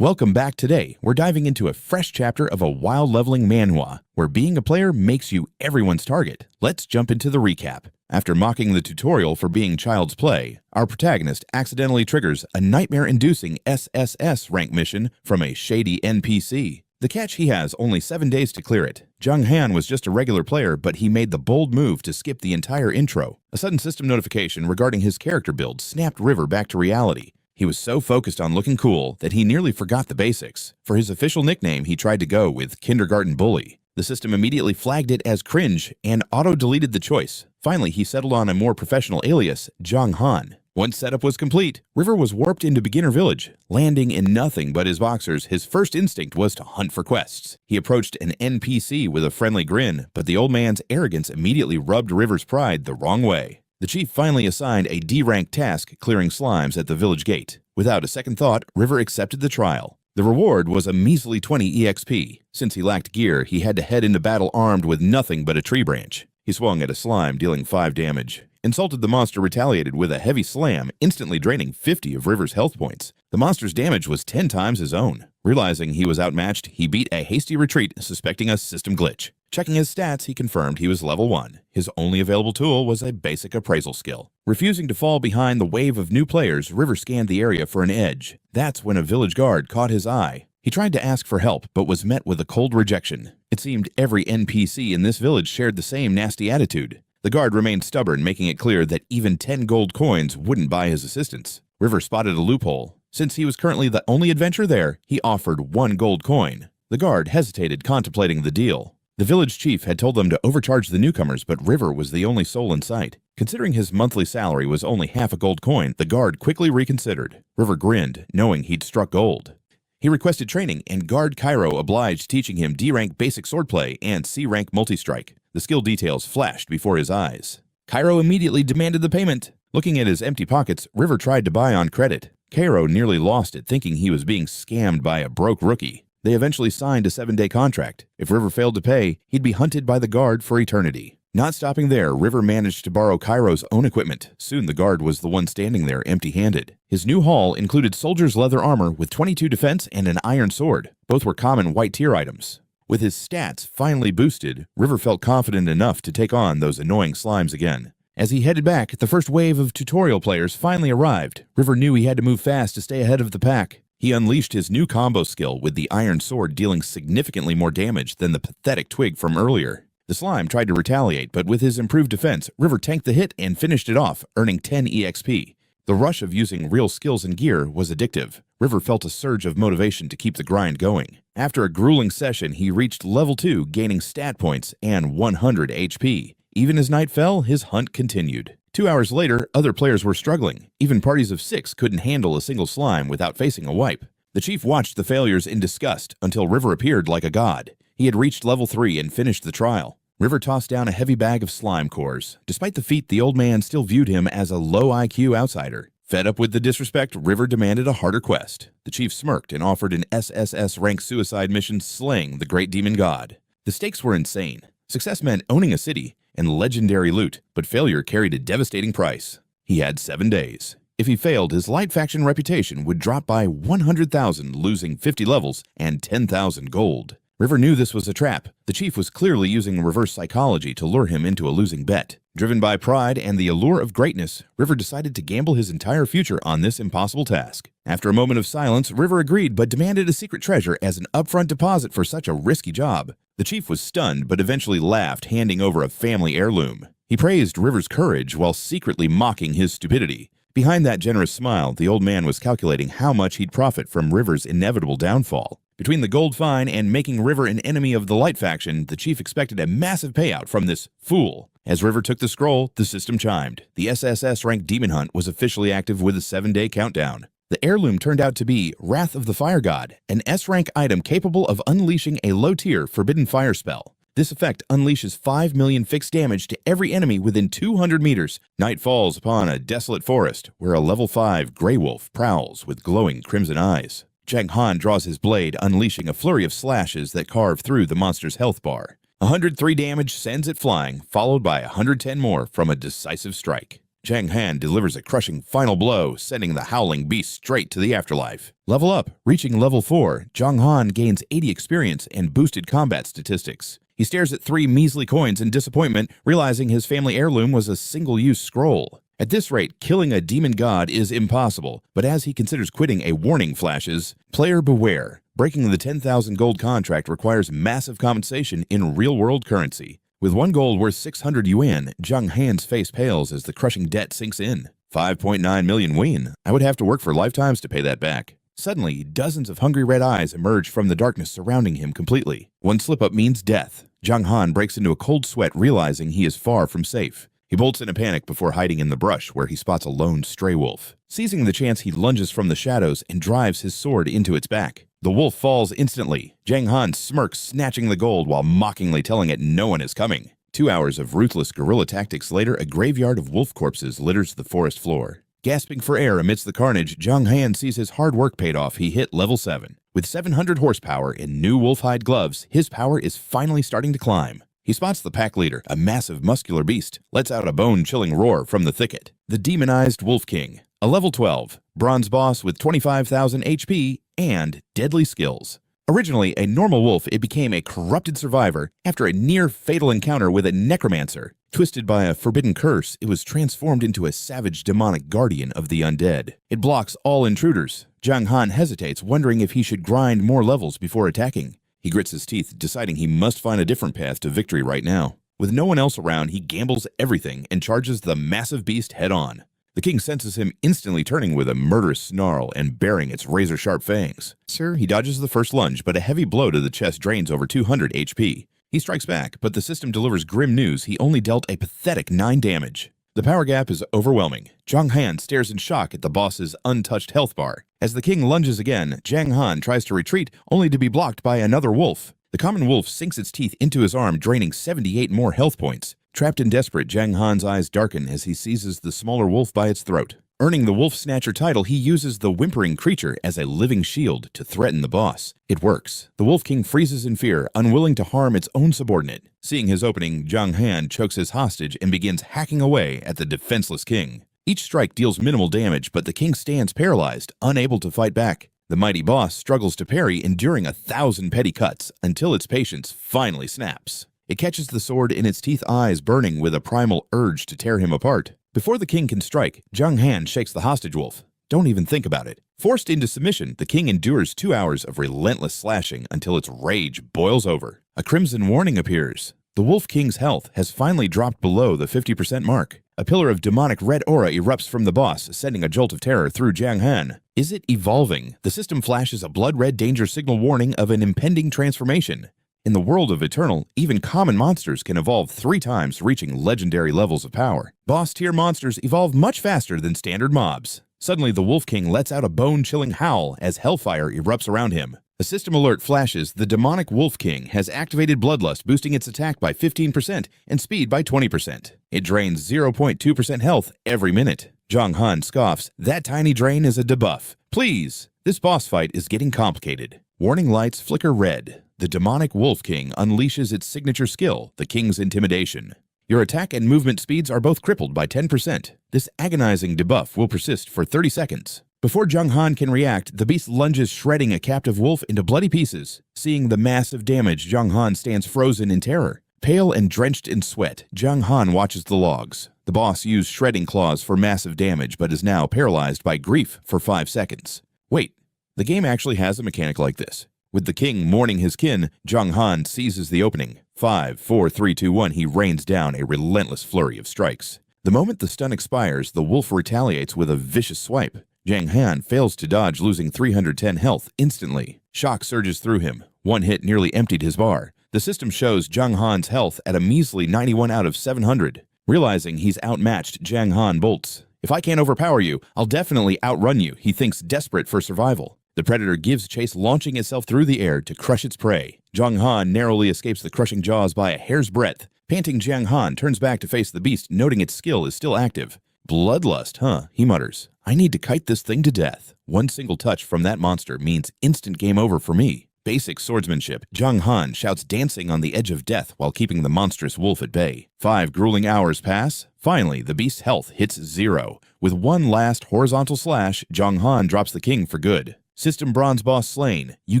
Welcome back. Today, we're diving into a fresh chapter of a wild leveling manhwa, where being a player makes you everyone's target. Let's jump into the recap. After mocking the tutorial for being child's play, our protagonist accidentally triggers a nightmare-inducing SSS-rank mission from a shady NPC. The catch: he has only 7 days to clear it. Jiang Han was just a regular player, but he made the bold move to skip the entire intro. A sudden system notification regarding his character build snapped River back to reality. He was so focused on looking cool that he nearly forgot the basics. For his official nickname, he tried to go with Kindergarten Bully. The system immediately flagged it as cringe and auto-deleted the choice. Finally, he settled on a more professional alias, Jiang Han. Once setup was complete, River was warped into Beginner Village. Landing in nothing but his boxers, his first instinct was to hunt for quests. He approached an NPC with a friendly grin, but the old man's arrogance immediately rubbed River's pride the wrong way. The chief finally assigned a D-rank task clearing slimes at the village gate. Without a second thought, River accepted the trial. The reward was a measly 20 EXP. Since he lacked gear, he had to head into battle armed with nothing but a tree branch. He swung at a slime, dealing 5 damage. Insulted, the monster retaliated with a heavy slam, instantly draining 50 of River's health points. The monster's damage was 10 times his own. Realizing he was outmatched, he beat a hasty retreat, suspecting a system glitch. Checking his stats, he confirmed he was level 1. His only available tool was a basic appraisal skill. Refusing to fall behind the wave of new players, River scanned the area for an edge. That's when a village guard caught his eye. He tried to ask for help, but was met with a cold rejection. It seemed every NPC in this village shared the same nasty attitude. The guard remained stubborn, making it clear that even 10 gold coins wouldn't buy his assistance. River spotted a loophole. Since he was currently the only adventurer there, he offered 1 gold coin. The guard hesitated, contemplating the deal. The village chief had told them to overcharge the newcomers, but River was the only soul in sight. Considering his monthly salary was only half a gold coin, the guard quickly reconsidered. River grinned, knowing he'd struck gold. He requested training, and Guard Cairo obliged, teaching him D-rank basic swordplay and C-rank multi-strike. The skill details flashed before his eyes. Cairo immediately demanded the payment. Looking at his empty pockets, River tried to buy on credit. Cairo nearly lost it, thinking he was being scammed by a broke rookie. They eventually signed a 7-day contract. If River failed to pay, he'd be hunted by the guard for eternity. Not stopping there, River managed to borrow Cairo's own equipment. Soon the guard was the one standing there empty-handed. His new haul included soldier's leather armor with 22 defense and an iron sword. Both were common white tier items. With his stats finally boosted, River felt confident enough to take on those annoying slimes again. As he headed back, the first wave of tutorial players finally arrived. River knew he had to move fast to stay ahead of the pack. He unleashed his new combo skill, with the iron sword dealing significantly more damage than the pathetic twig from earlier. The slime tried to retaliate, but with his improved defense, River tanked the hit and finished it off, earning 10 EXP. The rush of using real skills and gear was addictive. River felt a surge of motivation to keep the grind going. After a grueling session, he reached level 2, gaining stat points and 100 HP. Even as night fell, his hunt continued. 2 hours later, other players were struggling. Even parties of 6 couldn't handle a single slime without facing a wipe. The chief watched the failures in disgust until River appeared like a god. He had reached level 3 and finished the trial. River tossed down a heavy bag of slime cores. Despite the feat, the old man still viewed him as a low IQ outsider. Fed up with the disrespect, River demanded a harder quest. The chief smirked and offered an SSS-rank suicide mission slaying the great demon god. The stakes were insane. Success meant owning a city and legendary loot, but failure carried a devastating price. He had 7 days. If he failed, his light faction reputation would drop by 100,000, losing 50 levels and 10,000 gold. River knew this was a trap. The chief was clearly using reverse psychology to lure him into a losing bet. Driven by pride and the allure of greatness, River decided to gamble his entire future on this impossible task. After a moment of silence, River agreed, but demanded a secret treasure as an upfront deposit for such a risky job. The chief was stunned, but eventually laughed, handing over a family heirloom. He praised River's courage while secretly mocking his stupidity. Behind that generous smile, the old man was calculating how much he'd profit from River's inevitable downfall. Between the gold fine and making River an enemy of the light faction, the chief expected a massive payout from this fool. As River took the scroll, the system chimed. The SSS-rank demon hunt was officially active with a 7-day countdown. The heirloom turned out to be Wrath of the Fire God, an S-rank item capable of unleashing a low-tier forbidden fire spell. This effect unleashes 5 million fixed damage to every enemy within 200 meters. Night falls upon a desolate forest, where a level 5 Grey Wolf prowls with glowing crimson eyes. Jiang Han draws his blade, unleashing a flurry of slashes that carve through the monster's health bar. 103 damage sends it flying, followed by 110 more from a decisive strike. Jiang Han delivers a crushing final blow, sending the howling beast straight to the afterlife. Level up. Reaching level 4, Jiang Han gains 80 experience and boosted combat statistics. He stares at 3 measly coins in disappointment, realizing his family heirloom was a single-use scroll. At this rate, killing a demon god is impossible, but as he considers quitting, a warning flashes. Player beware. Breaking the 10,000 gold contract requires massive compensation in real-world currency. With 1 gold worth 600 yuan, Jiang Han's face pales as the crushing debt sinks in. 5.9 million yuan. I would have to work for lifetimes to pay that back. Suddenly, dozens of hungry red eyes emerge from the darkness surrounding him completely. One slip-up means death. Jiang Han breaks into a cold sweat, realizing he is far from safe. He bolts in a panic before hiding in the brush where he spots a lone stray wolf. Seizing the chance, he lunges from the shadows and drives his sword into its back. The wolf falls instantly. Jiang Han smirks, snatching the gold while mockingly telling it no one is coming. 2 hours of ruthless guerrilla tactics later, a graveyard of wolf corpses litters the forest floor. Gasping for air amidst the carnage, Jiang Han sees his hard work paid off. He hit level 7. With 700 horsepower and new wolf-hide gloves, his power is finally starting to climb. He spots the pack leader, a massive muscular beast, lets out a bone-chilling roar from the thicket. The demonized Wolf King, a level 12, bronze boss with 25,000 HP and deadly skills. Originally a normal wolf, it became a corrupted survivor after a near-fatal encounter with a necromancer. Twisted by a forbidden curse, it was transformed into a savage demonic guardian of the undead. It blocks all intruders. Jiang Han hesitates, wondering if he should grind more levels before attacking. He grits his teeth, deciding he must find a different path to victory right now. With no one else around, he gambles everything and charges the massive beast head-on. The king senses him instantly turning with a murderous snarl and baring its razor-sharp fangs. Sir, he dodges the first lunge, but a heavy blow to the chest drains over 200 HP. He strikes back, but the system delivers grim news. He only dealt a pathetic 9 damage. The power gap is overwhelming. Jiang Han stares in shock at the boss's untouched health bar. As the king lunges again, Jiang Han tries to retreat, only to be blocked by another wolf. The common wolf sinks its teeth into his arm, draining 78 more health points. Trapped and desperate, Jiang Han's eyes darken as he seizes the smaller wolf by its throat. Earning the Wolf Snatcher title, he uses the whimpering creature as a living shield to threaten the boss. It works. The Wolf King freezes in fear, unwilling to harm its own subordinate. Seeing his opening, Jiang Han chokes his hostage and begins hacking away at the defenseless king. Each strike deals minimal damage, but the king stands paralyzed, unable to fight back. The mighty boss struggles to parry, enduring 1,000 petty cuts until its patience finally snaps. It catches the sword in its teeth, eyes burning with a primal urge to tear him apart. Before the king can strike, Jiang Han shakes the hostage wolf. Don't even think about it. Forced into submission, the king endures 2 hours of relentless slashing until its rage boils over. A crimson warning appears. The Wolf King's health has finally dropped below the 50% mark. A pillar of demonic red aura erupts from the boss, sending a jolt of terror through Jiang Han. Is it evolving? The system flashes a blood-red danger signal warning of an impending transformation. In the world of Eternal, even common monsters can evolve 3 times, reaching legendary levels of power. Boss-tier monsters evolve much faster than standard mobs. Suddenly, the Wolf King lets out a bone-chilling howl as hellfire erupts around him. A system alert flashes. The demonic Wolf King has activated Bloodlust, boosting its attack by 15% and speed by 20%. It drains 0.2% health every minute. Jiang Han scoffs. That tiny drain is a debuff. Please! This boss fight is getting complicated. Warning lights flicker red. The demonic Wolf King unleashes its signature skill, the King's Intimidation. Your attack and movement speeds are both crippled by 10%. This agonizing debuff will persist for 30 seconds. Before Jiang Han can react, the beast lunges, shredding a captive wolf into bloody pieces. Seeing the massive damage, Jiang Han stands frozen in terror. Pale and drenched in sweat, Jiang Han watches the logs. The boss used shredding claws for massive damage, but is now paralyzed by grief for 5 seconds. Wait, the game actually has a mechanic like this. With the king mourning his kin, Jiang Han seizes the opening. 5, 4, 3, 2, 1, he rains down a relentless flurry of strikes. The moment the stun expires, the wolf retaliates with a vicious swipe. Jiang Han fails to dodge, losing 310 health instantly. Shock surges through him. One hit nearly emptied his bar. The system shows Jiang Han's health at a measly 91 out of 700. Realizing he's outmatched, Jiang Han bolts. If I can't overpower you, I'll definitely outrun you, he thinks, desperate for survival. The predator gives chase, launching itself through the air to crush its prey. Jiang Han narrowly escapes the crushing jaws by a hair's breadth. Panting, Jiang Han turns back to face the beast, noting its skill is still active. Bloodlust, huh? He mutters. I need to kite this thing to death. One single touch from that monster means instant game over for me. Basic swordsmanship. Jiang Han shouts dancing on the edge of death while keeping the monstrous wolf at bay. 5 grueling hours pass. Finally, the beast's health hits 0. With one last horizontal slash, Jiang Han drops the king for good. System bronze boss slain. You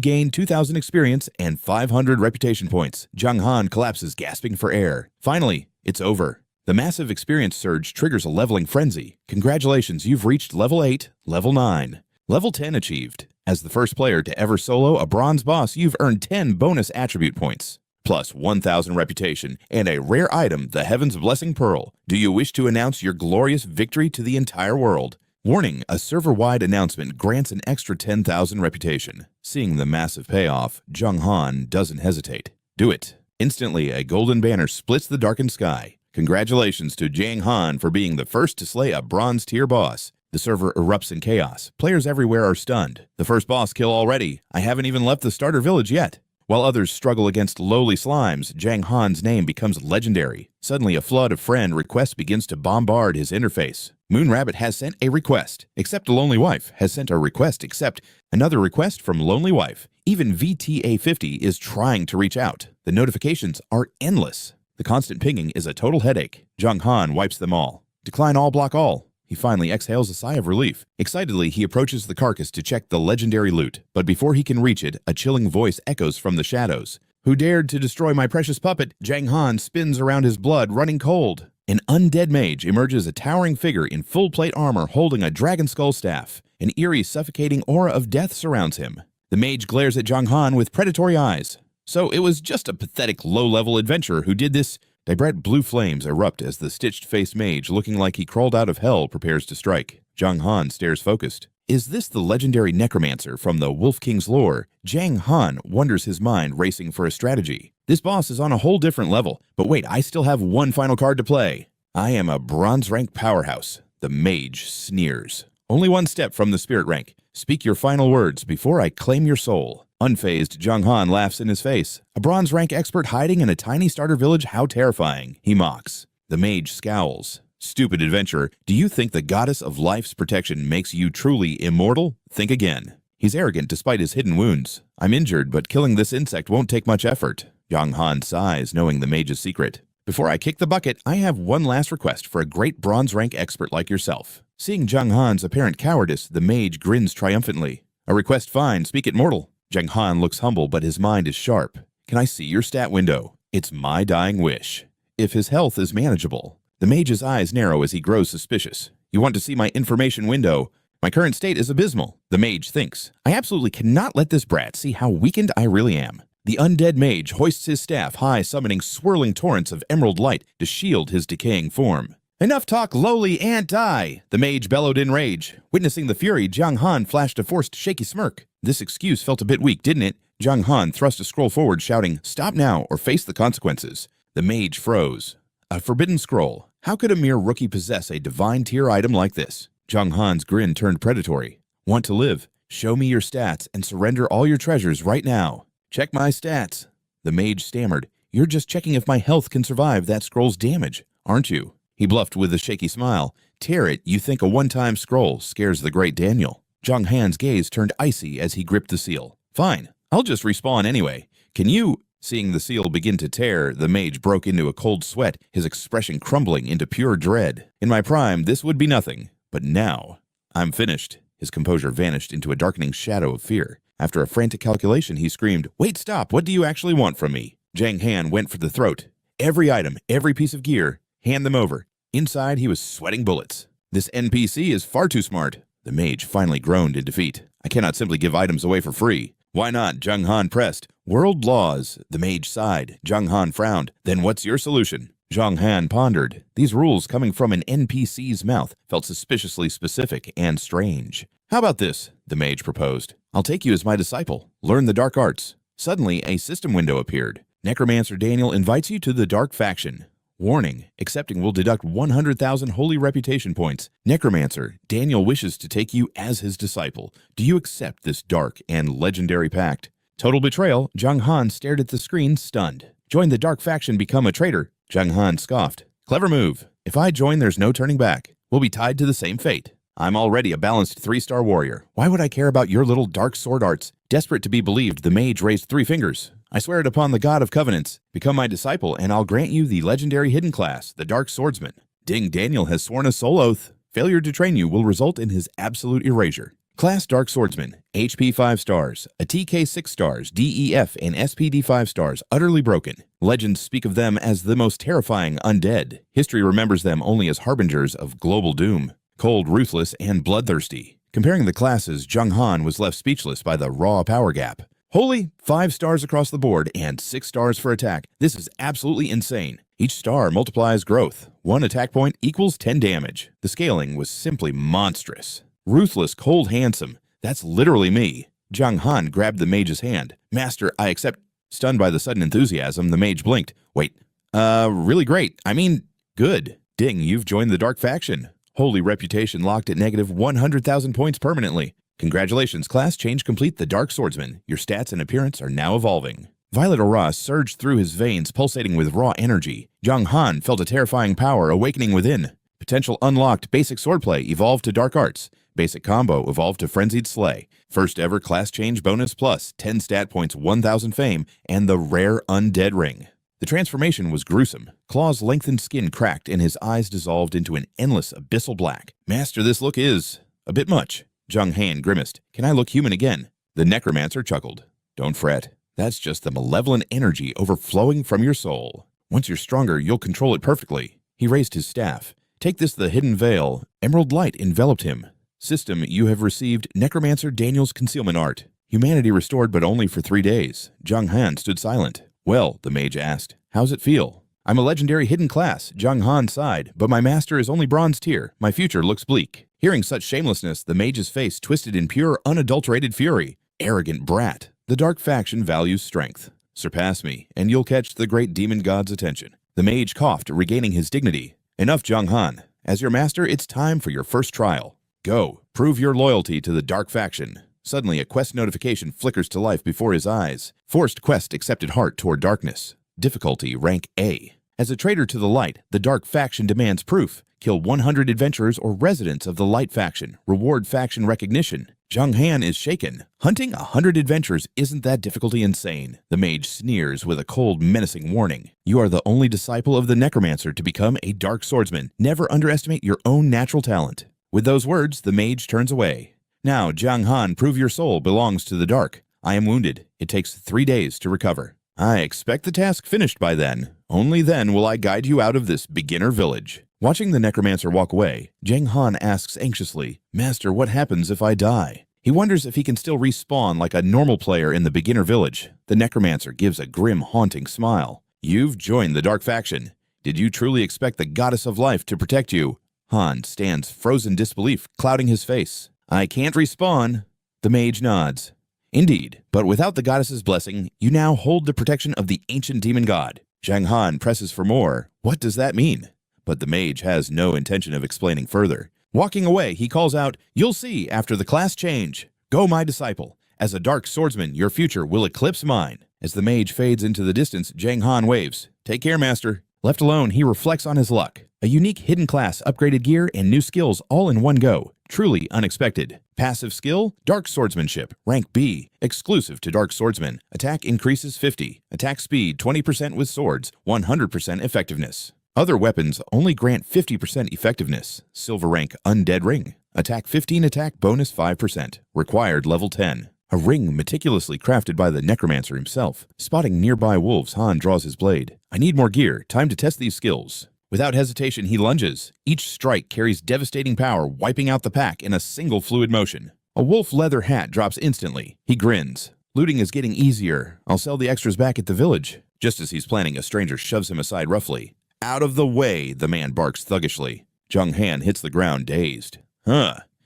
gain 2,000 experience and 500 reputation points. Jiang Han collapses, gasping for air. Finally, it's over. The massive experience surge triggers a leveling frenzy. Congratulations, you've reached level 8, level 9. Level 10 achieved. As the first player to ever solo a bronze boss, you've earned 10 bonus attribute points, plus 1,000 reputation, and a rare item, the Heaven's Blessing Pearl. Do you wish to announce your glorious victory to the entire world? Warning, a server-wide announcement grants an extra 10,000 reputation. Seeing the massive payoff, Jiang Han doesn't hesitate. Do it. Instantly, a golden banner splits the darkened sky. Congratulations to Jiang Han for being the first to slay a bronze tier boss. The server erupts in chaos. Players everywhere are stunned. The first boss kill already. I haven't even left the starter village yet. While others struggle against lowly slimes, Jiang Han's name becomes legendary. Suddenly, a flood of friend requests begins to bombard his interface. Moon Rabbit has sent a request. Accept a Lonely Wife has sent a request. Accept another request from Lonely Wife. Even VTA50 is trying to reach out. The notifications are endless. The constant pinging is a total headache. Jiang Han wipes them all. Decline all, block all. He finally exhales a sigh of relief. Excitedly, he approaches the carcass to check the legendary loot. But before he can reach it, a chilling voice echoes from the shadows. Who dared to destroy my precious puppet? Jiang Han spins around his blood, running cold. An undead mage emerges, a towering figure in full plate armor holding a dragon skull staff. An eerie, suffocating aura of death surrounds him. The mage glares at Jiang Han with predatory eyes. So it was just a pathetic low-level adventurer who did this. Bright blue flames erupt as the stitched-faced mage, looking like he crawled out of hell, prepares to strike. Jiang Han stares focused. Is this the legendary necromancer from the Wolf King's lore? Jiang Han wonders, his mind racing for a strategy. This boss is on a whole different level. But wait, I still have one final card to play. I am a bronze-rank powerhouse. The mage sneers. Only one step from the spirit rank. Speak your final words before I claim your soul. Unfazed, Jiang Han laughs in his face. A bronze-rank expert hiding in a tiny starter village? How terrifying, he mocks. The mage scowls. Stupid adventurer, do you think the goddess of life's protection makes you truly immortal? Think again. He's arrogant despite his hidden wounds. I'm injured, but killing this insect won't take much effort. Jiang Han sighs, knowing the mage's secret. Before I kick the bucket, I have one last request for a great bronze-rank expert like yourself. Seeing Jiang Han's apparent cowardice, the mage grins triumphantly. A request fine, speak it mortal. Jiang Han looks humble, but his mind is sharp. Can I see your stat window? It's my dying wish. If his health is manageable. The mage's eyes narrow as he grows suspicious. You want to see my information window? My current state is abysmal. The mage thinks. I absolutely cannot let this brat see how weakened I really am. The undead mage hoists his staff high, summoning swirling torrents of emerald light to shield his decaying form. Enough talk, lowly, and die! The mage bellowed in rage. Witnessing the fury, Jiang Han flashed a forced, shaky smirk. This excuse felt a bit weak, didn't it? Jiang Han thrust a scroll forward, shouting, "Stop now, or face the consequences." The mage froze. A forbidden scroll. How could a mere rookie possess a divine tier item like this? Jiang Han's grin turned predatory. Want to live? Show me your stats and surrender all your treasures right now. Check my stats. The mage stammered. You're just checking if my health can survive that scroll's damage, aren't you? He bluffed with a shaky smile. Tear it, you think a one-time scroll scares the great Daniel. Jiang Han's gaze turned icy as he gripped the seal. Fine, I'll just respawn anyway. Can you... Seeing the seal begin to tear, the mage broke into a cold sweat, his expression crumbling into pure dread. In my prime, this would be nothing. But now, I'm finished. His composure vanished into a darkening shadow of fear. After a frantic calculation, he screamed, Wait, stop, what do you actually want from me? Jiang Han went for the throat. Every item, every piece of gear, hand them over. Inside, he was sweating bullets. This NPC is far too smart. The mage finally groaned in defeat. I cannot simply give items away for free. Why not? Jiang Han pressed. World laws. The mage sighed. Jiang Han frowned. Then what's your solution? Jiang Han pondered. These rules coming from an NPC's mouth felt suspiciously specific and strange. How about this? The mage proposed. I'll take you as my disciple. Learn the dark arts. Suddenly, a system window appeared. Necromancer Daniel invites you to the dark faction. Warning, accepting will deduct 100,000 holy reputation points. Necromancer, Daniel wishes to take you as his disciple. Do you accept this dark and legendary pact? Total betrayal, Jiang Han stared at the screen, stunned. Join the dark faction, become a traitor. Jiang Han scoffed. Clever move. If I join, there's no turning back. We'll be tied to the same fate. I'm already a balanced 3-star warrior. Why would I care about your little dark sword arts? Desperate to be believed, the mage raised 3 fingers. I swear it upon the god of covenants. Become my disciple, and I'll grant you the legendary hidden class, the Dark Swordsman. Ding Daniel has sworn a soul oath. Failure to train you will result in his absolute erasure. Class Dark Swordsman, HP 5 stars, a TK 6 stars, DEF and SPD 5 stars, utterly broken. Legends speak of them as the most terrifying undead. History remembers them only as harbingers of global doom. Cold, ruthless, and bloodthirsty. Comparing the classes, Jiang Han was left speechless by the raw power gap. Holy, 5 stars across the board and 6 stars for attack. This is absolutely insane. Each star multiplies growth. 1 attack point equals 10 damage. The scaling was simply monstrous. Ruthless, cold, handsome. That's literally me. Jiang Han grabbed the mage's hand. Master, I accept. Stunned by the sudden enthusiasm, the mage blinked. Wait, really great. I mean, good. Ding, you've joined the Dark Faction. Holy reputation locked at negative 100,000 points permanently. Congratulations, class change complete, the Dark Swordsman. Your stats and appearance are now evolving. Violet aura surged through his veins, pulsating with raw energy. Jiang Han felt a terrifying power awakening within. Potential unlocked. Basic swordplay evolved to Dark Arts. Basic combo evolved to Frenzied Slay. First ever class change bonus plus 10 stat points, 1,000 fame, and the rare undead ring. The transformation was gruesome. Claw's lengthened skin cracked and his eyes dissolved into an endless abyssal black. Master, this look is a bit much. Jiang Han grimaced. Can I look human again? The Necromancer chuckled. Don't fret. That's just the malevolent energy overflowing from your soul. Once you're stronger, you'll control it perfectly. He raised his staff. Take this, the hidden veil. Emerald light enveloped him. System, you have received Necromancer Daniel's concealment art. Humanity restored, but only for 3 days. Jiang Han stood silent. Well, the mage asked, how's it feel? I'm a legendary hidden class, Jiang Han sighed, but my master is only bronze tier. My future looks bleak. Hearing such shamelessness, the mage's face twisted in pure, unadulterated fury. Arrogant brat. The Dark Faction values strength. Surpass me, and you'll catch the great demon god's attention. The mage coughed, regaining his dignity. Enough, Jiang Han. As your master, it's time for your first trial. Go, prove your loyalty to the Dark Faction. Suddenly, a quest notification flickers to life before his eyes. Forced quest accepted heart toward darkness. Difficulty rank A. As a traitor to the light, the Dark Faction demands proof. Kill 100 adventurers or residents of the Light Faction. Reward faction recognition. Jiang Han is shaken. Hunting 100 adventurers isn't that difficulty insane. The mage sneers with a cold, menacing warning. You are the only disciple of the Necromancer to become a Dark Swordsman. Never underestimate your own natural talent. With those words, the mage turns away. Now, Jiang Han, prove your soul belongs to the dark. I am wounded. It takes 3 days to recover. I expect the task finished by then. Only then will I guide you out of this beginner village. Watching the Necromancer walk away, Jiang Han asks anxiously, Master, what happens if I die? He wonders if he can still respawn like a normal player in the beginner village. The Necromancer gives a grim, haunting smile. You've joined the Dark Faction. Did you truly expect the Goddess of Life to protect you? Han stands frozen disbelief, clouding his face. I can't respawn. The mage nods. Indeed, but without the goddess's blessing, you now hold the protection of the ancient demon god. Jiang Han presses for more. What does that mean? But the mage has no intention of explaining further. Walking away, he calls out, You'll see after the class change. Go, my disciple. As a Dark Swordsman, your future will eclipse mine. As the mage fades into the distance, Jiang Han waves. Take care, master. Left alone, he reflects on his luck. A unique hidden class, upgraded gear, and new skills all in one go. Truly unexpected. Passive skill, Dark Swordsmanship, rank B, exclusive to Dark Swordsman. Attack increases 50. Attack speed 20% with swords, 100% effectiveness. Other weapons only grant 50% effectiveness. Silver rank Undead Ring. Attack 15, attack bonus 5%. Required level 10. A ring meticulously crafted by the Necromancer himself. Spotting nearby wolves, Han draws his blade. I need more gear. Time to test these skills. Without hesitation, he lunges. Each strike carries devastating power, wiping out the pack in a single fluid motion. A wolf leather hat drops instantly. He grins. Looting is getting easier. I'll sell the extras back at the village. Just as he's planning, a stranger shoves him aside roughly. Out of the way, the man barks thuggishly. Jiang Han hits the ground dazed.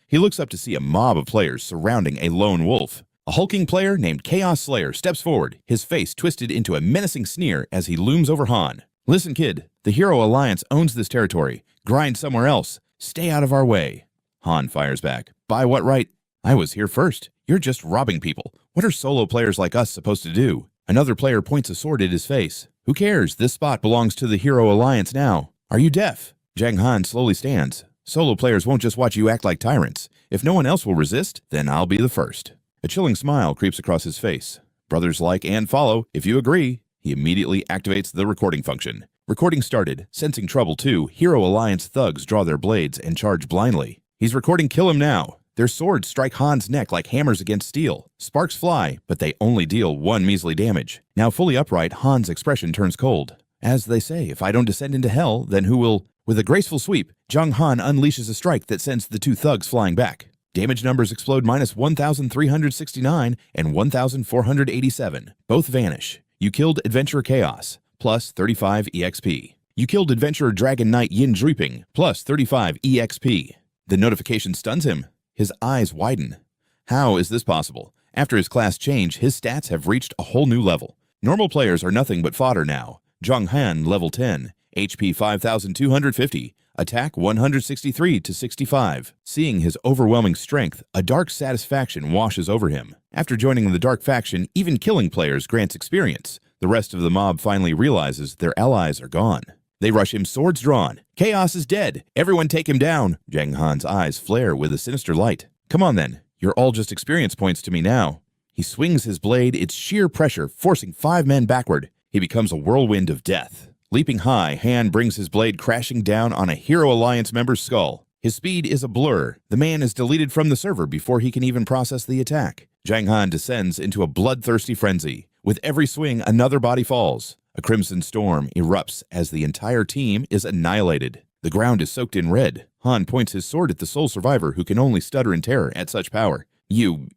He looks up to see a mob of players surrounding a lone wolf. A hulking player named Chaos Slayer steps forward, his face twisted into a menacing sneer as he looms over Han. Listen, kid, the Hero Alliance owns this territory. Grind somewhere else. Stay out of our way. Han fires back. By what right? I was here first. You're just robbing people. What are solo players like us supposed to do? Another player points a sword at his face. Who cares? This spot belongs to the Hero Alliance now. Are you deaf? Jiang Han slowly stands. Solo players won't just watch you act like tyrants. If no one else will resist, then I'll be the first. A chilling smile creeps across his face. Brothers like and follow, if you agree. He immediately activates the recording function. Recording started. Sensing trouble too, Hero Alliance thugs draw their blades and charge blindly. He's recording Kill Him Now. Their swords strike Han's neck like hammers against steel. Sparks fly, but they only deal 1 measly damage. Now fully upright, Han's expression turns cold. As they say, if I don't descend into hell, then who will? With a graceful sweep, Jiang Han unleashes a strike that sends the 2 thugs flying back. Damage numbers explode minus 1,369 and 1,487. Both vanish. You killed Adventurer Chaos, plus 35 EXP. You killed Adventurer Dragon Knight Yin Dripping, plus 35 EXP. The notification stuns him. His eyes widen. How is this possible? After his class change, his stats have reached a whole new level. Normal players are nothing but fodder now. Jiang Han, level 10, HP 5,250, attack 163 to 65. Seeing his overwhelming strength, a dark satisfaction washes over him. After joining the dark faction, even killing players grants experience. The rest of the mob finally realizes their allies are gone. They rush him, swords drawn. Chaos is dead. Everyone take him down. Jiang Han's eyes flare with a sinister light. Come on then. You're all just experience points to me now. He swings his blade, its sheer pressure forcing 5 men backward. He becomes a whirlwind of death. Leaping high, Han brings his blade crashing down on a Hero Alliance member's skull. His speed is a blur. The man is deleted from the server before he can even process the attack. Jiang Han descends into a bloodthirsty frenzy. With every swing, another body falls. A crimson storm erupts as the entire team is annihilated. The ground is soaked in red. Han points his sword at the sole survivor who can only stutter in terror at such power. You.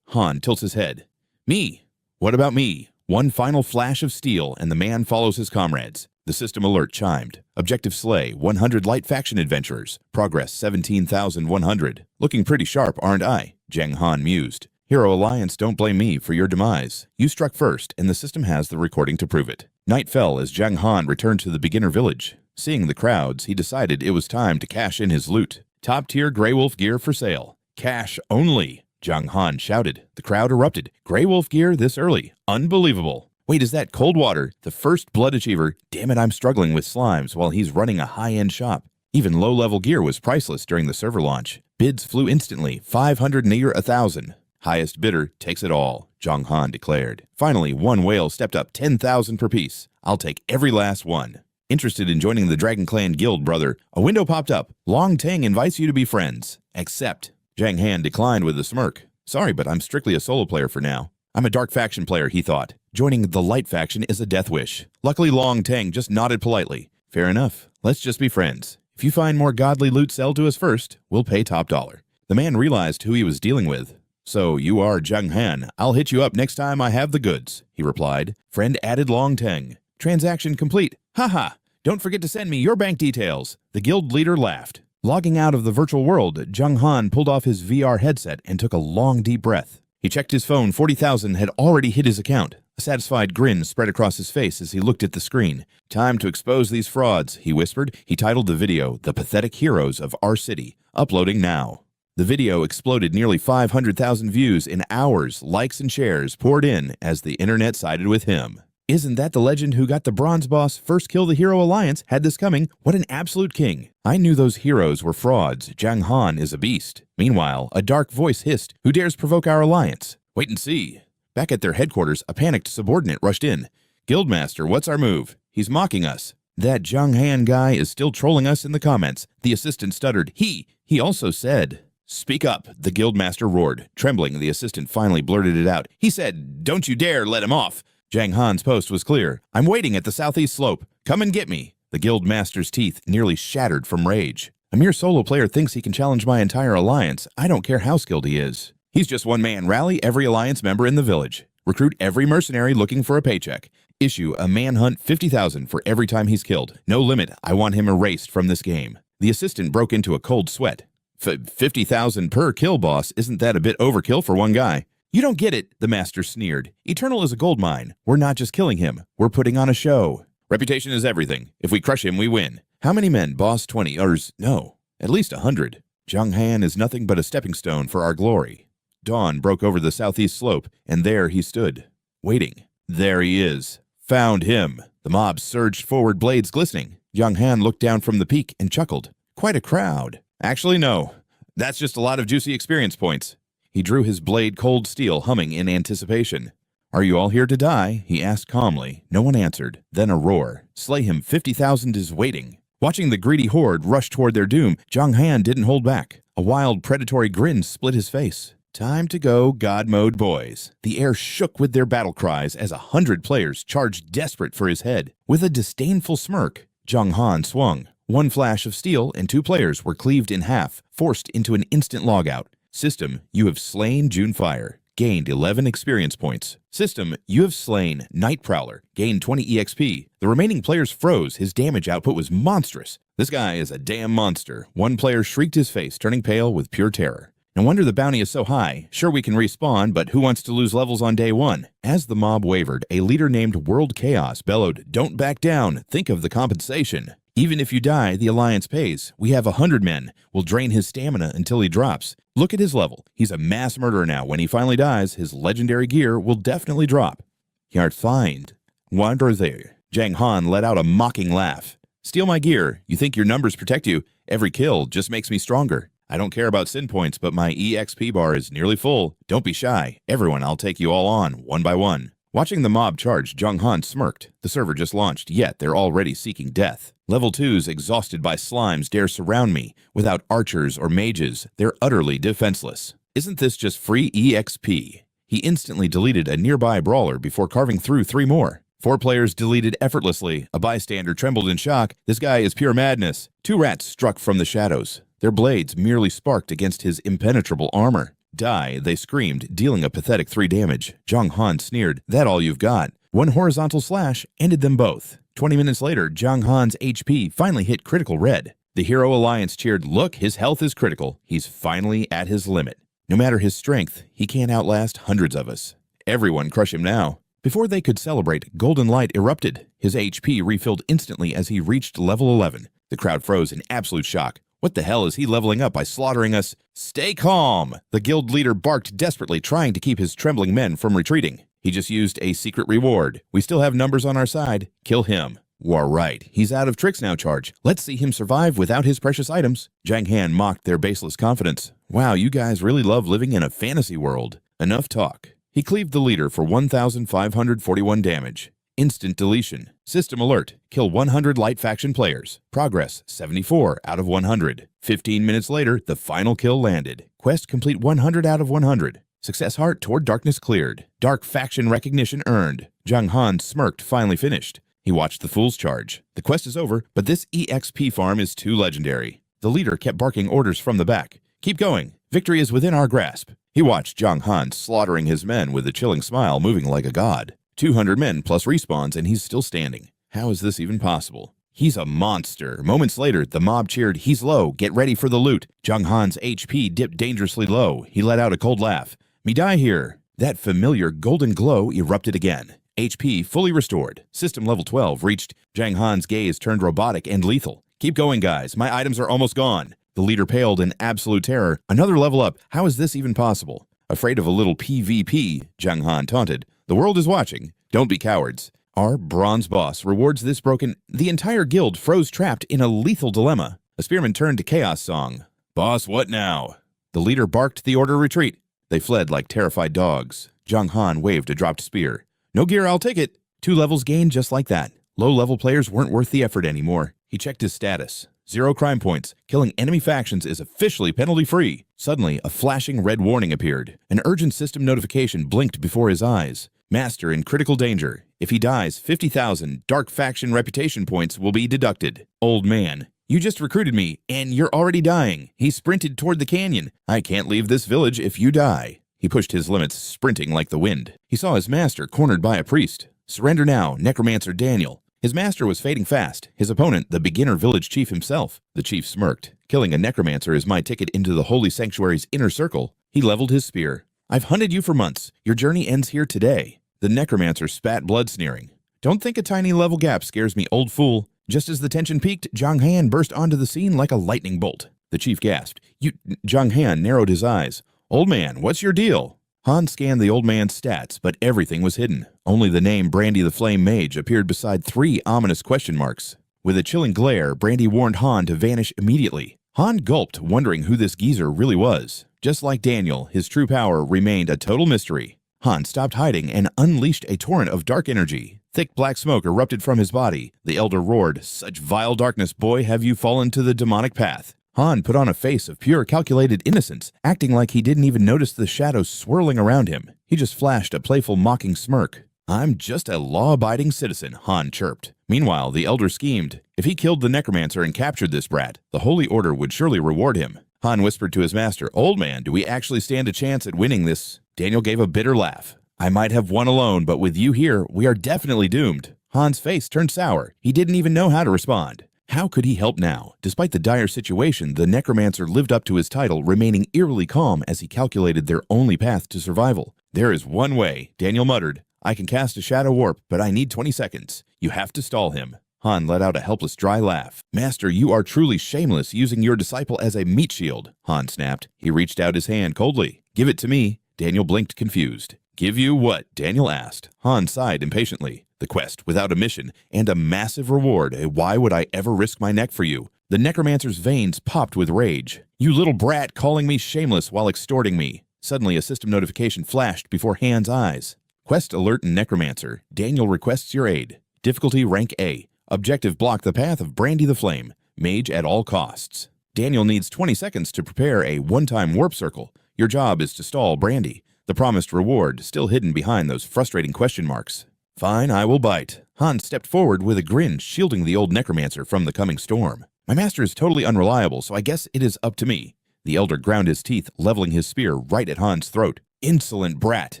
Han tilts his head. Me. What about me? One final flash of steel and the man follows his comrades. The system alert chimed. Objective Slay, 100 light faction adventurers. Progress 17,100. Looking pretty sharp, aren't I? Jiang Han mused. Hero Alliance don't blame me for your demise. You struck first, and the system has the recording to prove it. Night fell as Jiang Han returned to the beginner village. Seeing the crowds, he decided it was time to cash in his loot. Top-tier Grey Wolf gear for sale. Cash only, Jiang Han shouted. The crowd erupted. Grey Wolf gear this early. Unbelievable. Wait, is that Coldwater, the first blood achiever? Damn it, I'm struggling with slimes while he's running a high-end shop. Even low-level gear was priceless during the server launch. Bids flew instantly, 500 near 1,000. Highest bidder takes it all, Jiang Han declared. Finally, one whale stepped up 10,000 per piece. I'll take every last one. Interested in joining the Dragon Clan Guild, brother? A window popped up. Long Tang invites you to be friends. Accept. Jiang Han declined with a smirk. Sorry, but I'm strictly a solo player for now. I'm a dark faction player, he thought. Joining the light faction is a death wish. Luckily, Long Tang just nodded politely. Fair enough. Let's just be friends. If you find more godly loot, sell to us first. We'll pay top dollar. The man realized who he was dealing with. So you are Jiang Han. I'll hit you up next time I have the goods, he replied. Friend added Long Tang. Transaction complete. Haha. Don't forget to send me your bank details. The guild leader laughed. Logging out of the virtual world, Jiang Han pulled off his VR headset and took a long, deep breath. He checked his phone. 40,000 had already hit his account. A satisfied grin spread across his face as he looked at the screen. Time to expose these frauds, he whispered. He titled the video, The Pathetic Heroes of Our City. Uploading now. The video exploded nearly 500,000 views in hours. Likes and shares poured in as the internet sided with him. Isn't that the legend who got the bronze boss first kill the Hero Alliance? Had this coming. What an absolute king. I knew those heroes were frauds. Jiang Han is a beast. Meanwhile, a dark voice hissed, who dares provoke our alliance? Wait and see. Back at their headquarters, a panicked subordinate rushed in. Guildmaster, what's our move? He's mocking us. That Jiang Han guy is still trolling us in the comments. The assistant stuttered. He also said... Speak up, the guildmaster roared. Trembling, the assistant finally blurted it out. He said, don't you dare let him off. Jiang Han's post was clear. I'm waiting at the southeast slope. Come and get me. The guildmaster's teeth nearly shattered from rage. A mere solo player thinks he can challenge my entire alliance. I don't care how skilled he is. He's just one man. Rally every alliance member in the village. Recruit every mercenary looking for a paycheck. Issue a manhunt 50,000 for every time he's killed. No limit. I want him erased from this game. The assistant broke into a cold sweat. 50,000 per kill, boss. Isn't that a bit overkill for one guy? You don't get it, the master sneered. Eternal is a gold mine. We're not just killing him. We're putting on a show. Reputation is everything. If we crush him, we win. How many men, boss? 20, or no, at least 100. Jiang Han is nothing but a stepping stone for our glory. Dawn broke over the southeast slope, and there he stood, waiting. There he is. Found him. The mob surged forward, blades glistening. Jiang Han looked down from the peak and chuckled. Quite a crowd. Actually, no. That's just a lot of juicy experience points. He drew his blade cold steel, humming in anticipation. "Are you all here to die?" he asked calmly. No one answered. Then a roar. "Slay him, 50,000 is waiting." Watching the greedy horde rush toward their doom, Jiang Han didn't hold back. A wild, predatory grin split his face. Time to go God mode, boys. The air shook with their battle cries as 100 players charged desperate for his head. With a disdainful smirk, Jiang Han swung. One flash of steel and 2 players were cleaved in half, forced into an instant logout. System, you have slain Junefire. Gained 11 experience points. System, you have slain Night Prowler. Gained 20 EXP. The remaining players froze. His damage output was monstrous. "This guy is a damn monster." One player shrieked, his face turning pale with pure terror. "No wonder the bounty is so high. Sure, we can respawn, but who wants to lose levels on day 1? As the mob wavered, a leader named World Chaos bellowed, "Don't back down. Think of the compensation. Even if you die, the Alliance pays. We have 100 men. We'll drain his stamina until he drops. Look at his level. He's a mass murderer now. When he finally dies, his legendary gear will definitely drop." "You're fine. What are they?" Jiang Han let out a mocking laugh. "Steal my gear. You think your numbers protect you? Every kill just makes me stronger. I don't care about sin points, but my EXP bar is nearly full. Don't be shy. Everyone, I'll take you all on, one by one." Watching the mob charge, Jiang Han smirked. The server just launched, yet they're already seeking death. Level 2s, exhausted by slimes, dare surround me. Without archers or mages, they're utterly defenseless. Isn't this just free EXP? He instantly deleted a nearby brawler before carving through 3 more. 4 players deleted effortlessly. A bystander trembled in shock. This guy is pure madness. 2 rats struck from the shadows. Their blades merely sparked against his impenetrable armor. "Die," they screamed, dealing a pathetic 3 damage. Jiang Han sneered, "That all you've got?" One horizontal slash ended them both. 20 minutes later, Jiang Han's HP finally hit critical red. The Hero Alliance cheered, "Look, his health is critical. He's finally at his limit. No matter his strength, he can't outlast hundreds of us. Everyone crush him now." Before they could celebrate, golden light erupted. His HP refilled instantly as he reached level 11. The crowd froze in absolute shock. What the hell is he leveling up by slaughtering us? "Stay calm!" The guild leader barked desperately, trying to keep his trembling men from retreating. "He just used a secret reward. We still have numbers on our side. Kill him." "War right. He's out of tricks now, Charge. Let's see him survive without his precious items." Jiang Han mocked their baseless confidence. "Wow, you guys really love living in a fantasy world. Enough talk." He cleaved the leader for 1,541 damage. Instant deletion. System alert. Kill 100 light faction players. Progress 74 out of 100. 15 minutes later, the final kill landed. Quest complete 100 out of 100. Success heart toward darkness cleared. Dark faction recognition earned. Jiang Han smirked, finally finished. He watched the fool's charge. The quest is over, but this EXP farm is too legendary. The leader kept barking orders from the back. "Keep going. Victory is within our grasp." He watched Jiang Han slaughtering his men with a chilling smile, moving like a god. 200 men plus respawns, and he's still standing. How is this even possible? He's a monster. Moments later, the mob cheered, "He's low. Get ready for the loot." Jiang Han's HP dipped dangerously low. He let out a cold laugh. "Me die here." That familiar golden glow erupted again. HP fully restored. System level 12 reached. Jiang Han's gaze turned robotic and lethal. "Keep going, guys. My items are almost gone." The leader paled in absolute terror. "Another level up. How is this even possible?" "Afraid of a little PvP," Jiang Han taunted. "The world is watching. Don't be cowards." Our bronze boss rewards this broken. The entire guild froze trapped in a lethal dilemma. A spearman turned to Chaos Song. "Boss, what now?" The leader barked the order retreat. They fled like terrified dogs. Jiang Han waved a dropped spear. "No gear, I'll take it." 2 levels gained just like that. Low-level players weren't worth the effort anymore. He checked his status. 0 crime points. Killing enemy factions is officially penalty-free. Suddenly, a flashing red warning appeared. An urgent system notification blinked before his eyes. Master in critical danger. If he dies, 50,000 dark faction reputation points will be deducted. Old man. "You just recruited me, and you're already dying." He sprinted toward the canyon. "I can't leave this village if you die." He pushed his limits, sprinting like the wind. He saw his master cornered by a priest. "Surrender now, Necromancer Daniel." His master was fading fast. His opponent, the beginner village chief himself. The chief smirked. "Killing a necromancer is my ticket into the holy sanctuary's inner circle." He leveled his spear. "I've hunted you for months. Your journey ends here today." The necromancer spat blood, sneering. "Don't think a tiny level gap scares me, old fool." Just as the tension peaked, Jiang Han burst onto the scene like a lightning bolt. The chief gasped. "You..." Jiang Han narrowed his eyes. "Old man, what's your deal?" Han scanned the old man's stats, but everything was hidden. Only the name Brandy the Flame Mage appeared beside 3 ominous question marks. With a chilling glare, Brandy warned Han to vanish immediately. Han gulped, wondering who this geezer really was. Just like Daniel, his true power remained a total mystery. Han stopped hiding and unleashed a torrent of dark energy. Thick black smoke erupted from his body. The elder roared, "Such vile darkness, boy, have you fallen to the demonic path." Han put on a face of pure calculated innocence, acting like he didn't even notice the shadows swirling around him. He just flashed a playful mocking smirk. "I'm just a law-abiding citizen," Han chirped. Meanwhile, the elder schemed. If he killed the necromancer and captured this brat, the Holy Order would surely reward him. Han whispered to his master, "Old man, do we actually stand a chance at winning this?" Daniel gave a bitter laugh. "I might have won alone, but with you here, we are definitely doomed." Han's face turned sour. He didn't even know how to respond. How could he help now? Despite the dire situation, the necromancer lived up to his title, remaining eerily calm as he calculated their only path to survival. "There is one way," Daniel muttered. "I can cast a shadow warp, but I need 20 seconds. You have to stall him." Han let out a helpless dry laugh. "Master, you are truly shameless, using your disciple as a meat shield," Han snapped. He reached out his hand coldly. "Give it to me." Daniel blinked, confused. "Give you what?" Daniel asked. Han sighed impatiently. "The quest, without a mission, and a massive reward. Why would I ever risk my neck for you?" The necromancer's veins popped with rage. "You little brat, calling me shameless while extorting me." Suddenly, a system notification flashed before Han's eyes. Quest alert necromancer. Daniel requests your aid. Difficulty rank A. Objective block the path of Brandy the Flame. Mage at all costs. Daniel needs 20 seconds to prepare a one-time warp circle. Your job is to stall Brandy. The promised reward still hidden behind those frustrating question marks. "Fine, I will bite." Han stepped forward with a grin, shielding the old necromancer from the coming storm. "My master is totally unreliable, so I guess it is up to me." The elder ground his teeth, leveling his spear right at Han's throat. "Insolent brat!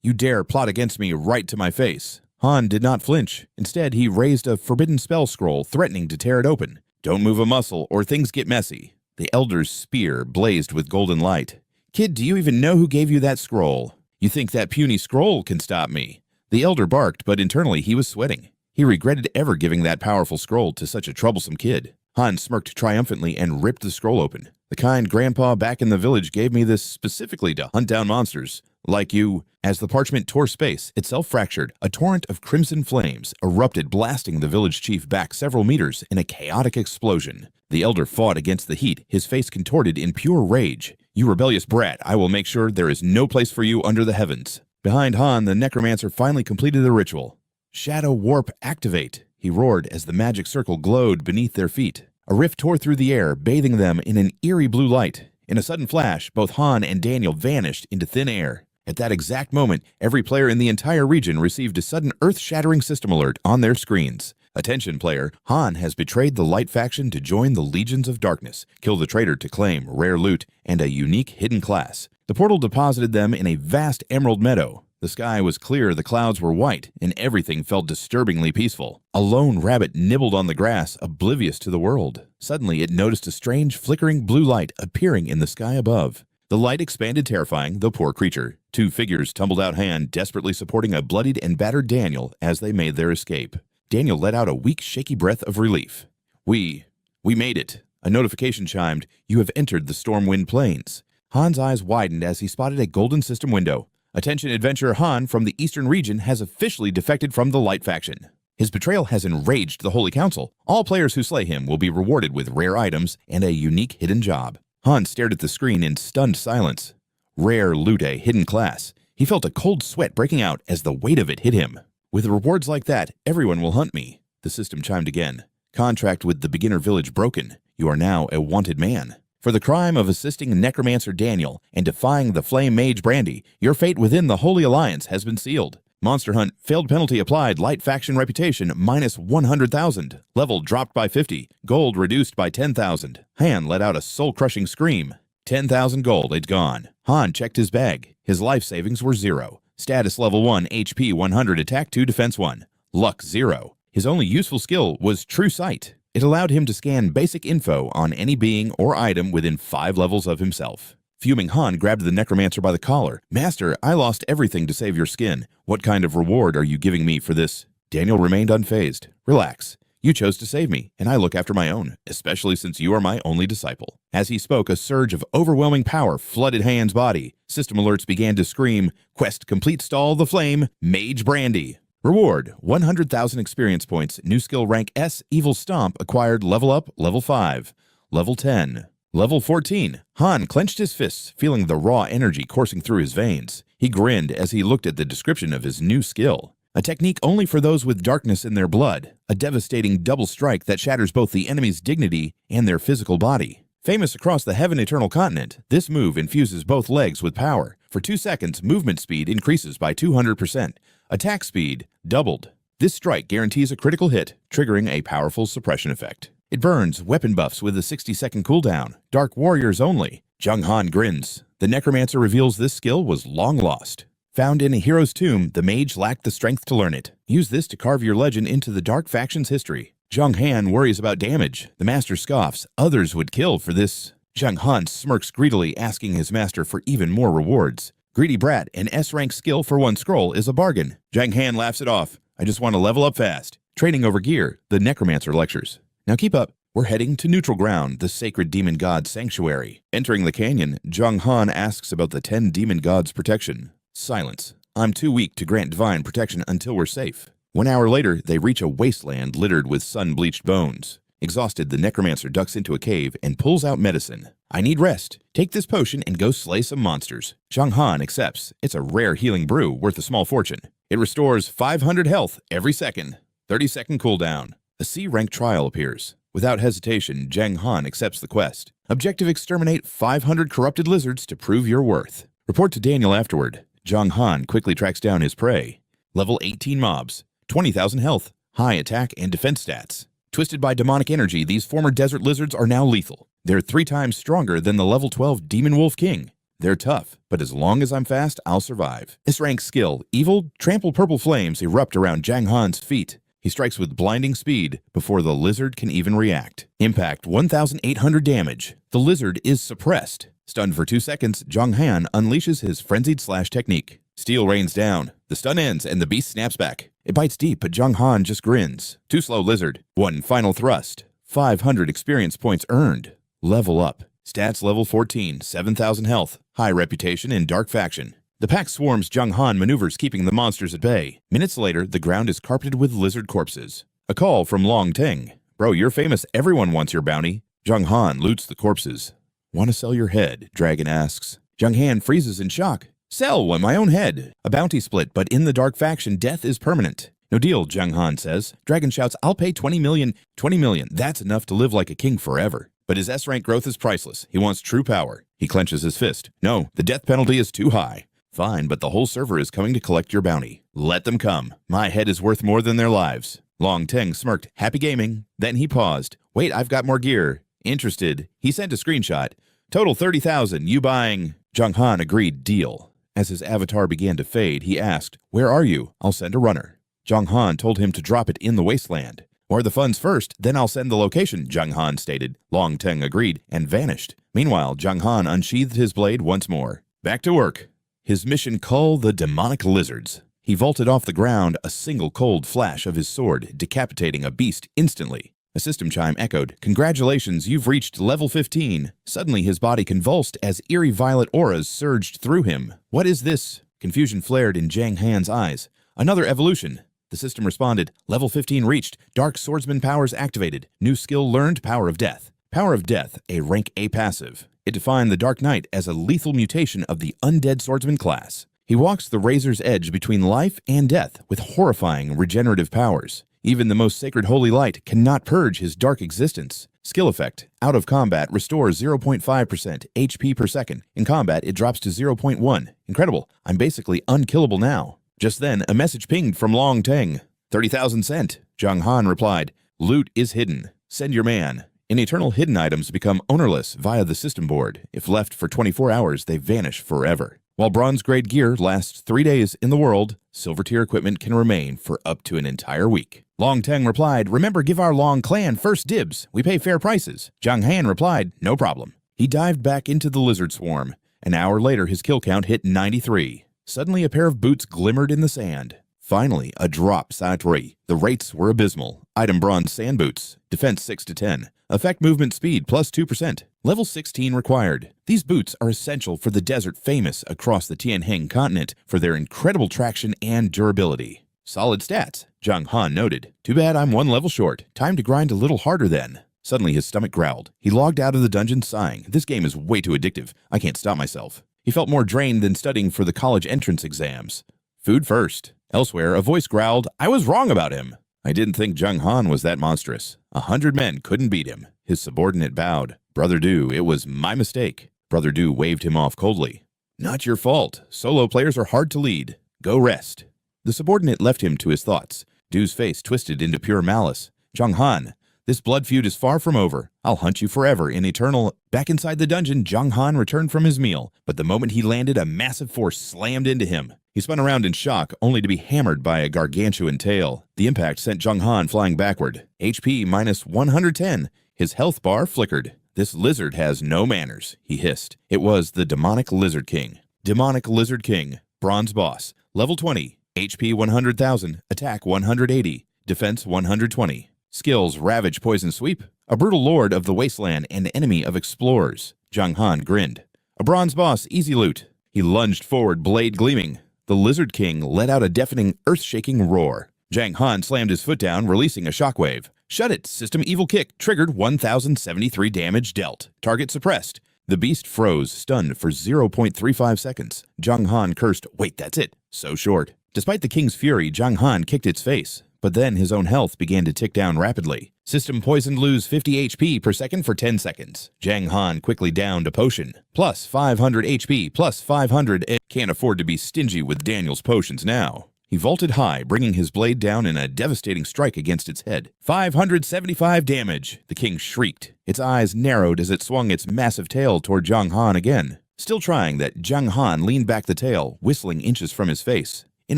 You dare plot against me right to my face." Han did not flinch. Instead, he raised a forbidden spell scroll, threatening to tear it open. "Don't move a muscle, or things get messy." The elder's spear blazed with golden light. "Kid, do you even know who gave you that scroll? You think that puny scroll can stop me?" The elder barked, but internally he was sweating. He regretted ever giving that powerful scroll to such a troublesome kid. Han smirked triumphantly and ripped the scroll open. "The kind grandpa back in the village gave me this specifically to hunt down monsters. Like you." As the parchment tore space, itself fractured, a torrent of crimson flames erupted, blasting the village chief back several meters in a chaotic explosion. The elder fought against the heat, his face contorted in pure rage. "You rebellious brat, I will make sure there is no place for you under the heavens." Behind Han, the necromancer finally completed the ritual. "Shadow warp activate," he roared as the magic circle glowed beneath their feet. A rift tore through the air, bathing them in an eerie blue light. In a sudden flash, both Han and Daniel vanished into thin air. At that exact moment, every player in the entire region received a sudden earth-shattering system alert on their screens. "Attention, player. Han has betrayed the Light faction to join the Legions of Darkness. Kill the traitor to claim rare loot and a unique hidden class." The portal deposited them in a vast emerald meadow. The sky was clear, the clouds were white, and everything felt disturbingly peaceful. A lone rabbit nibbled on the grass, oblivious to the world. Suddenly, it noticed a strange, flickering blue light appearing in the sky above. The light expanded, terrifying the poor creature. Two figures tumbled out, hand desperately supporting a bloodied and battered Daniel as they made their escape. Daniel let out a weak, shaky breath of relief. We made it." A notification chimed. "You have entered the Stormwind Plains." Han's eyes widened as he spotted a golden system window. "Attention, adventurer Han from the Eastern region has officially defected from the Light faction. His betrayal has enraged the Holy Council. All players who slay him will be rewarded with rare items and a unique hidden job." Han stared at the screen in stunned silence. Rare loot, a hidden class. He felt a cold sweat breaking out as the weight of it hit him. "With rewards like that, everyone will hunt me." The system chimed again. "Contract with the beginner village broken. You are now a wanted man. For the crime of assisting Necromancer Daniel and defying the Flame Mage Brandy, your fate within the Holy Alliance has been sealed. Monster Hunt, failed penalty applied, Light faction reputation minus 100,000. Level dropped by 50, gold reduced by 10,000. Han let out a soul-crushing scream. 10,000 gold, it's gone. Han checked his bag. His life savings were 0. Status level 1, HP 100, attack 2, defense 1. Luck 0. His only useful skill was True Sight. It allowed him to scan basic info on any being or item within 5 levels of himself. Fuming, Han grabbed the necromancer by the collar. "Master, I lost everything to save your skin. What kind of reward are you giving me for this?" Daniel remained unfazed. "Relax. You chose to save me, and I look after my own, especially since you are my only disciple." As he spoke, a surge of overwhelming power flooded Han's body. System alerts began to scream, "Quest complete, stall the flame, Mage Brandy." Reward, 100,000 experience points, new skill rank S, Evil Stomp, acquired level up, level 5. Level 10. Level 14. Han clenched his fists, feeling the raw energy coursing through his veins. He grinned as he looked at the description of his new skill. A technique only for those with darkness in their blood. A devastating double strike that shatters both the enemy's dignity and their physical body. Famous across the Heaven Eternal continent, this move infuses both legs with power. For 2 seconds, movement speed increases by 200%. Attack speed doubled. This strike guarantees a critical hit, triggering a powerful suppression effect. It burns weapon buffs with a 60-second cooldown. Dark warriors only. Jiang Han grins. The Necromancer reveals this skill was long lost. Found in a hero's tomb, the mage lacked the strength to learn it. Use this to carve your legend into the Dark Faction's history. Jiang Han worries about damage. The master scoffs. Others would kill for this. Jiang Han smirks greedily, asking his master for even more rewards. Greedy brat, an S-rank skill for 1 scroll is a bargain. Jiang Han laughs it off. I just want to level up fast. Trading over gear, the Necromancer lectures. Now keep up. We're heading to neutral ground, the sacred demon god's sanctuary. Entering the canyon, Jiang Han asks about the 10 demon gods' protection. Silence. I'm too weak to grant divine protection until we're safe. 1 hour later, they reach a wasteland littered with sun-bleached bones. Exhausted, the Necromancer ducks into a cave and pulls out medicine. I need rest. Take this potion and go slay some monsters. Jiang Han accepts. It's a rare healing brew worth a small fortune. It restores 500 health every second. 30-second cooldown. A C-rank trial appears. Without hesitation, Jiang Han accepts the quest. Objective: exterminate 500 corrupted lizards to prove your worth. Report to Daniel afterward. Jiang Han quickly tracks down his prey. Level 18 mobs. 20,000 health. High attack and defense stats. Twisted by demonic energy, these former desert lizards are now lethal. They're 3 times stronger than the level 12 Demon Wolf King. They're tough, but as long as I'm fast, I'll survive. S-rank skill: evil, trample purple flames erupt around Jiang Han's feet. He strikes with blinding speed before the lizard can even react. Impact: 1,800 damage. The lizard is suppressed. Stunned for 2 seconds, Jiang Han unleashes his Frenzied Slay technique. Steel rains down. The stun ends and the beast snaps back. It bites deep, but Jiang Han just grins. Too slow, lizard. 1 final thrust. 500 experience points earned. Level up. Stats: level 14, 7,000 health. High reputation in Dark Faction. The pack swarms. Jiang Han maneuvers, keeping the monsters at bay. Minutes later, the ground is carpeted with lizard corpses. A call from Long Teng. Bro, you're famous. Everyone wants your bounty. Jiang Han loots the corpses. Want to sell your head? Dragon asks. Jiang Han freezes in shock. Sell my own head. A bounty split, but in the Dark Faction, death is permanent. No deal, Jiang Han says. Dragon shouts, I'll pay 20 million. 20 million. That's enough to live like a king forever. But his S-rank growth is priceless. He wants true power. He clenches his fist. No, the death penalty is too high. Fine, but the whole server is coming to collect your bounty. Let them come. My head is worth more than their lives. Long Teng smirked. Happy gaming. Then he paused. Wait, I've got more gear. Interested. He sent a screenshot. Total 30,000. You buying? Jiang Han agreed. Deal. As his avatar began to fade, he asked, Where are you? I'll send a runner. Jiang Han told him to drop it in the wasteland. Or the funds first, then I'll send the location, Jiang Han stated. Long Teng agreed and vanished. Meanwhile, Jiang Han unsheathed his blade once more. Back to work. His mission: cull the demonic lizards. He vaulted off the ground, a single cold flash of his sword, decapitating a beast instantly. A system chime echoed. Congratulations, you've reached level 15. Suddenly his body convulsed as eerie violet auras surged through him. What is this? Confusion flared in Jiang Han's eyes. Another evolution. The system responded. Level 15 reached. Dark Swordsman powers activated. New skill learned. Power of Death. Power of Death, a rank A passive. It defined the Dark Knight as a lethal mutation of the Undead Swordsman class. He walks the razor's edge between life and death with horrifying regenerative powers. Even the most sacred holy light cannot purge his dark existence. Skill effect: out of combat, restores 0.5% HP per second. In combat, it drops to 0.1. Incredible. I'm basically unkillable now. Just then, a message pinged from Long Teng. 30,000 sent. Jiang Han replied, Loot is hidden. Send your man. In Eternal, hidden items become ownerless via the system board. If left for 24 hours, they vanish forever. While bronze-grade gear lasts 3 days in the world, silver-tier equipment can remain for up to an entire week. Long Teng replied, Remember, give our Long clan first dibs. We pay fair prices. Jiang Han replied, No problem. He dived back into the lizard swarm. An hour later, his kill count hit 93. Suddenly, a pair of boots glimmered in the sand. Finally, a drop Satri. The rates were abysmal. Item: bronze sand boots. Defense 6 to 10. Effect: movement speed plus 2%. Level 16 required. These boots are essential for the desert, famous across the Tianheng continent for their incredible traction and durability. Solid stats, Jiang Han noted. Too bad I'm 1 level short. Time to grind a little harder then. Suddenly his stomach growled. He logged out of the dungeon sighing. This game is way too addictive. I can't stop myself. He felt more drained than studying for the college entrance exams. Food first. Elsewhere, a voice growled, I was wrong about him. I didn't think Jiang Han was that monstrous. 100 men couldn't beat him. His subordinate bowed. Brother Du, it was my mistake. Brother Du waved him off coldly. Not your fault. Solo players are hard to lead. Go rest. The subordinate left him to his thoughts. Du's face twisted into pure malice. Jiang Han, this blood feud is far from over. I'll hunt you forever in eternal... Back inside the dungeon, Jiang Han returned from his meal, but the moment he landed, a massive force slammed into him. He spun around in shock, only to be hammered by a gargantuan tail. The impact sent Jiang Han flying backward. HP minus 110. His health bar flickered. This lizard has no manners, he hissed. It was the Demonic Lizard King. Demonic Lizard King. Bronze Boss. Level 20. HP 100,000. Attack 180. Defense 120. Skills Ravage Poison Sweep. A brutal lord of the wasteland and enemy of explorers. Jiang Han grinned. A bronze boss, easy loot. He lunged forward, blade gleaming. The Lizard King let out a deafening, earth-shaking roar. Jiang Han slammed his foot down, releasing a shockwave. Shut it! System Evil Kick triggered 1,073 damage dealt. Target suppressed. The beast froze, stunned for 0.35 seconds. Jiang Han cursed, wait, that's it. So short. Despite the king's fury, Jiang Han kicked its face. But then his own health began to tick down rapidly. System poisoned lose 50 HP per second for 10 seconds. Jiang Han quickly downed a potion. Plus 500 HP, plus 500... Can't afford to be stingy with Daniel's potions now. He vaulted high, bringing his blade down in a devastating strike against its head. 575 damage! The king shrieked. Its eyes narrowed as it swung its massive tail toward Jiang Han again. Still trying that, Jiang Han leaned back the tail, whistling inches from his face. In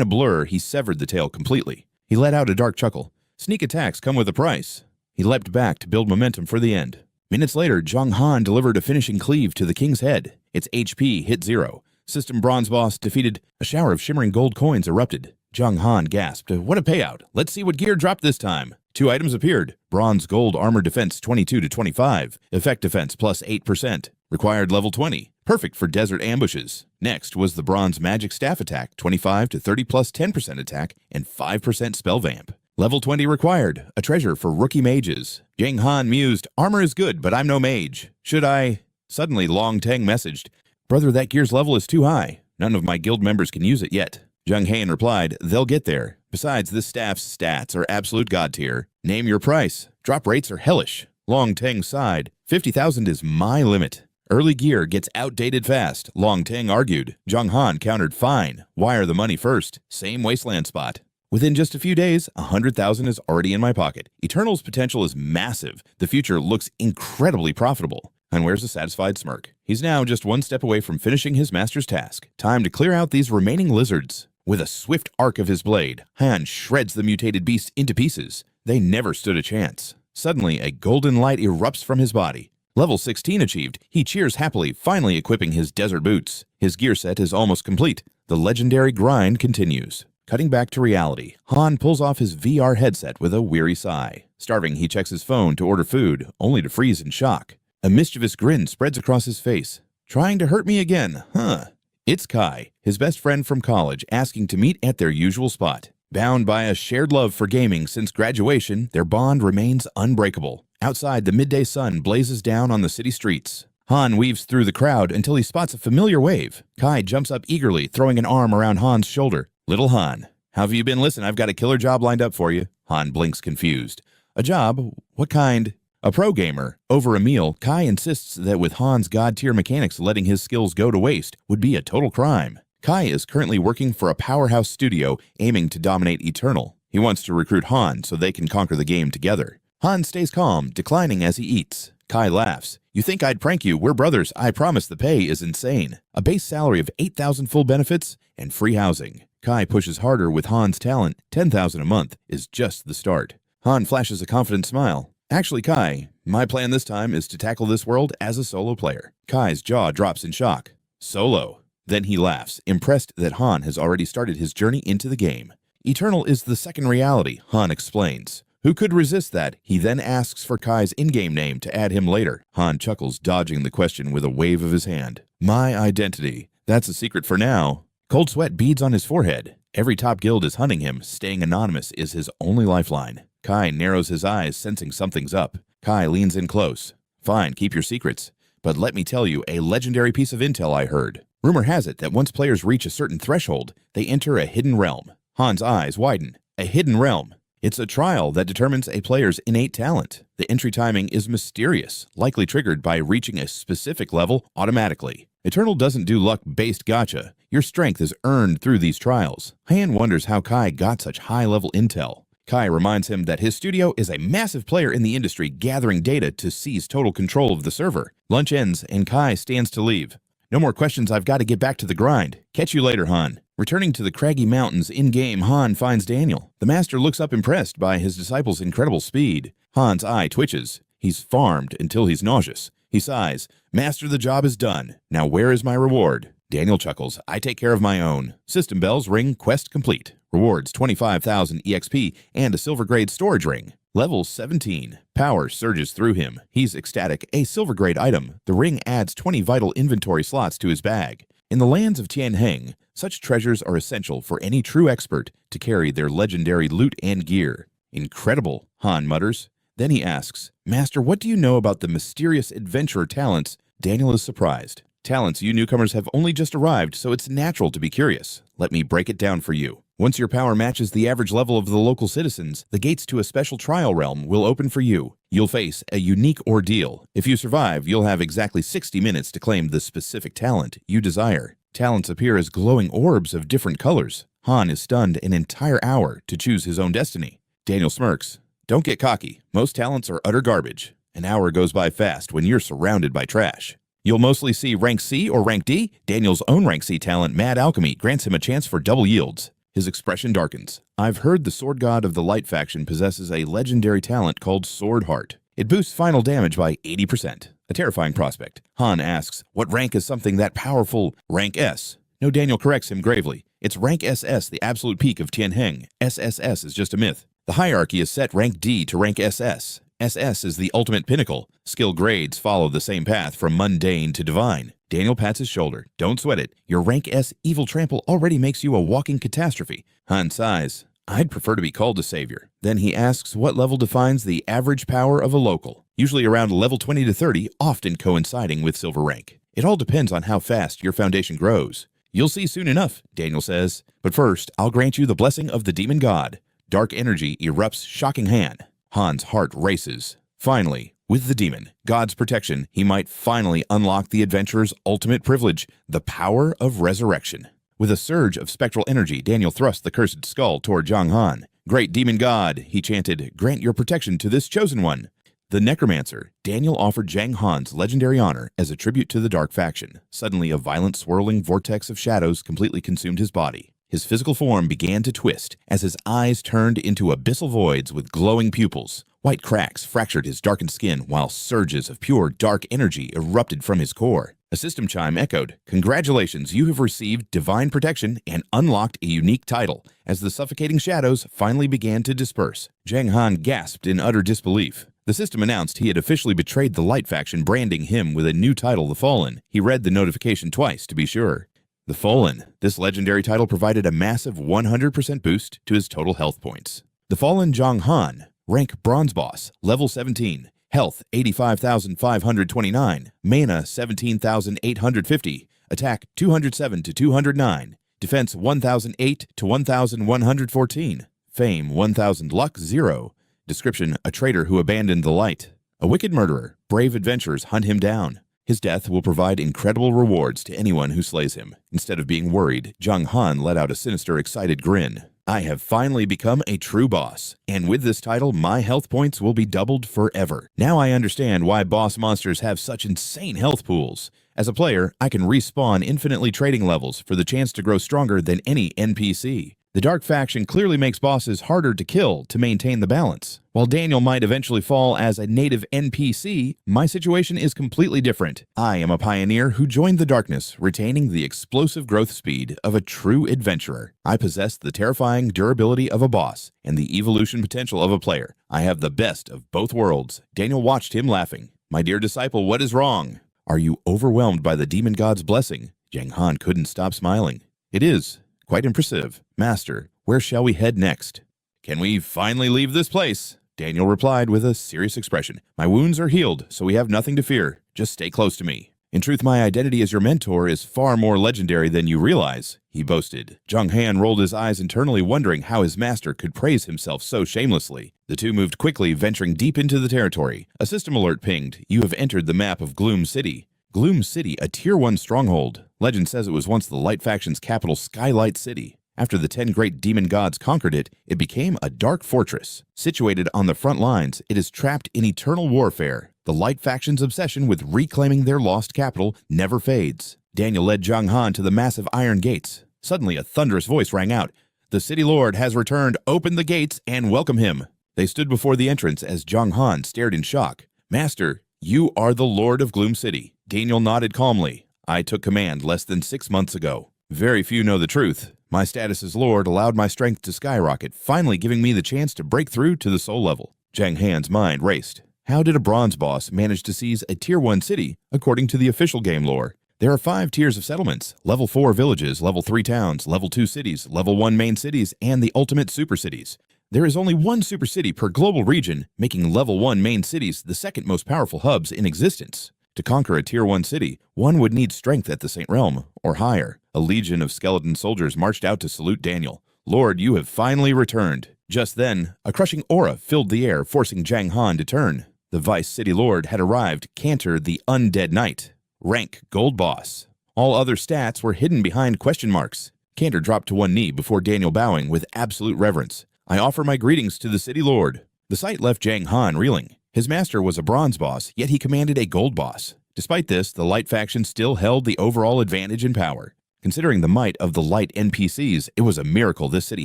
a blur, he severed the tail completely. He let out a dark chuckle. Sneak attacks come with a price. He leapt back to build momentum for the end. Minutes later, Jiang Han delivered a finishing cleave to the king's head. Its HP hit 0. System Bronze Boss defeated. A shower of shimmering gold coins erupted. Jiang Han gasped, what a payout. Let's see what gear dropped this time. 2 items appeared. Bronze Gold Armor Defense 22 to 25. Effect Defense plus 8%. Required level 20. Perfect for desert ambushes. Next was the Bronze Magic Staff Attack 25 to 30 plus 10% attack and 5% spell vamp. Level 20 required. A treasure for rookie mages. Jiang Han mused, armor is good, but I'm no mage. Should I... Suddenly Long Teng messaged, brother, that gear's level is too high. None of my guild members can use it yet. Jiang Han replied, they'll get there. Besides, this staff's stats are absolute god tier. Name your price. Drop rates are hellish. Long Teng sighed. 50,000 is my limit. Early gear gets outdated fast, Long Teng argued. Jiang Han countered, fine. Wire the money first. Same wasteland spot. Within just a few days, 100,000 is already in my pocket. Eternal's potential is massive. The future looks incredibly profitable. Han wears a satisfied smirk. He's now just one step away from finishing his master's task. Time to clear out these remaining lizards. With a swift arc of his blade, Han shreds the mutated beasts into pieces. They never stood a chance. Suddenly, a golden light erupts from his body. Level 16 achieved, he cheers happily, finally equipping his desert boots. His gear set is almost complete. The legendary grind continues. Cutting back to reality, Han pulls off his VR headset with a weary sigh. Starving, he checks his phone to order food, only to freeze in shock. A mischievous grin spreads across his face. Trying to hurt me again, huh? It's Kai, his best friend from college, asking to meet at their usual spot. Bound by a shared love for gaming since graduation, their bond remains unbreakable. Outside, the midday sun blazes down on the city streets. Han weaves through the crowd until he spots a familiar wave. Kai jumps up eagerly, throwing an arm around Han's shoulder. Little Han, how have you been? Listen, I've got a killer job lined up for you. Han blinks confused. A job? What kind? A pro gamer. Over a meal, Kai insists that with Han's god-tier mechanics letting his skills go to waste would be a total crime. Kai is currently working for a powerhouse studio aiming to dominate Eternal. He wants to recruit Han so they can conquer the game together. Han stays calm, declining as he eats. Kai laughs. You think I'd prank you? We're brothers. I promise the pay is insane. A base salary of 8,000 full benefits and free housing. Kai pushes harder with Han's talent. 10,000 a month is just the start. Han flashes a confident smile. Actually, Kai, my plan this time is to tackle this world as a solo player. Kai's jaw drops in shock. Solo. Then he laughs, impressed that Han has already started his journey into the game. Eternal is the second reality, Han explains. Who could resist that? He then asks for Kai's in-game name to add him later. Han chuckles, dodging the question with a wave of his hand. My identity. That's a secret for now. Cold sweat beads on his forehead. Every top guild is hunting him. Staying anonymous is his only lifeline. Kai narrows his eyes, sensing something's up. Kai leans in close. Fine, keep your secrets. But let me tell you a legendary piece of intel I heard. Rumor has it that once players reach a certain threshold, they enter a hidden realm. Han's eyes widen. A hidden realm. It's a trial that determines a player's innate talent. The entry timing is mysterious, likely triggered by reaching a specific level automatically. Eternal doesn't do luck-based gacha. Your strength is earned through these trials. Han wonders how Kai got such high-level intel. Kai reminds him that his studio is a massive player in the industry gathering data to seize total control of the server. Lunch ends and Kai stands to leave. No more questions, I've got to get back to the grind. Catch you later, Han. Returning to the craggy mountains in-game, Han finds Daniel. The master looks up impressed by his disciple's incredible speed. Han's eye twitches. He's farmed until he's nauseous. He sighs. Master, the job is done. Now where is my reward? Daniel chuckles. I take care of my own. System bells ring, quest complete. Rewards 25,000 EXP and a silver grade storage ring. Level 17. Power surges through him. He's ecstatic. A silver grade item. The ring adds 20 vital inventory slots to his bag. In the lands of Tianheng, such treasures are essential for any true expert to carry their legendary loot and gear. Incredible, Han mutters. Then he asks, Master, what do you know about the mysterious adventurer talents? Daniel is surprised. Talents you newcomers have only just arrived, so it's natural to be curious. Let me break it down for you. Once your power matches the average level of the local citizens, the gates to a special trial realm will open for you. You'll face a unique ordeal. If you survive, you'll have exactly 60 minutes to claim the specific talent you desire. Talents appear as glowing orbs of different colors. Han is stunned an entire hour to choose his own destiny. Daniel smirks. Don't get cocky. Most talents are utter garbage. An hour goes by fast when you're surrounded by trash. You'll mostly see rank C or rank D. Daniel's own rank C talent, Mad Alchemy, grants him a chance for double yields. His expression darkens. I've heard the sword god of the Light faction possesses a legendary talent called Sword Heart. It boosts final damage by 80%. A terrifying prospect. Han asks, what rank is something that powerful? Rank S. No, Daniel corrects him gravely. It's rank SS, the absolute peak of Tianheng. SSS is just a myth. The hierarchy is set rank D to rank SS. SS is the ultimate pinnacle. Skill grades follow the same path from mundane to divine. Daniel pats his shoulder. Don't sweat it. Your rank S evil trample already makes you a walking catastrophe. Han sighs. I'd prefer to be called a savior. Then he asks what level defines the average power of a local. Usually around level 20 to 30, often coinciding with silver rank. It all depends on how fast your foundation grows. You'll see soon enough, Daniel says. But first, I'll grant you the blessing of the demon god. Dark energy erupts, shocking Han. Han's heart races. Finally, with the demon, God's protection, he might finally unlock the adventurer's ultimate privilege, the power of resurrection. With a surge of spectral energy, Daniel thrust the cursed skull toward Jiang Han. Great demon god, he chanted, grant your protection to this chosen one. The necromancer, Daniel offered Jiang Han's legendary honor as a tribute to the Dark faction. Suddenly, a violent swirling vortex of shadows completely consumed his body. His physical form began to twist as his eyes turned into abyssal voids with glowing pupils. White cracks fractured his darkened skin while surges of pure dark energy erupted from his core. A system chime echoed, Congratulations, you have received divine protection and unlocked a unique title. As the suffocating shadows finally began to disperse, Jiang Han gasped in utter disbelief. The system announced he had officially betrayed the Light faction, branding him with a new title, The Fallen. He read the notification twice to be sure. The Fallen. This legendary title provided a massive 100% boost to his total health points. The Fallen Jiang Han, rank Bronze Boss, level 17, health 85,529, mana 17,850, attack 207 to 209, defense 1,008 to 1,114, fame 1,000, luck 0. Description: a traitor who abandoned the light. A wicked murderer. Brave adventurers hunt him down. His death will provide incredible rewards to anyone who slays him. Instead of being worried, Jiang Han let out a sinister, excited grin. I have finally become a true boss, and with this title, my health points will be doubled forever. Now I understand why boss monsters have such insane health pools. As a player, I can respawn infinitely trading levels for the chance to grow stronger than any NPC. The Dark faction clearly makes bosses harder to kill to maintain the balance. While Daniel might eventually fall as a native NPC, my situation is completely different. I am a pioneer who joined the darkness, retaining the explosive growth speed of a true adventurer. I possess the terrifying durability of a boss and the evolution potential of a player. I have the best of both worlds. Daniel watched him laughing. My dear disciple, what is wrong? Are you overwhelmed by the demon god's blessing? Jiang Han couldn't stop smiling. It is. Quite impressive. Master, where shall we head next? Can we finally leave this place? Daniel replied with a serious expression. My wounds are healed, so we have nothing to fear. Just stay close to me. In truth, my identity as your mentor is far more legendary than you realize, he boasted. Jiang Han rolled his eyes internally, wondering how his master could praise himself so shamelessly. The two moved quickly, venturing deep into the territory. A system alert pinged. You have entered the map of Gloom City. Gloom City, a Tier 1 stronghold. Legend says it was once the Light Faction's capital, Skylight City. After the 10 great demon gods conquered it, it became a dark fortress. Situated on the front lines, it is trapped in eternal warfare. The Light Faction's obsession with reclaiming their lost capital never fades. Daniel led Jiang Han to the massive iron gates. Suddenly, a thunderous voice rang out. The city lord has returned. Open the gates and welcome him. They stood before the entrance as Jiang Han stared in shock. Master, you are the Lord of Gloom City. Daniel nodded calmly. I took command less than 6 months ago. Very few know the truth. My status as Lord allowed my strength to skyrocket, finally giving me the chance to break through to the soul level. Jiang Han's mind raced. How did a bronze boss manage to seize a Tier 1 city, according to the official game lore? There are 5 tiers of settlements, level 4 villages, level 3 towns, level 2 cities, level 1 main cities, and the ultimate super cities. There is only 1 super city per global region, making level 1 main cities the second most powerful hubs in existence. To conquer a Tier 1 city, one would need strength at the Saint Realm, or higher. A legion of skeleton soldiers marched out to salute Daniel. Lord, you have finally returned. Just then, a crushing aura filled the air, forcing Jiang Han to turn. The Vice City Lord had arrived, Cantor the Undead Knight. Rank Gold Boss. All other stats were hidden behind question marks. Cantor dropped to one knee before Daniel, bowing with absolute reverence. I offer my greetings to the City Lord. The sight left Jiang Han reeling. His master was a bronze boss, yet he commanded a gold boss. Despite this, the Light faction still held the overall advantage in power. Considering the might of the Light NPCs, it was a miracle this city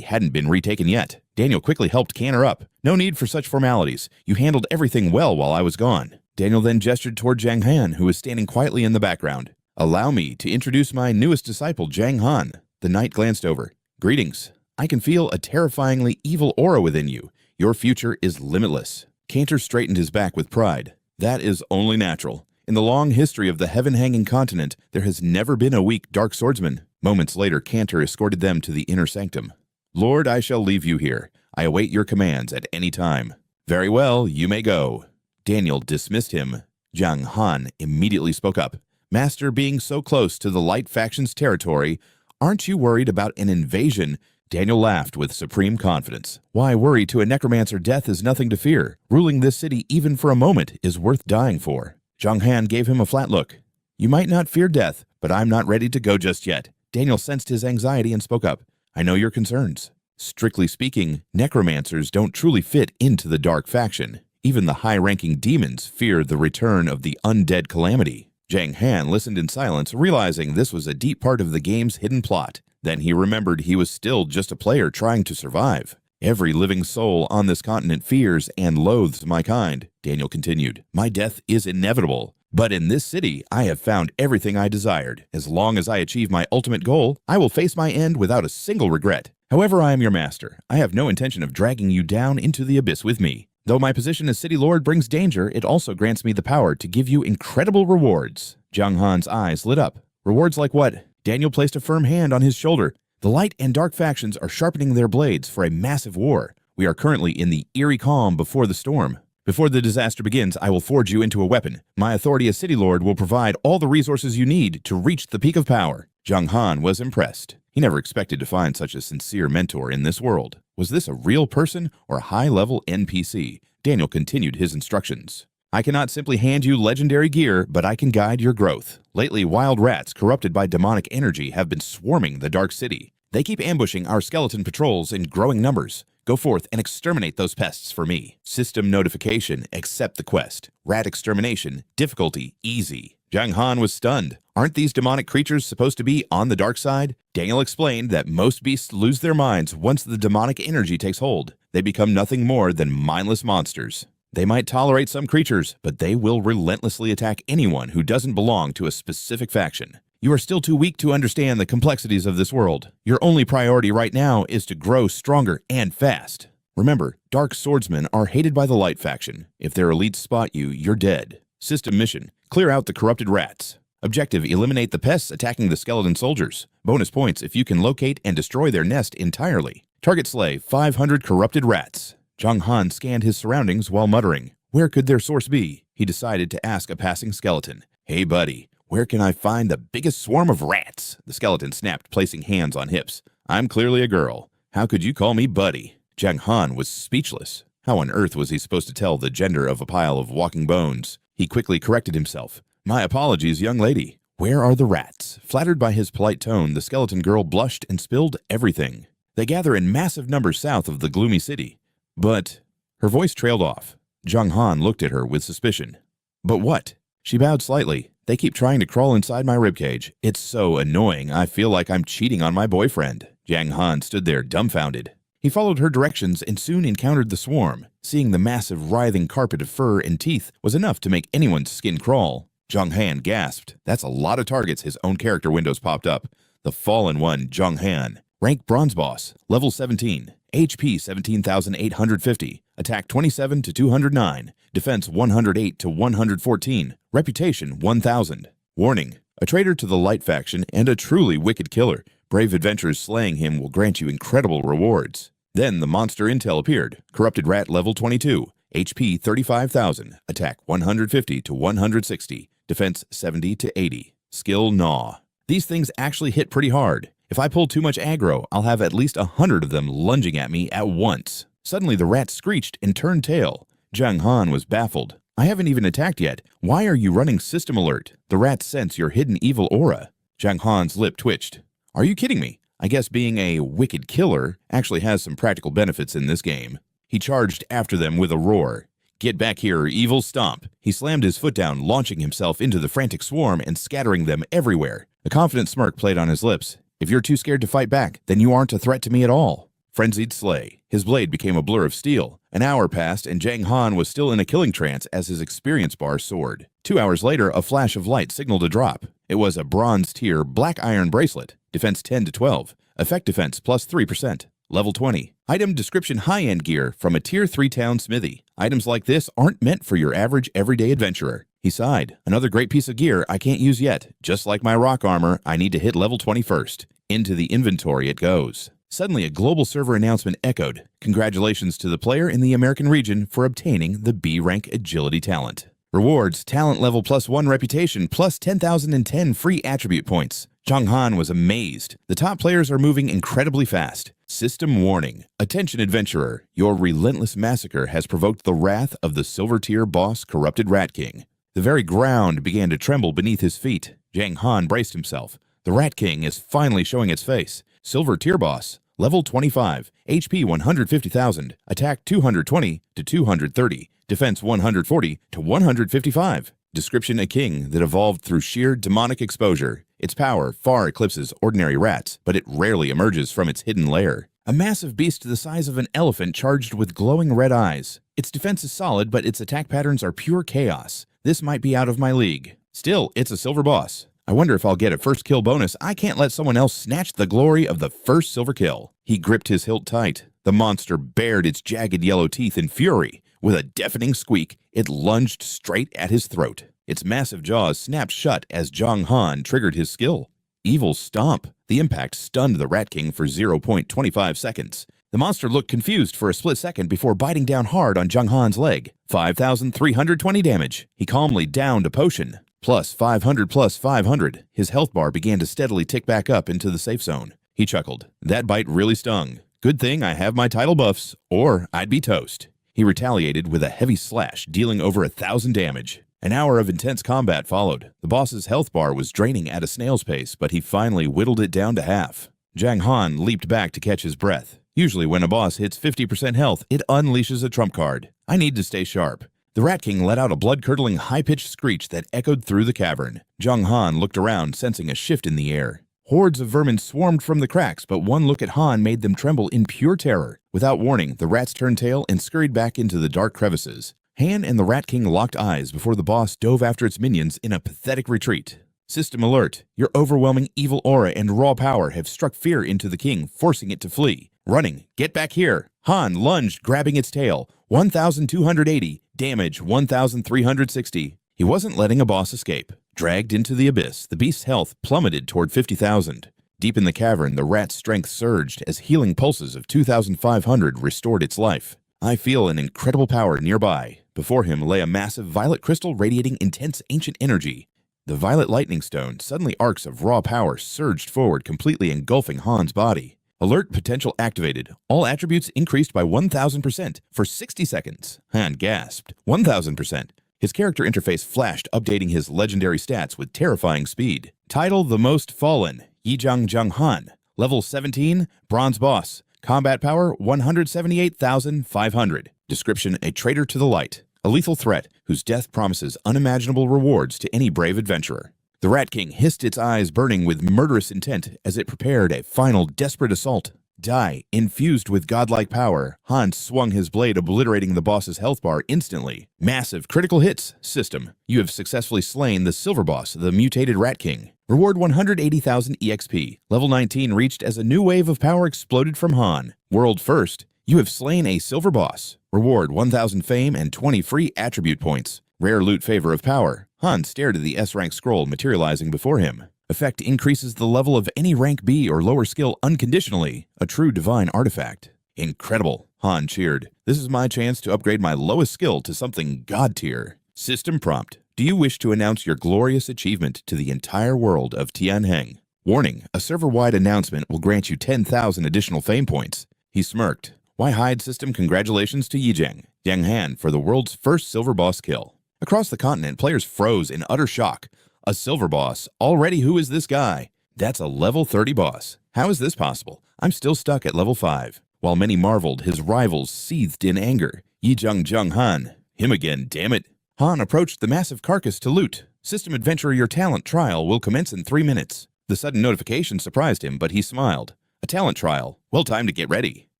hadn't been retaken yet. Daniel quickly helped Cantor up. No need for such formalities. You handled everything well while I was gone. Daniel then gestured toward Jiang Han, who was standing quietly in the background. Allow me to introduce my newest disciple, Jiang Han. The knight glanced over. Greetings. I can feel a terrifyingly evil aura within you. Your future is limitless. Cantor straightened his back with pride. That is only natural. In the long history of the heaven-hanging continent, there has never been a weak Dark Swordsman. Moments later, Cantor escorted them to the inner sanctum. Lord, I shall leave you here. I await your commands at any time. Very well, you may go. Daniel dismissed him. Jiang Han immediately spoke up. Master, being so close to the Light faction's territory, aren't you worried about an invasion? Daniel laughed with supreme confidence. Why worry? To a necromancer, death is nothing to fear. Ruling this city even for a moment is worth dying for. Jiang Han gave him a flat look. You might not fear death, but I'm not ready to go just yet. Daniel sensed his anxiety and spoke up. I know your concerns. Strictly speaking, necromancers don't truly fit into the Dark faction. Even the high-ranking demons fear the return of the undead calamity. Jiang Han listened in silence, realizing this was a deep part of the game's hidden plot. Then he remembered he was still just a player trying to survive. Every living soul on this continent fears and loathes my kind, Daniel continued. My death is inevitable. But in this city, I have found everything I desired. As long as I achieve my ultimate goal, I will face my end without a single regret. However, I am your master. I have no intention of dragging you down into the abyss with me. Though my position as City Lord brings danger, it also grants me the power to give you incredible rewards. Jiang Han's eyes lit up. Rewards like what? Daniel placed a firm hand on his shoulder. The Light and Dark factions are sharpening their blades for a massive war. We are currently in the eerie calm before the storm. Before the disaster begins, I will forge you into a weapon. My authority as City Lord will provide all the resources you need to reach the peak of power. Jiang Han was impressed. He never expected to find such a sincere mentor in this world. Was this a real person or a high-level NPC? Daniel continued his instructions. I cannot simply hand you legendary gear, but I can guide your growth. Lately, wild rats corrupted by demonic energy have been swarming the Dark City. They keep ambushing our skeleton patrols in growing numbers. Go forth and exterminate those pests for me. System notification, accept the quest. Rat extermination, difficulty, easy. Jiang Han was stunned. Aren't these demonic creatures supposed to be on the dark side? Daniel explained that most beasts lose their minds once the demonic energy takes hold. They become nothing more than mindless monsters. They might tolerate some creatures, but they will relentlessly attack anyone who doesn't belong to a specific faction. You are still too weak to understand the complexities of this world. Your only priority right now is to grow stronger and fast. Remember, Dark Swordsmen are hated by the Light faction. If their elites spot you, you're dead. System mission: clear out the corrupted rats. Objective: eliminate the pests attacking the skeleton soldiers. Bonus points if you can locate and destroy their nest entirely. Target: slay 500 corrupted rats. Jiang Han scanned his surroundings while muttering. Where could their source be? He decided to ask a passing skeleton. Hey buddy, where can I find the biggest swarm of rats? The skeleton snapped, placing hands on hips. I'm clearly a girl. How could you call me buddy? Jiang Han was speechless. How on earth was he supposed to tell the gender of a pile of walking bones? He quickly corrected himself. My apologies, young lady. Where are the rats? Flattered by his polite tone, the skeleton girl blushed and spilled everything. They gather in massive numbers south of the gloomy city. But her voice trailed off. Jiang Han looked at her with suspicion. But what? She bowed slightly. They keep trying to crawl inside my ribcage. It's so annoying. I feel like I'm cheating on my boyfriend. Jiang Han stood there dumbfounded. He followed her directions and soon encountered the swarm. Seeing the massive writhing carpet of fur and teeth was enough to make anyone's skin crawl. Jiang Han gasped. That's a lot of targets. His own character windows popped up. The fallen one, Jiang Han. Rank Bronze Boss. Level 17. HP 17,850. Attack 27 to 209. Defense 108 to 114. Reputation 1,000. Warning. A traitor to the Light faction and a truly wicked killer. Brave adventurers slaying him will grant you incredible rewards. Then the monster intel appeared. Corrupted Rat level 22. HP 35,000. Attack 150 to 160. Defense 70 to 80. Skill Gnaw. These things actually hit pretty hard. If I pull too much aggro, I'll have at least 100 of them lunging at me at once. Suddenly the rat screeched and turned tail. Jiang Han was baffled. I haven't even attacked yet. Why are you running system alert? The rats sense your hidden evil aura. Jiang Han's lip twitched. Are you kidding me? I guess being a wicked killer actually has some practical benefits in this game. He charged after them with a roar. Get back here, evil stomp. He slammed his foot down, launching himself into the frantic swarm and scattering them everywhere. A confident smirk played on his lips. If you're too scared to fight back, then you aren't a threat to me at all. Frenzied Slay. His blade became a blur of steel. An hour passed and Jiang Han was still in a killing trance as his experience bar soared. 2 hours later, a flash of light signaled a drop. It was a bronze tier black iron bracelet. Defense 10 to 12. Effect defense plus 3%. Level 20. Item description high-end gear from a tier 3 town smithy. Items like this aren't meant for your average everyday adventurer. He sighed. Another great piece of gear I can't use yet. Just like my rock armor, I need to hit level 20 first. Into the inventory it goes. Suddenly, a global server announcement echoed. Congratulations to the player in the American region for obtaining the B-rank agility talent. Rewards, talent level +1 reputation plus 10,010 free attribute points. Jiang Han was amazed. The top players are moving incredibly fast. System warning. Attention adventurer, your relentless massacre has provoked the wrath of the silver tier boss Corrupted Rat King. The very ground began to tremble beneath his feet. Jiang Han braced himself. The Rat King is finally showing its face. Silver tier boss. Level 25. HP 150,000. Attack 220 to 230. Defense 140 to 155. Description: a king that evolved through sheer demonic exposure. Its power far eclipses ordinary rats, but it rarely emerges from its hidden lair. A massive beast the size of an elephant charged with glowing red eyes. Its defense is solid, but its attack patterns are pure chaos. This might be out of my league. Still, it's a silver boss. I wonder if I'll get a first kill bonus. I can't let someone else snatch the glory of the first silver kill. He gripped his hilt tight. The monster bared its jagged yellow teeth in fury. With a deafening squeak, it lunged straight at his throat. Its massive jaws snapped shut as Jiang Han triggered his skill. Evil Stomp. The impact stunned the Rat King for 0.25 seconds. The monster looked confused for a split second before biting down hard on Jiang Han's leg. 5,320 damage. He calmly downed a potion. Plus 500 plus 500. His health bar began to steadily tick back up into the safe zone. He chuckled. That bite really stung. Good thing I have my title buffs, or I'd be toast. He retaliated with a heavy slash, dealing over 1,000 damage. An hour of intense combat followed. The boss's health bar was draining at a snail's pace, but he finally whittled it down to half. Jiang Han leaped back to catch his breath. Usually when a boss hits 50% health, it unleashes a trump card. I need to stay sharp. The Rat King let out a blood-curdling, high-pitched screech that echoed through the cavern. Jiang Han looked around, sensing a shift in the air. Hordes of vermin swarmed from the cracks, but one look at Han made them tremble in pure terror. Without warning, the rats turned tail and scurried back into the dark crevices. Han and the Rat King locked eyes before the boss dove after its minions in a pathetic retreat. System alert. Your overwhelming evil aura and raw power have struck fear into the king, forcing it to flee. Running. Get back here. Han lunged, grabbing its tail. 1,280. Damage 1,360. He wasn't letting a boss escape. Dragged into the abyss, the beast's health plummeted toward 50,000. Deep in the cavern, the rat's strength surged as healing pulses of 2,500 restored its life. I feel an incredible power nearby. Before him lay a massive violet crystal radiating intense ancient energy. The violet lightning stone, suddenly arcs of raw power surged forward, completely engulfing Han's body. Alert potential activated. All attributes increased by 1000% for 60 seconds. Han gasped. 1000%. His character interface flashed, updating his legendary stats with terrifying speed. Title: The Most Fallen, Jiang Han. Level 17, Bronze Boss. Combat power 178,500. Description: a traitor to the light. A lethal threat whose death promises unimaginable rewards to any brave adventurer. The Rat King hissed, its eyes burning with murderous intent as it prepared a final desperate assault. Die. Infused with godlike power, Han swung his blade, obliterating the boss's health bar instantly. Massive critical hits. System: you have successfully slain the Silver Boss, the mutated Rat King. Reward 180,000 EXP. Level 19 reached as a new wave of power exploded from Han. World first. You have slain a Silver Boss. Reward 1,000 fame and 20 free attribute points. Rare loot: favor of power. Han stared at the S-rank scroll materializing before him. Effect: increases the level of any rank B or lower skill unconditionally. A true divine artifact. Incredible, Han cheered. This is my chance to upgrade my lowest skill to something god tier. System prompt: do you wish to announce your glorious achievement to the entire world of Tianheng? Warning: a server-wide announcement will grant you 10,000 additional fame points. He smirked. Why hide, system? Congratulations to Jiang Han for the world's first silver boss kill. Across the continent, players froze in utter shock. A silver boss? Already? Who is this guy? That's a level 30 boss. How is this possible? I'm still stuck at level 5. While many marveled, his rivals seethed in anger. Jiang Han. Him again, damn it. Han approached the massive carcass to loot. System adventurer, your talent trial will commence in 3 minutes. The sudden notification surprised him, but he smiled. A talent trial? Well, time to get ready.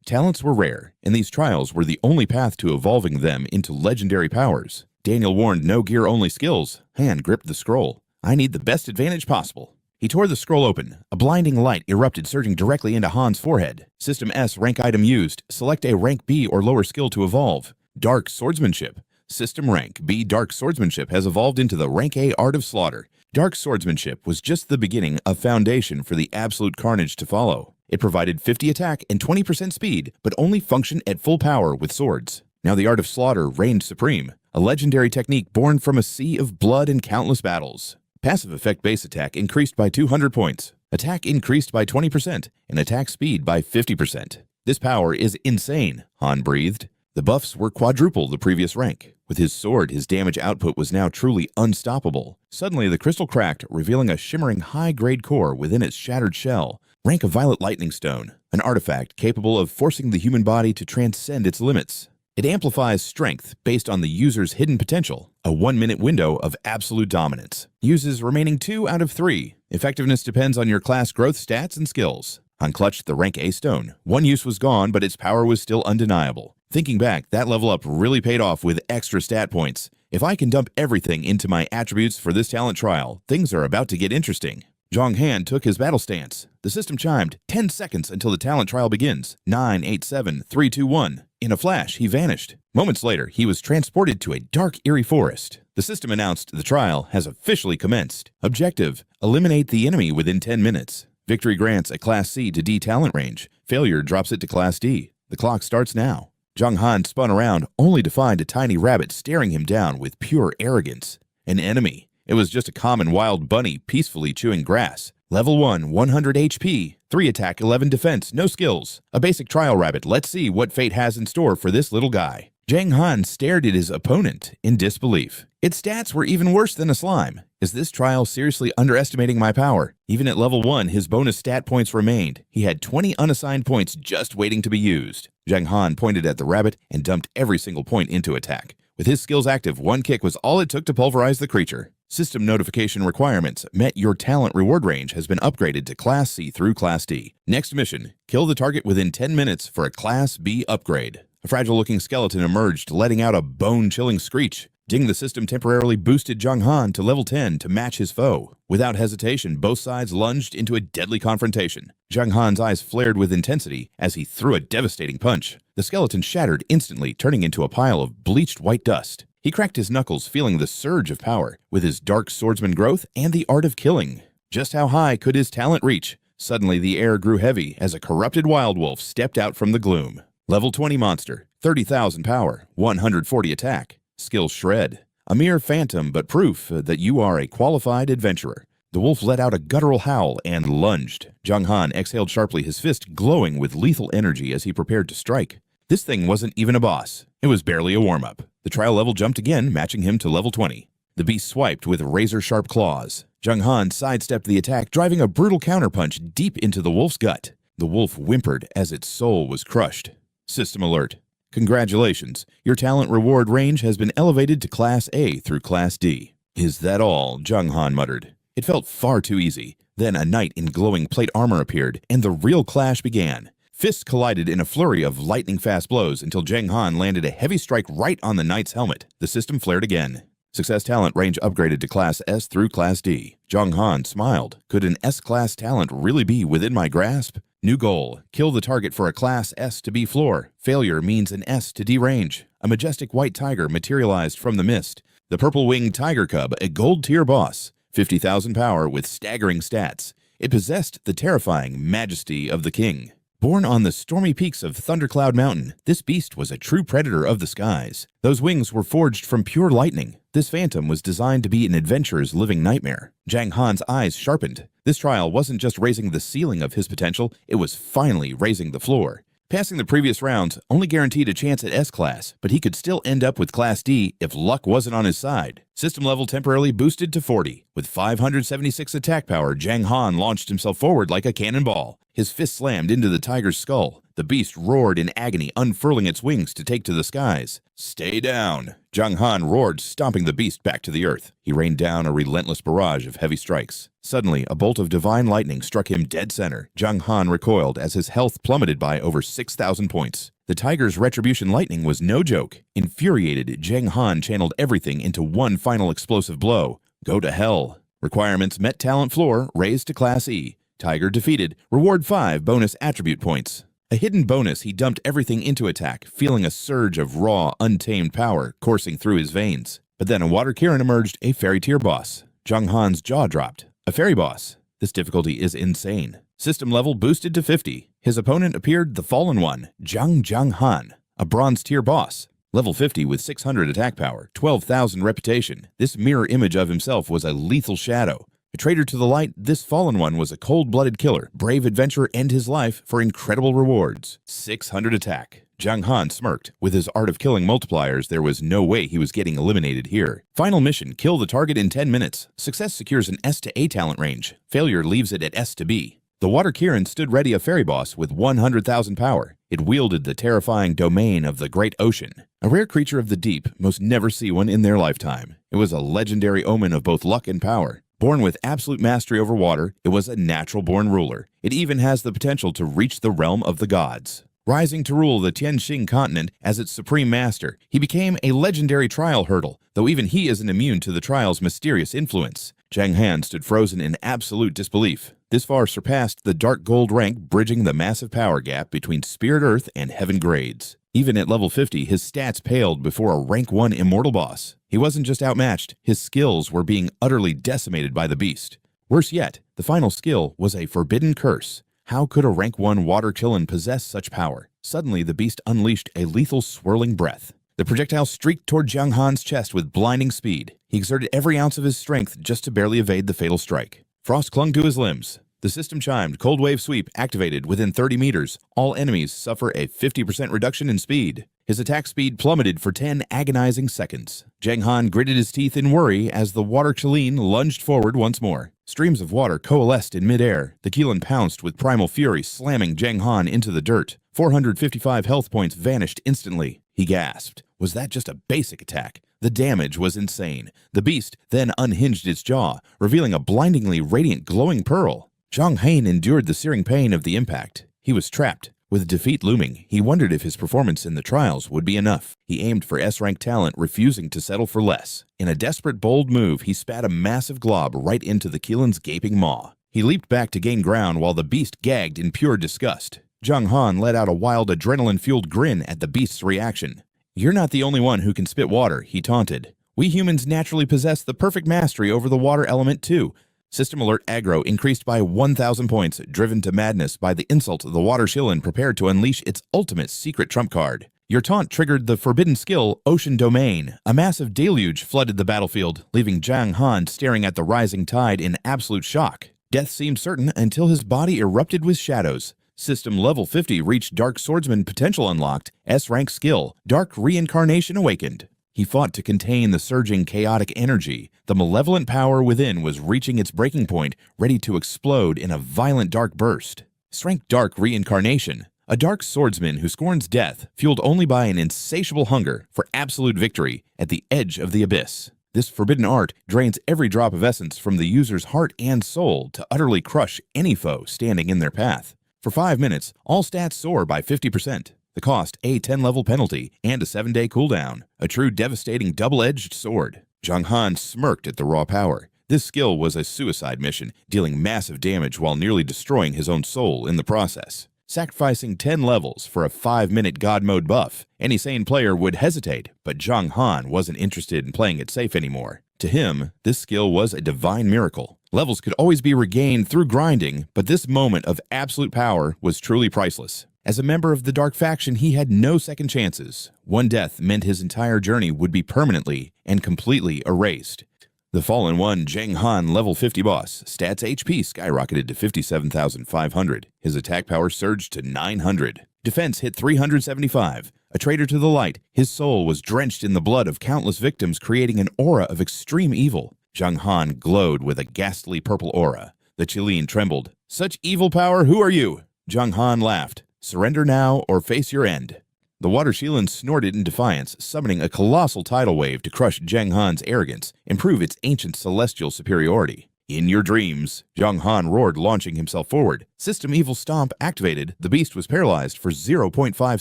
Talents were rare, and these trials were the only path to evolving them into legendary powers. Daniel warned no gear-only skills. Han gripped the scroll. I need the best advantage possible. He tore the scroll open. A blinding light erupted, surging directly into Han's forehead. System S, rank item used. Select a rank B or lower skill to evolve. Dark Swordsmanship. System rank B. Dark Swordsmanship has evolved into the rank A Art of Slaughter. Dark Swordsmanship was just the beginning, a foundation for the absolute carnage to follow. It provided 50 attack and 20% speed, but only functioned at full power with swords. Now the Art of Slaughter reigned supreme, a legendary technique born from a sea of blood and countless battles. Passive effect: base attack increased by 200 points, attack increased by 20%, and attack speed by 50%. This power is insane, Han breathed. The buffs were quadruple the previous rank. With his sword, his damage output was now truly unstoppable. Suddenly, the crystal cracked, revealing a shimmering high-grade core within its shattered shell. Rank of Violet Lightning Stone, an artifact capable of forcing the human body to transcend its limits. It amplifies strength based on the user's hidden potential, a 1-minute window of absolute dominance. Uses remaining 2 out of 3. Effectiveness depends on your class growth stats and skills. Han clutched the rank A stone. One use was gone, but its power was still undeniable. Thinking back, that level up really paid off with extra stat points. If I can dump everything into my attributes for this talent trial, things are about to get interesting. Jiang Han took his battle stance. The system chimed. 10 seconds until the talent trial begins. 9, 8, 7, 3, 2, 1. In a flash, he vanished. Moments later, he was transported to a dark, eerie forest. The system announced the trial has officially commenced. Objective: eliminate the enemy within 10 minutes. Victory grants a Class C to D talent range. Failure drops it to Class D. The clock starts now. Jiang Han spun around, only to find a tiny rabbit staring him down with pure arrogance. An enemy. It was just a common wild bunny peacefully chewing grass. Level 1, 100 HP, 3 attack, 11 defense, no skills. A basic trial rabbit. Let's see what fate has in store for this little guy. Jiang Han stared at his opponent in disbelief. Its stats were even worse than a slime. Is this trial seriously underestimating my power? Even at level 1, his bonus stat points remained. He had 20 unassigned points just waiting to be used. Jiang Han pointed at the rabbit and dumped every single point into attack. With his skills active, one kick was all it took to pulverize the creature. System notification requirements met. Your talent reward range has been upgraded to Class C through Class D. Next mission: kill the target within 10 minutes for a Class B upgrade. A fragile-looking skeleton emerged, letting out a bone-chilling screech. Ding! The system temporarily boosted Jiang Han to level 10 to match his foe. Without hesitation, both sides lunged into a deadly confrontation. Jiang Han's eyes flared with intensity as he threw a devastating punch. The skeleton shattered instantly, turning into a pile of bleached white dust. He cracked his knuckles, feeling the surge of power, with his Dark Swordsman growth and the art of killing. Just how high could his talent reach? Suddenly, the air grew heavy as a corrupted wild wolf stepped out from the gloom. Level 20 monster, 30,000 power, 140 attack. Skill Shred. A mere phantom, but proof that you are a qualified adventurer. The wolf let out a guttural howl and lunged. Jiang Han exhaled sharply, his fist glowing with lethal energy as he prepared to strike. This thing wasn't even a boss. It was barely a warm-up. The trial level jumped again, matching him to level 20. The beast swiped with razor-sharp claws. Jiang Han sidestepped the attack, driving a brutal counterpunch deep into the wolf's gut. The wolf whimpered as its soul was crushed. System alert. Congratulations, your talent reward range has been elevated to Class A through Class D. Is that all? Jiang Han muttered. It felt far too easy. Then a knight in glowing plate armor appeared, and the real clash began. Fists collided in a flurry of lightning-fast blows until Jiang Han landed a heavy strike right on the knight's helmet. The system flared again. Success talent range upgraded to Class S through Class D. Jiang Han smiled. Could an S-Class talent really be within my grasp? New goal. Kill the target for a Class S to B floor. Failure means an S to D range. A majestic white tiger materialized from the mist. The purple-winged tiger cub, a gold-tier boss. 50,000 power with staggering stats. It possessed the terrifying majesty of the king. Born on the stormy peaks of Thundercloud Mountain, this beast was a true predator of the skies. Those wings were forged from pure lightning. This phantom was designed to be an adventurer's living nightmare. Jiang Han's eyes sharpened. This trial wasn't just raising the ceiling of his potential, it was finally raising the floor. Passing the previous rounds only guaranteed a chance at S-Class, but he could still end up with Class D if luck wasn't on his side. System level temporarily boosted to 40. With 576 attack power, Jiang Han launched himself forward like a cannonball. His fist slammed into the tiger's skull. The beast roared in agony, unfurling its wings to take to the skies. Stay down! Jiang Han roared, stomping the beast back to the earth. He rained down a relentless barrage of heavy strikes. Suddenly, a bolt of divine lightning struck him dead center. Jiang Han recoiled as his health plummeted by over 6,000 points. The tiger's retribution lightning was no joke. Infuriated, Jiang Han channeled everything into one final explosive blow. Go to hell. Requirements met talent floor, raised to Class E. Tiger defeated. Reward 5 bonus attribute points. A hidden bonus, he dumped everything into attack, feeling a surge of raw, untamed power coursing through his veins. But then a water Kirin emerged, a fairy tier boss. Jiang Han's jaw dropped. A fairy boss. This difficulty is insane. System level boosted to 50. His opponent appeared the Fallen One, Jiang Han, a bronze tier boss. Level 50 with 600 attack power, 12,000 reputation. This mirror image of himself was a lethal shadow. A traitor to the light, this Fallen One was a cold-blooded killer, brave adventurer, and his life for incredible rewards. 600 attack. Jiang Han smirked. With his art of killing multipliers, there was no way he was getting eliminated here. Final mission, kill the target in 10 minutes. Success secures an S to A talent range. Failure leaves it at S to B. The Water Kirin stood ready, a fairy boss with 100,000 power. It wielded the terrifying domain of the Great Ocean. A rare creature of the deep, most never see one in their lifetime. It was a legendary omen of both luck and power. Born with absolute mastery over water, it was a natural-born ruler. It even has the potential to reach the realm of the gods. Rising to rule the Tianxing continent as its supreme master, he became a legendary trial hurdle, though even he isn't immune to the trial's mysterious influence. Jiang Han stood frozen in absolute disbelief. This far surpassed the dark gold rank, bridging the massive power gap between Spirit Earth and Heaven grades. Even at level 50, his stats paled before a rank 1 immortal boss. He wasn't just outmatched, his skills were being utterly decimated by the beast. Worse yet, the final skill was a forbidden curse. How could a rank 1 water Kirin possess such power? Suddenly, the beast unleashed a lethal swirling breath. The projectile streaked toward Jiang Han's chest with blinding speed. He exerted every ounce of his strength just to barely evade the fatal strike. Frost clung to his limbs. The system chimed. Cold Wave Sweep activated within 30 meters. All enemies suffer a 50% reduction in speed. His attack speed plummeted for 10 agonizing seconds. Jiang Han gritted his teeth in worry as the water Kirin lunged forward once more. Streams of water coalesced in midair. The Kirin pounced with primal fury, slamming Jiang Han into the dirt. 455 health points vanished instantly. He gasped. Was that just a basic attack? The damage was insane. The beast then unhinged its jaw, revealing a blindingly radiant glowing pearl. Jiang Han endured the searing pain of the impact. He was trapped. With defeat looming, he wondered if his performance in the trials would be enough. He aimed for S-rank talent, refusing to settle for less. In a desperate, bold move, he spat a massive glob right into the Kirin's gaping maw. He leaped back to gain ground while the beast gagged in pure disgust. Jiang Han let out a wild, adrenaline-fueled grin at the beast's reaction. "You're not the only one who can spit water," he taunted. "We humans naturally possess the perfect mastery over the water element too. System alert aggro increased by 1,000 points, driven to madness by the insult the Water Shilin prepared to unleash its ultimate secret trump card. Your taunt triggered the forbidden skill Ocean Domain. A massive deluge flooded the battlefield, leaving Jiang Han staring at the rising tide in absolute shock. Death seemed certain until his body erupted with shadows. System level 50 reached Dark Swordsman potential unlocked, S-rank skill, Dark Reincarnation awakened. He fought to contain the surging chaotic energy. The malevolent power within was reaching its breaking point, ready to explode in a violent dark burst. Strength Dark Reincarnation. A dark swordsman who scorns death, fueled only by an insatiable hunger for absolute victory at the edge of the abyss. This forbidden art drains every drop of essence from the user's heart and soul to utterly crush any foe standing in their path. For 5 minutes, all stats soar by 50%. The cost, a 10-level penalty and a 7-day cooldown. A true devastating double-edged sword. Jiang Han smirked at the raw power. This skill was a suicide mission, dealing massive damage while nearly destroying his own soul in the process. Sacrificing 10 levels for a 5-minute God Mode buff. Any sane player would hesitate, but Jiang Han wasn't interested in playing it safe anymore. To him, this skill was a divine miracle. Levels could always be regained through grinding, but this moment of absolute power was truly priceless. As a member of the Dark Faction, he had no second chances. One death meant his entire journey would be permanently and completely erased. The Fallen One Jiang Han level 50 boss, stats HP skyrocketed to 57,500. His attack power surged to 900. Defense hit 375. A traitor to the light, his soul was drenched in the blood of countless victims, creating an aura of extreme evil. Jiang Han glowed with a ghastly purple aura. The Chilean trembled. Such evil power, who are you? Jiang Han laughed. Surrender now or face your end. The Water Shilin snorted in defiance, summoning a colossal tidal wave to crush Jiang Han's arrogance and prove its ancient celestial superiority. In your dreams, Jiang Han roared, launching himself forward. System Evil Stomp activated. The beast was paralyzed for 0.5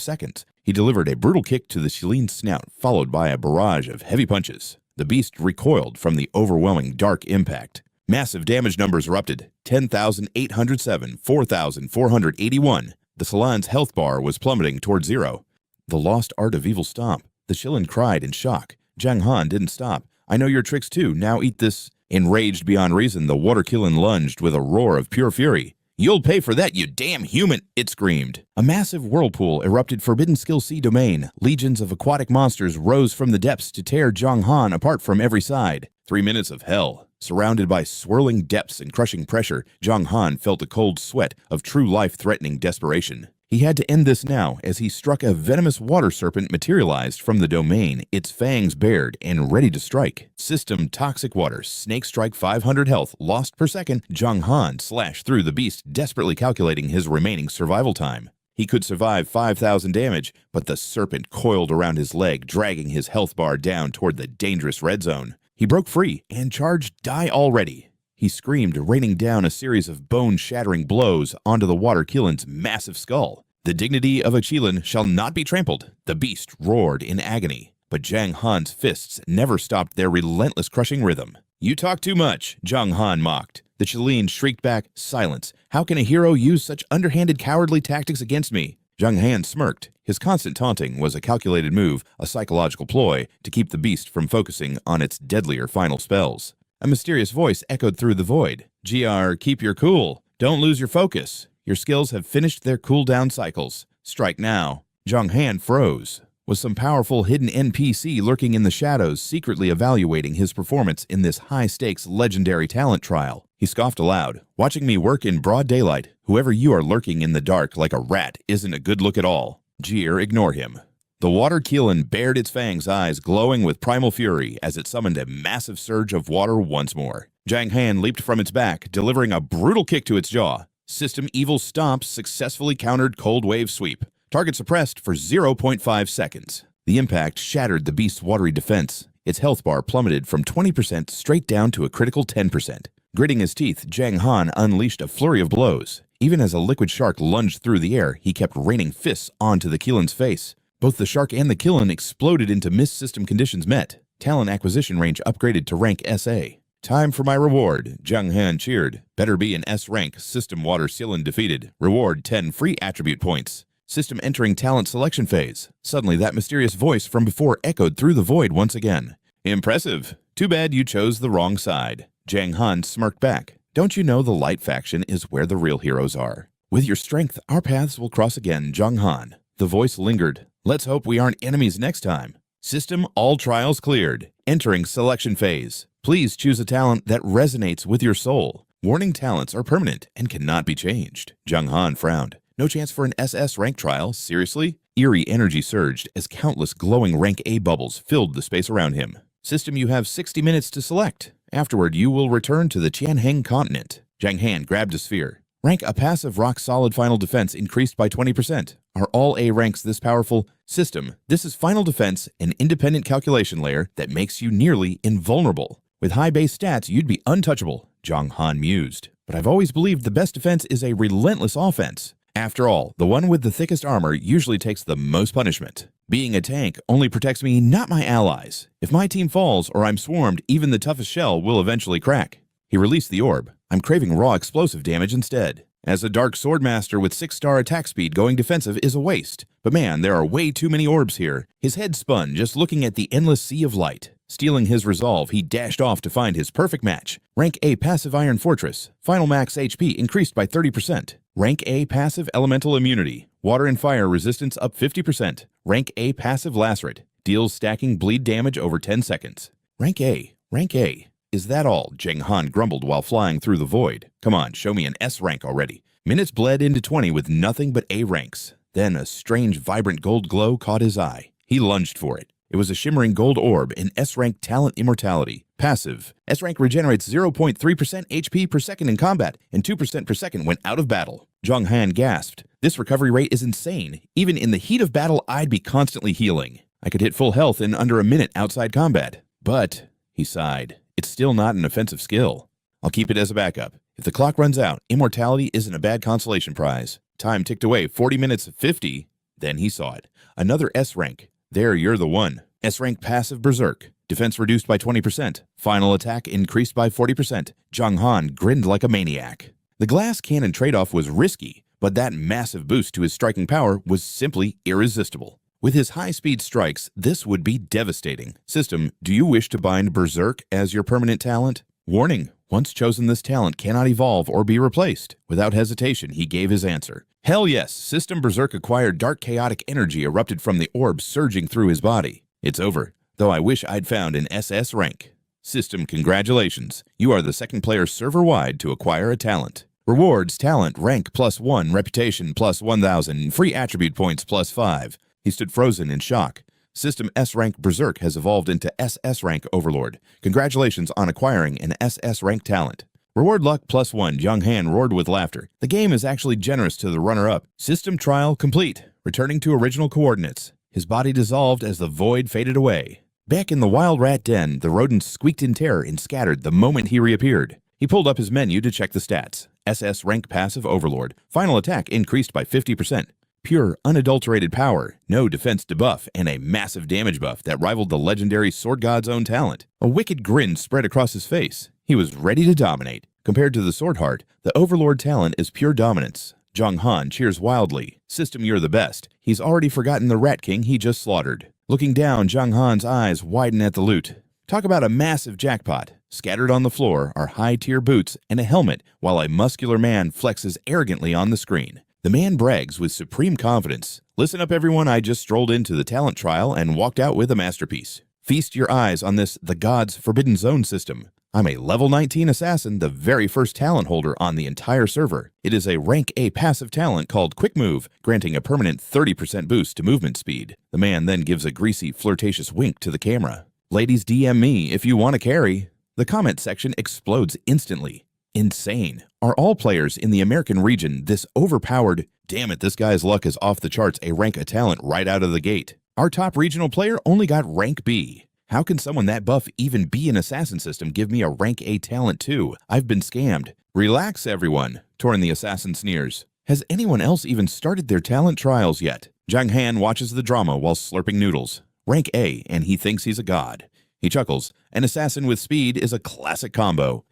seconds. He delivered a brutal kick to the Shilin's snout, followed by a barrage of heavy punches. The beast recoiled from the overwhelming dark impact. Massive damage numbers erupted. 10,807, 4,481. The Shilin's health bar was plummeting toward zero. The lost art of evil stomp. The Shilin cried in shock. Jiang Han didn't stop. I know your tricks too, now eat this. Enraged beyond reason, the Water Shilin lunged with a roar of pure fury. You'll pay for that, you damn human, it screamed. A massive whirlpool erupted Forbidden Skill C domain. Legions of aquatic monsters rose from the depths to tear Jiang Han apart from every side. 3 minutes of hell. Surrounded by swirling depths and crushing pressure, Jiang Han felt a cold sweat of true life-threatening desperation. He had to end this now as he struck a venomous water serpent materialized from the domain, its fangs bared and ready to strike. System Toxic Water, Snake Strike 500 health, lost per second. Jiang Han slashed through the beast, desperately calculating his remaining survival time. He could survive 5,000 damage, but the serpent coiled around his leg, dragging his health bar down toward the dangerous red zone. He broke free and charged Die Already. He screamed, raining down a series of bone-shattering blows onto the Water Shilin's massive skull. The dignity of a Shilin shall not be trampled. The beast roared in agony. But Jiang Han's fists never stopped their relentless crushing rhythm. You talk too much, Jiang Han mocked. The Shilin shrieked back, silence. How can a hero use such underhanded cowardly tactics against me? Jiang Han smirked. His constant taunting was a calculated move, a psychological ploy to keep the beast from focusing on its deadlier final spells. A mysterious voice echoed through the void. GR, keep your cool. Don't lose your focus. Your skills have finished their cooldown cycles. Strike now. Jiang Han froze. Was some powerful hidden NPC lurking in the shadows, secretly evaluating his performance in this high-stakes legendary talent trial? He scoffed aloud. Watching me work in broad daylight, whoever you are lurking in the dark like a rat isn't a good look at all. Jeer, ignore him. The Water Shilin bared its fangs, eyes glowing with primal fury as it summoned a massive surge of water once more. Jiang Han leaped from its back, delivering a brutal kick to its jaw. System Evil Stomp successfully countered Cold Wave Sweep. Target suppressed for 0.5 seconds. The impact shattered the beast's watery defense. Its health bar plummeted from 20% straight down to a critical 10%. Gritting his teeth, Jiang Han unleashed a flurry of blows. Even as a liquid shark lunged through the air, he kept raining fists onto the Shilin's face. Both the shark and the Shilin exploded into missed system conditions met. Talent acquisition range upgraded to rank SA. Time for my reward, Jiang Han cheered. Better be an S-rank, System Water Shilin defeated. Reward 10 free attribute points. System entering talent selection phase. Suddenly that mysterious voice from before echoed through the void once again. Impressive. Too bad you chose the wrong side. Jiang Han smirked back. Don't you know the light faction is where the real heroes are? With your strength, our paths will cross again, Jiang Han. The voice lingered. Let's hope we aren't enemies next time. System all trials cleared. Entering selection phase. Please choose a talent that resonates with your soul. Warning, talents are permanent and cannot be changed. Jiang Han frowned. No chance for an SS-rank trial? Seriously? Eerie energy surged as countless glowing rank A bubbles filled the space around him. System, you have 60 minutes to select. Afterward, you will return to the Tianheng continent. Jiang Han grabbed a sphere. Rank a passive rock-solid final defense increased by 20%. Are all A ranks this powerful? System, this is final defense, an independent calculation layer that makes you nearly invulnerable. With high base stats, you'd be untouchable, Jiang Han mused. But I've always believed the best defense is a relentless offense. After all, the one with the thickest armor usually takes the most punishment. Being a tank only protects me, not my allies. If my team falls or I'm swarmed, even the toughest shell will eventually crack. He released the orb. I'm craving raw explosive damage instead. As a Dark Swordmaster with 6-star attack speed, going defensive is a waste. But man, there are way too many orbs here. His head spun just looking at the endless sea of light. Stealing his resolve, he dashed off to find his perfect match. Rank A passive Iron Fortress. Final max HP increased by 30%. Rank A passive Elemental Immunity. Water and fire resistance up 50%. Rank A passive Lacerate. Deals stacking bleed damage over 10 seconds. Rank A. Rank A. Is that all? Jiang Han grumbled while flying through the void. Come on, show me an S rank already. Minutes bled into 20 with nothing but A ranks. Then a strange vibrant gold glow caught his eye. He lunged for it. It was a shimmering gold orb in S-rank talent immortality. Passive. S-rank regenerates 0.3% HP per second in combat and 2% per second when out of battle. Jiang Han gasped. This recovery rate is insane. Even in the heat of battle, I'd be constantly healing. I could hit full health in under a minute outside combat. But, he sighed, it's still not an offensive skill. I'll keep it as a backup. If the clock runs out, immortality isn't a bad consolation prize. Time ticked away 40 minutes 50. Then he saw it. Another S-rank. There, you're the one. S-rank passive Berserk. Defense reduced by 20%. Final attack increased by 40%. Jiang Han grinned like a maniac. The glass cannon trade-off was risky, but that massive boost to his striking power was simply irresistible. With his high-speed strikes, this would be devastating. System, do you wish to bind Berserk as your permanent talent? Warning, once chosen, this talent cannot evolve or be replaced. Without hesitation, he gave his answer. Hell yes, System Berserk acquired dark chaotic energy erupted from the orb surging through his body. It's over, though I wish I'd found an SS rank. System, congratulations. You are the second player server-wide to acquire a talent. Rewards, talent, rank +1, reputation +1,000, free attribute points +5. He stood frozen in shock. System S-rank Berserk has evolved into SS-rank Overlord. Congratulations on acquiring an SS-rank talent. Reward luck +1, Jiang Han roared with laughter. The game is actually generous to the runner-up. System trial complete. Returning to original coordinates. His body dissolved as the void faded away. Back in the wild rat den, the rodents squeaked in terror and scattered the moment he reappeared. He pulled up his menu to check the stats. SS rank passive Overlord. Final attack increased by 50%. Pure, unadulterated power, no defense debuff, and a massive damage buff that rivaled the legendary Sword God's own talent. A wicked grin spread across his face. He was ready to dominate. Compared to the Sword Heart, the Overlord talent is pure dominance. Jiang Han cheers wildly. System, you're the best. He's already forgotten the Rat King he just slaughtered. Looking down, Jiang Han's eyes widen at the loot. Talk about a massive jackpot. Scattered on the floor are high-tier boots and a helmet, while a muscular man flexes arrogantly on the screen. The man brags with supreme confidence. Listen up, everyone, I just strolled into the talent trial and walked out with a masterpiece. Feast your eyes on this The Gods Forbidden Zone system. I'm a level 19 assassin, the very first talent holder on the entire server. It is a rank A passive talent called Quick Move, granting a permanent 30% boost to movement speed. The man then gives a greasy, flirtatious wink to the camera. Ladies, DM me if you want to carry. The comment section explodes instantly. Insane. Are all players in the American region this overpowered? Damn it, this guy's luck is off the charts, a rank A talent right out of the gate. Our top regional player only got rank B. How can someone that buff even be an assassin system give me a rank A talent too? I've been scammed. Relax, everyone, Torn the assassin sneers. Has anyone else even started their talent trials yet? Jiang Han watches the drama while slurping noodles. Rank A, and he thinks he's a god. He chuckles. An assassin with speed is a classic combo.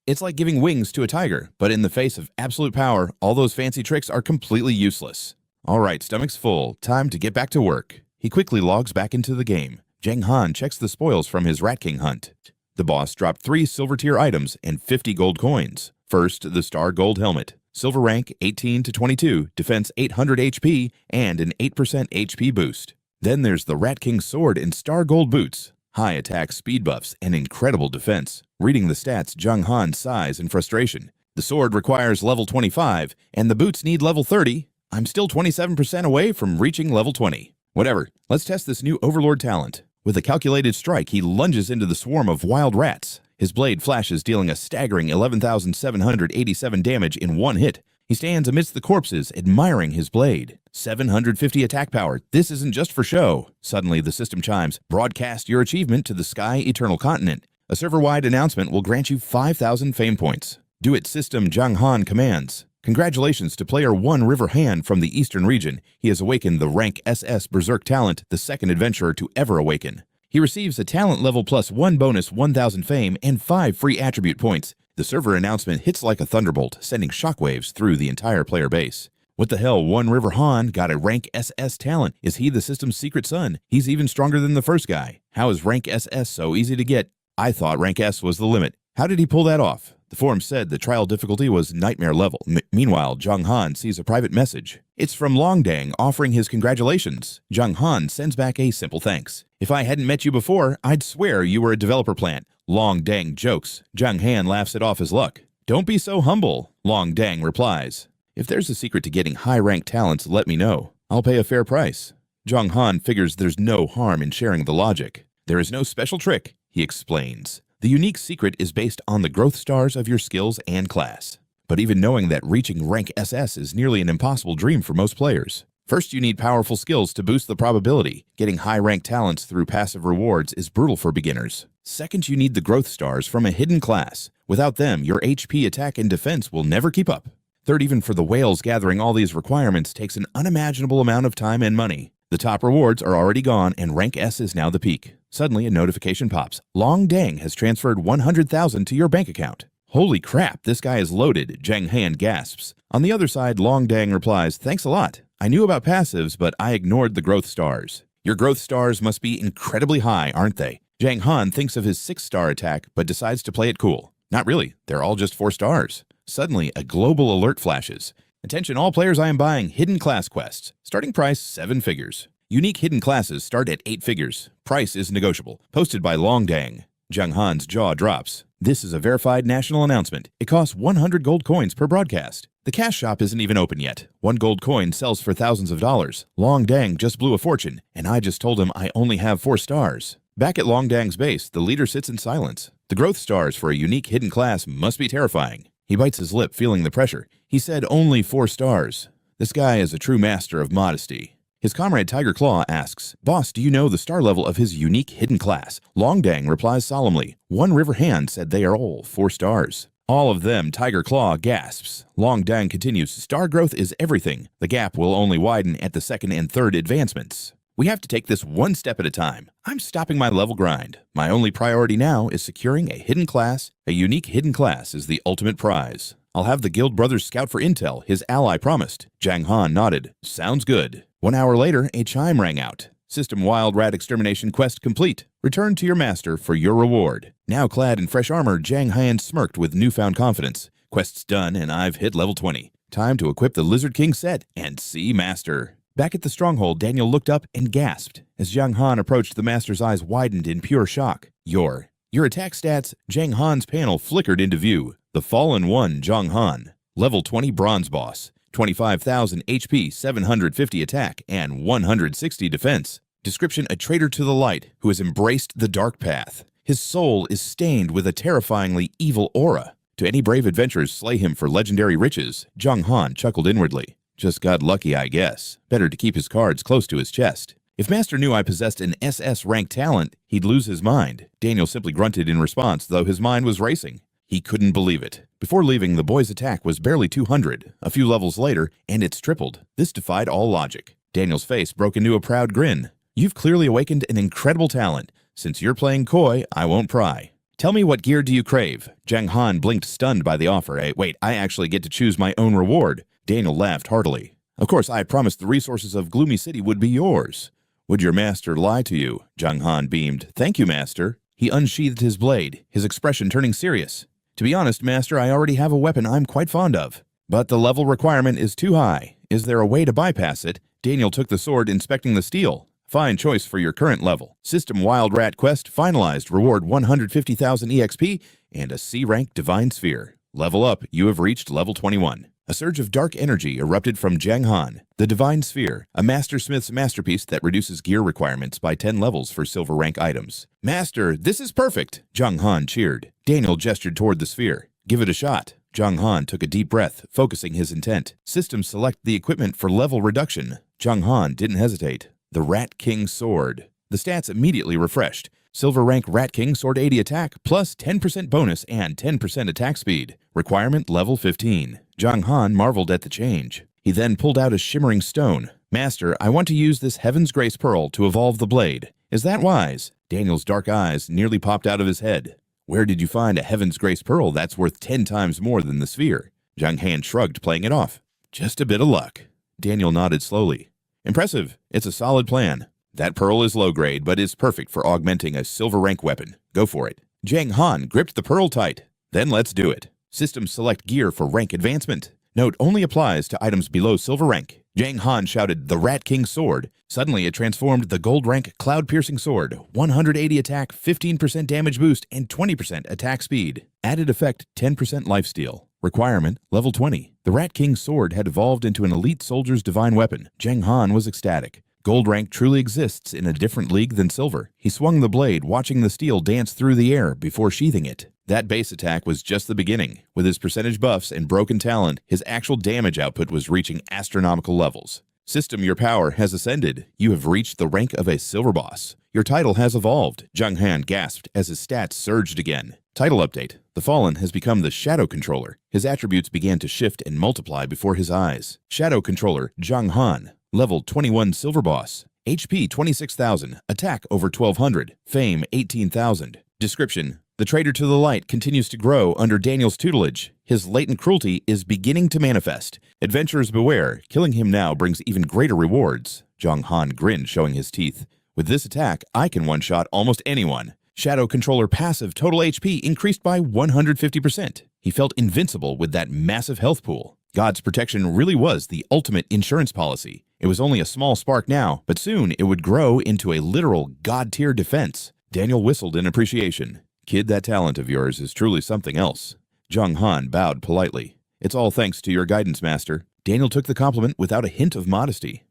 It's like giving wings to a tiger, but in the face of absolute power, all those fancy tricks are completely useless. All right, stomach's full. Time to get back to work. He quickly logs back into the game. Jiang Han checks the spoils from his Rat King hunt. The boss dropped 3 silver tier items and 50 gold coins. First, the Star Gold Helmet. Silver rank 18 to 22, defense 800 HP, and an 8% HP boost. Then there's the Rat King Sword and Star Gold Boots. High attack speed buffs and incredible defense. Reading the stats, Jiang Han sighs in frustration. The sword requires level 25, and the boots need level 30. I'm still 27% away from reaching level 20. Whatever, let's test this new Overlord talent. With a calculated strike, he lunges into the swarm of wild rats. His blade flashes, dealing a staggering 11,787 damage in one hit. He stands amidst the corpses, admiring his blade. 750 attack power. This isn't just for show. Suddenly, the system chimes, broadcast your achievement to the Sky Eternal Continent. A server-wide announcement will grant you 5,000 fame points. Do it, system, Jiang Han commands. Congratulations to player 1 River Han from the Eastern region. He has awakened the rank SS Berserk talent, the second adventurer to ever awaken. He receives a talent level plus 1 bonus 1,000 fame and 5 free attribute points. The server announcement hits like a thunderbolt, sending shockwaves through the entire player base. What the hell, 1 River Han got a rank SS talent? Is he the system's secret son? He's even stronger than the first guy. How is rank SS so easy to get? I thought rank S was the limit. How did he pull that off? The forum said the trial difficulty was nightmare level. Meanwhile, Jiang Han sees a private message. It's from Longdang offering his congratulations. Jiang Han sends back a simple thanks. If I hadn't met you before, I'd swear you were a developer plant. Longdang jokes. Jiang Han laughs it off as luck. Don't be so humble, Longdang replies. If there's a secret to getting high-ranked talents, let me know. I'll pay a fair price. Jiang Han figures there's no harm in sharing the logic. There is no special trick, he explains. The unique secret is based on the growth stars of your skills and class. But even knowing that reaching rank SS is nearly an impossible dream for most players. First, you need powerful skills to boost the probability. Getting high-ranked talents through passive rewards is brutal for beginners. Second, you need the growth stars from a hidden class. Without them, your HP, attack, and defense will never keep up. Third, even for the whales, gathering all these requirements takes an unimaginable amount of time and money. The top rewards are already gone, and rank S is now the peak. Suddenly, a notification pops. Longdang has transferred 100,000 to your bank account. Holy crap, this guy is loaded, Jiang Han gasps. On the other side, Longdang replies, thanks a lot. I knew about passives, but I ignored the growth stars. Your growth stars must be incredibly high, aren't they? Jiang Han thinks of his 6-star attack, but decides to play it cool. Not really, they're all just 4 stars. Suddenly, a global alert flashes. Attention all players, I am buying hidden class quests. Starting price 7 figures. Unique hidden classes start at 8 figures. Price is negotiable. Posted by Longdang. Jiang Han's jaw drops. This is a verified national announcement. It costs 100 gold coins per broadcast. The cash shop isn't even open yet. 1 gold coin sells for thousands of dollars. Longdang just blew a fortune, and I just told him I only have 4 stars. Back at Longdang's base, the leader sits in silence. The growth stars for a unique hidden class must be terrifying. He bites his lip, feeling the pressure. He said only 4 stars. This guy is a true master of modesty. His comrade Tiger Claw asks, Boss, do you know the star level of his unique hidden class? Longdang replies solemnly, 1 River Han said they are all 4 stars. All of them, Tiger Claw gasps. Longdang continues, star growth is everything. The gap will only widen at the 2nd and 3rd advancements. We have to take this one step at a time. I'm stopping my level grind. My only priority now is securing a hidden class. A unique hidden class is the ultimate prize. I'll have the Guild Brothers scout for intel, his ally promised. Jiang Han nodded. Sounds good. 1 hour later, a chime rang out. System Wild Rat Extermination quest complete. Return to your master for your reward. Now clad in fresh armor, Jiang Han smirked with newfound confidence. Quest's done and I've hit level 20. Time to equip the Lizard King set and see master. Back at the stronghold, Daniel looked up and gasped. As Jiang Han approached, the master's eyes widened in pure shock. Your attack stats, Jiang Han's panel flickered into view. The Fallen One, Jiang Han. Level 20 Bronze Boss. 25,000 HP, 750 attack, and 160 defense. Description: a traitor to the light who has embraced the dark path. His soul is stained with a terrifyingly evil aura. To any brave adventurers slay him for legendary riches, Jiang Han chuckled inwardly. Just got lucky, I guess. Better to keep his cards close to his chest. If Master knew I possessed an SS-rank talent, he'd lose his mind. Daniel simply grunted in response, though his mind was racing. He couldn't believe it. Before leaving, the boy's attack was barely 200. A few levels later, and it's tripled. This defied all logic. Daniel's face broke into a proud grin. You've clearly awakened an incredible talent. Since you're playing coy, I won't pry. Tell me, what gear do you crave? Jiang Han blinked, stunned by the offer. Wait, I actually get to choose my own reward. Daniel laughed heartily. Of course, I promised the resources of Gloomy City would be yours. Would your master lie to you? Jiang Han beamed. Thank you, master. He unsheathed his blade, his expression turning serious. To be honest, Master, I already have a weapon I'm quite fond of. But the level requirement is too high. Is there a way to bypass it? Daniel took the sword, inspecting the steel. Fine choice for your current level. System Wild Rat Quest finalized. Reward 150,000 EXP and a C-rank Divine Sphere. Level up, you have reached level 21. A surge of dark energy erupted from Jiang Han. The Divine Sphere, a mastersmith's masterpiece that reduces gear requirements by 10 levels for silver rank items. Master, this is perfect! Jiang Han cheered. Daniel gestured toward the sphere. Give it a shot. Jiang Han took a deep breath, focusing his intent. System select the equipment for level reduction. Jiang Han didn't hesitate. The Rat King Sword. The stats immediately refreshed. Silver rank Rat King Sword 80 attack plus 10% bonus and 10% attack speed. Requirement level 15. Jiang Han marveled at the change. He then pulled out a shimmering stone. Master, I want to use this Heaven's Grace Pearl to evolve the blade. Is that wise? Daniel's dark eyes nearly popped out of his head. Where did you find a Heaven's Grace Pearl that's worth 10 times more than the sphere? Jiang Han shrugged, playing it off. Just a bit of luck. Daniel nodded slowly. Impressive. It's a solid plan. That pearl is low grade, but is perfect for augmenting a silver rank weapon. Go for it. Jiang Han gripped the pearl tight. Then let's do it. System select gear for rank advancement. Note only applies to items below silver rank. Jiang Han shouted the Rat King Sword. Suddenly it transformed the gold rank Cloud Piercing Sword. 180 attack, 15% damage boost, and 20% attack speed. Added effect 10% lifesteal. Requirement level 20. The Rat King Sword had evolved into an elite soldier's divine weapon. Jiang Han was ecstatic. Gold rank truly exists in a different league than silver. He swung the blade, watching the steel dance through the air before sheathing it. That base attack was just the beginning. With his percentage buffs and broken talent, his actual damage output was reaching astronomical levels. System, your power has ascended. You have reached the rank of a silver boss. Your title has evolved. Jiang Han gasped as his stats surged again. Title update. The Fallen has become the Shadow Controller. His attributes began to shift and multiply before his eyes. Shadow Controller Jiang Han. Level 21 Silver Boss. HP 26,000. Attack over 1,200. Fame 18,000. Description. The traitor to the light continues to grow under Daniel's tutelage. His latent cruelty is beginning to manifest. Adventurers beware. Killing him now brings even greater rewards. Jiang Han grinned, showing his teeth. With this attack, I can one-shot almost anyone. Shadow Controller passive total HP increased by 150%. He felt invincible with that massive health pool. God's protection really was the ultimate insurance policy. It was only a small spark now, but soon it would grow into a literal God-tier defense. Daniel whistled in appreciation. Kid, that talent of yours is truly something else. Jiang Han bowed politely. It's all thanks to your guidance, Master. Daniel took the compliment without a hint of modesty.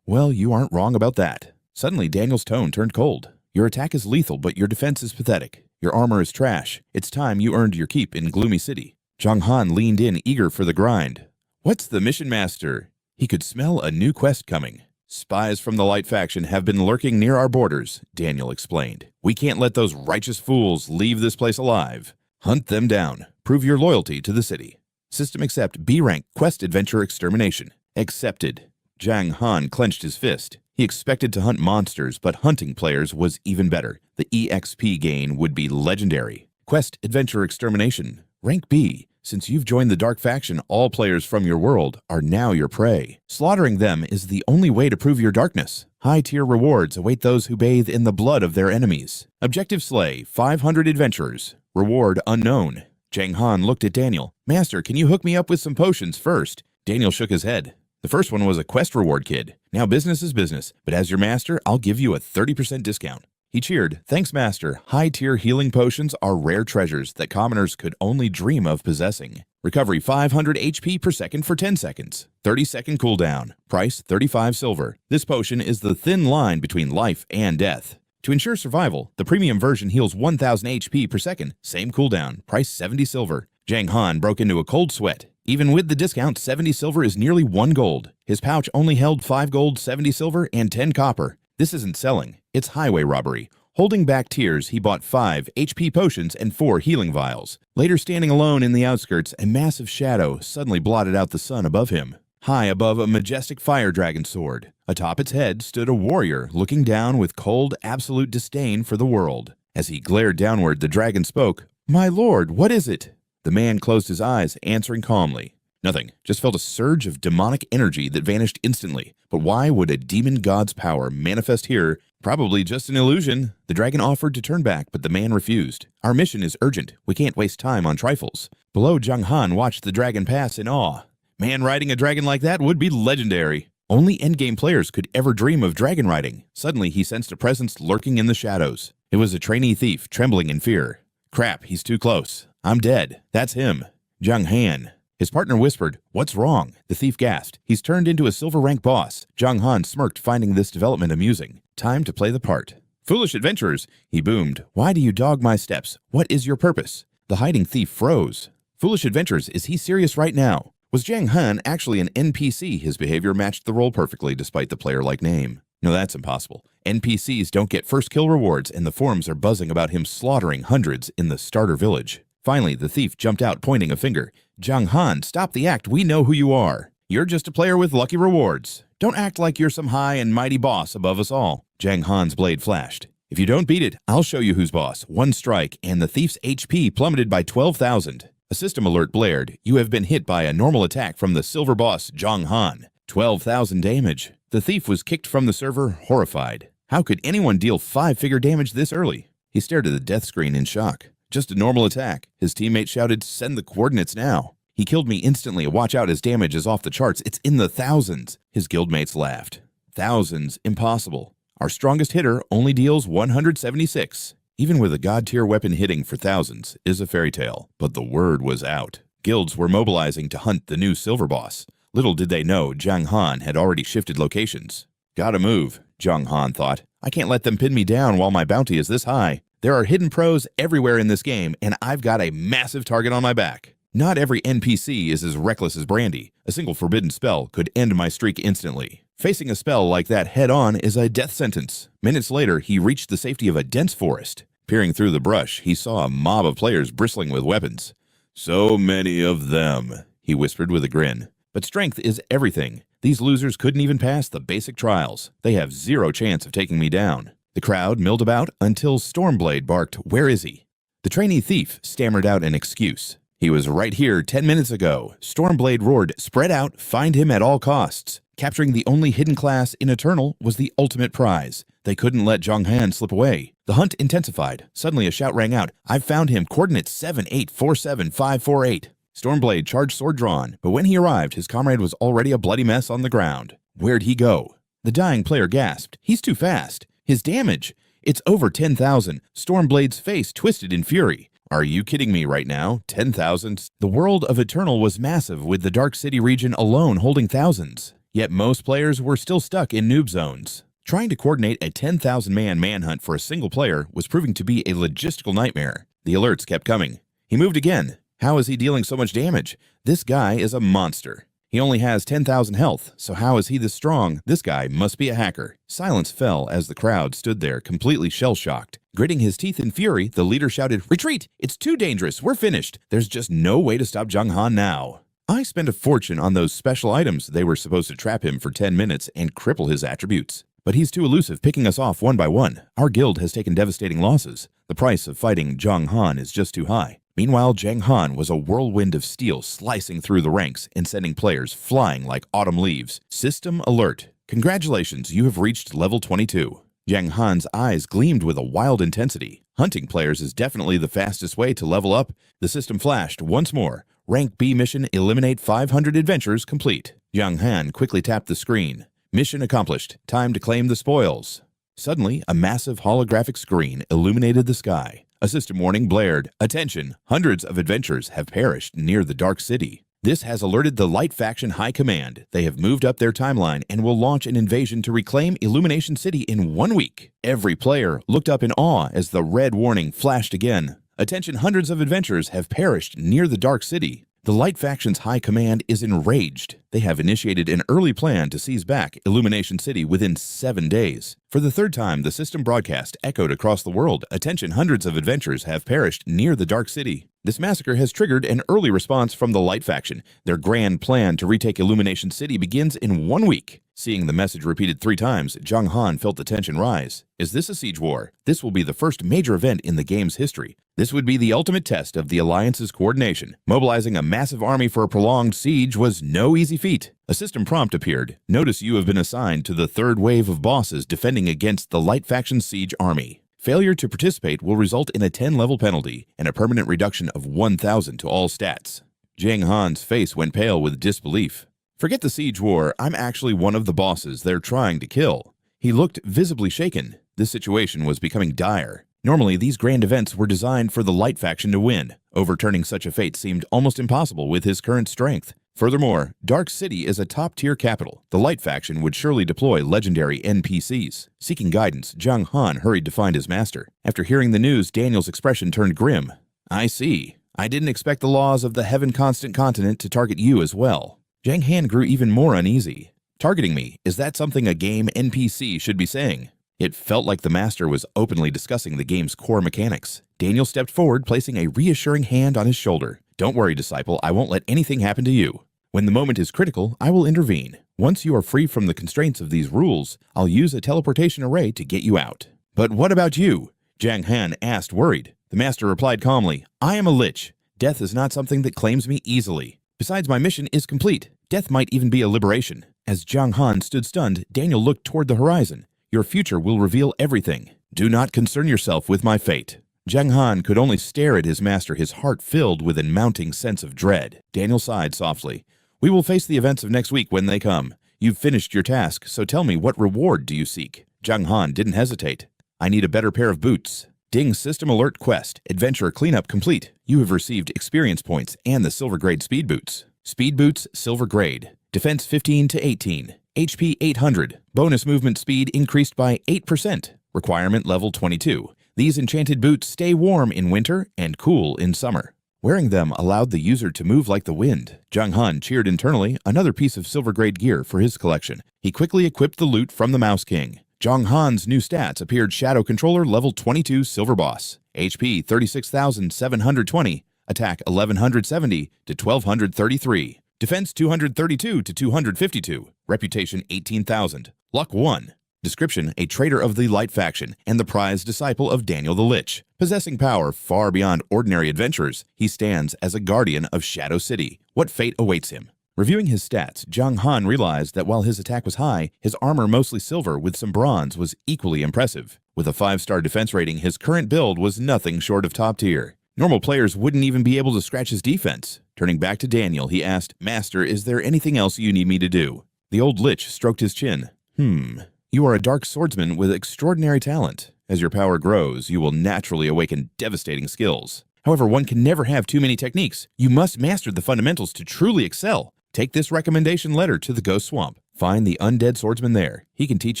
Well, you aren't wrong about that. Suddenly, Daniel's tone turned cold. Your attack is lethal, but your defense is pathetic. Your armor is trash. It's time you earned your keep in Gloomy City. Jiang Han leaned in, eager for the grind. What's the mission, Master? He could smell a new quest coming. Spies from the Light faction have been lurking near our borders, Daniel explained. We can't let those righteous fools leave this place alive. Hunt them down. Prove your loyalty to the city. System accept B-rank Quest Adventure Extermination. Accepted. Jiang Han clenched his fist. He expected to hunt monsters, but hunting players was even better. The EXP gain would be legendary. Quest Adventure Extermination. Rank B. Since you've joined the Dark faction, all players from your world are now your prey. Slaughtering them is the only way to prove your darkness. High-tier rewards await those who bathe in the blood of their enemies. Objective Slay 500 adventurers. Reward unknown. Jiang Han looked at Daniel. Master, can you hook me up with some potions first? Daniel shook his head. The first one was a quest reward, kid. Now business is business, but as your master, I'll give you a 30% discount. He cheered. Thanks, Master. High-tier healing potions are rare treasures that commoners could only dream of possessing. Recovery 500 HP per second for 10 seconds. 30-second cooldown. Price 35 silver. This potion is the thin line between life and death. To ensure survival, the premium version heals 1000 HP per second. Same cooldown. Price 70 silver. Jiang Han broke into a cold sweat. Even with the discount, 70 silver is nearly 1 gold. His pouch only held 5 gold, 70 silver, and 10 copper. This isn't selling. It's highway robbery. Holding back tears, he bought 5 HP potions and 4 healing vials. Later, standing alone in the outskirts, a massive shadow suddenly blotted out the sun above him. High above a majestic fire dragon sword, atop its head stood a warrior looking down with cold, absolute disdain for the world. As he glared downward, the dragon spoke. My lord, what is it? The man closed his eyes, answering calmly. Nothing. Just felt a surge of demonic energy that vanished instantly. But why would a demon god's power manifest here? Probably just an illusion. The dragon offered to turn back, but the man refused. Our mission is urgent. We can't waste time on trifles. Below, Jiang Han watched the dragon pass in awe. Man, riding a dragon like that would be legendary. Only endgame players could ever dream of dragon riding. Suddenly, he sensed a presence lurking in the shadows. It was a trainee thief, trembling in fear. Crap, he's too close. I'm dead. That's him. Jiang Han. His partner whispered, "What's wrong?" The thief gasped. He's turned into a silver-rank boss. Jiang Han smirked, finding this development amusing. Time to play the part. "Foolish adventurers," he boomed. "Why do you dog my steps? What is your purpose?" The hiding thief froze. "Foolish adventurers, is he serious right now?" Was Jiang Han actually an NPC? His behavior matched the role perfectly despite the player-like name. No, that's impossible. NPCs don't get first kill rewards, and the forums are buzzing about him slaughtering hundreds in the starter village. Finally, the thief jumped out, pointing a finger. "Jiang Han, stop the act. We know who you are. You're just a player with lucky rewards. Don't act like you're some high and mighty boss above us all." Jiang Han's blade flashed. "If you don't beat it, I'll show you who's boss." One strike, and the thief's HP plummeted by 12,000. A system alert blared. "You have been hit by a normal attack from the silver boss, Jiang Han. 12,000 damage." The thief was kicked from the server, horrified. How could anyone deal 5-figure damage this early? He stared at the death screen in shock. "Just a normal attack." His teammate shouted, "Send the coordinates now." "He killed me instantly. Watch out, his damage is off the charts. It's in the thousands." His guildmates laughed. "Thousands? Impossible. Our strongest hitter only deals 176. Even with a god-tier weapon hitting for thousands is a fairy tale." But the word was out. Guilds were mobilizing to hunt the new silver boss. Little did they know Jiang Han had already shifted locations. "Gotta move," Jiang Han thought. "I can't let them pin me down while my bounty is this high. There are hidden pros everywhere in this game, and I've got a massive target on my back." Not every NPC is as reckless as Brandy. A single forbidden spell could end my streak instantly. Facing a spell like that head-on is a death sentence. Minutes later, he reached the safety of a dense forest. Peering through the brush, he saw a mob of players bristling with weapons. "So many of them," he whispered with a grin. But strength is everything. These losers couldn't even pass the basic trials. They have zero chance of taking me down. The crowd milled about until Stormblade barked, "Where is he?" The trainee thief stammered out an excuse. "He was right here 10 minutes ago." Stormblade roared, "Spread out, find him at all costs." Capturing the only hidden class in Eternal was the ultimate prize. They couldn't let Jiang Han slip away. The hunt intensified. Suddenly a shout rang out, "I've found him, coordinates 7847548. Stormblade charged sword drawn, but when he arrived, his comrade was already a bloody mess on the ground. Where'd he go? The dying player gasped. "He's too fast. His damage! It's over 10,000. Stormblade's face twisted in fury. "Are you kidding me right now? 10,000? The world of Eternal was massive, with the Dark City region alone holding thousands. Yet most players were still stuck in noob zones. Trying to coordinate a 10,000-man manhunt for a single player was proving to be a logistical nightmare. The alerts kept coming. He moved again. How is he dealing so much damage? This guy is a monster. He only has 10,000 health, so how is he this strong? This guy must be a hacker. Silence fell as the crowd stood there, completely shell-shocked. Gritting his teeth in fury, the leader shouted, "Retreat! It's too dangerous! We're finished! There's just no way to stop Jiang Han now." I spent a fortune on those special items. They were supposed to trap him for 10 minutes and cripple his attributes. But he's too elusive, picking us off one by one. Our guild has taken devastating losses. The price of fighting Jiang Han is just too high. Meanwhile, Jiang Han was a whirlwind of steel slicing through the ranks and sending players flying like autumn leaves. System alert. Congratulations, you have reached level 22. Jiang Han's eyes gleamed with a wild intensity. Hunting players is definitely the fastest way to level up. The system flashed once more. Rank B mission, eliminate 500 adventures complete. Jiang Han quickly tapped the screen. Mission accomplished. Time to claim the spoils. Suddenly, a massive holographic screen illuminated the sky. A system warning blared. Attention! Hundreds of adventurers have perished near the Dark City. This has alerted the Light Faction High Command. They have moved up their timeline and will launch an invasion to reclaim Illumination City in 1 week. Every player looked up in awe as the red warning flashed again. Attention, hundreds of adventurers have perished near the Dark City. The Light Faction's High Command is enraged. They have initiated an early plan to seize back Illumination City within 7 days. For the third time, the system broadcast echoed across the world. Attention, hundreds of adventurers have perished near the Dark City. This massacre has triggered an early response from the Light Faction. Their grand plan to retake Illumination City begins in 1 week. Seeing the message repeated 3 times, Jiang Han felt the tension rise. Is this a siege war? This will be the first major event in the game's history. This would be the ultimate test of the Alliance's coordination. Mobilizing a massive army for a prolonged siege was no easy feat. A system prompt appeared. Notice you have been assigned to the 3rd wave of bosses defending against the Light Faction's siege army. Failure to participate will result in a 10-level penalty and a permanent reduction of 1,000 to all stats. Jiang Han's face went pale with disbelief. Forget the siege war, I'm actually one of the bosses they're trying to kill. He looked visibly shaken. This situation was becoming dire. Normally, these grand events were designed for the Light Faction to win. Overturning such a fate seemed almost impossible with his current strength. Furthermore, Dark City is a top-tier capital. The Light Faction would surely deploy legendary NPCs. Seeking guidance, Jiang Han hurried to find his master. After hearing the news, Daniel's expression turned grim. I see. I didn't expect the laws of the Heaven Constant Continent to target you as well. Jiang Han grew even more uneasy. Targeting me, is that something a game NPC should be saying? It felt like the master was openly discussing the game's core mechanics. Daniel stepped forward, placing a reassuring hand on his shoulder. Don't worry, disciple, I won't let anything happen to you. When the moment is critical, I will intervene. Once you are free from the constraints of these rules, I'll use a teleportation array to get you out. But what about you? Jiang Han asked, worried. The master replied calmly, I am a lich. Death is not something that claims me easily. Besides, my mission is complete. Death might even be a liberation. As Jiang Han stood stunned, Daniel looked toward the horizon. Your future will reveal everything. Do not concern yourself with my fate. Jiang Han could only stare at his master, his heart filled with a mounting sense of dread. Daniel sighed softly. We will face the events of next week when they come. You've finished your task, so tell me, what reward do you seek? Jiang Han didn't hesitate. I need a better pair of boots. Ding system alert quest. Adventure cleanup complete. You have received experience points and the silver grade speed boots. Speed boots, silver grade. Defense 15 to 18. HP 800. Bonus movement speed increased by 8%. Requirement level 22. These enchanted boots stay warm in winter and cool in summer. Wearing them allowed the user to move like the wind. Jiang Han cheered internally, another piece of silver-grade gear for his collection. He quickly equipped the loot from the Mouse King. Jiang Han's new stats appeared: Shadow Controller level 22 Silver Boss, HP 36,720, Attack 1170 to 1233, Defense 232 to 252, Reputation 18,000, Luck 1. Description: a traitor of the Light Faction and the prized disciple of Daniel the Lich. Possessing power far beyond ordinary adventurers, he stands as a guardian of Shadow City. What fate awaits him? Reviewing his stats, Jiang Han realized that while his attack was high, his armor, mostly silver with some bronze, was equally impressive. With a 5-star defense rating, his current build was nothing short of top tier. Normal players wouldn't even be able to scratch his defense. Turning back to Daniel, he asked, Master, is there anything else you need me to do? The old Lich stroked his chin. You are a Dark Swordsman with extraordinary talent. As your power grows, you will naturally awaken devastating skills. However, one can never have too many techniques. You must master the fundamentals to truly excel. Take this recommendation letter to the Ghost Swamp. Find the undead swordsman there. He can teach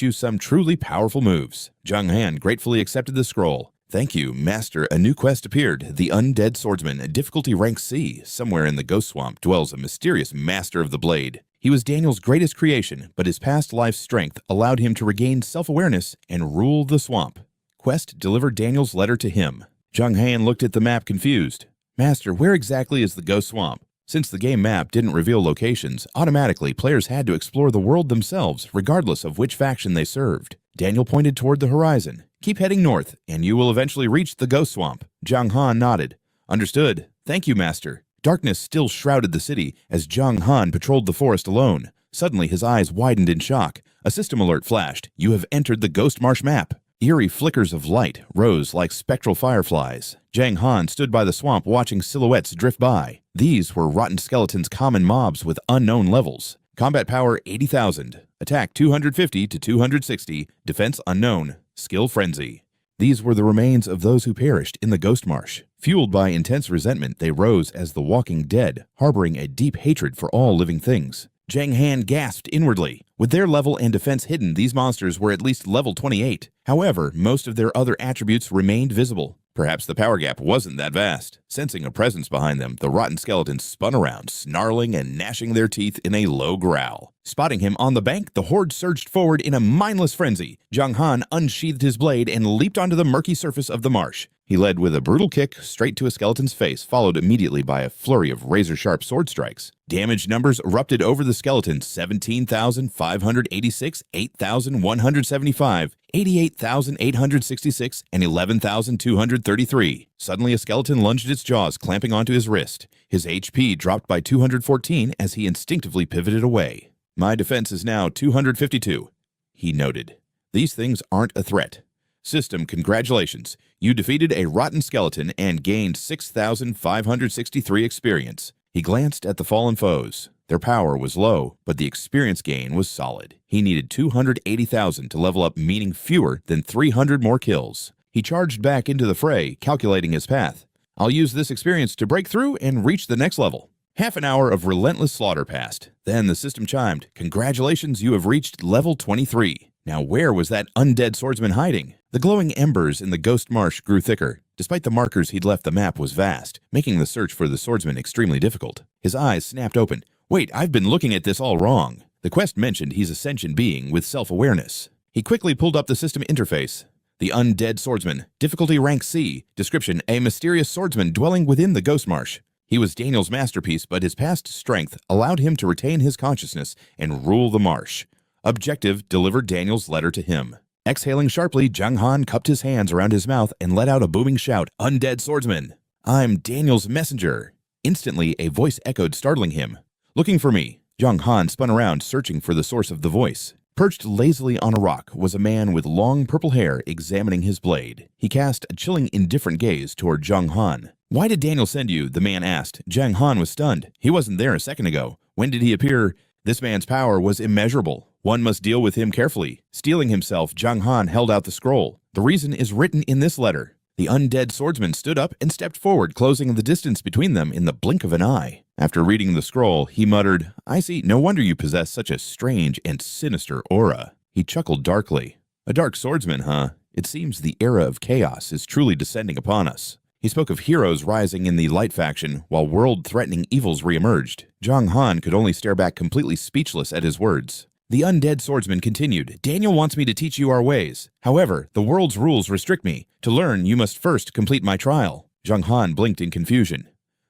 you some truly powerful moves. Jiang Han gratefully accepted the scroll. Thank you, Master. A new quest appeared. The Undead Swordsman, difficulty rank C. Somewhere in the Ghost Swamp dwells a mysterious master of the blade. He was Daniel's greatest creation, but his past life's strength allowed him to regain self-awareness and rule the swamp. Quest delivered Daniel's letter to him. Jiang Han looked at the map confused. Master, where exactly is the Ghost Swamp? Since the game map didn't reveal locations, automatically players had to explore the world themselves, regardless of which faction they served. Daniel pointed toward the horizon. Keep heading north, and you will eventually reach the Ghost Swamp. Jiang Han nodded. Understood. Thank you, Master. Darkness still shrouded the city as Jiang Han patrolled the forest alone. Suddenly, his eyes widened in shock. A system alert flashed. You have entered the Ghost Marsh map. Eerie flickers of light rose like spectral fireflies. Jiang Han stood by the swamp watching silhouettes drift by. These were Rotten Skeleton's common mobs with unknown levels. Combat power 80,000. Attack 250 to 260. Defense unknown. Skill frenzy. These were the remains of those who perished in the Ghost Marsh. Fueled by intense resentment, they rose as the walking dead, harboring a deep hatred for all living things. Jiang Han gasped inwardly. With their level and defense hidden, these monsters were at least level 28. However, most of their other attributes remained visible. Perhaps the power gap wasn't that vast. Sensing a presence behind them, the rotten skeletons spun around, snarling and gnashing their teeth in a low growl. Spotting him on the bank, the horde surged forward in a mindless frenzy. Jiang Han unsheathed his blade and leaped onto the murky surface of the marsh. He led with a brutal kick straight to a skeleton's face, followed immediately by a flurry of razor-sharp sword strikes. Damage numbers erupted over the skeleton: 17,586, 8,175, 88,866, and 11,233. Suddenly, a skeleton lunged its jaws, clamping onto his wrist. His HP dropped by 214 as he instinctively pivoted away. "My defense is now 252, he noted. "These things aren't a threat. System, congratulations. You defeated a rotten skeleton and gained 6,563 experience." He glanced at the fallen foes. Their power was low, but the experience gain was solid. He needed 280,000 to level up, meaning fewer than 300 more kills. He charged back into the fray, calculating his path. "I'll use this experience to break through and reach the next level." Half an hour of relentless slaughter passed. Then the system chimed. "Congratulations, you have reached level 23. Now where was that undead swordsman hiding?" The glowing embers in the ghost marsh grew thicker. Despite the markers he'd left, the map was vast, making the search for the swordsman extremely difficult. His eyes snapped open. "Wait, I've been looking at this all wrong." The quest mentioned he's a sentient being with self-awareness. He quickly pulled up the system interface. The undead swordsman, difficulty rank C, description: a mysterious swordsman dwelling within the ghost marsh. He was Daniel's masterpiece, but his past strength allowed him to retain his consciousness and rule the marsh. Objective: deliver Daniel's letter to him. Exhaling sharply, Jiang Han cupped his hands around his mouth and let out a booming shout. "Undead swordsman! I'm Daniel's messenger!" Instantly, a voice echoed, startling him. "Looking for me." Jiang Han spun around, searching for the source of the voice. Perched lazily on a rock was a man with long purple hair examining his blade. He cast a chilling, indifferent gaze toward Jiang Han. "Why did Daniel send you?" the man asked. Jiang Han was stunned. "He wasn't there a second ago. When did he appear?" This man's power was immeasurable. One must deal with him carefully. Steeling himself, Jiang Han held out the scroll. "The reason is written in this letter." The undead swordsman stood up and stepped forward, closing the distance between them in the blink of an eye. After reading the scroll, he muttered, "I see. No wonder you possess such a strange and sinister aura." He chuckled darkly. "A dark swordsman, huh? It seems the era of chaos is truly descending upon us." He spoke of heroes rising in the light faction, while world-threatening evils reemerged. Jiang Han could only stare back, completely speechless at his words. The undead swordsman continued, "Daniel wants me to teach you our ways. However, the world's rules restrict me. To learn, you must first complete my trial." Jiang Han blinked in confusion.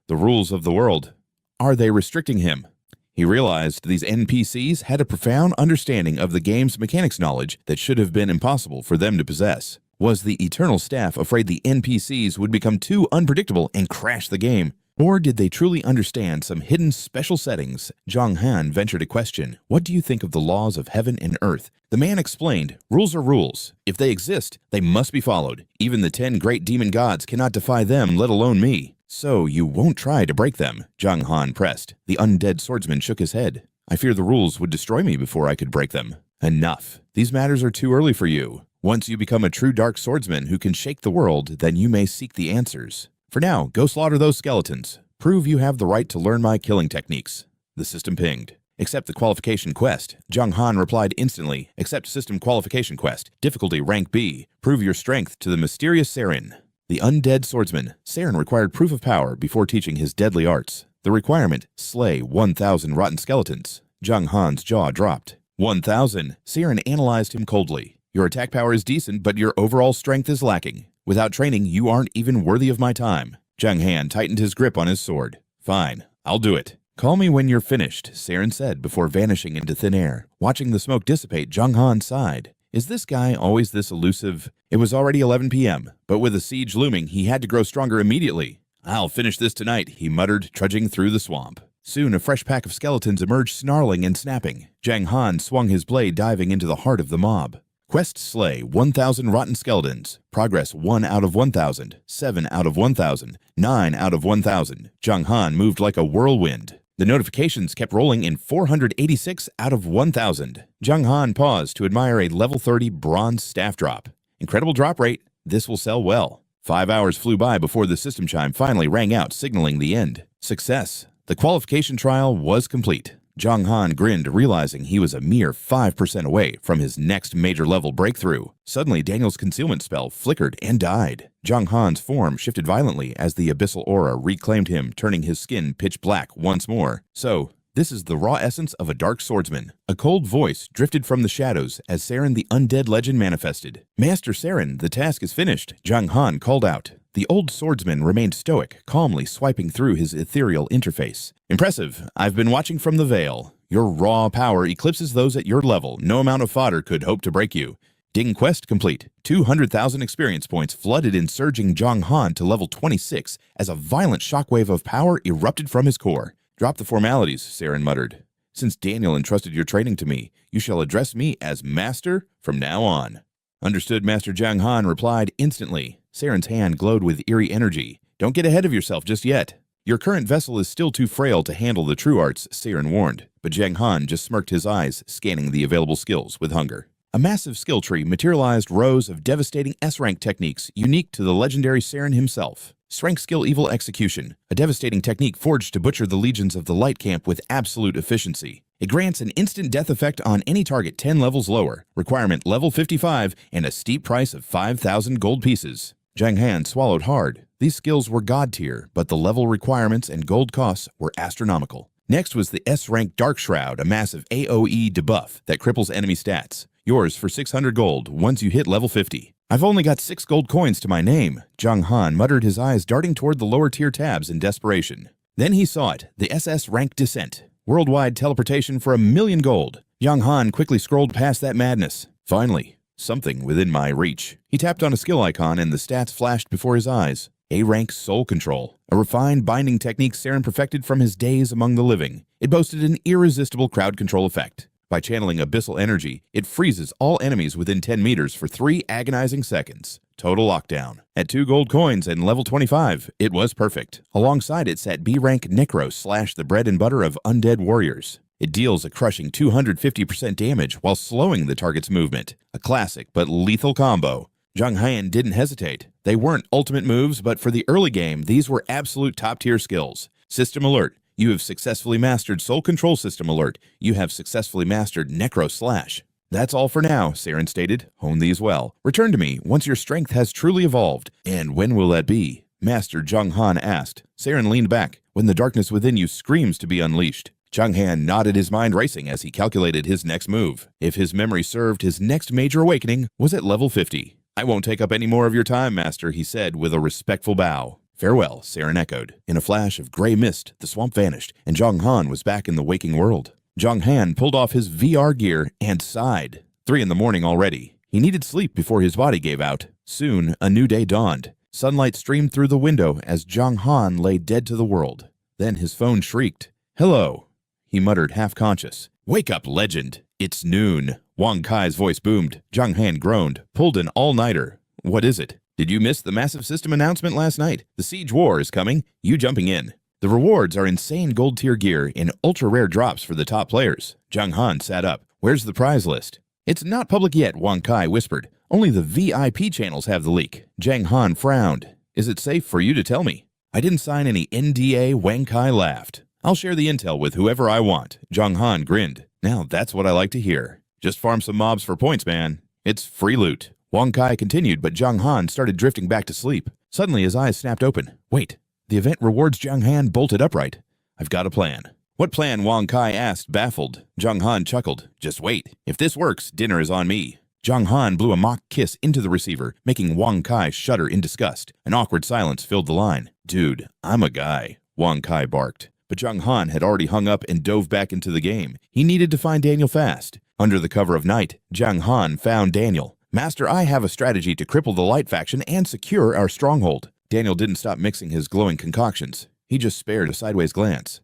The rules of the world. Are they restricting him? He realized these NPCs had a profound understanding of the game's mechanics knowledge that should have been impossible for them to possess. Was the Eternal Staff afraid the NPCs would become too unpredictable and crash the game? Or did they truly understand some hidden special settings? Jiang Han ventured a question. "What do you think of the laws of heaven and earth?" The man explained, "Rules are rules. If they exist, they must be followed. Even the 10 great demon gods cannot defy them, let alone me." "So you won't try to break them?" Jiang Han pressed. The undead swordsman shook his head. "I fear the rules would destroy me before I could break them." "Enough. These matters are too early for you. Once you become a true dark swordsman who can shake the world, then you may seek the answers. For now, go slaughter those skeletons. Prove you have the right to learn my killing techniques." The system pinged. "Accept the qualification quest." Jiang Han replied instantly. "Accept system qualification quest. Difficulty rank B. Prove your strength to the mysterious Saren." The undead swordsman. Saren required proof of power before teaching his deadly arts. The requirement: slay 1,000 rotten skeletons. Jiang Han's jaw dropped. 1,000. Saren analyzed him coldly. "Your attack power is decent, but your overall strength is lacking. Without training, you aren't even worthy of my time." Jiang Han tightened his grip on his sword. "Fine, I'll do it." "Call me when you're finished," Saren said before vanishing into thin air. Watching the smoke dissipate, Jiang Han sighed. Is this guy always this elusive? It was already 11 p.m., but with the siege looming, he had to grow stronger immediately. "I'll finish this tonight," he muttered, trudging through the swamp. Soon, a fresh pack of skeletons emerged, snarling and snapping. Jiang Han swung his blade, diving into the heart of the mob. Quest: slay 1,000 rotten skeletons. Progress 1 out of 1,000, 7 out of 1,000, 9 out of 1,000. Jiang Han moved like a whirlwind. The notifications kept rolling in 486 out of 1,000. Jiang Han paused to admire a level 30 bronze staff drop. Incredible drop rate. This will sell well. 5 hours flew by before the system chime finally rang out, signaling the end. Success. The qualification trial was complete. Jiang Han grinned, realizing he was a mere 5% away from his next major level breakthrough. Suddenly, Daniel's concealment spell flickered and died. Jiang Han's form shifted violently as the abyssal aura reclaimed him, turning his skin pitch black once more. So, This is the raw essence of a Dark Swordsman. A cold voice drifted from the shadows as Saren the undead legend manifested. Master Saren, the task is finished, Jiang Han called out. The old swordsman remained stoic, calmly swiping through his ethereal interface. Impressive. I've been watching from the veil. Your raw power eclipses those at your level. No amount of fodder could hope to break you. Ding quest complete. 200,000 experience points flooded in surging Jiang Han to level 26 as a violent shockwave of power erupted from his core. Drop the formalities, Saren muttered. Since Daniel entrusted your training to me, you shall address me as Master from now on. Understood, Master Jiang Han replied instantly. Saren's hand glowed with eerie energy. Don't get ahead of yourself just yet. Your current vessel is still too frail to handle the true arts, Saren warned, but Jiang Han just smirked his eyes, scanning the available skills with hunger. A massive skill tree materialized rows of devastating S-rank techniques unique to the legendary Saren himself. Strength skill evil execution, a devastating technique forged to butcher the legions of the light camp with absolute efficiency. It grants an instant death effect on any target 10 levels lower, requirement level 55, and a steep price of 5,000 gold pieces. Jiang Han swallowed hard. These skills were god tier, but the level requirements and gold costs were astronomical. Next was the S-rank Dark Shroud, a massive AoE debuff that cripples enemy stats. Yours for 600 gold once you hit level 50. I've only got 6 gold coins to my name, Jiang Han muttered, his eyes darting toward the lower tier tabs in desperation. Then he saw it, the SS-rank Descent. Worldwide teleportation for 1,000,000 gold. Jiang Han quickly scrolled past that madness. Finally, something within my reach. He tapped on a skill icon and the stats flashed before his eyes. A-rank Soul Control, a refined binding technique Saren perfected from his days among the living. It boasted an irresistible crowd control effect. By channeling abyssal energy, it freezes all enemies within 10 meters for 3 agonizing seconds. Total lockdown. At 2 gold coins and level 25, it was perfect. Alongside it sat B-rank Necro / the bread and butter of undead warriors. It deals a crushing 250% damage while slowing the target's movement. A classic but lethal combo. Jiang Han didn't hesitate. They weren't ultimate moves, but for the early game, these were absolute top-tier skills. System alert. You have successfully mastered Soul Control System alert. You have successfully mastered Necro /. That's all for now, Saren stated. Hone these well. Return to me once your strength has truly evolved. And when will that be? Master Jiang Han asked. Saren leaned back. When the darkness within you screams to be unleashed. Jiang Han nodded, his mind racing as he calculated his next move. If his memory served, his next major awakening was at level 50. I won't take up any more of your time, Master, he said with a respectful bow. Farewell, Saren echoed. In a flash of gray mist, the swamp vanished, and Jiang Han was back in the waking world. Jiang Han pulled off his VR gear and sighed. 3 in the morning already. He needed sleep before his body gave out. Soon, a new day dawned. Sunlight streamed through the window as Jiang Han lay dead to the world. Then his phone shrieked. Hello, he muttered, half-conscious. Wake up, legend. It's noon. Wang Kai's voice boomed. Jiang Han groaned, pulled an all-nighter. What is it? Did you miss the massive system announcement last night? The Siege War is coming. You jumping in. The rewards are insane gold tier gear and ultra-rare drops for the top players. Jiang Han sat up. Where's the prize list? It's not public yet, Wang Kai whispered. Only the VIP channels have the leak. Jiang Han frowned. Is it safe for you to tell me? I didn't sign any NDA, Wang Kai laughed. I'll share the intel with whoever I want. Jiang Han grinned. Now that's what I like to hear. Just farm some mobs for points, man. It's free loot. Wang Kai continued, but Jiang Han started drifting back to sleep. Suddenly his eyes snapped open. Wait, the event rewards Jiang Han bolted upright. I've got a plan. What plan? Wang Kai asked, baffled. Jiang Han chuckled. Just wait. If this works, dinner is on me. Jiang Han blew a mock kiss into the receiver, making Wang Kai shudder in disgust. An awkward silence filled the line. Dude, I'm a guy, Wang Kai barked. But Jiang Han had already hung up and dove back into the game. He needed to find Daniel fast. Under the cover of night, Jiang Han found Daniel. Master, I have a strategy to cripple the light faction and secure our stronghold. Daniel didn't stop mixing his glowing concoctions. He just spared a sideways glance.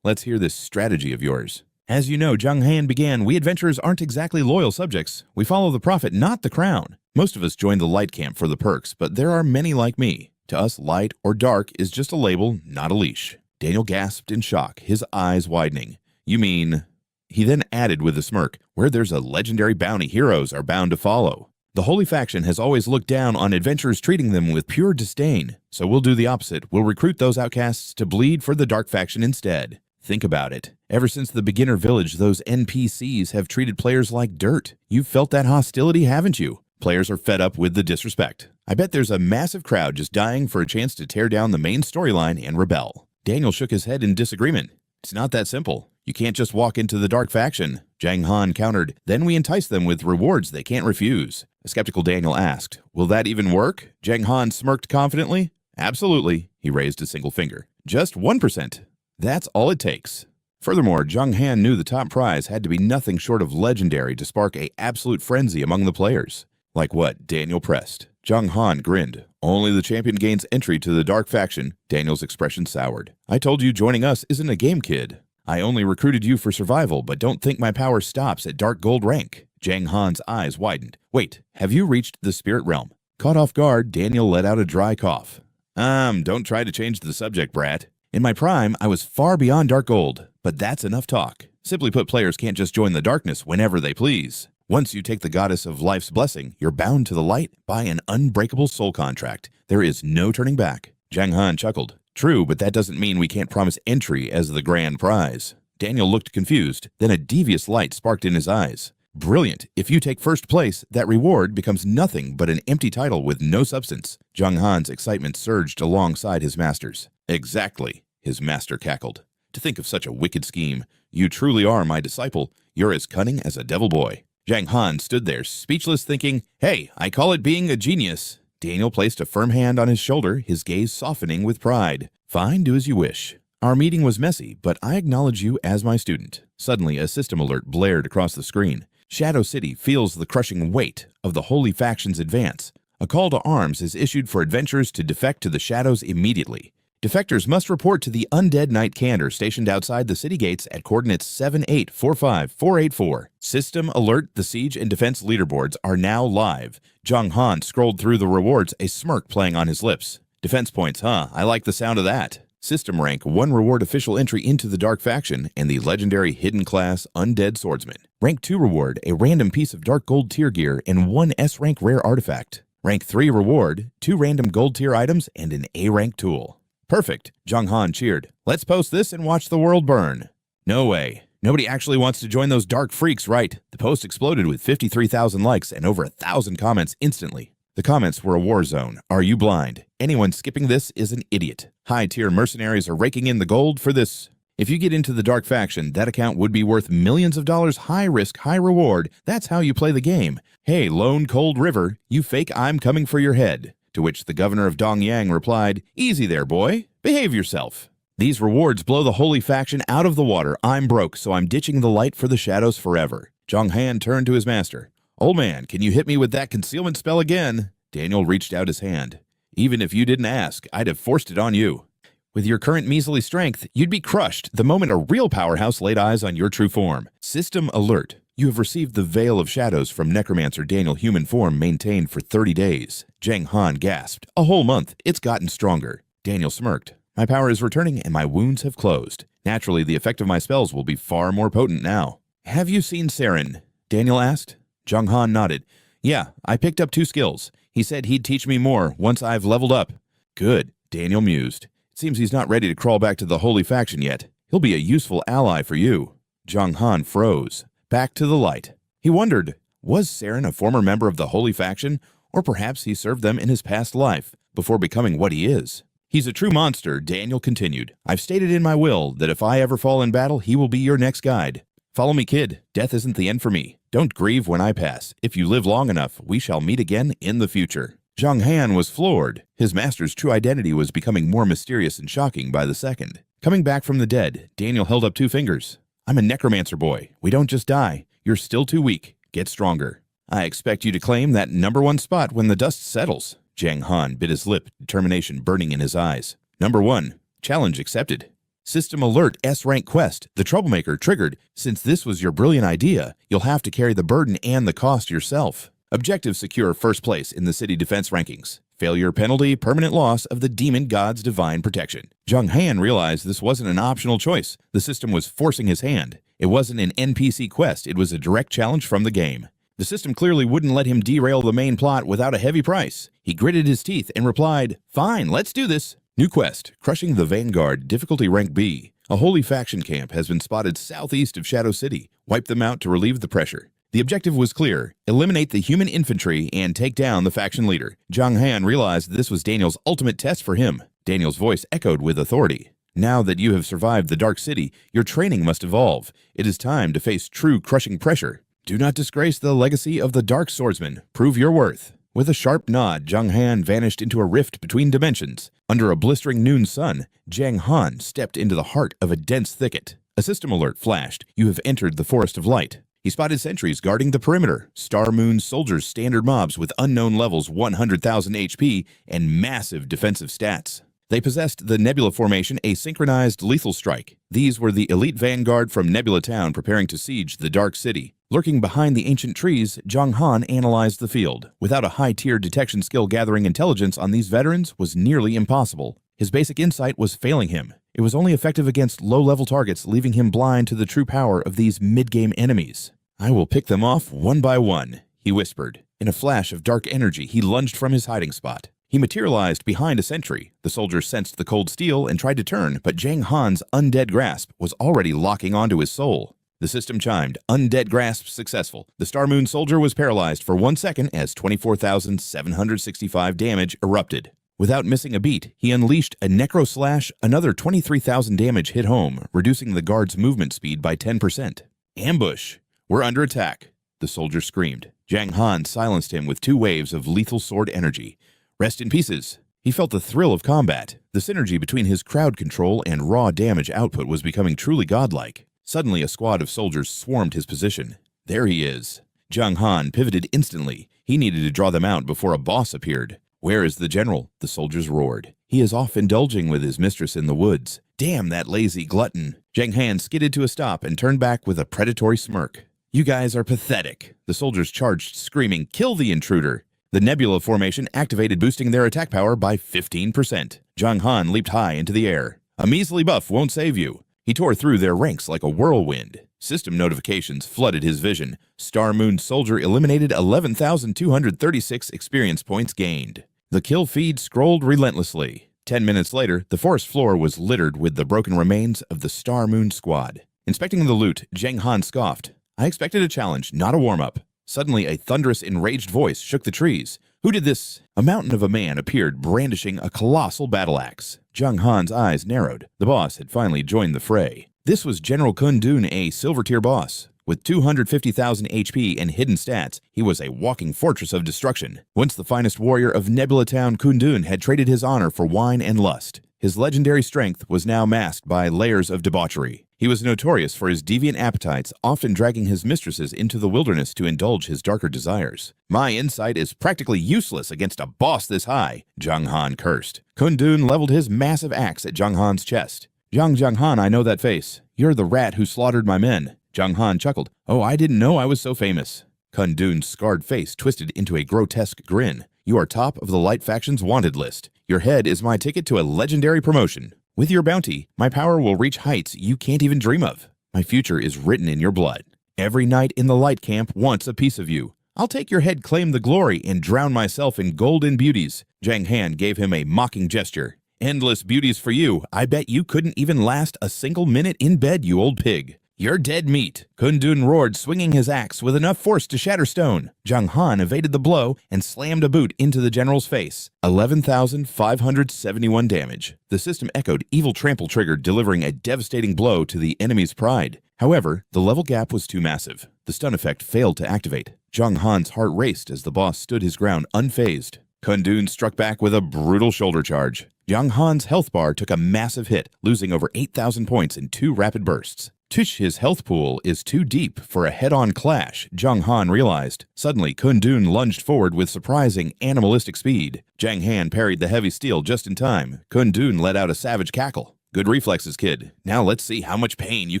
Let's hear this strategy of yours. As you know, Jiang Han began, we adventurers aren't exactly loyal subjects. We follow the prophet, not the crown. Most of us join the light camp for the perks, but there are many like me. To us, light or dark is just a label, not a leash. Daniel gasped in shock, his eyes widening. You mean... He then added with a smirk, where there's a legendary bounty, heroes are bound to follow. The Holy Faction has always looked down on adventurers, treating them with pure disdain. So we'll do the opposite. We'll recruit those outcasts to bleed for the Dark Faction instead. Think about it. Ever since the beginner village, those NPCs have treated players like dirt. You've felt that hostility, haven't you? Players are fed up with the disrespect. I bet there's a massive crowd just dying for a chance to tear down the main storyline and rebel. Daniel shook his head in disagreement. It's not that simple. You can't just walk into the dark faction, Jiang Han countered. Then we entice them with rewards they can't refuse. A skeptical Daniel asked, will that even work? Jiang Han smirked confidently. Absolutely, he raised a single finger. Just 1%. That's all it takes. Furthermore, Jiang Han knew the top prize had to be nothing short of legendary to spark an absolute frenzy among the players. Like what? Daniel pressed. Jiang Han grinned. Only the champion gains entry to the dark faction. Daniel's expression soured. I told you joining us isn't a game, kid. I only recruited you for survival, but don't think my power stops at dark gold rank. Jiang Han's eyes widened. Wait, have you reached the spirit realm? Caught off guard, Daniel let out a dry cough. Don't try to change the subject, brat. In my prime, I was far beyond dark gold, but that's enough talk. Simply put, players can't just join the darkness whenever they please. Once you take the goddess of life's blessing, you're bound to the light by an unbreakable soul contract. There is no turning back. Jiang Han chuckled. True, but that doesn't mean we can't promise entry as the grand prize. Daniel looked confused, then a devious light sparked in his eyes. Brilliant. If you take first place, that reward becomes nothing but an empty title with no substance. Jiang Han's excitement surged alongside his master's. Exactly, his master cackled. To think of such a wicked scheme. You truly are my disciple. You're as cunning as a devil boy. Jiang Han stood there, speechless, thinking, hey, I call it being a genius. Daniel placed a firm hand on his shoulder, his gaze softening with pride. Fine, do as you wish. Our meeting was messy, but I acknowledge you as my student. Suddenly, a system alert blared across the screen. Shadow City feels the crushing weight of the Holy Faction's advance. A call to arms is issued for adventurers to defect to the shadows immediately. Defectors must report to the Undead Knight Candor stationed outside the city gates at coordinates 7845484. System alert, the siege and defense leaderboards are now live. Jiang Han scrolled through the rewards, a smirk playing on his lips. Defense points, huh? I like the sound of that. System rank, 1 reward official entry into the Dark Faction and the legendary hidden class Undead Swordsman. Rank 2 reward, a random piece of dark gold tier gear and 1 S-rank rare artifact. Rank 3 reward, 2 random gold tier items and an A-rank tool. Perfect, Jiang Han cheered. Let's post this and watch the world burn. No way. Nobody actually wants to join those dark freaks, right? The post exploded with 53,000 likes and over 1,000 comments instantly. The comments were a war zone. Are you blind? Anyone skipping this is an idiot. High-tier mercenaries are raking in the gold for this. If you get into the Dark Faction, that account would be worth millions of dollars, high risk, high reward. That's how you play the game. Hey, Lone Cold River, you fake I'm coming for your head. To which the governor of Dongyang replied, easy there, boy. Behave yourself. These rewards blow the Holy Faction out of the water. I'm broke, so I'm ditching the light for the shadows forever. Jiang Han turned to his master. Old man, can you hit me with that concealment spell again? Daniel reached out his hand. Even if you didn't ask, I'd have forced it on you. With your current measly strength, you'd be crushed the moment a real powerhouse laid eyes on your true form. System alert. You have received the Veil of Shadows from Necromancer Daniel human form maintained for 30 days. Jiang Han gasped. A whole month. It's gotten stronger. Daniel smirked. My power is returning and my wounds have closed. Naturally, the effect of my spells will be far more potent now. Have you seen Saren? Daniel asked. Jiang Han nodded. Yeah, I picked up 2 skills. He said he'd teach me more once I've leveled up. Good, Daniel mused. It seems he's not ready to crawl back to the Holy Faction yet. He'll be a useful ally for you. Jiang Han froze. Back to the light. He wondered, was Saren a former member of the Holy Faction, or perhaps he served them in his past life before becoming what he is? He's a true monster, Daniel continued. I've stated in my will that if I ever fall in battle, he will be your next guide. Follow me, kid. Death isn't the end for me. Don't grieve when I pass. If you live long enough, we shall meet again in the future. Jiang Han was floored. His master's true identity was becoming more mysterious and shocking by the second. Coming back from the dead, Daniel held up 2 fingers. I'm a necromancer boy. We don't just die. You're still too weak. Get stronger. I expect you to claim that #1 spot when the dust settles. Jiang Han bit his lip, determination burning in his eyes. #1. Challenge accepted. System alert S-rank quest. The troublemaker triggered. Since this was your brilliant idea, you'll have to carry the burden and the cost yourself. Objective secure first place in the city defense rankings. Failure penalty, permanent loss of the demon god's divine protection. Jiang Han realized this wasn't an optional choice. The system was forcing his hand. It wasn't an NPC quest. It was a direct challenge from the game. The system clearly wouldn't let him derail the main plot without a heavy price. He gritted his teeth and replied, fine, let's do this. New quest, Crushing the Vanguard, difficulty rank B. A Holy Faction camp has been spotted southeast of Shadow City. Wipe them out to relieve the pressure. The objective was clear. Eliminate the human infantry and take down the faction leader. Jiang Han realized this was Daniel's ultimate test for him. Daniel's voice echoed with authority. Now that you have survived the Dark City, your training must evolve. It is time to face true crushing pressure. Do not disgrace the legacy of the Dark Swordsman. Prove your worth. With a sharp nod, Jiang Han vanished into a rift between dimensions. Under a blistering noon sun, Jiang Han stepped into the heart of a dense thicket. A system alert flashed. You have entered the Forest of Light. He spotted sentries guarding the perimeter. Star Moon soldiers, standard mobs with unknown levels, 100,000 HP, and massive defensive stats. They possessed the Nebula formation, a synchronized lethal strike. These were the elite vanguard from Nebula Town preparing to siege the Dark City. Lurking behind the ancient trees, Jiang Han analyzed the field. Without a high-tier detection skill, gathering intelligence on these veterans was nearly impossible. His basic insight was failing him. It was only effective against low-level targets, leaving him blind to the true power of these mid-game enemies. "I will pick them off one by one," he whispered. In a flash of dark energy, he lunged from his hiding spot. He materialized behind a sentry. The soldier sensed the cold steel and tried to turn, but Jiang Han's undead grasp was already locking onto his soul. The system chimed. Undead grasp successful. The Star Moon soldier was paralyzed for 1 second as 24,765 damage erupted. Without missing a beat, he unleashed a Necro Slash. Another 23,000 damage hit home, reducing the guard's movement speed by 10%. "Ambush! We're under attack!" the soldier screamed. Jiang Han silenced him with 2 waves of lethal sword energy. "Rest in pieces." He felt the thrill of combat. The synergy between his crowd control and raw damage output was becoming truly godlike. Suddenly, a squad of soldiers swarmed his position. There he is. Jiang Han pivoted instantly. He needed to draw them out before a boss appeared. "Where is the general?" the soldiers roared. "He is off indulging with his mistress in the woods." "Damn that lazy glutton." Jiang Han skidded to a stop and turned back with a predatory smirk. "You guys are pathetic." The soldiers charged, screaming, "Kill the intruder!" The Nebula formation activated, boosting their attack power by 15%. Jiang Han leaped high into the air. "A measly buff won't save you." He tore through their ranks like a whirlwind. System notifications flooded his vision. Star Moon soldier eliminated, 11,236 experience points gained. The kill feed scrolled relentlessly. 10 minutes later, the forest floor was littered with the broken remains of the Star Moon squad. Inspecting the loot, Jiang Han scoffed. "I expected a challenge, not a warm-up." Suddenly, a thunderous, enraged voice shook the trees. "Who did this?" A mountain of a man appeared, brandishing a colossal battle axe. Jiang Han's eyes narrowed. The boss had finally joined the fray. This was General Kun Dun, a silver-tier boss. With 250,000 HP and hidden stats, he was a walking fortress of destruction. Once the finest warrior of Nebula Town, Kun Dun had traded his honor for wine and lust. His legendary strength was now masked by layers of debauchery. He was notorious for his deviant appetites, often dragging his mistresses into the wilderness to indulge his darker desires. "My insight is practically useless against a boss this high," Jiang Han cursed. Kun Dun leveled his massive axe at Jiang Han's chest. Jiang Han, I know that face. You're the rat who slaughtered my men." Jiang Han chuckled. "Oh, I didn't know I was so famous." Kun Dun's scarred face twisted into a grotesque grin. "You are top of the Light Faction's wanted list. Your head is my ticket to a legendary promotion. With your bounty, my power will reach heights you can't even dream of. My future is written in your blood. Every knight in the Light Camp wants a piece of you. I'll take your head, claim the glory, and drown myself in golden beauties." Jiang Han gave him a mocking gesture. "Endless beauties for you. I bet you couldn't even last a single minute in bed, you old pig. You're dead meat." Kun Dun roared, swinging his axe with enough force to shatter stone. Jiang Han evaded the blow and slammed a boot into the general's face. 11,571 damage. The system echoed, evil trample triggered, delivering a devastating blow to the enemy's pride. However, the level gap was too massive. The stun effect failed to activate. Jiang Han's heart raced as the boss stood his ground unfazed. Kun Dun struck back with a brutal shoulder charge. Jiang Han's health bar took a massive hit, losing over 8,000 points in 2 rapid bursts. His health pool is too deep for a head-on clash, Jiang Han realized. Suddenly, Kun Dun lunged forward with surprising, animalistic speed. Jiang Han parried the heavy steel just in time. Kun Dun let out a savage cackle. "Good reflexes, kid. Now let's see how much pain you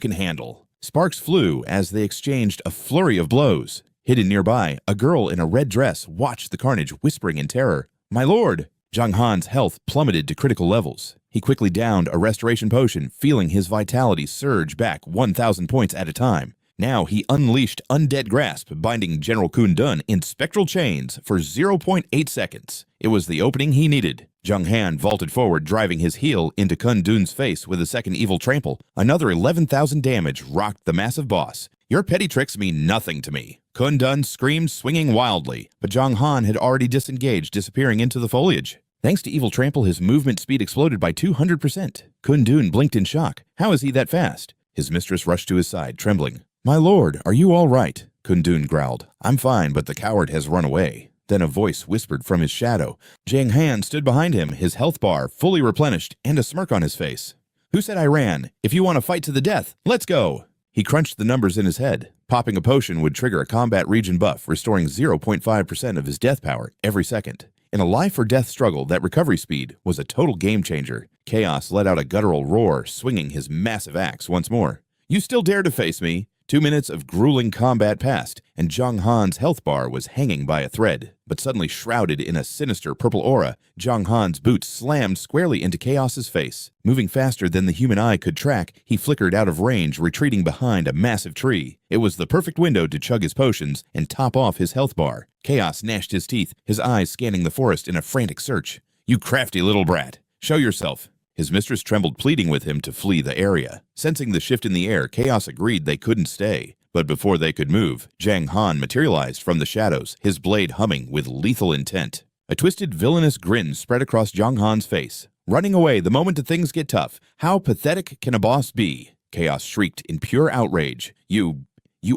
can handle." Sparks flew as they exchanged a flurry of blows. Hidden nearby, a girl in a red dress watched the carnage, whispering in terror. "My lord!" Jiang Han's health plummeted to critical levels. He quickly downed a restoration potion, feeling his vitality surge back 1,000 points at a time. Now he unleashed Undead Grasp, binding General Kun Dun in spectral chains for 0.8 seconds. It was the opening he needed. Jiang Han vaulted forward, driving his heel into Kun Dun's face with a second evil trample. Another 11,000 damage rocked the massive boss. "Your petty tricks mean nothing to me." Kun Dun screamed, swinging wildly, but Jiang Han had already disengaged, disappearing into the foliage. Thanks to Evil Trample, his movement speed exploded by 200%. Kundun blinked in shock. How is he that fast? His mistress rushed to his side, trembling. My lord, are you all right? Kundun growled. I'm fine, but the coward has run away. Then a voice whispered from his shadow. Jiang Han stood behind him, his health bar fully replenished and a smirk on his face. Who said I ran? If you want to fight to the death, let's go! He crunched the numbers in his head. Popping a potion would trigger a combat region buff, restoring 0.5% of his death power every second. In a life-or-death struggle, that recovery speed was a total game-changer. Chaos let out a guttural roar, swinging his massive axe once more. You still dare to face me? 2 minutes of grueling combat passed, and Jiang Han's health bar was hanging by a thread. But suddenly shrouded in a sinister purple aura, Jiang Han's boots slammed squarely into Chaos's face. Moving faster than the human eye could track, he flickered out of range, retreating behind a massive tree. It was the perfect window to chug his potions and top off his health bar. Chaos gnashed his teeth, his eyes scanning the forest in a frantic search. You crafty little brat! Show yourself! His mistress trembled, pleading with him to flee the area. Sensing the shift in the air, Chaos agreed they couldn't stay. But before they could move, Jiang Han materialized from the shadows, his blade humming with lethal intent. A twisted, villainous grin spread across Jiang Han's face. Running away the moment that things get tough. How pathetic can a boss be? Chaos shrieked in pure outrage. You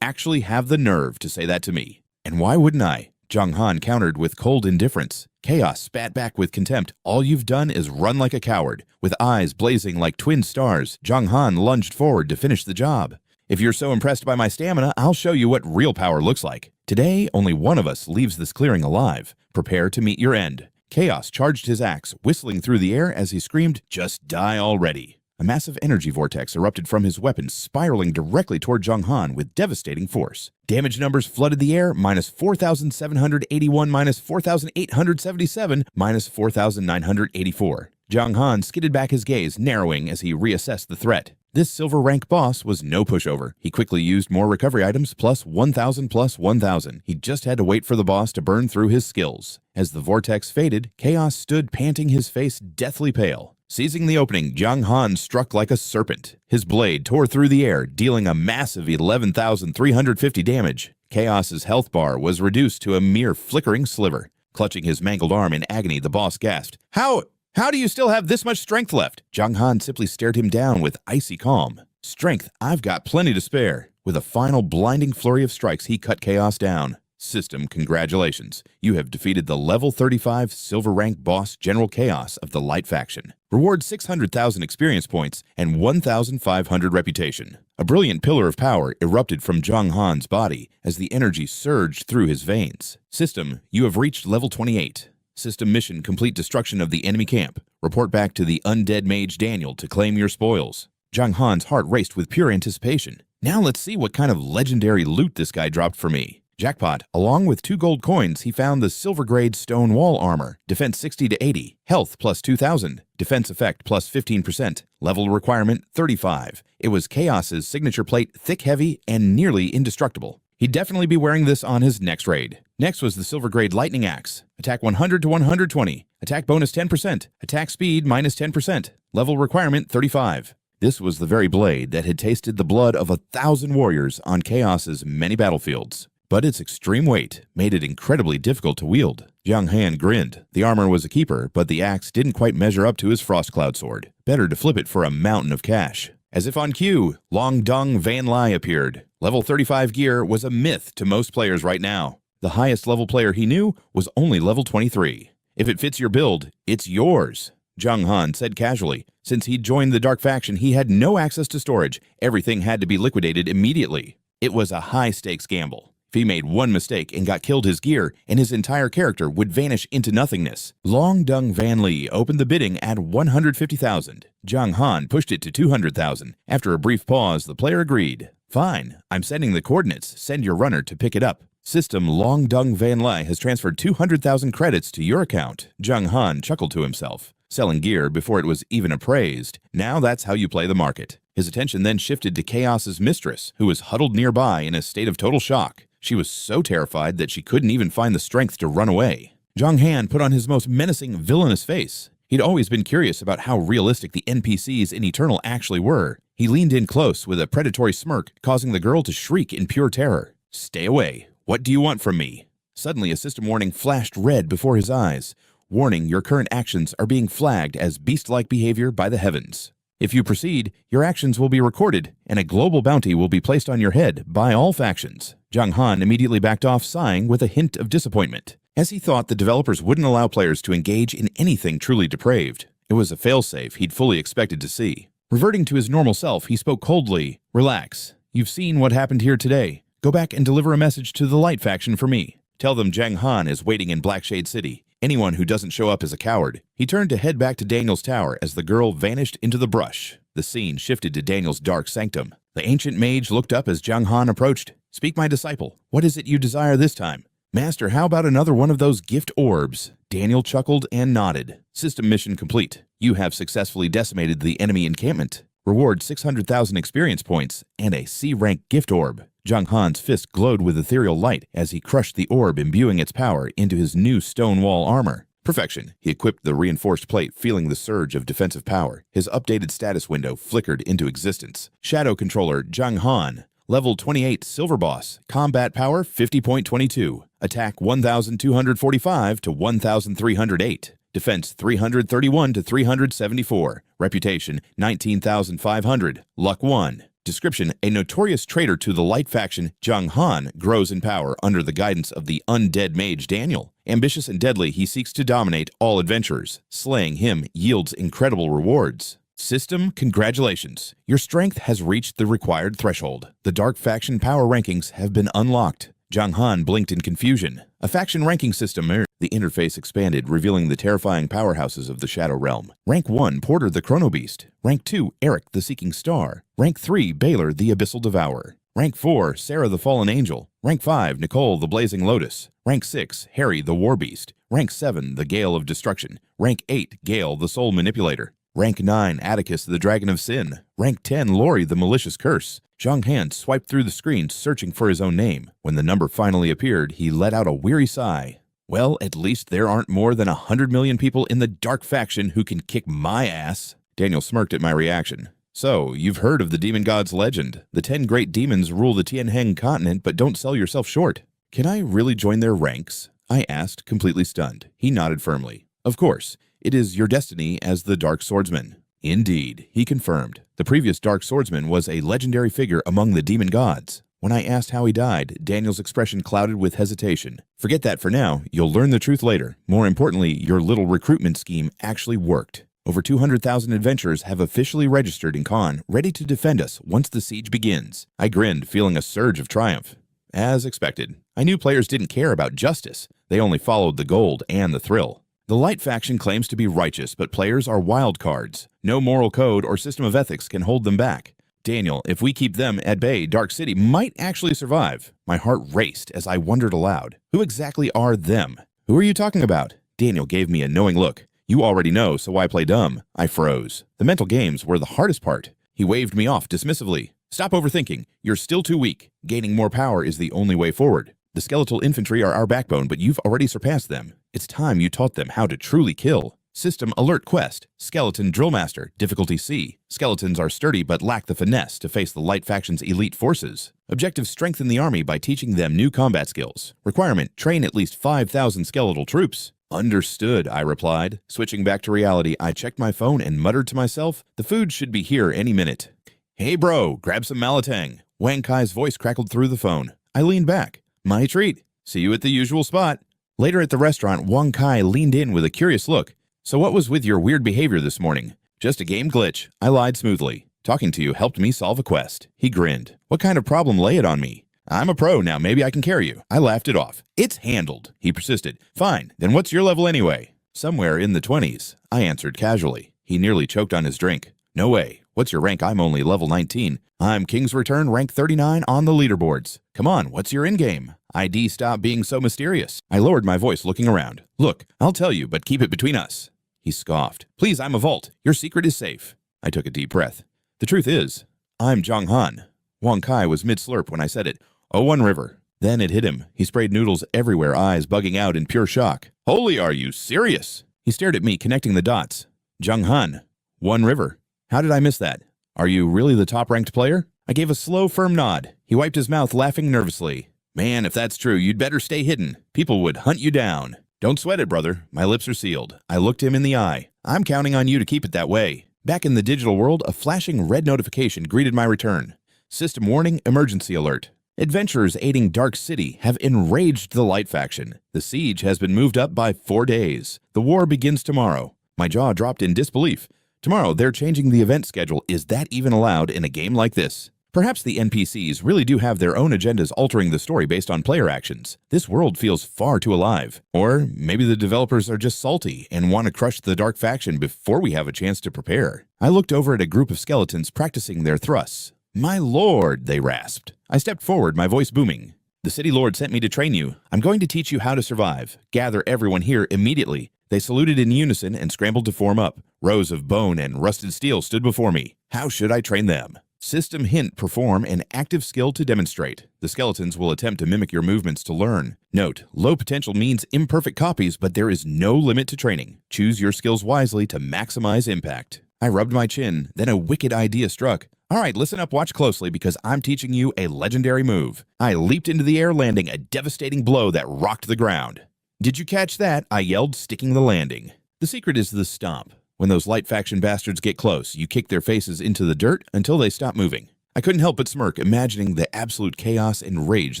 actually have the nerve to say that to me. And why wouldn't I? Jiang Han countered with cold indifference. Chaos spat back with contempt. All you've done is run like a coward. With eyes blazing like twin stars, Jiang Han lunged forward to finish the job. If you're so impressed by my stamina, I'll show you what real power looks like. Today, only one of us leaves this clearing alive. Prepare to meet your end. Chaos charged his axe, whistling through the air as he screamed, Just die already. A massive energy vortex erupted from his weapon, spiraling directly toward Jiang Han with devastating force. Damage numbers flooded the air, minus 4,781, minus 4,877, minus 4,984. Jiang Han skidded back, his gaze narrowing as he reassessed the threat. This silver rank boss was no pushover. He quickly used more recovery items, plus 1,000 plus 1,000. He just had to wait for the boss to burn through his skills. As the vortex faded, Chaos stood panting, his face deathly pale. Seizing the opening, Jiang Han struck like a serpent. His blade tore through the air, dealing a massive 11,350 damage. Chaos's health bar was reduced to a mere flickering sliver. Clutching his mangled arm in agony, the boss gasped. How do you still have this much strength left? Jiang Han simply stared him down with icy calm. Strength, I've got plenty to spare. With a final blinding flurry of strikes, he cut Chaos down. System, congratulations. You have defeated the level 35 silver rank boss General Chaos of the Light Faction. Reward 600,000 experience points and 1,500 reputation. A brilliant pillar of power erupted from Jiang Han's body as the energy surged through his veins. System, you have reached level 28. System mission, complete destruction of the enemy camp. Report back to the undead mage Daniel to claim your spoils. Jiang Han's heart raced with pure anticipation. Now let's see what kind of legendary loot this guy dropped for me. Jackpot. Along with 2 gold coins, he found the silver grade stone wall armor. Defense 60 to 80. Health plus 2,000. Defense effect plus 15%. Level requirement 35. It was Chaos's signature plate, thick, heavy, and nearly indestructible. He'd definitely be wearing this on his next raid. Next was the silver grade lightning axe. Attack 100 to 120. Attack bonus 10%. Attack speed minus 10%. Level requirement 35. This was the very blade that had tasted the blood of 1,000 warriors on Chaos's many battlefields. But its extreme weight made it incredibly difficult to wield. Jiang Han grinned. The armor was a keeper, but the axe didn't quite measure up to his Frost Cloud sword. Better to flip it for a mountain of cash. As if on cue, Long Dung Van Lai appeared. Level 35 gear was a myth to most players right now. The highest level player he knew was only level 23. If it fits your build, it's yours. Jiang Han said casually. Since he'd joined the Dark Faction, he had no access to storage. Everything had to be liquidated immediately. It was a high-stakes gamble. If he made one mistake and got killed, his gear and his entire character would vanish into nothingness. Long Dung Van Lee opened the bidding at 150,000. Jiang Han pushed it to 200,000. After a brief pause, the player agreed. Fine, I'm sending the coordinates. Send your runner to pick it up. System Long Dung Van Lai has transferred 200,000 credits to your account. Jiang Han chuckled to himself. Selling gear before it was even appraised. Now that's how you play the market. His attention then shifted to Chaos's mistress, who was huddled nearby in a state of total shock. She was so terrified that she couldn't even find the strength to run away. Jiang Han put on his most menacing, villainous face. He'd always been curious about how realistic the NPCs in Eternal actually were. He leaned in close with a predatory smirk, causing the girl to shriek in pure terror. Stay away. What do you want from me? Suddenly, a system warning flashed red before his eyes. Warning, your current actions are being flagged as beast-like behavior by the heavens. If you proceed, your actions will be recorded, and a global bounty will be placed on your head by all factions. Jiang Han immediately backed off, sighing with a hint of disappointment, as he thought the developers wouldn't allow players to engage in anything truly depraved. It was a failsafe he'd fully expected to see. Reverting to his normal self, he spoke coldly. Relax. You've seen what happened here today. Go back and deliver a message to the Light faction for me. Tell them Jiang Han is waiting in Blackshade City. Anyone who doesn't show up is a coward. He turned to head back to Daniel's tower as the girl vanished into the brush. The scene shifted to Daniel's dark sanctum. The ancient mage looked up as Jiang Han approached. Speak, my disciple. What is it you desire this time? Master, how about another one of those gift orbs? Daniel chuckled and nodded. System mission complete. You have successfully decimated the enemy encampment. Reward 600,000 experience points and a C-rank gift orb. Jiang Han's fist glowed with ethereal light as he crushed the orb, imbuing its power into his new stone wall armor. Perfection. He equipped the reinforced plate, feeling the surge of defensive power. His updated status window flickered into existence. Shadow Controller Jiang Han. Level 28 Silver Boss. Combat Power 50.22. Attack 1,245 to 1,308. Defense 331 to 374. Reputation 19,500. Luck 1. Description: a notorious traitor to the Light faction, Jiang Han grows in power under the guidance of the undead mage Daniel. Ambitious and deadly, he seeks to dominate all adventurers. Slaying him yields incredible rewards. System: congratulations. Your strength has reached the required threshold. The Dark faction power rankings have been unlocked. Jiang Han blinked in confusion. A faction ranking system. The interface expanded, revealing the terrifying powerhouses of the Shadow Realm. Rank 1, Porter the Chrono Beast. Rank 2, Eric the Seeking Star. Rank 3, Baylor the Abyssal Devourer. Rank 4, Sarah the Fallen Angel. Rank 5, Nicole the Blazing Lotus. Rank 6, Harry the War Beast. Rank 7, the Gale of Destruction. Rank 8, Gale the Soul Manipulator. Rank 9, Atticus the Dragon of Sin. Rank 10, Lori the Malicious Curse. Jiang Han swiped through the screen, searching for his own name. When the number finally appeared, he let out a weary sigh. Well, at least there aren't more than 100 million people in the Dark faction who can kick my ass. Daniel smirked at my reaction. So, you've heard of the demon god's legend. The 10 great demons rule the Tianheng continent, but don't sell yourself short. Can I really join their ranks? I asked, completely stunned. He nodded firmly. Of course. It is your destiny as the Dark Swordsman. Indeed, he confirmed. The previous Dark Swordsman was a legendary figure among the demon gods. When I asked how he died, Daniel's expression clouded with hesitation. Forget that for now. You'll learn the truth later. More importantly, your little recruitment scheme actually worked. Over 200,000 adventurers have officially registered in Khan, ready to defend us once the siege begins. I grinned, feeling a surge of triumph. As expected, I knew players didn't care about justice. They only followed the gold and the thrill. The Light faction claims to be righteous, but players are wild cards. No moral code or system of ethics can hold them back. Daniel, if we keep them at bay, Dark City might actually survive. My heart raced as I wondered aloud. Who exactly are them? Who are you talking about? Daniel gave me a knowing look. You already know, so why play dumb? I froze. The mental games were the hardest part. He waved me off dismissively. Stop overthinking. You're still too weak. Gaining more power is the only way forward. The skeletal infantry are our backbone, but you've already surpassed them. It's time you taught them how to truly kill. System Alert Quest. Skeleton Drillmaster. Difficulty C. Skeletons are sturdy but lack the finesse to face the Light faction's elite forces. Objective: strengthen the army by teaching them new combat skills. Requirement: train at least 5,000 skeletal troops. Understood, I replied. Switching back to reality, I checked my phone and muttered to myself, the food should be here any minute. Hey bro, grab some Malatang. Wang Kai's voice crackled through the phone. I leaned back. My treat. See you at the usual spot. Later at the restaurant, Wang Kai leaned in with a curious look. So what was with your weird behavior this morning? Just a game glitch. I lied smoothly. Talking to you helped me solve a quest. He grinned. What kind of problem lay it on me? I'm a pro now, maybe I can carry you. I laughed it off. It's handled. He persisted. Fine, then what's your level anyway? Somewhere in the 20s. I answered casually. He nearly choked on his drink. No way. What's your rank? I'm only level 19. I'm King's Return, rank 39 on the leaderboards. Come on, what's your in-game? ID, stop being so mysterious. I lowered my voice, looking around. Look, I'll tell you, but keep it between us. He scoffed. Please, I'm a vault. Your secret is safe. I took a deep breath. The truth is, I'm Jiang Han. Wang Kai was mid-slurp when I said it. Oh, one river. Then it hit him. He sprayed noodles everywhere, eyes bugging out in pure shock. Holy, are you serious? He stared at me, connecting the dots. Jiang Han. One river. How did I miss that? Are you really the top-ranked player? I gave a slow, firm nod. He wiped his mouth, laughing nervously. Man, if that's true, you'd better stay hidden. People would hunt you down. Don't sweat it, brother. My lips are sealed. I looked him in the eye. I'm counting on you to keep it that way. Back in the digital world, a flashing red notification greeted my return. System warning, emergency alert. Adventurers aiding Dark City have enraged the Light faction. The siege has been moved up by 4 days. The war begins tomorrow. My jaw dropped in disbelief. Tomorrow, they're changing the event schedule. Is that even allowed in a game like this? Perhaps the NPCs really do have their own agendas altering the story based on player actions. This world feels far too alive. Or maybe the developers are just salty and want to crush the Dark faction before we have a chance to prepare. I looked over at a group of skeletons practicing their thrusts. "My lord," they rasped. I stepped forward, my voice booming. "The city lord sent me to train you. I'm going to teach you how to survive. Gather everyone here immediately." They saluted in unison and scrambled to form up. Rows of bone and rusted steel stood before me. How should I train them? System hint: perform an active skill to demonstrate. The skeletons will attempt to mimic your movements to learn. Note, low potential means imperfect copies, but there is no limit to training. Choose your skills wisely to maximize impact. I rubbed my chin, then a wicked idea struck. All right, listen up, watch closely, because I'm teaching you a legendary move. I leaped into the air, landing a devastating blow that rocked the ground. "Did you catch that?" I yelled, sticking the landing. The secret is the stomp. When those Light faction bastards get close, you kick their faces into the dirt until they stop moving. I couldn't help but smirk, imagining the absolute chaos and rage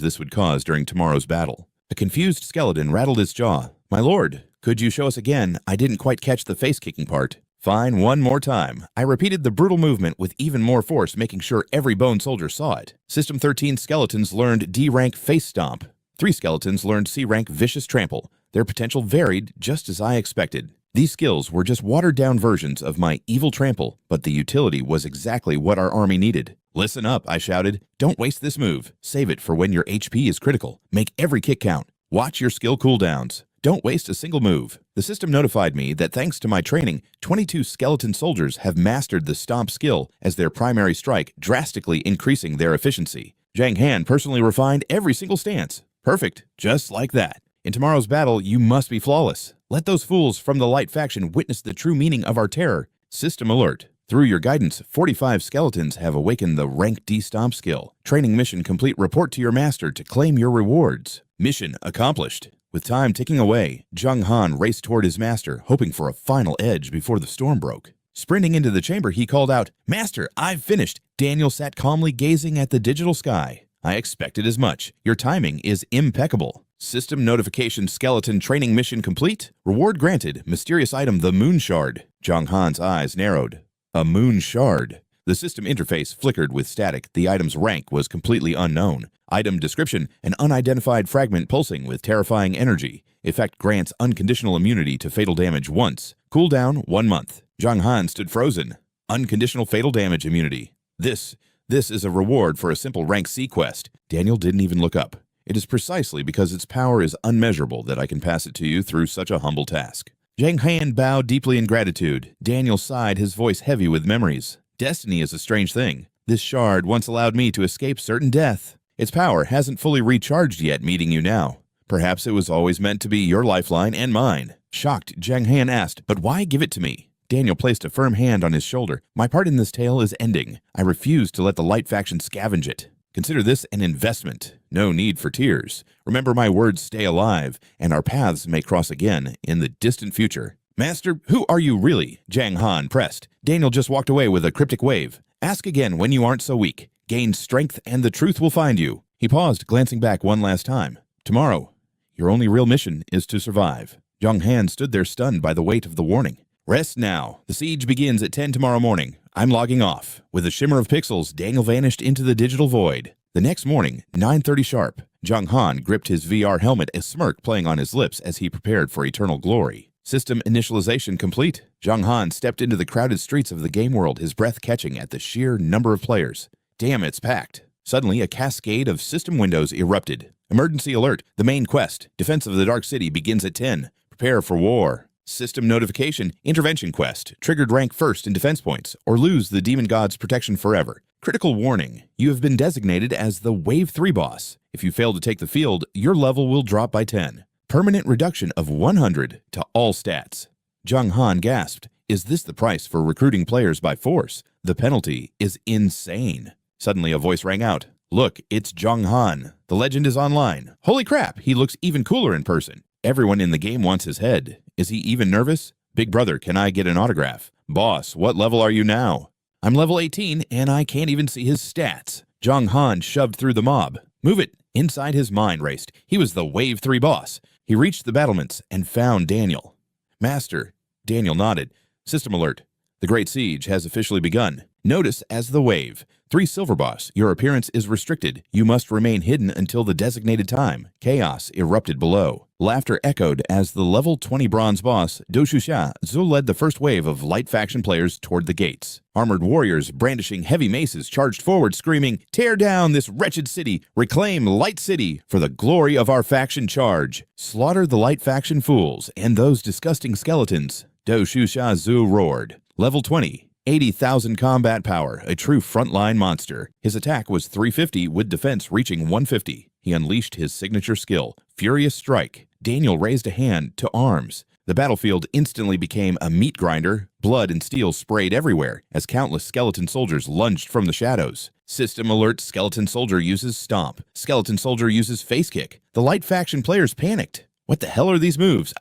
this would cause during tomorrow's battle. A confused skeleton rattled his jaw. "My lord, could you show us again? I didn't quite catch the face-kicking part." "Fine, one more time." I repeated the brutal movement with even more force, making sure every bone soldier saw it. System 13 skeletons learned D-rank face stomp. 3 skeletons learned C-rank vicious trample. Their potential varied just as I expected. These skills were just watered-down versions of my evil trample, but the utility was exactly what our army needed. "Listen up," I shouted. "Don't waste this move. Save it for when your HP is critical. Make every kick count. Watch your skill cooldowns. Don't waste a single move." The system notified me that thanks to my training, 22 skeleton soldiers have mastered the stomp skill as their primary strike, drastically increasing their efficiency. Jiang Han personally refined every single stance. Perfect, just like that. In tomorrow's battle, you must be flawless. Let those fools from the Light faction witness the true meaning of our terror. System alert. Through your guidance, 45 skeletons have awakened the rank D stomp skill. Training mission complete. Report to your master to claim your rewards. Mission accomplished. With time ticking away, Jiang Han raced toward his master, hoping for a final edge before the storm broke. Sprinting into the chamber, he called out, "Master, I've finished." Daniel sat calmly gazing at the digital sky. I expected as much. Your timing is impeccable. System notification: skeleton training mission complete. Reward granted. Mysterious item: the moon shard. Jiang Han's eyes narrowed. A moon shard. The system interface flickered with static. The item's rank was completely unknown. Item description: an unidentified fragment pulsing with terrifying energy. Effect: grants unconditional immunity to fatal damage once. Cooldown: 1 month. Jiang Han stood frozen. Unconditional fatal damage immunity. This is a reward for a simple rank C quest. Daniel didn't even look up. It is precisely because its power is unmeasurable that I can pass it to you through such a humble task. Jiang Han bowed deeply in gratitude. Daniel sighed, his voice heavy with memories. Destiny is a strange thing. This shard once allowed me to escape certain death. Its power hasn't fully recharged yet meeting you now. Perhaps it was always meant to be your lifeline and mine. Shocked, Jiang Han asked, "But why give it to me?" Daniel placed a firm hand on his shoulder. "My part in this tale is ending. I refuse to let the Light faction scavenge it. Consider this an investment. No need for tears. Remember, my words stay alive, and our paths may cross again in the distant future." "Master, who are you really?" Jiang Han pressed. Daniel just walked away with a cryptic wave. "Ask again when you aren't so weak. Gain strength and the truth will find you." He paused, glancing back one last time. "Tomorrow, your only real mission is to survive." Jiang Han stood there stunned by the weight of the warning. "Rest now. The siege begins at 10 tomorrow morning. I'm logging off." With a shimmer of pixels, Daniel vanished into the digital void. The next morning, 9:30 sharp, Jiang Han gripped his VR helmet, a smirk playing on his lips as he prepared for eternal glory. System initialization complete. Jiang Han stepped into the crowded streets of the game world, his breath catching at the sheer number of players. Damn, it's packed. Suddenly, a cascade of system windows erupted. Emergency alert. The main quest, Defense of the Dark City, begins at 10. Prepare for war. System notification: intervention quest. Triggered rank first in defense points, or lose the demon god's protection forever. Critical warning: you have been designated as the Wave 3 boss. If you fail to take the field, your level will drop by 10. Permanent reduction of 100 to all stats. Jiang Han gasped. Is this the price for recruiting players by force? The penalty is insane. Suddenly a voice rang out. "Look, it's Jiang Han. The legend is online. Holy crap, he looks even cooler in person." Everyone in the game wants his head. Is he even nervous? Big brother, can I get an autograph? Boss, what level are you now? I'm level 18 and I can't even see his stats. Jiang Han shoved through the mob. Move it! Inside his mind raced. He was the Wave 3 boss. He reached the battlements and found Daniel. Master. Daniel nodded. System alert. The Great Siege has officially begun. Notice as the Wave 3 Silver Boss, your appearance is restricted. You must remain hidden until the designated time. Chaos erupted below. Laughter echoed as the level 20 Bronze Boss, Doshusha Zul led the first wave of light faction players toward the gates. Armored warriors brandishing heavy maces charged forward, screaming, "Tear down this wretched city! Reclaim Light City for the glory of our faction charge! Slaughter the light faction fools and those disgusting skeletons!" Doshusha Zul roared. Level 20. 80,000 combat power, a true frontline monster. His attack was 350 with defense reaching 150. He unleashed his signature skill, Furious Strike. Daniel raised a hand to arms. The battlefield instantly became a meat grinder. Blood and steel sprayed everywhere as countless skeleton soldiers lunged from the shadows. System alert, skeleton soldier uses stomp. Skeleton soldier uses face kick. The light faction players panicked. What the hell are these moves?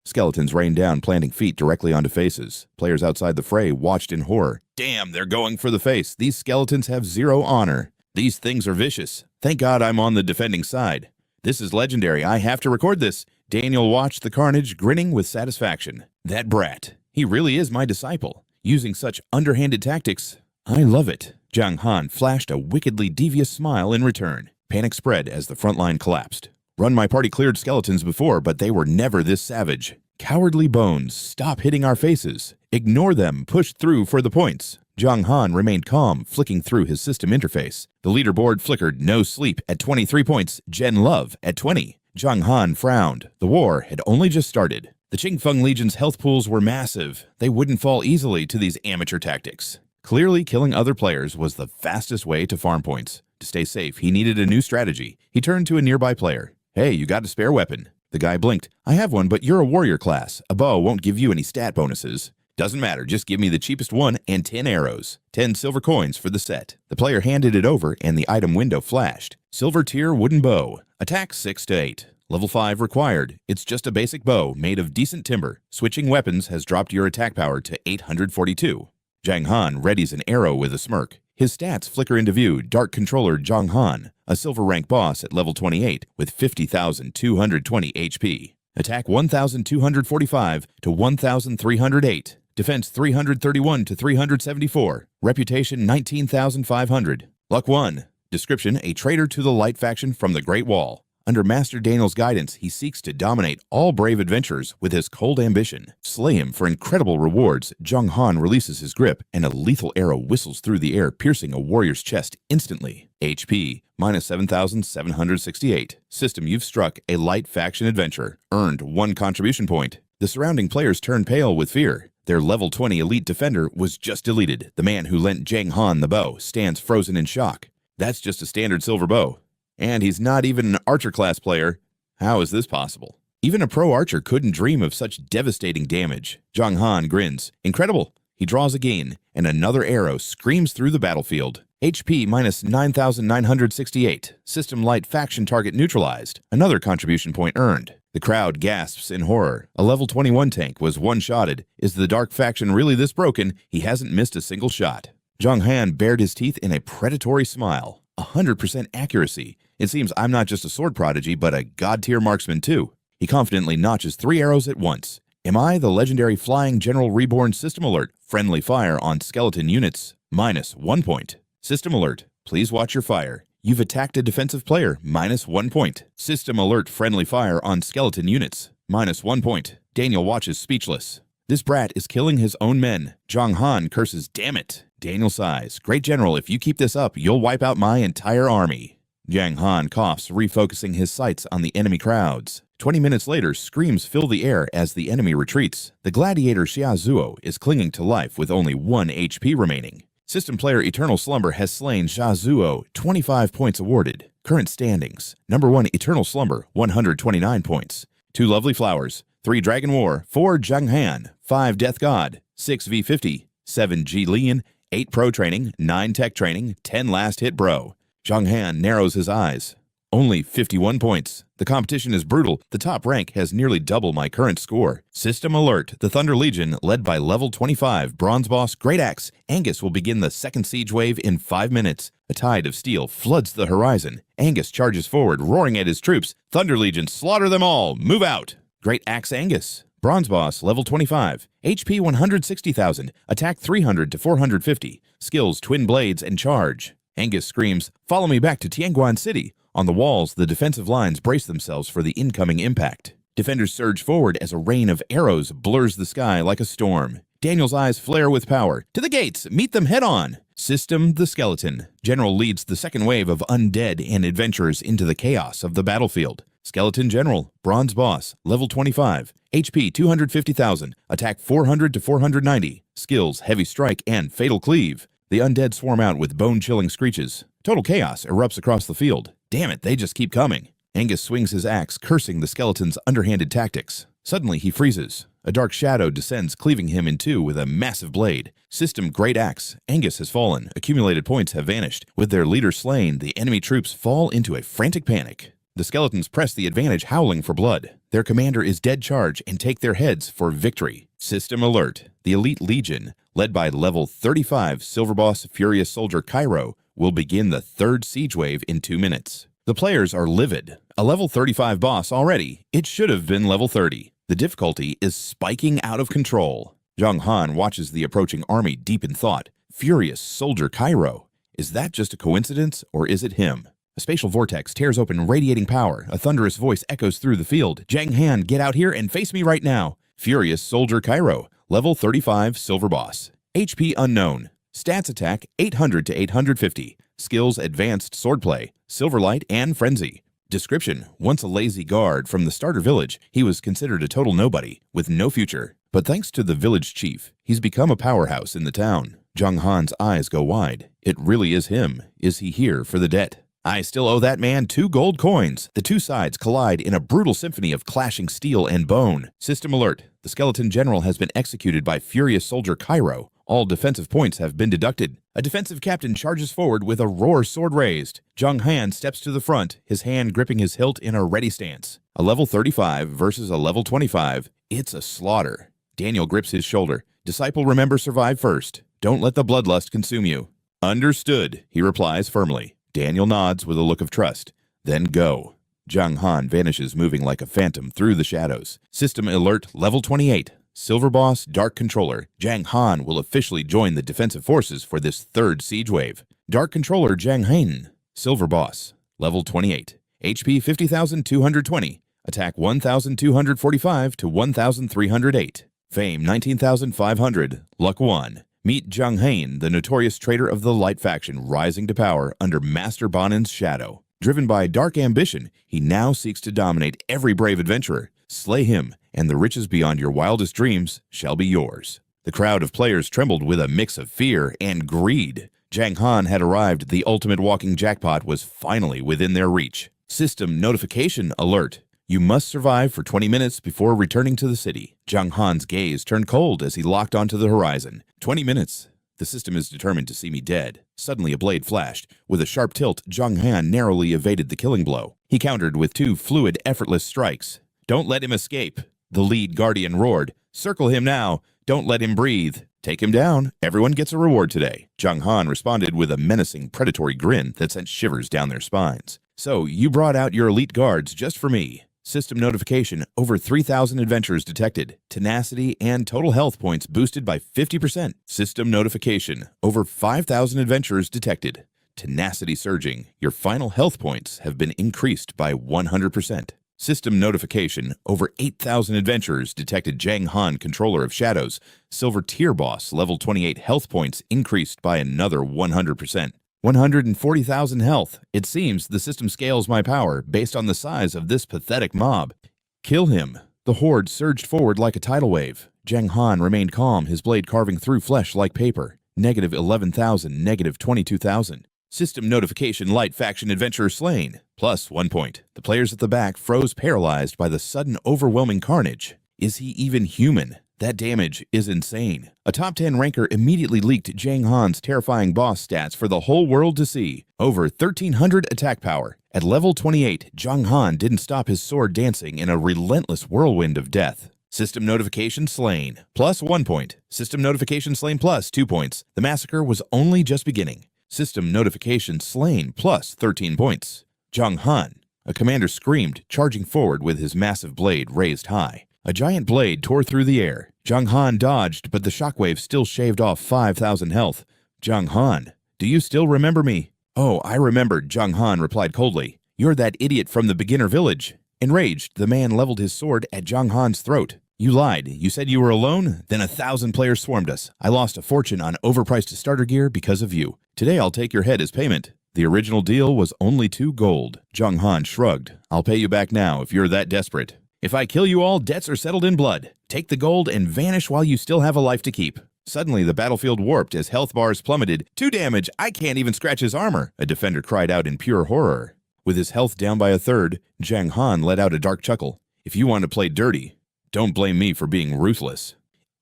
Skeletons rained down, planting feet directly onto faces. Players outside the fray watched in horror. Damn, they're going for the face. These skeletons have zero honor. These things are vicious. Thank God I'm on the defending side. This is legendary. I have to record this. Daniel watched the carnage, grinning with satisfaction. That brat. He really is my disciple. Using such underhanded tactics, I love it. Jiang Han flashed a wickedly devious smile in return. Panic spread as the front line collapsed. Run my party cleared skeletons before, but they were never this savage. Cowardly bones, stop hitting our faces. Ignore them, push through for the points. Jiang Han remained calm, flicking through his system interface. The leaderboard flickered no sleep at 23 points, Gen Love at 20. Jiang Han frowned. The war had only just started. The Qingfeng Legion's health pools were massive. They wouldn't fall easily to these amateur tactics. Clearly, killing other players was the fastest way to farm points. To stay safe, he needed a new strategy. He turned to a nearby player. Hey, you got a spare weapon? The guy blinked. I have one, but you're a warrior class. A bow won't give you any stat bonuses. Doesn't matter, just give me the cheapest one and 10 arrows. 10 silver coins for the set. The player handed it over and the item window flashed. Silver tier wooden bow. Attack 6 to 8. Level 5 required. It's just a basic bow made of decent timber. Switching weapons has dropped your attack power to 842. Jiang Han readies an arrow with a smirk. His stats flicker into view. Dark Controller Jiang Han, a silver rank boss at level 28 with 50,220 HP. Attack 1,245 to 1,308. Defense 331 to 374. Reputation 19,500. Luck 1. Description: a traitor to the light faction from the Great Wall. Under Master Daniel's guidance, he seeks to dominate all brave adventurers with his cold ambition. Slay him for incredible rewards. Jiang Han releases his grip, and a lethal arrow whistles through the air, piercing a warrior's chest instantly. HP, minus 7,768. System: you've struck a light faction adventurer. Earned 1 contribution point. The surrounding players turn pale with fear. Their level 20 elite defender was just deleted. The man who lent Jiang Han the bow stands frozen in shock. That's just a standard silver bow. And he's not even an archer class player. How is this possible? Even a pro archer couldn't dream of such devastating damage. Jiang Han grins. Incredible. He draws again, and another arrow screams through the battlefield. HP minus 9,968. System light faction target neutralized. Another contribution point earned. The crowd gasps in horror. A level 21 tank was one-shotted. Is the dark faction really this broken? He hasn't missed a single shot. Jiang Han bared his teeth in a predatory smile. 100% accuracy. It seems I'm not just a sword prodigy, but a god-tier marksman too. He confidently notches 3 arrows at once. Am I the legendary Flying General Reborn? System alert. Friendly fire on skeleton units. Minus 1 point. System alert. Please watch your fire. You've attacked a defensive player. Minus 1 point. System alert. Friendly fire on skeleton units. Minus 1 point. Daniel watches speechless. This brat is killing his own men. Jiang Han curses, damn it. Daniel sighs. Great general, if you keep this up, you'll wipe out my entire army. Jiang Han coughs, refocusing his sights on the enemy crowds. 20 minutes later, screams fill the air as the enemy retreats. The gladiator Xia Zuo is clinging to life with only 1 HP remaining. System player Eternal Slumber has slain Xia Zuo, 25 points awarded. Current standings. Number 1 Eternal Slumber, 129 points. 2 Lovely Flowers, 3 Dragon War, 4 Jiang Han, 5 Death God, 6 V50, 7 Ji Lian, 8 Pro Training, 9 Tech Training, 10 Last Hit Bro. Jiang Han narrows his eyes. Only 51 points. The competition is brutal. The top rank has nearly double my current score. System alert. The Thunder Legion, led by level 25 Bronze Boss Great Axe Angus, will begin the second siege wave in 5 minutes. A tide of steel floods the horizon. Angus charges forward, roaring at his troops. Thunder Legion, slaughter them all. Move out. Great Axe Angus. Bronze Boss, level 25. HP 160,000. Attack 300 to 450. Skills Twin Blades and Charge. Angus screams, "Follow me back to Tianguan City." On the walls, the defensive lines brace themselves for the incoming impact. Defenders surge forward as a rain of arrows blurs the sky like a storm. Daniel's eyes flare with power. To the gates! Meet them head on! System the Skeleton. General leads the second wave of undead and adventurers into the chaos of the battlefield. Skeleton General, Bronze Boss, level 25. HP 250,000. Attack 400 to 490. Skills Heavy Strike and Fatal Cleave. The undead swarm out with bone-chilling screeches. Total chaos erupts across the field. Damn it, they just keep coming. Angus swings his axe, cursing the skeleton's underhanded tactics. Suddenly, he freezes. A dark shadow descends, cleaving him in two with a massive blade. System Great Axe. Angus has fallen. Accumulated points have vanished. With their leader slain, the enemy troops fall into a frantic panic. The skeletons press the advantage, howling for blood. Their commander is dead charge and take their heads for victory. System alert. The Elite Legion, led by level 35 Silver Boss Furious Soldier Cairo, will begin the third siege wave in 2 minutes. The players are livid. A level 35 boss already. It should have been level 30. The difficulty is spiking out of control. Jiang Han watches the approaching army deep in thought. Furious Soldier Cairo. Is that just a coincidence, or is it him? A spatial vortex tears open, radiating power. A thunderous voice echoes through the field. Jiang Han, get out here and face me right now. Furious Soldier Cairo, level 35 Silver Boss. HP unknown. Stats attack 800 to 850. Skills Advanced Swordplay, Silverlight, and Frenzy. Description: once a lazy guard from the starter village, he was considered a total nobody, with no future. But thanks to the village chief, he's become a powerhouse in the town. Jiang Han's eyes go wide. It really is him. Is he here for the debt? I still owe that man 2 gold coins. The two sides collide in a brutal symphony of clashing steel and bone. System alert. The skeleton general has been executed by Furious Soldier Cairo. All defensive points have been deducted. A defensive captain charges forward with a roar sword raised. Jiang Han steps to the front, his hand gripping his hilt in a ready stance. A level 35 versus a level 25. It's a slaughter. Daniel grips his shoulder. Disciple, remember, survive first. Don't let the bloodlust consume you. Understood, he replies firmly. Daniel nods with a look of trust. Then go. Jiang Han vanishes, moving like a phantom through the shadows. System alert, level 28. Silver Boss Dark Controller. Jiang Han will officially join the defensive forces for this third siege wave. Dark Controller Jiang Han. Silver Boss. Level 28. HP 50,220. Attack 1,245 to 1,308. Fame 19,500. Luck 1. Meet Jiang Han, the notorious traitor of the Light faction, rising to power under Master Banin's shadow. Driven by dark ambition, he now seeks to dominate every brave adventurer. Slay him, and the riches beyond your wildest dreams shall be yours. The crowd of players trembled with a mix of fear and greed. Jiang Han had arrived. The ultimate walking jackpot was finally within their reach. System notification alert. You must survive for 20 minutes before returning to the city. Jiang Han's gaze turned cold as he locked onto the horizon. 20 minutes. The system is determined to see me dead. Suddenly a blade flashed. With a sharp tilt, Jiang Han narrowly evaded the killing blow. He countered with 2 fluid, effortless strikes. Don't let him escape. The lead guardian roared. Circle him now. Don't let him breathe. Take him down. Everyone gets a reward today. Jiang Han responded with a menacing, predatory grin that sent shivers down their spines. So, you brought out your elite guards just for me. System notification, over 3,000 adventurers detected. Tenacity and total health points boosted by 50%. System notification, over 5,000 adventurers detected. Tenacity surging. Your final health points have been increased by 100%. System notification, over 8,000 adventurers detected. Jiang Han, controller of shadows. Silver tier boss, level 28 health points increased by another 100%. 140,000 health. It seems the system scales my power based on the size of this pathetic mob. Kill him. The horde surged forward like a tidal wave. Jiang Han remained calm, his blade carving through flesh like paper. Negative 11,000, negative 22,000. System notification, Light faction adventurer slain. Plus 1 point. The players at the back froze, paralyzed by the sudden overwhelming carnage. Is he even human? That damage is insane. A top 10 ranker immediately leaked Jiang Han's terrifying boss stats for the whole world to see. Over 1,300 attack power, At level 28, Jiang Han didn't stop his sword dancing in a relentless whirlwind of death. System notification slain, plus 1 point. System notification slain plus 2 points. The massacre was only just beginning. System notification slain plus 13 points. Jiang Han. A commander screamed, charging forward with his massive blade raised high. A giant blade tore through the air. Jiang Han dodged, but the shockwave still shaved off 5,000 health. Jiang Han, do you still remember me? Oh, I remembered, Jiang Han replied coldly. You're that idiot from the beginner village. Enraged, the man leveled his sword at Jiang Han's throat. You lied. You said you were alone? Then 1,000 players swarmed us. I lost a fortune on overpriced starter gear because of you. Today I'll take your head as payment. The original deal was only 2 gold. Jiang Han shrugged. I'll pay you back now if you're that desperate. If I kill you all, debts are settled in blood. Take the gold and vanish while you still have a life to keep. Suddenly, the battlefield warped as health bars plummeted. 2 damage! I can't even scratch his armor! A defender cried out in pure horror. With his health down by 1/3, Jiang Han let out a dark chuckle. If you want to play dirty, don't blame me for being ruthless.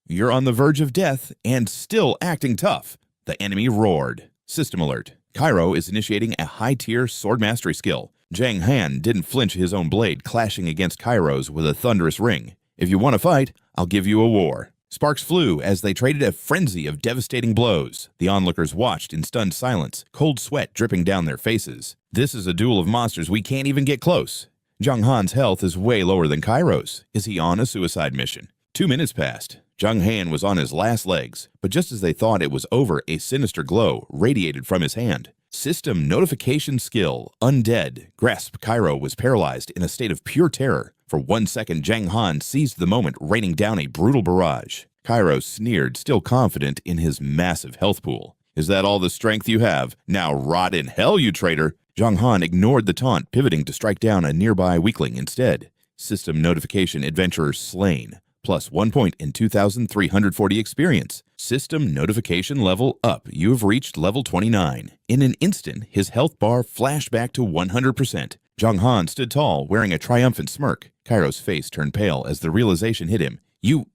You're on the verge of death and still acting tough. The enemy roared. System alert. Cairo is initiating a high-tier sword mastery skill. Jiang Han didn't flinch his own blade clashing against Cairo's with a thunderous ring. If you want to fight, I'll give you a war. Sparks flew as they traded a frenzy of devastating blows. The onlookers watched in stunned silence, cold sweat dripping down their faces. This is a duel of monsters we can't even get close. Jiang Han's health is way lower than Cairo's. Is he on a suicide mission? 2 minutes passed. Jiang Han was on his last legs, but just as they thought it was over, a sinister glow radiated from his hand. System notification skill, undead. Grasp. Cairo was paralyzed in a state of pure terror. For 1 second, Jiang Han seized the moment, raining down a brutal barrage. Cairo sneered, still confident in his massive health pool. Is that all the strength you have? Now rot in hell, you traitor! Jiang Han ignored the taunt, pivoting to strike down a nearby weakling instead. System notification adventurer slain. Plus 1 point in 2,340 experience. System notification level up. You have reached level 29. In an instant, his health bar flashed back to 100%. Jiang Han stood tall, wearing a triumphant smirk. Cairo's face turned pale as the realization hit him. You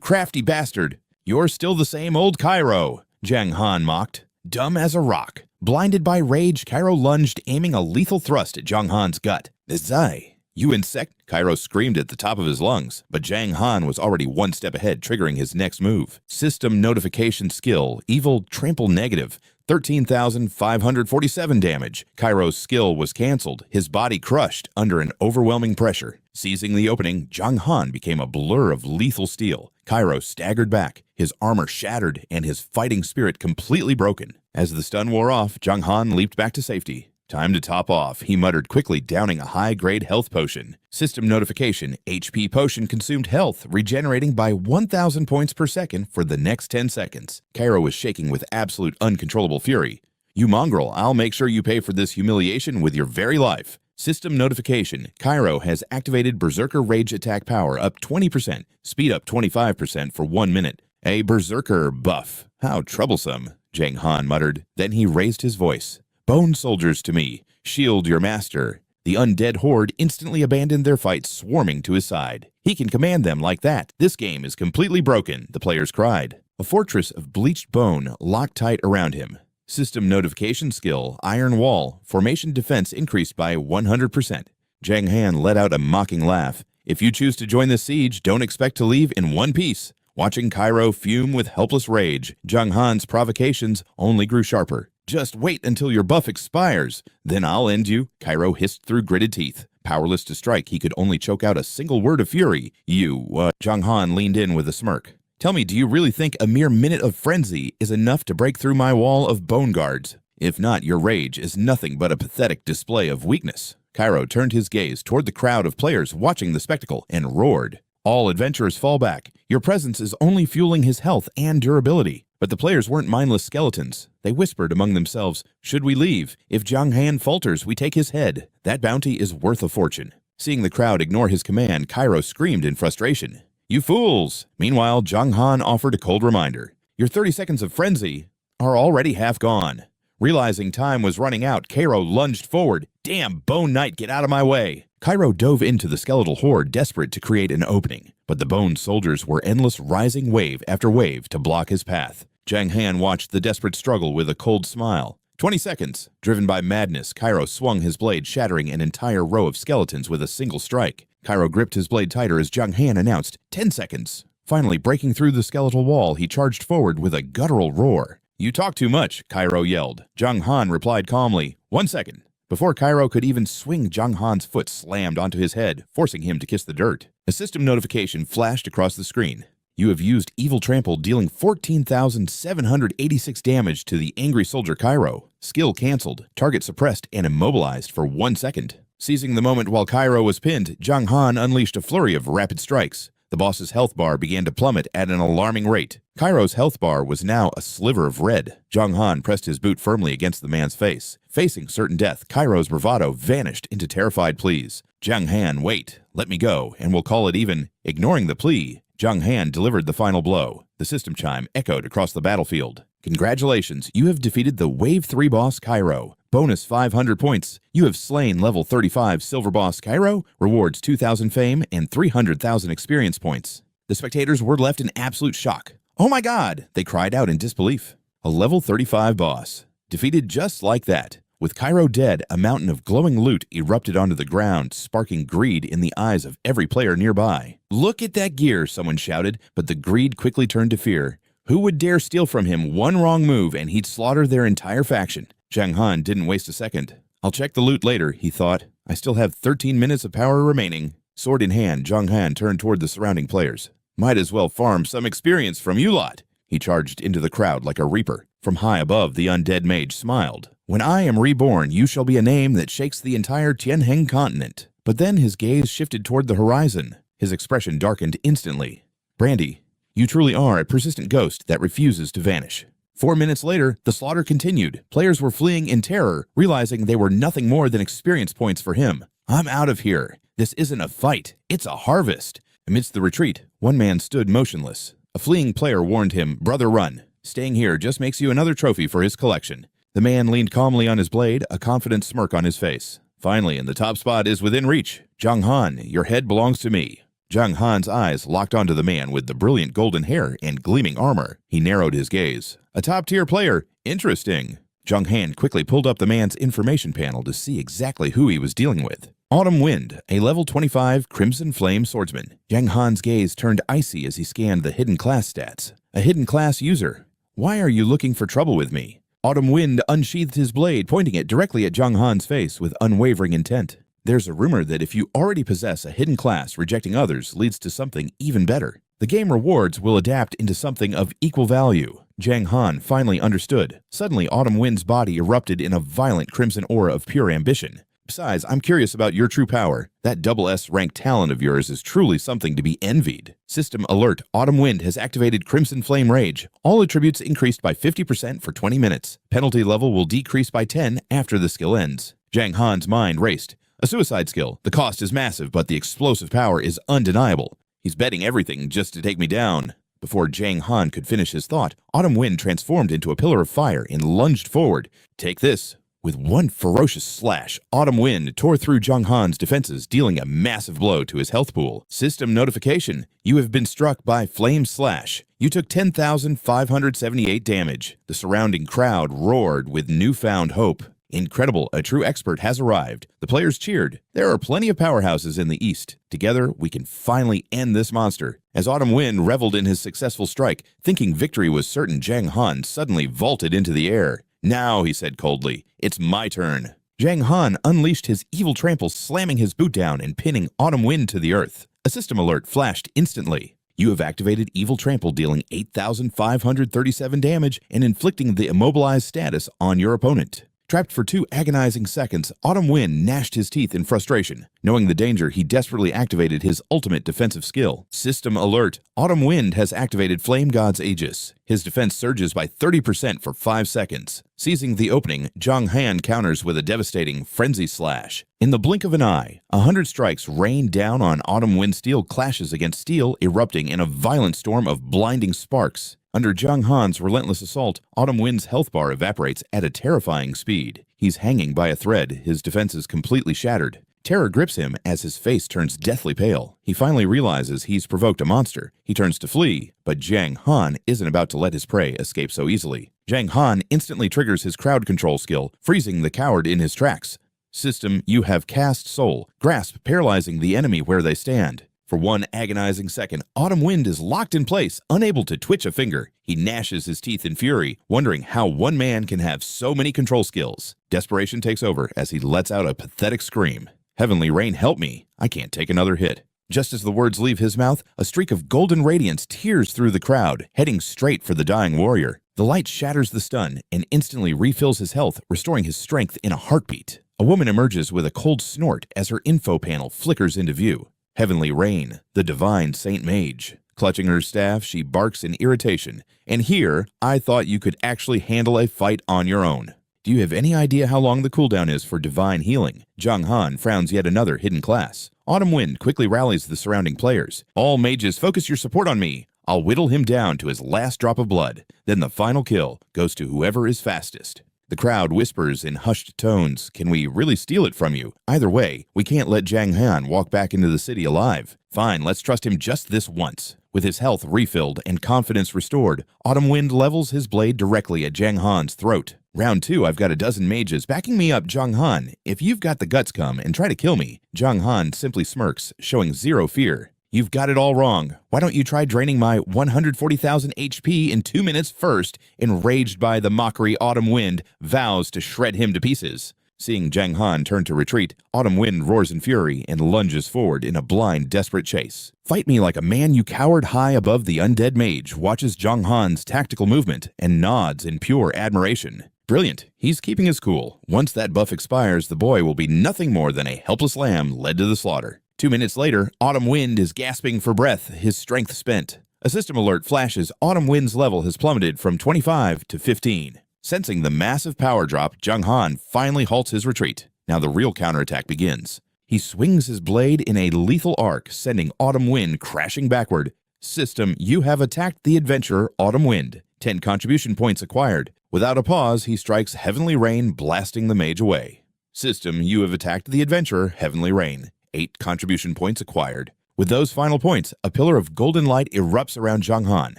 crafty bastard! You're still the same old Cairo! Jiang Han mocked. Dumb as a rock. Blinded by rage, Cairo lunged, aiming a lethal thrust at Jiang Han's gut. Zai! You insect! Cairo screamed at the top of his lungs, but Jiang Han was already 1 step ahead, triggering his next move. System notification skill, evil trample negative, 13,547 damage. Cairo's skill was cancelled, his body crushed under an overwhelming pressure. Seizing the opening, Jiang Han became a blur of lethal steel. Cairo staggered back, his armor shattered and his fighting spirit completely broken. As the stun wore off, Jiang Han leaped back to safety. Time to top off, he muttered quickly, downing a high-grade health potion. System notification, HP potion consumed health, regenerating by 1,000 points per second for the next 10 seconds. Cairo was shaking with absolute uncontrollable fury. You mongrel, I'll make sure you pay for this humiliation with your very life. System notification, Cairo has activated Berserker Rage attack power up 20%, speed up 25% for 1 minute. A Berserker buff. How troublesome, Jiang Han muttered. Then he raised his voice. Bone soldiers to me, shield your master. The undead horde instantly abandoned their fight, swarming to his side. He can command them like that. This game is completely broken, the players cried. A fortress of bleached bone locked tight around him. System notification skill, Iron Wall, formation defense increased by 100%. Jiang Han let out a mocking laugh. If you choose to join the siege, don't expect to leave in one piece. Watching Cairo fume with helpless rage, Jiang Han's provocations only grew sharper. Just wait until your buff expires, then I'll end you, Cairo hissed through gritted teeth. Powerless to strike, he could only choke out a single word of fury. Jiang Han leaned in with a smirk. Tell me, do you really think a mere minute of frenzy is enough to break through my wall of bone guards? If not, your rage is nothing but a pathetic display of weakness. Cairo turned his gaze toward the crowd of players watching the spectacle and roared. All adventurers fall back. Your presence is only fueling his health and durability. But the players weren't mindless skeletons. They whispered among themselves, should we leave? If Jiang Han falters, we take his head. That bounty is worth a fortune. Seeing the crowd ignore his command, Cairo screamed in frustration. You fools! Meanwhile, Jiang Han offered a cold reminder. Your 30 seconds of frenzy are already half gone. Realizing time was running out, Cairo lunged forward. Damn, Bone Knight, get out of my way! Cairo dove into the skeletal horde, desperate to create an opening. But the bone soldiers were endless, rising wave after wave to block his path. Jiang Han watched the desperate struggle with a cold smile. 20 seconds. Driven by madness, Cairo swung his blade, shattering an entire row of skeletons with a single strike. Cairo gripped his blade tighter as Jiang Han announced, 10 seconds. Finally, breaking through the skeletal wall, he charged forward with a guttural roar. "You talk too much," Cairo yelled. Jiang Han replied calmly, 1 second. Before Cairo could even swing, Jiang Han's foot slammed onto his head, forcing him to kiss the dirt. A system notification flashed across the screen. You have used Evil Trample, dealing 14,786 damage to the angry soldier Cairo. Skill cancelled, target suppressed and immobilized for 1 second. Seizing the moment while Cairo was pinned, Jiang Han unleashed a flurry of rapid strikes. The boss's health bar began to plummet at an alarming rate. Cairo's health bar was now a sliver of red. Jiang Han pressed his boot firmly against the man's face. Facing certain death, Cairo's bravado vanished into terrified pleas. "Jiang Han, wait, let me go, and we'll call it even." Ignoring the plea, Jiang Han delivered the final blow. The system chime echoed across the battlefield. "Congratulations, you have defeated the Wave 3 boss Cairo. Bonus 500 points. You have slain level 35 silver boss Cairo. Rewards 2,000 fame and 300,000 experience points." The spectators were left in absolute shock. "Oh my god!" they cried out in disbelief. A level 35 boss. Defeated just like that. With Cairo dead, a mountain of glowing loot erupted onto the ground, sparking greed in the eyes of every player nearby. "Look at that gear," someone shouted, but the greed quickly turned to fear. Who would dare steal from him one wrong move and he'd slaughter their entire faction? Jiang Han didn't waste a second. "I'll check the loot later," he thought. "I still have 13 minutes of power remaining." Sword in hand, Jiang Han turned toward the surrounding players. "Might as well farm some experience from you lot." He charged into the crowd like a reaper. From high above, the undead mage smiled. "When I am reborn, you shall be a name that shakes the entire Tianheng continent." But then his gaze shifted toward the horizon. His expression darkened instantly. "Brandy, you truly are a persistent ghost that refuses to vanish." 4 minutes later, the slaughter continued. Players were fleeing in terror, realizing they were nothing more than experience points for him. "I'm out of here. This isn't a fight, it's a harvest." Amidst the retreat, one man stood motionless. A fleeing player warned him, "Brother, run. Staying here just makes you another trophy for his collection." The man leaned calmly on his blade, a confident smirk on his face. "Finally, and the top spot is within reach. Jiang Han, your head belongs to me." Jiang Han's eyes locked onto the man with the brilliant golden hair and gleaming armor. He narrowed his gaze. "A top-tier player. Interesting." Jiang Han quickly pulled up the man's information panel to see exactly who he was dealing with. Autumn Wind, a level 25 Crimson Flame swordsman. Jiang Han's gaze turned icy as he scanned the hidden class stats. A hidden class user. "Why are you looking for trouble with me?" Autumn Wind unsheathed his blade, pointing it directly at Jiang Han's face with unwavering intent. "There's a rumor that if you already possess a hidden class, rejecting others leads to something even better. The game rewards will adapt into something of equal value." Jiang Han finally understood. Suddenly, Autumn Wind's body erupted in a violent crimson aura of pure ambition. "Besides, I'm curious about your true power. That SS-rank talent of yours is truly something to be envied." System alert, Autumn Wind has activated Crimson Flame Rage. All attributes increased by 50% for 20 minutes. Penalty level will decrease by 10 after the skill ends. Jiang Han's mind raced. A suicide skill. The cost is massive, but the explosive power is undeniable. He's betting everything just to take me down. Before Jiang Han could finish his thought, Autumn Wind transformed into a pillar of fire and lunged forward. "Take this." With one ferocious slash, Autumn Wind tore through Jiang Han's defenses, dealing a massive blow to his health pool. System notification. You have been struck by Flame Slash. You took 10,578 damage. The surrounding crowd roared with newfound hope. "Incredible, a true expert has arrived." The players cheered. There are plenty of powerhouses in the East. Together, we can finally end this monster. As Autumn Wind reveled in his successful strike, thinking victory was certain, Jiang Han suddenly vaulted into the air. "Now," he said coldly, "it's my turn." Jiang Han unleashed his evil trample, slamming his boot down and pinning Autumn Wind to the earth. A system alert flashed instantly. You have activated Evil Trample, dealing 8,537 damage and inflicting the immobilized status on your opponent. Trapped for 2 agonizing seconds, Autumn Wind gnashed his teeth in frustration. Knowing the danger, he desperately activated his ultimate defensive skill. System alert. Autumn Wind has activated Flame God's Aegis. His defense surges by 30% for 5 seconds. Seizing the opening, Jiang Han counters with a devastating Frenzied Slash. In the blink of an eye, 100 strikes rain down on Autumn Wind. Steel clashes against steel, erupting in a violent storm of blinding sparks. Under Jiang Han's relentless assault, Autumn Wind's health bar evaporates at a terrifying speed. He's hanging by a thread, his defenses completely shattered. Terror grips him as his face turns deathly pale. He finally realizes he's provoked a monster. He turns to flee, but Jiang Han isn't about to let his prey escape so easily. Jiang Han instantly triggers his crowd control skill, freezing the coward in his tracks. System, you have cast Soul, grasp paralyzing the enemy where they stand. For one agonizing second, Autumn Wind is locked in place, unable to twitch a finger. He gnashes his teeth in fury, wondering how one man can have so many control skills. Desperation takes over as he lets out a pathetic scream. Heavenly Rain, help me. I can't take another hit. Just as the words leave his mouth, a streak of golden radiance tears through the crowd, heading straight for the dying warrior. The light shatters the stun and instantly refills his health, restoring his strength in a heartbeat. A woman emerges with a cold snort as her info panel flickers into view. Heavenly Rain, the divine Saint Mage. Clutching her staff, she barks in irritation. And here, I thought you could actually handle a fight on your own. Do you have any idea how long the cooldown is for divine healing? Jiang Han frowns yet another hidden class. Autumn Wind quickly rallies the surrounding players. All mages, focus your support on me. I'll whittle him down to his last drop of blood. Then the final kill goes to whoever is fastest. The crowd whispers in hushed tones, can we really steal it from you? Either way, we can't let Jiang Han walk back into the city alive. Fine, let's trust him just this once. With his health refilled and confidence restored, Autumn Wind levels his blade directly at Jiang Han's throat. Round 2, I've got a dozen mages backing me up, Jiang Han. If you've got the guts, come and try to kill me. Jiang Han simply smirks, showing zero fear. You've got it all wrong. Why don't you try draining my 140,000 HP in 2 minutes first? Enraged by the mockery, Autumn Wind vows to shred him to pieces. Seeing Jiang Han turn to retreat, Autumn Wind roars in fury and lunges forward in a blind, desperate chase. Fight me like a man, you coward. High above the undead mage watches Jiang Han's tactical movement and nods in pure admiration. Brilliant. He's keeping his cool. Once that buff expires, the boy will be nothing more than a helpless lamb led to the slaughter. 2 minutes later, Autumn Wind is gasping for breath, his strength spent. A system alert flashes. Autumn Wind's level has plummeted from 25 to 15. Sensing the massive power drop, Jiang Han finally halts his retreat. Now the real counterattack begins. He swings his blade in a lethal arc, sending Autumn Wind crashing backward. System, you have attacked the adventurer Autumn Wind. 10 contribution points acquired. Without a pause, he strikes Heavenly Rain, blasting the mage away. System, you have attacked the adventurer Heavenly Rain. 8 contribution points acquired. With those final points, a pillar of golden light erupts around Jiang Han.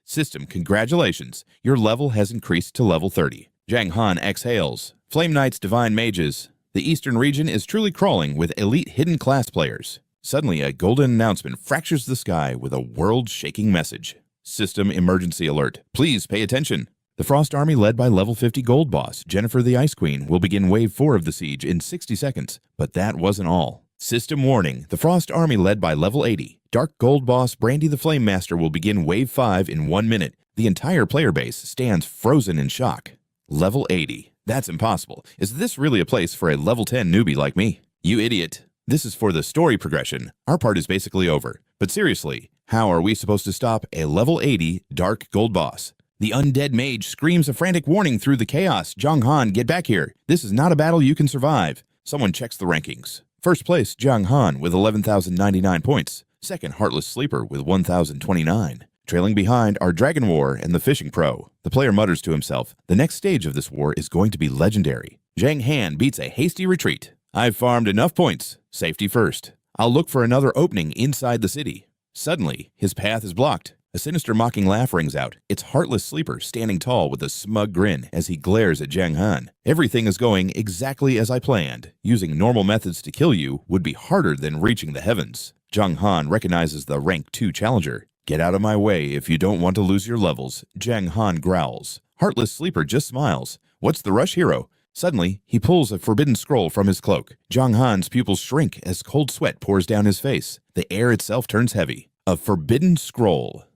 System, congratulations. Your level has increased to level 30. Jiang Han exhales. Flame Knights, Divine Mages. The Eastern region is truly crawling with elite hidden class players. Suddenly, a golden announcement fractures the sky with a world-shaking message. System emergency alert. Please pay attention. The Frost Army, led by level 50 gold boss Jennifer the Ice Queen, will begin wave 4 of the siege in 60 seconds. But that wasn't all. System warning. The Frost Army, led by level 80 Dark Gold boss Brandy the Flame Master, will begin wave 5 in 1 minute. The entire player base stands frozen in shock. Level 80. That's impossible. Is this really a place for a level 10 newbie like me? You idiot. This is for the story progression. Our part is basically over. But seriously, how are we supposed to stop a level 80 Dark Gold boss? The undead mage screams a frantic warning through the chaos. Jiang Han, get back here. This is not a battle you can survive. Someone checks the rankings. First place, Jiang Han with 11,099 points. Second, Heartless Sleeper with 1,029. Trailing behind are Dragon War and the Fishing Pro. The player mutters to himself, the next stage of this war is going to be legendary. Jiang Han beats a hasty retreat. I've farmed enough points. Safety first. I'll look for another opening inside the city. Suddenly, his path is blocked. A sinister mocking laugh rings out. It's Heartless Sleeper standing tall with a smug grin as he glares at Jiang Han. Everything is going exactly as I planned. Using normal methods to kill you would be harder than reaching the heavens. Jiang Han recognizes the rank 2 challenger. Get out of my way if you don't want to lose your levels, Jiang Han growls. Heartless Sleeper just smiles. What's the rush, hero? Suddenly, he pulls a forbidden scroll from his cloak. Jiang Han's pupils shrink as cold sweat pours down his face. The air itself turns heavy. A forbidden scroll.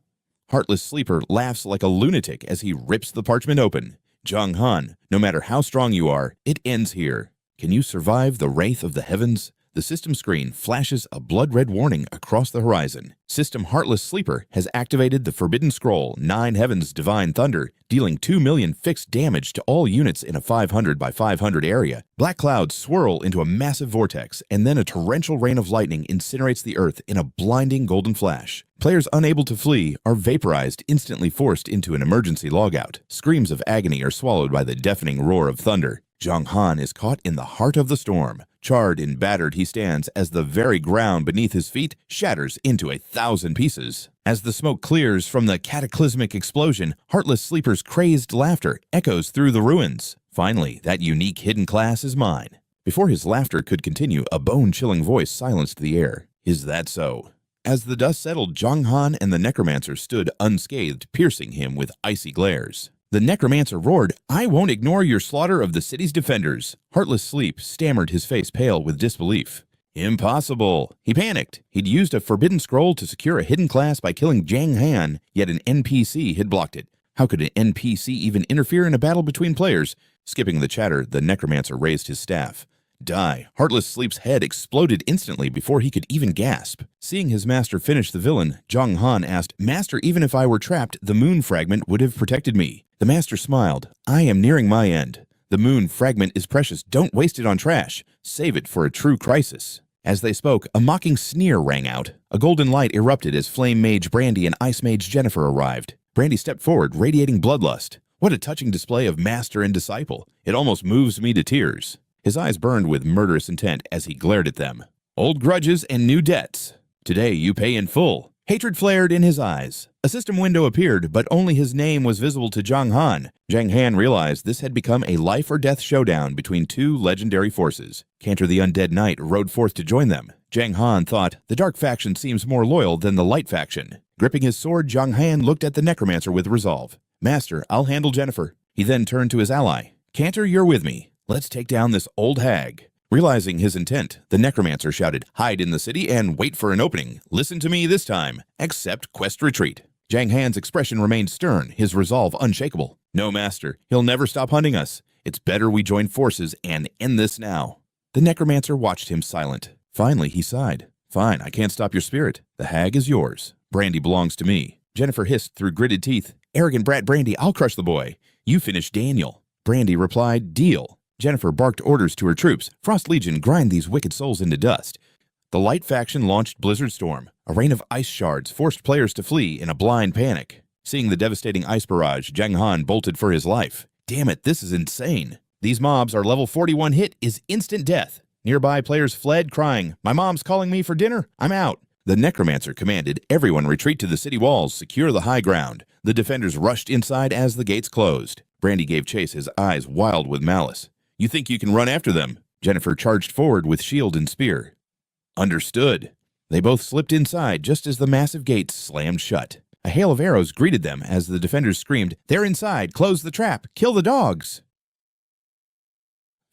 Heartless Sleeper laughs like a lunatic as he rips the parchment open. Jiang Han, no matter how strong you are, it ends here. Can you survive the wrath of the heavens? The system screen flashes a blood-red warning across the horizon. System Heartless Sleeper has activated the Forbidden Scroll, 9 Heavens Divine Thunder, dealing 2 million fixed damage to all units in a 500 by 500 area. Black clouds swirl into a massive vortex, and then a torrential rain of lightning incinerates the earth in a blinding golden flash. Players unable to flee are vaporized, instantly forced into an emergency logout. Screams of agony are swallowed by the deafening roar of thunder. Jiang Han is caught in the heart of the storm. Charred and battered he stands as the very ground beneath his feet shatters into 1,000 pieces. As the smoke clears from the cataclysmic explosion, Heartless Sleeper's crazed laughter echoes through the ruins. Finally, that unique hidden class is mine. Before his laughter could continue, a bone-chilling voice silenced the air. Is that so? As the dust settled, Jiang Han and the Necromancer stood unscathed, piercing him with icy glares. The Necromancer roared, "I won't ignore your slaughter of the city's defenders." Heartless Sleep stammered, his face pale with disbelief. Impossible. He panicked. He'd used a forbidden scroll to secure a hidden class by killing Jiang Han, yet an NPC had blocked it. How could an NPC even interfere in a battle between players? Skipping the chatter, the Necromancer raised his staff. Die. Heartless Sleep's head exploded instantly before he could even gasp. Seeing his master finish the villain, Jiang Han asked, "Master, even if I were trapped, the moon fragment would have protected me." The master smiled. "I am nearing my end. The moon fragment is precious. Don't waste it on trash. Save it for a true crisis." As they spoke, a mocking sneer rang out. A golden light erupted as Flame Mage Brandy and Ice Mage Jennifer arrived. Brandy stepped forward, radiating bloodlust. What a touching display of master and disciple. It almost moves me to tears. His eyes burned with murderous intent as he glared at them. Old grudges and new debts. Today you pay in full. Hatred flared in his eyes. A system window appeared, but only his name was visible to Jiang Han. Jiang Han realized this had become a life-or-death showdown between two legendary forces. Cantor the Undead Knight rode forth to join them. Jiang Han thought, the dark faction seems more loyal than the light faction. Gripping his sword, Jiang Han looked at the Necromancer with resolve. "Master, I'll handle Jennifer." He then turned to his ally. "Cantor, you're with me. Let's take down this old hag." Realizing his intent, the Necromancer shouted, "Hide in the city and wait for an opening. Listen to me this time. Accept quest retreat." Jiang Han's expression remained stern, his resolve unshakable. "No, Master. He'll never stop hunting us. It's better we join forces and end this now." The Necromancer watched him silent. Finally, he sighed. "Fine, I can't stop your spirit. The hag is yours. Brandy belongs to me." Jennifer hissed through gritted teeth, "Arrogant brat Brandy, I'll crush the boy. You finish Daniel." Brandy replied, "Deal." Jennifer barked orders to her troops. Frost Legion, grind these wicked souls into dust. The light faction launched Blizzard Storm. A rain of ice shards forced players to flee in a blind panic. Seeing the devastating ice barrage, Jiang Han bolted for his life. Damn it, this is insane. These mobs are level 41 hit is instant death. Nearby players fled, crying, "My mom's calling me for dinner. I'm out." The Necromancer commanded, "Everyone retreat to the city walls, secure the high ground." The defenders rushed inside as the gates closed. Brandy gave chase, his eyes wild with malice. "You think you can run after them?" Jennifer charged forward with shield and spear. "Understood." They both slipped inside just as the massive gates slammed shut. A hail of arrows greeted them as the defenders screamed, "They're inside! Close the trap! Kill the dogs!"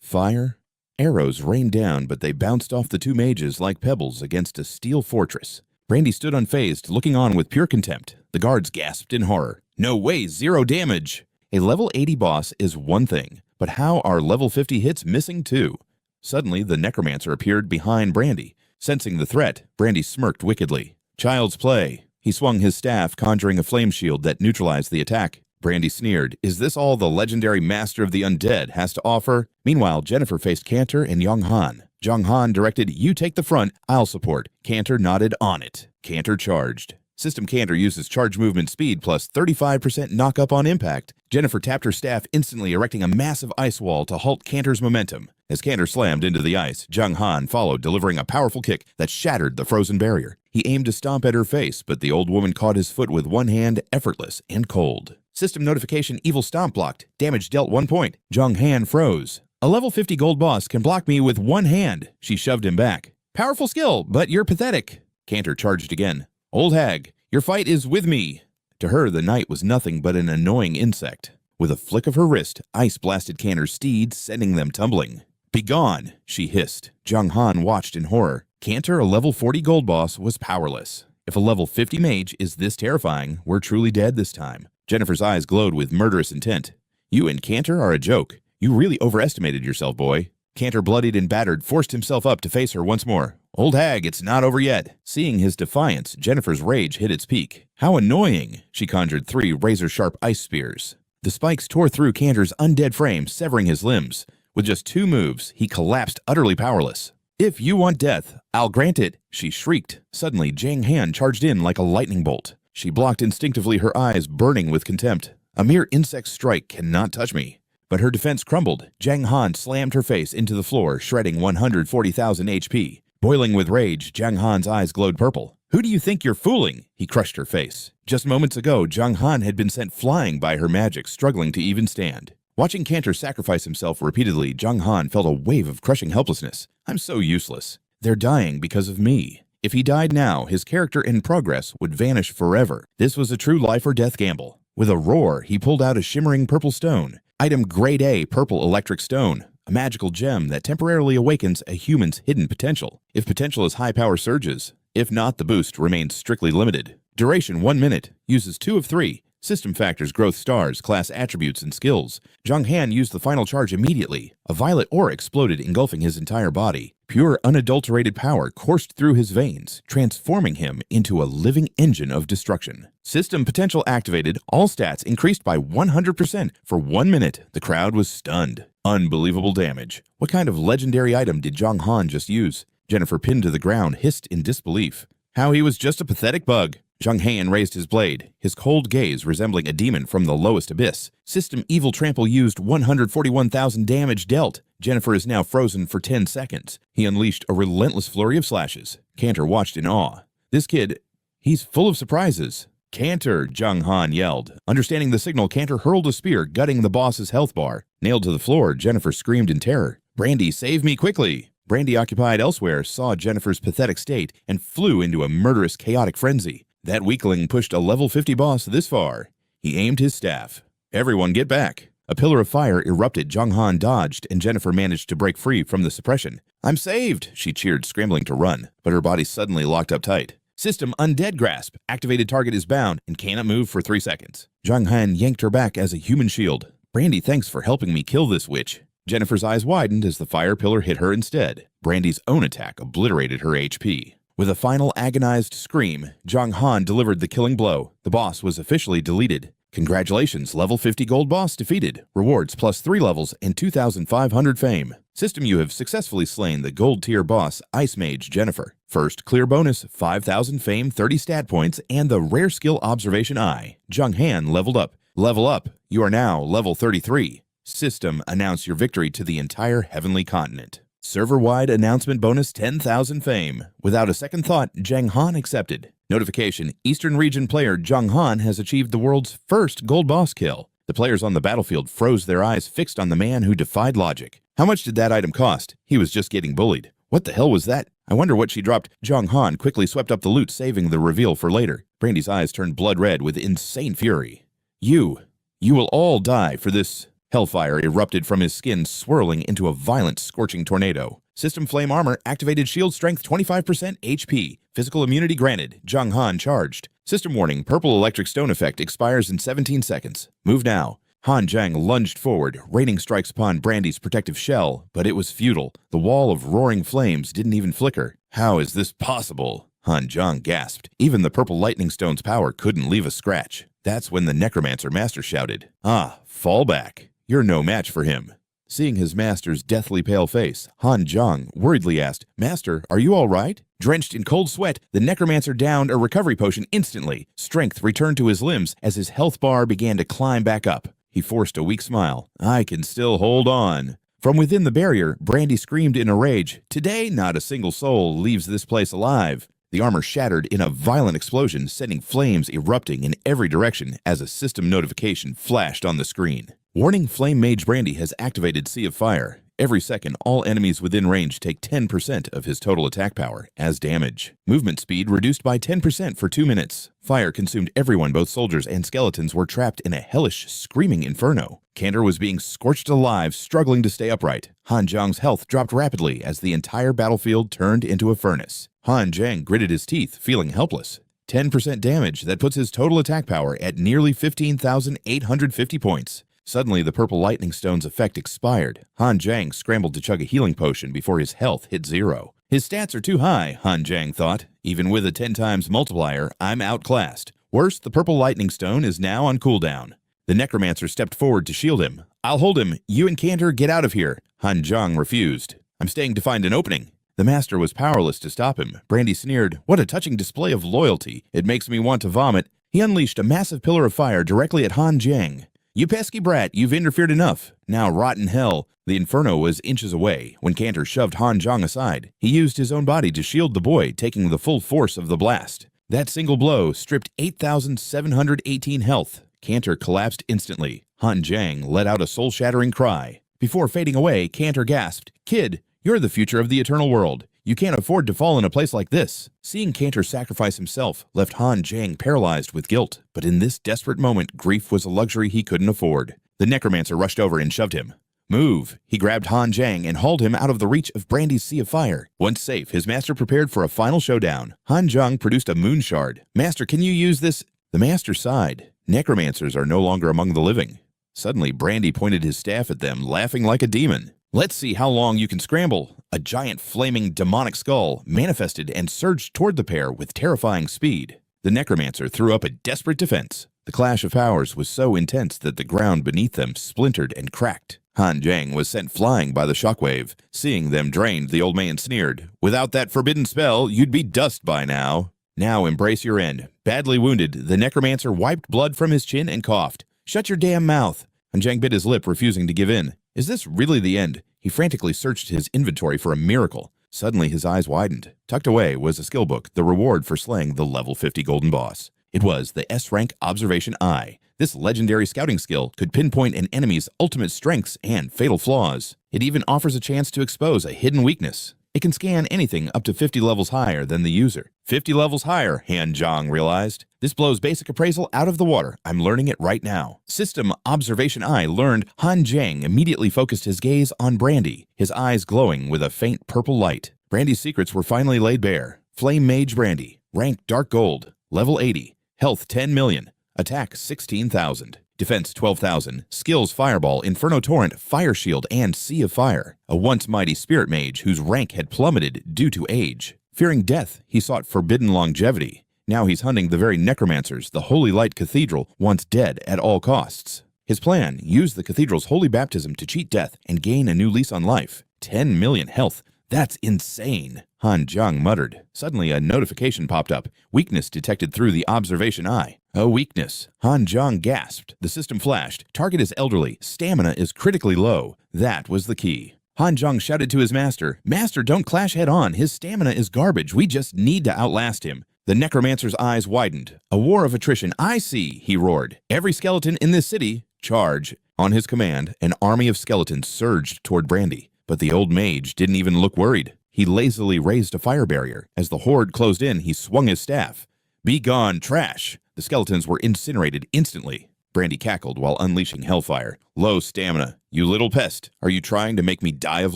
Fire. Arrows rained down, but they bounced off the two mages like pebbles against a steel fortress. Brandy stood unfazed, looking on with pure contempt. The guards gasped in horror. "No way! 0 damage!" A level 80 boss is one thing. But how are level 50 hits missing too? Suddenly, the Necromancer appeared behind Brandy. Sensing the threat, Brandy smirked wickedly. Child's play. He swung his staff, conjuring a flame shield that neutralized the attack. Brandy sneered, "Is this all the legendary Master of the Undead has to offer?" Meanwhile, Jennifer faced Cantor and Jiang Han. Jiang Han directed, "You take the front, I'll support." Cantor nodded, "On it." Cantor charged. System Cantor uses charge movement speed plus 35% knock-up on impact. Jennifer tapped her staff, instantly erecting a massive ice wall to halt Cantor's momentum. As Cantor slammed into the ice, Jiang Han followed, delivering a powerful kick that shattered the frozen barrier. He aimed to stomp at her face, but the old woman caught his foot with one hand, effortless and cold. System notification, evil stomp blocked. Damage dealt 1 point. Jiang Han froze. "A level 50 gold boss can block me with one hand." She shoved him back. "Powerful skill, but you're pathetic." Cantor charged again. "Old hag, your fight is with me." To her, the knight was nothing but an annoying insect. With a flick of her wrist, ice blasted Cantor's steeds, sending them tumbling. "Begone," she hissed. Jiang Han watched in horror. Cantor, a level 40 gold boss, was powerless. If a level 50 mage is this terrifying, we're truly dead this time. Jennifer's eyes glowed with murderous intent. "You and Cantor are a joke. You really overestimated yourself, boy." Cantor, bloodied and battered, forced himself up to face her once more. "Old hag, it's not over yet." Seeing his defiance, Jennifer's rage hit its peak. "How annoying!" She conjured 3 razor-sharp ice spears. The spikes tore through Cantor's undead frame, severing his limbs. With just 2 moves, he collapsed utterly powerless. "If you want death, I'll grant it," she shrieked. Suddenly, Jiang Han charged in like a lightning bolt. She blocked instinctively, her eyes burning with contempt. "A mere insect strike cannot touch me." But her defense crumbled. Jiang Han slammed her face into the floor, shredding 140,000 HP. Boiling with rage, Jiang Han's eyes glowed purple. "Who do you think you're fooling?" He crushed her face. Just moments ago, Jiang Han had been sent flying by her magic, struggling to even stand. Watching Cantor sacrifice himself repeatedly, Jiang Han felt a wave of crushing helplessness. "I'm so useless. They're dying because of me." If he died now, his character and progress would vanish forever. This was a true life or death gamble. With a roar, he pulled out a shimmering purple stone. Item Grade A Purple Electric Stone. A magical gem that temporarily awakens a human's hidden potential. If potential is high power surges. If not, the boost remains strictly limited. Duration 1 minute. Uses 2 of 3. System factors, growth stars, class attributes, and skills. Jiang Han used the final charge immediately. A violet aura exploded, engulfing his entire body. Pure, unadulterated power coursed through his veins, transforming him into a living engine of destruction. System potential activated. All stats increased by 100%. For 1 minute, the crowd was stunned. Unbelievable damage. What kind of legendary item did Jiang Han just use? Jennifer, pinned to the ground, hissed in disbelief. How he was just a pathetic bug. Jiang Han raised his blade, his cold gaze resembling a demon from the lowest abyss. System Evil Trample used 141,000 damage dealt. Jennifer is now frozen for 10 seconds. He unleashed a relentless flurry of slashes. Cantor watched in awe. This kid, he's full of surprises. "Cantor," Jiang Han yelled. Understanding the signal, Cantor hurled a spear, gutting the boss's health bar. Nailed to the floor, Jennifer screamed in terror. "Brandy, save me quickly!" Brandy, occupied elsewhere, saw Jennifer's pathetic state and flew into a murderous, chaotic frenzy. That weakling pushed a level 50 boss this far. He aimed his staff. "Everyone get back." A pillar of fire erupted. Jiang Han dodged, and Jennifer managed to break free from the suppression. "I'm saved!" she cheered, scrambling to run, but her body suddenly locked up tight. System Undead Grasp. Activated target is bound and cannot move for 3 seconds. Jiang Han yanked her back as a human shield. "Brandy, thanks for helping me kill this witch." Jennifer's eyes widened as the fire pillar hit her instead. Brandy's own attack obliterated her HP. With a final agonized scream, Jiang Han delivered the killing blow. The boss was officially deleted. Congratulations, level 50 gold boss defeated. Rewards plus 3 levels and 2,500 fame. System, you have successfully slain the gold tier boss, Ice Mage Jennifer. First, clear bonus, 5,000 fame, 30 stat points, and the rare skill Observation Eye. Jiang Han leveled up. Level up. You are now level 33. System, announce your victory to the entire heavenly continent. Server-wide announcement bonus 10,000 fame. Without a second thought, Jiang Han accepted. Notification, Eastern Region player Jiang Han has achieved the world's first gold boss kill. The players on the battlefield froze, their eyes fixed on the man who defied logic. How much did that item cost? He was just getting bullied. What the hell was that? I wonder what she dropped. Jiang Han quickly swept up the loot, saving the reveal for later. Brandy's eyes turned blood red with insane fury. You will all die for this. Hellfire erupted from his skin, swirling into a violent, scorching tornado. System Flame Armor activated shield strength 25% HP. Physical immunity granted. Jiang Han charged. System warning, purple electric stone effect expires in 17 seconds. Move now. Han Jiang lunged forward, raining strikes upon Brandy's protective shell, but it was futile. The wall of roaring flames didn't even flicker. How is this possible? Han Jiang gasped. Even the purple lightning stone's power couldn't leave a scratch. That's when the Necromancer Master shouted, "Ah, fall back. You're no match for him." Seeing his master's deathly pale face, Han Jiang worriedly asked, "Master, are you all right?" Drenched in cold sweat, the Necromancer downed a recovery potion instantly. Strength returned to his limbs as his health bar began to climb back up. He forced a weak smile. "I can still hold on." From within the barrier, Brandy screamed in a rage, "Today, not a single soul leaves this place alive." The armor shattered in a violent explosion, sending flames erupting in every direction as a system notification flashed on the screen. Warning, Flame Mage Brandy has activated Sea of Fire. Every second, all enemies within range take 10% of his total attack power as damage. Movement speed reduced by 10% for 2 minutes. Fire consumed everyone. Both soldiers and skeletons were trapped in a hellish, screaming inferno. Cantor was being scorched alive, struggling to stay upright. Han Jiang's health dropped rapidly as the entire battlefield turned into a furnace. Han Jiang gritted his teeth, feeling helpless. 10% damage, that puts his total attack power at nearly 15,850 points. Suddenly, the purple lightning stone's effect expired. Han Jiang scrambled to chug a healing potion before his health hit 0. His stats are too high, Han Jiang thought. Even with a 10 times multiplier, I'm outclassed. Worse, the purple lightning stone is now on cooldown. The Necromancer stepped forward to shield him. "I'll hold him. You and Cantor get out of here." Han Jiang refused. "I'm staying to find an opening." The Master was powerless to stop him. Brandy sneered, "What a touching display of loyalty. It makes me want to vomit." He unleashed a massive pillar of fire directly at Han Jiang. "You pesky brat, you've interfered enough. Now rot in hell." The inferno was inches away when Cantor shoved Han Zhang aside. He used his own body to shield the boy, taking the full force of the blast. That single blow stripped 8,718 health. Cantor collapsed instantly. Han Zhang let out a soul-shattering cry. Before fading away, Cantor gasped, "Kid, you're the future of the eternal world. You can't afford to fall in a place like this." Seeing Cantor sacrifice himself left Han Zhang paralyzed with guilt, but in this desperate moment, grief was a luxury he couldn't afford. The Necromancer rushed over and shoved him. "Move!" He grabbed Han Zhang and hauled him out of the reach of Brandy's sea of fire. Once safe, his master prepared for a final showdown. Han Zhang produced a moon shard. "Master, can you use this?" The master sighed. Necromancers are no longer among the living. Suddenly, Brandy pointed his staff at them, laughing like a demon. "Let's see how long you can scramble." A giant flaming demonic skull manifested and surged toward the pair with terrifying speed. The Necromancer threw up a desperate defense. The clash of powers was so intense that the ground beneath them splintered and cracked. Han Zhang was sent flying by the shockwave. Seeing them drained, the old man sneered, "Without that forbidden spell, you'd be dust by now." "Now embrace your end." Badly wounded, the Necromancer wiped blood from his chin and coughed. "Shut your damn mouth." Han Zhang bit his lip, refusing to give in. Is this really the end? He frantically searched his inventory for a miracle. Suddenly his eyes widened. Tucked away was a skill book, the reward for slaying the level 50 golden boss. It was the S-rank Observation Eye. This legendary scouting skill could pinpoint an enemy's ultimate strengths and fatal flaws. It even offers a chance to expose a hidden weakness. It can scan anything up to 50 levels higher than the user. 50 levels higher, Han Zhang realized. This blows basic appraisal out of the water. I'm learning it right now. System Observation Eye learned. Han Zhang immediately focused his gaze on Brandy, his eyes glowing with a faint purple light. Brandy's secrets were finally laid bare. Flame Mage Brandy, rank Dark Gold, level 80, health 10 million, attack 16,000. Defense 12,000, skills Fireball, Inferno Torrent, Fire Shield, and Sea of Fire. A once mighty spirit mage whose rank had plummeted due to age. Fearing death, he sought forbidden longevity. Now he's hunting the very necromancers the Holy Light Cathedral wants dead at all costs. His plan, use the cathedral's holy baptism to cheat death and gain a new lease on life. 10 million health. That's insane, Han Zhang muttered. Suddenly a notification popped up. Weakness detected through the observation eye. A weakness. Han Zhang gasped. The system flashed. Target is elderly. Stamina is critically low. That was the key. Han Zhang shouted to his master, "Master, don't clash head on. His stamina is garbage. We just need to outlast him." The Necromancer's eyes widened. "A war of attrition. I see," he roared. "Every skeleton in this city, charge." On his command, an army of skeletons surged toward Brandy. But the old mage didn't even look worried. He lazily raised a fire barrier. As the horde closed in, he swung his staff. "Be gone, trash!" The skeletons were incinerated instantly. Brandy cackled while unleashing hellfire. "Low stamina. You little pest. Are you trying to make me die of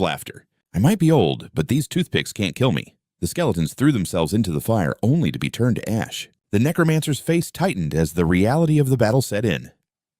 laughter? I might be old, but these toothpicks can't kill me." The skeletons threw themselves into the fire only to be turned to ash. The Necromancer's face tightened as the reality of the battle set in.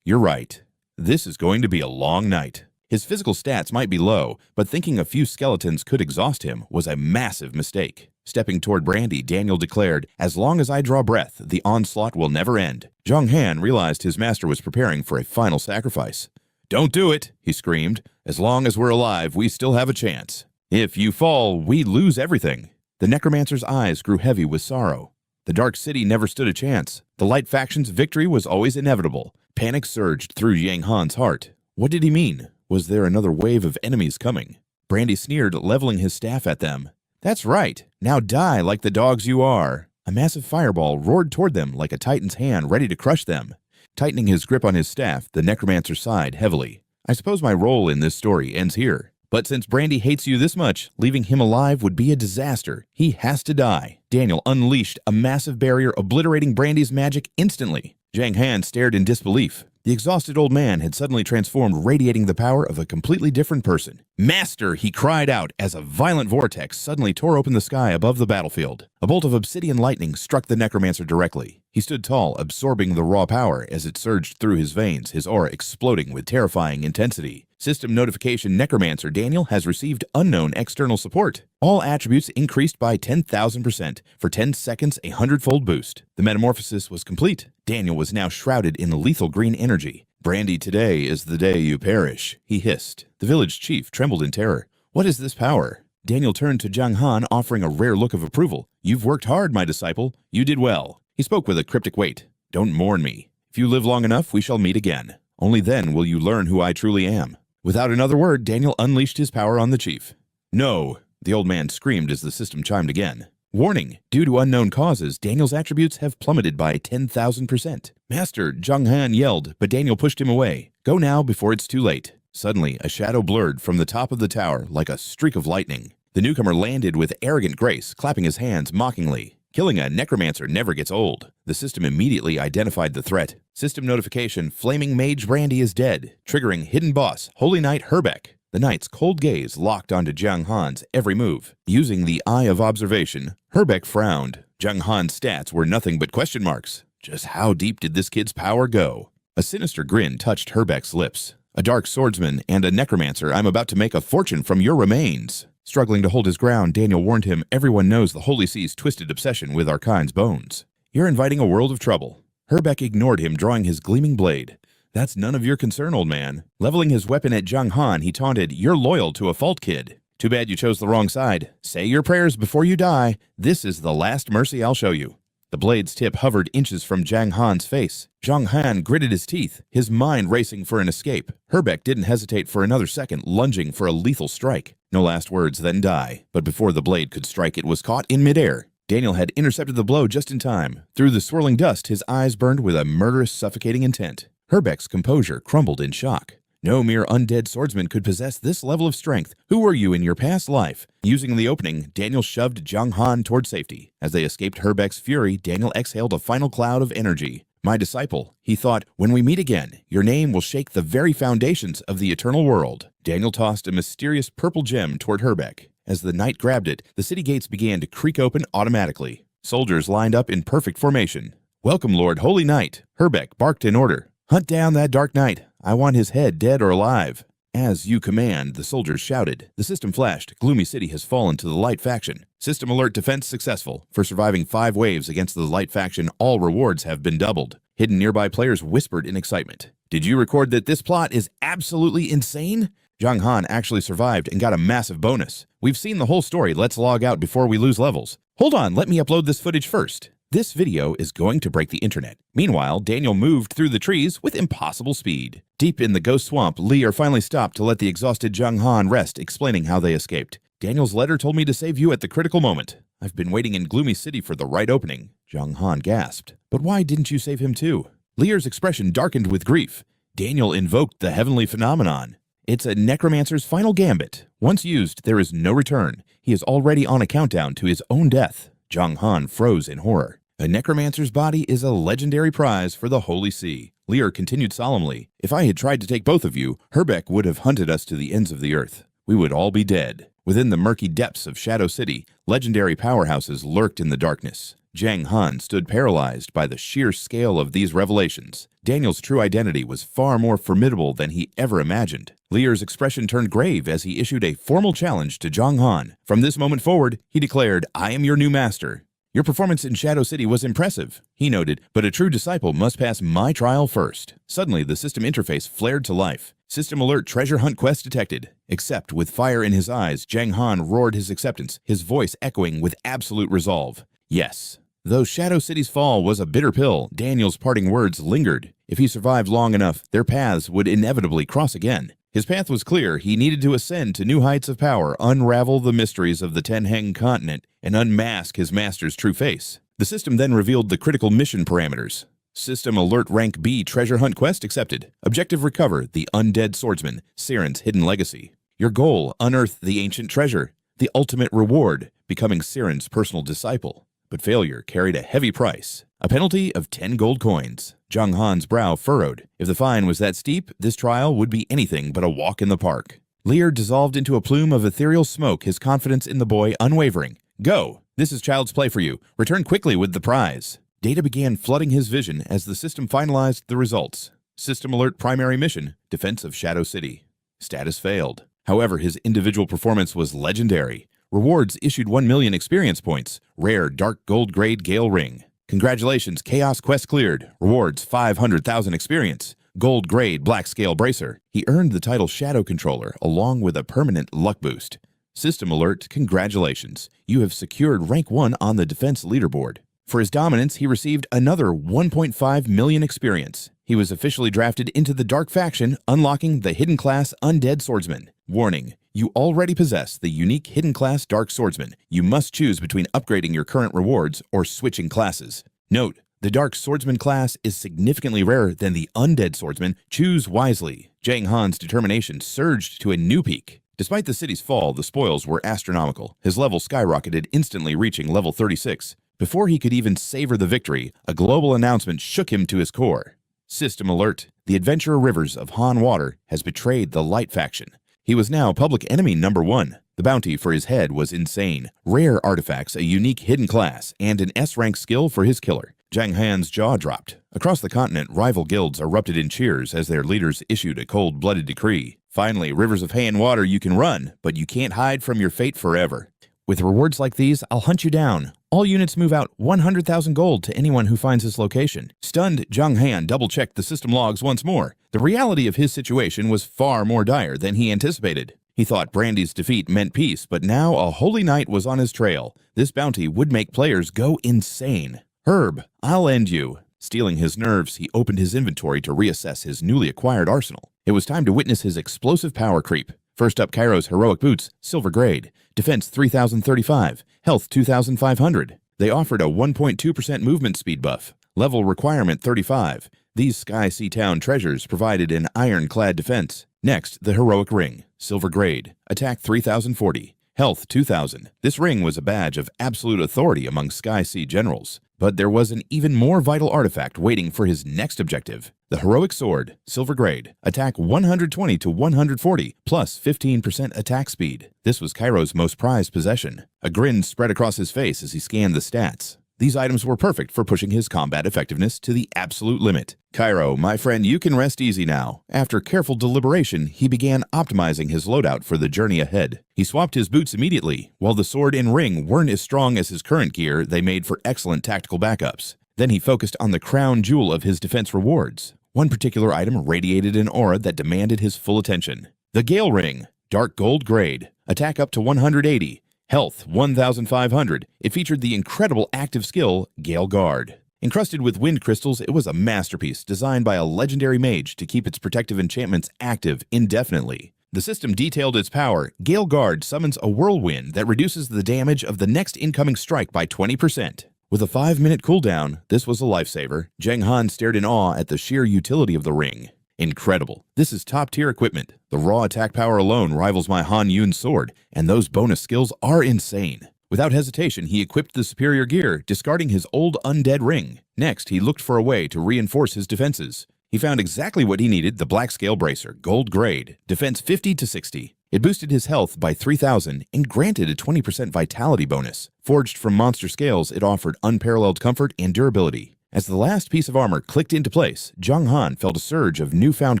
"You're right. This is going to be a long night." His physical stats might be low, but thinking a few skeletons could exhaust him was a massive mistake. Stepping toward Brandy, Daniel declared, "As long as I draw breath, the onslaught will never end." Jiang Han realized his master was preparing for a final sacrifice. "Don't do it," he screamed. "As long as we're alive, we still have a chance. If you fall, we lose everything." The Necromancer's eyes grew heavy with sorrow. The Dark City never stood a chance. The Light Faction's victory was always inevitable. Panic surged through Jiang Han's heart. What did he mean? Was there another wave of enemies coming? Brandy sneered, leveling his staff at them. "That's right. Now die like the dogs you are." A massive fireball roared toward them like a titan's hand ready to crush them. Tightening his grip on his staff, the Necromancer sighed heavily. "I suppose my role in this story ends here. But since Brandy hates you this much, leaving him alive would be a disaster. He has to die." Daniel unleashed a massive barrier, obliterating Brandy's magic instantly. Jiang Han stared in disbelief. The exhausted old man had suddenly transformed, radiating the power of a completely different person. "Master!" he cried out as a violent vortex suddenly tore open the sky above the battlefield. A bolt of obsidian lightning struck the Necromancer directly. He stood tall, absorbing the raw power as it surged through his veins, his aura exploding with terrifying intensity. System notification: Necromancer Daniel has received unknown external support. All attributes increased by 10,000%. For 10 seconds, a 100-fold boost. The metamorphosis was complete. Daniel was now shrouded in lethal green energy. "Brandy, today is the day you perish," he hissed. The village chief trembled in terror. "What is this power?" Daniel turned to Jiang Han, offering a rare look of approval. "You've worked hard, my disciple. You did well." He spoke with a cryptic weight. "Don't mourn me. If you live long enough, we shall meet again. Only then will you learn who I truly am." Without another word, Daniel unleashed his power on the chief. "No!" the old man screamed as the system chimed again. Warning, due to unknown causes, Daniel's attributes have plummeted by 10,000%. "Master," Jiang Han yelled, but Daniel pushed him away. "Go now before it's too late." Suddenly, a shadow blurred from the top of the tower like a streak of lightning. The newcomer landed with arrogant grace, clapping his hands mockingly. Killing a necromancer never gets old. The system immediately identified the threat. System notification, Flaming Mage Brandy is dead, triggering hidden boss, Holy Knight Herbeck. The knight's cold gaze locked onto Jiang Han's every move. Using the eye of observation, Herbeck frowned. Jiang Han's stats were nothing but question marks. Just how deep did this kid's power go? A sinister grin touched Herbeck's lips. "A Dark Swordsman and a Necromancer, I'm about to make a fortune from your remains." Struggling to hold his ground, Daniel warned him everyone knows the Holy See's twisted obsession with Arcane's bones. "You're inviting a world of trouble." Herbeck ignored him, drawing his gleaming blade. "That's none of your concern, old man." Leveling his weapon at Jiang Han, he taunted, "You're loyal to a fault kid. Too bad you chose the wrong side. Say your prayers before you die. This is the last mercy I'll show you." The blade's tip hovered inches from Jiang Han's face. Jiang Han gritted his teeth, his mind racing for an escape. Herbeck didn't hesitate for another second, lunging for a lethal strike. No last words, then die. But before the blade could strike, it was caught in midair. Daniel had intercepted the blow just in time. Through the swirling dust, his eyes burned with a murderous, suffocating intent. Herbeck's composure crumbled in shock. No mere undead swordsman could possess this level of strength. Who were you in your past life? Using the opening, Daniel shoved Jiang Han toward safety. As they escaped Herbeck's fury, Daniel exhaled a final cloud of energy. "My disciple," he thought, "when we meet again, your name will shake the very foundations of the eternal world." Daniel tossed a mysterious purple gem toward Herbeck. As the knight grabbed it, the city gates began to creak open automatically. Soldiers lined up in perfect formation. "Welcome, Lord Holy Knight," Herbeck barked in order. "Hunt down that Dark Knight. I want his head dead or alive." "As you command," the soldiers shouted. The system flashed. Gloomy City has fallen to the Light faction. System alert defense successful. For surviving 5 waves against the Light faction, all rewards have been doubled. Hidden nearby players whispered in excitement. "Did you record that this plot is absolutely insane?" Jiang Han actually survived and got a massive bonus. "We've seen the whole story. Let's log out before we lose levels." "Hold on, let me upload this footage first." This video is going to break the internet. Meanwhile, Daniel moved through the trees with impossible speed. Deep in the ghost swamp, Lear finally stopped to let the exhausted Jiang Han rest, explaining how they escaped. "Daniel's letter told me to save you at the critical moment. I've been waiting in Gloomy City for the right opening." Jiang Han gasped. "But why didn't you save him too?" Lear's expression darkened with grief. Daniel invoked the heavenly phenomenon. It's a necromancer's final gambit. Once used, there is no return. He is already on a countdown to his own death. Jiang Han froze in horror. "A necromancer's body is a legendary prize for the Holy See." Lear continued solemnly. "If I had tried to take both of you, Herbeck would have hunted us to the ends of the earth. We would all be dead." Within the murky depths of Shadow City, legendary powerhouses lurked in the darkness. Jiang Han stood paralyzed by the sheer scale of these revelations. Daniel's true identity was far more formidable than he ever imagined. Lear's expression turned grave as he issued a formal challenge to Jiang Han. From this moment forward, he declared, "I am your new master. Your performance in Shadow City was impressive," he noted, "but a true disciple must pass my trial first." Suddenly, the system interface flared to life. System alert treasure hunt quest detected. Except with fire in his eyes, Jiang Han roared his acceptance, his voice echoing with absolute resolve. "Yes." Though Shadow City's fall was a bitter pill, Daniel's parting words lingered. If he survived long enough, their paths would inevitably cross again. His path was clear. He needed to ascend to new heights of power, unravel the mysteries of the Tenheng continent, and unmask his master's true face. The system then revealed the critical mission parameters. System Alert Rank B Treasure Hunt Quest accepted. Objective Recover the Undead Swordsman, Siren's hidden legacy. Your goal, unearth the ancient treasure. The ultimate reward, becoming Siren's personal disciple. But failure carried a heavy price. A penalty of 10 gold coins. Jiang Han's brow furrowed. If the fine was that steep, this trial would be anything but a walk in the park. Lear dissolved into a plume of ethereal smoke, his confidence in the boy unwavering. "Go! This is child's play for you. Return quickly with the prize." Data began flooding his vision as the system finalized the results. System Alert Primary Mission, Defense of Shadow City. Status failed. However, his individual performance was legendary. Rewards issued 1 million experience points. Rare dark gold grade Gale Ring. Congratulations, Chaos Quest cleared. Rewards 500,000 experience. Gold grade Black Scale Bracer. He earned the title Shadow Controller along with a permanent luck boost. System Alert, congratulations. You have secured rank 1 on the defense leaderboard. For his dominance, he received another 1.5 million experience. He was officially drafted into the Dark faction, unlocking the hidden class Undead Swordsman. Warning: you already possess the unique hidden class Dark Swordsman. You must choose between upgrading your current rewards or switching classes. Note: the Dark Swordsman class is significantly rarer than the Undead Swordsman. Choose wisely. Jiang Han's determination surged to a new peak. Despite the city's fall, the spoils were astronomical. His level skyrocketed, instantly reaching level 36. Before he could even savor the victory, a global announcement shook him to his core. System alert: the adventurer Rivers of Han Water has betrayed the Light faction. He was now public enemy number 1. The bounty for his head was insane. Rare artifacts, a unique hidden class, and an S-rank skill for his killer. Jiang Han's jaw dropped. Across the continent, rival guilds erupted in cheers as their leaders issued a cold-blooded decree. Finally, Rivers of Han Water, you can run, but you can't hide from your fate forever. With rewards like these, I'll hunt you down. All units move out 100,000 gold to anyone who finds his location. Stunned, Jiang Han double-checked the system logs once more. The reality of his situation was far more dire than he anticipated. He thought Brandy's defeat meant peace, but now a holy knight was on his trail. This bounty would make players go insane. Herb, I'll end you. Stealing his nerves, he opened his inventory to reassess his newly acquired arsenal. It was time to witness his explosive power creep. First up, Cairo's heroic boots, silver grade, defense 3035, health 2500. They offered a 1.2% movement speed buff, level requirement 35. These Sky Sea Town treasures provided an ironclad defense. Next, the heroic ring, silver grade, attack 3040, health 2000. This ring was a badge of absolute authority among Sky Sea generals. But there was an even more vital artifact waiting for his next objective. The heroic sword, silver grade, attack 120 to 140, plus 15% attack speed. This was Cairo's most prized possession. A grin spread across his face as he scanned the stats. These items were perfect for pushing his combat effectiveness to the absolute limit. Cairo, my friend, you can rest easy now. After careful deliberation, he began optimizing his loadout for the journey ahead. He swapped his boots immediately. While the sword and ring weren't as strong as his current gear, they made for excellent tactical backups. Then he focused on the crown jewel of his defense rewards. One particular item radiated an aura that demanded his full attention. The Gale Ring, dark gold grade, attack up to 180. Health 1,500. It featured the incredible active skill, Gale Guard. Encrusted with wind crystals, it was a masterpiece designed by a legendary mage to keep its protective enchantments active indefinitely. The system detailed its power. Gale Guard summons a whirlwind that reduces the damage of the next incoming strike by 20%. With a 5-minute cooldown, this was a lifesaver. Jiang Han stared in awe at the sheer utility of the ring. Incredible. This is top-tier equipment. The raw attack power alone rivals my Han Yun's sword, and those bonus skills are insane. Without hesitation, he equipped the superior gear, discarding his old undead ring. Next, he looked for a way to reinforce his defenses. He found exactly what he needed, the Black Scale Bracer, gold grade, defense 50 to 60. It boosted his health by 3,000 and granted a 20% vitality bonus. Forged from monster scales, it offered unparalleled comfort and durability. As the last piece of armor clicked into place, Jiang Han felt a surge of newfound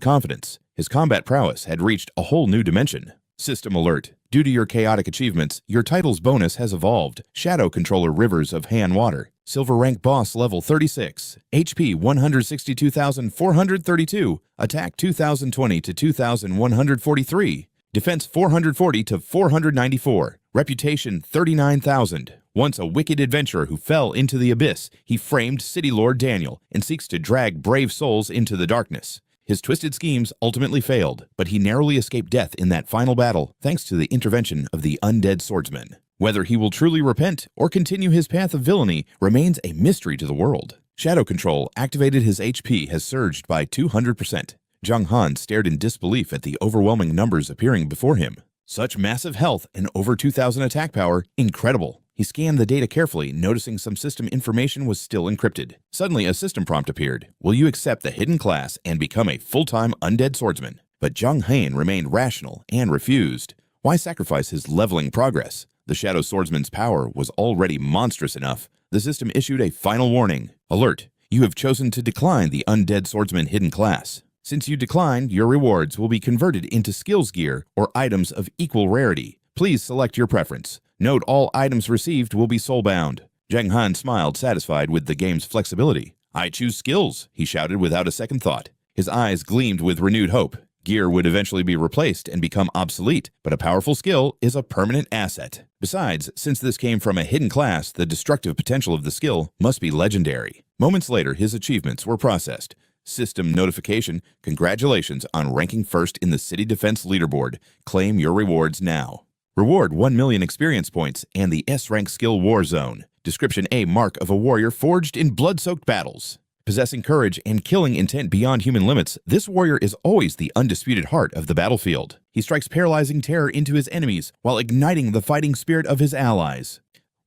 confidence. His combat prowess had reached a whole new dimension. System alert. Due to your chaotic achievements, your title's bonus has evolved. Shadow Controller Rivers of Han Water. Silver rank boss level 36. HP 162,432. Attack 2,020 to 2,143. Defense 440 to 494. Reputation 39,000. Once a wicked adventurer who fell into the abyss, he framed City Lord Daniel and seeks to drag brave souls into the darkness. His twisted schemes ultimately failed, but he narrowly escaped death in that final battle thanks to the intervention of the Undead Swordsman. Whether he will truly repent or continue his path of villainy remains a mystery to the world. Shadow Control activated. His HP has surged by 200%. Jiang Han stared in disbelief at the overwhelming numbers appearing before him. Such massive health and over 2,000 attack power, incredible. He scanned the data carefully, noticing some system information was still encrypted. Suddenly, a system prompt appeared. Will you accept the hidden class and become a full-time undead swordsman? But Jiang Han remained rational and refused. Why sacrifice his leveling progress? The Shadow Swordsman's power was already monstrous enough. The system issued a final warning. Alert! You have chosen to decline the Undead Swordsman hidden class. Since you declined, your rewards will be converted into skills gear or items of equal rarity. Please select your preference. Note all items received will be soul-bound. Jiang Han smiled, satisfied with the game's flexibility. I choose skills, he shouted without a second thought. His eyes gleamed with renewed hope. Gear would eventually be replaced and become obsolete, but a powerful skill is a permanent asset. Besides, since this came from a hidden class, the destructive potential of the skill must be legendary. Moments later, his achievements were processed. System notification: congratulations on ranking first in the City Defense Leaderboard. Claim your rewards now. Reward 1 million experience points and the S-rank skill War Zone. Description: a mark of a warrior forged in blood-soaked battles. Possessing courage and killing intent beyond human limits, this warrior is always the undisputed heart of the battlefield. He strikes paralyzing terror into his enemies while igniting the fighting spirit of his allies.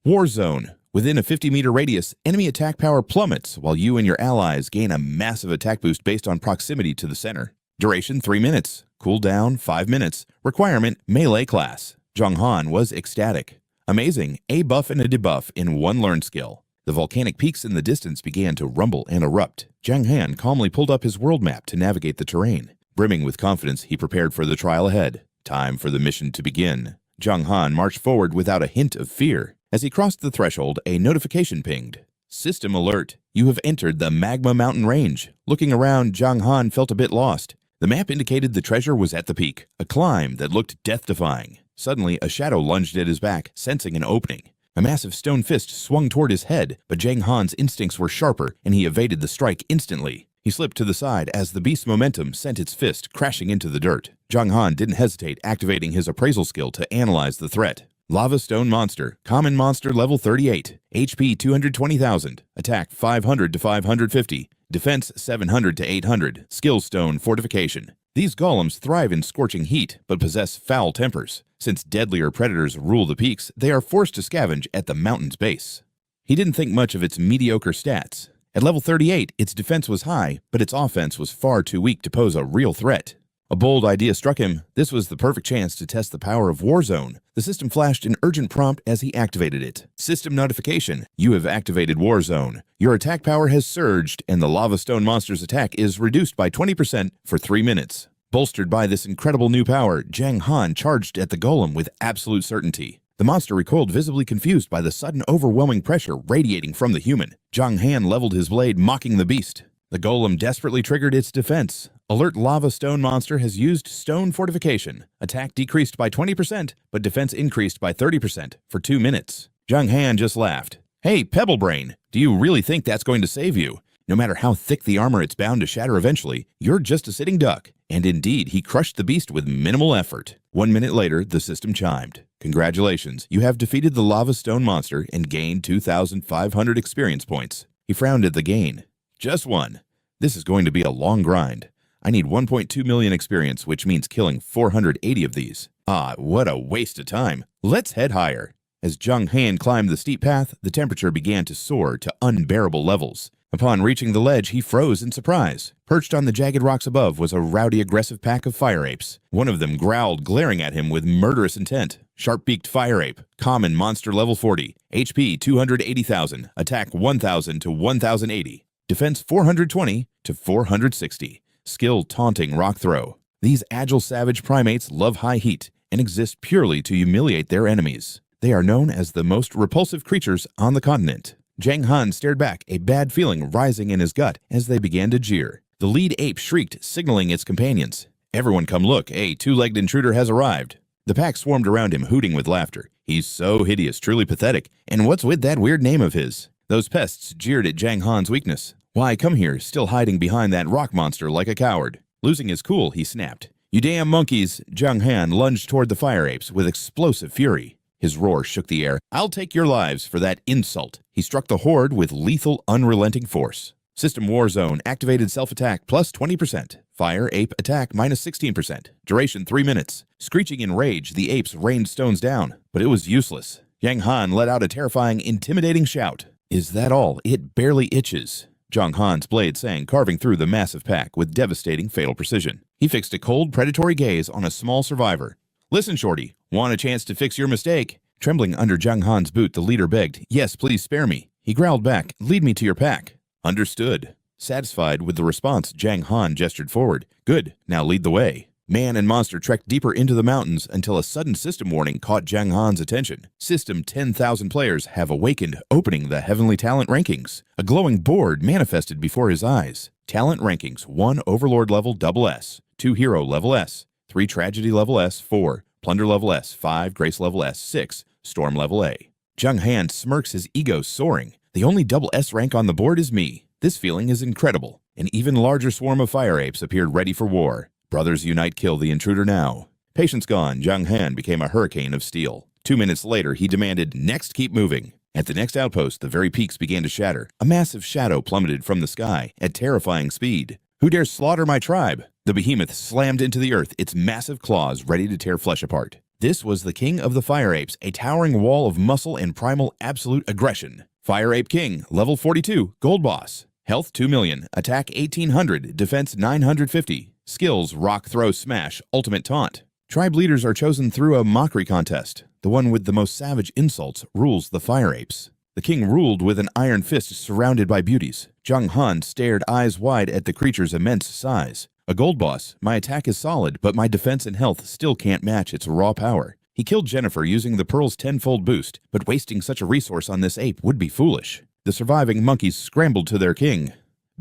War Zone. Within a 50-meter radius, enemy attack power plummets while you and your allies gain a massive attack boost based on proximity to the center. Duration: 3 minutes. Cooldown: 5 minutes. Requirement: melee class. Jiang Han was ecstatic. Amazing, a buff and a debuff in one learned skill. The volcanic peaks in the distance began to rumble and erupt. Jiang Han calmly pulled up his world map to navigate the terrain. Brimming with confidence, he prepared for the trial ahead. Time for the mission to begin. Jiang Han marched forward without a hint of fear. As he crossed the threshold, a notification pinged. System alert. You have entered the Magma Mountain Range. Looking around, Jiang Han felt a bit lost. The map indicated the treasure was at the peak, a climb that looked death-defying. Suddenly, a shadow lunged at his back, sensing an opening. A massive stone fist swung toward his head, but Jiang Han's instincts were sharper, and he evaded the strike instantly. He slipped to the side as the beast's momentum sent its fist crashing into the dirt. Jiang Han didn't hesitate, activating his appraisal skill to analyze the threat. Lava Stone Monster, Common Monster level 38, HP 220,000, Attack 500 to 550, Defense 700 to 800, Skill Stone Fortification. These golems thrive in scorching heat, but possess foul tempers. Since deadlier predators rule the peaks, they are forced to scavenge at the mountain's base. He didn't think much of its mediocre stats. At level 38, its defense was high, but its offense was far too weak to pose a real threat. A bold idea struck him. This was the perfect chance to test the power of War Zone. The system flashed an urgent prompt as he activated it. System notification: you have activated War Zone. Your attack power has surged, and the Lava Stone Monster's attack is reduced by 20% for 3 minutes. Bolstered by this incredible new power, Jiang Han charged at the golem with absolute certainty. The monster recoiled, visibly confused by the sudden overwhelming pressure radiating from the human. Jiang Han leveled his blade, mocking the beast. The golem desperately triggered its defense. Alert: Lava Stone Monster has used Stone Fortification. Attack decreased by 20%, but defense increased by 30% for 2 minutes. Jiang Han just laughed. Hey, Pebble Brain, do you really think that's going to save you? No matter how thick the armor, it's bound to shatter eventually. You're just a sitting duck. And indeed, he crushed the beast with minimal effort. 1 minute later, the system chimed. Congratulations, you have defeated the Lava Stone Monster and gained 2,500 experience points. He frowned at the gain. Just one. This is going to be a long grind. I need 1.2 million experience, which means killing 480 of these. Ah, what a waste of time. Let's head higher. As Jiang Han climbed the steep path, the temperature began to soar to unbearable levels. Upon reaching the ledge, he froze in surprise. Perched on the jagged rocks above was a rowdy, aggressive pack of fire apes. One of them growled, glaring at him with murderous intent. Sharp-beaked fire ape, Common Monster level 40, HP 280,000, Attack 1,000 to 1,080, Defense 420 to 460, Skill Taunting Rock Throw. These agile savage primates love high heat and exist purely to humiliate their enemies. They are known as the most repulsive creatures on the continent. Jiang Han stared back, a bad feeling rising in his gut as they began to jeer. The lead ape shrieked, signaling its companions. Everyone come look, a two-legged intruder has arrived. The pack swarmed around him, hooting with laughter. He's so hideous, truly pathetic. And what's with that weird name of his? Those pests jeered at Jiang Han's weakness. Why, come here, still hiding behind that rock monster like a coward. Losing his cool, he snapped. You damn monkeys! Jiang Han lunged toward the fire apes with explosive fury. His roar shook the air. I'll take your lives for that insult. He struck the horde with lethal, unrelenting force. System War Zone activated self-attack plus 20%. Fire ape attack minus 16%. Duration 3 minutes. Screeching in rage, the apes rained stones down, but it was useless. Jiang Han let out a terrifying, intimidating shout. Is that all? It barely itches. Jiang Han's blade sang, carving through the massive pack with devastating, fatal precision. He fixed a cold, predatory gaze on a small survivor. Listen, Shorty, want a chance to fix your mistake? Trembling under Jiang Han's boot, the leader begged, Yes, please spare me. He growled back, Lead me to your pack. Understood. Satisfied with the response, Jiang Han gestured forward. Good, now lead the way. Man and monster trekked deeper into the mountains until a sudden system warning caught Jiang Han's attention. System 10,000 players have awakened, opening the Heavenly Talent Rankings. A glowing board manifested before his eyes. Talent Rankings 1 Overlord level SS, 2 hero level S, 3 tragedy level S, 4 plunder level S, 5 grace level S, 6 storm level A. Jiang Han smirks, his ego soaring. The only double S rank on the board is me. This feeling is incredible. An even larger swarm of fire apes appeared ready for war. Brothers unite, kill the intruder now. Patience gone, Jiang Han became a hurricane of steel. 2 minutes later, he demanded, "Next, keep moving." At the next outpost, the very peaks began to shatter. A massive shadow plummeted from the sky at terrifying speed. "Who dares slaughter my tribe?" The behemoth slammed into the earth, its massive claws ready to tear flesh apart. This was the king of the fire apes, a towering wall of muscle and primal absolute aggression. Fire Ape King, level 42, Gold Boss. Health 2 million, attack 1800, defense 950. Skills Rock, Throw, Smash, Ultimate Taunt. Tribe leaders are chosen through a mockery contest. The one with the most savage insults rules the fire apes. The king ruled with an iron fist surrounded by beauties. Jiang Han stared eyes wide at the creature's immense size. "A gold boss, my attack is solid, but my defense and health still can't match its raw power." He killed Jennifer using the Pearl's 10-fold boost, but wasting such a resource on this ape would be foolish. The surviving monkeys scrambled to their king.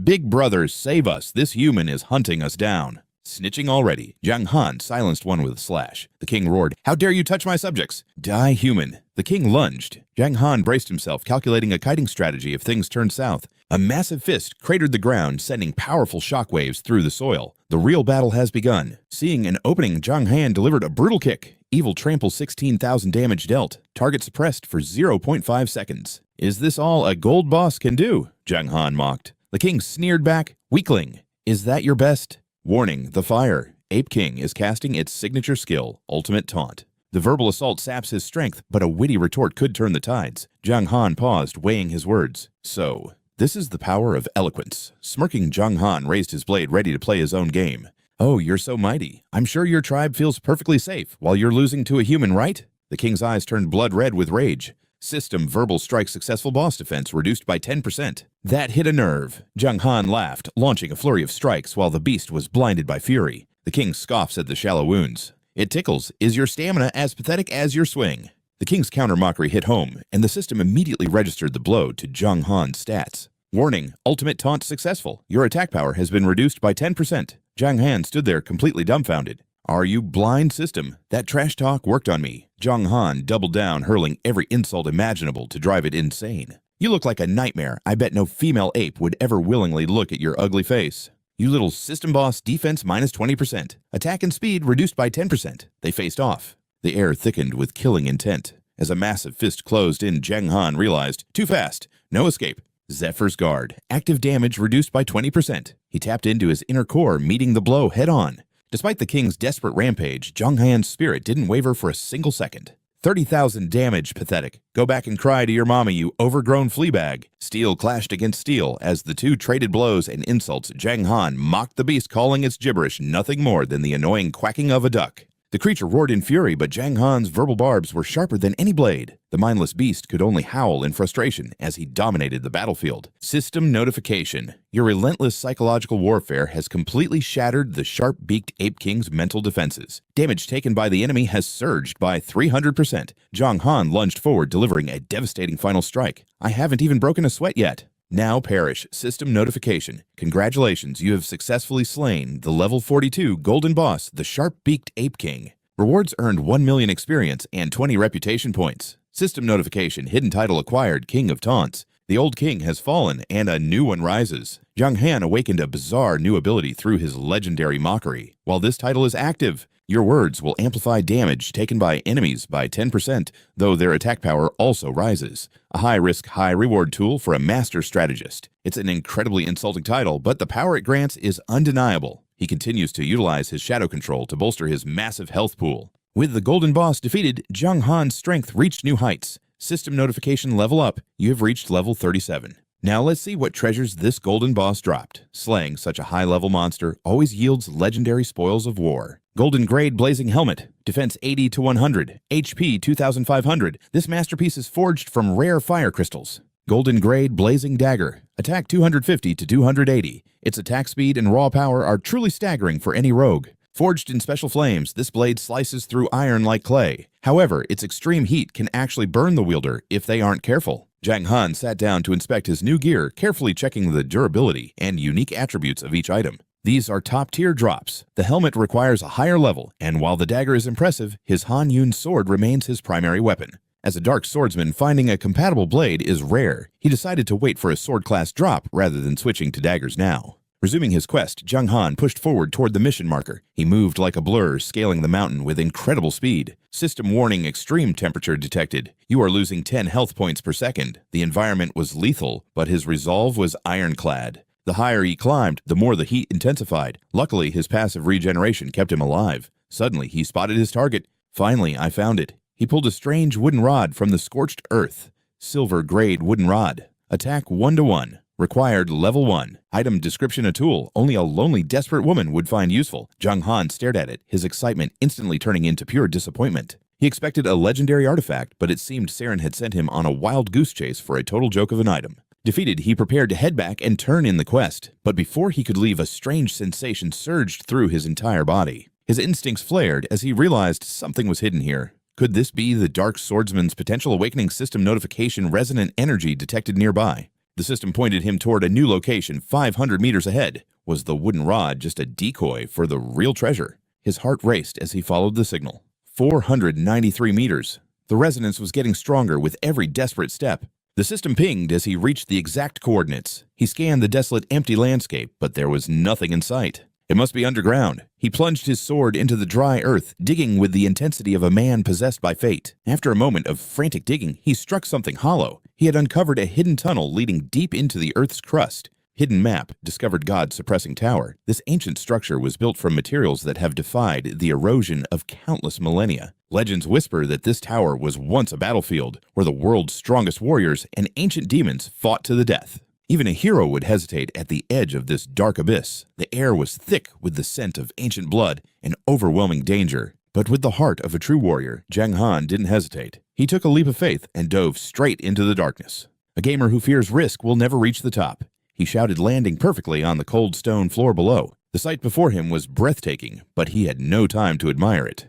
"Big brothers, save us, this human is hunting us down." Snitching already, Jiang Han silenced one with a slash. The king roared, "How dare you touch my subjects? Die, human." The king lunged. Jiang Han braced himself, calculating a kiting strategy if things turned south. A massive fist cratered the ground, sending powerful shockwaves through the soil. The real battle has begun. Seeing an opening, Jiang Han delivered a brutal kick. Evil trample, 16,000 damage dealt. Target suppressed for 0.5 seconds. "Is this all a gold boss can do?" Jiang Han mocked. The king sneered back, "Weakling, is that your best?" Warning, the fire. Ape King is casting its signature skill, Ultimate Taunt. The verbal assault saps his strength, but a witty retort could turn the tides. Jiang Han paused, weighing his words. "So, this is the power of eloquence." Smirking, Jiang Han raised his blade, ready to play his own game. "Oh, you're so mighty. I'm sure your tribe feels perfectly safe while you're losing to a human, right?" The king's eyes turned blood red with rage. System verbal strike, successful boss defense reduced by 10%. That hit a nerve. Jiang Han laughed, launching a flurry of strikes while the beast was blinded by fury. The king scoffs at the shallow wounds. "It tickles. Is your stamina as pathetic as your swing?" The king's counter-mockery hit home, and the system immediately registered the blow to Jiang Han's stats. Warning, Ultimate Taunt successful. Your attack power has been reduced by 10%. Jiang Han stood there completely dumbfounded. "Are you blind, system? That trash talk worked on me." Jiang Han doubled down, hurling every insult imaginable to drive it insane. "You look like a nightmare. I bet no female ape would ever willingly look at your ugly face." "You little system boss, defense minus 20%. Attack and speed reduced by 10%. They faced off. The air thickened with killing intent. As a massive fist closed in, Jiang Han realized, too fast, no escape. Zephyr's Guard. Active damage reduced by 20%. He tapped into his inner core, meeting the blow head-on. Despite the king's desperate rampage, Jiang Han's spirit didn't waver for a single second. 30,000 damage, pathetic. Go back and cry to your mama, you overgrown flea bag. Steel clashed against steel as the two traded blows and insults. Jiang Han mocked the beast, calling its gibberish nothing more than the annoying quacking of a duck. The creature roared in fury, but Jiang Han's verbal barbs were sharper than any blade. The mindless beast could only howl in frustration as he dominated the battlefield. System notification. Your relentless psychological warfare has completely shattered the sharp-beaked Ape King's mental defenses. Damage taken by the enemy has surged by 300%. Jiang Han lunged forward, delivering a devastating final strike. "I haven't even broken a sweat yet." Now perish. System notification. Congratulations, you have successfully slain the level 42 golden boss, the sharp-beaked Ape King. Rewards earned 1 million experience and 20 reputation points. System notification. Hidden title acquired, King of Taunts. The old king has fallen and a new one rises. Jiang Han awakened a bizarre new ability through his legendary mockery. While this title is active, your words will amplify damage taken by enemies by 10%, though their attack power also rises. A high-risk, high-reward tool for a master strategist. It's an incredibly insulting title, but the power it grants is undeniable. He continues to utilize his shadow control to bolster his massive health pool. With the golden boss defeated, Jiang Han's strength reached new heights. System notification level up. You have reached level 37. Now let's see what treasures this golden boss dropped. Slaying such a high-level monster always yields legendary spoils of war. Golden Grade Blazing Helmet. Defense 80 to 100. HP 2,500. This masterpiece is forged from rare fire crystals. Golden Grade Blazing Dagger. Attack 250 to 280. Its attack speed and raw power are truly staggering for any rogue. Forged in special flames, this blade slices through iron like clay. However, its extreme heat can actually burn the wielder if they aren't careful. Jiang Han sat down to inspect his new gear, carefully checking the durability and unique attributes of each item. These are top-tier drops. The helmet requires a higher level, and while the dagger is impressive, his Han Yun's sword remains his primary weapon. As a Dark Swordsman, finding a compatible blade is rare. He decided to wait for a sword class drop rather than switching to daggers now. Resuming his quest, Jiang Han pushed forward toward the mission marker. He moved like a blur, scaling the mountain with incredible speed. System warning: extreme temperature detected. You are losing 10 health points per second. The environment was lethal, but his resolve was ironclad. The higher he climbed, the more the heat intensified. Luckily, his passive regeneration kept him alive. Suddenly, he spotted his target. Finally, I found it. He pulled a strange wooden rod from the scorched earth. Silver-grade wooden rod. Attack 1-to-1. Required level 1. Item description: a tool only a lonely, desperate woman would find useful. Jiang Han stared at it, his excitement instantly turning into pure disappointment. He expected a legendary artifact, but it seemed Saren had sent him on a wild goose chase for a total joke of an item. Defeated, he prepared to head back and turn in the quest, but before he could leave, a strange sensation surged through his entire body. His instincts flared as he realized something was hidden here. Could this be the Dark Swordsman's potential awakening system notification? Resonant energy detected nearby. The system pointed him toward a new location 500 meters ahead. Was the wooden rod just a decoy for the real treasure? His heart raced as he followed the signal. 493 meters. The resonance was getting stronger with every desperate step. The system pinged as he reached the exact coordinates. He scanned the desolate, empty landscape, but there was nothing in sight. It must be underground. He plunged his sword into the dry earth, digging with the intensity of a man possessed by fate. After a moment of frantic digging, he struck something hollow. He had uncovered a hidden tunnel leading deep into the earth's crust. Hidden map discovered God's suppressing tower. This ancient structure was built from materials that have defied the erosion of countless millennia. Legends whisper that this tower was once a battlefield where the world's strongest warriors and ancient demons fought to the death. Even a hero would hesitate at the edge of this dark abyss. The air was thick with the scent of ancient blood and overwhelming danger. But with the heart of a true warrior, Jiang Han didn't hesitate. He took a leap of faith and dove straight into the darkness. A gamer who fears risk will never reach the top. He shouted, landing perfectly on the cold stone floor below. The sight before him was breathtaking, but he had no time to admire it.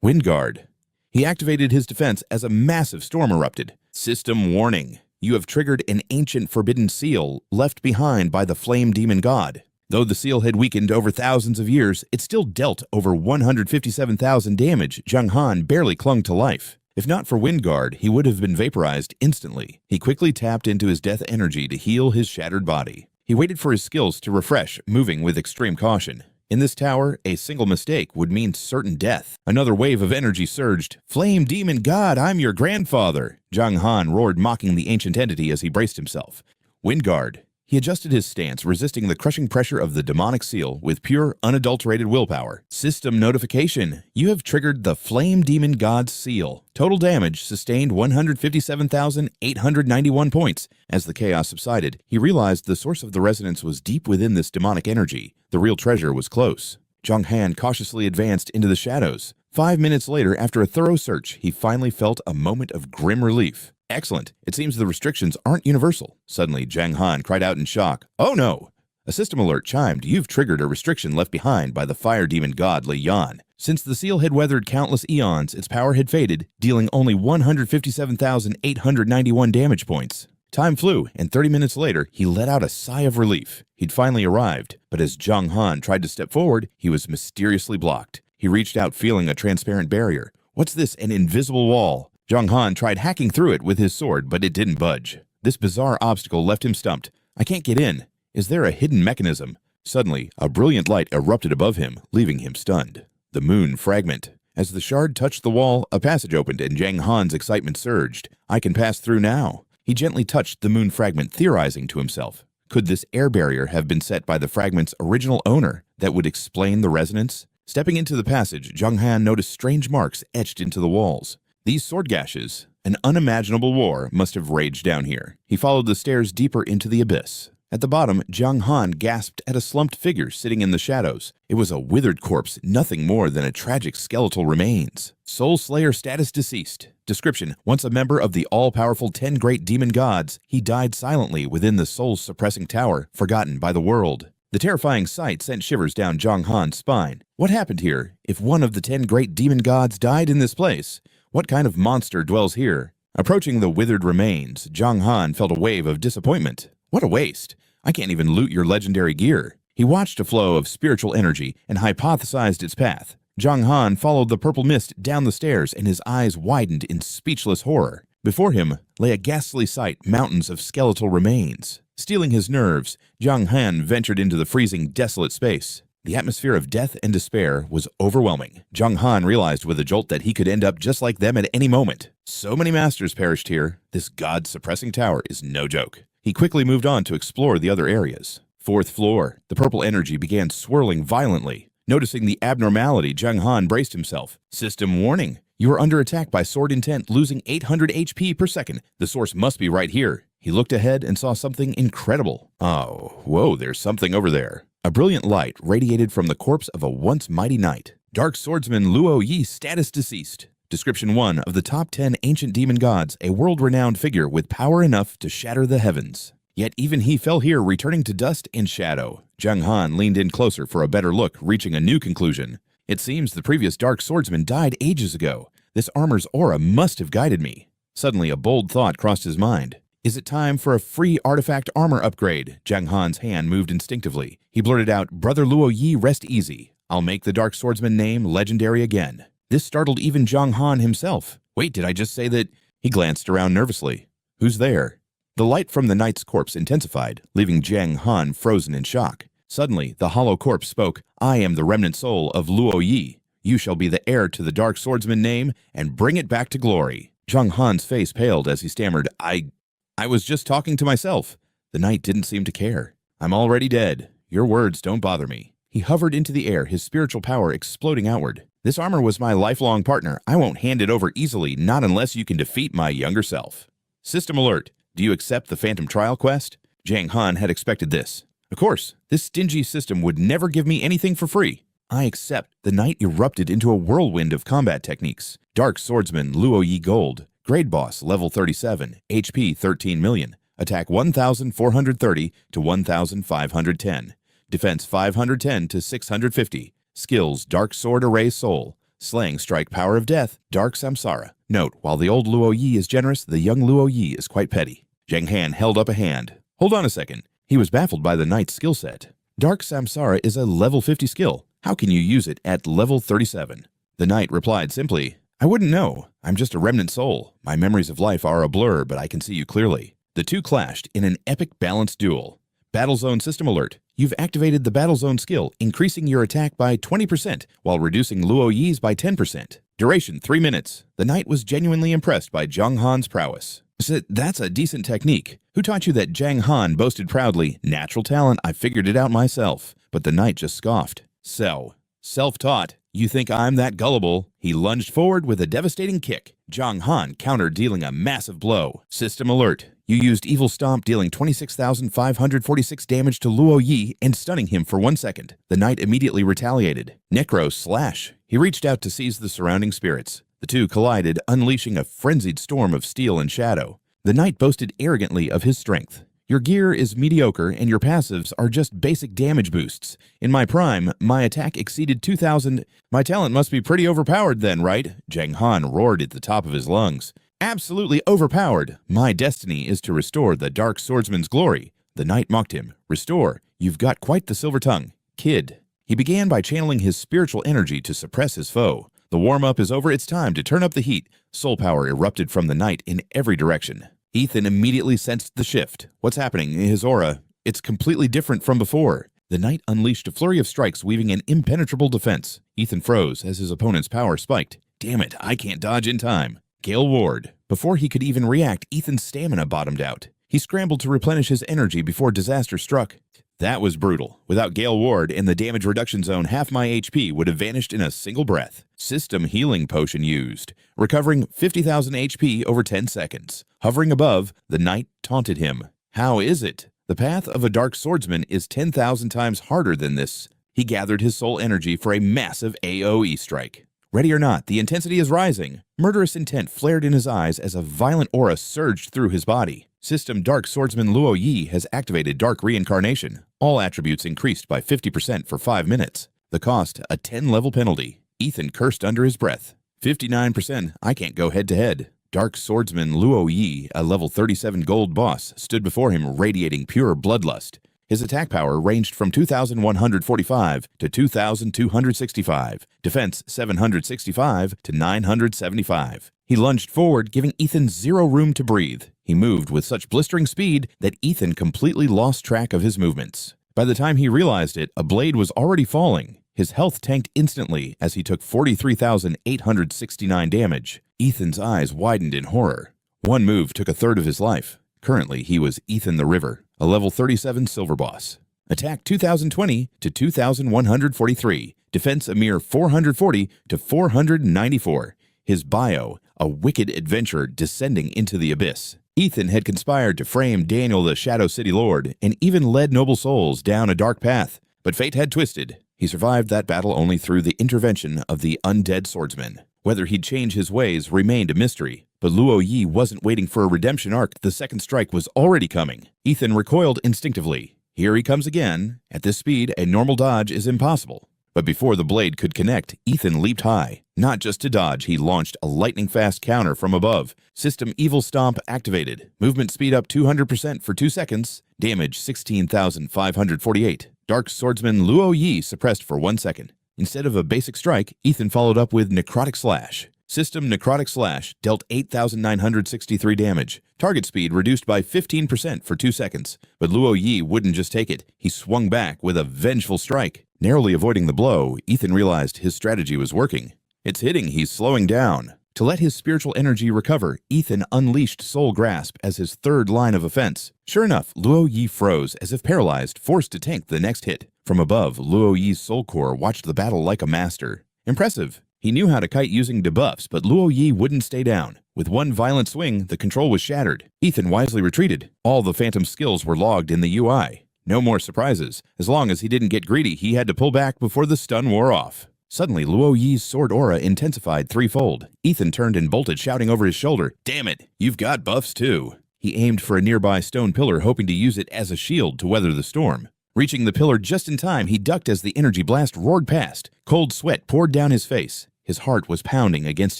Wind Guard. He activated his defense as a massive storm erupted. System warning. You have triggered an ancient forbidden seal left behind by the flame demon god. Though the seal had weakened over thousands of years, it still dealt over 157,000 damage. Jiang Han barely clung to life. If not for Wind Guard, he would have been vaporized instantly. He quickly tapped into his death energy to heal his shattered body. He waited for his skills to refresh, moving with extreme caution. In this tower, a single mistake would mean certain death. Another wave of energy surged. Flame Demon God, I'm your grandfather! Jiang Han roared, mocking the ancient entity as he braced himself. Wind Guard. He adjusted his stance, resisting the crushing pressure of the demonic seal with pure, unadulterated willpower. System notification. You have triggered the Flame Demon God's seal. Total damage sustained 157,891 points. As the chaos subsided, he realized the source of the resonance was deep within this demonic energy. The real treasure was close. Jiang Han cautiously advanced into the shadows. 5 minutes later, after a thorough search, he finally felt a moment of grim relief. Excellent. It seems the restrictions aren't universal. Suddenly, Jiang Han cried out in shock. Oh no! A system alert chimed. You've triggered a restriction left behind by the fire demon god Li Yan. Since the seal had weathered countless eons, its power had faded, dealing only 157,891 damage points. Time flew, and 30 minutes later, he let out a sigh of relief. He'd finally arrived, but as Jiang Han tried to step forward, he was mysteriously blocked. He reached out, feeling a transparent barrier. What's this, an invisible wall? Jiang Han tried hacking through it with his sword, but it didn't budge. This bizarre obstacle left him stumped. I can't get in. Is there a hidden mechanism? Suddenly, a brilliant light erupted above him, leaving him stunned. The moon fragment. As the shard touched the wall, a passage opened and Jiang Han's excitement surged. I can pass through now. He gently touched the moon fragment, theorizing to himself. Could this air barrier have been set by the fragment's original owner that would explain the resonance? Stepping into the passage, Jiang Han noticed strange marks etched into the walls. These sword gashes, an unimaginable war, must have raged down here. He followed the stairs deeper into the abyss. At the bottom, Jiang Han gasped at a slumped figure sitting in the shadows. It was a withered corpse, nothing more than a tragic skeletal remains. Soul Slayer status deceased. Description: once a member of the all-powerful 10 great demon gods, he died silently within the soul-suppressing tower, forgotten by the world. The terrifying sight sent shivers down Jiang Han's spine. What happened here? If one of the 10 great demon gods died in this place, what kind of monster dwells here? Approaching the withered remains, Jiang Han felt a wave of disappointment. What a waste! I can't even loot your legendary gear. He watched a flow of spiritual energy and hypothesized its path. Jiang Han followed the purple mist down the stairs, and his eyes widened in speechless horror. Before him lay a ghastly sight, mountains of skeletal remains. Stealing his nerves, Jiang Han ventured into the freezing, desolate space. The atmosphere of death and despair was overwhelming. Jiang Han realized with a jolt that he could end up just like them at any moment. So many masters perished here. This god-suppressing tower is no joke. He quickly moved on to explore the other areas. Fourth floor. The purple energy began swirling violently. Noticing the abnormality, Jiang Han braced himself. System warning. You are under attack by Sword Intent, losing 800 HP per second. The source must be right here. He looked ahead and saw something incredible. Oh, whoa, there's something over there. A brilliant light radiated from the corpse of a once mighty knight. Dark Swordsman Luo Yi, status deceased. Description 1 of the top 10 ancient demon gods, a world-renowned figure with power enough to shatter the heavens. Yet even he fell here, returning to dust and shadow. Jiang Han leaned in closer for a better look, reaching a new conclusion. It seems the previous Dark Swordsman died ages ago. This armor's aura must have guided me. Suddenly a bold thought crossed his mind. Is it time for a free artifact armor upgrade? Jiang Han's hand moved instinctively. He blurted out, Brother Luo Yi, rest easy. I'll make the Dark Swordsman name legendary again. This startled even Jiang Han himself. Wait, did I just say that? He glanced around nervously. Who's there? The light from the knight's corpse intensified, leaving Jiang Han frozen in shock. Suddenly, the hollow corpse spoke, I am the remnant soul of Luo Yi. You shall be the heir to the Dark Swordsman name and bring it back to glory. Jiang Han's face paled as he stammered, I was just talking to myself. The knight didn't seem to care. I'm already dead. Your words don't bother me. He hovered into the air, his spiritual power exploding outward. This armor was my lifelong partner. I won't hand it over easily, not unless you can defeat my younger self. System alert. Do you accept the Phantom Trial quest? Jiang Han had expected this. Of course, this stingy system would never give me anything for free. I accept. The knight erupted into a whirlwind of combat techniques. Dark Swordsman Luo Yi Gold. Grade Boss level 37. HP 13 million. Attack 1,430 to 1,510. Defense 510 to 650. Skills Dark Sword Array Soul. Slaying Strike Power of Death. Dark Samsara. Note, while the old Luo Yi is generous, the young Luo Yi is quite petty. Jiang Han held up a hand. Hold on a second. He was baffled by the knight's skill set. Dark Samsara is a level 50 skill. How can you use it at level 37? The knight replied simply, I wouldn't know. I'm just a remnant soul. My memories of life are a blur, but I can see you clearly. The two clashed in an epic balanced duel. Battle Zone System Alert. You've activated the Battle Zone skill, increasing your attack by 20% while reducing Luo Yi's by 10%. Duration 3 minutes. The knight was genuinely impressed by Jiang Han's prowess. That's a decent technique. Who taught you that? Jiang Han boasted proudly. Natural talent, I figured it out myself. But the knight just scoffed. So, self-taught. You think I'm that gullible? He lunged forward with a devastating kick. Jiang Han countered, dealing a massive blow. System alert. You used Evil Stomp, dealing 26,546 damage to Luo Yi and stunning him for 1 second. The knight immediately retaliated. Necro Slash. He reached out to seize the surrounding spirits. The two collided, unleashing a frenzied storm of steel and shadow. The knight boasted arrogantly of his strength. Your gear is mediocre and your passives are just basic damage boosts. In my prime, my attack exceeded 2,000. My talent must be pretty overpowered then, right? Jiang Han roared at the top of his lungs. Absolutely overpowered. My destiny is to restore the Dark Swordsman's glory. The knight mocked him. Restore? You've got quite the silver tongue. Kid. He began by channeling his spiritual energy to suppress his foe. The warm-up is over. It's time to turn up the heat. Soul power erupted from the knight in every direction. Ethan immediately sensed the shift. What's happening? His aura. It's completely different from before. The knight unleashed a flurry of strikes, weaving an impenetrable defense. Ethan froze as his opponent's power spiked. Damn it, I can't dodge in time. Gale Ward. Before he could even react, Ethan's stamina bottomed out. He scrambled to replenish his energy before disaster struck. That was brutal. Without Gale Ward in the damage reduction zone, half my HP would have vanished in a single breath. System healing potion used, recovering 50,000 HP over 10 seconds. Hovering above, the knight taunted him. How is it? The path of a Dark Swordsman is 10,000 times harder than this. He gathered his soul energy for a massive AoE strike. Ready or not, the intensity is rising. Murderous intent flared in his eyes as a violent aura surged through his body. System Dark Swordsman Luo Yi has activated Dark Reincarnation. All attributes increased by 50% for 5 minutes. The cost, a 10-level penalty. Ethan cursed under his breath. 59%, I can't go head-to-head. Dark Swordsman Luo Yi, a level 37 gold boss, stood before him radiating pure bloodlust. His attack power ranged from 2,145 to 2,265, defense 765 to 975. He lunged forward, giving Ethan zero room to breathe. He moved with such blistering speed that Ethan completely lost track of his movements. By the time he realized it, a blade was already falling. His health tanked instantly as he took 43,869 damage. Ethan's eyes widened in horror. One move took a third of his life. Currently, he was Ethan the River, a level 37 silver boss. Attack 2,020 to 2,143. Defense a mere 440 to 494. His bio, a wicked adventurer descending into the abyss. Ethan had conspired to frame Daniel the Shadow City Lord and even led noble souls down a dark path. But fate had twisted. He survived that battle only through the intervention of the undead swordsman. Whether he'd change his ways remained a mystery, but Luo Yi wasn't waiting for a redemption arc. The second strike was already coming. Ethan recoiled instinctively. Here he comes again. At this speed, a normal dodge is impossible. But before the blade could connect, Ethan leaped high. Not just to dodge, he launched a lightning-fast counter from above. System Evil Stomp activated. Movement speed up 200% for 2 seconds. Damage 16,548. Dark Swordsman Luo Yi suppressed for 1 second. Instead of a basic strike, Ethan followed up with Necrotic Slash. System Necrotic Slash dealt 8,963 damage. Target speed reduced by 15% for 2 seconds. But Luo Yi wouldn't just take it. He swung back with a vengeful strike. Narrowly avoiding the blow, Ethan realized his strategy was working. It's hitting, he's slowing down. To let his spiritual energy recover, Ethan unleashed Soul Grasp as his third line of offense. Sure enough, Luo Yi froze as if paralyzed, forced to tank the next hit. From above, Luo Yi's soul core watched the battle like a master. Impressive. He knew how to kite using debuffs, but Luo Yi wouldn't stay down. With one violent swing, the control was shattered. Ethan wisely retreated. All the phantom skills were logged in the UI. No more surprises. As long as he didn't get greedy, he had to pull back before the stun wore off. Suddenly, Luo Yi's sword aura intensified threefold. Ethan turned and bolted, shouting over his shoulder, "Damn it, you've got buffs too." He aimed for a nearby stone pillar, hoping to use it as a shield to weather the storm. Reaching the pillar just in time, he ducked as the energy blast roared past. Cold sweat poured down his face. His heart was pounding against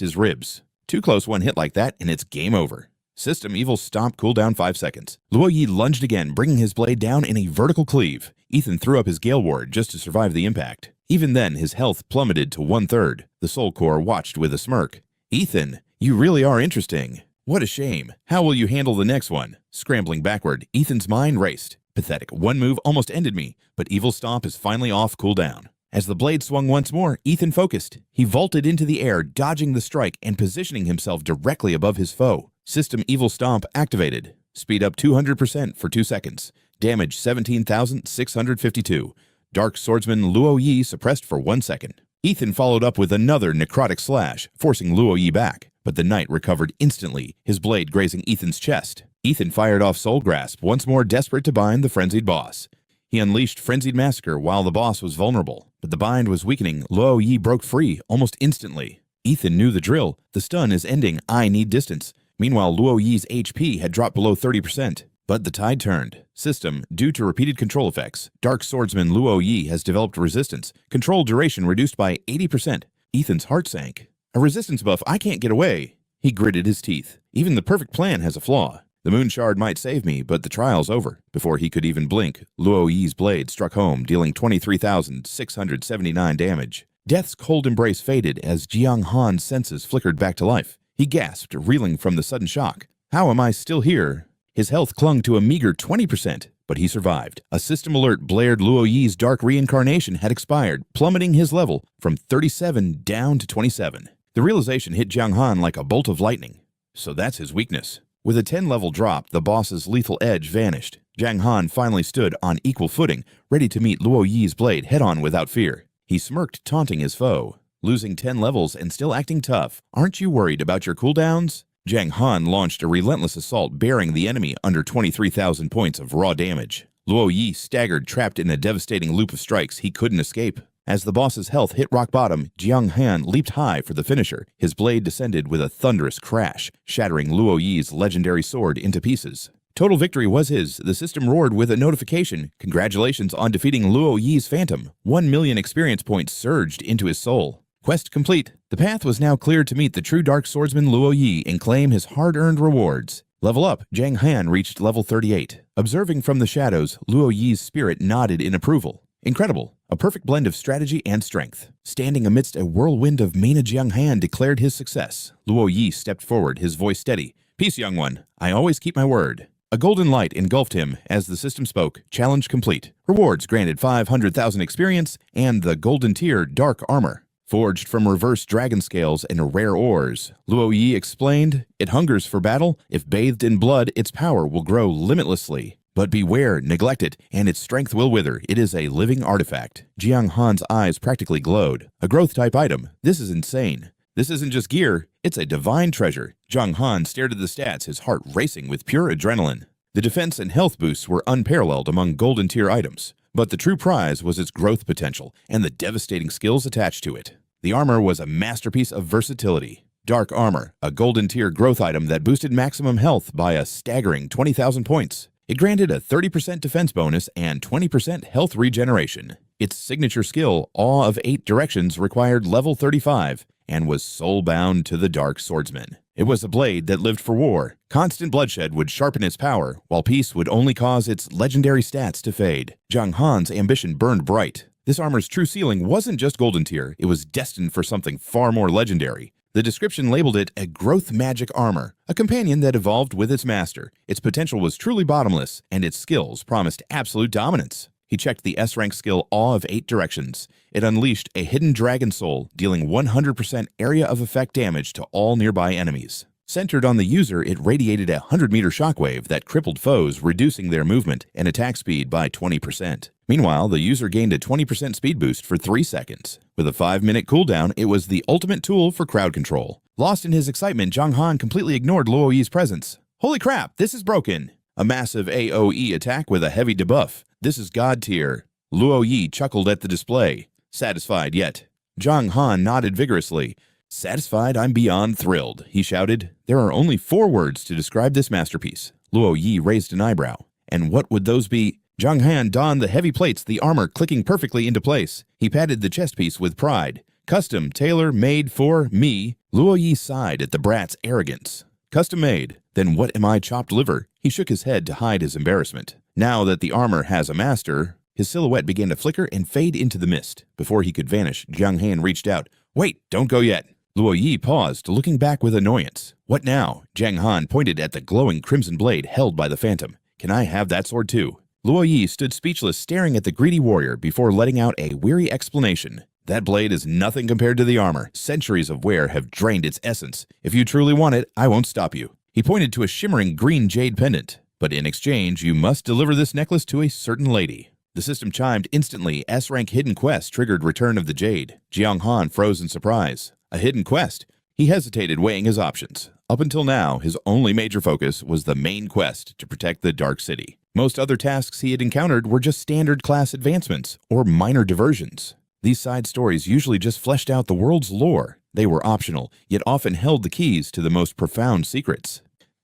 his ribs. Too close one hit like that, and it's game over. System Evil Stomp cooldown 5 seconds. Luo Yi lunged again, bringing his blade down in a vertical cleave. Ethan threw up his Gale Ward just to survive the impact. Even then, his health plummeted to 1/3. The Soul Core watched with a smirk. "Ethan, you really are interesting. What a shame. How will you handle the next one?" Scrambling backward, Ethan's mind raced. Pathetic. One move almost ended me, but Evil Stomp is finally off cooldown. As the blade swung once more, Ethan focused. He vaulted into the air, dodging the strike and positioning himself directly above his foe. System Evil Stomp activated. Speed up 200% for 2 seconds. Damage 17,652. Dark Swordsman Luo Yi suppressed for 1 second. Ethan followed up with another Necrotic Slash, forcing Luo Yi back. But the knight recovered instantly, his blade grazing Ethan's chest. Ethan fired off Soul Grasp, once more desperate to bind the frenzied boss. He unleashed Frenzied Massacre while the boss was vulnerable. But the bind was weakening. Luo Yi broke free almost instantly. Ethan knew the drill. The stun is ending. I need distance. Meanwhile, Luo Yi's HP had dropped below 30%. But the tide turned. System, due to repeated control effects, Dark Swordsman Luo Yi has developed resistance. Control duration reduced by 80%. Ethan's heart sank. A resistance buff, I can't get away. He gritted his teeth. Even the perfect plan has a flaw. The moon shard might save me, but the trial's over. Before he could even blink, Luo Yi's blade struck home, dealing 23,679 damage. Death's cold embrace faded as Jiang Han's senses flickered back to life. He gasped, reeling from the sudden shock. How am I still here? His health clung to a meager 20%, but he survived. A system alert blared Luo Yi's dark reincarnation had expired, plummeting his level from 37 down to 27. The realization hit Jiang Han like a bolt of lightning. So that's his weakness. With a 10-level drop, the boss's lethal edge vanished. Jiang Han finally stood on equal footing, ready to meet Luo Yi's blade head-on without fear. He smirked, taunting his foe. Losing 10 levels and still acting tough. Aren't you worried about your cooldowns? Jiang Han launched a relentless assault, burying the enemy under 23,000 points of raw damage. Luo Yi staggered, trapped in a devastating loop of strikes he couldn't escape. As the boss's health hit rock bottom, Jiang Han leaped high for the finisher. His blade descended with a thunderous crash, shattering Luo Yi's legendary sword into pieces. Total victory was his. The system roared with a notification. Congratulations on defeating Luo Yi's Phantom. 1 million experience points surged into his soul. Quest complete. The path was now clear to meet the true Dark Swordsman Luo Yi and claim his hard-earned rewards. Level up, Jiang Han reached level 38. Observing from the shadows, Luo Yi's spirit nodded in approval. Incredible. A perfect blend of strategy and strength. Standing amidst a whirlwind of mana, Jiang Han declared his success. Luo Yi stepped forward, his voice steady. Peace, young one. I always keep my word. A golden light engulfed him as the system spoke. Challenge complete. Rewards granted 500,000 experience and the golden tier dark armor. Forged from reverse dragon scales and rare ores, Luo Yi explained, it hungers for battle. If bathed in blood, its power will grow limitlessly. But beware, neglect it, and its strength will wither. It is a living artifact. Jiang Han's eyes practically glowed. A growth-type item. This is insane. This isn't just gear, it's a divine treasure. Jiang Han stared at the stats, his heart racing with pure adrenaline. The defense and health boosts were unparalleled among golden tier items. But the true prize was its growth potential and the devastating skills attached to it. The armor was a masterpiece of versatility. Dark Armor, a golden tier growth item that boosted maximum health by a staggering 20,000 points. It granted a 30% defense bonus and 20% health regeneration. Its signature skill, Awe of 8 Directions, required level 35 and was soul-bound to the Dark Swordsman. It was a blade that lived for war. Constant bloodshed would sharpen its power, while peace would only cause its legendary stats to fade. Jiang Han's ambition burned bright. This armor's true ceiling wasn't just golden tier, it was destined for something far more legendary. The description labeled it a growth magic armor, a companion that evolved with its master. Its potential was truly bottomless, and its skills promised absolute dominance. He checked the S-rank skill Awe of 8 Directions. It unleashed a hidden dragon soul, dealing 100% area of effect damage to all nearby enemies. Centered on the user, it radiated a 100-meter shockwave that crippled foes, reducing their movement and attack speed by 20%. Meanwhile, the user gained a 20% speed boost for 3 seconds. With a 5-minute cooldown, it was the ultimate tool for crowd control. Lost in his excitement, Jiang Han completely ignored Luo Yi's presence. Holy crap, this is broken! A massive AoE attack with a heavy debuff. This is God tier. Luo Yi chuckled at the display. Satisfied yet? Jiang Han nodded vigorously. Satisfied, I'm beyond thrilled, he shouted. There are only 4 words to describe this masterpiece. Luo Yi raised an eyebrow. And what would those be? Jiang Han donned the heavy plates, the armor clicking perfectly into place. He patted the chest piece with pride. Custom, tailor-made for me. Luo Yi sighed at the brat's arrogance. Custom made. Then what am I, chopped liver? He shook his head to hide his embarrassment. Now that the armor has a master, his silhouette began to flicker and fade into the mist. Before he could vanish, Jiang Han reached out. Wait, don't go yet. Luo Yi paused, looking back with annoyance. What now? Jiang Han pointed at the glowing crimson blade held by the phantom. Can I have that sword too? Luo Yi stood speechless, staring at the greedy warrior before letting out a weary explanation. That blade is nothing compared to the armor. Centuries of wear have drained its essence. If you truly want it, I won't stop you. He pointed to a shimmering green jade pendant. But in exchange, you must deliver this necklace to a certain lady. The system chimed instantly. S-rank hidden quest triggered return of the jade. Jiang Han froze in surprise. A hidden quest? He hesitated, weighing his options. Up until now, his only major focus was the main quest to protect the Dark City. Most other tasks he had encountered were just standard class advancements or minor diversions. These side stories usually just fleshed out the world's lore. They were optional, yet often held the keys to the most profound secrets.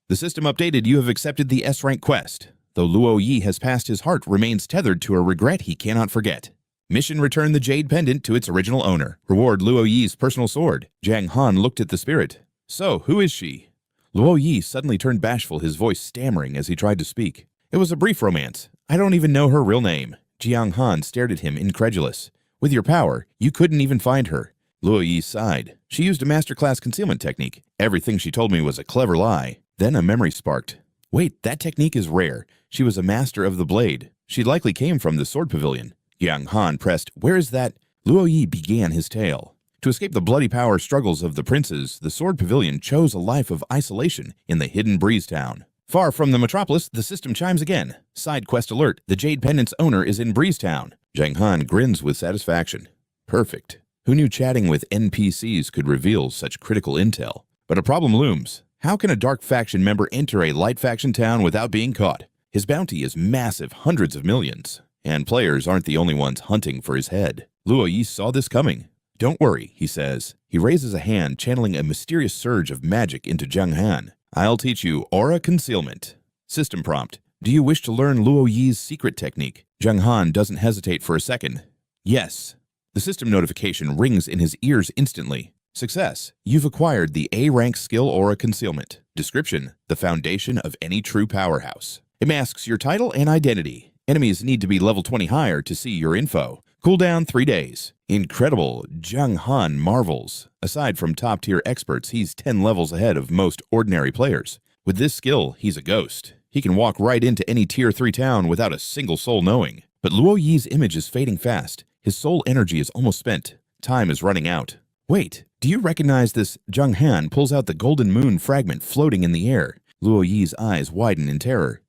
The system updated. You have accepted the S-rank quest. Though Luo Yi has passed, his heart remains tethered to a regret he cannot forget. Mission: return the jade pendant to its original owner. Reward Luo Yi's personal sword. Jiang Han looked at the spirit. So, who is she? Luo Yi suddenly turned bashful, his voice stammering as he tried to speak. It was a brief romance. I don't even know her real name. Jiang Han stared at him, incredulous. With your power, you couldn't even find her. Luo Yi sighed. She used a masterclass concealment technique. Everything she told me was a clever lie. Then a memory sparked. Wait, that technique is rare. She was a master of the blade. She likely came from the sword pavilion. Jiang Han pressed, where is that? Luo Yi began his tale. To escape the bloody power struggles of the princes, the sword pavilion chose a life of isolation in the hidden breeze town. Far from the metropolis, the system chimes again. Side quest alert, the jade pendant's owner is in Breeze Town. Jiang Han grins with satisfaction. Perfect. Who knew chatting with NPCs could reveal such critical intel? But a problem looms. How can a dark faction member enter a light faction town without being caught? His bounty is massive, hundreds of millions. And players aren't the only ones hunting for his head. Luo Yi saw this coming. Don't worry, he says. He raises a hand, channeling a mysterious surge of magic into Jiang Han. I'll teach you aura concealment. System prompt. Do you wish to learn Luo Yi's secret technique? Jiang Han doesn't hesitate for a second. Yes. The system notification rings in his ears instantly. Success. You've acquired the A-rank skill aura concealment. Description. The foundation of any true powerhouse. It masks your title and identity. Enemies need to be level 20 higher to see your info. Cooldown 3 days. Incredible. Jiang Han marvels. Aside from top-tier experts, he's 10 levels ahead of most ordinary players. With this skill, he's a ghost. He can walk right into any tier 3 town without a single soul knowing. But Luo Yi's image is fading fast. His soul energy is almost spent. Time is running out. Wait, do you recognize this? Jiang Han pulls out the golden moon fragment floating in the air. Luo Yi's eyes widen in terror.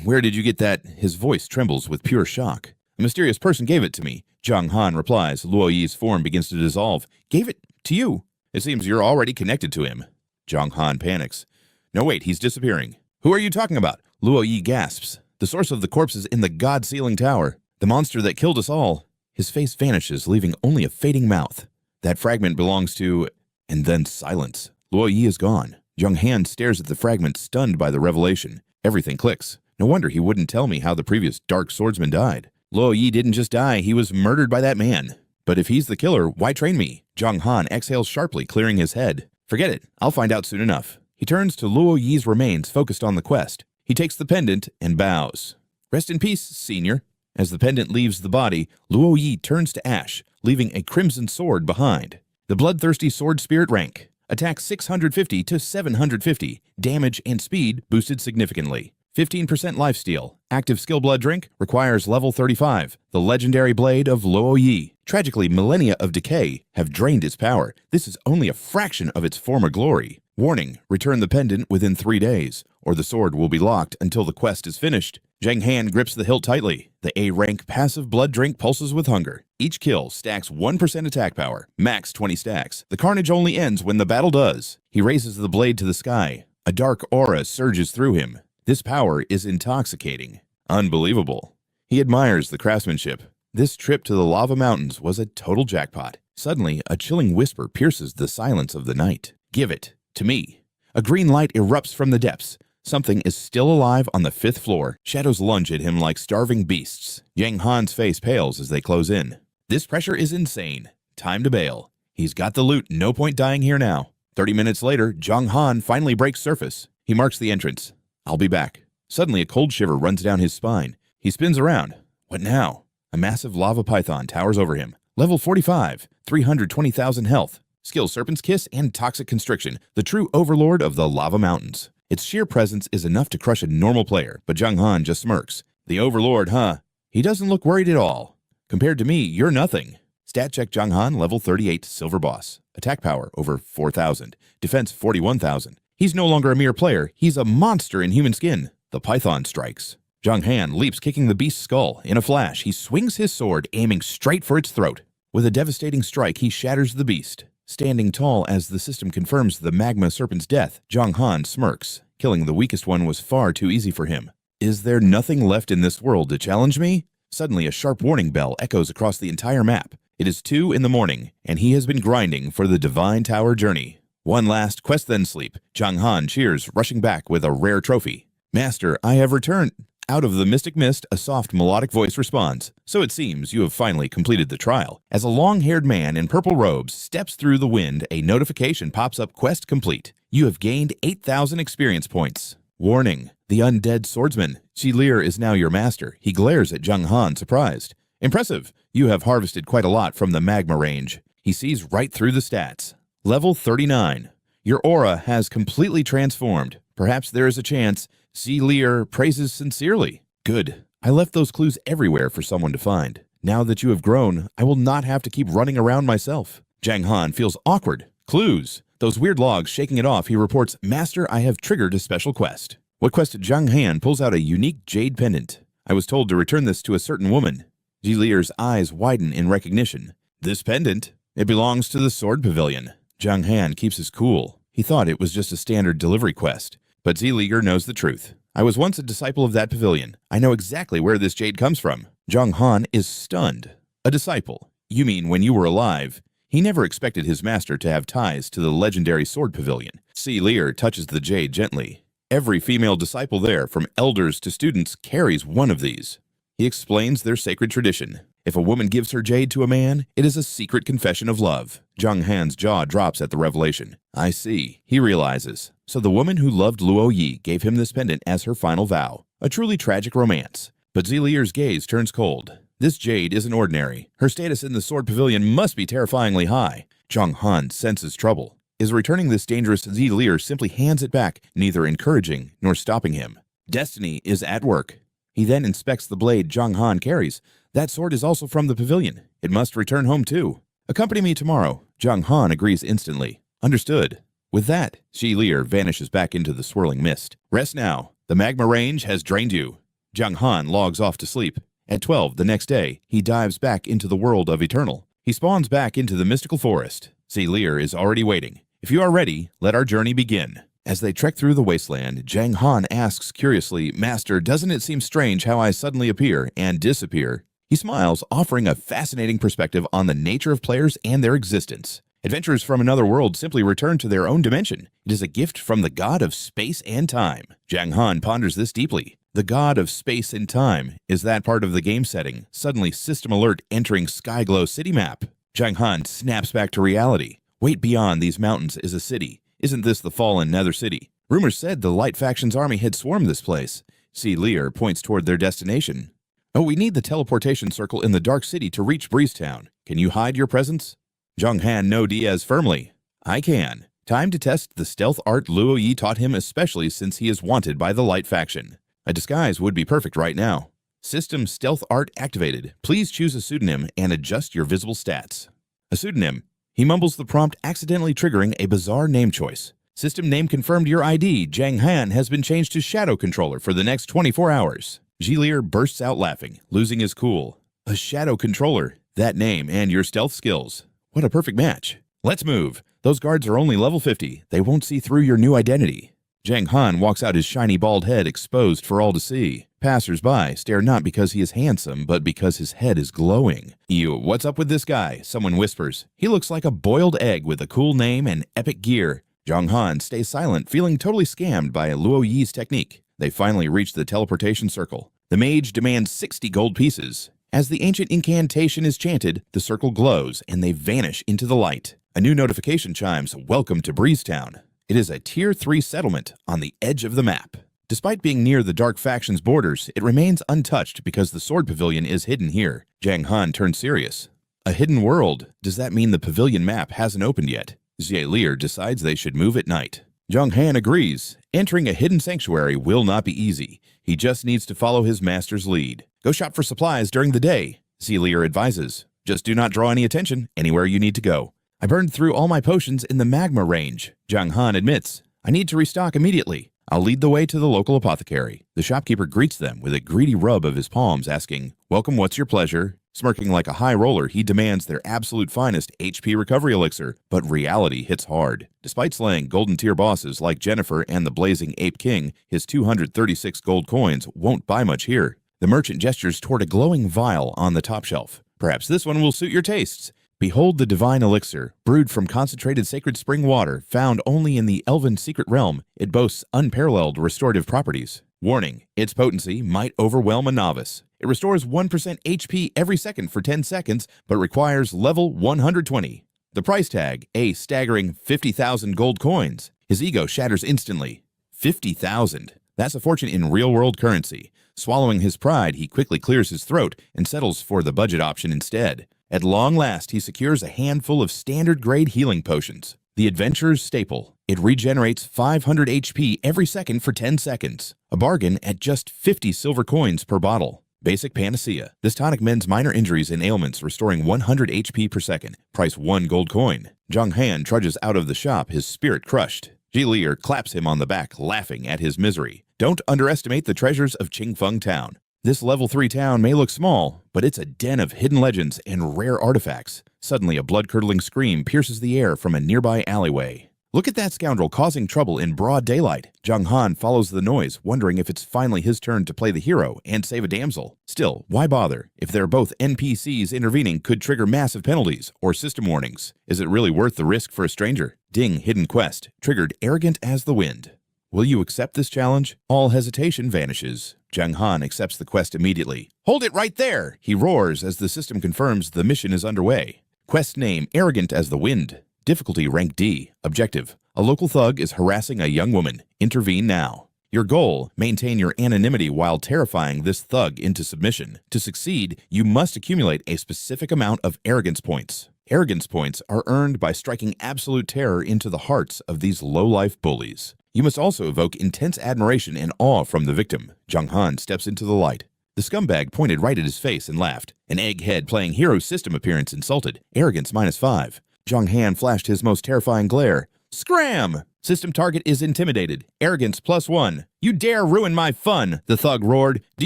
Where did you get that? His voice trembles with pure shock. A mysterious person gave it to me. Jiang Han replies. Luo Yi's form begins to dissolve. Gave it to you? It seems you're already connected to him. Jiang Han panics. No, wait, he's disappearing. Who are you talking about? Luo Yi gasps. The source of the corpse is in the God-sealing tower. The monster that killed us all. His face vanishes, leaving only a fading mouth. That fragment belongs to... And then silence. Luo Yi is gone. Jiang Han stares at the fragment, stunned by the revelation. Everything clicks. No wonder he wouldn't tell me how the previous Dark Swordsman died. Luo Yi didn't just die, he was murdered by that man. But if he's the killer, why train me? Jiang Han exhales sharply, clearing his head. Forget it, I'll find out soon enough. He turns to Luo Yi's remains, focused on the quest. He takes the pendant and bows. Rest in peace, senior. As the pendant leaves the body, Luo Yi turns to ash, leaving a crimson sword behind. The bloodthirsty sword spirit rank. Attack 650 to 750. Damage and speed boosted significantly. 15% lifesteal. Active skill blood drink requires level 35. The legendary blade of Luo Yi. Tragically, millennia of decay have drained its power. This is only a fraction of its former glory. Warning, return the pendant within 3 days, or the sword will be locked until the quest is finished. Jiang Han grips the hilt tightly. The A-rank passive blood drink pulses with hunger. Each kill stacks 1% attack power, max 20 stacks. The carnage only ends when the battle does. He raises the blade to the sky. A dark aura surges through him. This power is intoxicating. Unbelievable. He admires the craftsmanship. This trip to the lava mountains was a total jackpot. Suddenly, a chilling whisper pierces the silence of the night. Give it to me. A green light erupts from the depths. Something is still alive on the 5th floor. Shadows lunge at him like starving beasts. Jiang Han's face pales as they close in. This pressure is insane. Time to bail. He's got the loot, no point dying here now. 30 minutes later, Jiang Han finally breaks surface. He marks the entrance. I'll be back. Suddenly, a cold shiver runs down his spine. He spins around. What now? A massive lava python towers over him. Level 45, 320,000 health. Skill Serpent's Kiss and Toxic Constriction, the true overlord of the lava mountains. Its sheer presence is enough to crush a normal player, but Jiang Han just smirks. The overlord, huh? He doesn't look worried at all. Compared to me, you're nothing. Stat check Jiang Han, level 38, Silver Boss. Attack power over 4,000. Defense 41,000. He's no longer a mere player, he's a monster in human skin. The python strikes. Jiang Han leaps, kicking the beast's skull. In a flash, he swings his sword, aiming straight for its throat. With a devastating strike, he shatters the beast. Standing tall as the system confirms the magma serpent's death, Jiang Han smirks. Killing the weakest one was far too easy for him. Is there nothing left in this world to challenge me? Suddenly, a sharp warning bell echoes across the entire map. It is 2 in the morning, and he has been grinding for the Divine Tower journey. One last quest, then sleep. Jiang Han cheers, rushing back with a rare trophy. Master, I have returned. Out of the mystic mist, a soft melodic voice responds. So it seems you have finally completed the trial. As a long-haired man in purple robes steps through the wind, a notification pops up: quest complete. You have gained 8,000 experience points. Warning, the undead swordsman. Lir is now your master. He glares at Jiang Han, surprised. Impressive. You have harvested quite a lot from the magma range. He sees right through the stats. Level 39. Your aura has completely transformed. Perhaps there is a chance. Lir praises sincerely. Good. I left those clues everywhere for someone to find. Now that you have grown, I will not have to keep running around myself. Jiang Han feels awkward. Clues. Those weird logs shaking it off, he reports, Master, I have triggered a special quest. What quest? Jiang Han pulls out a unique jade pendant. I was told to return this to a certain woman. Lir's eyes widen in recognition. This pendant? It belongs to the Sword Pavilion. Jiang Han keeps his cool. He thought it was just a standard delivery quest. But Lir knows the truth. I was once a disciple of that pavilion. I know exactly where this jade comes from. Jiang Han is stunned. A disciple? You mean when you were alive? He never expected his master to have ties to the legendary Sword Pavilion. Lir touches the jade gently. Every female disciple there, from elders to students, carries one of these. He explains their sacred tradition. If a woman gives her jade to a man, it is a secret confession of love. Jiang Han's jaw drops at the revelation. I see, he realizes. So the woman who loved Luo Yi gave him this pendant as her final vow. A truly tragic romance. But Zilier's gaze turns cold. This jade isn't ordinary. Her status in the Sword Pavilion must be terrifyingly high. Jiang Han senses trouble. Is returning this dangerous to Zilier simply hands it back, neither encouraging nor stopping him. Destiny is at work. He then inspects the blade Jiang Han carries. That sword is also from the pavilion. It must return home too. Accompany me tomorrow. Jiang Han agrees instantly. Understood. With that, Zilier vanishes back into the swirling mist. Rest now. The magma range has drained you. Jiang Han logs off to sleep. At 12 the next day, he dives back into the world of Eternal. He spawns back into the mystical forest. Zilier is already waiting. If you are ready, let our journey begin. As they trek through the wasteland, Jiang Han asks curiously, Master, doesn't it seem strange how I suddenly appear and disappear? He smiles, offering a fascinating perspective on the nature of players and their existence. Adventurers from another world simply return to their own dimension. It is a gift from the god of space and time. Jiang Han ponders this deeply. The god of space and time. Is that part of the game setting? Suddenly, system alert entering Skyglow city map. Jiang Han snaps back to reality. Wait, beyond these mountains is a city. Isn't this the fallen Nether City? Rumors said the Light Faction's army had swarmed this place. Zilier points toward their destination. Oh, we need the teleportation circle in the Dark City to reach Breezetown. Can you hide your presence? Jiang Han no Diaz firmly. I can. Time to test the stealth art Luo Yi taught him, especially since he is wanted by the Light Faction. A disguise would be perfect right now. System stealth art activated. Please choose a pseudonym and adjust your visible stats. A pseudonym. He mumbles the prompt, accidentally triggering a bizarre name choice. System name confirmed your ID. Jiang Han has been changed to Shadow Controller for the next 24 hours. Zilier bursts out laughing, losing his cool. A Shadow Controller. That name and your stealth skills. What a perfect match. Let's move. Those guards are only level 50. They won't see through your new identity. Jiang Han walks out, his shiny bald head exposed for all to see. Passers-by stare not because he is handsome, but because his head is glowing. Ew, what's up with this guy? Someone whispers. He looks like a boiled egg with a cool name and epic gear. Jiang Han stays silent, feeling totally scammed by Luo Yi's technique. They finally reach the teleportation circle. The mage demands 60 gold pieces. As the ancient incantation is chanted, the circle glows and they vanish into the light. A new notification chimes, Welcome to Breezetown. It is a Tier 3 settlement on the edge of the map. Despite being near the Dark Faction's borders, it remains untouched because the Sword Pavilion is hidden here. Jiang Han turns serious. A hidden world? Does that mean the pavilion map hasn't opened yet? Zilier decides they should move at night. Jiang Han agrees. Entering a hidden sanctuary will not be easy. He just needs to follow his master's lead. Go shop for supplies during the day, Zilier advises. Just do not draw any attention anywhere you need to go. I burned through all my potions in the magma range, Jiang Han admits. I need to restock immediately. I'll lead the way to the local apothecary. The shopkeeper greets them with a greedy rub of his palms, asking, Welcome, what's your pleasure? Smirking like a high roller, he demands their absolute finest HP recovery elixir, but reality hits hard. Despite slaying golden tier bosses like Jennifer and the Blazing Ape King, his 236 gold coins won't buy much here. The merchant gestures toward a glowing vial on the top shelf. Perhaps this one will suit your tastes. Behold the divine elixir, brewed from concentrated sacred spring water, found only in the elven secret realm. It boasts unparalleled restorative properties. Warning, its potency might overwhelm a novice. It restores 1% HP every second for 10 seconds, but requires level 120. The price tag, a staggering 50,000 gold coins. His ego shatters instantly. 50,000. That's a fortune in real-world currency. Swallowing his pride, he quickly clears his throat and settles for the budget option instead. At long last, he secures a handful of standard-grade healing potions. The adventurer's staple. It regenerates 500 HP every second for 10 seconds. A bargain at just 50 silver coins per bottle. Basic panacea. This tonic mends minor injuries and ailments, restoring 100 HP per second. Price 1 gold coin. Jiang Han trudges out of the shop, his spirit crushed. Zilier claps him on the back, laughing at his misery. Don't underestimate the treasures of Qingfeng Town. This level 3 town may look small, but it's a den of hidden legends and rare artifacts. Suddenly, a blood-curdling scream pierces the air from a nearby alleyway. Look at that scoundrel causing trouble in broad daylight. Jiang Han follows the noise, wondering if it's finally his turn to play the hero and save a damsel. Still, why bother? If they're both NPCs, intervening could trigger massive penalties or system warnings. Is it really worth the risk for a stranger? Ding, hidden quest. Triggered arrogant as the wind. Will you accept this challenge? All hesitation vanishes. Jiang Han accepts the quest immediately. Hold it right there! He roars as the system confirms the mission is underway. Quest name, Arrogant as the Wind. Difficulty rank D. Objective, a local thug is harassing a young woman. Intervene now. Your goal, maintain your anonymity while terrifying this thug into submission. To succeed, you must accumulate a specific amount of arrogance points. Arrogance points are earned by striking absolute terror into the hearts of these low-life bullies. You must also evoke intense admiration and awe from the victim. Jiang Han steps into the light. The scumbag pointed right at his face and laughed. An egghead playing hero system appearance insulted. Arrogance -5. Jiang Han flashed his most terrifying glare. Scram! System target is intimidated. Arrogance +1. You dare ruin my fun, the thug roared. Do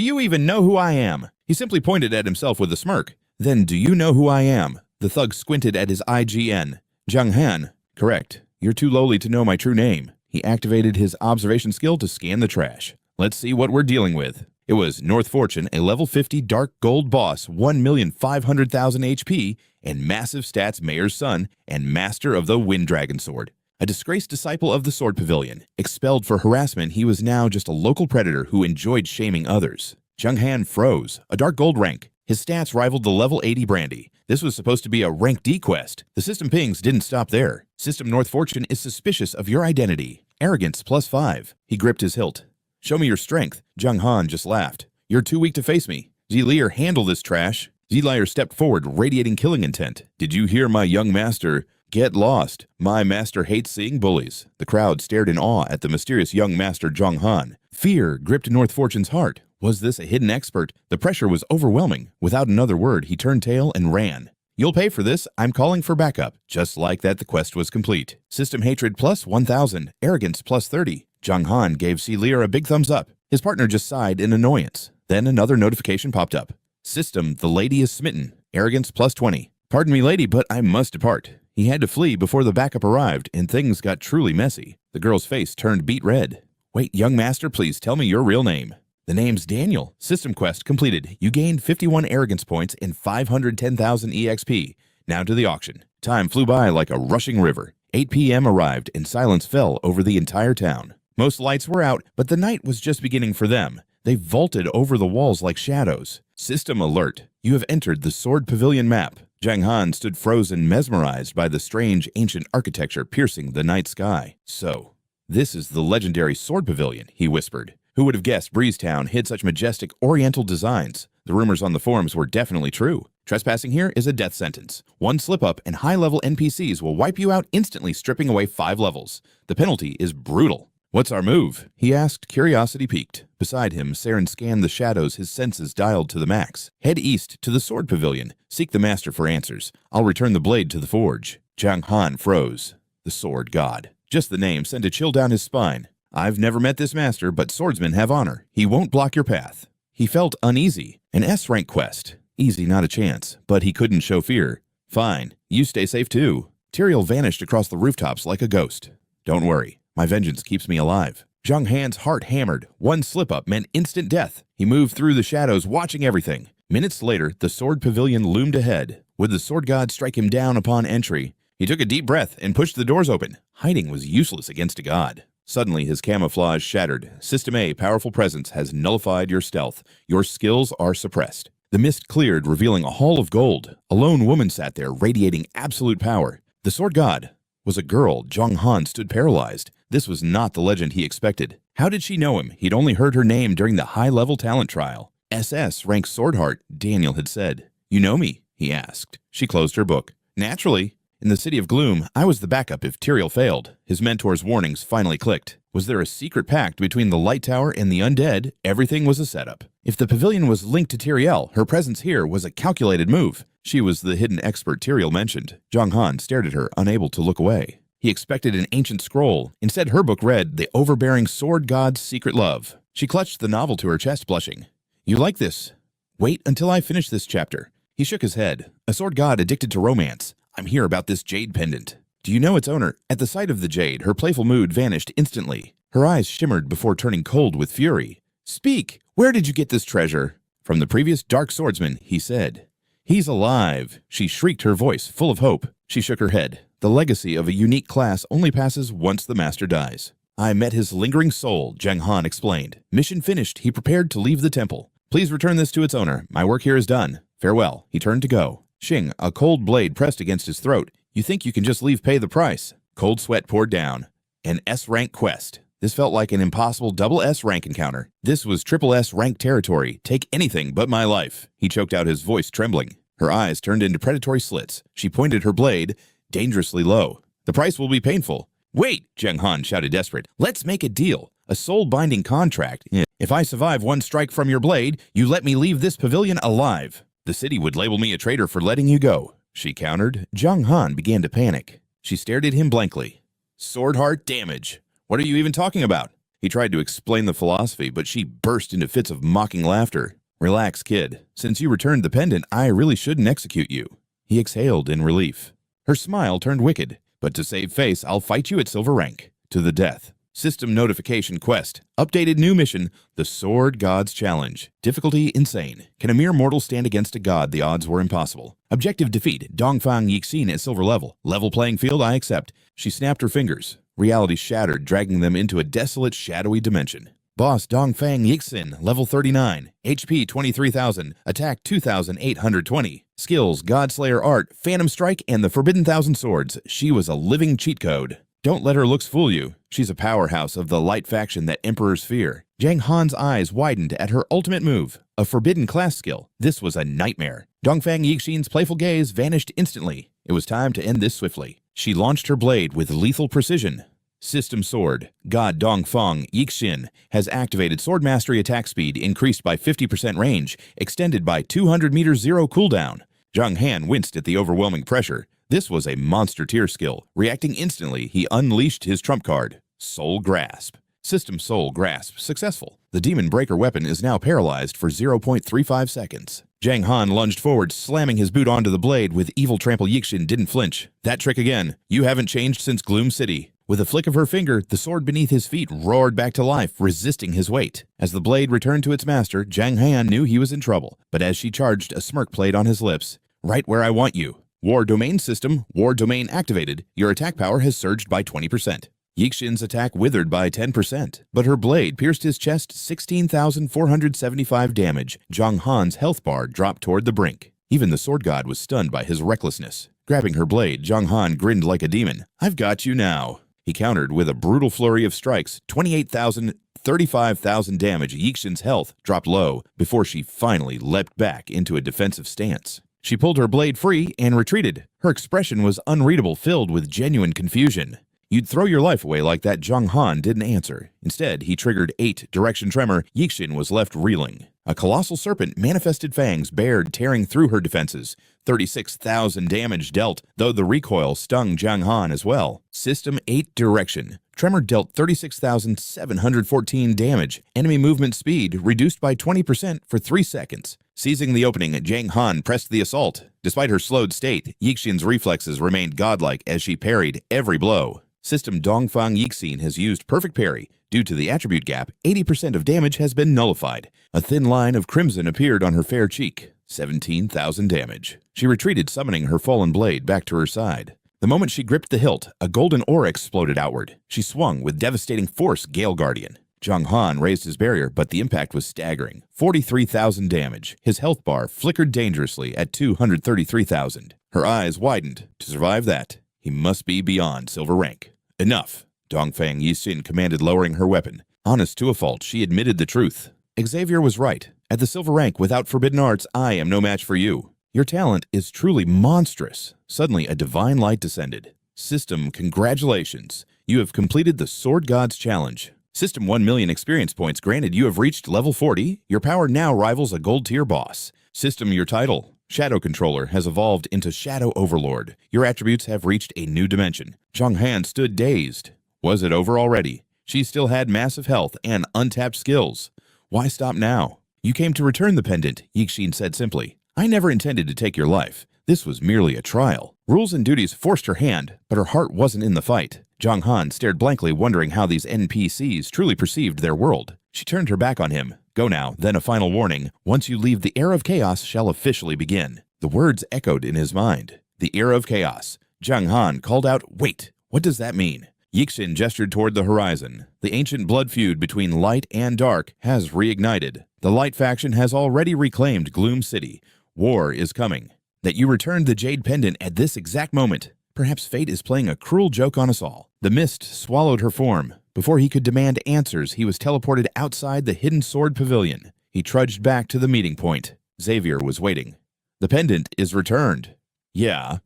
you even know who I am? He simply pointed at himself with a smirk. Then do you know who I am? The thug squinted at his IGN. Jiang Han. Correct. You're too lowly to know my true name. He activated his observation skill to scan the trash. Let's see what we're dealing with. It was North Fortune, a level 50 dark gold boss, 1,500,000 HP, and massive stats mayor's son, and master of the Wind Dragon Sword. A disgraced disciple of the Sword Pavilion. Expelled for harassment, he was now just a local predator who enjoyed shaming others. Jiang Han froze. A dark gold rank. His stats rivaled the level 80 Brandy. This was supposed to be a rank D quest. The system pings didn't stop there. System North Fortune is suspicious of your identity. Arrogance +5. He gripped his hilt. Show me your strength. Jiang Han just laughed. You're too weak to face me. Zelier, handle this trash. Zelier stepped forward, radiating killing intent. Did you hear my young master? Get lost. My master hates seeing bullies. The crowd stared in awe at the mysterious young master Jiang Han. Fear gripped North Fortune's heart. Was this a hidden expert? The pressure was overwhelming. Without another word, he turned tail and ran. You'll pay for this. I'm calling for backup. Just like that, the quest was complete. System hatred +1,000. Arrogance +30. Jiang Han gave Zelier a big thumbs up. His partner just sighed in annoyance. Then another notification popped up. System, the lady is smitten. Arrogance +20. Pardon me, lady, but I must depart. He had to flee before the backup arrived, and things got truly messy. The girl's face turned beet red. Wait, young master, please tell me your real name. The name's Daniel. System quest completed. You gained 51 arrogance points and 510,000 EXP. Now to the auction. Time flew by like a rushing river. 8 p.m. arrived and silence fell over the entire town. Most lights were out, but the night was just beginning for them. They vaulted over the walls like shadows. System alert. You have entered the Sword Pavilion map. Jiang Han stood frozen, mesmerized by the strange ancient architecture piercing the night sky. So, this is the legendary Sword Pavilion, he whispered. Who would have guessed Breezetown hid such majestic oriental designs? The rumors on the forums were definitely true. Trespassing here is a death sentence. One slip-up and high-level NPCs will wipe you out instantly, stripping away 5 levels. The penalty is brutal. What's our move? He asked, curiosity piqued. Beside him, Saren scanned the shadows, his senses dialed to the max. Head east to the Sword Pavilion. Seek the master for answers. I'll return the blade to the forge. Jiang Han froze. The Sword God. Just the name sent a chill down his spine. I've never met this master, but swordsmen have honor. He won't block your path. He felt uneasy. An S-rank quest. Easy, not a chance. But he couldn't show fear. Fine. You stay safe too. Tyrael vanished across the rooftops like a ghost. Don't worry. My vengeance keeps me alive. Jiang Han's heart hammered. One slip-up meant instant death. He moved through the shadows, watching everything. Minutes later, the Sword Pavilion loomed ahead. Would the Sword God strike him down upon entry? He took a deep breath and pushed the doors open. Hiding was useless against a god. Suddenly, his camouflage shattered. System A, powerful presence, has nullified your stealth. Your skills are suppressed. The mist cleared, revealing a hall of gold. A lone woman sat there, radiating absolute power. The Sword God was a girl. Jiang Han stood paralyzed. This was not the legend he expected. How did she know him? He'd only heard her name during the high-level talent trial. SS-rank Swordheart, Daniel had said. You know me? He asked. She closed her book. Naturally. In the City of Gloom, I was the backup if Tyrael failed. His mentor's warnings finally clicked. Was there a secret pact between the Light Tower and the undead? Everything was a setup. If the pavilion was linked to Tyrael, her presence here was a calculated move. She was the hidden expert Tyrael mentioned. Jiang Han stared at her, unable to look away. He expected an ancient scroll. Instead, her book read, The Overbearing Sword God's Secret Love. She clutched the novel to her chest, blushing. You like this? Wait until I finish this chapter. He shook his head. A sword god addicted to romance. I'm here about this jade pendant. Do you know its owner? At the sight of the jade, her playful mood vanished instantly. Her eyes shimmered before turning cold with fury. Speak! Where did you get this treasure? From the previous Dark Swordsman, he said. He's alive. She shrieked, her voice full of hope. She shook her head. The legacy of a unique class only passes once the master dies. I met his lingering soul, Jiang Han explained. Mission finished, he prepared to leave the temple. Please return this to its owner. My work here is done. Farewell. He turned to go. Xing, a cold blade pressed against his throat. You think you can just leave pay the price? Cold sweat poured down. An S-rank quest. This felt like an impossible double S-rank encounter. This was triple S-rank territory. Take anything but my life. He choked out, his voice trembling. Her eyes turned into predatory slits. She pointed her blade dangerously low. The price will be painful. Wait, Jiang Han shouted, desperate. Let's make a deal. A soul-binding contract. If I survive one strike from your blade, you let me leave this pavilion alive. The city would label me a traitor for letting you go, she countered. Jiang Han began to panic. She stared at him blankly. Sword heart damage. What are you even talking about? He tried to explain the philosophy, but she burst into fits of mocking laughter. Relax, kid. Since you returned the pendant, I really shouldn't execute you. He exhaled in relief. Her smile turned wicked. But to save face, I'll fight you at silver rank. To the death. System notification quest. Updated new mission. The Sword God's Challenge. Difficulty insane. Can a mere mortal stand against a god? The odds were impossible. Objective defeat. Dongfang Yixin at silver level. Level playing field, I accept. She snapped her fingers. Reality shattered, dragging them into a desolate, shadowy dimension. Boss Dongfang Yixin, level 39, HP 23,000, attack 2,820. Skills, Godslayer Art, Phantom Strike, and the Forbidden Thousand Swords. She was a living cheat code. Don't let her looks fool you. She's a powerhouse of the light faction that emperors fear. Jiang Han's eyes widened at her ultimate move, a forbidden class skill. This was a nightmare. Dongfang Yixin's playful gaze vanished instantly. It was time to end this swiftly. She launched her blade with lethal precision. System Sword. God Dongfang Yixin has activated Sword Mastery attack speed increased by 50% range, extended by 200 meters zero cooldown. Jiang Han winced at the overwhelming pressure. This was a monster tier skill. Reacting instantly, he unleashed his trump card. Soul Grasp. System Soul Grasp successful. The Demon Breaker weapon is now paralyzed for 0.35 seconds. Jiang Han lunged forward, slamming his boot onto the blade with evil trample. Yixin didn't flinch. That trick again. You haven't changed since Gloom City. With a flick of her finger, the sword beneath his feet roared back to life, resisting his weight. As the blade returned to its master, Jiang Han knew he was in trouble. But as she charged, a smirk played on his lips. Right where I want you. War Domain System, War Domain activated. Your attack power has surged by 20%. Yixin's attack withered by 10%, but her blade pierced his chest 16,475 damage. Jiang Han's health bar dropped toward the brink. Even the sword god was stunned by his recklessness. Grabbing her blade, Jiang Han grinned like a demon. I've got you now. He countered with a brutal flurry of strikes. 28,000, 35,000 damage. Yixin's health dropped low before she finally leapt back into a defensive stance. She pulled her blade free and retreated. Her expression was unreadable, filled with genuine confusion. You'd throw your life away like that. Jiang Han didn't answer. Instead, he triggered 8 Direction Tremor. Yixin was left reeling. A colossal serpent manifested fangs, bared, tearing through her defenses. 36,000 damage dealt, though the recoil stung Jiang Han as well. System 8 Direction. Tremor dealt 36,714 damage. Enemy movement speed reduced by 20% for 3 seconds. Seizing the opening, Jiang Han pressed the assault. Despite her slowed state, Yixin's reflexes remained godlike as she parried every blow. System Dongfang Yixin has used perfect parry. Due to the attribute gap, 80% of damage has been nullified. A thin line of crimson appeared on her fair cheek. 17,000 damage. She retreated, summoning her fallen blade back to her side. The moment she gripped the hilt, a golden ore exploded outward. She swung with devastating force. Gale Guardian. Jiang Han raised his barrier, but the impact was staggering. 43,000 damage. His health bar flickered dangerously at 233,000. Her eyes widened. To survive that, he must be beyond silver rank. Enough. Dongfang Yixin commanded, lowering her weapon. Honest to a fault, she admitted the truth. Xavier was right. At the silver rank, without forbidden arts, I am no match for you. Your talent is truly monstrous. Suddenly, a divine light descended. System, congratulations. You have completed the Sword God's Challenge. System 1 million experience points granted. You have reached level 40. Your power now rivals a gold tier boss. System, your title. Shadow Controller has evolved into Shadow Overlord. Your attributes have reached a new dimension. Jiang Han stood dazed. Was it over already? She still had massive health and untapped skills. Why stop now? You came to return the pendant, Yixin said simply. I never intended to take your life. This was merely a trial. Rules and duties forced her hand, but her heart wasn't in the fight. Jiang Han stared blankly, wondering how these NPCs truly perceived their world. She turned her back on him. Go now, then a final warning. Once you leave, the era of chaos shall officially begin. The words echoed in his mind. The era of chaos. Jiang Han called out, Wait, what does that mean? Yixin gestured toward the horizon. The ancient blood feud between light and dark has reignited. The light faction has already reclaimed Gloom City. War is coming. That you returned the Jade Pendant at this exact moment. Perhaps fate is playing a cruel joke on us all. The mist swallowed her form. Before he could demand answers, he was teleported outside the Hidden Sword Pavilion. He trudged back to the meeting point. Xavier was waiting. The pendant is returned. Yeah.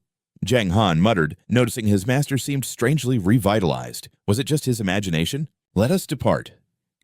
Jiang Han muttered, noticing his master seemed strangely revitalized. Was it just his imagination? Let us depart.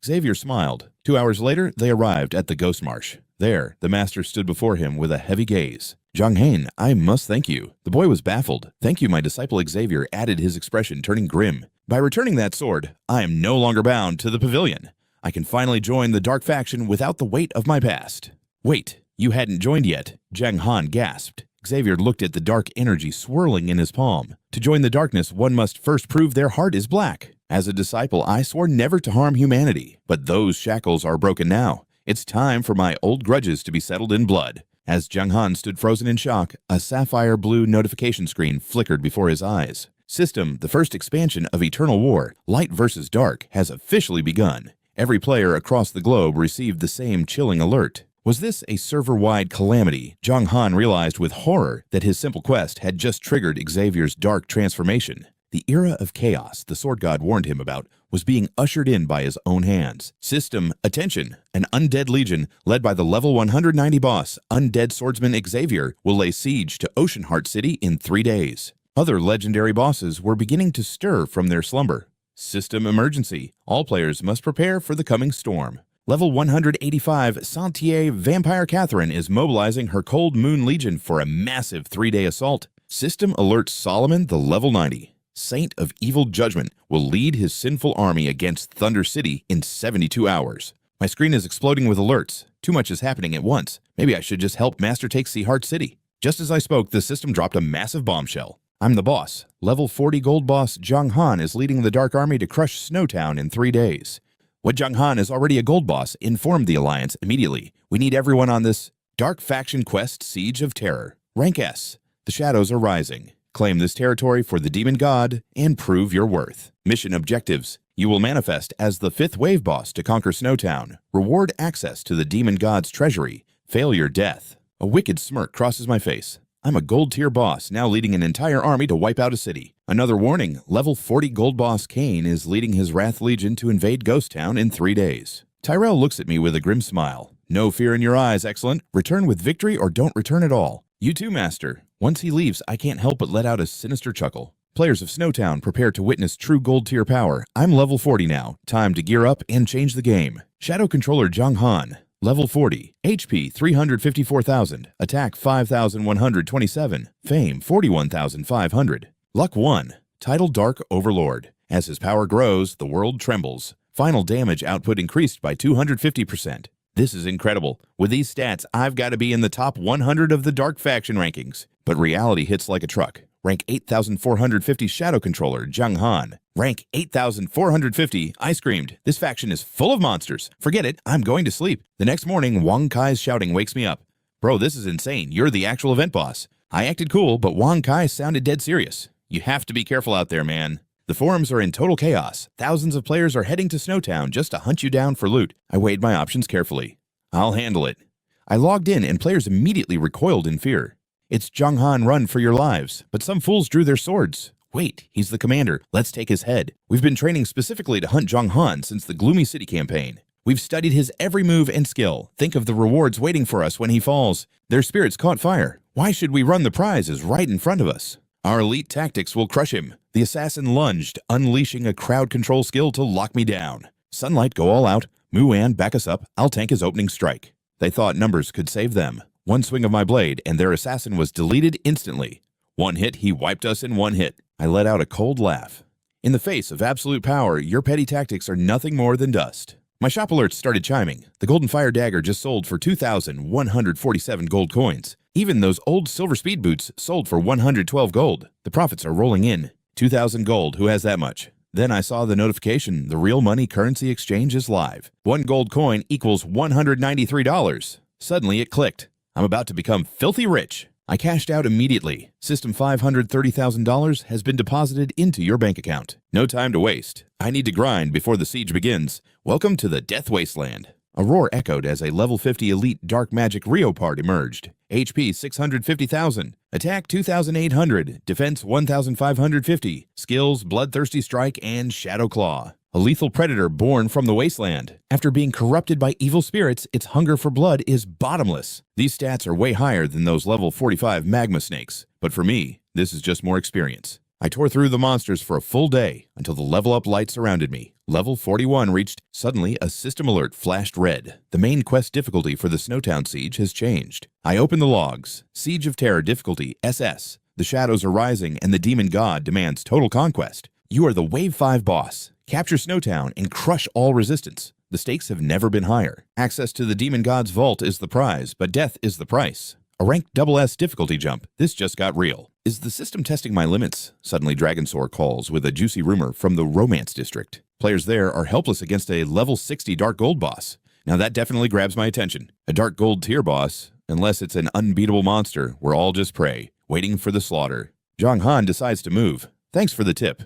Xavier smiled. 2 hours later, they arrived at the Ghost Marsh. There, the master stood before him with a heavy gaze. Jiang Han, I must thank you. The boy was baffled. Thank you, my disciple Xavier added, his expression turning grim. By returning that sword, I am no longer bound to the pavilion. I can finally join the dark faction without the weight of my past. Wait, you hadn't joined yet, Jiang Han gasped. Xavier looked at the dark energy swirling in his palm. To join the darkness, one must first prove their heart is black. As a disciple, I swore never to harm humanity, but those shackles are broken now. It's time for my old grudges to be settled in blood. As Jiang Han stood frozen in shock, a sapphire blue notification screen flickered before his eyes. System, the first expansion of Eternal War, Light vs. Dark, has officially begun. Every player across the globe received the same chilling alert. Was this a server-wide calamity? Jiang Han realized with horror that his simple quest had just triggered Xavier's dark transformation. The era of chaos the Sword God warned him about was being ushered in by his own hands. System, attention! An undead legion led by the level 190 boss, Undead Swordsman Xavier, will lay siege to Oceanheart City in 3 days. Other legendary bosses were beginning to stir from their slumber. System emergency. All players must prepare for the coming storm. Level 185 Sentier Vampire Catherine is mobilizing her Cold Moon Legion for a massive 3-day assault. System alerts Solomon, the level 90. Saint of Evil Judgment will lead his sinful army against Thunder City in 72 hours. My screen is exploding with alerts. Too much is happening at once. Maybe I should just help Master take Seaheart City. Just as I spoke, the system dropped a massive bombshell. I'm the boss. Level 40 gold boss Jiang Han is leading the Dark Army to crush Snowtown in 3 days. What Jiang Han is already a gold boss informed the Alliance immediately. We need everyone on this Dark Faction Quest Siege of Terror. Rank S. The shadows are rising. Claim this territory for the Demon God and prove your worth. Mission objectives. You will manifest as the 5th wave boss to conquer Snowtown. Reward access to the Demon God's treasury. Failure death. A wicked smirk crosses my face. I'm a gold tier boss now leading an entire army to wipe out a city. Another warning, level 40 gold boss Kane is leading his Wrath Legion to invade Ghost Town in 3 days. Tyrell looks at me with a grim smile. No fear in your eyes, excellent. Return with victory or don't return at all. You too, Master. Once he leaves, I can't help but let out a sinister chuckle. Players of Snowtown prepare to witness true gold tier power. I'm level 40 now. Time to gear up and change the game. Shadow Controller Jiang Han. Level 40. HP 354,000. Attack 5,127. Fame 41,500. Luck 1. Title Dark Overlord. As his power grows, the world trembles. Final damage output increased by 250%. This is incredible. With these stats, I've got to be in the top 100 of the Dark Faction rankings. But reality hits like a truck. Rank 8,450 Shadow Controller, Jiang Han. Rank 8,450, I screamed. This faction is full of monsters. Forget it, I'm going to sleep. The next morning, Wang Kai's shouting wakes me up. Bro, this is insane. You're the actual event boss. I acted cool, but Wang Kai sounded dead serious. You have to be careful out there, man. The forums are in total chaos. Thousands of players are heading to Snowtown just to hunt you down for loot. I weighed my options carefully. I'll handle it. I logged in and players immediately recoiled in fear. It's Jiang Han, run for your lives. But some fools drew their swords. Wait, he's the commander. Let's take his head. We've been training specifically to hunt Jiang Han since the Gloomy City campaign. We've studied his every move and skill. Think of the rewards waiting for us when he falls. Their spirits caught fire. Why should we run? The prize is right in front of us. Our elite tactics will crush him. The assassin lunged, unleashing a crowd control skill to lock me down. Sunlight, go all out. Muan, back us up. I'll tank his opening strike. They thought numbers could save them. One swing of my blade, and their assassin was deleted instantly. One hit, he wiped us in 1 hit. I let out a cold laugh. In the face of absolute power, your petty tactics are nothing more than dust. My shop alerts started chiming. The Golden Fire Dagger just sold for 2,147 gold coins. Even those old silver speed boots sold for 112 gold. The profits are rolling in. 2,000 gold, who has that much? Then I saw the notification, the real money currency exchange is live. 1 gold coin equals $193. Suddenly it clicked. I'm about to become filthy rich. I cashed out immediately. System $530,000 has been deposited into your bank account. No time to waste. I need to grind before the siege begins. Welcome to the Death Wasteland. A roar echoed as a level 50 elite dark magic Leopard emerged. HP 650,000, attack 2,800, defense 1,550, skills Bloodthirsty Strike and Shadow Claw. A lethal predator born from the wasteland. After being corrupted by evil spirits, its hunger for blood is bottomless. These stats are way higher than those level 45 magma snakes, but for me, this is just more experience. I tore through the monsters for a full day until the level up light surrounded me. Level 41 reached. Suddenly, a system alert flashed red. The main quest difficulty for the Snowtown siege has changed. I opened the logs. Siege of Terror difficulty SS. The shadows are rising and the demon god demands total conquest. You are the Wave 5 boss. Capture Snowtown and crush all resistance. The stakes have never been higher. Access to the demon god's vault is the prize, but death is the price. A rank SS difficulty jump. This just got real. Is the system testing my limits? Suddenly Dragonsaur calls with a juicy rumor from the Romance District. Players there are helpless against a level 60 Dark Gold boss. Now that definitely grabs my attention. A Dark Gold tier boss, unless it's an unbeatable monster, we're all just prey, waiting for the slaughter. Jiang Han decides to move. Thanks for the tip.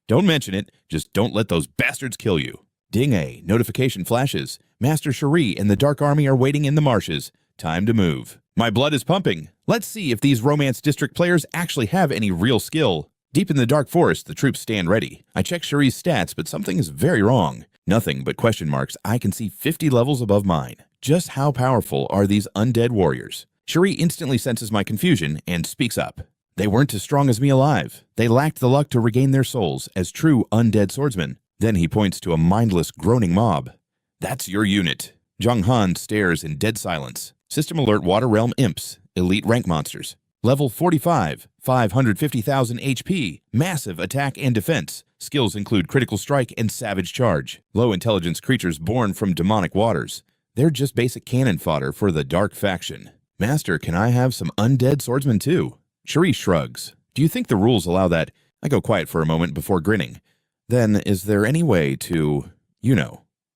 Don't mention it, just don't let those bastards kill you. Ding a notification flashes. Master Cherie and the Dark Army are waiting in the marshes. Time to move. My blood is pumping. Let's see if these Romance District players actually have any real skill. Deep in the Dark Forest, the troops stand ready. I check Cherie's stats, but something is very wrong. Nothing but question marks. I can see 50 levels above mine. Just how powerful are these undead warriors? Cherie instantly senses my confusion and speaks up. They weren't as strong as me alive. They lacked the luck to regain their souls as true undead swordsmen. Then he points to a mindless, groaning mob. That's your unit. Jiang Han stares in dead silence. System alert Water Realm Imps, elite rank monsters. Level 45, 550,000 HP, massive attack and defense. Skills include critical strike and savage charge. Low intelligence creatures born from demonic waters. They're just basic cannon fodder for the dark faction. Master, can I have some undead swordsmen too? Cherie shrugs. Do you think the rules allow that? I go quiet for a moment before grinning. Then, is there any way to,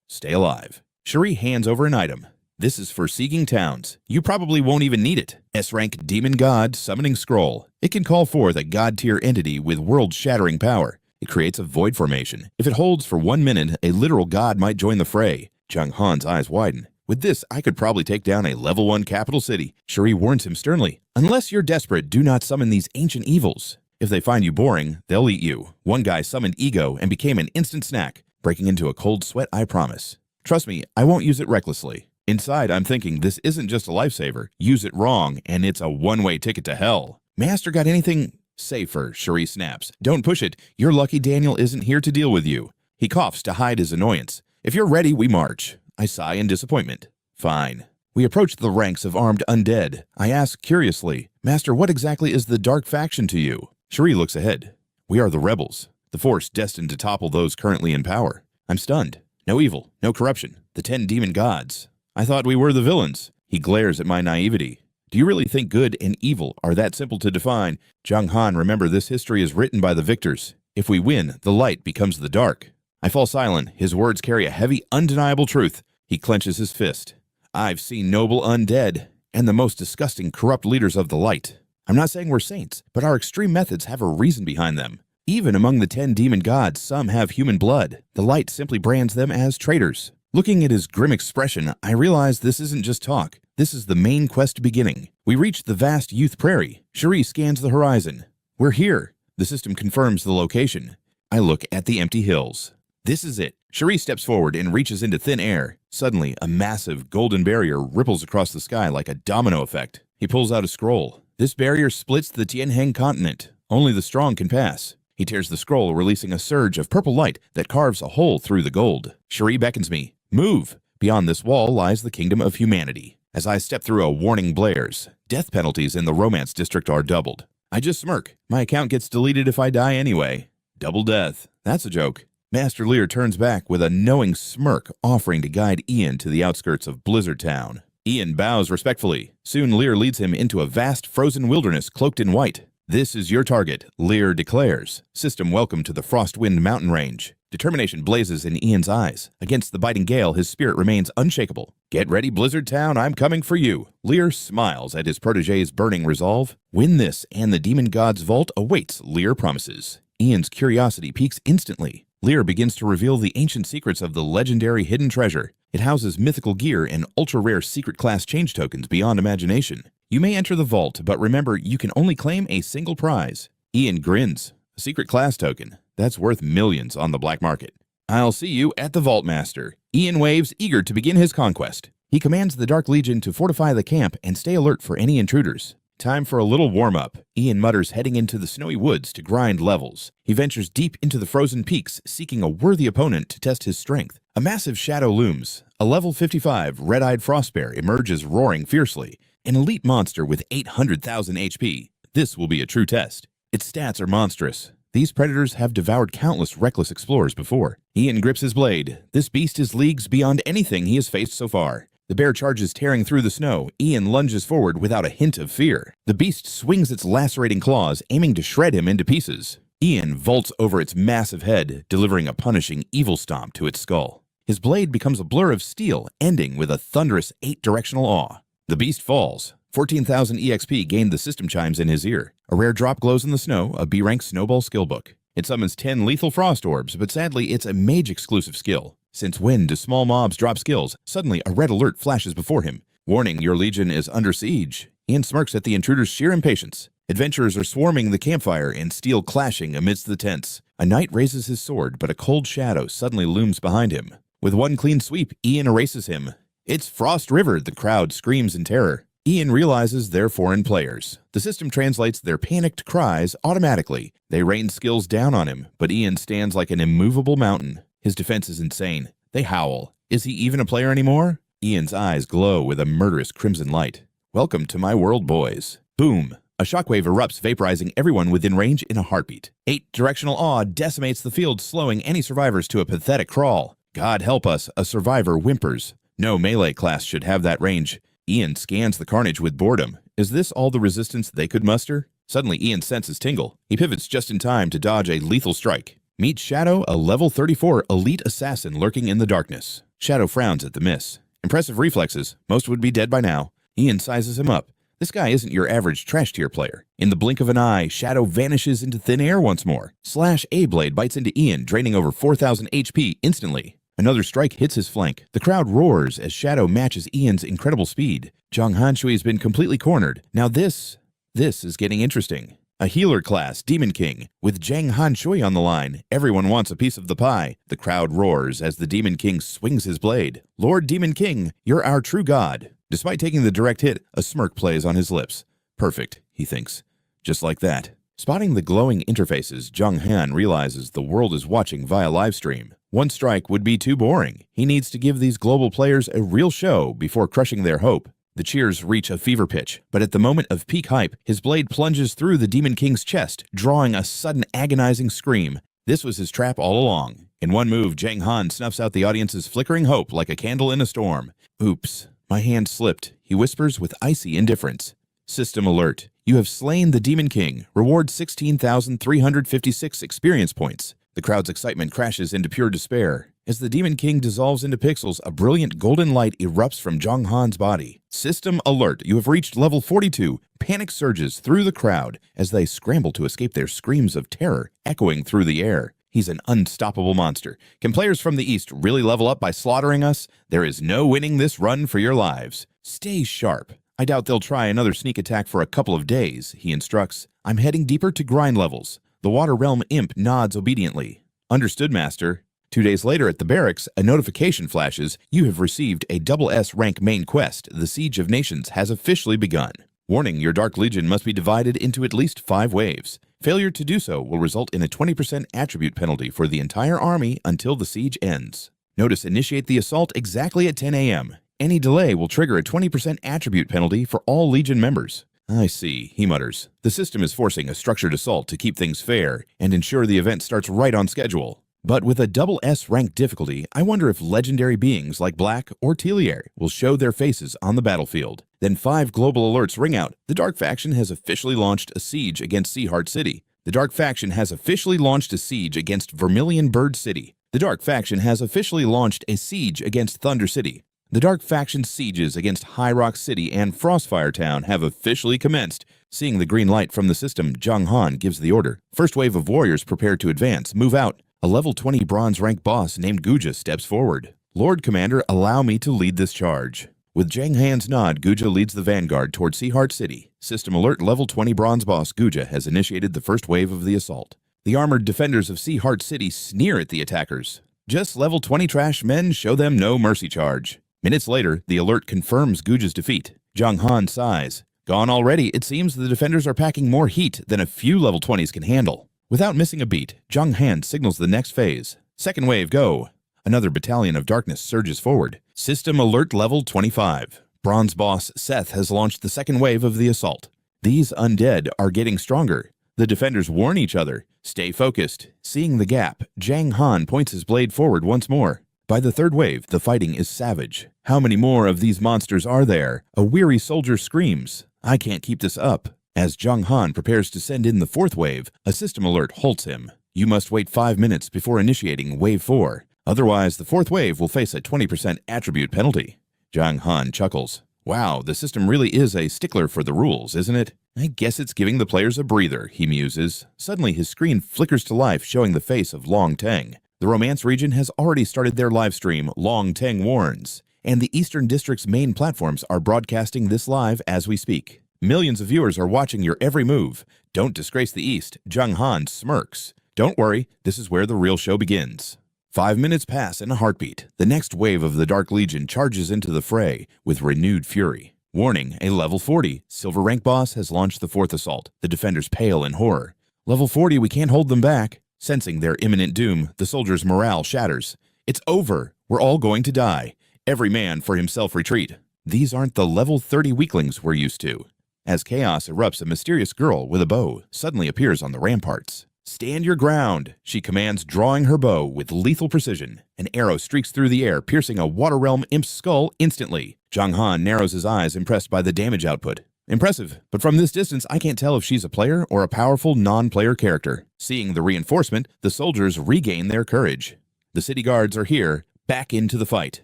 stay alive? Cherie hands over an item. This is for sieging towns. You probably won't even need it. S-rank Demon God Summoning Scroll. It can call forth a god-tier entity with world-shattering power. It creates a void formation. If it holds for 1 minute, a literal god might join the fray. Jiang Han's eyes widen. With this, I could probably take down a level 1 capital city. Cherie warns him sternly. Unless you're desperate, do not summon these ancient evils. If they find you boring, they'll eat you. One guy summoned Ego and became an instant snack, breaking into a cold sweat, I promise. Trust me, I won't use it recklessly. Inside, I'm thinking this isn't just a lifesaver. Use it wrong, and it's a one-way ticket to hell. Master got anything? Safer, Cherie snaps. Don't push it. You're lucky Daniel isn't here to deal with you. He coughs to hide his annoyance. If you're ready, we march. I sigh in disappointment. Fine. We approach the ranks of armed undead. I ask curiously, Master, what exactly is the dark faction to you? Cherie looks ahead. We are the rebels, the force destined to topple those currently in power. I'm stunned. No evil, no corruption. The 10 demon gods. I thought we were the villains. He glares at my naivety. Do you really think good and evil are that simple to define? Jiang Han, remember this history is written by the victors. If we win, the light becomes the dark. I fall silent. His words carry a heavy, undeniable truth. He clenches his fist. I've seen noble undead and the most disgusting corrupt leaders of the light. I'm not saying we're saints, but our extreme methods have a reason behind them. Even among the 10 demon gods, some have human blood. The light simply brands them as traitors. Looking at his grim expression, I realize this isn't just talk. This is the main quest beginning. We reach the vast youth prairie. Cherie scans the horizon. We're here. The system confirms the location. I look at the empty hills. This is it. Cherie steps forward and reaches into thin air. Suddenly, a massive golden barrier ripples across the sky like a domino effect. He pulls out a scroll. This barrier splits the Tianheng continent. Only the strong can pass. He tears the scroll, releasing a surge of purple light that carves a hole through the gold. Cherie beckons me. Move! Beyond this wall lies the kingdom of humanity. As I step through, a warning blares. Death penalties in the Romance District are doubled. I just smirk. My account gets deleted if I die anyway. Double death. That's a joke. Master Lear turns back with a knowing smirk, offering to guide Ian to the outskirts of Blizzard Town. Ian bows respectfully. Soon Lear leads him into a vast frozen wilderness cloaked in white. This is your target, Lear declares. System welcome to the Frostwind mountain range. Determination blazes in Ian's eyes. Against the biting gale, his spirit remains unshakable. Get ready, Blizzard Town, I'm coming for you. Lear smiles at his protege's burning resolve. Win this, and the Demon God's vault awaits, Lear promises. Ian's curiosity peaks instantly. Lear begins to reveal the ancient secrets of the legendary hidden treasure. It houses mythical gear and ultra-rare secret class change tokens beyond imagination. You may enter the vault, but remember, you can only claim a single prize. Ian grins. A secret class token. That's worth millions on the black market. I'll see you at the Vault Master. Ian waves, eager to begin his conquest. He commands the Dark Legion to fortify the camp and stay alert for any intruders. Time for a little warm-up. Ian mutters, heading into the snowy woods to grind levels. He ventures deep into the frozen peaks, seeking a worthy opponent to test his strength. A massive shadow looms. A level 55 red-eyed frostbear emerges roaring fiercely. An elite monster with 800,000 HP. This will be a true test. Its stats are monstrous. These predators have devoured countless reckless explorers before. Ian grips his blade. This beast is leagues beyond anything he has faced so far. The bear charges, tearing through the snow. Ian lunges forward without a hint of fear. The beast swings its lacerating claws, aiming to shred him into pieces. Ian vaults over its massive head, delivering a punishing evil stomp to its skull. His blade becomes a blur of steel, ending with a thunderous 8-directional awe. The beast falls. 14,000 EXP gained the system chimes in his ear. A rare drop glows in the snow, a B-rank snowball skill book. It summons 10 lethal frost orbs, but sadly it's a mage-exclusive skill. Since when do small mobs drop skills? Suddenly a red alert flashes before him. Warning, your legion is under siege. Ian smirks at the intruder's sheer impatience. Adventurers are swarming the campfire and steel clashing amidst the tents. A knight raises his sword, but a cold shadow suddenly looms behind him. With one clean sweep, Ian erases him. It's Frost River, the crowd screams in terror. Ian realizes they're foreign players. The system translates their panicked cries automatically. They rain skills down on him, but Ian stands like an immovable mountain. His defense is insane. They howl. Is he even a player anymore? Ian's eyes glow with a murderous crimson light. Welcome to my world, boys. Boom. A shockwave erupts, vaporizing everyone within range in a heartbeat. 8-directional awe decimates the field, slowing any survivors to a pathetic crawl. God help us, a survivor whimpers. No melee class should have that range. Ian scans the carnage with boredom. Is this all the resistance they could muster? Suddenly, Ian senses tingle. He pivots just in time to dodge a lethal strike. Meet Shadow, a level 34 elite assassin lurking in the darkness. Shadow frowns at the miss. Impressive reflexes. Most would be dead by now. Ian sizes him up. This guy isn't your average trash tier player. In the blink of an eye, Shadow vanishes into thin air once more. Slash A-blade bites into Ian, draining over 4,000 HP instantly. Another strike hits his flank. The crowd roars as Shadow matches Ian's incredible speed. Jiang Han has been completely cornered. Now this is getting interesting. A healer class, Demon King. With Jiang Han on the line, everyone wants a piece of the pie. The crowd roars as the Demon King swings his blade. Lord Demon King, you're our true god. Despite taking the direct hit, a smirk plays on his lips. Perfect, he thinks. Just like that. Spotting the glowing interfaces, Jiang Han realizes the world is watching via livestream. One strike would be too boring. He needs to give these global players a real show before crushing their hope. The cheers reach a fever pitch, but at the moment of peak hype, his blade plunges through the Demon King's chest, drawing a sudden agonizing scream. This was his trap all along. In one move, Jiang Han snuffs out the audience's flickering hope like a candle in a storm. Oops, my hand slipped, he whispers with icy indifference. System alert. You have slain the Demon King. Reward 16,356 experience points. The crowd's excitement crashes into pure despair. As the Demon King dissolves into pixels, a brilliant golden light erupts from Jiang Han's body. System alert. You have reached level 42. Panic surges through the crowd as they scramble to escape their screams of terror echoing through the air. He's an unstoppable monster. Can players from the East really level up by slaughtering us? There is no winning this run for your lives. Stay sharp. I doubt they'll try another sneak attack for a couple of days, he instructs. I'm heading deeper to grind levels. The Water Realm imp nods obediently. Understood, Master. 2 days later at the barracks, a notification flashes. You have received a SS-rank main quest. The Siege of Nations has officially begun. Warning, your Dark Legion must be divided into at least 5 waves. Failure to do so will result in a 20% attribute penalty for the entire army until the siege ends. Notice initiate the assault exactly at 10 a.m. Any delay will trigger a 20% attribute penalty for all Legion members. I see, he mutters. The system is forcing a structured assault to keep things fair and ensure the event starts right on schedule. But with a double S rank difficulty, I wonder if legendary beings like Black or Telier will show their faces on the battlefield. Then 5 global alerts ring out. The Dark Faction has officially launched a siege against Seaheart City. The Dark Faction has officially launched a siege against Vermilion Bird City. The Dark Faction has officially launched a siege against Thunder City. The Dark Faction's sieges against High Rock City and Frostfire Town have officially commenced. Seeing the green light from the system, Jiang Han gives the order. First wave of warriors prepare to advance. Move out. A level 20 bronze rank boss named Guja steps forward. Lord Commander, allow me to lead this charge. With Jiang Han's nod, Guja leads the vanguard toward Seaheart City. System alert, level 20 bronze boss Guja has initiated the first wave of the assault. The armored defenders of Seaheart City sneer at the attackers. Just level 20 trash men show them no mercy charge. Minutes later, the alert confirms Guja's defeat. Jiang Han sighs. Gone already, it seems the defenders are packing more heat than a few level 20s can handle. Without missing a beat, Jiang Han signals the next phase. Second wave, go. Another battalion of darkness surges forward. System alert level 25. Bronze boss Seth has launched the second wave of the assault. These undead are getting stronger. The defenders warn each other. Stay focused. Seeing the gap, Jiang Han points his blade forward once more. By the third wave, the fighting is savage. How many more of these monsters are there? A weary soldier screams. I can't keep this up. As Jiang Han prepares to send in the fourth wave, a system alert halts him. You must wait 5 minutes before initiating Wave 4. Otherwise, the fourth wave will face a 20% attribute penalty. Jiang Han chuckles. Wow, the system really is a stickler for the rules, isn't it? I guess it's giving the players a breather, he muses. Suddenly, his screen flickers to life, showing the face of Long Teng. The Romance region has already started their live stream, Long Teng Warns, and the Eastern District's main platforms are broadcasting this live as we speak. Millions of viewers are watching your every move. Don't disgrace the East, Jiang Han smirks. Don't worry, this is where the real show begins. 5 minutes pass in a heartbeat. The next wave of the Dark Legion charges into the fray with renewed fury. Warning, a level 40 silver rank boss has launched the fourth assault. The defenders pale in horror. Level 40, we can't hold them back. Sensing their imminent doom, the soldiers' morale shatters. It's over. We're all going to die. Every man for himself retreat. These aren't the level 30 weaklings we're used to. As chaos erupts, a mysterious girl with a bow suddenly appears on the ramparts. Stand your ground, she commands, drawing her bow with lethal precision. An arrow streaks through the air, piercing a Water Realm imp's skull instantly. Jiang Han narrows his eyes, impressed by the damage output. Impressive, but from this distance I can't tell if she's a player or a powerful non-player character. Seeing the reinforcement, the soldiers regain their courage. The city guards are here, back into the fight.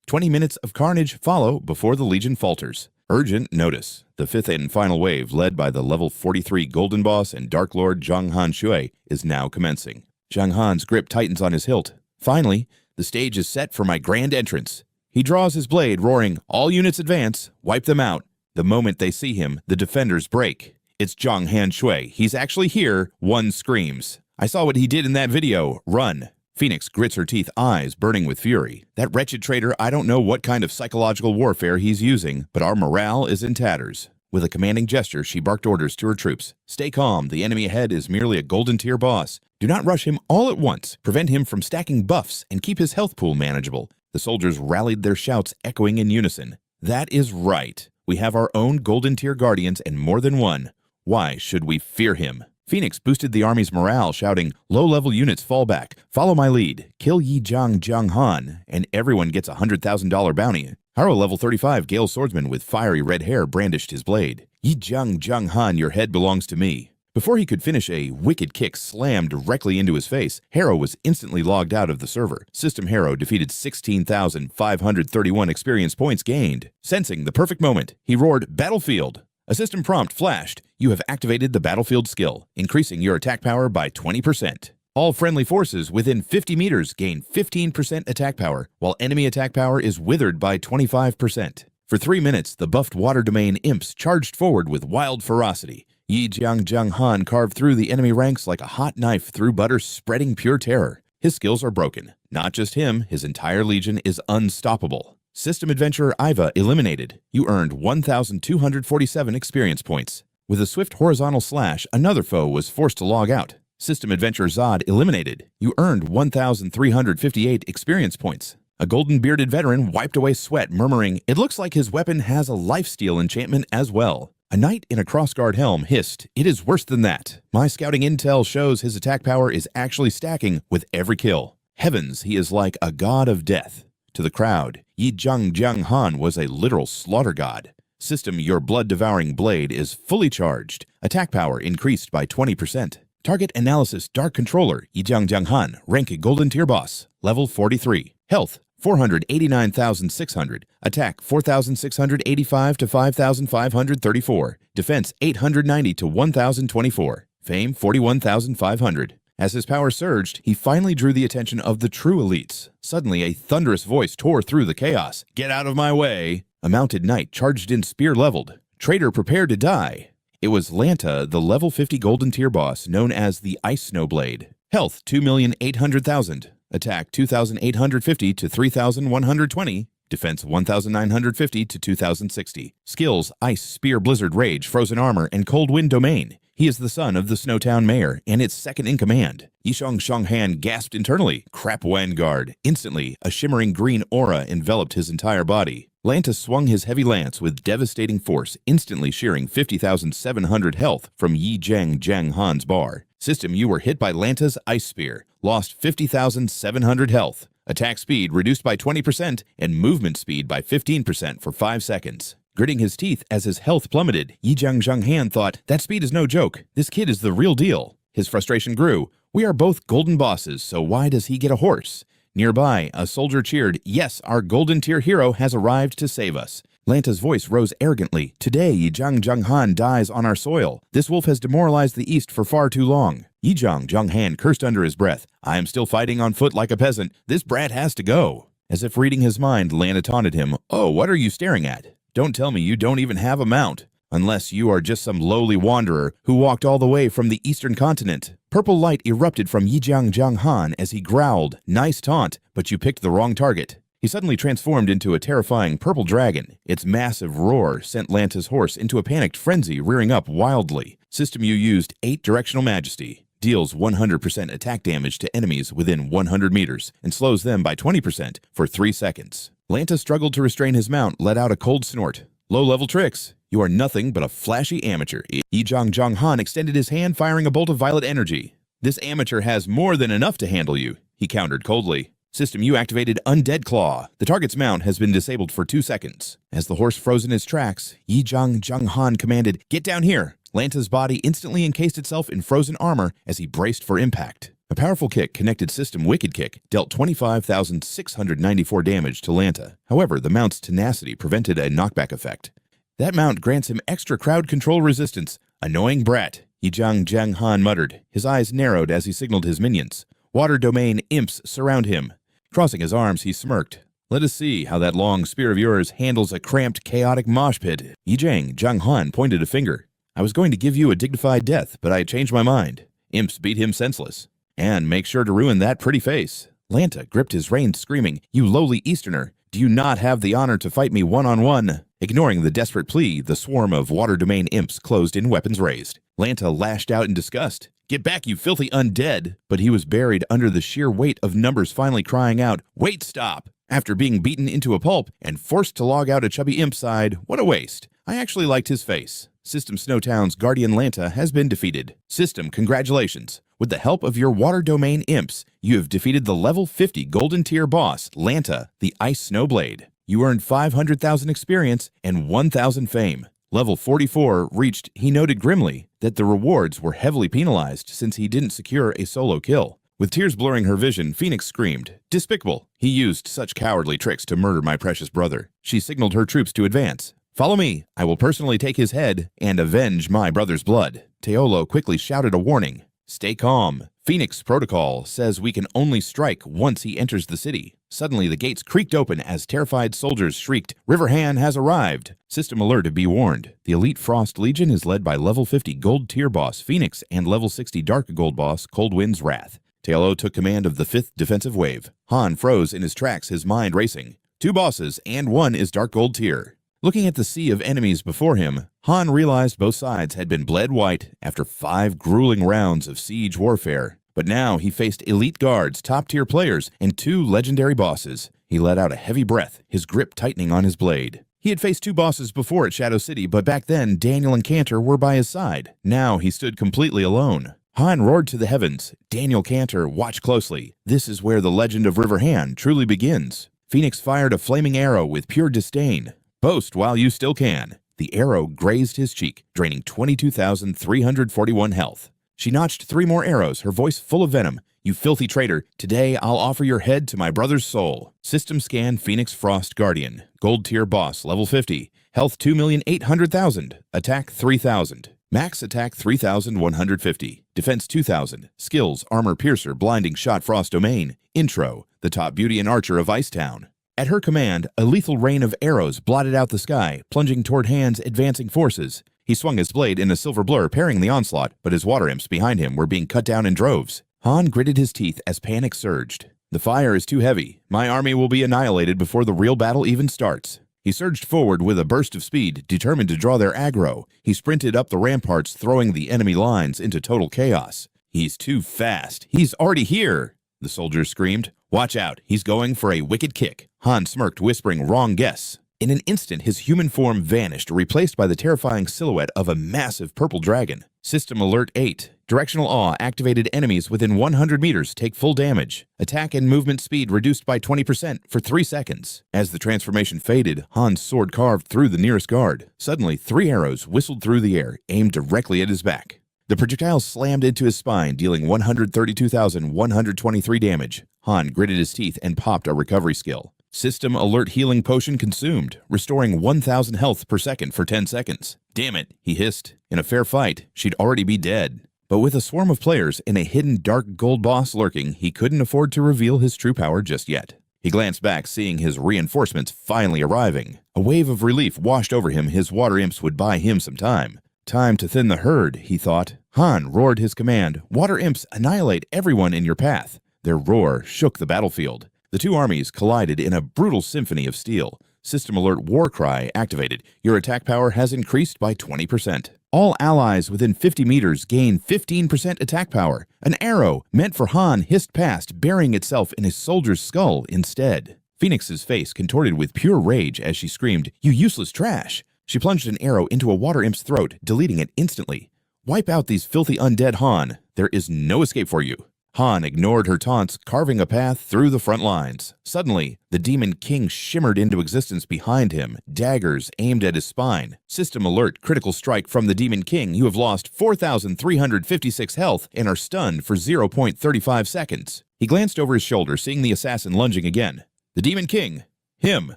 20 minutes of carnage follow before the Legion falters. Urgent notice. The fifth and final wave, led by the level 43 Golden Boss and Dark Lord Jiang Han Shui, is now commencing. Jiang Han's grip tightens on his hilt. Finally, the stage is set for my grand entrance. He draws his blade, roaring, "All units advance, wipe them out." The moment they see him, the defenders break. It's Jiang Han Shui. He's actually here. One screams. I saw what he did in that video. Run. Phoenix grits her teeth, eyes burning with fury. That wretched traitor, I don't know what kind of psychological warfare he's using, but our morale is in tatters. With a commanding gesture, she barked orders to her troops. Stay calm, the enemy ahead is merely a golden tier boss. Do not rush him all at once, prevent him from stacking buffs, and keep his health pool manageable. The soldiers rallied, their shouts echoing in unison. That is right. We have our own golden tier guardians and more than one. Why should we fear him? Phoenix boosted the army's morale, shouting, "Low-level units fall back. Follow my lead. Kill Jiang Han, and everyone gets a $100,000 bounty." Haro level 35 Gale Swordsman with fiery red hair brandished his blade. Jiang Han, your head belongs to me." Before he could finish, a wicked kick slammed directly into his face. Haro was instantly logged out of the server. System Haro defeated 16,531 experience points gained. Sensing the perfect moment, he roared, "Battlefield!" A system prompt flashed. You have activated the battlefield skill, increasing your attack power by 20%. All friendly forces within 50 meters gain 15% attack power, while enemy attack power is withered by 25%. For 3 minutes, the buffed water domain imps charged forward with wild ferocity. Jiang Han carved through the enemy ranks like a hot knife through butter, spreading pure terror. His skills are broken. Not just him, his entire legion is unstoppable. System Adventurer Iva eliminated. You earned 1,247 experience points. With a swift horizontal slash, another foe was forced to log out. System Adventurer Zod eliminated. You earned 1,358 experience points. A golden-bearded veteran wiped away sweat, murmuring, "It looks like his weapon has a lifesteal enchantment as well." A knight in a crossguard helm hissed, "It is worse than that. My scouting intel shows his attack power is actually stacking with every kill." Heavens, he is like a god of death. To the crowd, Jiang Han was a literal slaughter god. System, your blood-devouring blade is fully charged. Attack power increased by 20%. Target analysis dark controller, Jiang Han, rank golden tier boss, level 43. Health, 489,600. Attack, 4,685 to 5,534. Defense, 890 to 1,024. Fame, 41,500. As his power surged, he finally drew the attention of the true elites. Suddenly, a thunderous voice tore through the chaos. "Get out of my way!" A mounted knight charged in, spear leveled. Traitor prepared to die. It was Lanta, the level 50 golden tier boss known as the Ice Snowblade. Health, 2,800,000. Attack, 2,850 to 3,120. Defense, 1,950 to 2,060. Skills, Ice, Spear, Blizzard, Rage, Frozen Armor, and Cold Wind Domain. He is the son of the Snowtown mayor and its second in command. Jiang Han gasped internally. Crap Vanguard. Instantly, a shimmering green aura enveloped his entire body. Lanta swung his heavy lance with devastating force, instantly shearing 50,700 health from Jiang Han's bar. System, you were hit by Lanta's Ice Spear. Lost 50,700 health. Attack speed reduced by 20% and movement speed by 15% for 5 seconds. Gritting his teeth as his health plummeted, Jiang Han thought, that speed is no joke. This kid is the real deal. His frustration grew. We are both golden bosses, so why does he get a horse? Nearby, a soldier cheered, yes, our golden tier hero has arrived to save us. Lanta's voice rose arrogantly. Today, Jiang Han dies on our soil. This wolf has demoralized the East for far too long. Jiang Han cursed under his breath. I am still fighting on foot like a peasant. This brat has to go. As if reading his mind, Lanta taunted him. Oh, what are you staring at? Don't tell me you don't even have a mount. Unless you are just some lowly wanderer who walked all the way from the eastern continent. Purple light erupted from Jiang Han as he growled, nice taunt, but you picked the wrong target. He suddenly transformed into a terrifying purple dragon. Its massive roar sent Lanta's horse into a panicked frenzy, rearing up wildly. System, you used 8 Directional Majesty. Deals 100% attack damage to enemies within 100 meters and slows them by 20% for 3 seconds. Lanta struggled to restrain his mount, let out a cold snort. Low-level tricks. You are nothing but a flashy amateur. Jiang Han extended his hand, firing a bolt of violet energy. This amateur has more than enough to handle you, he countered coldly. System, you activated Undead Claw. The target's mount has been disabled for 2 seconds. As the horse froze in his tracks, Jiang Han commanded, get down here. Lanta's body instantly encased itself in frozen armor as he braced for impact. A powerful kick connected System Wicked Kick dealt 25,694 damage to Lanta. However, the mount's tenacity prevented a knockback effect. That mount grants him extra crowd control resistance. Annoying brat, Jiang Han muttered. His eyes narrowed as he signaled his minions. Water domain imps surround him. Crossing his arms, he smirked. Let us see how that long spear of yours handles a cramped, chaotic mosh pit. Jiang Han pointed a finger. I was going to give you a dignified death, but I changed my mind. Imps beat him senseless. And make sure to ruin that pretty face. Lanta gripped his reins, screaming, you lowly Easterner, do you not have the honor to fight me one-on-one? Ignoring the desperate plea, the swarm of water domain imps closed in, weapons raised. Lanta lashed out in disgust. Get back, you filthy undead! But he was buried under the sheer weight of numbers finally crying out, wait, stop! After being beaten into a pulp and forced to log out a chubby imp side, what a waste. I actually liked his face. System Snowtown's Guardian Lanta has been defeated. System, congratulations. With the help of your water domain imps, you have defeated the level 50 golden tier boss, Lanta, the Ice Snowblade. You earned 500,000 experience and 1,000 fame. Level 44 reached, he noted grimly that the rewards were heavily penalized since he didn't secure a solo kill. With tears blurring her vision, Phoenix screamed, despicable. He used such cowardly tricks to murder my precious brother. She signaled her troops to advance. Follow me. I will personally take his head and avenge my brother's blood. Teolo quickly shouted a warning. Stay calm. Phoenix protocol says we can only strike once he enters the city. Suddenly, the gates creaked open as terrified soldiers shrieked, River Han has arrived. System alert to be warned. The Elite Frost Legion is led by level 50 gold tier boss Phoenix and level 60 dark gold boss Cold Wind's Wrath. Teolo took command of the 5th defensive wave. Han froze in his tracks, his mind racing. 2 bosses and 1 is dark gold tier. Looking at the sea of enemies before him, Han realized both sides had been bled white after 5 grueling rounds of siege warfare. But now he faced elite guards, top-tier players, and 2 legendary bosses. He let out a heavy breath, his grip tightening on his blade. He had faced 2 bosses before at Shadow City, but back then Daniel and Cantor were by his side. Now he stood completely alone. Han roared to the heavens. Daniel Cantor, watch closely. This is where the legend of River Han truly begins. Phoenix fired a flaming arrow with pure disdain. Boast while you still can. The arrow grazed his cheek, draining 22,341 health. She notched 3 more arrows, her voice full of venom. You filthy traitor, today I'll offer your head to my brother's soul. System scan Phoenix Frost Guardian. Gold tier boss, level 50. Health 2,800,000. Attack 3,000. Max attack 3,150. Defense 2,000. Skills, armor piercer, blinding shot frost domain. Intro, the top beauty and archer of Icetown. At her command, a lethal rain of arrows blotted out the sky, plunging toward Han's advancing forces. He swung his blade in a silver blur, parrying the onslaught, but his water imps behind him were being cut down in droves. Han gritted his teeth as panic surged. The fire is too heavy. My army will be annihilated before the real battle even starts. He surged forward with a burst of speed, determined to draw their aggro. He sprinted up the ramparts, throwing the enemy lines into total chaos. He's too fast. He's already here, the soldiers screamed. Watch out, he's going for a wicked kick. Han smirked, whispering, wrong guess. In an instant, his human form vanished, replaced by the terrifying silhouette of a massive purple dragon. System Alert 8. Directional Awe activated. Enemies within 100 meters take full damage. Attack and movement speed reduced by 20% for 3 seconds. As the transformation faded, Han's sword carved through the nearest guard. Suddenly, 3 arrows whistled through the air, aimed directly at his back. The projectile slammed into his spine, dealing 132,123 damage. Han gritted his teeth and popped a recovery skill. System Alert Healing Potion consumed, restoring 1,000 health per second for 10 seconds. Damn it, he hissed. In a fair fight, she'd already be dead. But with a swarm of players and a hidden dark gold boss lurking, he couldn't afford to reveal his true power just yet. He glanced back, seeing his reinforcements finally arriving. A wave of relief washed over him. His water imps would buy him some time. Time to thin the herd, he thought. Han roared his command. Water imps, annihilate everyone in your path. Their roar shook the battlefield. The 2 armies collided in a brutal symphony of steel. System Alert War Cry activated. Your attack power has increased by 20%. All allies within 50 meters gain 15% attack power. An arrow meant for Han hissed past, burying itself in his soldier's skull instead. Phoenix's face contorted with pure rage as she screamed, "You useless trash!" She plunged an arrow into a water imp's throat, deleting it instantly. Wipe out these filthy undead, Han. There is no escape for you. Han ignored her taunts, carving a path through the front lines. Suddenly, the Demon King shimmered into existence behind him, daggers aimed at his spine. System Alert Critical Strike from the Demon King. You have lost 4,356 health and are stunned for 0.35 seconds. He glanced over his shoulder, seeing the assassin lunging again. The Demon King. Him.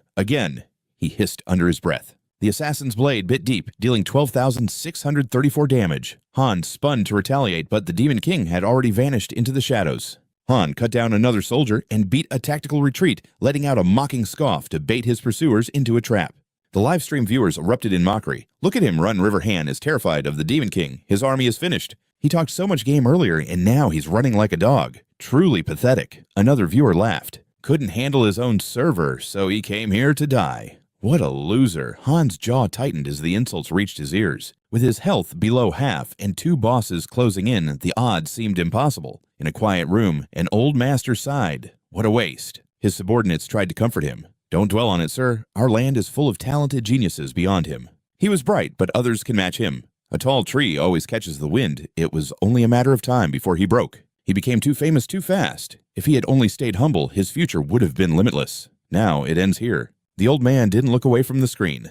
Again. He hissed under his breath. The assassin's blade bit deep, dealing 12,634 damage. Han spun to retaliate, but the Demon King had already vanished into the shadows. Han cut down another soldier and beat a tactical retreat, letting out a mocking scoff to bait his pursuers into a trap. The livestream viewers erupted in mockery. Look at him run. River Han is terrified of the Demon King. His army is finished. He talked so much game earlier, and now he's running like a dog. Truly pathetic. Another viewer laughed. Couldn't handle his own server, so he came here to die. What a loser. Han's jaw tightened as the insults reached his ears. With his health below half and 2 bosses closing in, the odds seemed impossible. In a quiet room, an old master sighed. What a waste. His subordinates tried to comfort him. Don't dwell on it, sir. Our land is full of talented geniuses beyond him. He was bright, but others can match him. A tall tree always catches the wind. It was only a matter of time before he broke. He became too famous too fast. If he had only stayed humble, his future would have been limitless. Now it ends here. The old man didn't look away from the screen.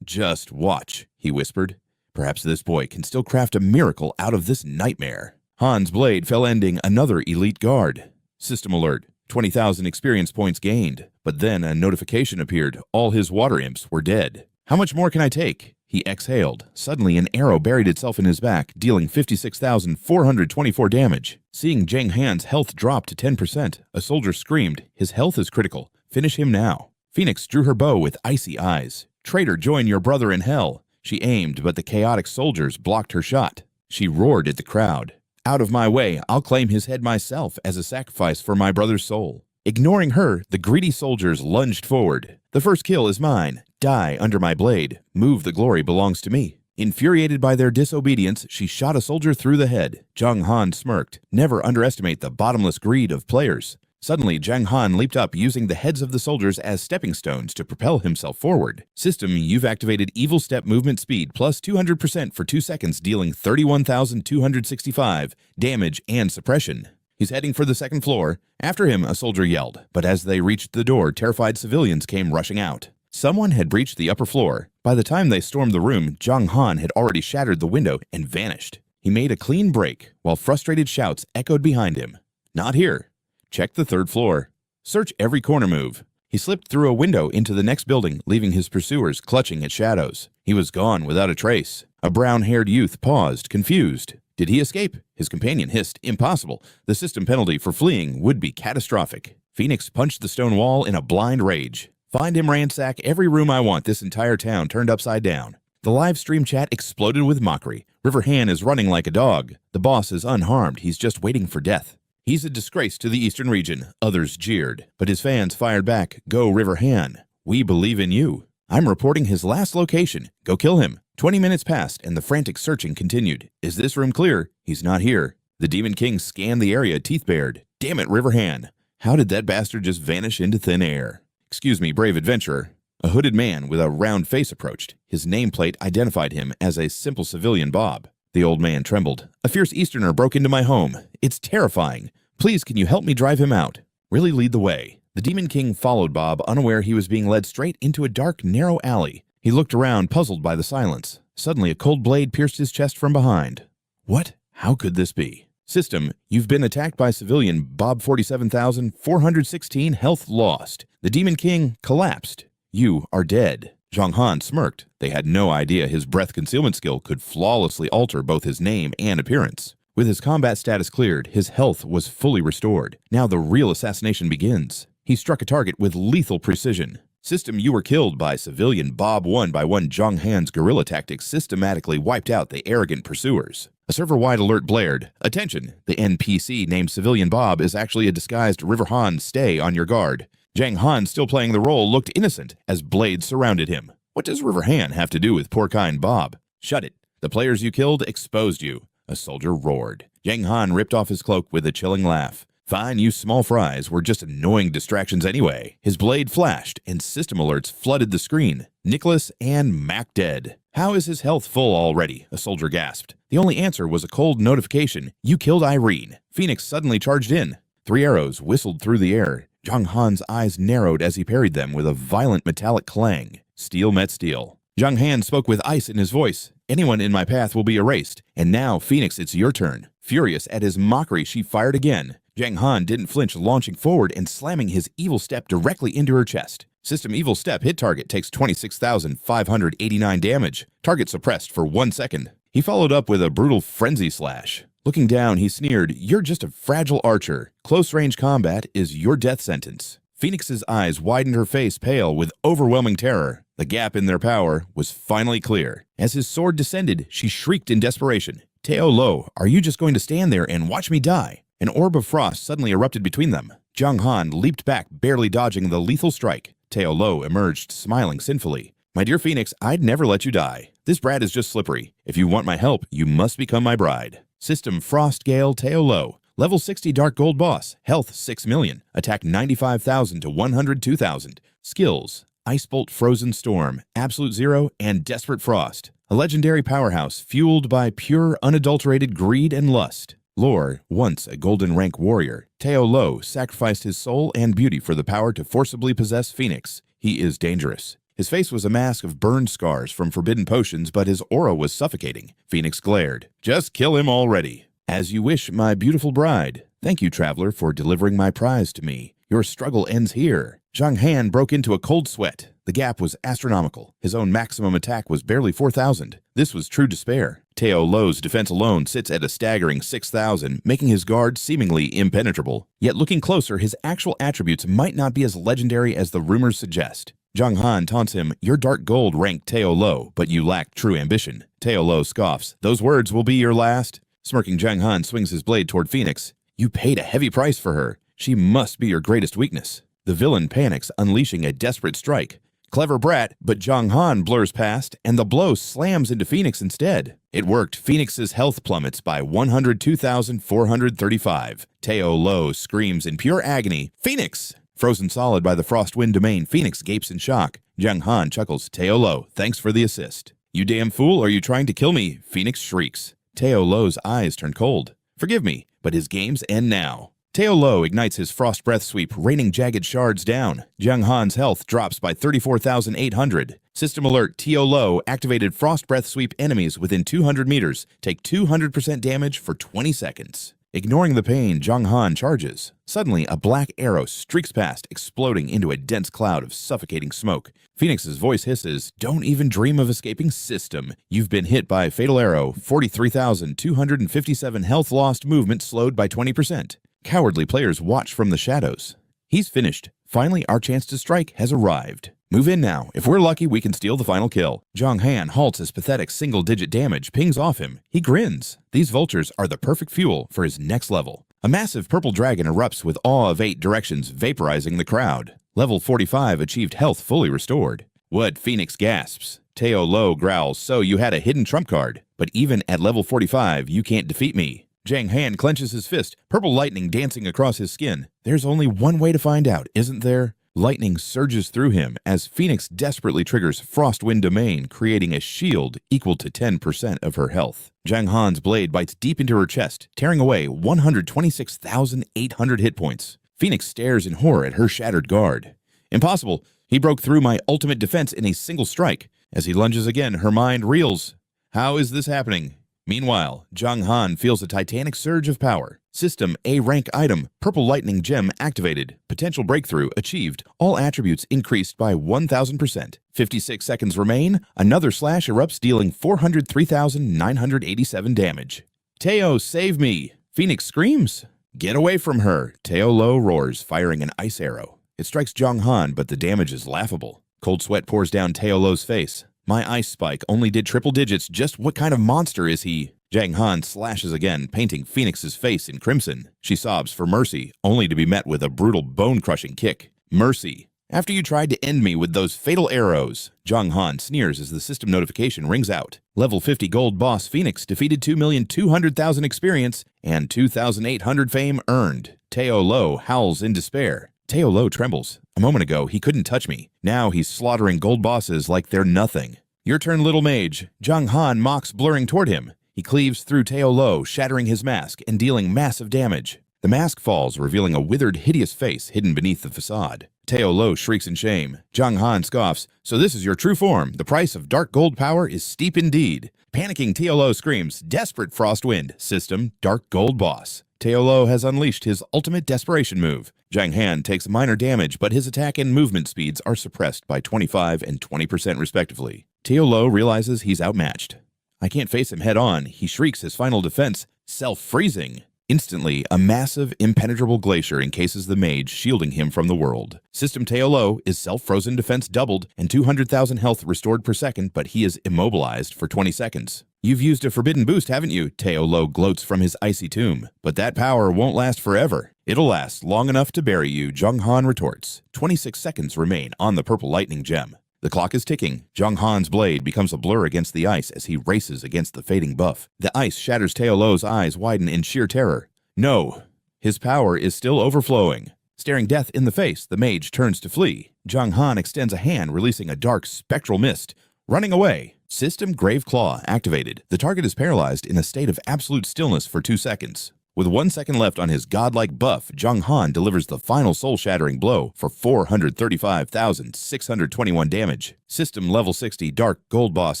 Just watch, he whispered. Perhaps this boy can still craft a miracle out of this nightmare. Han's blade fell, ending another elite guard. System Alert. 20,000 experience points gained. But then a notification appeared. All his water imps were dead. How much more can I take? He exhaled. Suddenly an arrow buried itself in his back, dealing 56,424 damage. Seeing Jiang Han's health drop to 10%, a soldier screamed, "His health is critical. Finish him now." Phoenix drew her bow with icy eyes. "Traitor, join your brother in hell." She aimed, but the chaotic soldiers blocked her shot. She roared at the crowd. "Out of my way, I'll claim his head myself as a sacrifice for my brother's soul." Ignoring her, the greedy soldiers lunged forward. "The first kill is mine. Die under my blade. Move, the glory belongs to me." Infuriated by their disobedience, she shot a soldier through the head. Jiang Han smirked. Never underestimate the bottomless greed of players. Suddenly, Jiang Han leaped up using the heads of the soldiers as stepping stones to propel himself forward. System, you've activated Evil Step movement speed plus 200% for 2 seconds, dealing 31,265 damage and suppression. He's heading for the second floor. After him, a soldier yelled, but as they reached the door, terrified civilians came rushing out. Someone had breached the upper floor. By the time they stormed the room, Jiang Han had already shattered the window and vanished. He made a clean break, while frustrated shouts echoed behind him. Not here. Check the third floor. Search every corner move. He slipped through a window into the next building, leaving his pursuers clutching at shadows. He was gone without a trace. A brown-haired youth paused, confused. Did he escape? His companion hissed, impossible. The system penalty for fleeing would be catastrophic. Phoenix punched the stone wall in a blind rage. Find him, ransack every room I want this entire town turned upside down. The live stream chat exploded with mockery. River Han is running like a dog. The boss is unharmed. He's just waiting for death. He's a disgrace to the Eastern region. Others jeered, but his fans fired back. Go, River Han. We believe in you. I'm reporting his last location. Go kill him. 20 minutes passed, and the frantic searching continued. Is this room clear? He's not here. The Demon King scanned the area, teeth bared. Damn it, River Han. How did that bastard just vanish into thin air? Excuse me, brave adventurer. A hooded man with a round face approached. His nameplate identified him as a simple civilian Bob. The old man trembled. A fierce Easterner broke into my home. It's terrifying. Please, can you help me drive him out? Really lead the way. The Demon King followed Bob, unaware he was being led straight into a dark, narrow alley. He looked around, puzzled by the silence. Suddenly, a cold blade pierced his chest from behind. What? How could this be? System, you've been attacked by civilian Bob 47,416, health lost. The Demon King collapsed. You are dead. Jiang Han smirked. They had no idea his breath concealment skill could flawlessly alter both his name and appearance. With his combat status cleared, his health was fully restored. Now the real assassination begins. He struck a target with lethal precision. System, you were killed by civilian Bob 1 by one. Jiang Han's guerrilla tactics systematically wiped out the arrogant pursuers. A server-wide alert blared. Attention! The NPC named Civilian Bob is actually a disguised River Han. Stay on your guard. Jiang Han, still playing the role, looked innocent as blades surrounded him. What does River Han have to do with porcine Bob? Shut it. The players you killed exposed you. A soldier roared. Jiang Han ripped off his cloak with a chilling laugh. Fine, you small fries were just annoying distractions anyway. His blade flashed, and system alerts flooded the screen. Nicholas and Mac dead. How is his health full already? A soldier gasped. The only answer was a cold notification. You killed Irene. Phoenix suddenly charged in. 3 arrows whistled through the air. Jiang Han's eyes narrowed as he parried them with a violent metallic clang. Steel met steel. Jiang Han spoke with ice in his voice. Anyone in my path will be erased. And now, Phoenix, it's your turn. Furious at his mockery, she fired again. Jiang Han didn't flinch, launching forward and slamming his evil step directly into her chest. System evil step hit target takes 26,589 damage. Target suppressed for 1 second. He followed up with a brutal frenzy slash. Looking down, he sneered, "You're just a fragile archer. Close-range combat is your death sentence." Phoenix's eyes widened, her face pale with overwhelming terror. The gap in their power was finally clear. As his sword descended, she shrieked in desperation. "Teo Lo, are you just going to stand there and watch me die?" An orb of frost suddenly erupted between them. Jiang Han leaped back, barely dodging the lethal strike. Teo Lo emerged, smiling sinfully. "My dear Phoenix, I'd never let you die. This brat is just slippery. If you want my help, you must become my bride." System Frost Gale Teo Lo. Level 60 Dark Gold Boss. Health 6 million. Attack 95,000 to 102,000. Skills: Ice Bolt, Frozen Storm, Absolute Zero, and Desperate Frost. A legendary powerhouse fueled by pure, unadulterated greed and lust. Lore: once a golden rank warrior, Teo Lo sacrificed his soul and beauty for the power to forcibly possess Phoenix. He is dangerous. His face was a mask of burn scars from forbidden potions, but his aura was suffocating. Phoenix glared. "Just kill him already." "As you wish, my beautiful bride. Thank you, traveler, for delivering my prize to me. Your struggle ends here." Jiang Han broke into a cold sweat. The gap was astronomical. His own maximum attack was barely 4,000. This was true despair. Teo Lo's defense alone sits at a staggering 6,000, making his guard seemingly impenetrable. Yet looking closer, his actual attributes might not be as legendary as the rumors suggest. Jiang Han taunts him, "Your dark gold ranked Teo Lo, but you lack true ambition." Teo Lo scoffs, "Those words will be your last." Smirking, Jiang Han swings his blade toward Phoenix. "You paid a heavy price for her. She must be your greatest weakness." The villain panics, unleashing a desperate strike. Clever brat, but Jiang Han blurs past, and the blow slams into Phoenix instead. It worked. Phoenix's health plummets by 102,435. Teo Lo screams in pure agony, "Phoenix!" Frozen solid by the Frostwind domain, Phoenix gapes in shock. Jiang Han chuckles, "Teo Lo, thanks for the assist." "You damn fool, are you trying to kill me?" Phoenix shrieks. Teo Lo's eyes turn cold. "Forgive me, but his games end now." Teo Lo ignites his Frost Breath Sweep, raining jagged shards down. Jiang Han's health drops by 34,800. System alert, Teo Lo activated Frost Breath Sweep enemies within 200 meters. Take 200% damage for 20 seconds. Ignoring the pain, Jiang Han charges. Suddenly, a black arrow streaks past, exploding into a dense cloud of suffocating smoke. Phoenix's voice hisses, "Don't even dream of escaping, System. You've been hit by a fatal arrow. 43,257 health lost, movement slowed by 20%. Cowardly players watch from the shadows. He's finished. Finally, our chance to strike has arrived. Move in now. If we're lucky, we can steal the final kill." Jiang Han halts as pathetic single-digit damage pings off him. He grins. These vultures are the perfect fuel for his next level. A massive purple dragon erupts with awe of 8 directions, vaporizing the crowd. Level 45 achieved health fully restored. What? Phoenix gasps. Teo Lo growls, "So you had a hidden trump card. But even at level 45, you can't defeat me." Jiang Han clenches his fist, purple lightning dancing across his skin. There's only one way to find out, isn't there? Lightning surges through him as Phoenix desperately triggers Frostwind Domain, creating a shield equal to 10% of her health. Jiang Han's blade bites deep into her chest, tearing away 126,800 hit points. Phoenix stares in horror at her shattered guard. "Impossible! He broke through my ultimate defense in a single strike." As he lunges again, her mind reels. How is this happening? Meanwhile, Jiang Han feels a titanic surge of power. System A-rank item, purple lightning gem activated. Potential breakthrough achieved. All attributes increased by 1,000%. 56 seconds remain. Another slash erupts, dealing 403,987 damage. "Teo, save me!" Phoenix screams. "Get away from her!" Teo Lo roars, firing an ice arrow. It strikes Jiang Han, but the damage is laughable. Cold sweat pours down Teo Lo's face. "My ice spike only did triple digits. Just what kind of monster is he?" Jiang Han slashes again, painting Phoenix's face in crimson. She sobs for mercy, only to be met with a brutal bone-crushing kick. "Mercy. After you tried to end me with those fatal arrows." Jiang Han sneers as the system notification rings out. Level 50 gold boss Phoenix defeated 2,200,000 experience and 2,800 fame earned. Teo Lo howls in despair. Teo Lo trembles. A moment ago, he couldn't touch me. Now he's slaughtering gold bosses like they're nothing. "Your turn, little mage." Jiang Han mocks, blurring toward him. He cleaves through Teo Lo, shattering his mask and dealing massive damage. The mask falls, revealing a withered, hideous face hidden beneath the facade. Teo Lo shrieks in shame. Jiang Han scoffs. "So this is your true form. The price of dark gold power is steep indeed." Panicking, Teo Lo screams, "Desperate Frostwind. System, dark gold boss." Teo Lo has unleashed his ultimate desperation move. Jiang Han takes minor damage, but his attack and movement speeds are suppressed by 25 and 20% respectively. Teo Lo realizes he's outmatched. I can't face him head on. He shrieks his final defense, self-freezing. Instantly, a massive, impenetrable glacier encases the mage, shielding him from the world. System Teo Lo is self-frozen defense doubled and 200,000 health restored per second, but he is immobilized for 20 seconds. "You've used a forbidden boost, haven't you?" Teo Lo gloats from his icy tomb. "But that power won't last forever." "It'll last long enough to bury you," Jiang Han retorts. 26 seconds remain on the purple lightning gem. The clock is ticking. Jiang Han's blade becomes a blur against the ice as he races against the fading buff. The ice shatters Teo Lo's eyes widen in sheer terror. No, his power is still overflowing. Staring death in the face, the mage turns to flee. Jiang Han extends a hand, releasing a dark, spectral mist. Running away. System Grave Claw activated. The target is paralyzed in a state of absolute stillness for 2 seconds. With 1 second left on his godlike buff, Jiang Han delivers the final soul-shattering blow for 435,621 damage. System level 60 Dark Gold Boss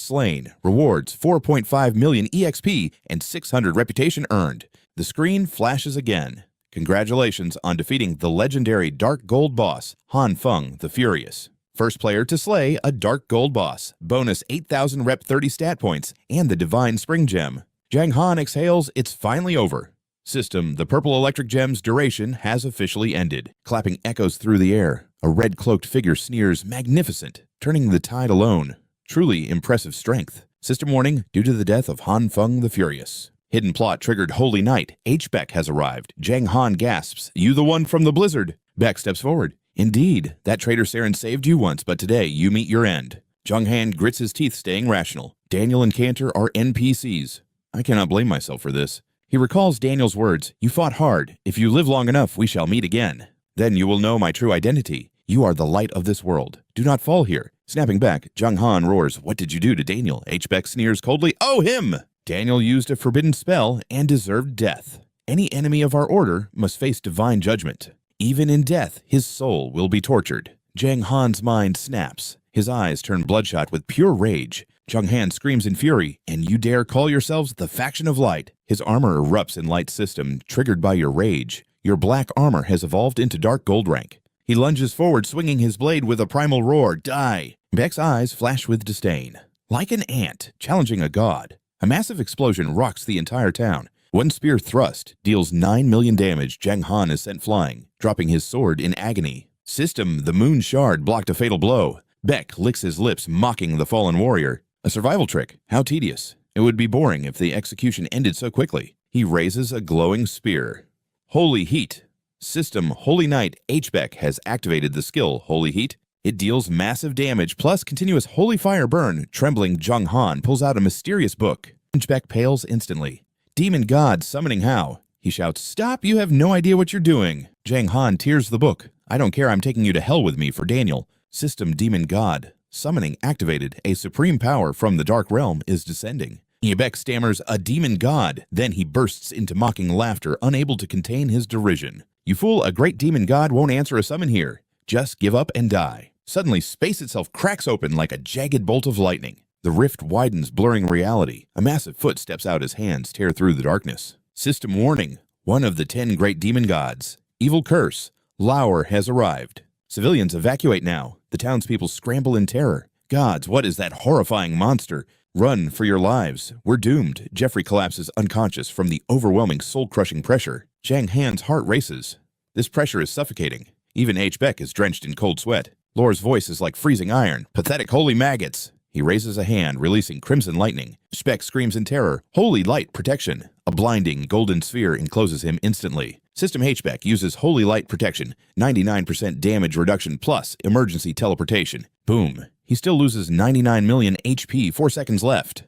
slain. Rewards 4.5 million EXP and 600 reputation earned. The screen flashes again. Congratulations on defeating the legendary Dark Gold Boss, Han Feng the Furious. First player to slay a Dark Gold Boss. Bonus 8,000 rep 30 stat points and the Divine Spring Gem. Jiang Han exhales, it's finally over. System, the purple electric gem's duration has officially ended. Clapping echoes through the air. A red-cloaked figure sneers, magnificent, turning the tide alone. Truly impressive strength. System warning, due to the death of Han Feng the Furious. Hidden plot triggered Holy Night. H-Beck has arrived. Jiang Han gasps, "You the one from the blizzard." Beck steps forward. "Indeed, that traitor Saren saved you once, but today you meet your end." Jiang Han grits his teeth, staying rational. Daniel and Cantor are NPCs. I cannot blame myself for this. He recalls Daniel's words, "You fought hard. If you live long enough, we shall meet again. Then you will know my true identity. You are the light of this world. Do not fall here." Snapping back, Jiang Han roars, "What did you do to Daniel?" H-Beck sneers coldly, "Oh, him!" Daniel used a forbidden spell and deserved death. Any enemy of our order must face divine judgment. Even in death, his soul will be tortured. Jiang Han's mind snaps. His eyes turn bloodshot with pure rage. Jiang Han screams in fury, "And you dare call yourselves the Faction of Light?" His armor erupts in Light's system, triggered by your rage. Your black armor has evolved into Dark Gold rank. He lunges forward, swinging his blade with a primal roar. Die! Beck's eyes flash with disdain. Like an ant, challenging a god. A massive explosion rocks the entire town. One spear thrust deals 9 million damage. Jiang Han is sent flying, dropping his sword in agony. System, the moon shard, blocked a fatal blow. Beck licks his lips, mocking the fallen warrior. A survival trick. How tedious. It would be boring if the execution ended so quickly. He raises a glowing spear. Holy Heat. System, Holy Knight H-Beck has activated the skill Holy Heat. It deals massive damage plus continuous Holy Fire burn. Trembling Jiang Han pulls out a mysterious book. H-Beck pales instantly. Demon God summoning how? He shouts, "Stop, you have no idea what you're doing." Jiang Han tears the book. "I don't care, I'm taking you to hell with me for Daniel." System Demon God. Summoning activated. A supreme power from the Dark Realm is descending. Beck stammers, "A demon god." Then he bursts into mocking laughter, unable to contain his derision. "You fool, a great demon god won't answer a summon here. Just give up and die." Suddenly, space itself cracks open like a jagged bolt of lightning. The rift widens, blurring reality. A massive foot steps out, his hands tear through the darkness. System warning. One of the 10 great demon gods. Evil curse. Lauer has arrived. Civilians evacuate now. The townspeople scramble in terror. Gods, what is that horrifying monster? Run for your lives. We're doomed. Jeffrey collapses unconscious from the overwhelming soul-crushing pressure. Jiang Han's heart races. This pressure is suffocating. Even H-Beck is drenched in cold sweat. Lore's voice is like freezing iron. "Pathetic holy maggots." He raises a hand, releasing crimson lightning. Speck screams in terror. "Holy light protection." A blinding golden sphere encloses him instantly. System H-Beck uses Holy Light Protection, 99% damage reduction plus emergency teleportation. Boom. He still loses 99 million HP, 4 seconds left.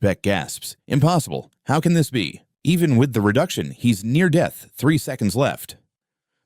Beck gasps. "Impossible. How can this be?" Even with the reduction, he's near death, 3 seconds left.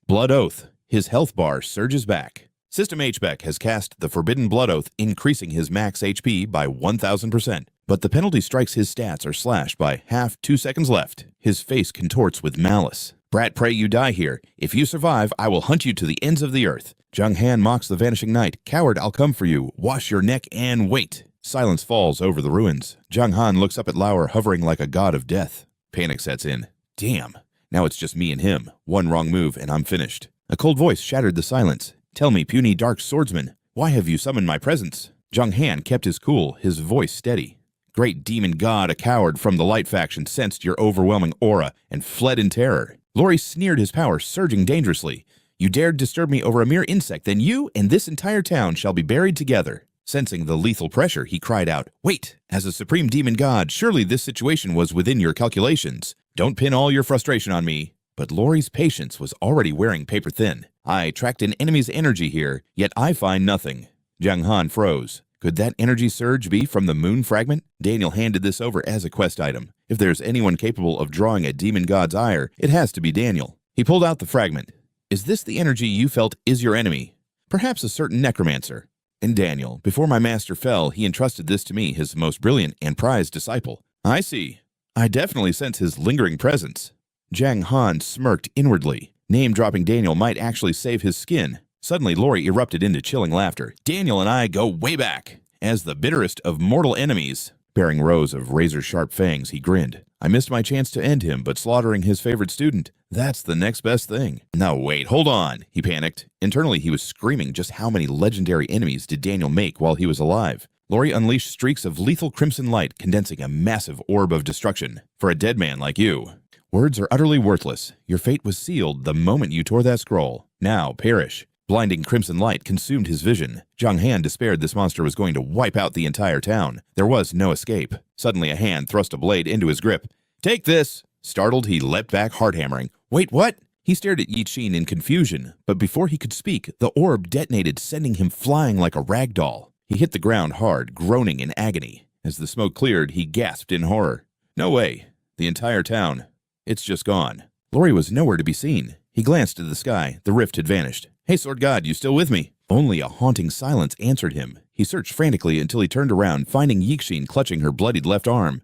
Blood Oath. His health bar surges back. System H-Beck has cast the Forbidden Blood Oath, increasing his max HP by 1000%. But the penalty strikes his stats are slashed by half, 2 seconds left. His face contorts with malice. "Brat, pray you die here. If you survive, I will hunt you to the ends of the earth." Jiang Han mocks the vanishing knight. "Coward, I'll come for you. Wash your neck and wait." Silence falls over the ruins. Jiang Han looks up at Lauer, hovering like a god of death. Panic sets in. Damn. Now it's just me and him. One wrong move and I'm finished. A cold voice shattered the silence. "Tell me, puny Dark Swordsman, why have you summoned my presence?" Jiang Han kept his cool, his voice steady. "Great demon god, a coward from the Light faction sensed your overwhelming aura and fled in terror." Lori sneered, his power surging dangerously. "You dared disturb me over a mere insect, then you and this entire town shall be buried together." Sensing the lethal pressure, he cried out, "Wait! As a supreme demon god, surely this situation was within your calculations. Don't pin all your frustration on me." But Lori's patience was already wearing paper thin. "I tracked an enemy's energy here, yet I find nothing." Jiang Han froze. Could that energy surge be from the moon fragment? Daniel handed this over as a quest item. If there's anyone capable of drawing a demon god's ire, it has to be Daniel. He pulled out the fragment. "Is this the energy you felt is your enemy?" "Perhaps a certain necromancer." "And Daniel, before my master fell, he entrusted this to me, his most brilliant and prized disciple." "I see. I definitely sense his lingering presence." Jiang Han smirked inwardly. Name-dropping Daniel might actually save his skin. Suddenly, Lori erupted into chilling laughter. "Daniel and I go way back. As the bitterest of mortal enemies." Bearing rows of razor-sharp fangs, he grinned. "I missed my chance to end him, but slaughtering his favorite student, that's the next best thing." "No, wait, hold on," he panicked. Internally, he was screaming just how many legendary enemies did Daniel make while he was alive. Lori unleashed streaks of lethal crimson light, condensing a massive orb of destruction. "For a dead man like you." "Words are utterly worthless. Your fate was sealed the moment you tore that scroll. Now, perish." Blinding crimson light consumed his vision. Jiang Han despaired this monster was going to wipe out the entire town. There was no escape. Suddenly a hand thrust a blade into his grip. "Take this!" Startled, he leapt back, heart hammering. "Wait, what?" He stared at Yi Qin in confusion, but before he could speak, the orb detonated, sending him flying like a rag doll. He hit the ground hard, groaning in agony. As the smoke cleared, he gasped in horror. No way. The entire town. It's just gone. Lori was nowhere to be seen. He glanced at the sky. The rift had vanished. Hey, Sword God, you still with me? Only a haunting silence answered him. He searched frantically until he turned around, finding Yixin clutching her bloodied left arm.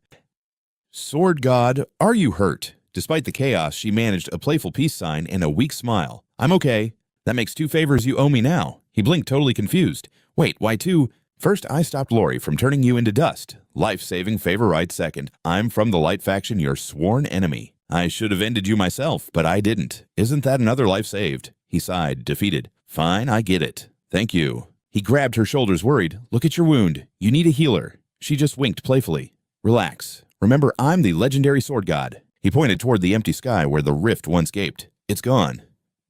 Sword God, are you hurt? Despite the chaos, she managed a playful peace sign and a weak smile. I'm okay. That makes 2 favors you owe me now. He blinked, totally confused. Wait, why 2? First, I stopped Lori from turning you into dust. Life-saving favor right second. I'm from the Light faction, your sworn enemy. I should have ended you myself, but I didn't. Isn't that another life saved? He sighed, defeated. Fine, I get it. Thank you. He grabbed her shoulders, worried. Look at your wound. You need a healer. She just winked playfully. Relax. Remember, I'm the legendary sword god. He pointed toward the empty sky where the rift once gaped. It's gone.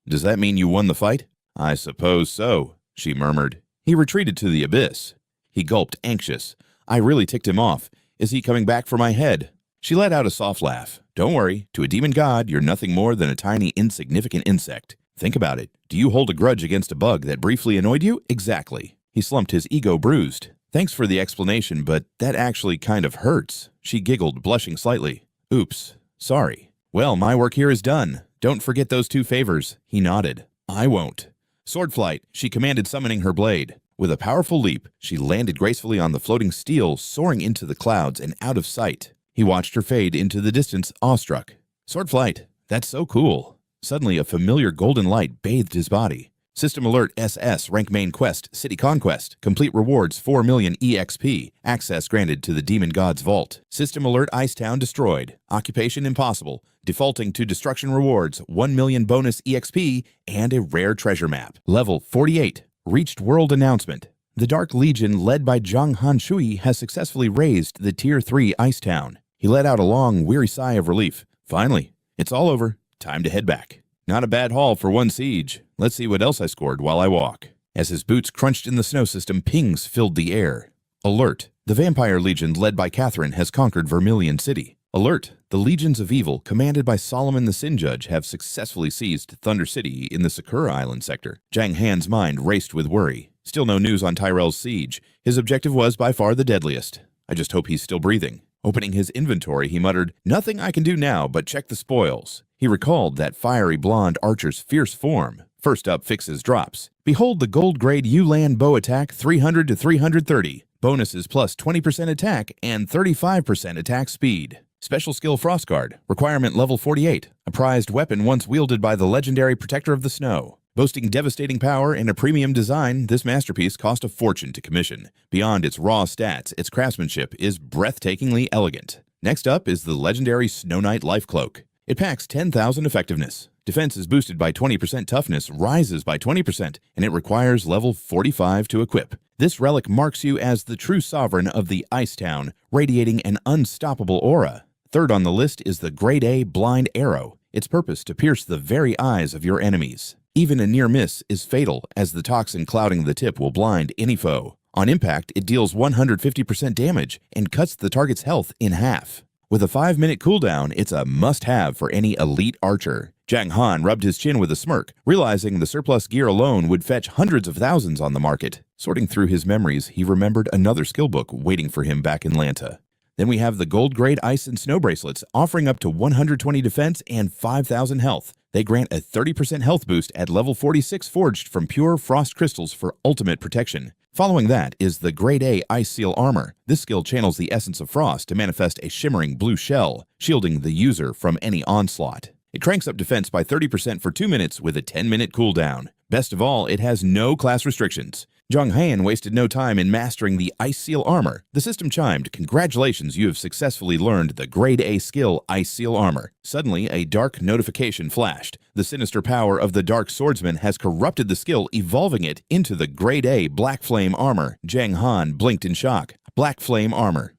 Does that mean you won the fight? I suppose so, she murmured. He retreated to the abyss. He gulped, anxious. I really ticked him off. Is he coming back for my head? She let out a soft laugh. Don't worry. To a demon god, you're nothing more than a tiny, insignificant insect. Think about it. Do you hold a grudge against a bug that briefly annoyed you? Exactly. He slumped, his ego bruised. Thanks for the explanation, but that actually kind of hurts. She giggled, blushing slightly. Oops. Sorry. Well, my work here is done. Don't forget those 2 favors. He nodded. I won't. Sword flight, she commanded, summoning her blade. With a powerful leap, she landed gracefully on the floating steel, soaring into the clouds and out of sight. He watched her fade into the distance, awestruck. Sword flight, that's so cool. Suddenly, a familiar golden light bathed his body. System alert SSS-rank main quest, City Conquest. Complete rewards 4 million EXP. Access granted to the Demon God's Vault. System alert Icetown destroyed. Occupation impossible. Defaulting to destruction rewards 1 million bonus EXP and a rare treasure map. Level 48. Reached world announcement. The Dark Legion led by Jiang Han has successfully raised the Tier 3 Icetown. He let out a long, weary sigh of relief. Finally, it's all over. Time to head back. Not a bad haul for one siege. Let's see what else I scored while I walk. As his boots crunched in the snow system, pings filled the air. Alert! The Vampire Legion led by Catherine has conquered Vermilion City. Alert! The Legions of Evil, commanded by Solomon the Sin Judge, have successfully seized Thunder City in the Sakura Island sector. Jiang Han's mind raced with worry. Still no news on Tyrell's siege. His objective was by far the deadliest. I just hope he's still breathing. Opening his inventory, he muttered, Nothing I can do now but check the spoils. He recalled that fiery blonde archer's fierce form. First up, fixes drops. Behold the gold grade U-Land bow attack 300 to 330. Bonuses plus 20% attack and 35% attack speed. Special skill Frostguard. Requirement level 48. A prized weapon once wielded by the legendary Protector of the Snow. Boasting devastating power and a premium design, this masterpiece cost a fortune to commission. Beyond its raw stats, its craftsmanship is breathtakingly elegant. Next up is the legendary Snow Knight Life Cloak. It packs 10,000 effectiveness. Defense is boosted by 20%, toughness rises by 20%, and it requires level 45 to equip. This relic marks you as the true sovereign of the Icetown, radiating an unstoppable aura. Third on the list is the Grade A Blind Arrow. Its purpose to pierce the very eyes of your enemies. Even a near miss is fatal, as the toxin clouding the tip will blind any foe. On impact, it deals 150% damage and cuts the target's health in half. With a 5-minute cooldown, it's a must-have for any elite archer. Jiang Han rubbed his chin with a smirk, realizing the surplus gear alone would fetch hundreds of thousands on the market. Sorting through his memories, he remembered another skill book waiting for him back in Lanta. Then we have the gold grade ice and snow bracelets, offering up to 120 defense and 5,000 health. They grant a 30% health boost at level 46 forged from pure frost crystals for ultimate protection. Following that is the Grade A Ice Seal Armor. This skill channels the essence of frost to manifest a shimmering blue shell, shielding the user from any onslaught. It cranks up defense by 30% for 2 minutes with a 10-minute cooldown. Best of all, it has no class restrictions. Jiang Han wasted no time in mastering the Ice Seal Armor. The system chimed, Congratulations, you have successfully learned the Grade A skill Ice Seal Armor. Suddenly, a dark notification flashed. The sinister power of the Dark Swordsman has corrupted the skill, evolving it into the Grade A Black Flame Armor. Jiang Han blinked in shock. Black Flame Armor.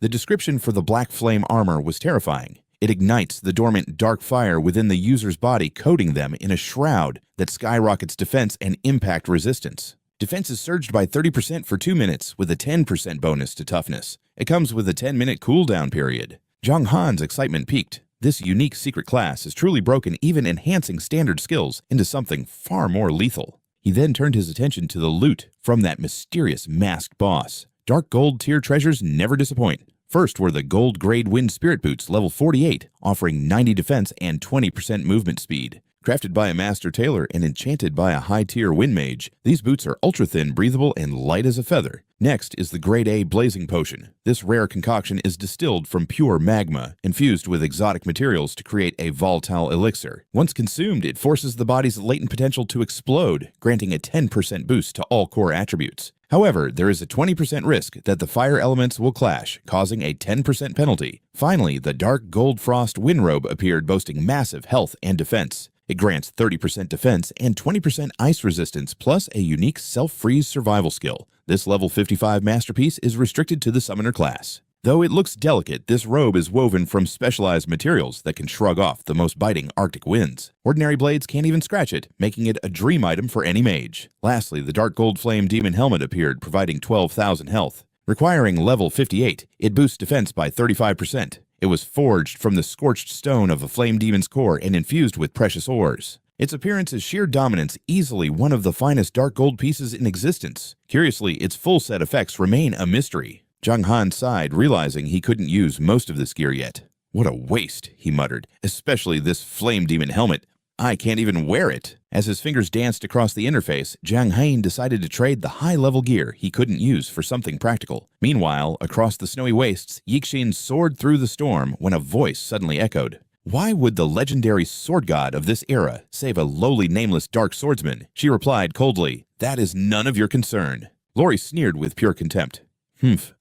The description for the Black Flame Armor was terrifying. It ignites the dormant dark fire within the user's body, coating them in a shroud that skyrockets defense and impact resistance. Defense is surged by 30% for 2 minutes with a 10% bonus to toughness. It comes with a 10-minute cooldown period. Jiang Han's excitement peaked. This unique secret class has truly broken even enhancing standard skills into something far more lethal. He then turned his attention to the loot from that mysterious masked boss. Dark Gold tier treasures never disappoint. First were the Gold Grade Wind Spirit Boots, level 48, offering 90 defense and 20% movement speed. Crafted by a master tailor and enchanted by a high-tier wind mage, these boots are ultra-thin, breathable, and light as a feather. Next is the Grade A Blazing Potion. This rare concoction is distilled from pure magma, infused with exotic materials to create a volatile elixir. Once consumed, it forces the body's latent potential to explode, granting a 10% boost to all core attributes. However, there is a 20% risk that the fire elements will clash, causing a 10% penalty. Finally, the Dark Gold Frost Wind Robe appeared, boasting massive health and defense. It grants 30% defense and 20% ice resistance, plus a unique self-freeze survival skill. This level 55 masterpiece is restricted to the summoner class. Though it looks delicate, this robe is woven from specialized materials that can shrug off the most biting Arctic winds. Ordinary blades can't even scratch it, making it a dream item for any mage. Lastly, the Dark Gold Flame Demon Helmet appeared, providing 12,000 health. Requiring level 58, it boosts defense by 35%. It was forged from the scorched stone of a flame demon's core and infused with precious ores. Its appearance is sheer dominance, easily one of the finest dark gold pieces in existence. Curiously, its full set effects remain a mystery. Jiang Han sighed, realizing he couldn't use most of this gear yet. "What a waste," he muttered, "especially this flame demon helmet. I can't even wear it." As his fingers danced across the interface, Jiang Han decided to trade the high-level gear he couldn't use for something practical. Meanwhile, across the snowy wastes, Yixin soared through the storm when a voice suddenly echoed. "Why would the legendary sword god of this era save a lowly nameless Dark Swordsman?" She replied coldly, "That is none of your concern." Lori sneered with pure contempt.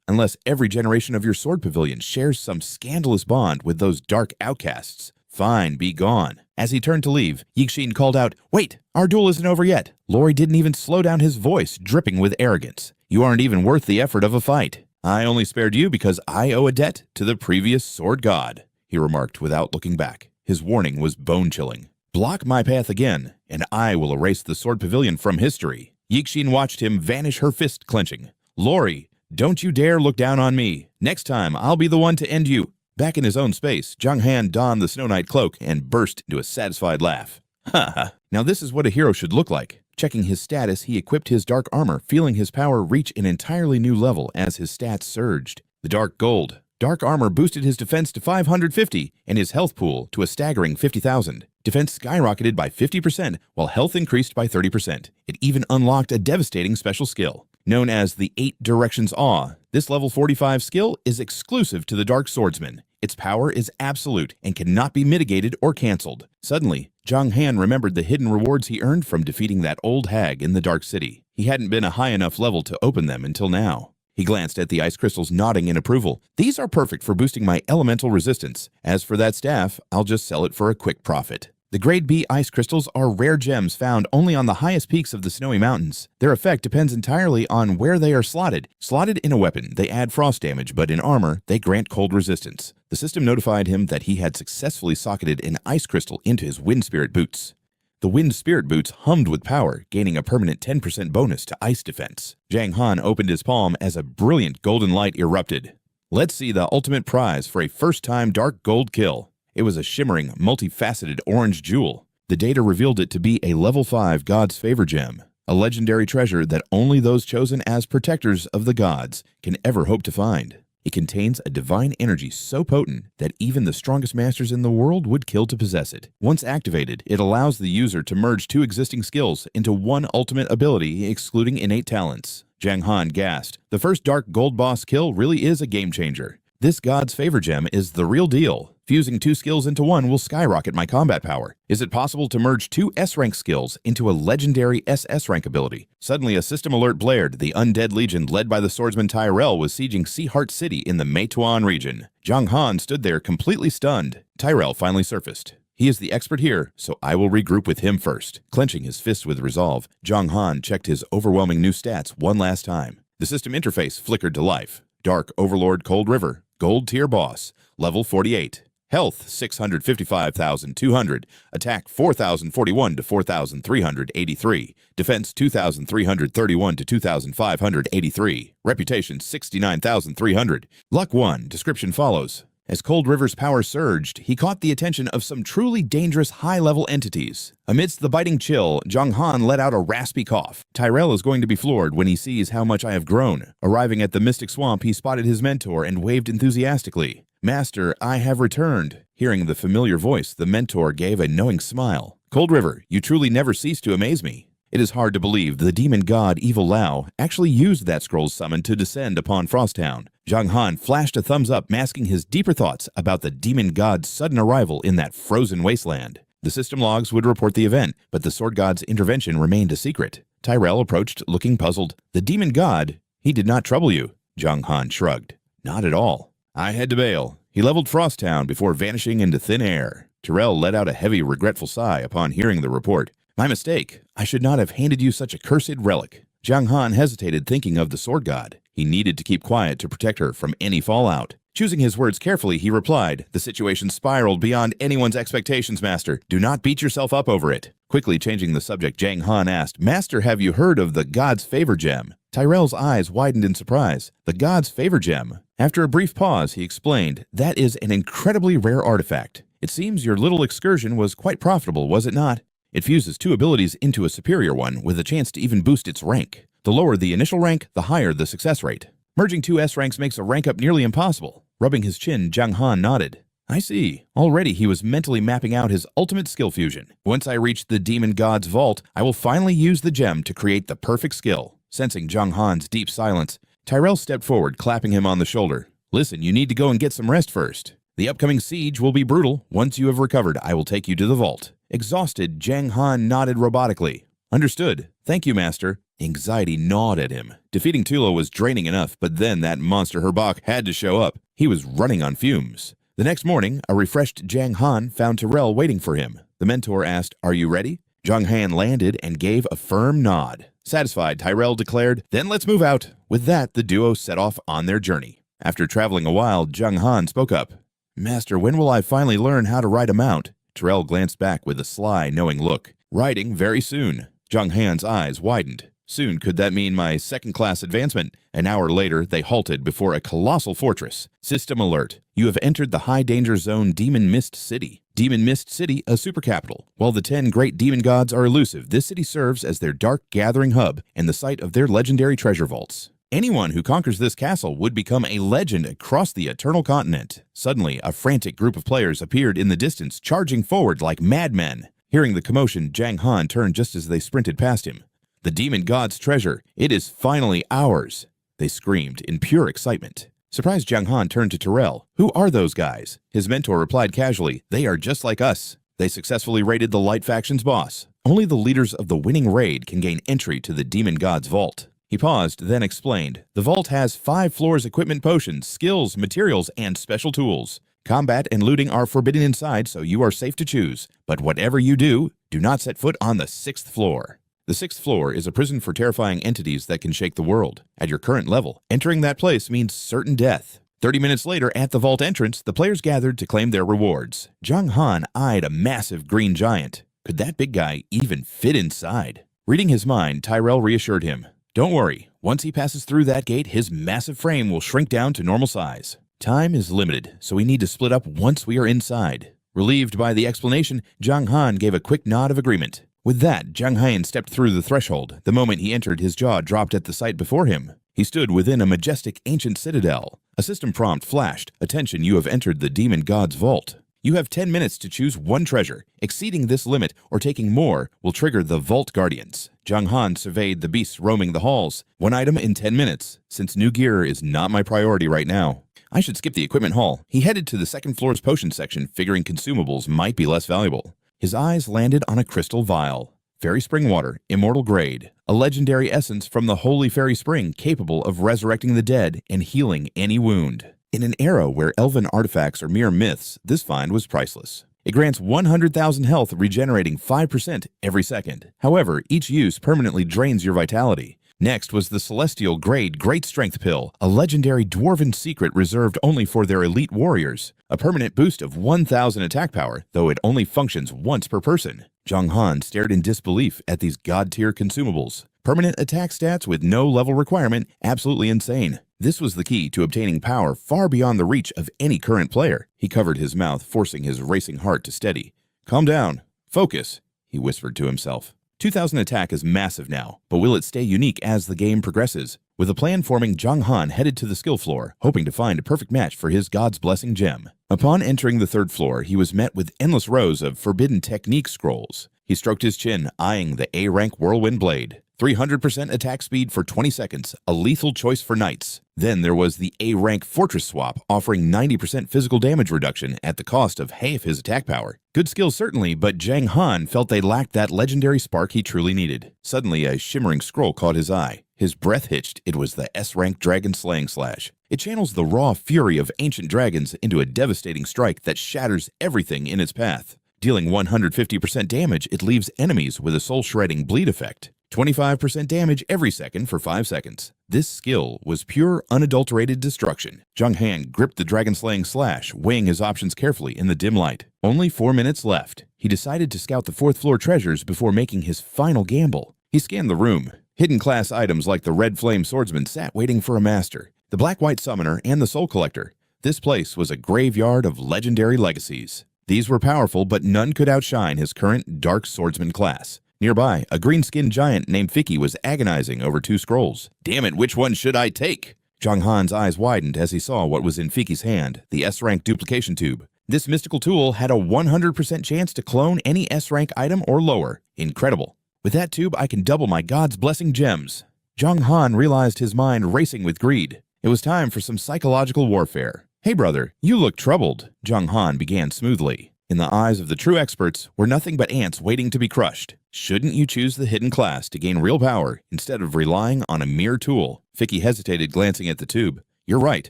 Unless every generation of your sword pavilion shares some scandalous bond with those dark outcasts. Fine, be gone." As he turned to leave, Yixin called out, "Wait, our duel isn't over yet." Lori didn't even slow down his voice, dripping with arrogance. "You aren't even worth the effort of a fight. I only spared you because I owe a debt to the previous sword god," he remarked without looking back. His warning was bone-chilling. "Block my path again, and I will erase the sword pavilion from history." Yixin watched him vanish, her fist clenching. "Lori, don't you dare look down on me. Next time, I'll be the one to end you." Back in his own space, Jiang Han donned the Snow Knight cloak and burst into a satisfied laugh. "Ha ha, now this is what a hero should look like." Checking his status, he equipped his dark armor, feeling his power reach an entirely new level as his stats surged. The dark gold. Dark armor boosted his defense to 550 and his health pool to a staggering 50,000. Defense skyrocketed by 50% while health increased by 30%. It even unlocked a devastating special skill. Known as the 8 Directions Awe, this level 45 skill is exclusive to the Dark Swordsman. Its power is absolute and cannot be mitigated or cancelled. Suddenly, Jiang Han remembered the hidden rewards he earned from defeating that old hag in the Dark City. He hadn't been a high enough level to open them until now. He glanced at the ice crystals, nodding in approval. "These are perfect for boosting my elemental resistance. As for that staff, I'll just sell it for a quick profit." The Grade B ice crystals are rare gems found only on the highest peaks of the snowy mountains. Their effect depends entirely on where they are slotted. Slotted in a weapon, they add frost damage, but in armor, they grant cold resistance. The system notified him that he had successfully socketed an ice crystal into his Wind Spirit boots. The Wind Spirit boots hummed with power, gaining a permanent 10% bonus to ice defense. Jiang Han opened his palm as a brilliant golden light erupted. "Let's see the ultimate prize for a first-time dark gold kill." It was a shimmering, multifaceted orange jewel. The data revealed it to be a level 5 God's Favor gem, a legendary treasure that only those chosen as protectors of the gods can ever hope to find. It contains a divine energy so potent that even the strongest masters in the world would kill to possess it. Once activated, it allows the user to merge 2 existing skills into one ultimate ability, excluding innate talents. Jiang Han gasped. The first dark gold boss kill really is a game changer. This God's Favor gem is the real deal. Fusing 2 skills into one will skyrocket my combat power. Is it possible to merge 2 S-rank skills into a legendary SS-rank ability? Suddenly, a system alert blared. The undead legion led by the swordsman Tyrell was sieging Seaheart City in the Meituan region. Jiang Han stood there completely stunned. Tyrell finally surfaced. He is the expert here, so I will regroup with him first. Clenching his fist with resolve, Jiang Han checked his overwhelming new stats one last time. The system interface flickered to life. Dark Overlord Cold River, Gold Tier Boss, level 48. Health 655,200, attack 4,041 to 4,383, defense 2,331 to 2,583, reputation 69,300. Luck 1, description follows. As Cold River's power surged, he caught the attention of some truly dangerous high-level entities. Amidst the biting chill, Jiang Han let out a raspy cough. Tyrell is going to be floored when he sees how much I have grown. Arriving at the Mystic Swamp, he spotted his mentor and waved enthusiastically. Master, I have returned. Hearing the familiar voice, the mentor gave a knowing smile. Cold River, you truly never cease to amaze me. It is hard to believe the demon god Evil Lao actually used that scroll's summon to descend upon Frosttown. Jiang Han flashed a thumbs up, masking his deeper thoughts about the demon god's sudden arrival in that frozen wasteland. The system logs would report the event, but the sword god's intervention remained a secret. Tyrell approached, looking puzzled. The demon god? He did not trouble you? Jiang Han shrugged. Not at all. I had to bail. He leveled Frosttown before vanishing into thin air. Tyrell let out a heavy, regretful sigh upon hearing the report. My mistake. I should not have handed you such a cursed relic. Jiang Han hesitated, thinking of the sword god. He needed to keep quiet to protect her from any fallout. Choosing his words carefully, he replied, The situation spiraled beyond anyone's expectations, Master. Do not beat yourself up over it. Quickly changing the subject, Jiang Han asked, Master, have you heard of the God's Favor Gem? Tyrell's eyes widened in surprise. The God's Favor Gem. After a brief pause, he explained, That is an incredibly rare artifact. It seems your little excursion was quite profitable, was it not? It fuses two abilities into a superior one with a chance to even boost its rank. The lower the initial rank, the higher the success rate. Merging two S ranks makes a rank up nearly impossible. Rubbing his chin, Jiang Han nodded. I see. Already he was mentally mapping out his ultimate skill fusion. Once I reach the demon god's vault, I will finally use the gem to create the perfect skill. Sensing Jiang Han's deep silence, Tyrell stepped forward, clapping him on the shoulder. Listen, you need to go and get some rest first. The upcoming siege will be brutal. Once you have recovered, I will take you to the vault. Exhausted, Jiang Han nodded robotically. Understood. Thank you, Master. Anxiety gnawed at him. Defeating Tulo was draining enough, but then that monster Herbach had to show up. He was running on fumes. The next morning, a refreshed Jiang Han found Tyrell waiting for him. The mentor asked, Are you ready? Jiang Han landed and gave a firm nod. Satisfied, Tyrell declared, Then let's move out. With that, the duo set off on their journey. After traveling a while, Jiang Han spoke up. Master, when will I finally learn how to ride a mount? Tyrell glanced back with a sly, knowing look. Riding very soon. Jiang Han's eyes widened. Soon could that mean my second-class advancement? An hour later, they halted before a colossal fortress. System alert. You have entered the high-danger zone Demon Mist City. Demon Mist City, a supercapital. While the 10 great demon gods are elusive, this city serves as their dark gathering hub and the site of their legendary treasure vaults. Anyone who conquers this castle would become a legend across the Eternal Continent. Suddenly, a frantic group of players appeared in the distance, charging forward like madmen. Hearing the commotion, Jiang Han turned just as they sprinted past him. The demon god's treasure, it is finally ours, they screamed in pure excitement. Surprised, Jiang Han turned to Tyrell. Who are those guys? His mentor replied casually, They are just like us. They successfully raided the Light Faction's boss. Only the leaders of the winning raid can gain entry to the demon god's vault. He paused, then explained, The vault has 5 floors equipment potions, skills, materials, and special tools. Combat and looting are forbidden inside, so you are safe to choose. But whatever you do, do not set foot on the 6th floor. The 6th floor is a prison for terrifying entities that can shake the world. At your current level, entering that place means certain death. 30 minutes later, at the vault entrance, the players gathered to claim their rewards. Jiang Han eyed a massive green giant. Could that big guy even fit inside? Reading his mind, Tyrell reassured him. Don't worry, once he passes through that gate, his massive frame will shrink down to normal size. Time is limited, so we need to split up once we are inside. Relieved by the explanation, Jiang Han gave a quick nod of agreement. With that, Jiang Han stepped through the threshold. The moment he entered, his jaw dropped at the sight before him. He stood within a majestic ancient citadel. A system prompt flashed. Attention, you have entered the demon god's vault. You have 10 minutes to choose one treasure. Exceeding this limit or taking more will trigger the Vault Guardians. Jiang Han surveyed the beasts roaming the halls. One item in 10 minutes. Since new gear is not my priority right now, I should skip the equipment hall. He headed to the 2nd floor's potion section, figuring consumables might be less valuable. His eyes landed on a crystal vial. Fairy Spring Water, immortal grade. A legendary essence from the Holy Fairy Spring capable of resurrecting the dead and healing any wound. In an era where elven artifacts are mere myths, this find was priceless. It grants 100,000 health, regenerating 5% every second. However, each use permanently drains your vitality. Next was the Celestial Grade Great Strength Pill, a legendary dwarven secret reserved only for their elite warriors. A permanent boost of 1,000 attack power, though it only functions once per person. Jiang Han stared in disbelief at these god-tier consumables. Permanent attack stats with no level requirement, absolutely insane. This was the key to obtaining power far beyond the reach of any current player. He covered his mouth, forcing his racing heart to steady. "Calm down. Focus," he whispered to himself. 2000 attack is massive now, but will it stay unique as the game progresses? With a plan forming, Jiang Han headed to the skill floor, hoping to find a perfect match for his God's Blessing gem. Upon entering the third floor, he was met with endless rows of forbidden technique scrolls. He stroked his chin, eyeing the A-rank Whirlwind Blade. 300% attack speed for 20 seconds, a lethal choice for knights. Then there was the A-rank Fortress Swap, offering 90% physical damage reduction at the cost of half his attack power. Good skills certainly, but Jiang Han felt they lacked that legendary spark he truly needed. Suddenly, a shimmering scroll caught his eye. His breath hitched. It was the S-rank Dragon Slaying Slash. It channels the raw fury of ancient dragons into a devastating strike that shatters everything in its path. Dealing 150% damage, it leaves enemies with a soul-shredding bleed effect. 25% damage every second for 5 seconds. This skill was pure, unadulterated destruction. Jiang Han gripped the dragon-slaying slash, weighing his options carefully in the dim light. Only 4 minutes left. He decided to scout the fourth-floor treasures before making his final gamble. He scanned the room. Hidden class items like the Red Flame Swordsman sat waiting for a master, the Black-White Summoner, and the Soul Collector. This place was a graveyard of legendary legacies. These were powerful, but none could outshine his current Dark Swordsman class. Nearby, a green-skinned giant named Fiki was agonizing over 2 scrolls. "Damn it, which one should I take?" Jiang Han's eyes widened as he saw what was in Fiki's hand, the S-rank duplication tube. This mystical tool had a 100% chance to clone any S-rank item or lower. Incredible. "With that tube, I can double my God's Blessing gems." Jiang Han realized his mind racing with greed. It was time for some psychological warfare. "Hey brother, you look troubled," Jiang Han began smoothly. In the eyes of the true experts, were nothing but ants waiting to be crushed. Shouldn't you choose the hidden class to gain real power instead of relying on a mere tool? Fiki hesitated, glancing at the tube. "You're right,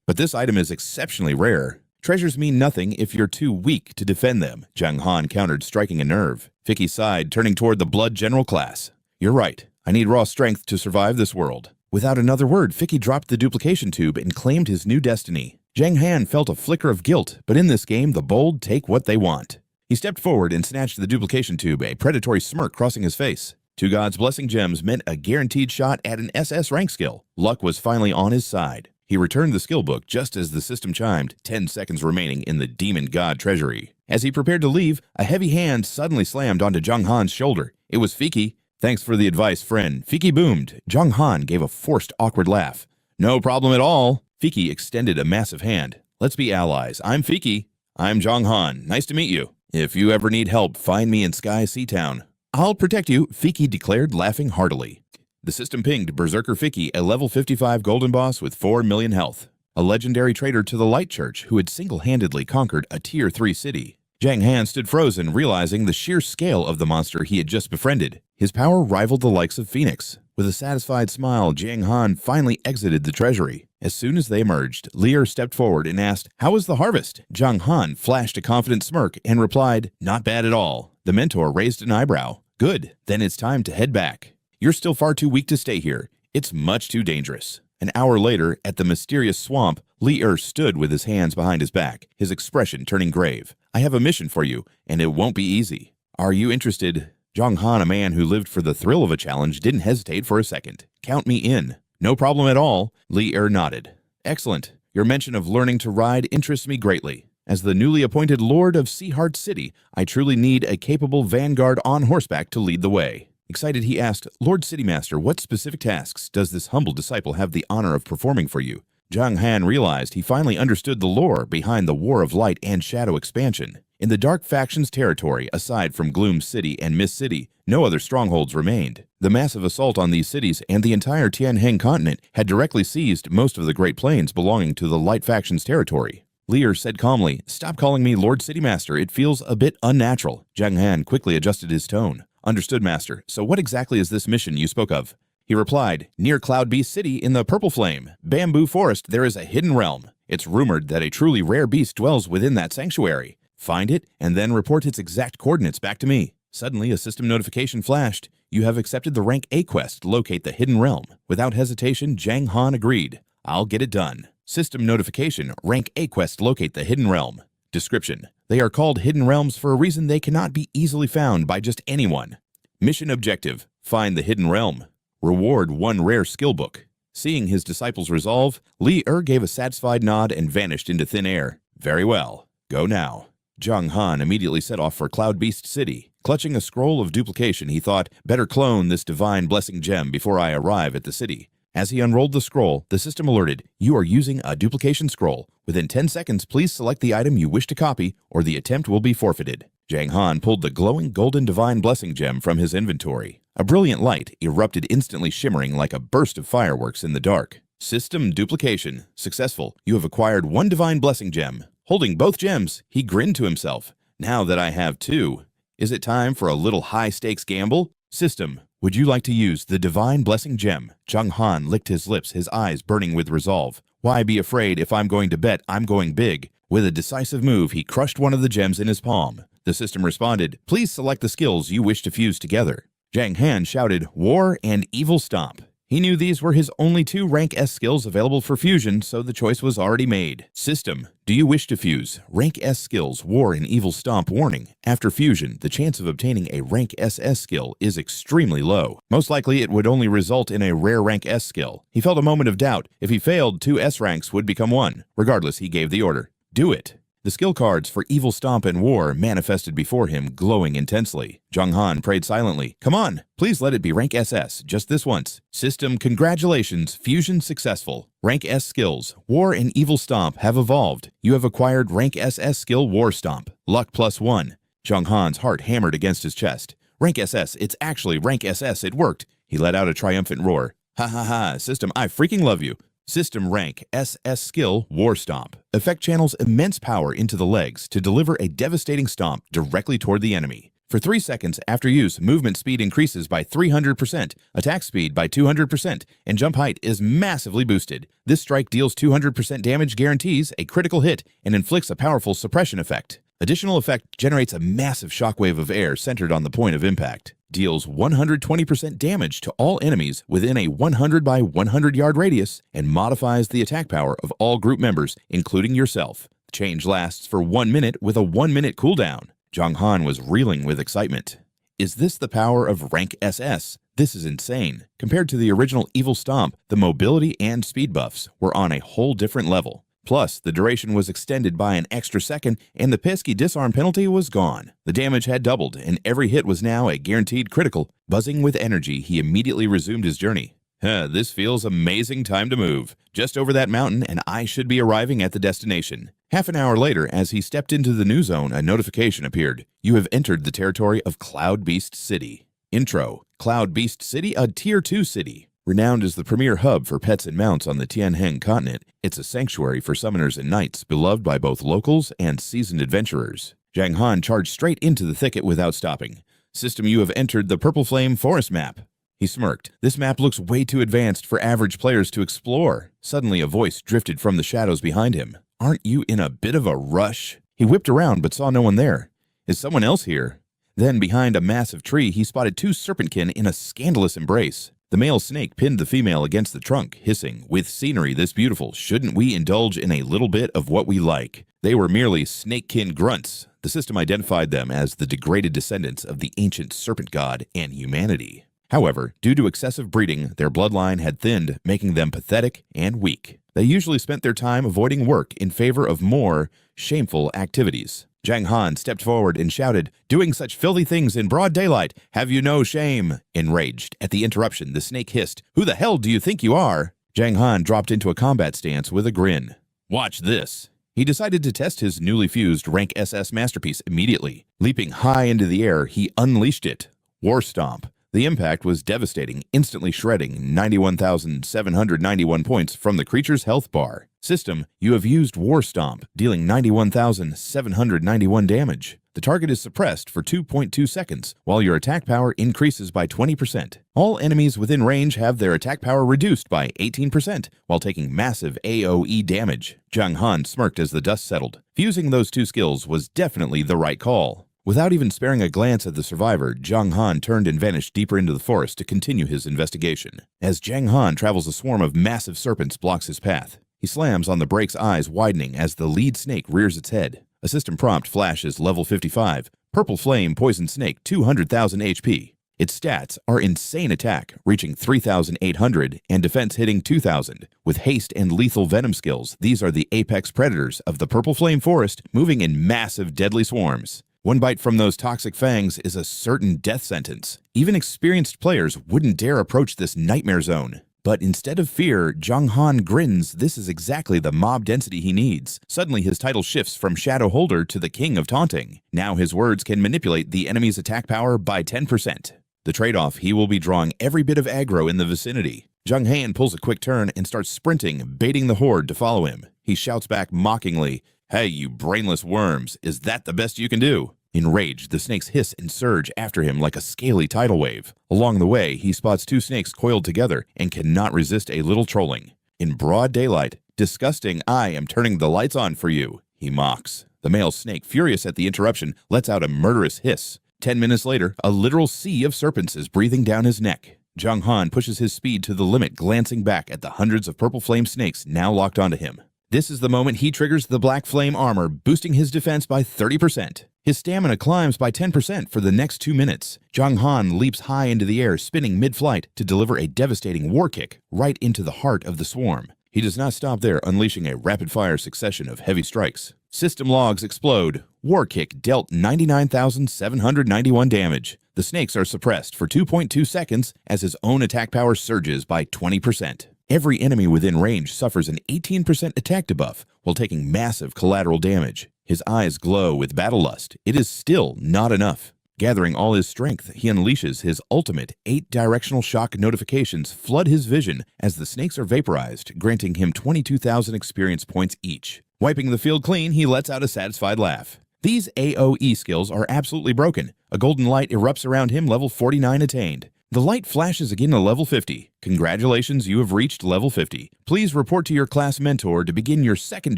but this item is exceptionally rare. Treasures mean nothing if you're too weak to defend them," Jiang Han countered, striking a nerve. Fiki sighed, turning toward the Blood General class. "You're right. I need raw strength to survive this world." Without another word, Fiki dropped the duplication tube and claimed his new destiny. Jiang Han felt a flicker of guilt, but in this game, the bold take what they want. He stepped forward and snatched the duplication tube, a predatory smirk crossing his face. 2 God's Blessing gems meant a guaranteed shot at an SS rank skill. Luck was finally on his side. He returned the skill book just as the system chimed, 10 seconds remaining in the Demon God treasury. As he prepared to leave, a heavy hand suddenly slammed onto Jiang Han's shoulder. It was Fiki. "Thanks for the advice, friend." Fiki boomed. Jiang Han gave a forced, awkward laugh. "No problem at all." Fiki extended a massive hand. "Let's be allies. I'm Fiki." "I'm Jiang Han. Nice to meet you. If you ever need help, find me in Sky Sea Town." "I'll protect you," Fiki declared, laughing heartily. The system pinged Berserker Fiki, a level 55 golden boss with 4 million health. A legendary traitor to the Light Church who had single-handedly conquered a Tier 3 city. Jiang Han stood frozen, realizing the sheer scale of the monster he had just befriended. His power rivaled the likes of Phoenix. With a satisfied smile, Jiang Han finally exited the treasury. As soon as they emerged, Lear stepped forward and asked, "How was the harvest?" Jiang Han flashed a confident smirk and replied, "Not bad at all." The mentor raised an eyebrow. "Good, then it's time to head back. You're still far too weak to stay here. It's much too dangerous." An hour later, at the mysterious swamp, Lear stood with his hands behind his back, his expression turning grave. "I have a mission for you, and it won't be easy. Are you interested?" Jiang Han, a man who lived for the thrill of a challenge, didn't hesitate for a second. "Count me in." "No problem at all." Lear nodded. "Excellent. Your mention of learning to ride interests me greatly. As the newly appointed Lord of Seaheart City, I truly need a capable vanguard on horseback to lead the way." Excited, he asked, "Lord Citymaster, what specific tasks does this humble disciple have the honor of performing for you?" Jiang Han realized he finally understood the lore behind the War of Light and Shadow expansion. In the Dark Factions territory, aside from Gloom City and Mist City, no other strongholds remained. The massive assault on these cities and the entire Tianheng continent had directly seized most of the Great Plains belonging to the Light Factions territory. Lear said calmly, "Stop calling me Lord Citymaster, it feels a bit unnatural." Jiang Han quickly adjusted his tone. "Understood, Master. So what exactly is this mission you spoke of?" He replied, "Near Cloud Beast City in the Purple Flame, Bamboo Forest, there is a hidden realm. It's rumored that a truly rare beast dwells within that sanctuary. Find it, and then report its exact coordinates back to me." Suddenly, a system notification flashed. "You have accepted the rank A quest to locate the hidden realm." Without hesitation, Jiang Han agreed. "I'll get it done." System notification, rank A quest locate the hidden realm. Description: they are called hidden realms for a reason. They cannot be easily found by just anyone. Mission objective: find the hidden realm. Reward: 1 rare skill book. Seeing his disciple's resolve, Li gave a satisfied nod and vanished into thin air. Very well. Go now. Jiang Han immediately set off for Cloud Beast City. Clutching a scroll of duplication, he thought, better clone this divine blessing gem before I arrive at the city. As he unrolled the scroll, the system alerted, you are using a duplication scroll. Within 10 seconds, please select the item you wish to copy, or the attempt will be forfeited. Jiang Han pulled the glowing golden divine blessing gem from his inventory. A brilliant light erupted, instantly shimmering like a burst of fireworks in the dark. System duplication. Successful. You have acquired one divine blessing gem. Holding both gems, he grinned to himself. Now that I have two, is it time for a little high-stakes gamble? System, would you like to use the divine blessing gem? Jiang Han licked his lips, his eyes burning with resolve. Why be afraid if I'm going to bet I'm going big? With a decisive move, he crushed one of the gems in his palm. The system responded, please select the skills you wish to fuse together. Jiang Han shouted, War and Evil Stomp. He knew these were his only two rank S skills available for fusion, so the choice was already made. System, do you wish to fuse? Rank S skills, War and Evil Stomp. Warning. After fusion, the chance of obtaining a rank SS skill is extremely low. Most likely it would only result in a rare rank S skill. He felt a moment of doubt. If he failed, 2 S ranks would become 1. Regardless, he gave the order. Do it. The skill cards for Evil Stomp and War manifested before him, glowing intensely. Jiang Han prayed silently. Come on, please let it be rank SS, just this once. System, congratulations, fusion successful. Rank S skills, War and Evil Stomp have evolved. You have acquired rank SS skill War Stomp. Luck +1. Jiang Han's heart hammered against his chest. Rank SS, it's actually rank SS, it worked. He let out a triumphant roar. Ha ha ha, System, I freaking love you. System rank SS skill War Stomp. Effect channels immense power into the legs to deliver a devastating stomp directly toward the enemy. For 3 seconds after use, movement speed increases by 300%, attack speed by 200%, and jump height is massively boosted. This strike deals 200% damage, guarantees a critical hit, and inflicts a powerful suppression effect. Additional effect generates a massive shockwave of air centered on the point of impact. Deals 120% damage to all enemies within a 100 by 100 yard radius, and modifies the attack power of all group members, including yourself. The change lasts for 1 minute with a 1-minute cooldown. Jiang Han was reeling with excitement. Is this the power of rank SS? This is insane. Compared to the original Evil Stomp, the mobility and speed buffs were on a whole different level. Plus, the duration was extended by an extra second, and the pesky disarm penalty was gone. The damage had doubled, and every hit was now a guaranteed critical. Buzzing with energy, he immediately resumed his journey. This feels amazing time to move. Just over that mountain, and I should be arriving at the destination. Half an hour later, as he stepped into the new zone, a notification appeared. You have entered the territory of Cloud Beast City. Intro. Cloud Beast City, a Tier 2 city. Renowned as the premier hub for pets and mounts on the Tianheng continent, it's a sanctuary for summoners and knights beloved by both locals and seasoned adventurers. Jiang Han charged straight into the thicket without stopping. System, you have entered the Purple Flame Forest map. He smirked. This map looks way too advanced for average players to explore. Suddenly a voice drifted from the shadows behind him. Aren't you in a bit of a rush? He whipped around but saw no one there. Is someone else here? Then behind a massive tree he spotted 2 serpentkin in a scandalous embrace. The male snake pinned the female against the trunk, hissing, with scenery this beautiful, shouldn't we indulge in a little bit of what we like? They were merely snakekin grunts. The system identified them as the degraded descendants of the ancient serpent god and humanity. However, due to excessive breeding, their bloodline had thinned, making them pathetic and weak. They usually spent their time avoiding work in favor of more shameful activities. Jiang Han stepped forward and shouted, doing such filthy things in broad daylight, have you no shame? Enraged at the interruption, the snake hissed, who the hell do you think you are? Jiang Han dropped into a combat stance with a grin. Watch this. He decided to test his newly fused rank SS masterpiece immediately. Leaping high into the air, he unleashed it. War Stomp. The impact was devastating, instantly shredding 91,791 points from the creature's health bar. System, you have used War Stomp, dealing 91,791 damage. The target is suppressed for 2.2 seconds, while your attack power increases by 20%. All enemies within range have their attack power reduced by 18%, while taking massive AoE damage. Jiang Han smirked as the dust settled. Fusing those 2 skills was definitely the right call. Without even sparing a glance at the survivor, Jiang Han turned and vanished deeper into the forest to continue his investigation. As Jiang Han travels, a swarm of massive serpents blocks his path. He slams on the brake's eyes, widening as the lead snake rears its head. A system prompt flashes level 55. Purple Flame Poison Snake, 200,000 HP. Its stats are insane attack, reaching 3,800, and defense hitting 2,000. With haste and lethal venom skills, these are the apex predators of the Purple Flame Forest, moving in massive deadly swarms. One bite from those toxic fangs is a certain death sentence. Even experienced players wouldn't dare approach this nightmare zone. But instead of fear, Jiang Han grins. This is exactly the mob density he needs. Suddenly his title shifts from Shadow Holder to the King of Taunting. Now his words can manipulate the enemy's attack power by 10%. The trade-off, he will be drawing every bit of aggro in the vicinity. Jiang Han pulls a quick turn and starts sprinting, baiting the horde to follow him. He shouts back mockingly, "Hey, you brainless worms, is that the best you can do?" Enraged, the snakes hiss and surge after him like a scaly tidal wave. Along the way, he spots two snakes coiled together and cannot resist a little trolling. In broad daylight, "Disgusting, I am turning the lights on for you," he mocks. The male snake, furious at the interruption, lets out a murderous hiss. 10 minutes later, a literal sea of serpents is breathing down his neck. Jiang Han pushes his speed to the limit, glancing back at the hundreds of purple flame snakes now locked onto him. This is the moment he triggers the black flame armor, boosting his defense by 30%. His stamina climbs by 10% for the next 2 minutes. Jiang Han leaps high into the air, spinning mid-flight to deliver a devastating war kick right into the heart of the swarm. He does not stop there, unleashing a rapid-fire succession of heavy strikes. System logs explode. War kick dealt 99,791 damage. The snakes are suppressed for 2.2 seconds as his own attack power surges by 20%. Every enemy within range suffers an 18% attack debuff while taking massive collateral damage. His eyes glow with battle lust. It is still not enough. Gathering all his strength, he unleashes his ultimate 8-directional shock notifications flood his vision as the snakes are vaporized, granting him 22,000 experience points each. Wiping the field clean, he lets out a satisfied laugh. These AoE skills are absolutely broken. A golden light erupts around him, level 49 attained. The light flashes again to level 50. Congratulations, you have reached level 50. Please report to your class mentor to begin your second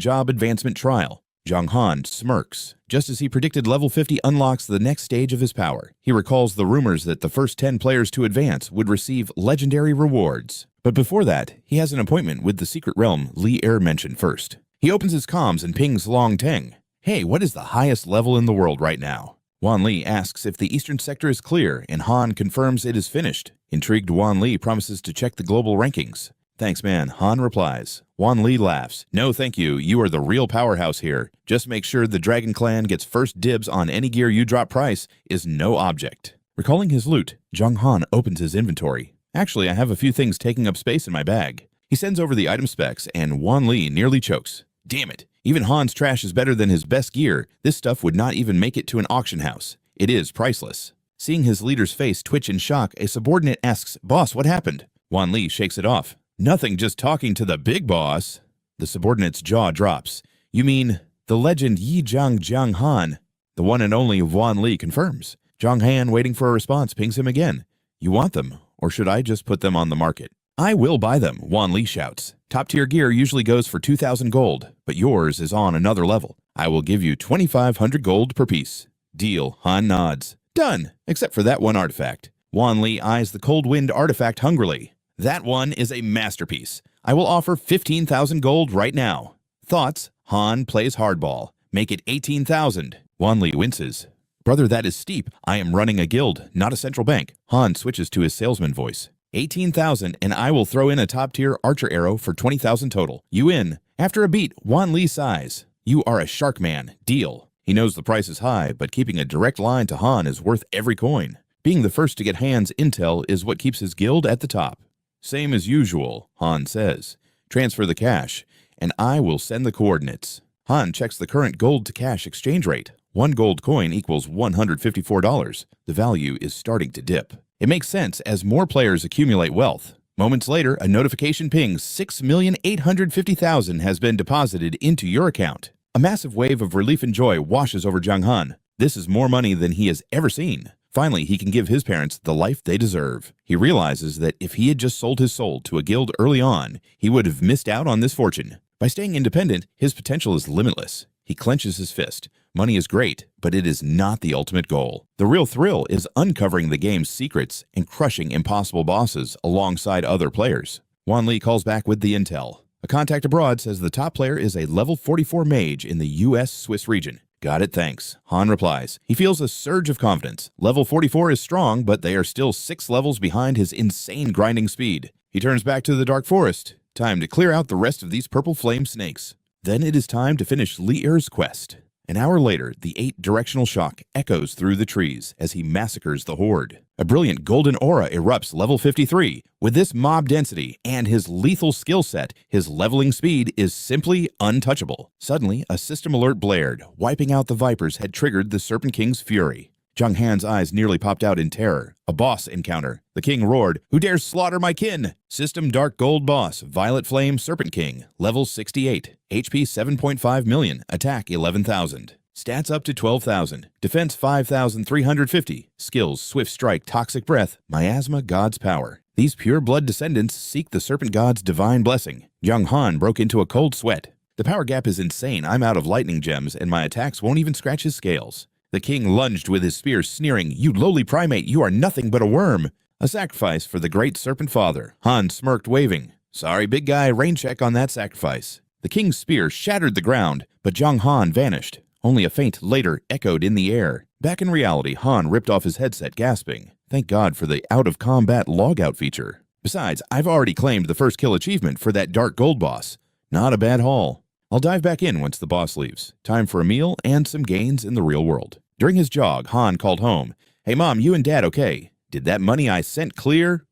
job advancement trial. Jiang Han smirks. Just as he predicted, level 50 unlocks the next stage of his power. He recalls the rumors that the first 10 players to advance would receive legendary rewards. But before that, he has an appointment with the secret realm Li Er mentioned first. He opens his comms and pings Long Teng. "Hey, what is the highest level in the world right now?" Wan Li asks if the eastern sector is clear, and Han confirms it is finished. Intrigued, Wan Li promises to check the global rankings. "Thanks, man," Han replies. Wan Li laughs. "No, thank you. You are the real powerhouse here. Just make sure the Dragon Clan gets first dibs on any gear you drop. Price is no object." Recalling his loot, Jiang Han opens his inventory. "Actually, I have a few things taking up space in my bag." He sends over the item specs, and Wan Li nearly chokes. Damn it. Even Han's trash is better than his best gear. This stuff would not even make it to an auction house. It is priceless. Seeing his leader's face twitch in shock, a subordinate asks, "Boss, what happened?" Wan Li shakes it off. "Nothing, just talking to the big boss." The subordinate's jaw drops. "You mean the legend Jiang Han?" The one and only Wan Li confirms. Jiang Han, waiting for a response, pings him again. "You want them, or should I just put them on the market?" "I will buy them," Wan Li shouts. "Top-tier gear usually goes for 2,000 gold, but yours is on another level. I will give you 2,500 gold per piece." "Deal," Han nods. "Done, except for that one artifact." Wan Li eyes the Cold Wind artifact hungrily. "That one is a masterpiece. I will offer 15,000 gold right now." "Thoughts?" Han plays hardball. "Make it 18,000. Wan Li winces. "Brother, that is steep. I am running a guild, not a central bank." Han switches to his salesman voice. 18,000, and I will throw in a top-tier archer arrow for 20,000 total. You in?" After a beat, Wan Li sighs. "You are a shark man. Deal." He knows the price is high, but keeping a direct line to Han is worth every coin. Being the first to get hands intel is what keeps his guild at the top. "Same as usual," Han says. "Transfer the cash, and I will send the coordinates." Han checks the current gold-to-cash exchange rate. 1 gold coin equals $154. The value is starting to dip. It makes sense as more players accumulate wealth. Moments later, a notification pings 6,850,000 has been deposited into your account. A massive wave of relief and joy washes over Jiang Han. This is more money than he has ever seen. Finally, he can give his parents the life they deserve. He realizes that if he had just sold his soul to a guild early on, he would have missed out on this fortune. By staying independent, his potential is limitless. He clenches his fist. Money is great, but it is not the ultimate goal. The real thrill is uncovering the game's secrets and crushing impossible bosses alongside other players. Wan Li calls back with the intel. A contact abroad says the top player is a level 44 mage in the US-Swiss region. Got it, thanks. Han replies. He feels a surge of confidence. Level 44 is strong, but they are still 6 levels behind his insane grinding speed. He turns back to the Dark Forest. Time to clear out the rest of these purple flame snakes. Then it is time to finish Li-Er's quest. An hour later, the 8-directional shock echoes through the trees as he massacres the horde. A brilliant golden aura erupts level 53. With this mob density and his lethal skill set, his leveling speed is simply untouchable. Suddenly, a system alert blared. Wiping out the Vipers had triggered the Serpent King's fury. Jiang Han's eyes nearly popped out in terror. A boss encounter. The king roared, "Who dares slaughter my kin?" System Dark Gold Boss, Violet Flame Serpent King, level 68. HP 7.5 million, attack 11,000. Stats up to 12,000. Defense 5,350. Skills Swift Strike, Toxic Breath, Miasma, God's Power. These pure blood descendants seek the Serpent God's divine blessing. Jiang Han broke into a cold sweat. The power gap is insane. I'm out of lightning gems and my attacks won't even scratch his scales. The king lunged with his spear, sneering, "You lowly primate, you are nothing but a worm." A sacrifice for the great serpent father. Han smirked, waving. "Sorry, big guy, rain check on that sacrifice." The king's spear shattered the ground, but Jiang Han vanished. Only a faint later echoed in the air. Back in reality, Han ripped off his headset, gasping. Thank God for the out-of-combat logout feature. Besides, I've already claimed the first kill achievement for that Dark Gold boss. Not a bad haul. I'll dive back in once the boss leaves. Time for a meal and some gains in the real world. During his jog, Han called home. "Hey Mom, you and Dad okay? Did that money I sent clear?"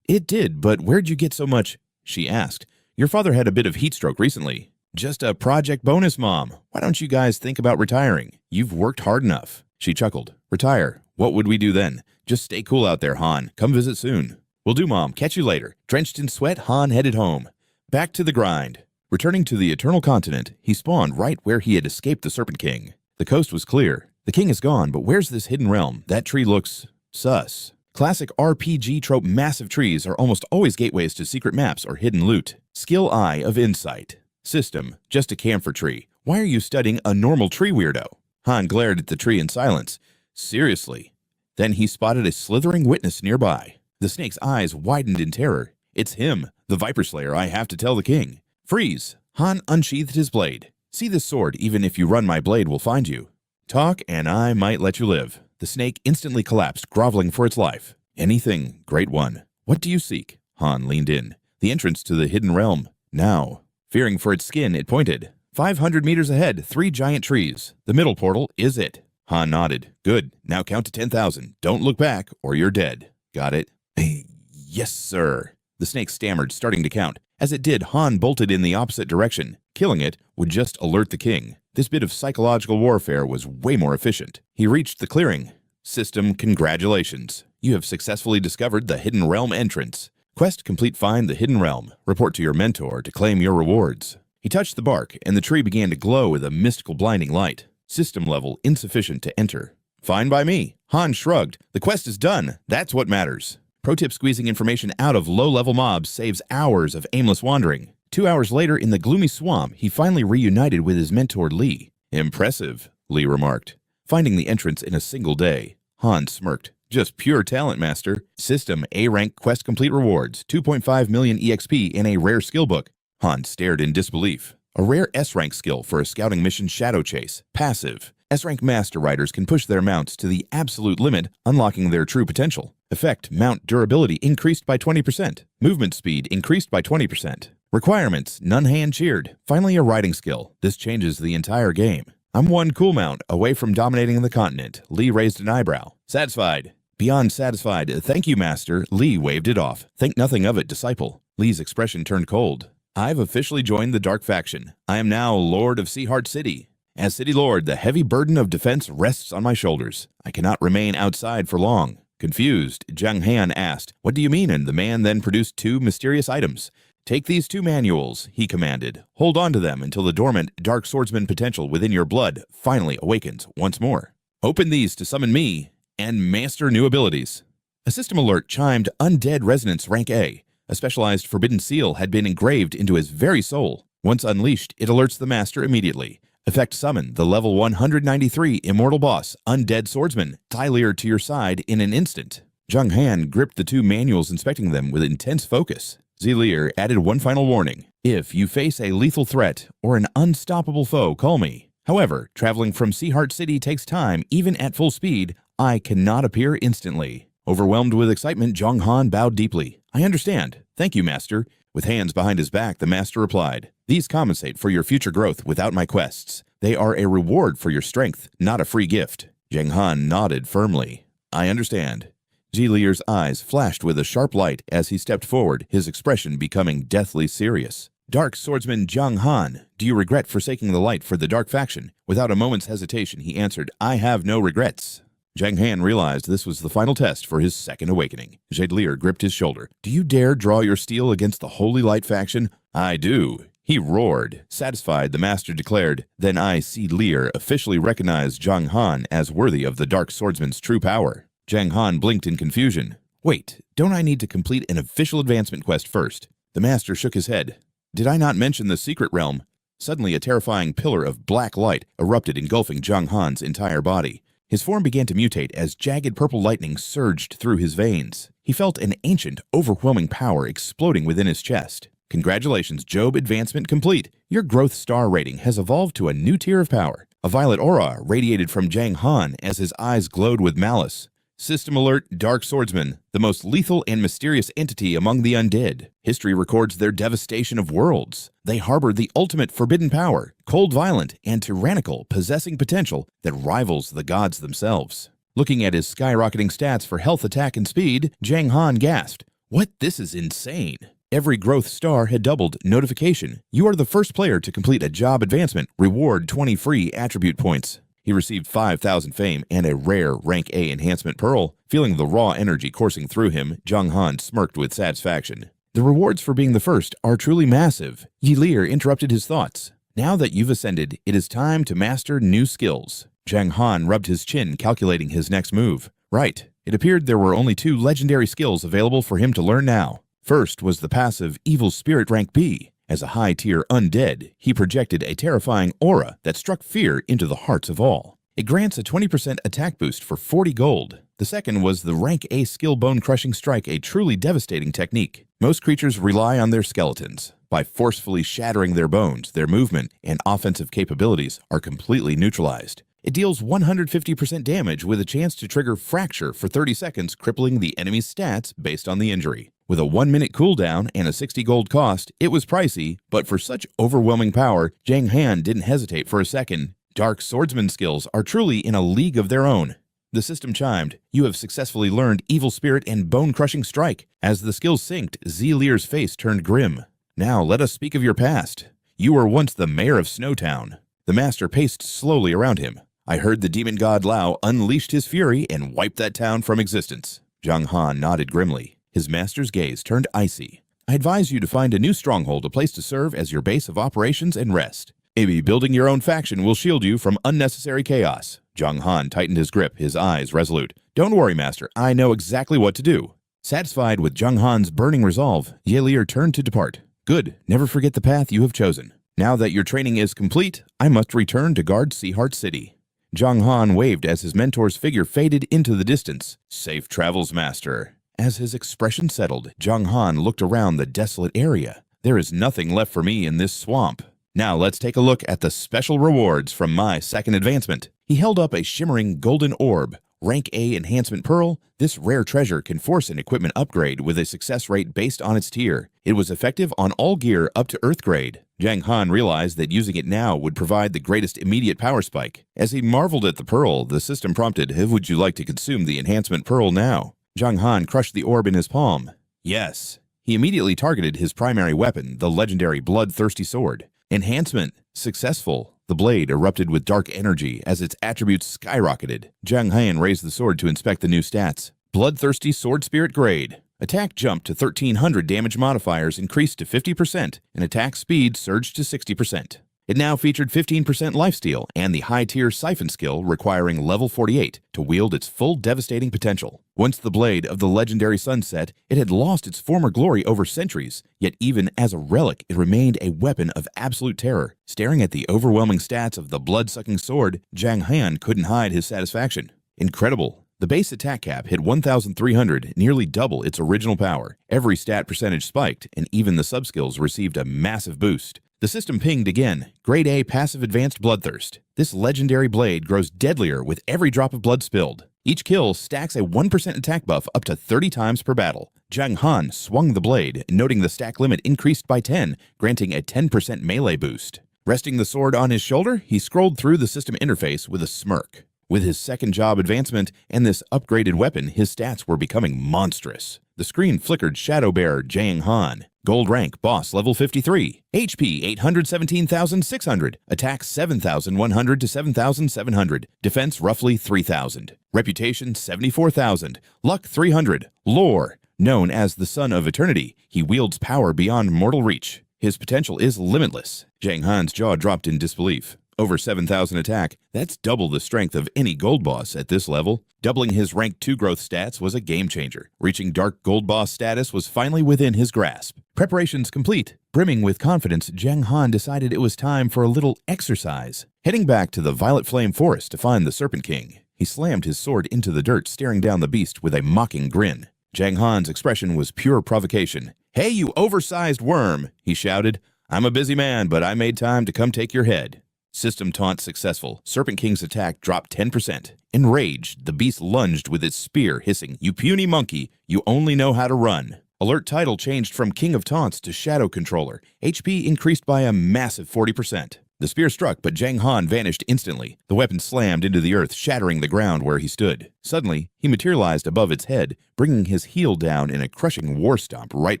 "It did, but where'd you get so much?" she asked. "Your father had a bit of heat stroke recently." "Just a project bonus, Mom. Why don't you guys think about retiring? You've worked hard enough." She chuckled. "Retire? What would we do then? Just stay cool out there, Han. Come visit soon." "Will do, Mom. Catch you later." Drenched in sweat, Han headed home. Back to the grind. Returning to the Eternal Continent, he spawned right where he had escaped the Serpent King. The coast was clear. The king is gone, but where's this hidden realm? That tree looks sus. Classic RPG trope massive trees are almost always gateways to secret maps or hidden loot. Skill Eye of Insight. System, just a camphor tree. Why are you studying a normal tree, weirdo? Han glared at the tree in silence. Seriously. Then he spotted a slithering witness nearby. The snake's eyes widened in terror. It's him, the Viper Slayer I have to tell the king. Freeze! Han unsheathed his blade. "See this sword, even if you run my blade will find you. Talk and I might let you live." The snake instantly collapsed, groveling for its life. "Anything, great one. What do you seek?" Han leaned in. "The entrance to the hidden realm. Now." Fearing for its skin, it pointed. 500 meters ahead, 3 giant trees. The middle portal is it. Han nodded. "Good. Now count to 10,000. Don't look back, or you're dead." "Got it." "Yes, sir." The snake stammered, starting to count. As it did, Han bolted in the opposite direction. Killing it would just alert the king. This bit of psychological warfare was way more efficient. He reached the clearing. "System, congratulations. You have successfully discovered the Hidden Realm entrance. Quest complete, find the Hidden Realm. Report to your mentor to claim your rewards." He touched the bark, and the tree began to glow with a mystical blinding light. System level insufficient to enter. "Fine by me." Han shrugged. "The quest is done. That's what matters." Pro tip: squeezing information out of low-level mobs saves hours of aimless wandering. 2 hours later, in the gloomy swamp, he finally reunited with his mentor Li. "Impressive," Li remarked. "Finding the entrance in a single day." Han smirked. "Just pure talent, master." System A-rank quest complete rewards, 2.5 million EXP in a rare skill book. Han stared in disbelief. A rare S-rank skill for a scouting mission, Shadow Chase. Passive. S-rank master riders can push their mounts to the absolute limit, unlocking their true potential. Effect: mount durability increased by 20%. Movement speed increased by 20%. Requirements: none hand cheered. Finally, a riding skill. This changes the entire game. "I'm one cool mount away from dominating the continent." Li raised an eyebrow. "Satisfied." "Beyond satisfied. Thank you, master." Li waved it off. "Think nothing of it, disciple." Li's expression turned cold. "I've officially joined the Dark Faction. I am now Lord of Seaheart City. As City Lord, the heavy burden of defense rests on my shoulders. I cannot remain outside for long." Confused, Jiang Han asked, "What do you mean?" And the man then produced 2 mysterious items. "Take these 2 manuals," he commanded. "Hold on to them until the dormant Dark Swordsman potential within your blood finally awakens once more. Open these to summon me and master new abilities." A system alert chimed Undead Resonance Rank A. A specialized forbidden seal had been engraved into his very soul. Once unleashed, it alerts the master immediately. Effect: summon the level 193 immortal boss, Undead Swordsman, Tyler to your side in an instant. Jiang Han gripped the 2 manuals, inspecting them with intense focus. Zelier added one final warning. If you face a lethal threat or an unstoppable foe, call me. However, traveling from Seaheart City takes time even at full speed. I cannot appear instantly. Overwhelmed with excitement, Jiang Han bowed deeply. I understand. Thank you, Master. With hands behind his back, the Master replied, These compensate for your future growth without my quests. They are a reward for your strength, not a free gift. Jiang Han nodded firmly. I understand. Zelier's eyes flashed with a sharp light as he stepped forward, his expression becoming deathly serious. Dark Swordsman Jiang Han, do you regret forsaking the light for the Dark faction? Without a moment's hesitation, he answered, I have no regrets. Jiang Han realized this was the final test for his second awakening. Zelier gripped his shoulder. Do you dare draw your steel against the Holy Light faction? I do. He roared. Satisfied, the Master declared, Then I, Zelier, officially recognize Jiang Han as worthy of the Dark Swordsman's true power. Jiang Han blinked in confusion. Wait, don't I need to complete an official advancement quest first? The Master shook his head. Did I not mention the secret realm? Suddenly, a terrifying pillar of black light erupted, engulfing Jiang Han's entire body. His form began to mutate as jagged purple lightning surged through his veins. He felt an ancient, overwhelming power exploding within his chest. Congratulations, Job, advancement complete. Your growth star rating has evolved to a new tier of power. A violet aura radiated from Jiang Han as his eyes glowed with malice. System alert, Dark Swordsman, the most lethal and mysterious entity among the undead. History records their devastation of worlds. They harbor the ultimate forbidden power, cold, violent, and tyrannical, possessing potential that rivals the gods themselves. Looking at his skyrocketing stats for health, attack, and speed, Jiang Han gasped. What? This is insane. Every growth star had doubled. Notification. You are the first player to complete a job advancement. Reward 20 free attribute points. He received 5,000 fame and a rare rank A enhancement pearl. Feeling the raw energy coursing through him, Jiang Han smirked with satisfaction. The rewards for being the first are truly massive. Zelier interrupted his thoughts. Now that you've ascended, it is time to master new skills. Jiang Han rubbed his chin, calculating his next move. Right. It appeared there were only 2 legendary skills available for him to learn now. First was the passive Evil Spirit rank B. As a high-tier undead, he projected a terrifying aura that struck fear into the hearts of all. It grants a 20% attack boost for 40 gold. The second was the rank A skill Bone-Crushing Strike, a truly devastating technique. Most creatures rely on their skeletons. By forcefully shattering their bones, their movement and offensive capabilities are completely neutralized. It deals 150% damage with a chance to trigger Fracture for 30 seconds, crippling the enemy's stats based on the injury. With a 1-minute cooldown and a 60 gold cost, it was pricey, but for such overwhelming power, Jiang Han didn't hesitate for a second. Dark Swordsman skills are truly in a league of their own. The system chimed. You have successfully learned Evil Spirit and Bone-Crushing Strike. As the skills synced, Zelier's face turned grim. Now let us speak of your past. You were once the mayor of Snowtown. The Master paced slowly around him. I heard the demon god Lao unleashed his fury and wiped that town from existence. Jiang Han nodded grimly. His master's gaze turned icy. I advise you to find a new stronghold, a place to serve as your base of operations and rest. Maybe building your own faction will shield you from unnecessary chaos. Jiang Han tightened his grip, his eyes resolute. Don't worry, Master. I know exactly what to do. Satisfied with Jiang Han's burning resolve, Zelier turned to depart. Good. Never forget the path you have chosen. Now that your training is complete, I must return to guard Seaheart City. Jiang Han waved as his mentor's figure faded into the distance. Safe travels, Master. As his expression settled, Jiang Han looked around the desolate area. There is nothing left for me in this swamp. Now let's take a look at the special rewards from my second advancement. He held up a shimmering golden orb. Rank A enhancement pearl. This rare treasure can force an equipment upgrade with a success rate based on its tier. It was effective on all gear up to Earth grade. Jiang Han realized that using it now would provide the greatest immediate power spike. As he marveled at the pearl, the system prompted, would you like to consume the enhancement pearl now? Jiang Han crushed the orb in his palm. Yes. He immediately targeted his primary weapon, the legendary bloodthirsty sword. Enhancement. Successful. The blade erupted with dark energy as its attributes skyrocketed. Jiang Han raised the sword to inspect the new stats. Bloodthirsty Sword Spirit grade. Attack jumped to 1,300, damage modifiers increased to 50%, and attack speed surged to 60%. It now featured 15% lifesteal and the high-tier Siphon skill requiring level 48 to wield its full devastating potential. Once the blade of the legendary sunset, it had lost its former glory over centuries, yet even as a relic it remained a weapon of absolute terror. Staring at the overwhelming stats of the blood-sucking sword, Jiang Han couldn't hide his satisfaction. Incredible. The base attack cap hit 1,300, nearly double its original power. Every stat percentage spiked, and even the subskills received a massive boost. The system pinged again. Grade A passive advanced bloodthirst. This legendary blade grows deadlier with every drop of blood spilled. Each kill stacks a 1% attack buff up to 30 times per battle. Jiang Han swung the blade, noting the stack limit increased by 10, granting a 10% melee boost. Resting the sword on his shoulder, he scrolled through the system interface with a smirk. With his second job advancement and this upgraded weapon, his stats were becoming monstrous. The screen flickered Shadow Bearer Jiang Han. Gold rank, boss level 53. HP 817,600. Attack 7,100 to 7,700. Defense roughly 3,000. Reputation 74,000. Luck 300. Lore. Known as the Son of Eternity, he wields power beyond mortal reach. His potential is limitless. Jiang Han's jaw dropped in disbelief. Over 7,000 attack, that's double the strength of any gold boss at this level. Doubling his rank 2 growth stats was a game changer. Reaching dark gold boss status was finally within his grasp. Preparations complete. Brimming with confidence, Jiang Han decided it was time for a little exercise. Heading back to the Violet Flame Forest to find the Serpent King, he slammed his sword into the dirt, staring down the beast with a mocking grin. Jiang Han's expression was pure provocation. "Hey, you oversized worm," he shouted. "I'm a busy man, but I made time to come take your head." System taunt successful. Serpent King's attack dropped 10%. Enraged, the beast lunged with its spear, hissing, "You puny monkey, you only know how to run." Alert title changed from King of Taunts to Shadow Controller. HP increased by a massive 40%. The spear struck, but Jiang Han vanished instantly. The weapon slammed into the earth, shattering the ground where he stood. Suddenly, he materialized above its head, bringing his heel down in a crushing war stomp right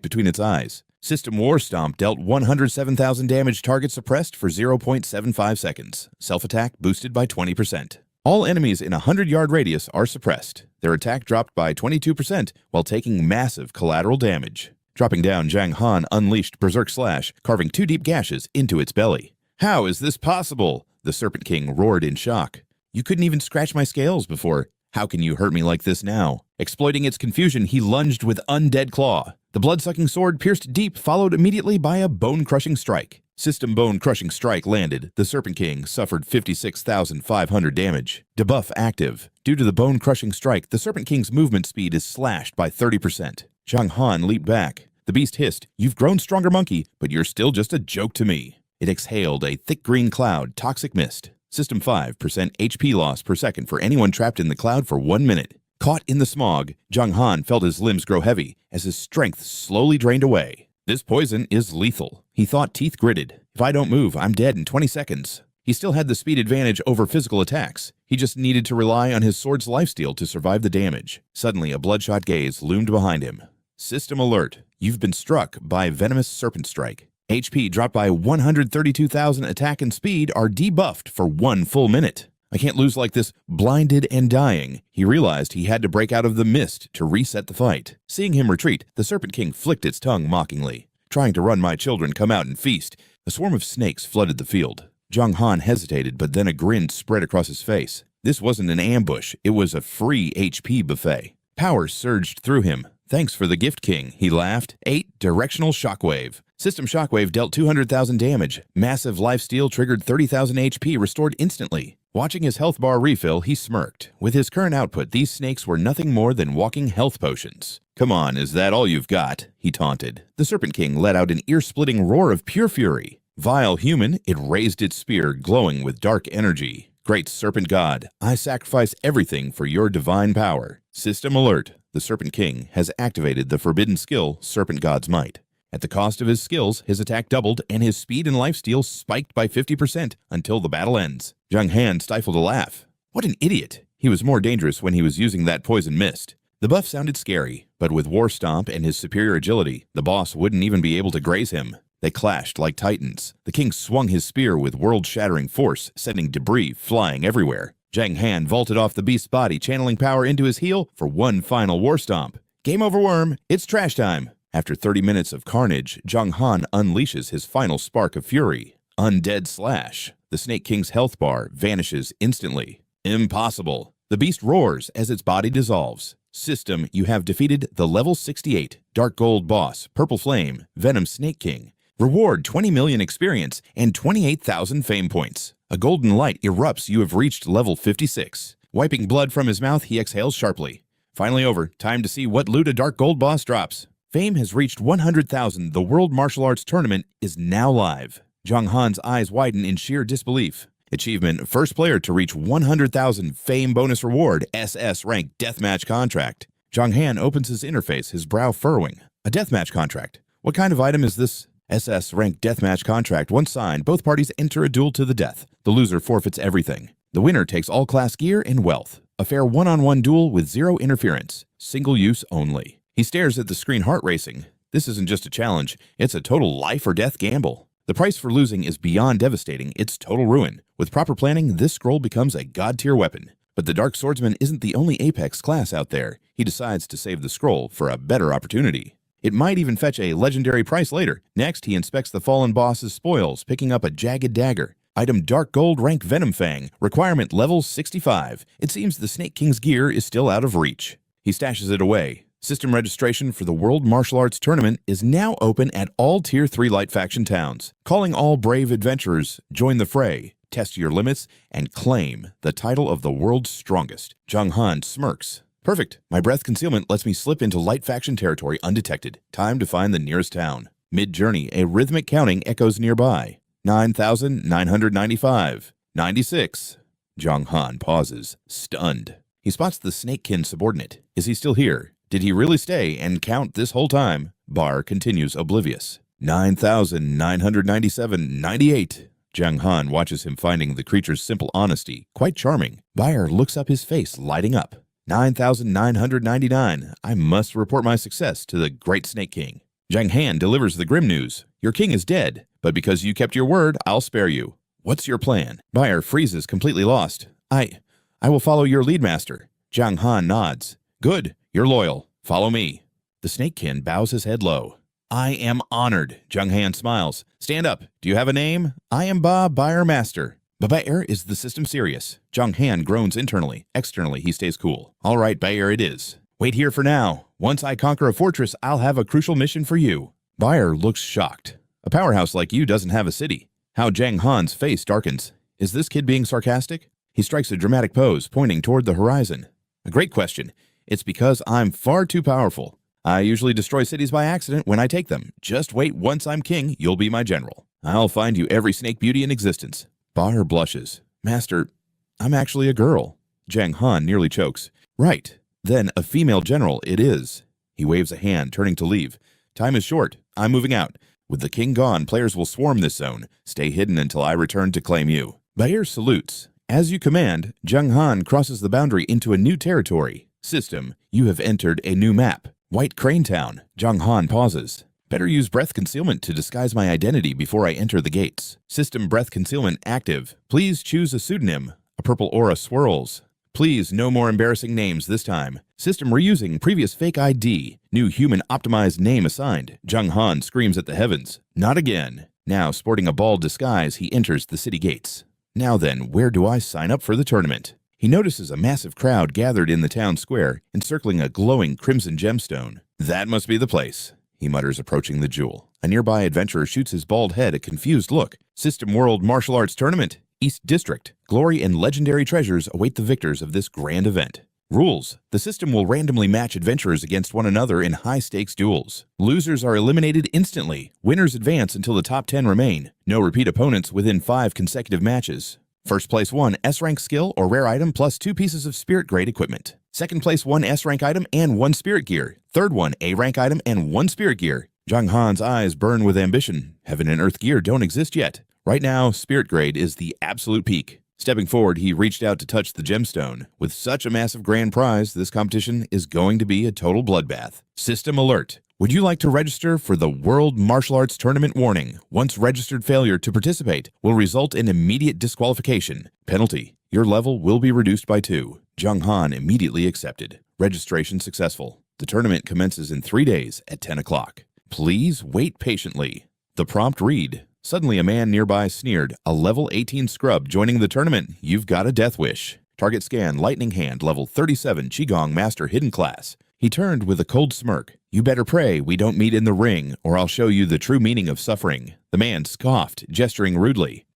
between its eyes. System War Stomp dealt 107,000 damage, target suppressed for 0.75 seconds. Self-attack boosted by 20%. All enemies in a 100-yard radius are suppressed. Their attack dropped by 22% while taking massive collateral damage. Dropping down, Jiang Han unleashed Berserk Slash, carving 2 deep gashes into its belly. "How is this possible?" the Serpent King roared in shock. "You couldn't even scratch my scales before. How can you hurt me like this now?" Exploiting its confusion, he lunged with Undead Claw. The blood-sucking sword pierced deep, followed immediately by a bone-crushing strike. System Bone-Crushing Strike landed. The Serpent King suffered 56,500 damage. Debuff active. Due to the Bone-Crushing Strike, the Serpent King's movement speed is slashed by 30%. Jiang Han leaped back. The beast hissed, "You've grown stronger, monkey, but you're still just a joke to me." It exhaled a thick green cloud, toxic mist. System 5% HP loss per second for anyone trapped in the cloud for 1 minute. Caught in the smog, Jiang Han felt his limbs grow heavy as his strength slowly drained away. This poison is lethal. He thought, teeth gritted. "If I don't move, I'm dead in 20 seconds. He still had the speed advantage over physical attacks. He just needed to rely on his sword's lifesteal to survive the damage. Suddenly, a bloodshot gaze loomed behind him. System alert. You've been struck by Venomous Serpent Strike. HP dropped by 132,000. Attack and speed are debuffed for 1 full minute. I can't lose like this, blinded and dying. He realized he had to break out of the mist to reset the fight. Seeing him retreat, the Serpent King flicked its tongue mockingly. "Trying to run, my children, come out and feast." A swarm of snakes flooded the field. Jiang Han hesitated, but then a grin spread across his face. This wasn't an ambush, it was a free HP buffet. Power surged through him. "Thanks for the gift, King," he laughed. 8 Directional Shockwave. System Shockwave dealt 200,000 damage. Massive lifesteal triggered 30,000 HP, restored instantly. Watching his health bar refill, he smirked. With his current output, these snakes were nothing more than walking health potions. "Come on, is that all you've got?" he taunted. The Serpent King let out an ear-splitting roar of pure fury. Vile human, it raised its spear, glowing with dark energy. "Great Serpent God, I sacrifice everything for your divine power." System alert. The Serpent King has activated the forbidden skill, Serpent God's Might. At the cost of his skills, his attack doubled, and his speed and lifesteal spiked by 50% until the battle ends. Jiang Han stifled a laugh. What an idiot! He was more dangerous when he was using that poison mist. The buff sounded scary, but with War Stomp and his superior agility, the boss wouldn't even be able to graze him. They clashed like titans. The king swung his spear with world-shattering force, sending debris flying everywhere. Jiang Han vaulted off the beast's body, channeling power into his heel for one final War Stomp. Game over, worm. It's trash time. After 30 minutes of carnage, Jiang Han unleashes his final spark of fury. Undead Slash. The Snake King's health bar vanishes instantly. Impossible. The beast roars as its body dissolves. System, you have defeated the level 68 Dark Gold Boss, Purple Flame, Venom Snake King. Reward 20 million experience and 28,000 fame points. A golden light erupts. You have reached level 56. Wiping blood from his mouth, he exhales sharply. Finally over. Time to see what loot a Dark Gold boss drops. Fame has reached 100,000. The World Martial Arts Tournament is now live. Jiang Han's eyes widen in sheer disbelief. Achievement: first player to reach 100,000 fame bonus reward, SS-rank deathmatch contract. Jiang Han opens his interface, his brow furrowing. A deathmatch contract. What kind of item is this? SS-rank deathmatch contract. Once signed, both parties enter a duel to the death. The loser forfeits everything. The winner takes all class gear and wealth. A fair one-on-one duel with zero interference. Single use only. He stares at the screen, heart racing. This isn't just a challenge, it's a total life or death gamble. The price for losing is beyond devastating, it's total ruin. With proper planning, this scroll becomes a god-tier weapon. But the Dark Swordsman isn't the only Apex class out there. He decides to save the scroll for a better opportunity. It might even fetch a legendary price later. Next, he inspects the fallen boss's spoils, picking up a jagged dagger. Item: Dark Gold rank Venom Fang. Requirement: level 65. It seems the Snake King's gear is still out of reach. He stashes it away. System registration for the World Martial Arts Tournament is now open at all Tier 3 Light Faction towns. Calling all brave adventurers, join the fray, test your limits, and claim the title of the world's strongest. Jiang Han smirks. Perfect. My breath concealment lets me slip into Light Faction territory undetected. Time to find the nearest town. Mid-journey, a rhythmic counting echoes nearby. 9,995. 96. Jiang Han pauses, stunned. He spots the Snakekin subordinate. Is he still here? Did he really stay and count this whole time? Bar continues oblivious. 9,997. 98. Jiang Han watches him, finding the creature's simple honesty quite charming. Bayer looks up, his face lighting up. 9,999. I must report my success to the Great Snake King. Jiang Han delivers the grim news. Your king is dead, but because you kept your word, I'll spare you. What's your plan? Bayer freezes, completely lost. I will follow your lead master. Jiang Han nods. Good. You're loyal. Follow me. The Snakekin bows his head low. I am honored. Jiang Han smiles. Stand up. Do you have a name? I am Bayer Master. Bayer, is the system serious? Jiang Han groans internally. Externally, he stays cool. All right, Bayer it is. Wait here for now. Once I conquer a fortress, I'll have a crucial mission for you. Bayer looks shocked. A powerhouse like you doesn't have a city. How Jiang Han's face darkens. Is this kid being sarcastic? He strikes a dramatic pose, pointing toward the horizon. A great question. It's because I'm far too powerful. I usually destroy cities by accident when I take them. Just wait, once I'm king, you'll be my general. I'll find you every snake beauty in existence. Bayer blushes. Master, I'm actually a girl. Jiang Han nearly chokes. Right. Then a female general it is. He waves a hand, turning to leave. Time is short. I'm moving out. With the king gone, players will swarm this zone. Stay hidden until I return to claim you. Bayer salutes. As you command, Jiang Han crosses the boundary into a new territory. System, you have entered a new map. White Crane Town. Jiang Han pauses. Better use breath concealment to disguise my identity before I enter the gates. System breath concealment active. Please choose a pseudonym. A purple aura swirls. Please, no more embarrassing names this time. System reusing previous fake ID. New human optimized name assigned. Jiang Han screams at the heavens. Not again. Now, sporting a bald disguise, he enters the city gates. Now then, where do I sign up for the tournament? He notices a massive crowd gathered in the town square, encircling a glowing crimson gemstone. That must be the place, he mutters, approaching the jewel. A nearby adventurer shoots his bald head a confused look. System World Martial Arts Tournament. East District. Glory and legendary treasures await the victors of this grand event. Rules. The system will randomly match adventurers against one another in high-stakes duels. Losers are eliminated instantly. Winners advance until the top 10 remain. No repeat opponents within 5 consecutive matches. First place 1 S-rank skill or rare item plus 2 pieces of spirit grade equipment. Second place 1 S-rank item and 1 spirit gear. Third one A-rank item and 1 spirit gear. Jiang Han's eyes burn with ambition. Heaven and earth gear don't exist yet. Right now, spirit grade is the absolute peak. Stepping forward, he reached out to touch the gemstone. With such a massive grand prize, this competition is going to be a total bloodbath. System alert. Would you like to register for the World Martial Arts Tournament? Warning. Once registered, failure to participate will result in immediate disqualification. Penalty. Your level will be reduced by 2. Jiang Han immediately accepted. Registration successful. The tournament commences in 3 days at 10 o'clock. Please wait patiently. The prompt read. Suddenly a man nearby sneered. A level 18 scrub joining the tournament. You've got a death wish. Target scan, lightning hand, level 37, Qigong Master hidden class. He turned with a cold smirk. You better pray we don't meet in the ring, or I'll show you the true meaning of suffering. The man scoffed, gesturing rudely.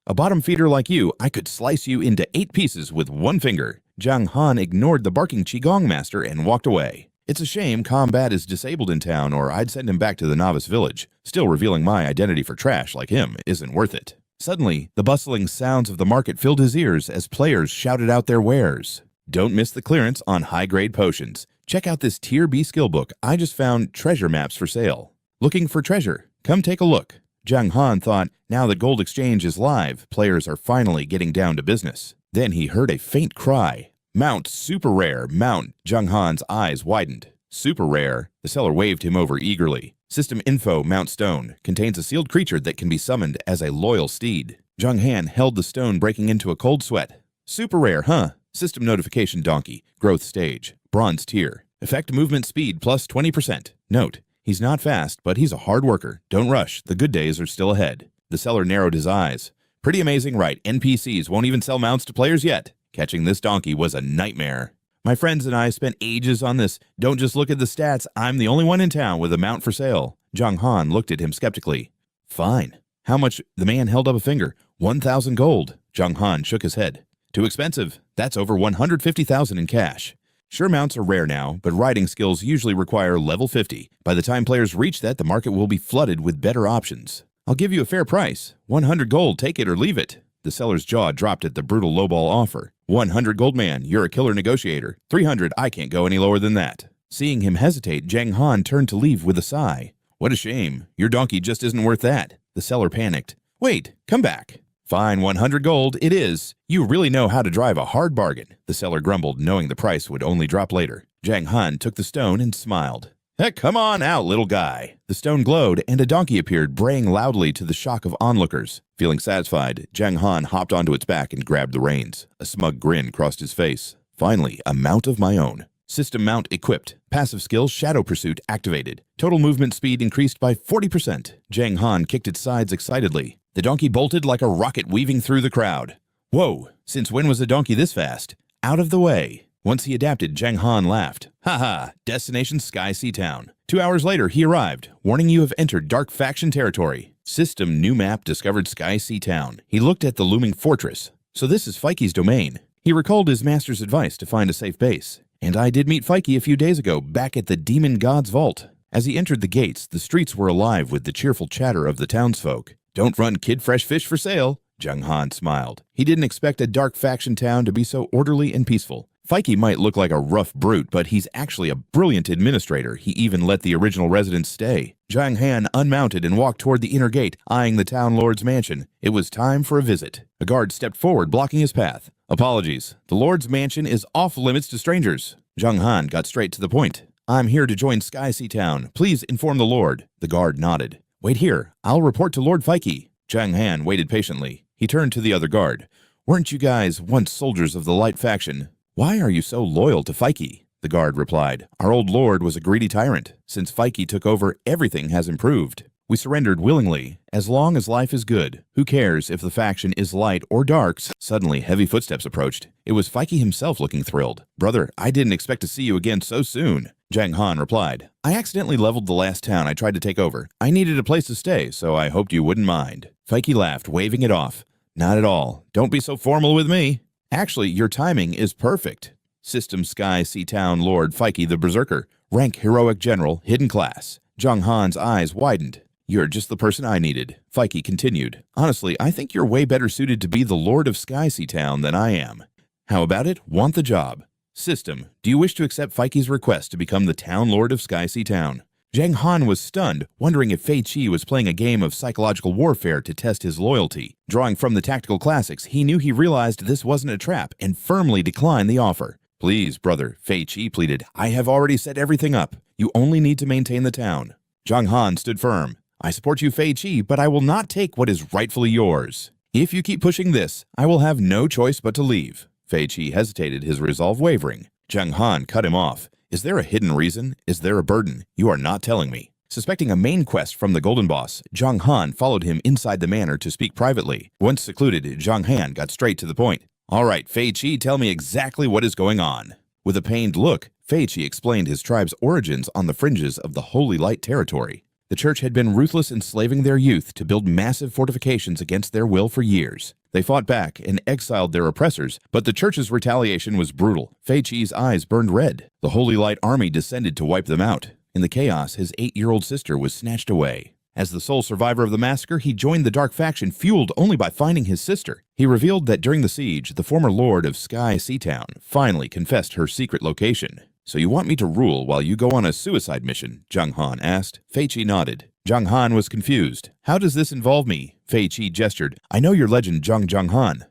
A bottom feeder like you, I could slice you into 8 pieces with 1 finger. Jiang Han ignored the barking Qigong master and walked away. It's a shame combat is disabled in town, or I'd send him back to the novice village. Still, revealing my identity for trash like him isn't worth it. Suddenly, the bustling sounds of the market filled his ears as players shouted out their wares. Don't miss the clearance on high-grade potions. Check out this Tier B skill book. I just found treasure maps for sale. Looking for treasure? Come take a look. Jiang Han thought, now that Gold Exchange is live, players are finally getting down to business. Then he heard a faint cry. Mount super rare, mount. Jiang Han's eyes widened. Super rare. The seller waved him over eagerly. System info, Mount Stone, contains a sealed creature that can be summoned as a loyal steed. Jiang Han held the stone, breaking into a cold sweat. Super rare, huh? System notification donkey, growth stage, bronze tier. Effect movement speed plus 20%. Note, he's not fast, but he's a hard worker. Don't rush, the good days are still ahead. The seller narrowed his eyes. Pretty amazing, right? NPCs won't even sell mounts to players yet. Catching this donkey was a nightmare. My friends and I spent ages on this. Don't just look at the stats. I'm the only one in town with a mount for sale. Jiang Han looked at him skeptically. Fine. How much? The man held up a finger. 1,000 gold. Jiang Han shook his head. Too expensive. That's over 150,000 in cash. Sure, mounts are rare now, but riding skills usually require level 50. By the time players reach that, the market will be flooded with better options. I'll give you a fair price. 100 gold, take it or leave it. The seller's jaw dropped at the brutal lowball offer. 100 gold, man, you're a killer negotiator. 300, I can't go any lower than that. Seeing him hesitate, Jiang Han turned to leave with a sigh. What a shame. Your donkey just isn't worth that. The seller panicked. Wait, come back. Fine, 100 gold, it is. You really know how to drive a hard bargain. The seller grumbled, knowing the price would only drop later. Jiang Han took the stone and smiled. Heck, come on out, little guy. The stone glowed, and a donkey appeared, braying loudly to the shock of onlookers. Feeling satisfied, Jiang Han hopped onto its back and grabbed the reins. A smug grin crossed his face. Finally, a mount of my own. System mount equipped. Passive skill Shadow Pursuit activated. Total movement speed increased by 40%. Jiang Han kicked its sides excitedly. The donkey bolted like a rocket weaving through the crowd. Whoa, since when was a donkey this fast? Out of the way. Once he adapted, Jiang Han laughed. Haha, destination Sky Sea Town. 2 hours later, he arrived, warning you have entered Dark Faction territory. System new map discovered Sky Sea Town. He looked at the looming fortress. So this is Feiki's domain. He recalled his master's advice to find a safe base. And I did meet Feiki a few days ago, back at the Demon God's Vault. As he entered the gates, the streets were alive with the cheerful chatter of the townsfolk. Don't run kid fresh fish for sale. Jiang Han smiled. He didn't expect a Dark Faction town to be so orderly and peaceful. Feiki might look like a rough brute, but he's actually a brilliant administrator. He even let the original residents stay. Jiang Han unmounted and walked toward the inner gate, eyeing the town lord's mansion. It was time for a visit. A guard stepped forward, blocking his path. Apologies. The lord's mansion is off limits to strangers. Jiang Han got straight to the point. I'm here to join Sky Sea Town. Please inform the lord. The guard nodded. Wait here. I'll report to Lord Feiki. Jiang Han waited patiently. He turned to the other guard. Weren't you guys once soldiers of the Light Faction? Why are you so loyal to Feiki? The guard replied. Our old lord was a greedy tyrant. Since Feiki took over, everything has improved. We surrendered willingly, as long as life is good. Who cares if the faction is light or dark? Suddenly, heavy footsteps approached. It was Feiki himself looking thrilled. Brother, I didn't expect to see you again so soon. Jiang Han replied. I accidentally leveled the last town I tried to take over. I needed a place to stay, so I hoped you wouldn't mind. Feiki laughed, waving it off. Not at all. Don't be so formal with me. Actually, your timing is perfect. System Sky Sea Town Lord Feiki the Berserker. Rank Heroic General, Hidden Class. Jiang Han's eyes widened. You're just the person I needed. Feiki continued. Honestly, I think you're way better suited to be the Lord of Sky Sea Town than I am. How about it? Want the job. System, do you wish to accept Feiki's request to become the Town Lord of Sky Sea Town? Jiang Han was stunned, wondering if Fei Qi was playing a game of psychological warfare to test his loyalty. Drawing from the tactical classics, he knew he realized this wasn't a trap and firmly declined the offer. Please, brother, Fei Qi pleaded. I have already set everything up. You only need to maintain the town. Jiang Han stood firm. I support you, Fei Qi, but I will not take what is rightfully yours. If you keep pushing this, I will have no choice but to leave. Fei Qi hesitated, his resolve wavering. Jiang Han cut him off. Is there a hidden reason? Is there a burden? You are not telling me. Suspecting a main quest from the Golden Boss, Jiang Han followed him inside the manor to speak privately. Once secluded, Jiang Han got straight to the point. All right, Fei Qi, tell me exactly what is going on. With a pained look, Fei Qi explained his tribe's origins on the fringes of the Holy Light territory. The church had been ruthless enslaving their youth to build massive fortifications against their will for years. They fought back and exiled their oppressors, but the church's retaliation was brutal. Fei Qi's eyes burned red. The Holy Light Army descended to wipe them out. In the chaos, his 8-year-old sister was snatched away. As the sole survivor of the massacre, he joined the Dark Faction, fueled only by finding his sister. He revealed that during the siege, the former lord of Sky Sea Town finally confessed her secret location. "So you want me to rule while you go on a suicide mission?" Jiang Han asked. Fei Qi nodded. Jiang Han was confused. "How does this involve me?" Fei Qi gestured. "I know your legend, Jiang Han."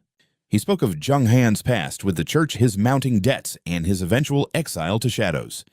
He spoke of Jiang Han's past with the church, his mounting debts, and his eventual exile to shadows.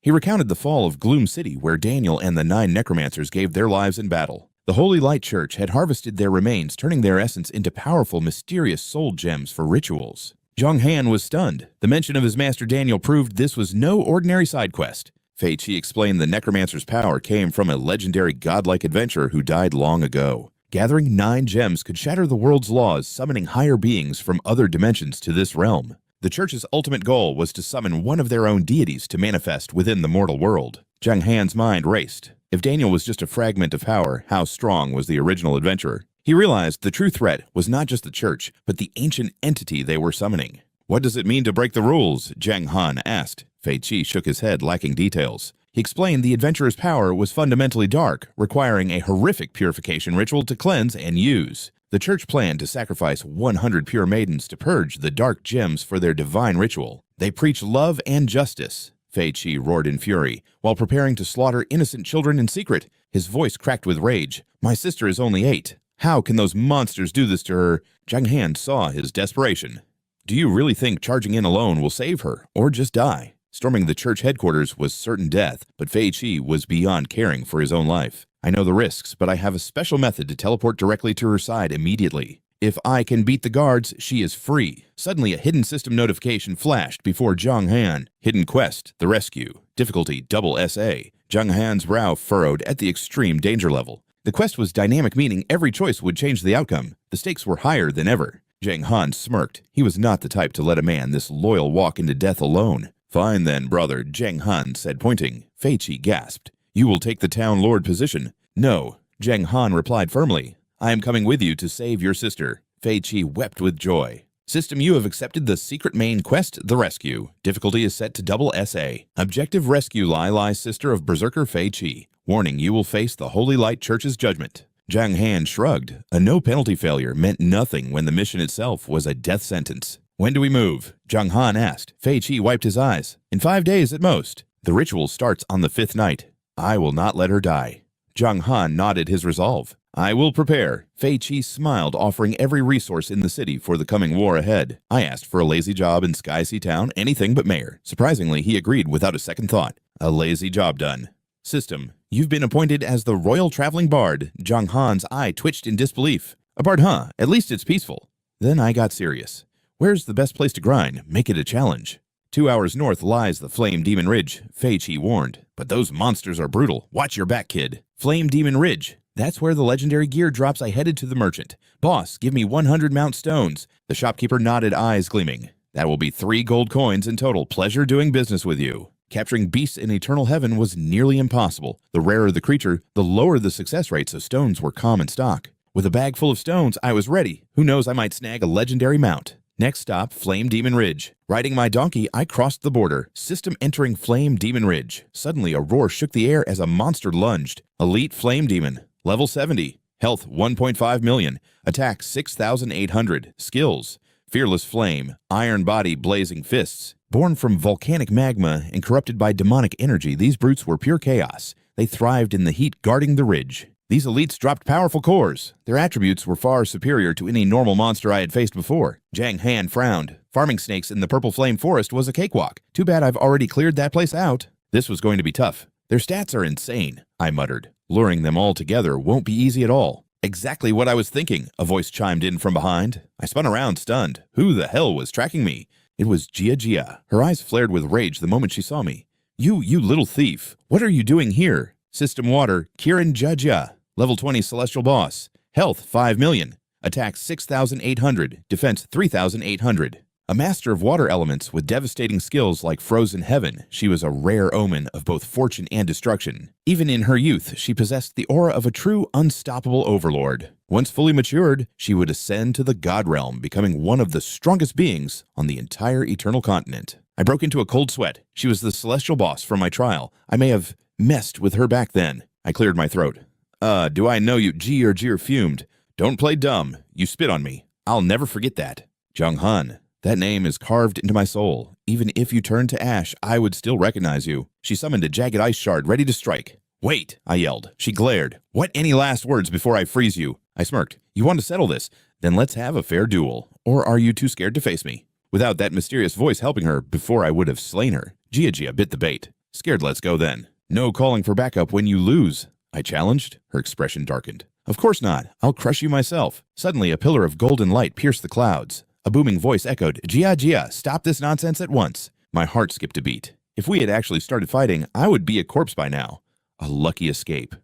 He recounted the fall of Gloom City, where Daniel and the 9 necromancers gave their lives in battle. The Holy Light Church had harvested their remains, turning their essence into powerful, mysterious soul gems for rituals. Jiang Han was stunned. The mention of his master Daniel proved this was no ordinary side quest. Fei Qi explained the necromancer's power came from a legendary godlike adventurer who died long ago. Gathering 9 gems could shatter the world's laws, summoning higher beings from other dimensions to this realm. The church's ultimate goal was to summon one of their own deities to manifest within the mortal world. Jiang Han's mind raced. If Daniel was just a fragment of power, how strong was the original adventurer? He realized the true threat was not just the church, but the ancient entity they were summoning. "What does it mean to break the rules?" Jiang Han asked. Fei Qi shook his head, lacking details. He explained the adventurer's power was fundamentally dark, requiring a horrific purification ritual to cleanse and use. The church planned to sacrifice 100 pure maidens to purge the dark gems for their divine ritual. They preach love and justice. Fei Qi roared in fury, while preparing to slaughter innocent children in secret. His voice cracked with rage. "My sister is only 8. How can those monsters do this to her?" Jiang Han saw his desperation. "Do you really think charging in alone will save her, or just die?" Storming the church headquarters was certain death, but Fei Qi was beyond caring for his own life. "I know the risks, but I have a special method to teleport directly to her side immediately. If I can beat the guards, she is free." Suddenly, a hidden system notification flashed before Jiang Han. Hidden quest, the rescue. Difficulty, SA. Jiang Han's brow furrowed at the extreme danger level. The quest was dynamic, meaning every choice would change the outcome. The stakes were higher than ever. Jiang Han smirked. He was not the type to let a man this loyal walk into death alone. "Fine then, brother," Jiang Han said, pointing. Fei Qi gasped. "You will take the town lord position?" "No," Jiang Han replied firmly. "I am coming with you to save your sister." Fei Qi wept with joy. "System, you have accepted the secret main quest, the rescue. Difficulty is set to SA. Objective, rescue Lai sister of Berserker Fei Qi. Warning, you will face the Holy Light Church's judgment." Jiang Han shrugged. A no-penalty failure meant nothing when the mission itself was a death sentence. "When do we move?" Jiang Han asked. Fei Qi wiped his eyes. "In 5 days at most. The ritual starts on the 5th night. I will not let her die." Jiang Han nodded his resolve. "I will prepare." Fei Qi smiled, offering every resource in the city for the coming war ahead. "I asked for a lazy job in Sky Sea Town, anything but mayor." Surprisingly, he agreed without a second thought. A lazy job done. "System, you've been appointed as the Royal Traveling Bard." Jiang Han's eye twitched in disbelief. "A bard, huh? At least it's peaceful." Then I got serious. "Where's the best place to grind? Make it a challenge." 2 hours north lies the Flame Demon Ridge, Fei Qi warned. "But those monsters are brutal. Watch your back, kid." Flame Demon Ridge. That's where the legendary gear drops. I headed to the merchant. "Boss, give me 100 mount stones." The shopkeeper nodded, eyes gleaming. "That will be 3 gold coins in total. Pleasure doing business with you." Capturing beasts in eternal heaven was nearly impossible. The rarer the creature, the lower the success rate, so stones were common stock. With a bag full of stones, I was ready. Who knows, I might snag a legendary mount. Next stop, Flame Demon Ridge. Riding my donkey, I crossed the border. System entering Flame Demon Ridge. Suddenly, a roar shook the air as a monster lunged. Elite Flame Demon. Level 70. Health 1.5 million. Attack 6,800. Skills: Fearless Flame. Iron Body, Blazing Fists. Born from volcanic magma and corrupted by demonic energy, these brutes were pure chaos. They thrived in the heat, guarding the ridge. These elites dropped powerful cores. Their attributes were far superior to any normal monster I had faced before. Jiang Han frowned. Farming snakes in the Purple Flame Forest was a cakewalk. Too bad I've already cleared that place out. This was going to be tough. Their stats are insane, I muttered. Luring them all together won't be easy at all. Exactly what I was thinking, a voice chimed in from behind. I spun around, stunned. Who the hell was tracking me? It was Jia. Her eyes flared with rage the moment she saw me. You little thief. What are you doing here? System Water, Kirin Jia. Level 20 Celestial Boss. Health 5 million. Attack 6,800. Defense 3,800. A master of water elements with devastating skills like Frozen Heaven, she was a rare omen of both fortune and destruction. Even in her youth, she possessed the aura of a true unstoppable overlord. Once fully matured, she would ascend to the God Realm, becoming one of the strongest beings on the entire Eternal Continent. I broke into a cold sweat. She was the celestial boss from my trial. I may have messed with her back then. I cleared my throat. Do I know you? Jeer fumed. Don't play dumb. You spit on me. I'll never forget that. Jiang Han. That name is carved into my soul. Even if you turned to ash, I would still recognize you. She summoned a jagged ice shard, ready to strike. Wait, I yelled. She glared. What any last words before I freeze you? I smirked. You want to settle this? Then let's have a fair duel. Or are you too scared to face me? Without that mysterious voice helping her, before I would have slain her. Gia bit the bait. Scared, let's go then. No calling for backup when you lose, I challenged. Her expression darkened. Of course not. I'll crush you myself. Suddenly, a pillar of golden light pierced the clouds. A booming voice echoed, Gia, stop this nonsense at once. My heart skipped a beat. If we had actually started fighting, I would be a corpse by now. A lucky escape.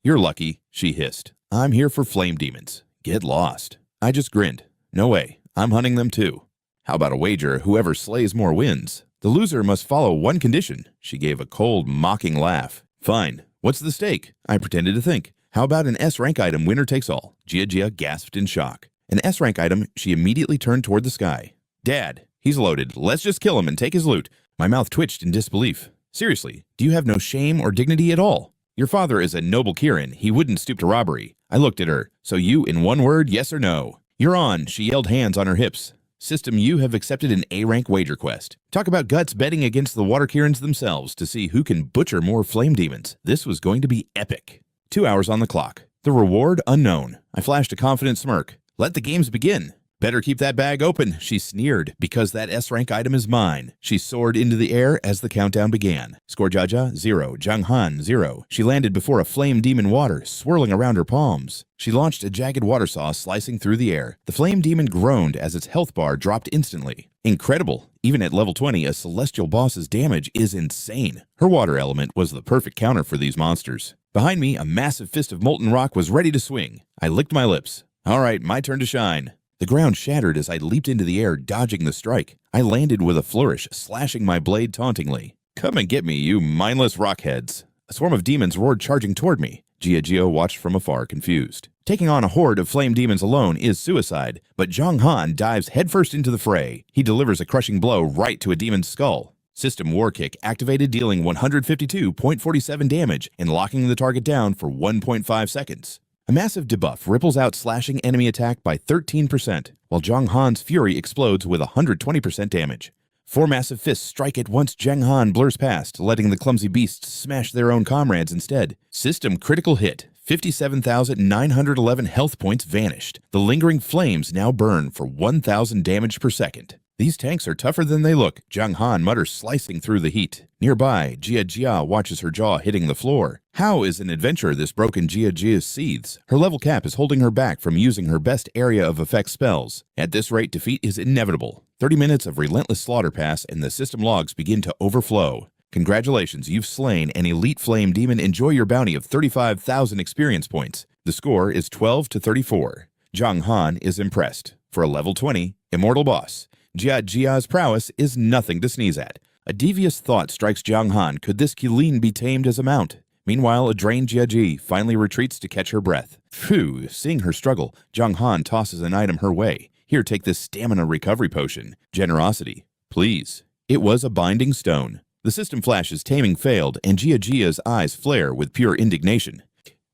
You're lucky, she hissed. I'm here for flame demons. Get lost. I just grinned. No way. I'm hunting them too. How about a wager? Whoever slays more wins. The loser must follow one condition. She gave a cold, mocking laugh. Fine. What's the stake? I pretended to think. How about an S-rank item, winner takes all? Gia gasped in shock. An S-rank item, she immediately turned toward the sky. Dad, he's loaded. Let's just kill him and take his loot. My mouth twitched in disbelief. Seriously, do you have no shame or dignity at all? Your father is a noble Kirin. He wouldn't stoop to robbery. I looked at her. So you, in one word, yes or no? You're on, she yelled, hands on her hips. System, you have accepted an A-rank wager quest. Talk about guts betting against the water Kirins themselves to see who can butcher more flame demons. This was going to be epic. 2 hours on the clock. The reward unknown. I flashed a confident smirk. Let the games begin. Better keep that bag open, she sneered, because that S-rank item is mine. She soared into the air as the countdown began. Score Jaja, 0. Jiang Han, 0. She landed before a flame demon water, swirling around her palms. She launched a jagged water saw slicing through the air. The flame demon groaned as its health bar dropped instantly. Incredible. Even at level 20, a celestial boss's damage is insane. Her water element was the perfect counter for these monsters. Behind me, a massive fist of molten rock was ready to swing. I licked my lips. All right, my turn to shine. The ground shattered as I leaped into the air, dodging the strike. I landed with a flourish, slashing my blade tauntingly. Come and get me, you mindless rockheads. A swarm of demons roared, charging toward me. Gia watched from afar, confused. Taking on a horde of flame demons alone is suicide, but Jiang Han dives headfirst into the fray. He delivers a crushing blow right to a demon's skull. System War Kick activated, dealing 152.47 damage and locking the target down for 1.5 seconds. A massive debuff ripples out, slashing enemy attack by 13%, while Jiang Han's fury explodes with 120% damage. 4 massive fists strike at once. Jiang Han blurs past, letting the clumsy beasts smash their own comrades instead. System critical hit. 57,911 health points vanished. The lingering flames now burn for 1,000 damage per second. These tanks are tougher than they look, Jiang Han mutters, slicing through the heat. Nearby, Gia watches her jaw hitting the floor. How is an adventurer this broken? Gia's seethes. Her level cap is holding her back from using her best area of effect spells. At this rate, defeat is inevitable. 30 minutes of relentless slaughter pass, and the system logs begin to overflow. Congratulations, you've slain an elite flame demon. Enjoy your bounty of 35,000 experience points. The score is 12 to 34. Jiang Han is impressed. For a level 20, immortal boss, Gia's prowess is nothing to sneeze at. A devious thought strikes Jiang Han. Could this Qilin be tamed as a mount? Meanwhile, a drained Gia finally retreats to catch her breath. Phew, seeing her struggle, Jiang Han tosses an item her way. Here, take this stamina recovery potion. Generosity. Please. It was a binding stone. The system flashes taming failed, and Gia's eyes flare with pure indignation.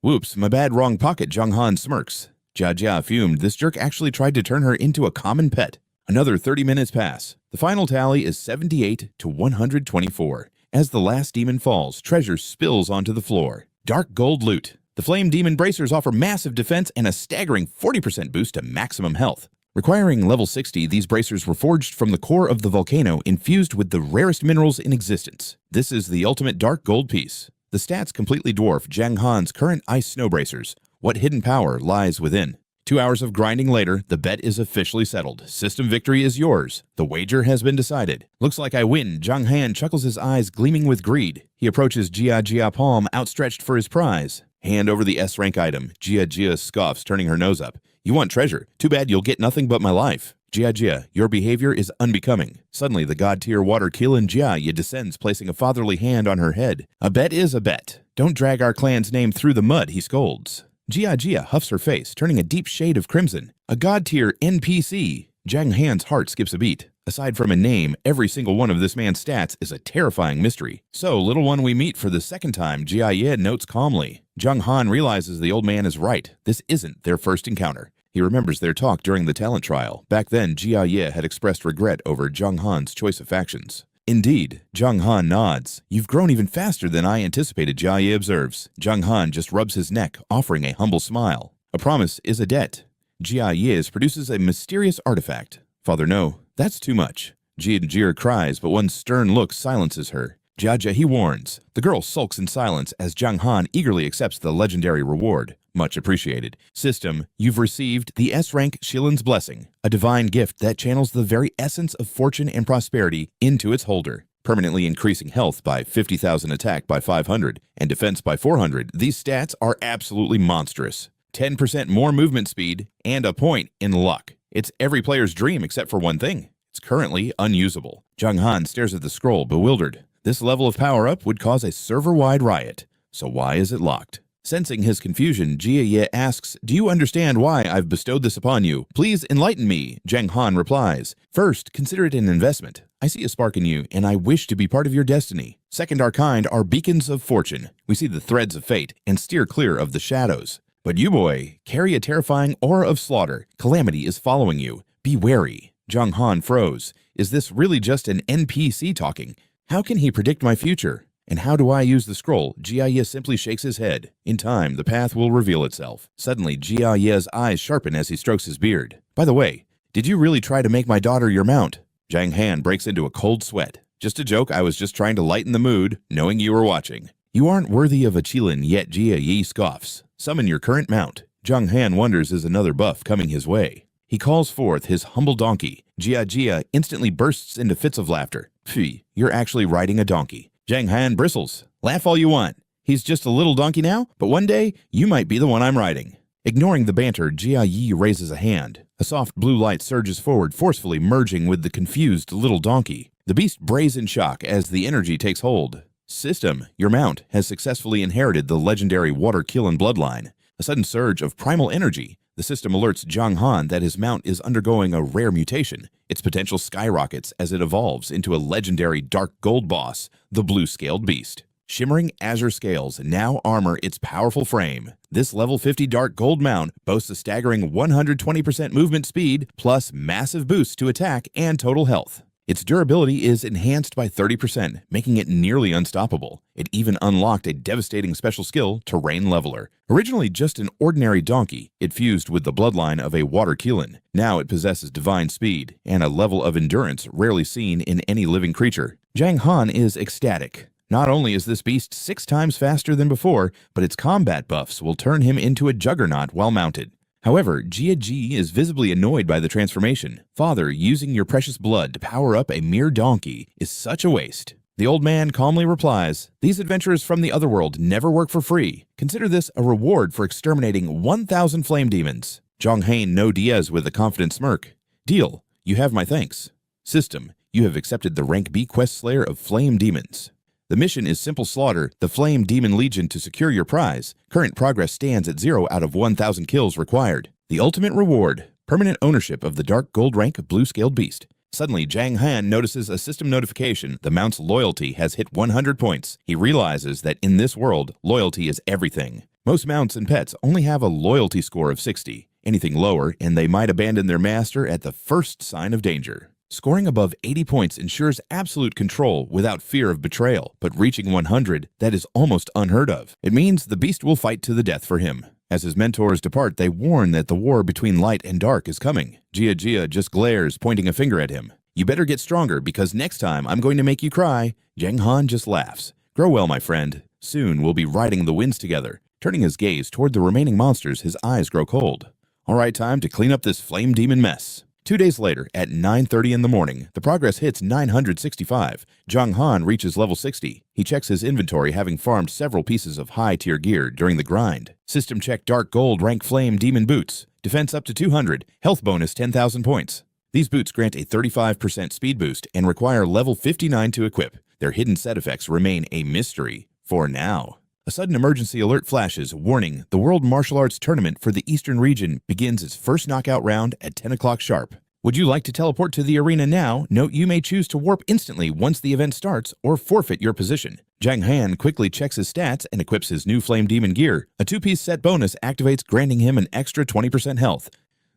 Whoops, my bad, wrong pocket, Jiang Han smirks. Gia fumed. This jerk actually tried to turn her into a common pet. Another 30 minutes pass. The final tally is 78 to 124. As the last demon falls, treasure spills onto the floor. Dark gold loot. The flame demon bracers offer massive defense and a staggering 40% boost to maximum health. Requiring level 60, these bracers were forged from the core of the volcano, infused with the rarest minerals in existence. This is the ultimate dark gold piece. The stats completely dwarf Jiang Han's current ice snow bracers. What hidden power lies within? 2 hours of grinding later, the bet is officially settled. System victory is yours. The wager has been decided. Looks like I win. Jiang Han chuckles, his eyes gleaming with greed. He approaches Gia palm, outstretched for his prize. Hand over the S-rank item. Gia scoffs, turning her nose up. You want treasure? Too bad you'll get nothing but my life. Jia, your behavior is unbecoming. Suddenly, the god-tier water Keelan Jia descends, placing a fatherly hand on her head. A bet is a bet. Don't drag our clan's name through the mud, he scolds. Jia huffs her face, turning a deep shade of crimson. A god-tier NPC. Jiang Han's heart skips a beat. Aside from a name, every single one of this man's stats is a terrifying mystery. So, little one we meet for the second time, Jia notes calmly. Jiang Han realizes the old man is right. This isn't their first encounter. He remembers their talk during the talent trial. Back then, Jia had expressed regret over Jiang Han's choice of factions. Indeed, Jiang Han nods. You've grown even faster than I anticipated, Jia observes. Jiang Han just rubs his neck, offering a humble smile. A promise is a debt. Jia produces a mysterious artifact. Father, no, that's too much. Jia cries, but one stern look silences her. Jia, he warns. The girl sulks in silence as Jiang Han eagerly accepts the legendary reward. Much appreciated. System, you've received the S-rank Shillin's Blessing, a divine gift that channels the very essence of fortune and prosperity into its holder, permanently increasing health by 50,000, attack by 500, and defense by 400. These stats are absolutely monstrous. 10% more movement speed, and a point in luck. It's every player's dream except for one thing. It's currently unusable. Jiang Han stares at the scroll, bewildered. This level of power-up would cause a server-wide riot. So why is it locked? Sensing his confusion, Jia asks, do you understand why I've bestowed this upon you? Please enlighten me, Jiang Han replies. First, consider it an investment. I see a spark in you, and I wish to be part of your destiny. Second, our kind are beacons of fortune. We see the threads of fate and steer clear of the shadows. But you, boy, carry a terrifying aura of slaughter. Calamity is following you. Be wary. Jiang Han froze. Is this really just an NPC talking? How can he predict my future? And how do I use the scroll? Jia simply shakes his head. In time, the path will reveal itself. Suddenly, Jia's eyes sharpen as he strokes his beard. By the way, did you really try to make my daughter your mount? Jiang Han breaks into a cold sweat. Just a joke, I was just trying to lighten the mood, knowing you were watching. You aren't worthy of a Qilin, yet Jia scoffs. Summon your current mount. Jiang Han wonders is another buff coming his way. He calls forth his humble donkey. Jia instantly bursts into fits of laughter. Phew, you're actually riding a donkey. Jiang Han bristles. Laugh all you want. He's just a little donkey now, but one day, you might be the one I'm riding. Ignoring the banter, Jia raises a hand. A soft blue light surges forward, forcefully merging with the confused little donkey. The beast brays in shock as the energy takes hold. System, your mount has successfully inherited the legendary water Qilin bloodline. A sudden surge of primal energy. The system alerts Jiang Han that his mount is undergoing a rare mutation. Its potential skyrockets as it evolves into a legendary dark gold boss, the blue-scaled beast. Shimmering azure scales now armor its powerful frame. This level 50 dark gold mount boasts a staggering 120% movement speed, plus massive boosts to attack and total health. Its durability is enhanced by 30%, making it nearly unstoppable. It even unlocked a devastating special skill, Terrain Leveler. Originally just an ordinary donkey, it fused with the bloodline of a water Qilin. Now it possesses divine speed and a level of endurance rarely seen in any living creature. Jiang Han is ecstatic. Not only is this beast 6 times faster than before, but its combat buffs will turn him into a juggernaut while mounted. However, Jia is visibly annoyed by the transformation. Father, using your precious blood to power up a mere donkey is such a waste. The old man calmly replies, these adventurers from the otherworld never work for free. Consider this a reward for exterminating 1,000 flame demons. Jiang Han no Diaz with a confident smirk. Deal, you have my thanks. System, you have accepted the rank B quest slayer of flame demons. The mission is simple slaughter the Flame Demon Legion to secure your prize. Current progress stands at 0 out of 1,000 kills required. The ultimate reward, permanent ownership of the dark gold rank blue-scaled beast. Suddenly, Jiang Han notices a system notification. The mount's loyalty has hit 100 points. He realizes that in this world, loyalty is everything. Most mounts and pets only have a loyalty score of 60. Anything lower, and they might abandon their master at the first sign of danger. Scoring above 80 points ensures absolute control without fear of betrayal, but reaching 100, that is almost unheard of. It means the beast will fight to the death for him. As his mentors depart, they warn that the war between light and dark is coming. Jia just glares, pointing a finger at him. You better get stronger, because next time I'm going to make you cry. Jiang Han just laughs. Grow well, my friend. Soon we'll be riding the winds together. Turning his gaze toward the remaining monsters, his eyes grow cold. All right, time to clean up this flame demon mess. 2 days later, at 9:30 in the morning, the progress hits 965. Jiang Han reaches level 60. He checks his inventory, having farmed several pieces of high-tier gear during the grind. System check dark gold rank flame demon boots. Defense up to 200. Health bonus 10,000 points. These boots grant a 35% speed boost and require level 59 to equip. Their hidden set effects remain a mystery for now. A sudden emergency alert flashes, warning the World Martial Arts Tournament for the Eastern region begins its first knockout round at 10 o'clock sharp. Would you like to teleport to the arena now? Note you may choose to warp instantly once the event starts or forfeit your position. Jiang Han quickly checks his stats and equips his new Flame Demon gear. A 2-piece set bonus activates, granting him an extra 20% health.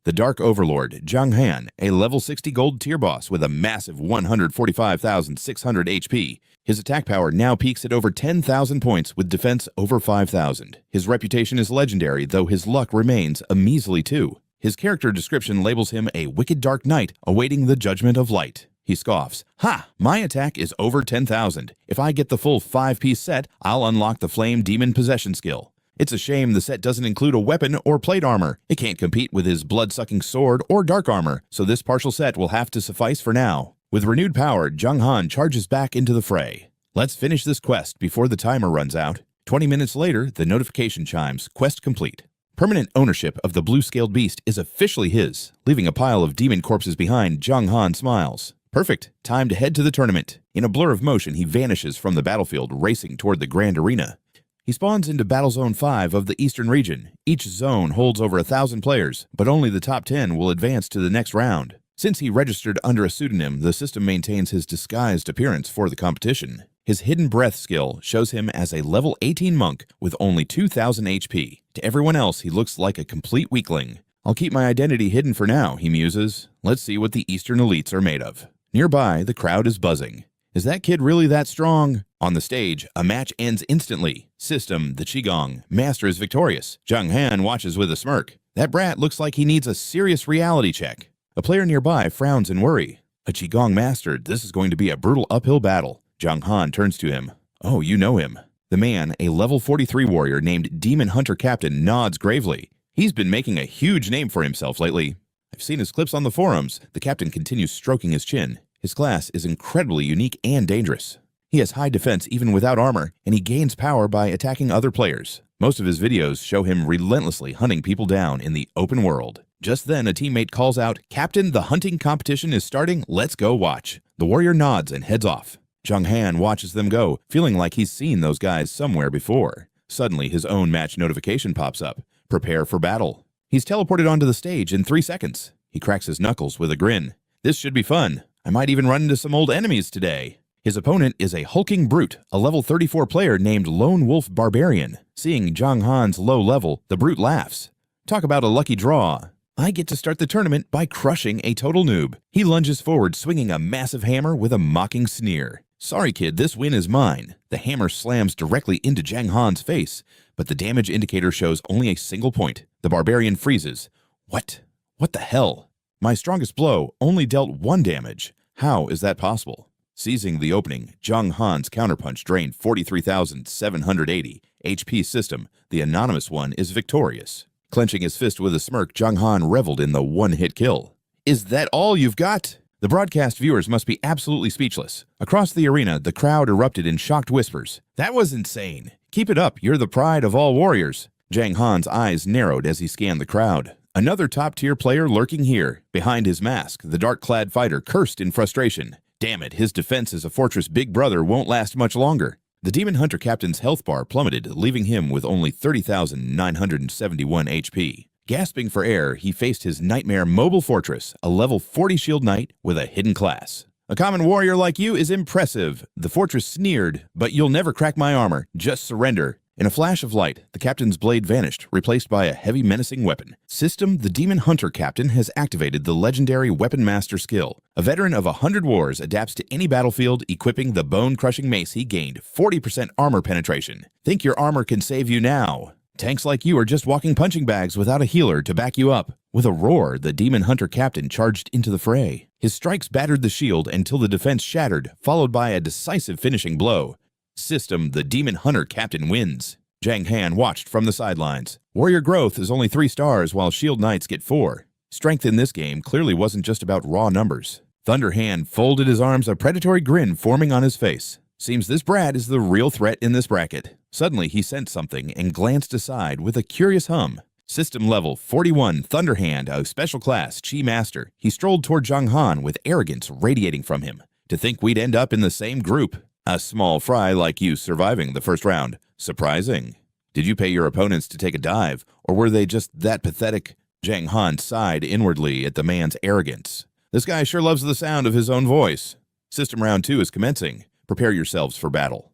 The Dark Overlord, Jiang Han, a level 60 gold tier boss with a massive 145,600 HP. His attack power now peaks at over 10,000 points with defense over 5,000. His reputation is legendary, though his luck remains a measly 2. His character description labels him a wicked dark knight awaiting the judgment of light. He scoffs, "Ha! My attack is over 10,000. If I get the full 5-piece set, I'll unlock the Flame Demon Possession skill. It's a shame the set doesn't include a weapon or plate armor. It can't compete with his blood-sucking sword or dark armor, so this partial set will have to suffice for now." With renewed power, Jiang Han charges back into the fray. Let's finish this quest before the timer runs out. 20 minutes later, the notification chimes, quest complete. Permanent ownership of the blue-scaled beast is officially his. Leaving a pile of demon corpses behind, Jiang Han smiles. Perfect. Time to head to the tournament. In a blur of motion, he vanishes from the battlefield, racing toward the grand arena. He spawns into Battle Zone 5 of the Eastern region. Each zone holds over 1,000 players, but only the top 10 will advance to the next round. Since he registered under a pseudonym, the system maintains his disguised appearance for the competition. His Hidden Breath skill shows him as a level 18 monk with only 2,000 HP. To everyone else, he looks like a complete weakling. I'll keep my identity hidden for now, he muses. Let's see what the Eastern elites are made of. Nearby, the crowd is buzzing. Is that kid really that strong? On the stage, a match ends instantly. System, the Qigong. Master is victorious. Jiang Han watches with a smirk. That brat looks like he needs a serious reality check. A player nearby frowns in worry. A Qigong master, this is going to be a brutal uphill battle. Jiang Han turns to him. Oh, you know him. The man, a level 43 warrior named Demon Hunter Captain, nods gravely. He's been making a huge name for himself lately. I've seen his clips on the forums. The captain continues stroking his chin. His class is incredibly unique and dangerous. He has high defense even without armor, and he gains power by attacking other players. Most of his videos show him relentlessly hunting people down in the open world. Just then, a teammate calls out, "Captain, the hunting competition is starting. Let's go watch." The warrior nods and heads off. Jiang Han watches them go, feeling like he's seen those guys somewhere before. Suddenly, his own match notification pops up. Prepare for battle. He's teleported onto the stage in 3 seconds. He cracks his knuckles with a grin. This should be fun. I might even run into some old enemies today. His opponent is a hulking brute, a level 34 player named Lone Wolf Barbarian. Seeing Jiang Han's low level, the brute laughs. Talk about a lucky draw. I get to start the tournament by crushing a total noob. He lunges forward, swinging a massive hammer with a mocking sneer. Sorry kid, this win is mine. The hammer slams directly into Jiang Han's face, but the damage indicator shows only a single point. The barbarian freezes. What? What the hell? My strongest blow only dealt 1 damage. How is that possible? Seizing the opening, Jiang Han's counterpunch drained 43,780 HP. System, the anonymous one, is victorious. Clenching his fist with a smirk, Jiang Han reveled in the one-hit kill. Is that all you've got? The broadcast viewers must be absolutely speechless. Across the arena, the crowd erupted in shocked whispers. That was insane. Keep it up, you're the pride of all warriors. Jiang Han's eyes narrowed as he scanned the crowd. Another top-tier player lurking here. Behind his mask, the dark-clad fighter cursed in frustration. Damn it, his defense as a fortress big brother won't last much longer. The Demon Hunter Captain's health bar plummeted, leaving him with only 30,971 HP. Gasping for air, he faced his nightmare mobile fortress, a level 40 shield knight with a hidden class. A common warrior like you is impressive. The fortress sneered, but you'll never crack my armor. Just surrender. In a flash of light, the captain's blade vanished, replaced by a heavy menacing weapon. System, the Demon Hunter Captain has activated the legendary Weapon Master skill. A veteran of 100 wars adapts to any battlefield, equipping the bone-crushing mace he gained 40% armor penetration. Think your armor can save you now. Tanks like you are just walking punching bags without a healer to back you up. With a roar, the Demon Hunter Captain charged into the fray. His strikes battered the shield until the defense shattered, followed by a decisive finishing blow. System, the Demon Hunter Captain wins. Jiang Han watched from the sidelines. Warrior growth is only 3 stars while Shield Knights get 4. Strength in this game clearly wasn't just about raw numbers. Thunder Han folded his arms, a predatory grin forming on his face. Seems this brat is the real threat in this bracket. Suddenly he sensed something and glanced aside with a curious hum. System level 41 Thunderhand, a special class Chi Master. He strolled toward Jiang Han with arrogance radiating from him. To think we'd end up in the same group. A small fry like you surviving the first round. Surprising. Did you pay your opponents to take a dive, or were they just that pathetic? Jiang Han sighed inwardly at the man's arrogance. This guy sure loves the sound of his own voice. System round 2 is commencing. Prepare yourselves for battle.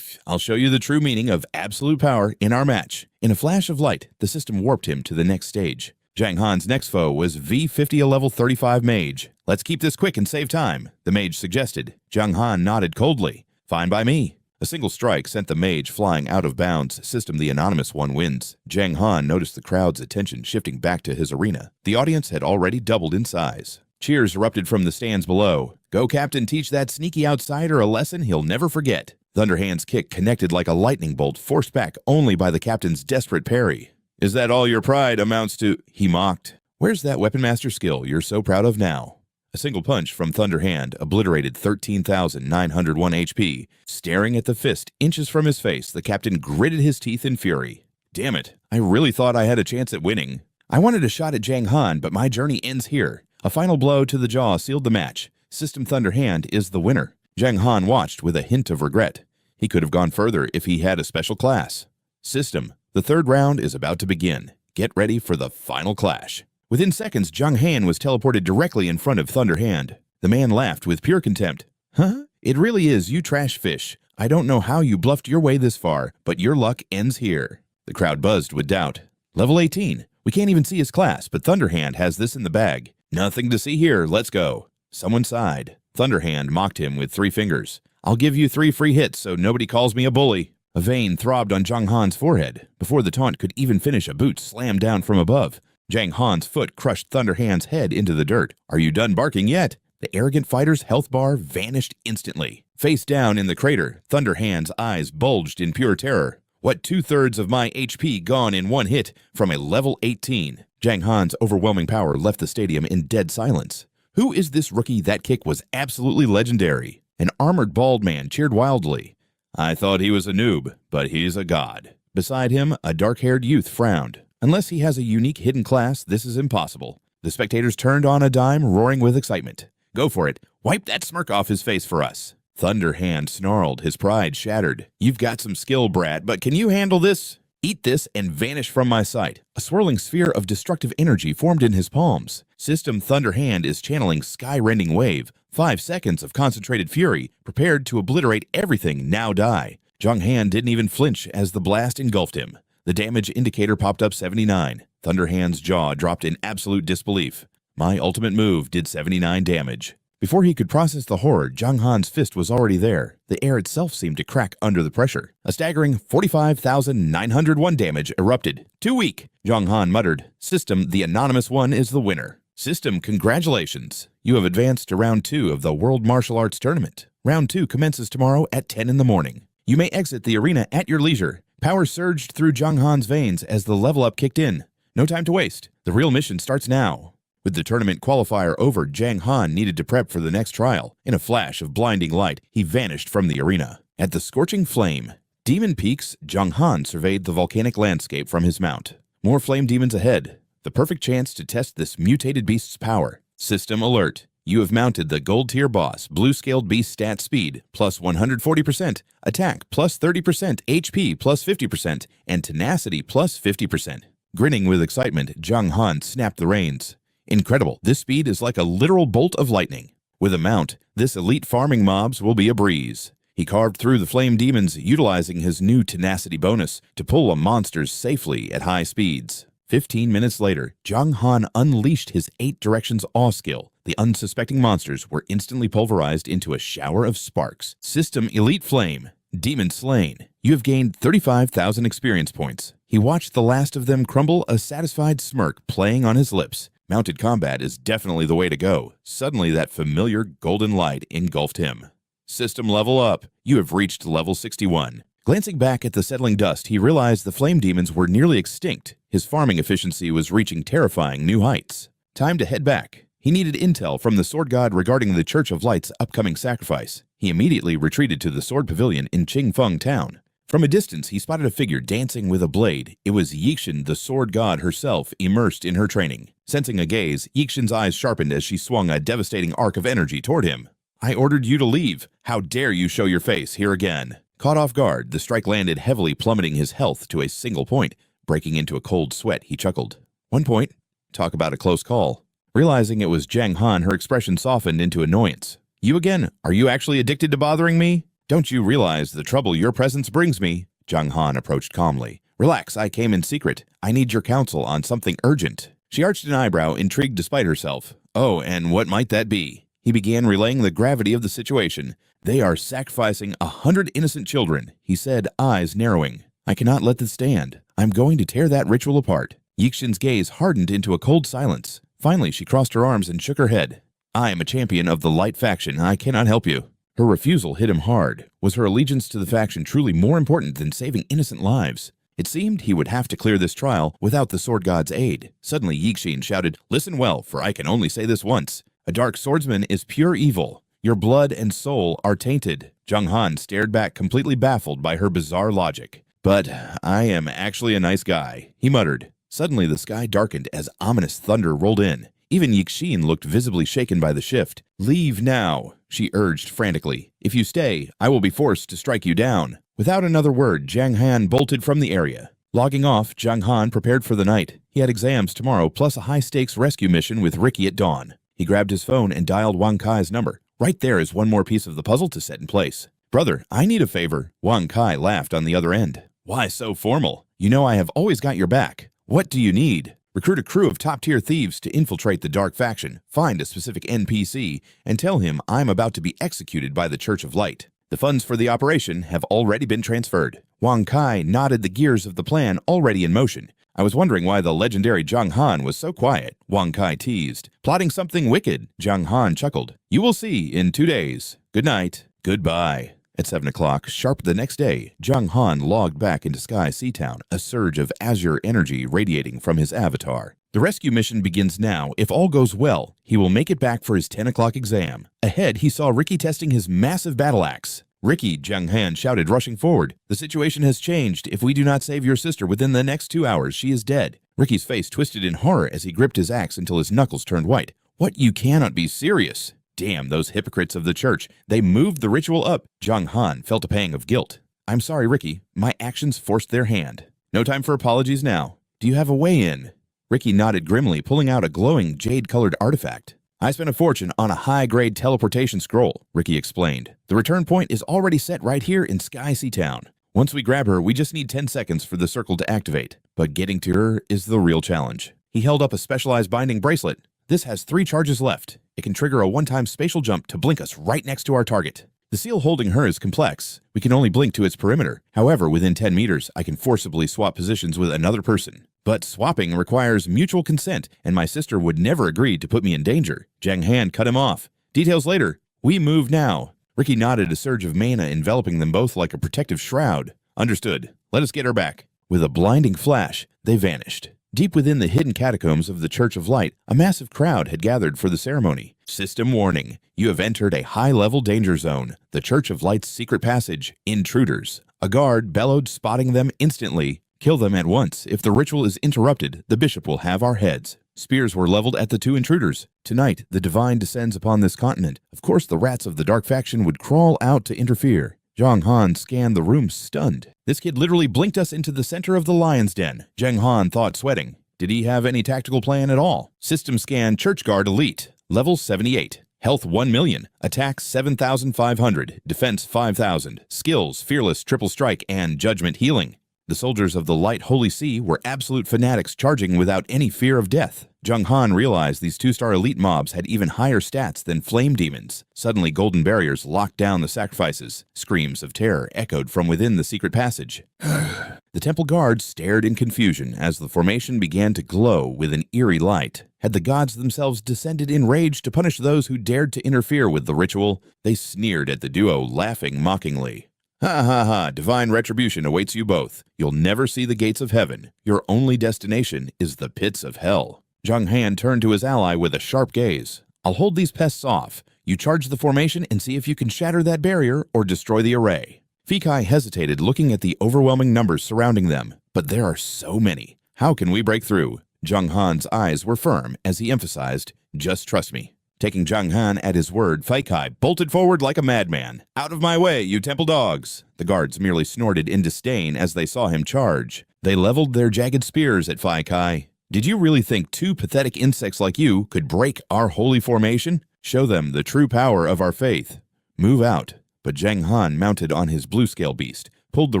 I'll show you the true meaning of absolute power in our match. In a flash of light, the system warped him to the next stage. Jiang Han's next foe was V50, a level 35 mage. Let's keep this quick and save time, the mage suggested. Jiang Han nodded coldly. Fine by me. A single strike sent the mage flying out of bounds. System the anonymous one wins. Jiang Han noticed the crowd's attention shifting back to his arena. The audience had already doubled in size. Cheers erupted from the stands below. Go, Captain, teach that sneaky outsider a lesson he'll never forget. Thunderhand's kick connected like a lightning bolt, forced back only by the captain's desperate parry. Is that all your pride amounts to? He mocked. Where's that weapon master skill you're so proud of now? A single punch from Thunderhand obliterated 13,901 HP. Staring at the fist inches from his face, the captain gritted his teeth in fury. Damn it, I really thought I had a chance at winning. I wanted a shot at Jiang Han, but my journey ends here. A final blow to the jaw sealed the match. System Thunderhand is the winner. Jiang Han watched with a hint of regret. He could have gone further if he had a special class. System, the third round is about to begin. Get ready for the final clash. Within seconds, Jiang Han was teleported directly in front of Thunderhand. The man laughed with pure contempt. Huh? It really is, you trash fish. I don't know how you bluffed your way this far, but your luck ends here. The crowd buzzed with doubt. Level 18. We can't even see his class, but Thunderhand has this in the bag. Nothing to see here, let's go. Someone sighed. Thunderhand mocked him with 3 fingers. I'll give you 3 free hits so nobody calls me a bully. A vein throbbed on Jiang Han's forehead. Before the taunt could even finish, a boot slammed down from above. Jiang Han's foot crushed Thunderhand's head into the dirt. Are you done barking yet? The arrogant fighter's health bar vanished instantly. Face down in the crater, Thunderhand's eyes bulged in pure terror. What 2/3 of my HP gone in one hit from a level 18? Jiang Han's overwhelming power left the stadium in dead silence. Who is this rookie? That kick was absolutely legendary. An armored bald man cheered wildly. I thought he was a noob, but he's a god. Beside him, a dark-haired youth frowned. Unless he has a unique hidden class, this is impossible. The spectators turned on a dime, roaring with excitement. Go for it. Wipe that smirk off his face for us. Thunderhand snarled, his pride shattered. You've got some skill, brat, but can you handle this? Eat this and vanish from my sight. A swirling sphere of destructive energy formed in his palms. System Thunderhand is channeling sky-rending wave. 5 seconds of concentrated fury, prepared to obliterate everything, now die. Jiang Han didn't even flinch as the blast engulfed him. The damage indicator popped up 79. Thunderhand's jaw dropped in absolute disbelief. My ultimate move did 79 damage. Before he could process the horror, Jiang Han's fist was already there. The air itself seemed to crack under the pressure. A staggering 45,901 damage erupted. Too weak, Jiang Han muttered. System, the anonymous one, is the winner. System, congratulations. You have advanced to round 2 of the World Martial Arts Tournament. Round 2 commences tomorrow at 10 in the morning. You may exit the arena at your leisure. Power surged through Jiang Han's veins as the level up kicked in. No time to waste. The real mission starts now. With the tournament qualifier over, Jiang Han needed to prep for the next trial. In a flash of blinding light, he vanished from the arena. At the scorching flame, Demon Peaks, Jiang Han surveyed the volcanic landscape from his mount. More flame demons ahead. The perfect chance to test this mutated beast's power. System alert. You have mounted the gold tier boss, blue-scaled beast stat speed, plus 140%, attack plus 30%, HP plus 50%, and tenacity plus 50%. Grinning with excitement, Jiang Han snapped the reins. Incredible, this speed is like a literal bolt of lightning. With a mount, this elite farming mobs will be a breeze. He carved through the flame demons, utilizing his new tenacity bonus to pull on monsters safely at high speeds. 15 minutes later, Jiang Han unleashed his 8 directions awe skill. The unsuspecting monsters were instantly pulverized into a shower of sparks. System Elite Flame. Demon slain. You have gained 35,000 experience points. He watched the last of them crumble, a satisfied smirk playing on his lips. Mounted combat is definitely the way to go. Suddenly that familiar golden light engulfed him. System level up. You have reached level 61. Glancing back at the settling dust, he realized the flame demons were nearly extinct. His farming efficiency was reaching terrifying new heights. Time to head back. He needed intel from the Sword God regarding the Church of Light's upcoming sacrifice. He immediately retreated to the Sword Pavilion in Qingfeng Town. From a distance, he spotted a figure dancing with a blade. It was Yixin, the sword god herself, immersed in her training. Sensing a gaze, Yixin's eyes sharpened as she swung a devastating arc of energy toward him. "I ordered you to leave. How dare you show your face here again?" Caught off guard, the strike landed heavily, plummeting his health to a single point. Breaking into a cold sweat, he chuckled. 1 point. Talk about a close call. Realizing it was Jiang Han, her expression softened into annoyance. "You again? Are you actually addicted to bothering me? Don't you realize the trouble your presence brings me?" Jiang Han approached calmly. "Relax, I came in secret. I need your counsel on something urgent." She arched an eyebrow, intrigued despite herself. "Oh, and what might that be?" He began relaying the gravity of the situation. "They are sacrificing 100 innocent children," he said, eyes narrowing. "I cannot let this stand. I'm going to tear that ritual apart." Yixin's gaze hardened into a cold silence. Finally, she crossed her arms and shook her head. "I am a champion of the light faction. I cannot help you." Her refusal hit him hard. Was her allegiance to the faction truly more important than saving innocent lives? It seemed he would have to clear this trial without the sword god's aid. Suddenly, Yixin shouted, "Listen well, for I can only say this once. A Dark Swordsman is pure evil. Your blood and soul are tainted." Jiang Han stared back, completely baffled by her bizarre logic. "But I am actually a nice guy," he muttered. Suddenly, the sky darkened as ominous thunder rolled in. Even Yixin looked visibly shaken by the shift. "Leave now," she urged frantically. "If you stay, I will be forced to strike you down." Without another word, Jiang Han bolted from the area. Logging off, Jiang Han prepared for the night. He had exams tomorrow, plus a high-stakes rescue mission with Ricky at dawn. He grabbed his phone and dialed Wang Kai's number. Right there is one more piece of the puzzle to set in place. "Brother, I need a favor." Wang Kai laughed on the other end. "Why so formal? You know I have always got your back. What do you need?" "Recruit a crew of top-tier thieves to infiltrate the Dark Faction, find a specific NPC, and tell him I'm about to be executed by the Church of Light. The funds for the operation have already been transferred." Wang Kai nodded, the gears of the plan already in motion. "I was wondering why the legendary Jiang Han was so quiet," Wang Kai teased. "Plotting something wicked," Jiang Han chuckled. "You will see in 2 days. Good night. Goodbye." At 7 o'clock, sharp the next day, Jiang Han logged back into Sky Seatown, a surge of azure energy radiating from his avatar. The rescue mission begins now. If all goes well, he will make it back for his 10 o'clock exam. Ahead, he saw Ricky testing his massive battle axe. "Ricky," Jiang Han shouted, rushing forward. "The situation has changed. If we do not save your sister within the next 2 hours, she is dead." Ricky's face twisted in horror as he gripped his axe until his knuckles turned white. "What? You cannot be serious." Damn, those hypocrites of the church. They moved the ritual up. Jiang Han felt a pang of guilt. "I'm sorry, Ricky. My actions forced their hand." "No time for apologies now. Do you have a way in?" Ricky nodded grimly, pulling out a glowing jade-colored artifact. "I spent a fortune on a high-grade teleportation scroll," Ricky explained. "The return point is already set right here in Sky Seatown. Once we grab her, we just need 10 seconds for the circle to activate. But getting to her is the real challenge." He held up a specialized binding bracelet. "This has 3 charges left. It can trigger a one-time spatial jump to blink us right next to our target. The seal holding her is complex. We can only blink to its perimeter. However, within 10 meters, I can forcibly swap positions with another person. But swapping requires mutual consent, and my sister would never agree to put me in danger." Jiang Han cut him off. "Details later. We move now." Ricky nodded, a surge of mana enveloping them both like a protective shroud. "Understood. Let us get her back." With a blinding flash, they vanished. Deep within the hidden catacombs of the Church of Light, a massive crowd had gathered for the ceremony. System warning. You have entered a high-level danger zone. The Church of Light's secret passage. Intruders. A guard bellowed, spotting them instantly. "Kill them at once. If the ritual is interrupted, the bishop will have our heads." Spears were leveled at the 2 intruders. Tonight, the divine descends upon this continent. Of course, the rats of the Dark Faction would crawl out to interfere. Jiang Han scanned the room, stunned. This kid literally blinked us into the center of the lion's den. Jiang Han thought, sweating. Did he have any tactical plan at all? System scan Church Guard Elite. Level 78. Health 1 million. Attack 7,500. Defense 5,000. Skills Fearless, Triple Strike, and Judgment Healing. The soldiers of the Light Holy See were absolute fanatics charging without any fear of death. Jiang Han realized these 2-star elite mobs had even higher stats than flame demons. Suddenly, golden barriers locked down the sacrifices. Screams of terror echoed from within the secret passage. The temple guards stared in confusion as the formation began to glow with an eerie light. Had the gods themselves descended in rage to punish those who dared to interfere with the ritual? They sneered at the duo, laughing mockingly. "Ha ha ha, divine retribution awaits you both. You'll never see the gates of heaven. Your only destination is the pits of hell." Jiang Han turned to his ally with a sharp gaze. "I'll hold these pests off. You charge the formation and see if you can shatter that barrier or destroy the array." Fei Kai hesitated, looking at the overwhelming numbers surrounding them. But there are so many. How can we break through? Jiang Han's eyes were firm as he emphasized, "Just trust me." Taking Jiang Han at his word, Fei Kai bolted forward like a madman. "Out of my way, you temple dogs!" The guards merely snorted in disdain as they saw him charge. They leveled their jagged spears at Fei Kai. "Did you really think two pathetic insects like you could break our holy formation? Show them the true power of our faith. Move out." But Jiang Han, mounted on his blue-scale beast, pulled the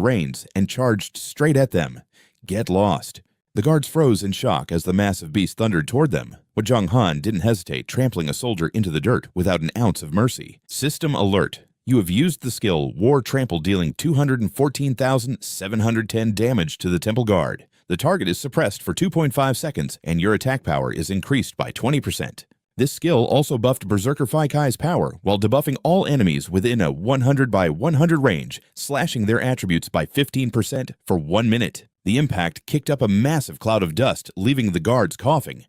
reins and charged straight at them. "Get lost." The guards froze in shock as the massive beast thundered toward them. But Jiang Han didn't hesitate, trampling a soldier into the dirt without an ounce of mercy. System alert. You have used the skill War Trample, dealing 214,710 damage to the temple guard. The target is suppressed for 2.5 seconds, and your attack power is increased by 20%. This skill also buffed Berserker Fei Kai's power while debuffing all enemies within a 100 by 100 range, slashing their attributes by 15% for 1 minute. The impact kicked up a massive cloud of dust, leaving the guards coughing.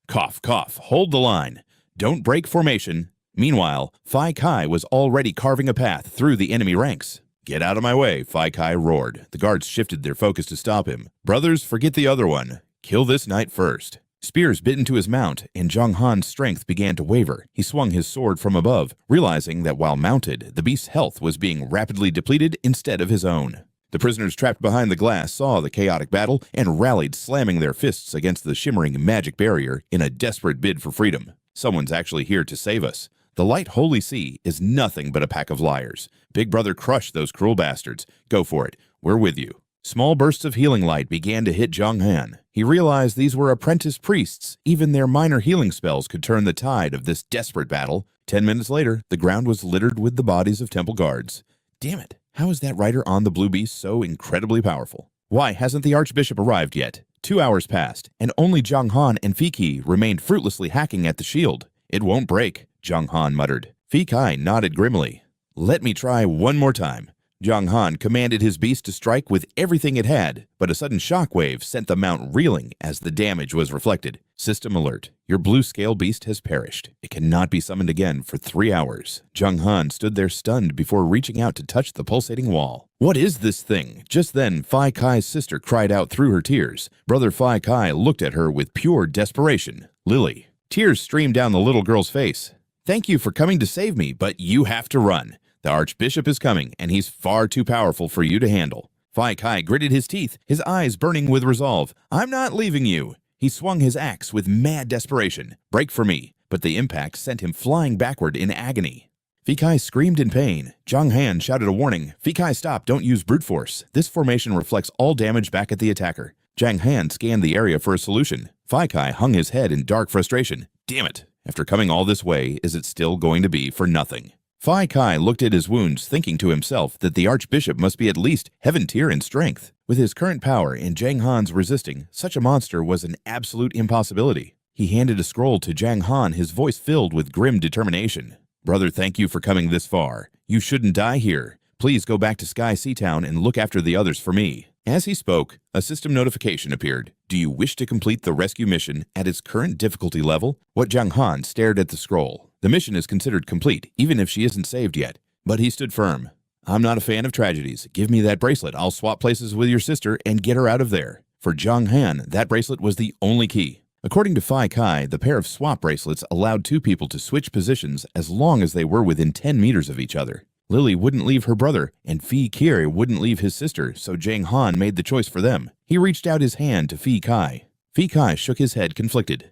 Cough, cough, hold the line. Don't break formation. Meanwhile, Fei Kai was already carving a path through the enemy ranks. "Get out of my way," Fei Kai roared. The guards shifted their focus to stop him. "Brothers, forget the other one. Kill this knight first." Spears bit into his mount, and Jiang Han's strength began to waver. He swung his sword from above, realizing that while mounted, the beast's health was being rapidly depleted instead of his own. The prisoners trapped behind the glass saw the chaotic battle and rallied, slamming their fists against the shimmering magic barrier in a desperate bid for freedom. "Someone's actually here to save us. The light holy sea is nothing but a pack of liars. Big Brother, crush those cruel bastards. Go for it. We're with you." Small bursts of healing light began to hit Jiang Han. He realized these were apprentice priests. Even their minor healing spells could turn the tide of this desperate battle. 10 minutes later, the ground was littered with the bodies of temple guards. Damn it, how is that rider on the blue beast so incredibly powerful? Why hasn't the Archbishop arrived yet? 2 hours passed, and only Jiang Han and Fei Kai remained fruitlessly hacking at the shield. "It won't break," Jiang Han muttered. Fei Kai nodded grimly. "Let me try one more time." Jiang Han commanded his beast to strike with everything it had, but a sudden shockwave sent the mount reeling as the damage was reflected. System alert. Your blue-scale beast has perished. It cannot be summoned again for 3 hours. Jiang Han stood there stunned before reaching out to touch the pulsating wall. "What is this thing?" Just then, Fei Kai's sister cried out through her tears. Brother Fei Kai looked at her with pure desperation. "Lily." Tears streamed down the little girl's face. "Thank you for coming to save me, but you have to run. The Archbishop is coming, and he's far too powerful for you to handle." Fei Kai gritted his teeth, his eyes burning with resolve. "I'm not leaving you." He swung his axe with mad desperation. "Break for me." But the impact sent him flying backward in agony. Fei Kai screamed in pain. Jiang Han shouted a warning. "Fei Kai, stop, don't use brute force. This formation reflects all damage back at the attacker." Jiang Han scanned the area for a solution. Fei Kai hung his head in dark frustration. Damn it. After coming all this way, is it still going to be for nothing? Fei Kai looked at his wounds, thinking to himself that the Archbishop must be at least heaven tier in strength. With his current power and Jiang Han's resisting, such a monster was an absolute impossibility. He handed a scroll to Jiang Han, his voice filled with grim determination. "Brother, thank you for coming this far. You shouldn't die here. Please go back to Sky Sea Town and look after the others for me." As he spoke, a system notification appeared. "Do you wish to complete the rescue mission at its current difficulty level?" What Jiang Han stared at the scroll. The mission is considered complete, even if she isn't saved yet. But he stood firm. "I'm not a fan of tragedies. Give me that bracelet. I'll swap places with your sister and get her out of there." For Jiang Han, that bracelet was the only key. According to Fei Kai, the pair of swap bracelets allowed two people to switch positions as long as they were within 10 meters of each other. Lily wouldn't leave her brother, and Fei Kai wouldn't leave his sister, so Jiang Han made the choice for them. He reached out his hand to Fei Kai. Fei Kai shook his head, conflicted.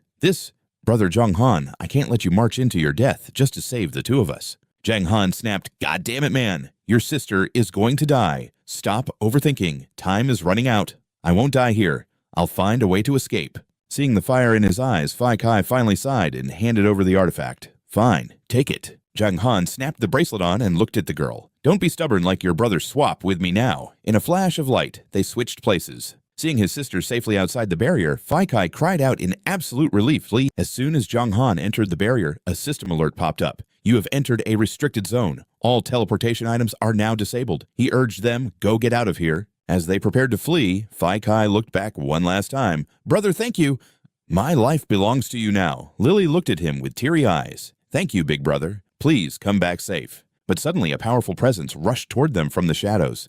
"Brother Jiang Han, I can't let you march into your death just to save the two of us." Jiang Han snapped, "God damn it, man. Your sister is going to die. Stop overthinking. Time is running out. I won't die here. I'll find a way to escape." Seeing the fire in his eyes, Fei Kai finally sighed and handed over the artifact. "Fine, take it." Jiang Han snapped the bracelet on and looked at the girl. "Don't be stubborn like your brother Swap with me now." In a flash of light, they switched places. Seeing his sister safely outside the barrier, Fei Kai cried out in absolute relief. As soon as Jiang Han entered the barrier, a system alert popped up. "You have entered a restricted zone. All teleportation items are now disabled." He urged them, "Go get out of here." As they prepared to flee, Fei Kai looked back one last time. "Brother, thank you." "My life belongs to you now." Lily looked at him with teary eyes. "Thank you, big brother. Please come back safe." But suddenly a powerful presence rushed toward them from the shadows.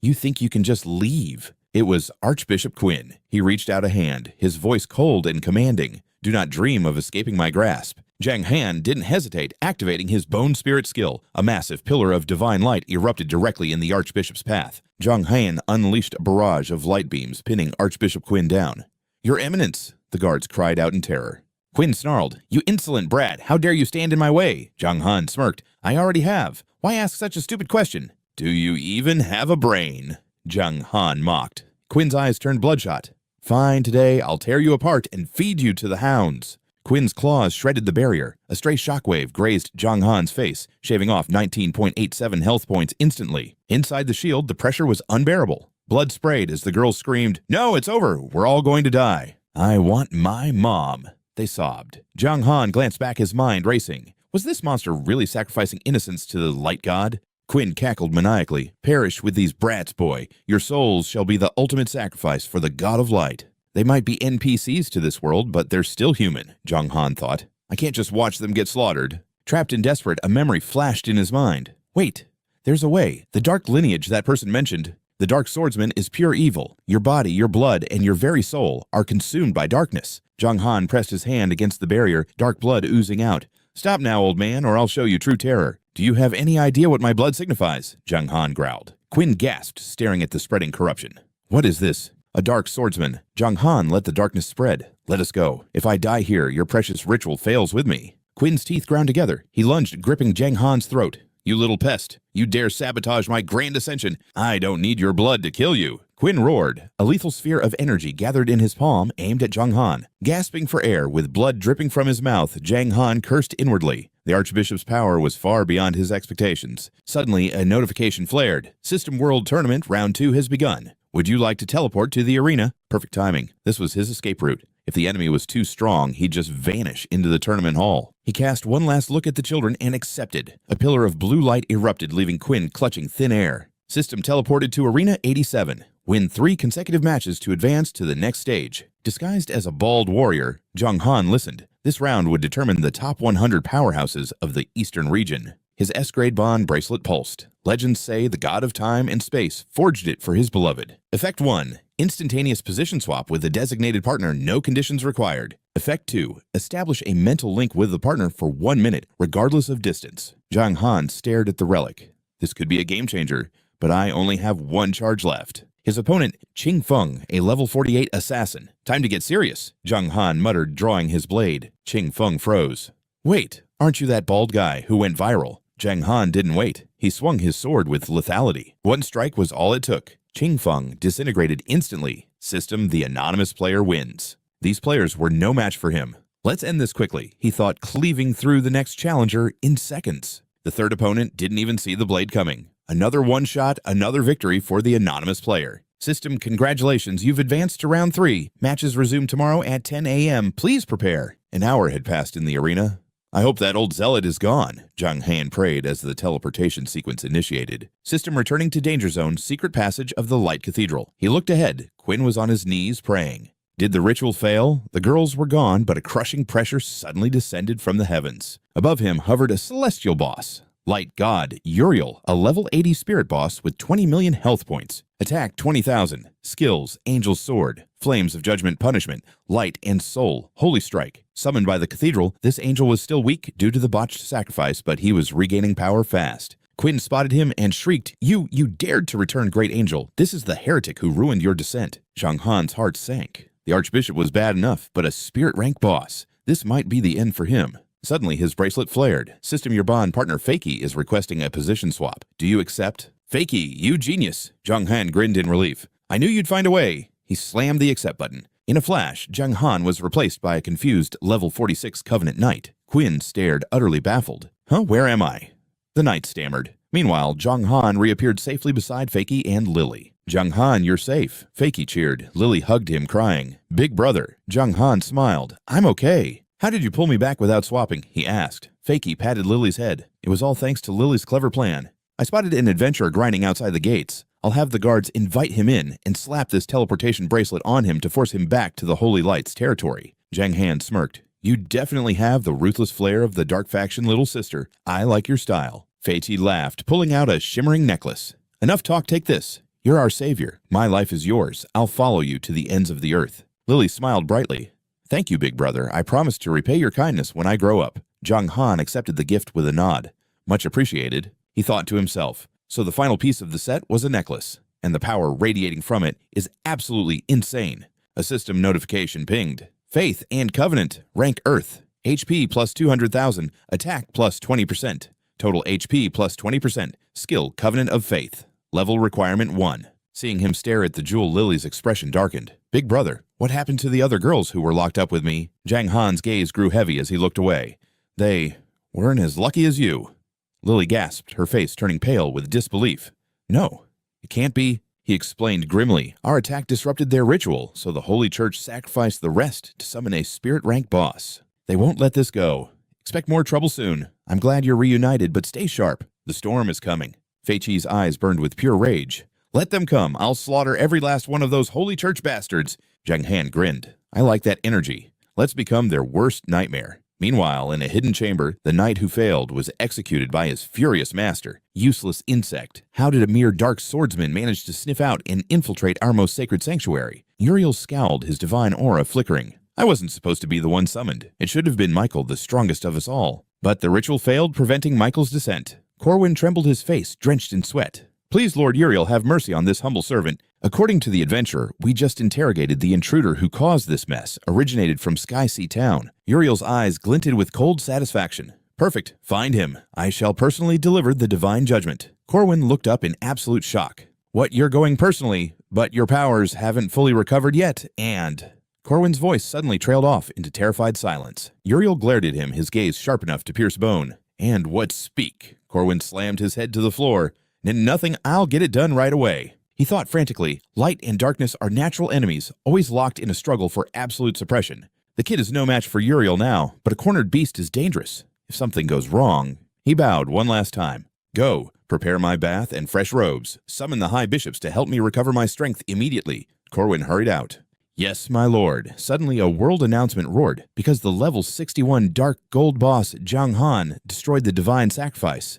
"You think you can just leave?" It was Archbishop Quinn. He reached out a hand, his voice cold and commanding. "Do not dream of escaping my grasp." Jiang Han didn't hesitate, activating his Bone Spirit skill. A massive pillar of divine light erupted directly in the Archbishop's path. Jiang Han unleashed a barrage of light beams, pinning Archbishop Quinn down. "Your Eminence!" the guards cried out in terror. Quinn snarled, "You insolent brat! How dare you stand in my way?" Jiang Han smirked. "I already have. Why ask such a stupid question?" "Do you even have a brain?" Jiang Han mocked. Quinn's eyes turned bloodshot. "Fine, today I'll tear you apart and feed you to the hounds." Quinn's claws shredded the barrier. A stray shockwave grazed Jiang Han's face, shaving off 19.87 health points instantly. Inside the shield, the pressure was unbearable. Blood sprayed as the girls screamed, "No, it's over. We're all going to die." "I want my mom," they sobbed. Jiang Han glanced back, his mind racing. Was this monster really sacrificing innocence to the light god? Quinn cackled maniacally. "Perish with these brats, boy. Your souls shall be the ultimate sacrifice for the god of light." They might be NPCs to this world, but they're still human, Jiang Han thought. I can't just watch them get slaughtered. Trapped and desperate, a memory flashed in his mind. Wait, there's a way. The dark lineage that person mentioned. The Dark Swordsman is pure evil. Your body, your blood, and your very soul are consumed by darkness. Jiang Han pressed his hand against the barrier, dark blood oozing out. "Stop now, old man, or I'll show you true terror." "Do you have any idea what my blood signifies?" Jiang Han growled. Quinn gasped, staring at the spreading corruption. "What is this?" "A Dark Swordsman." Jiang Han let the darkness spread. "Let us go. If I die here, your precious ritual fails with me." Quinn's teeth ground together. He lunged, gripping Jiang Han's throat. "You little pest. You dare sabotage my grand ascension. I don't need your blood to kill you." Quinn roared. A lethal sphere of energy gathered in his palm, aimed at Jiang Han. Gasping for air, with blood dripping from his mouth, Jiang Han cursed inwardly. The Archbishop's power was far beyond his expectations. Suddenly, a notification flared. "System World Tournament Round 2 has begun. Would you like to teleport to the arena?" Perfect timing. This was his escape route. If the enemy was too strong, he'd just vanish into the tournament hall. He cast one last look at the children and accepted. A pillar of blue light erupted, leaving Quinn clutching thin air. System teleported to Arena 87. Win 3 consecutive matches to advance to the next stage. Disguised as a bald warrior, Jiang Han listened. This round would determine the top 100 powerhouses of the eastern region. His S-grade bond bracelet pulsed. Legends say the god of time and space forged it for his beloved. Effect 1. Instantaneous position swap with a designated partner, no conditions required. Effect 2. Establish a mental link with the partner for 1 minute, regardless of distance. Jiang Han stared at the relic. This could be a game changer, but I only have 1 charge left. His opponent, Qing Feng, a level 48 assassin. "Time to get serious," Jiang Han muttered, drawing his blade. Qing Feng froze. "Wait, aren't you that bald guy who went viral?" Jiang Han didn't wait. He swung his sword with lethality. 1 strike was all it took. Qing Feng disintegrated instantly. System, the anonymous player wins. These players were no match for him. Let's end this quickly, he thought, cleaving through the next challenger in seconds. The third opponent didn't even see the blade coming. Another one shot, another victory for the anonymous player. System, congratulations, you've advanced to round 3. Matches resume tomorrow at 10 a.m. Please prepare. An hour had passed in the arena. "I hope that old zealot is gone," Jiang Han prayed as the teleportation sequence initiated. System returning to Danger Zone, secret passage of the Light Cathedral. He looked ahead. Quinn was on his knees praying. Did the ritual fail? The girls were gone, but a crushing pressure suddenly descended from the heavens. Above him hovered a celestial boss. Light God, Uriel, a level 80 spirit boss with 20 million health points. Attack 20,000. Skills, Angel's Sword, Flames of Judgment Punishment, Light and Soul, Holy Strike. Summoned by the cathedral, this angel was still weak due to the botched sacrifice, but he was regaining power fast. Quinn spotted him and shrieked, You dared to return, great angel. This is the heretic who ruined your descent." Jiang Han's heart sank. The Archbishop was bad enough, but a spirit rank boss. This might be the end for him. Suddenly, his bracelet flared. System, your bond partner Fakey is requesting a position swap. Do you accept? "Fakey, you genius." Jiang Han grinned in relief. "I knew you'd find a way." He slammed the accept button. In a flash, Jiang Han was replaced by a confused level 46 Covenant Knight. Quinn stared, utterly baffled. "Huh, where am I?" The knight stammered. Meanwhile, Jiang Han reappeared safely beside Fakey and Lily. "Jiang Han, you're safe." Fakey cheered. Lily hugged him, crying, "Big brother." Jiang Han smiled. "I'm okay." "How did you pull me back without swapping?" he asked. Fakey patted Lily's head. "It was all thanks to Lily's clever plan. I spotted an adventurer grinding outside the gates. I'll have the guards invite him in and slap this teleportation bracelet on him to force him back to the Holy Light's territory." Jiang Han smirked. "You definitely have the ruthless flair of the dark faction, little sister. I like your style." Fei-Chi laughed, pulling out a shimmering necklace. Enough talk, take this. You're our savior. My life is yours. I'll follow you to the ends of the earth. Lily smiled brightly. Thank you, big brother. I promise to repay your kindness when I grow up. Jiang Han accepted the gift with a nod. Much appreciated, he thought to himself. So the final piece of the set was a necklace, and the power radiating from it is absolutely insane. A system notification pinged. Faith and Covenant, rank Earth. HP plus 200,000, attack plus 20%. Total HP plus 20%, skill Covenant of Faith. Level requirement 1. Seeing him stare at the jewel, Lily's expression darkened. Big brother, what happened to the other girls who were locked up with me? Jiang Han's gaze grew heavy as he looked away. They weren't as lucky as you. Lily gasped, her face turning pale with disbelief. No, it can't be, he explained grimly. Our attack disrupted their ritual, so the Holy Church sacrificed the rest to summon a spirit rank boss. They won't let this go. Expect more trouble soon. I'm glad you're reunited, but stay sharp. The storm is coming. Fei-Chi's eyes burned with pure rage. Let them come. I'll slaughter every last one of those Holy Church bastards. Jiang Han grinned. I like that energy. Let's become their worst nightmare. Meanwhile, in a hidden chamber, the knight who failed was executed by his furious master. Useless insect. How did a mere Dark Swordsman manage to sniff out and infiltrate our most sacred sanctuary? Uriel scowled, his divine aura flickering. I wasn't supposed to be the one summoned. It should have been Michael, the strongest of us all. But the ritual failed, preventing Michael's descent. Corwin trembled, his face drenched in sweat. Please, Lord Uriel, have mercy on this humble servant. According to the adventurer, we just interrogated the intruder who caused this mess, originated from Sky Sea Town. Uriel's eyes glinted with cold satisfaction. Perfect. Find him. I shall personally deliver the divine judgment. Corwin looked up in absolute shock. What, you're going personally, but your powers haven't fully recovered yet, and... Corwin's voice suddenly trailed off into terrified silence. Uriel glared at him, his gaze sharp enough to pierce bone. And what speak? Corwin slammed his head to the floor. Nothing, I'll get it done right away. He thought frantically. Light and darkness are natural enemies, always locked in a struggle for absolute suppression. The kid is no match for Uriel now, but a cornered beast is dangerous. If something goes wrong... He bowed one last time. Go, prepare my bath and fresh robes. Summon the high bishops to help me recover my strength immediately. Corwin hurried out. Yes, my lord. Suddenly a world announcement roared, because the level 61 dark gold boss Jiang Han destroyed the divine sacrifice.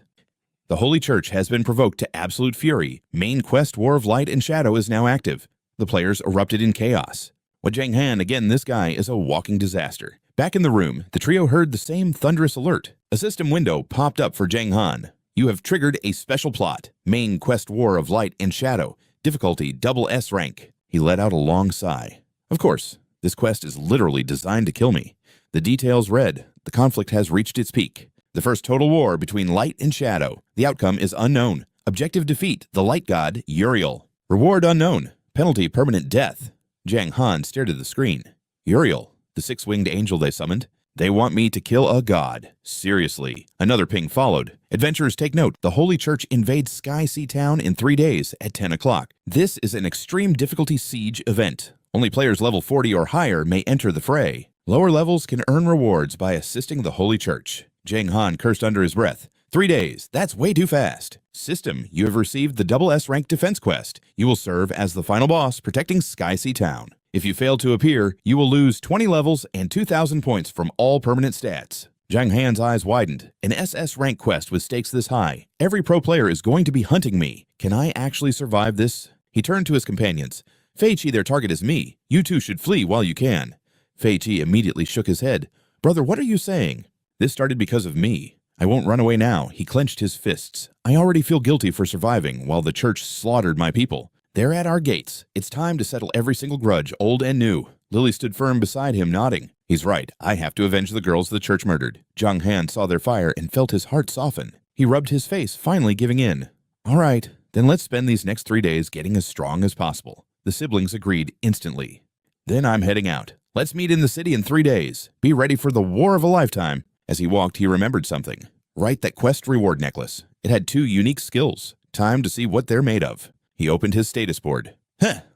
The Holy Church has been provoked to absolute fury. Main quest War of Light and Shadow is now active. The players erupted in chaos. What Jiang Han, again, this guy is a walking disaster. Back in the room, the trio heard the same thunderous alert. A system window popped up for Jiang Han. You have triggered a special plot. Main quest War of Light and Shadow. Difficulty SS rank. He let out a long sigh. Of course, this quest is literally designed to kill me. The details read, the conflict has reached its peak. The first total war between light and shadow. The outcome is unknown. Objective defeat, the light god, Uriel. Reward unknown. Penalty permanent death. Jiang Han stared at the screen. Uriel, the six-winged angel they summoned. They want me to kill a god. Seriously. Another ping followed. Adventurers take note. The Holy Church invades Sky Sea Town in 3 days at 10 o'clock. This is an extreme difficulty siege event. Only players level 40 or higher may enter the fray. Lower levels can earn rewards by assisting the Holy Church. Jiang Han cursed under his breath. 3 days. That's way too fast. System, you have received the SS-rank defense quest. You will serve as the final boss protecting Sky Sea Town. If you fail to appear, you will lose 20 levels and 2,000 points from all permanent stats. Jiang Han's eyes widened. An SS-rank quest with stakes this high. Every pro player is going to be hunting me. Can I actually survive this? He turned to his companions. Fei-Chi, their target is me. You two should flee while you can. Fei-Chi immediately shook his head. Brother, what are you saying? This started because of me. I won't run away now. He clenched his fists. I already feel guilty for surviving while the church slaughtered my people. They're at our gates. It's time to settle every single grudge, old and new. Lily stood firm beside him, nodding. He's right. I have to avenge the girls the church murdered. Jiang Han saw their fire and felt his heart soften. He rubbed his face, finally giving in. All right, then let's spend these next 3 days getting as strong as possible. The siblings agreed instantly. Then I'm heading out. Let's meet in the city in 3 days. Be ready for the war of a lifetime. As he walked, he remembered something. Right, that quest reward necklace. It had 2 unique skills. Time to see what they're made of. He opened his status board.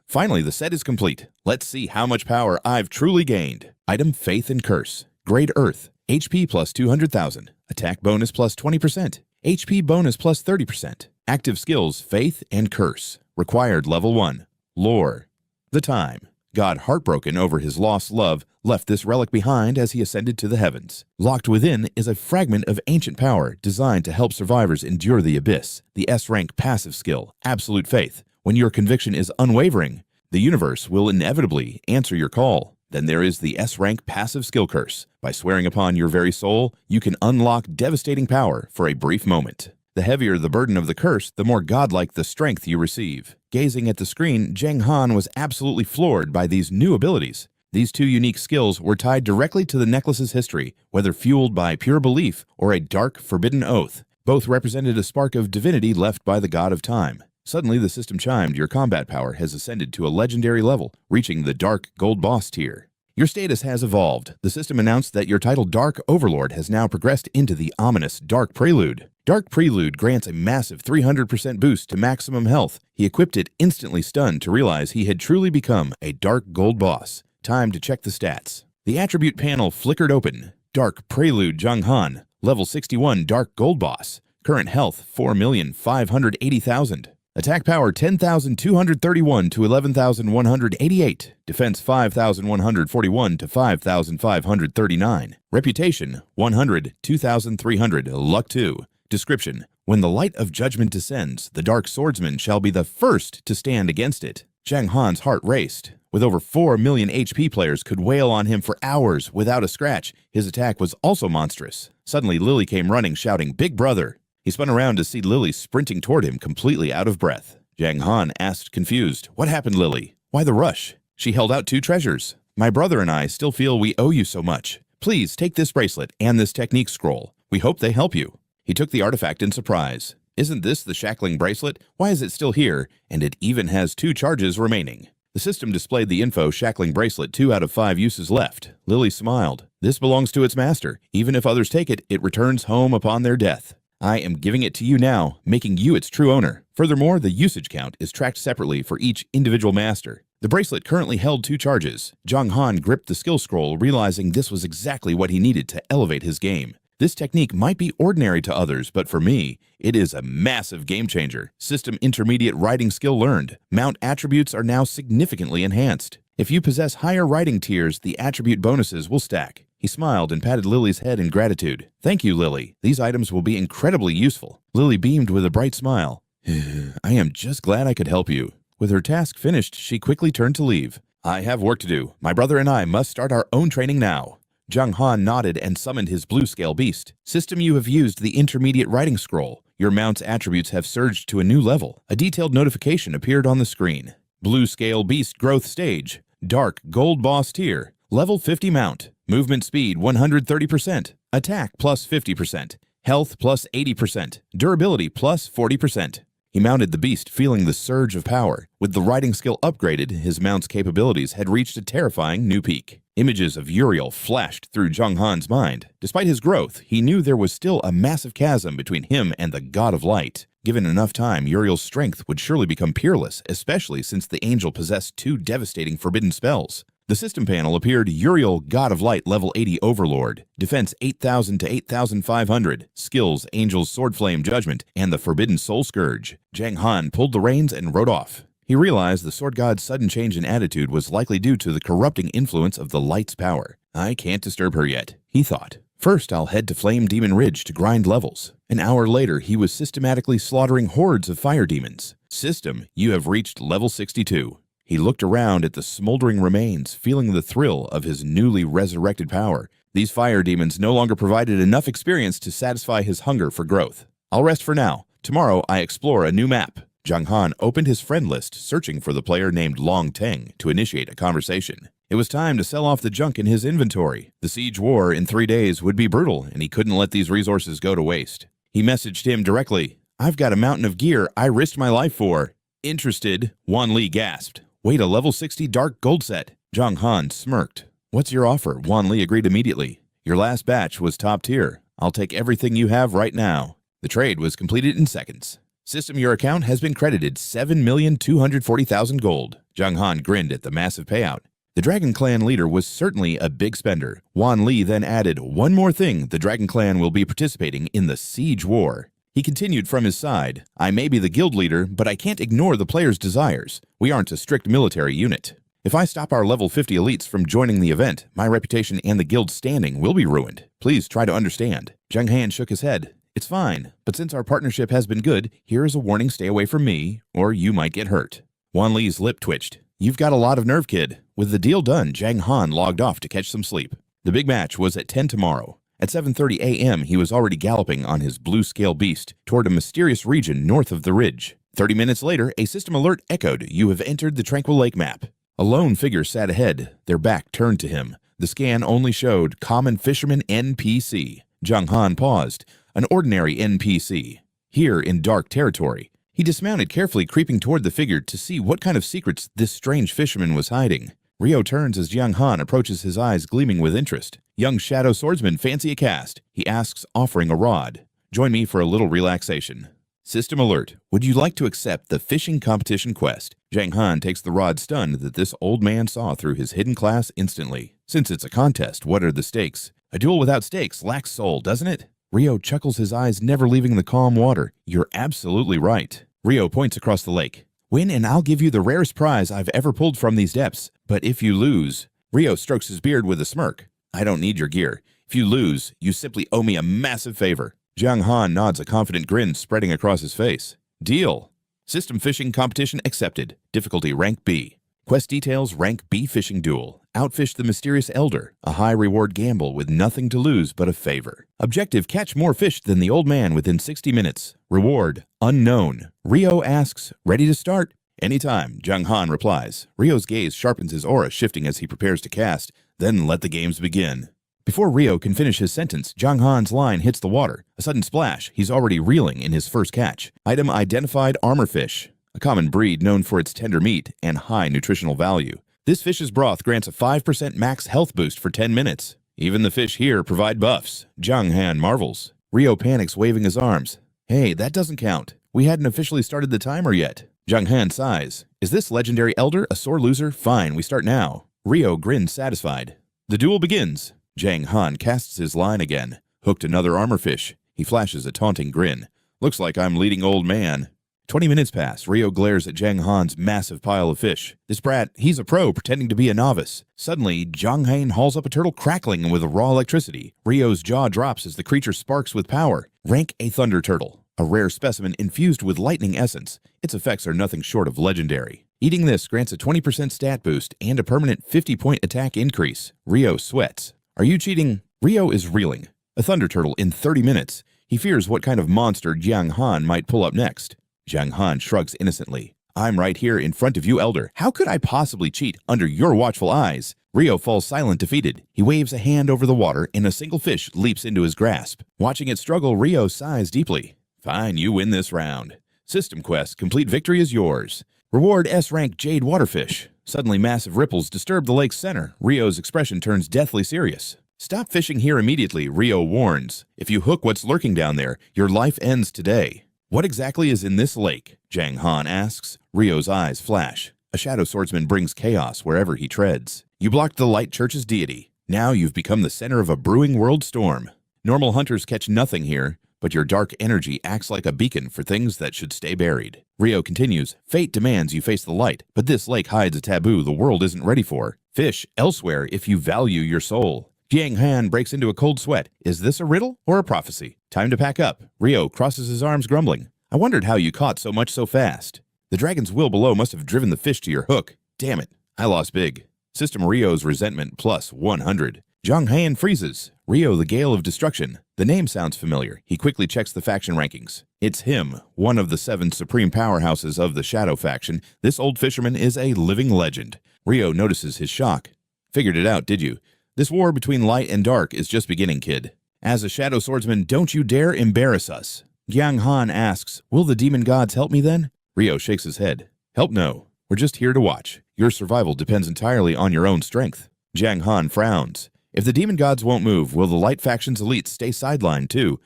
Finally, the set is complete. Let's see how much power I've truly gained. Item Faith and Curse. Grade Earth. HP plus 200,000. Attack bonus plus 20%. HP bonus plus 30%. Active skills Faith and Curse. Required level 1. Lore. The time. God, heartbroken over his lost love, left this relic behind as he ascended to the heavens. Locked within is a fragment of ancient power designed to help survivors endure the abyss. The S-rank passive skill, Absolute Faith. When your conviction is unwavering, the universe will inevitably answer your call. Then there is the S-rank passive skill curse. By swearing upon your very soul, you can unlock devastating power for a brief moment. The heavier the burden of the curse, the more godlike the strength you receive. Gazing at the screen, Jiang Han was absolutely floored by these new abilities. These two unique skills were tied directly to the necklace's history, whether fueled by pure belief or a dark, forbidden oath. Both represented a spark of divinity left by the god of time. Suddenly, the system chimed, your combat power has ascended to a legendary level, reaching the Dark Gold Boss tier. Your status has evolved. The system announced that your title Dark Overlord has now progressed into the ominous Dark Prelude. Dark Prelude grants a massive 300% boost to maximum health. He equipped it instantly stunned to realize he had truly become a Dark Gold Boss. Time to check the stats. The attribute panel flickered open. Dark Prelude Jiang Han, level 61 Dark Gold Boss. Current health 4,580,000. Attack power 10,231 to 11,188. Defense 5,141 to 5,539. Reputation 100, 2,300. Luck 2. Description: when the light of judgment descends, the Dark Swordsman shall be the first to stand against it. Jiang Han's heart raced. With over 4 million HP, players could wail on him for hours without a scratch. His attack was also monstrous. Suddenly, Lily came running, shouting, "Big brother!" He spun around to see Lily sprinting toward him, completely out of breath. Jiang Han asked, confused, "What happened, Lily? Why the rush?" She held out 2 treasures. "My brother and I still feel we owe you so much. Please take this bracelet and this technique scroll. We hope they help you." He took the artifact in surprise. "Isn't this the shackling bracelet? Why is it still here? And it even has 2 charges remaining." The system displayed the info, shackling bracelet, 2 out of 5 uses left. Lily smiled. "This belongs to its master. Even if others take it, it returns home upon their death. I am giving it to you now, making you its true owner." Furthermore, the usage count is tracked separately for each individual master. The bracelet currently held 2 charges. Jiang Han gripped the skill scroll, realizing this was exactly what he needed to elevate his game. This technique might be ordinary to others, but for me, it is a massive game changer. System intermediate writing skill learned. Mount attributes are now significantly enhanced. If you possess higher writing tiers, the attribute bonuses will stack. He smiled and patted Lily's head in gratitude. "Thank you, Lily. These items will be incredibly useful." Lily beamed with a bright smile. "I am just glad I could help you." With her task finished, she quickly turned to leave. "I have work to do. My brother and I must start our own training now." Jiang Han nodded and summoned his blue-scale beast. "System, you have used the intermediate writing scroll. Your mount's attributes have surged to a new level." A detailed notification appeared on the screen. Blue-scale beast growth stage. Dark Gold Boss tier. Level 50 mount. Movement speed 130%. Attack plus 50%. Health plus 80%. Durability plus 40%. He mounted the beast, feeling the surge of power. With the riding skill upgraded, his mount's capabilities had reached a terrifying new peak. Images of Uriel flashed through Jiang Han's mind. Despite his growth, he knew there was still a massive chasm between him and the God of Light. Given enough time, Uriel's strength would surely become peerless, especially since the angel possessed 2 devastating forbidden spells. The system panel appeared Uriel, God of Light, level 80 Overlord. Defense 8,000 to 8,500. Skills, Angel's Sword Flame Judgment, and the Forbidden Soul Scourge. Jiang Han pulled the reins and rode off. He realized the sword god's sudden change in attitude was likely due to the corrupting influence of the light's power. "I can't disturb her yet," he thought. "First, I'll head to Flame Demon Ridge to grind levels." An hour later, he was systematically slaughtering hordes of fire demons. "System, you have reached level 62. He looked around at the smoldering remains, feeling the thrill of his newly resurrected power. These fire demons no longer provided enough experience to satisfy his hunger for growth. "I'll rest for now. Tomorrow, I explore a new map." Jiang Han opened his friend list, searching for the player named Long Teng to initiate a conversation. It was time to sell off the junk in his inventory. The siege war in 3 days would be brutal, and he couldn't let these resources go to waste. He messaged him directly. "I've got a mountain of gear I risked my life for." "Interested?" Wan Li gasped. "Wait, a level 60 dark gold set." Jiang Han smirked. "What's your offer?" Wan Li agreed immediately. "Your last batch was top tier. I'll take everything you have right now." The trade was completed in seconds. "System, your account has been credited 7,240,000 gold." Jiang Han grinned at the massive payout. The Dragon Clan leader was certainly a big spender. Wan Li then added, "One more thing, the Dragon Clan will be participating in the siege war." He continued from his side, "I may be the guild leader, but I can't ignore the players' desires. We aren't a strict military unit." If I stop our level 50 elites from joining the event, my reputation and the guild's standing will be ruined. Please try to understand." Jiang Han shook his head. "It's fine, but since our partnership has been good, here is a warning: stay away from me, or you might get hurt." Wan Li's lip twitched. "You've got a lot of nerve, kid." With the deal done, Jiang Han logged off to catch some sleep. The big match was at 10 tomorrow. At 7:30 a.m., he was already galloping on his blue-scale beast toward a mysterious region north of the ridge. 30 minutes later, a system alert echoed, "You have entered the Tranquil Lake map." A lone figure sat ahead, their back turned to him. The scan only showed Common Fisherman NPC. Jiang Han paused. An ordinary NPC. Here in dark territory. He dismounted, carefully creeping toward the figure to see what kind of secrets this strange fisherman was hiding. Rio turns as Jiang Han approaches, his eyes gleaming with interest. "Young Shadow Swordsman, fancy a cast?" he asks, offering a rod. "Join me for a little relaxation." System alert. Would you like to accept the fishing competition quest? Jiang Han takes the rod, stunned that this old man saw through his hidden class instantly. Since it's a contest, what are the stakes? A duel without stakes lacks soul, doesn't it? Rio chuckles, his eyes never leaving the calm water. "You're absolutely right." Rio points across the lake. "Win and I'll give you the rarest prize I've ever pulled from these depths. But if you lose..." Rio strokes his beard with a smirk. "I don't need your gear. If you lose, you simply owe me a massive favor." Jiang Han nods, a confident grin spreading across his face. "Deal." System fishing competition accepted. Difficulty rank B. Quest details: rank B fishing duel. Outfish the mysterious elder. A high reward gamble with nothing to lose but a favor. Objective: catch more fish than the old man within 60 minutes. Reward: unknown. Rio asks, "Ready to start?" "Anytime," Jiang Han replies. Rio's gaze sharpens, his aura shifting as he prepares to cast. "Then let the games begin." Before Rio can finish his sentence, Jiang Han's line hits the water. A sudden splash. He's already reeling in his first catch. Item identified: armorfish. A common breed known for its tender meat and high nutritional value. This fish's broth grants a 5% max health boost for 10 minutes. Even the fish here provide buffs. Jiang Han marvels. Rio panics, waving his arms. "Hey, that doesn't count. We hadn't officially started the timer yet." Jiang Han sighs. "Is this legendary elder a sore loser? Fine, we start now." Rio grins, satisfied. The duel begins. Jiang Han casts his line again. Hooked another armorfish. He flashes a taunting grin. "Looks like I'm leading, old man." 20 minutes pass. Rio glares at Jiang Han's massive pile of fish. This brat, he's a pro pretending to be a novice. Suddenly, Jiang Han hauls up a turtle crackling with raw electricity. Rio's jaw drops as the creature sparks with power. Rank a thunder turtle. A rare specimen infused with lightning essence. Its effects are nothing short of legendary. Eating this grants a 20% stat boost and a permanent 50-point attack increase. Rio sweats. "Are you cheating?" Rio is reeling. A thunder turtle in 30 minutes. He fears what kind of monster Jiang Han might pull up next. Jiang Han shrugs innocently. "I'm right here in front of you, elder. How could I possibly cheat under your watchful eyes?" Rio falls silent, defeated. He waves a hand over the water, and a single fish leaps into his grasp. Watching it struggle, Rio sighs deeply. "Fine, you win this round. System quest: complete victory is yours. Reward: S-rank jade waterfish." Suddenly, massive ripples disturb the lake's center. Rio's expression turns deathly serious. "Stop fishing here immediately," Rio warns. "If you hook what's lurking down there, your life ends today." "What exactly is in this lake?" Jiang Han asks. Rio's eyes flash. A shadow swordsman brings chaos wherever he treads. "You blocked the light church's deity. Now you've become the center of a brewing world storm. Normal hunters catch nothing here, but your dark energy acts like a beacon for things that should stay buried." Rio continues, "Fate demands you face the light, but this lake hides a taboo the world isn't ready for. Fish elsewhere if you value your soul." Jiang Han breaks into a cold sweat. Is this a riddle or a prophecy? Time to pack up. Rio crosses his arms, grumbling. "I wondered how you caught so much so fast." The dragon's will below must have driven the fish to your hook. Damn it, I lost big. System Rio's resentment plus 100. Jiang Han freezes. Rio, the Gale of Destruction. The name sounds familiar. He quickly checks the faction rankings. It's him, one of the 7 supreme powerhouses of the Shadow faction. This old fisherman is a living legend. Rio notices his shock. "Figured it out, did you? This war between light and dark is just beginning, kid. As a Shadow Swordsman, don't you dare embarrass us." Jiang Han asks, "Will the demon gods help me then?" Rio shakes his head. "Help no. We're just here to watch. Your survival depends entirely on your own strength." Jiang Han frowns. "If the demon gods won't move, will the light faction's elites stay sidelined too?"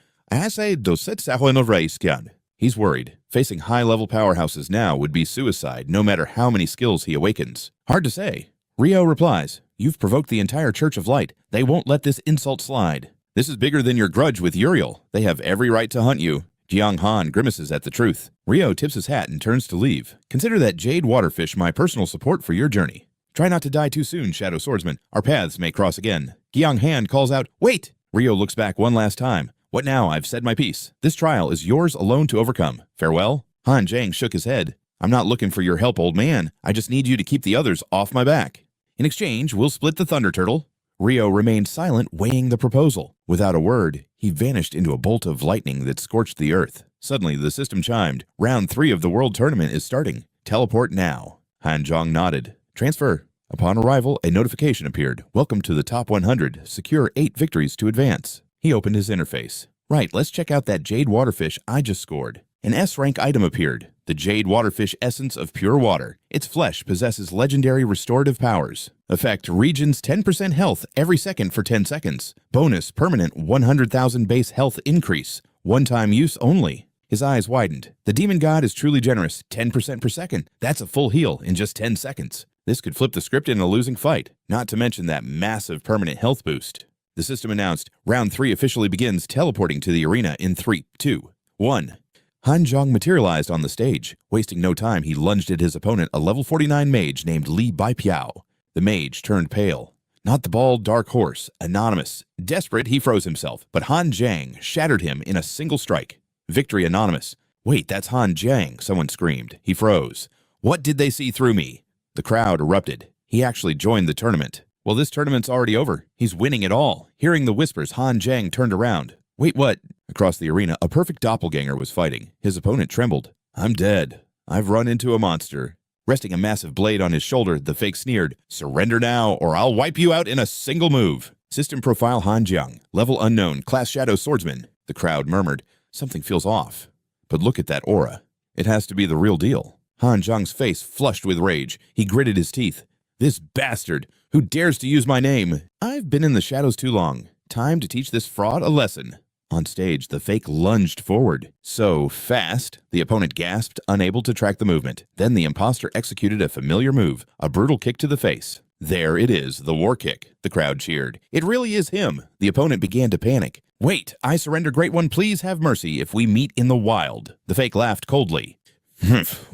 He's worried. Facing high-level powerhouses now would be suicide, no matter how many skills he awakens. Hard to say. Rio replies, "You've provoked the entire Church of Light. They won't let this insult slide. This is bigger than your grudge with Uriel. They have every right to hunt you." Jiang Han grimaces at the truth. Rio tips his hat and turns to leave. "Consider that jade waterfish my personal support for your journey." Try not to die too soon, Shadow Swordsman. Our paths may cross again. Jiang Han calls out, "Wait!" Ryo looks back one last time. "What now? I've said my piece. This trial is yours alone to overcome. Farewell." Han Jiang shook his head. "I'm not looking for your help, old man. I just need you to keep the others off my back. In exchange, we'll split the Thunder Turtle." Ryo remained silent, weighing the proposal. Without a word, he vanished into a bolt of lightning that scorched the earth. Suddenly, the system chimed. Round 3 of the World Tournament is starting. Teleport now. Han Jiang nodded. Transfer. Upon arrival, a notification appeared. Welcome to the top 100. Secure 8 victories to advance. He opened his interface. Right, let's check out that Jade Waterfish I just scored. An S-rank item appeared. The Jade Waterfish Essence of Pure Water. Its flesh possesses legendary restorative powers. Effect, regens 10% health every second for 10 seconds. Bonus, permanent 100,000 base health increase. One-time use only. His eyes widened. The demon god is truly generous. 10% per second. That's a full heal in just 10 seconds. This could flip the script in a losing fight, not to mention that massive permanent health boost. The system announced, Round 3 officially begins teleporting to the arena in 3, 2, 1. Han Jiang materialized on the stage. Wasting no time, he lunged at his opponent, a level 49 mage named Li Baipiao. The mage turned pale. Not the bald dark horse, anonymous. Desperate, he froze himself, but Han Jiang shattered him in a single strike. Victory anonymous. Wait, that's Han Jiang, someone screamed. He froze. What did they see through me? The crowd erupted. He actually joined the tournament. Well, this tournament's already over. He's winning it all. Hearing the whispers, Han Jiang turned around. Wait, what? Across the arena, a perfect doppelganger was fighting. His opponent trembled. I'm dead. I've run into a monster. Resting a massive blade on his shoulder, the fake sneered, Surrender now, or I'll wipe you out in a single move. System profile Han Jiang. Level unknown, class Shadow Swordsman. The crowd murmured, Something feels off. But look at that aura. It has to be the real deal. Han Jiang's face flushed with rage. He gritted his teeth. This bastard! Who dares to use my name? I've been in the shadows too long. Time to teach this fraud a lesson. On stage, the fake lunged forward. So fast, the opponent gasped, unable to track the movement. Then the imposter executed a familiar move, a brutal kick to the face. There it is, the war kick. The crowd cheered. It really is him. The opponent began to panic. Wait, I surrender, Great One, please have mercy if we meet in the wild. The fake laughed coldly.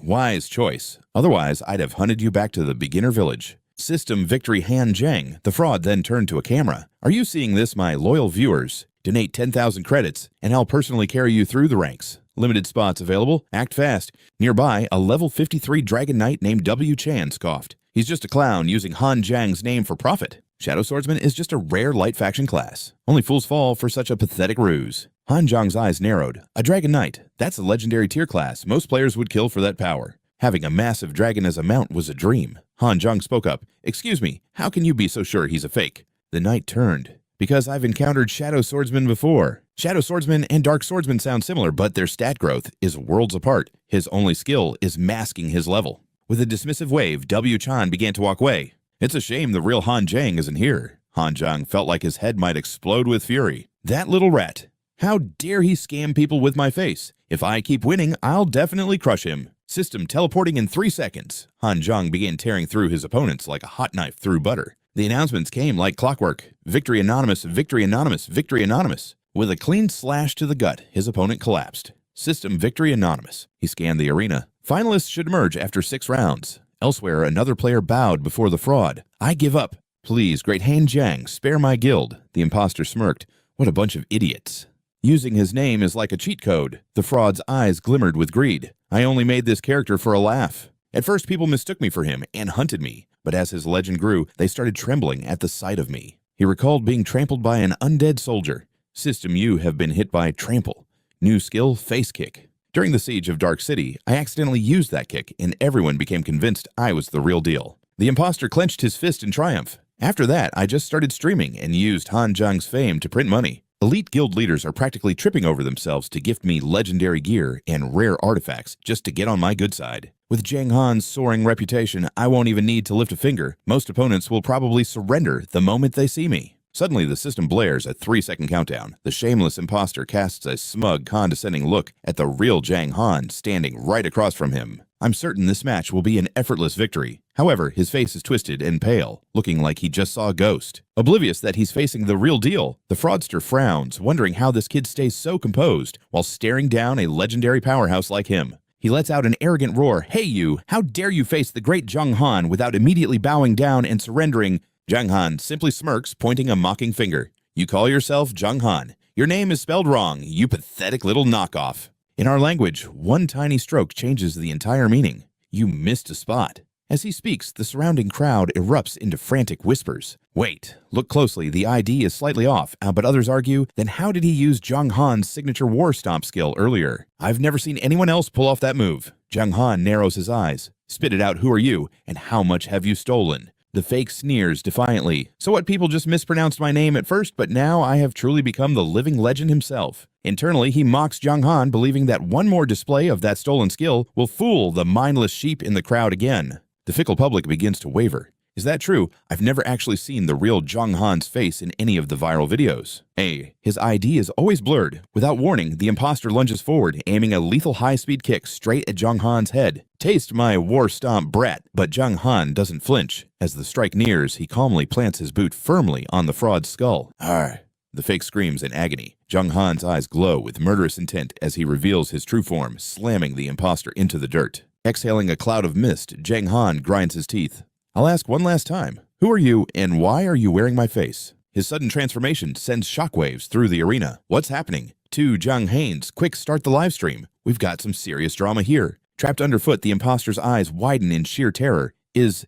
Wise choice. Otherwise, I'd have hunted you back to the beginner village. System victory Han Jiang. The fraud then turned to a camera. Are you seeing this, my loyal viewers? Donate 10,000 credits, and I'll personally carry you through the ranks. Limited spots available. Act fast. Nearby, a level 53 Dragon Knight named W. Chan scoffed. He's just a clown using Han Jiang's name for profit. Shadow Swordsman is just a rare light faction class. Only fools fall for such a pathetic ruse. Han Jiang's eyes narrowed. A Dragon Knight. That's a legendary tier class. Most players would kill for that power. Having a massive dragon as a mount was a dream. Han Jiang spoke up. Excuse me, how can you be so sure he's a fake? The knight turned. Because I've encountered Shadow Swordsman before. Shadow Swordsman and Dark Swordsman sound similar, but their stat growth is worlds apart. His only skill is masking his level. With a dismissive wave, W. Chan began to walk away. It's a shame the real Han Jiang isn't here. Han Jiang felt like his head might explode with fury. That little rat. How dare he scam people with my face? If I keep winning, I'll definitely crush him. System teleporting in 3 seconds. Han Jiang began tearing through his opponents like a hot knife through butter. The announcements came like clockwork. Victory anonymous, victory anonymous, victory anonymous. With a clean slash to the gut, his opponent collapsed. System victory anonymous. He scanned the arena. Finalists should emerge after 6 rounds. Elsewhere, another player bowed before the fraud. I give up. Please, great Han Jiang, spare my guild. The imposter smirked. What a bunch of idiots. Using his name is like a cheat code. The fraud's eyes glimmered with greed. I only made this character for a laugh. At first, people mistook me for him and hunted me. But as his legend grew, they started trembling at the sight of me. He recalled being trampled by an undead soldier. System, you have been hit by trample. New skill, face kick. During the siege of Dark City, I accidentally used that kick, and everyone became convinced I was the real deal. The imposter clenched his fist in triumph. After that, I just started streaming and used Han Jiang's fame to print money. Elite guild leaders are practically tripping over themselves to gift me legendary gear and rare artifacts just to get on my good side. With Jiang Han's soaring reputation, I won't even need to lift a finger. Most opponents will probably surrender the moment they see me. Suddenly, the system blares a 3-second countdown. The shameless imposter casts a smug, condescending look at the real Jiang Han standing right across from him. I'm certain this match will be an effortless victory. However, his face is twisted and pale, looking like he just saw a ghost. Oblivious that he's facing the real deal, the fraudster frowns, wondering how this kid stays so composed while staring down a legendary powerhouse like him. He lets out an arrogant roar. "Hey you, how dare you face the great Jiang Han without immediately bowing down and surrendering?" Jiang Han simply smirks, pointing a mocking finger. "You call yourself Jiang Han. Your name is spelled wrong, you pathetic little knockoff." In our language, one tiny stroke changes the entire meaning. You missed a spot. As he speaks, the surrounding crowd erupts into frantic whispers. Wait, look closely, the ID is slightly off, but others argue, then how did he use Jiang Han's signature war stomp skill earlier? I've never seen anyone else pull off that move. Jiang Han narrows his eyes. Spit it out, who are you, and how much have you stolen? The fake sneers defiantly. So what, people just mispronounced my name at first, but now I have truly become the living legend himself. Internally, he mocks Jiang Han, believing that one more display of that stolen skill will fool the mindless sheep in the crowd again. The fickle public begins to waver. Is that true? I've never actually seen the real Jiang Han's face in any of the viral videos. His ID is always blurred. Without warning, the imposter lunges forward, aiming a lethal high-speed kick straight at Jiang Han's head. Taste my war stomp, brat. But Jiang Han doesn't flinch. As the strike nears, he calmly plants his boot firmly on the fraud's skull. Arr! The fake screams in agony. Jiang Han's eyes glow with murderous intent as he reveals his true form, slamming the imposter into the dirt. Exhaling a cloud of mist, Jiang Han grinds his teeth. I'll ask one last time. Who are you, and why are you wearing my face? His sudden transformation sends shockwaves through the arena. What's happening? To Jiang Haines, quick, start the live stream. We've got some serious drama here. Trapped underfoot, the imposter's eyes widen in sheer terror. Is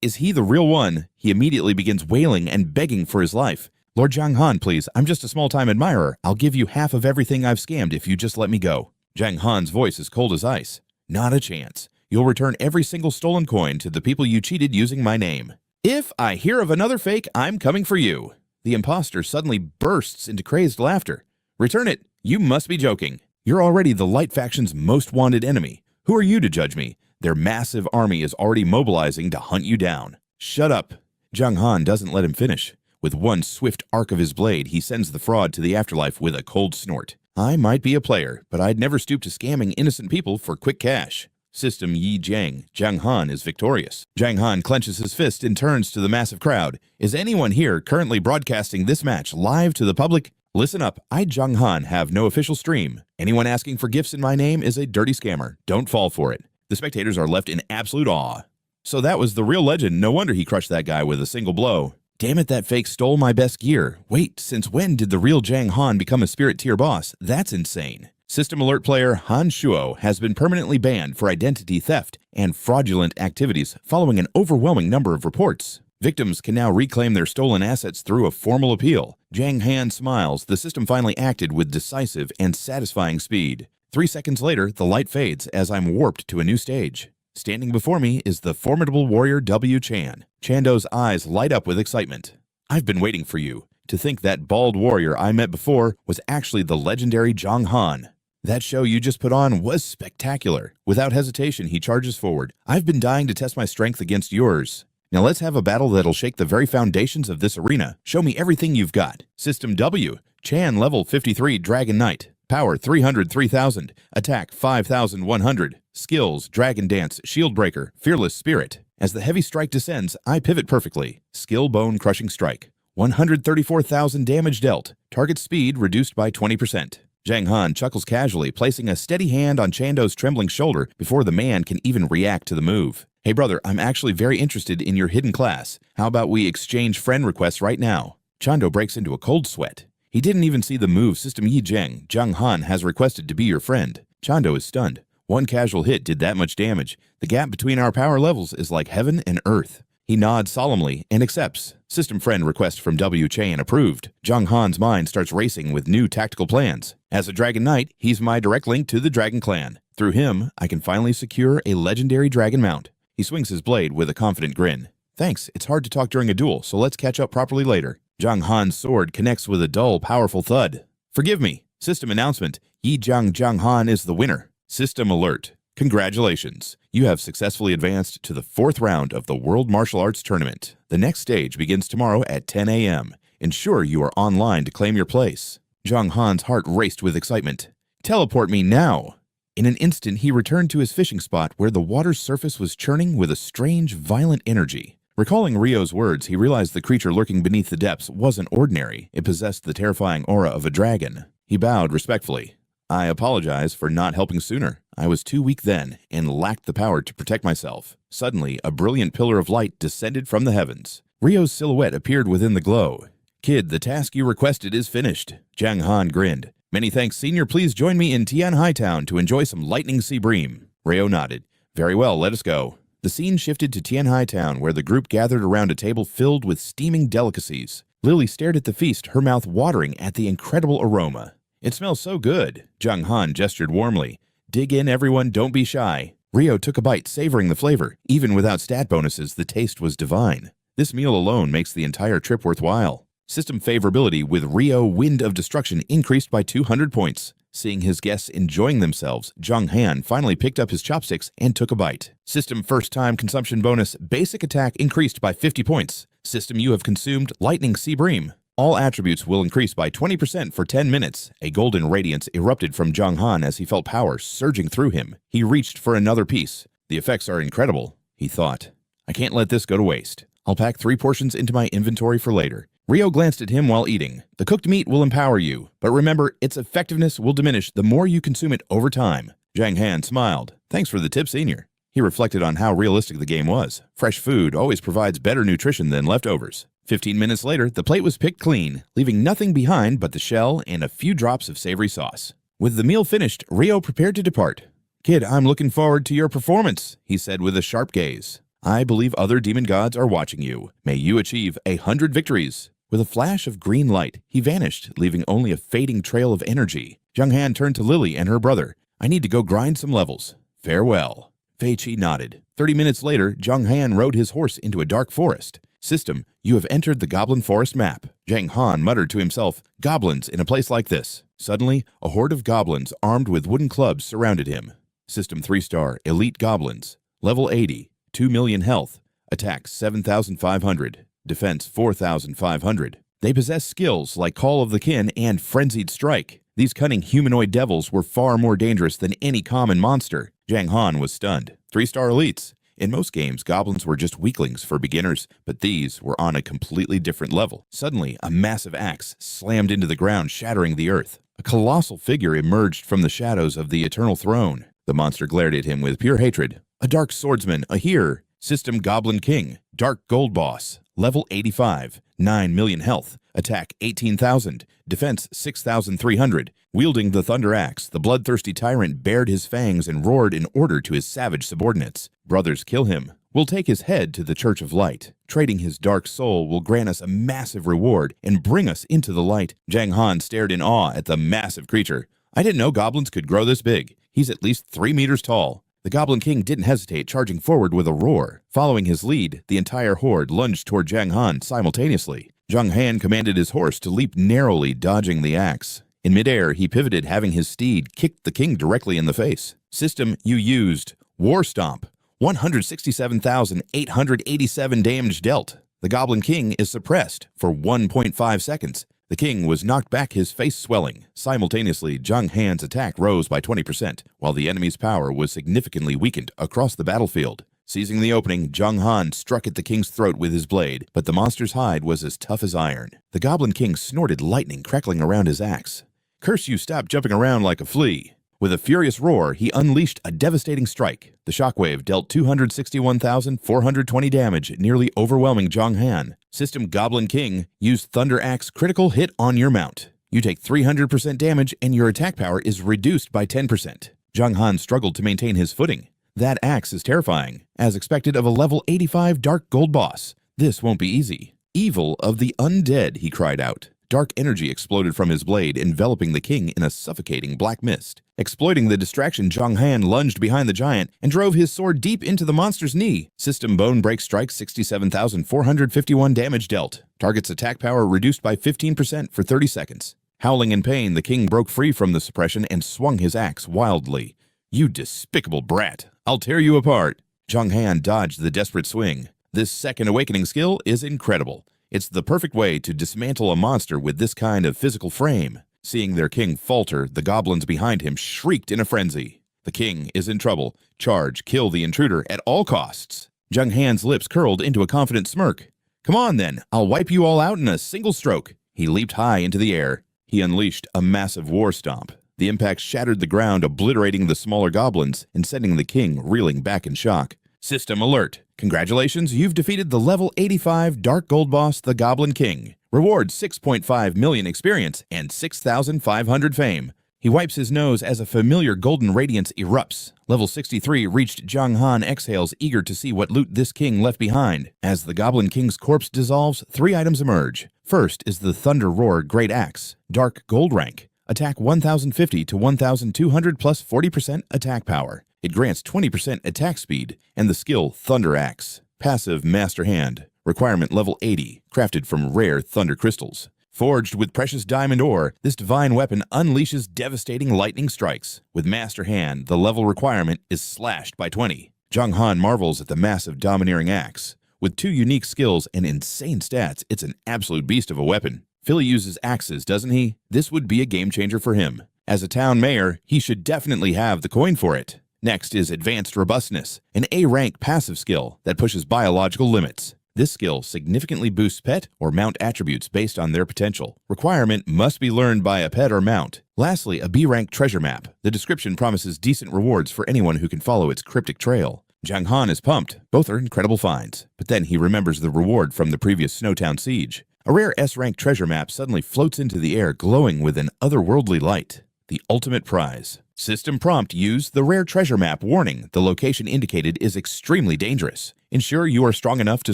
he the real one? He immediately begins wailing and begging for his life. Lord Jiang Han, please, I'm just a small-time admirer. I'll give you half of everything I've scammed if you just let me go. Jiang Han's voice is cold as ice. Not a chance. You'll return every single stolen coin to the people you cheated using my name. If I hear of another fake, I'm coming for you. The imposter suddenly bursts into crazed laughter. Return it. You must be joking. You're already the Light Faction's most wanted enemy. Who are you to judge me? Their massive army is already mobilizing to hunt you down. Shut up. Jiang Han doesn't let him finish. With one swift arc of his blade, he sends the fraud to the afterlife with a cold snort. I might be a player, but I'd never stoop to scamming innocent people for quick cash. System Yi Jiang. Jiang Han is victorious. Jiang Han clenches his fist and turns to the massive crowd. Is anyone here currently broadcasting this match live to the public? Listen up, I, Jiang Han, have no official stream. Anyone asking for gifts in my name is a dirty scammer. Don't fall for it. The spectators are left in absolute awe. So that was the real legend. No wonder he crushed that guy with a single blow. Damn it, that fake stole my best gear. Wait, since when did the real Jiang Han become a spirit tier boss? That's insane. System Alert player Han Shuo has been permanently banned for identity theft and fraudulent activities following an overwhelming number of reports. Victims can now reclaim their stolen assets through a formal appeal. Jiang Han smiles. The system finally acted with decisive and satisfying speed. 3 seconds later, the light fades as I'm warped to a new stage. Standing before me is the formidable warrior W. Chan. Chando's eyes light up with excitement. I've been waiting for you. To think that bald warrior I met before was actually the legendary Jiang Han. That show you just put on was spectacular. Without hesitation, he charges forward. I've been dying to test my strength against yours. Now let's have a battle that'll shake the very foundations of this arena. Show me everything you've got. System W. Chan level 53 Dragon Knight. Power 303,000. Attack 5,100. Skills Dragon Dance, Shield Breaker, Fearless Spirit. As the heavy strike descends, I pivot perfectly. Skill Bone Crushing Strike. 134,000 damage dealt. Target speed reduced by 20%. Jiang Han chuckles casually, placing a steady hand on Chando's trembling shoulder before the man can even react to the move. Hey brother, I'm actually very interested in your hidden class. How about we exchange friend requests right now? Chando breaks into a cold sweat. He didn't even see the move System Yi Jiang. Jiang Han has requested to be your friend. Chando is stunned. One casual hit did that much damage. The gap between our power levels is like heaven and earth. He nods solemnly and accepts. System friend request from W. Chan approved. Jiang Han's mind starts racing with new tactical plans. As a Dragon Knight, he's my direct link to the Dragon Clan. Through him, I can finally secure a legendary dragon mount. He swings his blade with a confident grin. Thanks, it's hard to talk during a duel, so let's catch up properly later. Jiang Han's sword connects with a dull, powerful thud. Forgive me. System announcement. Yi Jiang Han is the winner. System alert. Congratulations. You have successfully advanced to the 4th round of the World Martial Arts Tournament. The next stage begins tomorrow at 10 a.m. Ensure you are online to claim your place. Jiang Han's heart raced with excitement. Teleport me now. In an instant, he returned to his fishing spot where the water's surface was churning with a strange, violent energy. Recalling Rio's words, he realized the creature lurking beneath the depths wasn't ordinary. It possessed the terrifying aura of a dragon. He bowed respectfully. I apologize for not helping sooner. I was too weak then and lacked the power to protect myself. Suddenly, a brilliant pillar of light descended from the heavens. Rio's silhouette appeared within the glow. Kid, the task you requested is finished. Jiang Han grinned. Many thanks, Senior. Please join me in Tian Hightown to enjoy some lightning sea bream. Rio nodded. Very well, let us go. The scene shifted to Tian Hightown, where the group gathered around a table filled with steaming delicacies. Lily stared at the feast, her mouth watering at the incredible aroma. It smells so good. Jiang Han gestured warmly. Dig in, everyone, don't be shy. Rio took a bite, savoring the flavor. Even without stat bonuses, the taste was divine. This meal alone makes the entire trip worthwhile. System favorability with Rio Wind of Destruction increased by 200 points. Seeing his guests enjoying themselves, Jiang Han finally picked up his chopsticks and took a bite. System first-time consumption bonus, basic attack increased by 50 points. System, you have consumed Lightning Sea Bream. All attributes will increase by 20% for 10 minutes. A golden radiance erupted from Jiang Han as he felt power surging through him. He reached for another piece. The effects are incredible, he thought. I can't let this go to waste. I'll pack 3 portions into my inventory for later. Rio glanced at him while eating. The cooked meat will empower you, but remember, its effectiveness will diminish the more you consume it over time. Jiang Han smiled. Thanks for the tip, Senior. He reflected on how realistic the game was. Fresh food always provides better nutrition than leftovers. 15 minutes later, the plate was picked clean, leaving nothing behind but the shell and a few drops of savory sauce. With the meal finished, Rio prepared to depart. Kid, I'm looking forward to your performance, he said with a sharp gaze. I believe other demon gods are watching you. May you achieve 100 victories. With a flash of green light, he vanished, leaving only a fading trail of energy. Jiang Han turned to Lily and her brother. I need to go grind some levels. Farewell. Fei Qi nodded. 30 minutes later, Jiang Han rode his horse into a dark forest. System, you have entered the Goblin Forest map. Jiang Han muttered to himself, goblins in a place like this. Suddenly, a horde of goblins armed with wooden clubs surrounded him. System 3-star, Elite Goblins. Level 80, 2 million health. Attack 7,500. Defense 4,500. They possess skills like Call of the Kin and Frenzied Strike. These cunning humanoid devils were far more dangerous than any common monster. Jiang Han was stunned. 3-star elites. In most games, goblins were just weaklings for beginners, but these were on a completely different level. Suddenly, a massive axe slammed into the ground, shattering the earth. A colossal figure emerged from the shadows of the Eternal Throne. The monster glared at him with pure hatred. A Dark Swordsman, a Healer. System Goblin King. Dark Gold Boss. Level 85, 9 million health, attack 18,000, defense 6,300. Wielding the Thunder Axe, the bloodthirsty tyrant bared his fangs and roared in order to his savage subordinates. Brothers, kill him. We'll take his head to the Church of Light. Trading his dark soul will grant us a massive reward and bring us into the light. Jiang Han stared in awe at the massive creature. I didn't know goblins could grow this big. He's at least 3 meters tall. The Goblin King didn't hesitate, charging forward with a roar. Following his lead, the entire horde lunged toward Jiang Han simultaneously. Jiang Han commanded his horse to leap narrowly, dodging the axe. In midair, he pivoted, having his steed kick the king directly in the face. System, you used War Stomp. 167,887 damage dealt. The Goblin King is suppressed for 1.5 seconds. The king was knocked back, his face swelling. Simultaneously, Jiang Han's attack rose by 20%, while the enemy's power was significantly weakened across the battlefield. Seizing the opening, Jiang Han struck at the king's throat with his blade, but the monster's hide was as tough as iron. The Goblin King snorted lightning crackling around his axe. Curse you, stop jumping around like a flea. With a furious roar, he unleashed a devastating strike. The shockwave dealt 261,420 damage, nearly overwhelming Jiang Han. System Goblin King used Thunder Axe critical hit on your mount. You take 300% damage and your attack power is reduced by 10%. Jiang Han struggled to maintain his footing. That axe is terrifying, as expected of a level 85 Dark Gold boss. This won't be easy. Evil of the undead, he cried out. Dark energy exploded from his blade, enveloping the king in a suffocating black mist. Exploiting the distraction, Jiang Han lunged behind the giant and drove his sword deep into the monster's knee. System Bone Break Strike 67,451 damage dealt. Target's attack power reduced by 15% for 30 seconds. Howling in pain, the king broke free from the suppression and swung his axe wildly. You despicable brat! I'll tear you apart! Jiang Han dodged the desperate swing. This second awakening skill is incredible. It's the perfect way to dismantle a monster with this kind of physical frame. Seeing their king falter, the goblins behind him shrieked in a frenzy. The king is in trouble. Charge, kill the intruder at all costs. Jiang Han's lips curled into a confident smirk. Come on then, I'll wipe you all out in a single stroke. He leaped high into the air. He unleashed a massive war stomp. The impact shattered the ground, obliterating the smaller goblins and sending the king reeling back in shock. System alert! Congratulations, you've defeated the level 85 Dark Gold boss, the Goblin King. Reward 6.5 million experience and 6,500 fame. He wipes his nose as a familiar golden radiance erupts. Level 63 reached Jiang Han exhales, eager to see what loot this king left behind. As the Goblin King's corpse dissolves, 3 items emerge. First is the Thunder Roar Great Axe, Dark Gold rank. Attack 1050 to 1200 plus 40% attack power. It grants 20% attack speed, and the skill Thunder Axe. Passive Master Hand. Requirement level 80, crafted from rare thunder crystals. Forged with precious diamond ore, this divine weapon unleashes devastating lightning strikes. With Master Hand, the level requirement is slashed by 20. Jiang Han marvels at the massive domineering axe. With 2 unique skills and insane stats, it's an absolute beast of a weapon. Philly uses axes, doesn't he? This would be a game changer for him. As a town mayor, he should definitely have the coin for it. Next is Advanced Robustness, an A-rank passive skill that pushes biological limits. This skill significantly boosts pet or mount attributes based on their potential. Requirement must be learned by a pet or mount. Lastly, a B-rank treasure map. The description promises decent rewards for anyone who can follow its cryptic trail. Jiang Han is pumped. Both are incredible finds. But then he remembers the reward from the previous Snowtown siege. A rare S-rank treasure map suddenly floats into the air, glowing with an otherworldly light. The ultimate prize. System prompt: use the rare treasure map. Warning: the location indicated is extremely dangerous. Ensure you are strong enough to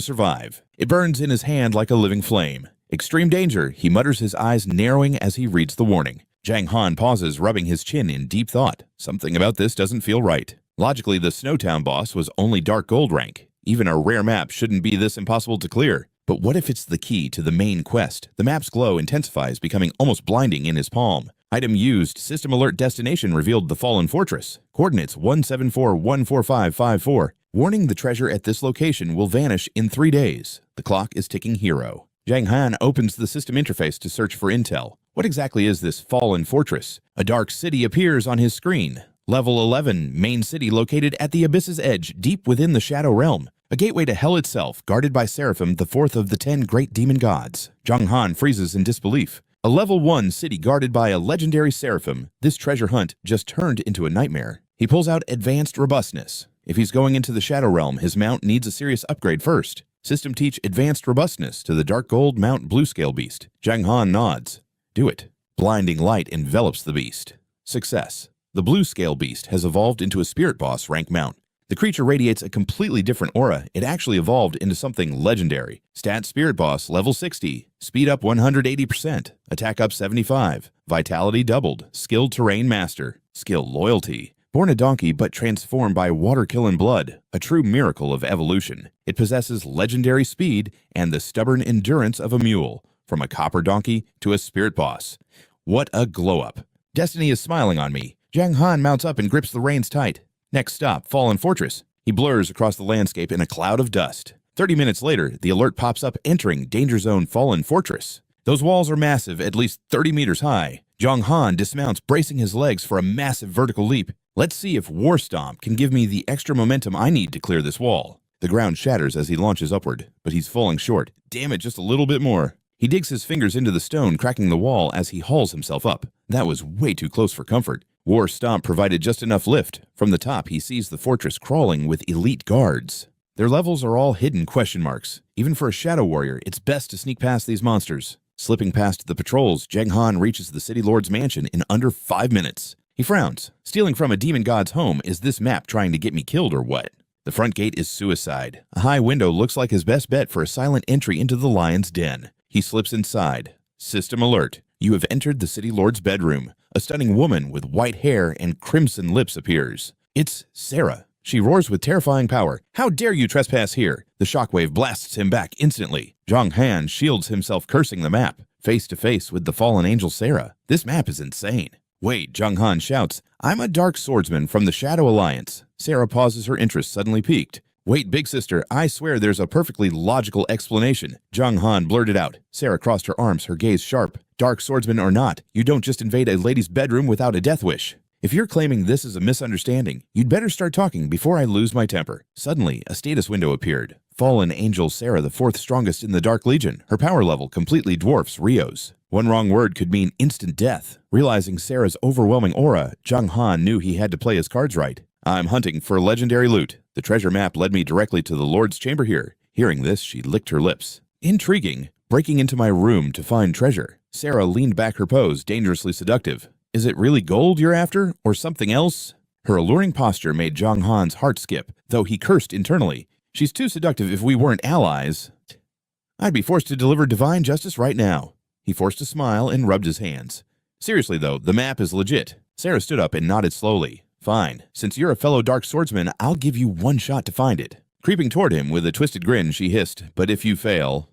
survive. It burns in his hand like a living flame. Extreme danger, he mutters, his eyes narrowing as he reads the warning. Jiang Han pauses, rubbing his chin in deep thought. Something about this doesn't feel right. Logically, the Snowtown boss was only Dark Gold rank. Even a rare map shouldn't be this impossible to clear. But what if it's the key to the main quest? The map's glow intensifies, becoming almost blinding in his palm. Item used: System alert destination revealed the Fallen Fortress. Coordinates 174-14554. Warning: the treasure at this location will vanish in 3 days. The clock is ticking hero. Jiang Han opens the system interface to search for intel. What exactly is this Fallen Fortress? A dark city appears on his screen. Level 11, main city located at the abyss's edge, deep within the Shadow Realm. A gateway to hell itself, guarded by Seraphim, the 4th of the 10 great demon gods. Jiang Han freezes in disbelief. A level 1 city guarded by a legendary Seraphim. This treasure hunt just turned into a nightmare. He pulls out Advanced Robustness. If he's going into the Shadow Realm, his mount needs a serious upgrade first. System teach Advanced Robustness to the Dark Gold Mount Blue Scale Beast. Jiang Han nods. Do it. Blinding light envelops the beast. Success. The Blue Scale Beast has evolved into a Spirit Boss rank mount. The creature radiates a completely different aura. It actually evolved into something legendary. Stat: Spirit Boss, level 60. Speed up 180%. Attack up 75. Vitality doubled. Skill: Terrain Master. Skill: Loyalty. Born a donkey but transformed by water killing blood. A true miracle of evolution. It possesses legendary speed and the stubborn endurance of a mule. From a copper donkey to a Spirit Boss. What a glow-up. Destiny is smiling on me. Jiang Han mounts up and grips the reins tight. Next stop, Fallen Fortress. He blurs across the landscape in a cloud of dust. 30 minutes later, the alert pops up: entering Danger Zone Fallen Fortress. Those walls are massive, at least 30 meters high. Jiang Han dismounts, bracing his legs for a massive vertical leap. Let's see if War Stomp can give me the extra momentum I need to clear this wall. The ground shatters as he launches upward, but he's falling short. Damn it, just a little bit more. He digs his fingers into the stone, cracking the wall as he hauls himself up. That was way too close for comfort. War Stomp provided just enough lift. From the top, he sees the fortress crawling with elite guards. Their levels are all hidden question marks. Even for a Shadow Warrior, it's best to sneak past these monsters. Slipping past the patrols, Jiang Han reaches the City Lord's mansion in under 5 minutes. He frowns. Stealing from a demon god's home, is this map trying to get me killed or what? The front gate is suicide. A high window looks like his best bet for a silent entry into the lion's den. He slips inside. System alert. You have entered the City Lord's bedroom. A stunning woman with white hair and crimson lips appears. It's Sarah. She roars with terrifying power. How dare you trespass here? The shockwave blasts him back instantly. Jiang Han shields himself, cursing the map. Face to face with the fallen angel Sarah. This map is insane. Wait, Jiang Han shouts. I'm a Dark Swordsman from the Shadow Alliance. Sarah pauses, her interest suddenly piqued. Wait, big sister, I swear there's a perfectly logical explanation. Jiang Han blurted out. Sarah crossed her arms, her gaze sharp. Dark Swordsman or not, you don't just invade a lady's bedroom without a death wish. If you're claiming this is a misunderstanding, you'd better start talking before I lose my temper. Suddenly, a status window appeared. Fallen Angel Sarah, the 4th strongest in the Dark Legion. Her power level completely dwarfs Rio's. One wrong word could mean instant death. Realizing Sarah's overwhelming aura, Jiang Han knew he had to play his cards right. I'm hunting for legendary loot. The treasure map led me directly to the Lord's chamber here. Hearing this, she licked her lips. Intriguing. Breaking into my room to find treasure. Sarah leaned back her pose, dangerously seductive. Is it really gold you're after, or something else? Her alluring posture made Jiang Han's heart skip, though he cursed internally. She's too seductive if we weren't allies. I'd be forced to deliver divine justice right now. He forced a smile and rubbed his hands. Seriously though, the map is legit. Sarah stood up and nodded slowly. Fine. Since you're a fellow Dark Swordsman, I'll give you one shot to find it. Creeping toward him with a twisted grin, she hissed, but if you fail...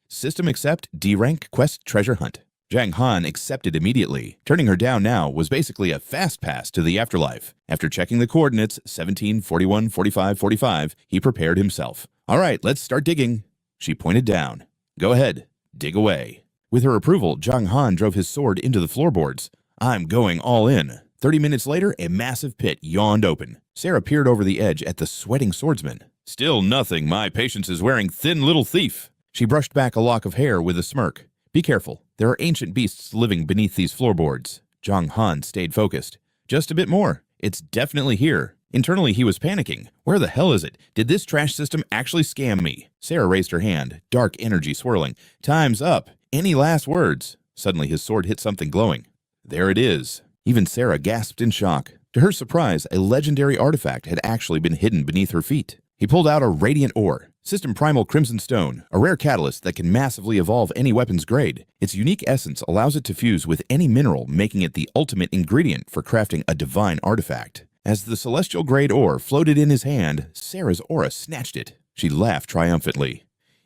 System accept D-rank quest treasure hunt. Jiang Han accepted immediately. Turning her down now was basically a fast pass to the afterlife. After checking the coordinates 17, 41, 45, 45, he prepared himself. All right, let's start digging. She pointed down. Go ahead. Dig away. With her approval, Jiang Han drove his sword into the floorboards. I'm going all in. 30 minutes later, a massive pit yawned open. Sarah peered over the edge at the sweating swordsman. Still nothing. My patience is wearing thin, little thief. She brushed back a lock of hair with a smirk. Be careful. There are ancient beasts living beneath these floorboards. Jiang Han stayed focused. Just a bit more. It's definitely here. Internally, he was panicking. Where the hell is it? Did this trash system actually scam me? Sarah raised her hand, dark energy swirling. Time's up. Any last words? Suddenly, his sword hit something glowing. There it is. Even Sarah gasped in shock. To her surprise, a legendary artifact had actually been hidden beneath her feet. He pulled out a radiant ore. System Primal Crimson Stone, a rare catalyst that can massively evolve any weapon's grade. Its unique essence allows it to fuse with any mineral, making it the ultimate ingredient for crafting a divine artifact. As the celestial grade ore floated in his hand, Sarah's aura snatched it. She laughed triumphantly.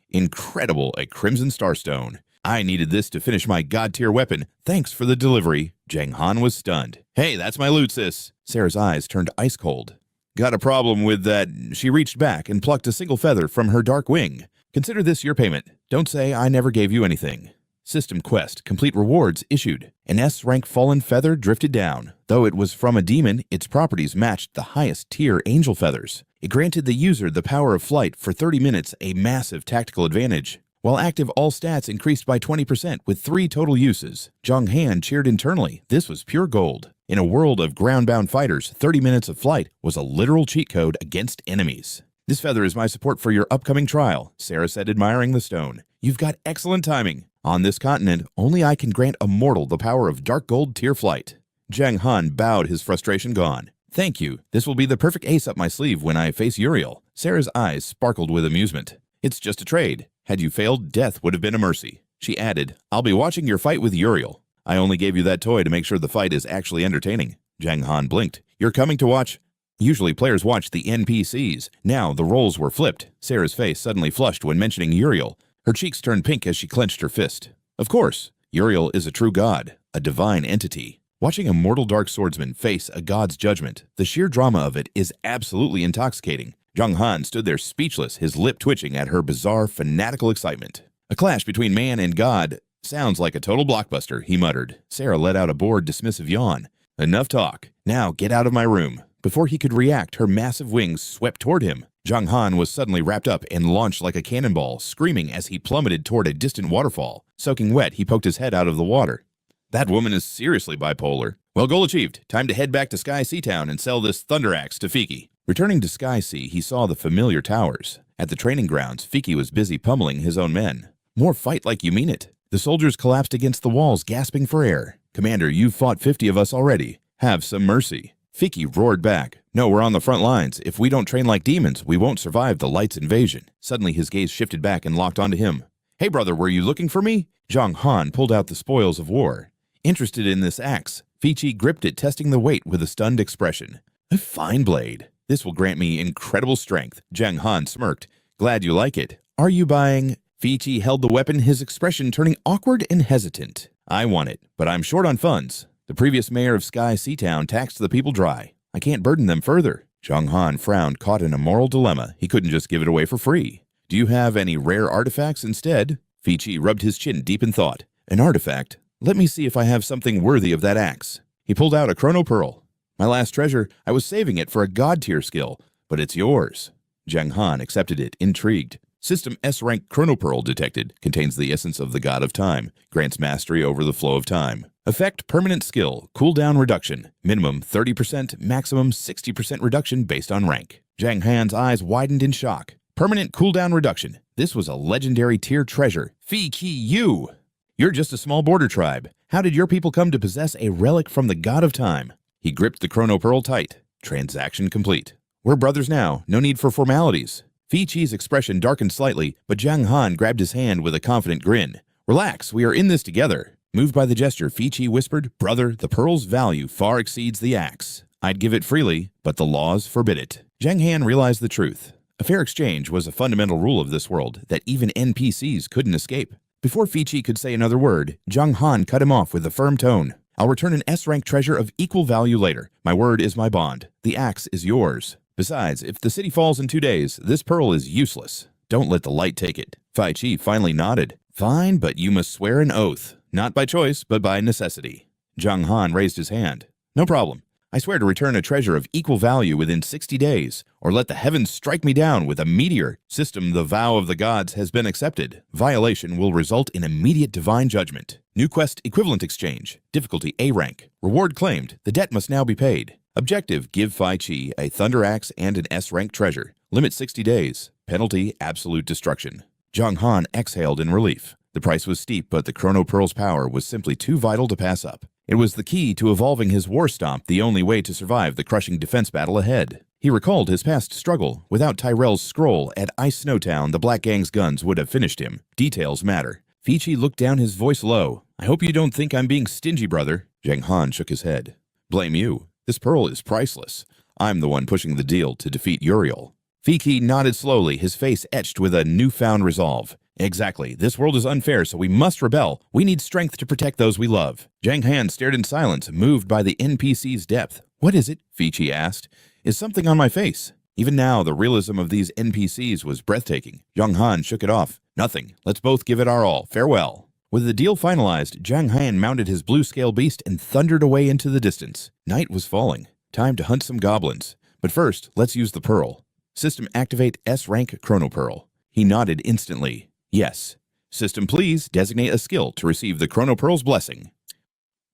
Incredible, a Crimson Starstone. I needed this to finish my god-tier weapon. Thanks for the delivery. Jiang Han was stunned. Hey, that's my loot, sis. Sarah's eyes turned ice cold. Got a problem with that. She reached back and plucked a single feather from her dark wing. Consider this your payment. Don't say I never gave you anything. System quest, complete rewards issued. An S-rank fallen feather drifted down. Though it was from a demon, its properties matched the highest tier angel feathers. It granted the user the power of flight for 30 minutes, a massive tactical advantage. While active, all stats increased by 20% with 3 total uses. Jiang Han cheered internally. This was pure gold. In a world of ground-bound fighters, 30 minutes of flight was a literal cheat code against enemies. This feather is my support for your upcoming trial, Sarah said, admiring the stone. You've got excellent timing. On this continent, only I can grant a mortal the power of dark gold tier flight. Jiang Han bowed, his frustration gone. Thank you. This will be the perfect ace up my sleeve when I face Uriel. Sarah's eyes sparkled with amusement. It's just a trade. Had you failed, death would have been a mercy. She added, I'll be watching your fight with Uriel. I only gave you that toy to make sure the fight is actually entertaining. Jiang Han blinked. You're coming to watch? Usually players watch the NPCs. Now the roles were flipped. Sarah's face suddenly flushed when mentioning Uriel. Her cheeks turned pink as she clenched her fist. Of course, Uriel is a true god, a divine entity. Watching a mortal dark swordsman face a god's judgment, the sheer drama of it is absolutely intoxicating. Jiang Han stood there speechless, his lip twitching at her bizarre, fanatical excitement. A clash between man and god sounds like a total blockbuster, he muttered. Sarah let out a bored, dismissive yawn. Enough talk. Now get out of my room. Before he could react, her massive wings swept toward him. Jiang Han was suddenly wrapped up and launched like a cannonball, screaming as he plummeted toward a distant waterfall. Soaking wet, he poked his head out of the water. That woman is seriously bipolar. Well, goal achieved. Time to head back to Sky Sea Town and sell this thunder axe to Fiki. Returning to Sky Sea, he saw the familiar towers. At the training grounds, Fiki was busy pummeling his own men. More fight like you mean it. The soldiers collapsed against the walls, gasping for air. Commander, you've fought 50 of us already. Have some mercy. Fiki roared back. No, we're on the front lines. If we don't train like demons, we won't survive the Light's invasion. Suddenly, his gaze shifted back and locked onto him. Hey, brother, were you looking for me? Jiang Han pulled out the spoils of war. Interested in this axe, Fiki gripped it, testing the weight with a stunned expression. A fine blade. This will grant me incredible strength. Jiang Han smirked. Glad you like it. Are you buying? Fiki held the weapon, his expression turning awkward and hesitant. I want it, but I'm short on funds. The previous mayor of Sky Sea Town taxed the people dry. I can't burden them further. Jiang Han frowned, caught in a moral dilemma. He couldn't just give it away for free. Do you have any rare artifacts instead? Fiki rubbed his chin deep in thought. An artifact? Let me see if I have something worthy of that axe. He pulled out a chrono pearl. My last treasure, I was saving it for a god-tier skill, but it's yours. Jiang Han accepted it, intrigued. System S-rank Chronopearl detected. Contains the essence of the god of time. Grants mastery over the flow of time. Effect permanent skill. Cooldown reduction. Minimum 30%, maximum 60% reduction based on rank. Jiang Han's eyes widened in shock. Permanent cooldown reduction. This was a legendary tier treasure. Fee Ki Yu! You're just a small border tribe. How did your people come to possess a relic from the god of time? He gripped the Chronopearl tight. Transaction complete. We're brothers now. No need for formalities. Fei Qi's expression darkened slightly, but Jiang Han grabbed his hand with a confident grin. Relax, we are in this together. Moved by the gesture, Fei Qi whispered, Brother, the pearl's value far exceeds the axe. I'd give it freely, but the laws forbid it. Jiang Han realized the truth. A fair exchange was a fundamental rule of this world that even NPCs couldn't escape. Before Fei Qi could say another word, Jiang Han cut him off with a firm tone. I'll return an S-rank treasure of equal value later. My word is my bond. The axe is yours. Besides, if the city falls in 2 days, this pearl is useless. Don't let the light take it. Fei Qi finally nodded. Fine, but you must swear an oath. Not by choice, but by necessity. Jiang Han raised his hand. No problem. I swear to return a treasure of equal value within 60 days, or let the heavens strike me down with a meteor. System, the vow of the gods has been accepted. Violation will result in immediate divine judgment. New quest equivalent exchange. Difficulty A rank. Reward claimed. The debt must now be paid. Objective, give Fei Qi a thunder axe and an S-rank treasure. Limit 60 days. Penalty, absolute destruction. Jiang Han exhaled in relief. The price was steep, but the Chronopearl's power was simply too vital to pass up. It was the key to evolving his war stomp, the only way to survive the crushing defense battle ahead. He recalled his past struggle. Without Tyrell's scroll, at Ice Snowtown, the Black Gang's guns would have finished him. Details matter. Fei Qi looked down, his voice low. I hope you don't think I'm being stingy, brother. Jiang Han shook his head. Blame you. This pearl is priceless. I'm the one pushing the deal to defeat Uriel. Fei Qi nodded slowly, his face etched with a newfound resolve. Exactly. This world is unfair, so we must rebel. We need strength to protect those we love. Jiang Han stared in silence, moved by the NPC's depth. What is it? Fei Qi asked. Is something on my face? Even now, the realism of these NPCs was breathtaking. Jiang Han shook it off. Nothing. Let's both give it our all. Farewell. With the deal finalized, Jiang Han mounted his blue-scale beast and thundered away into the distance. Night was falling. Time to hunt some goblins. But first, let's use the pearl. System activate S-rank Chronopearl. He nodded instantly. Yes. System, please designate a skill to receive the Chronopearl's blessing.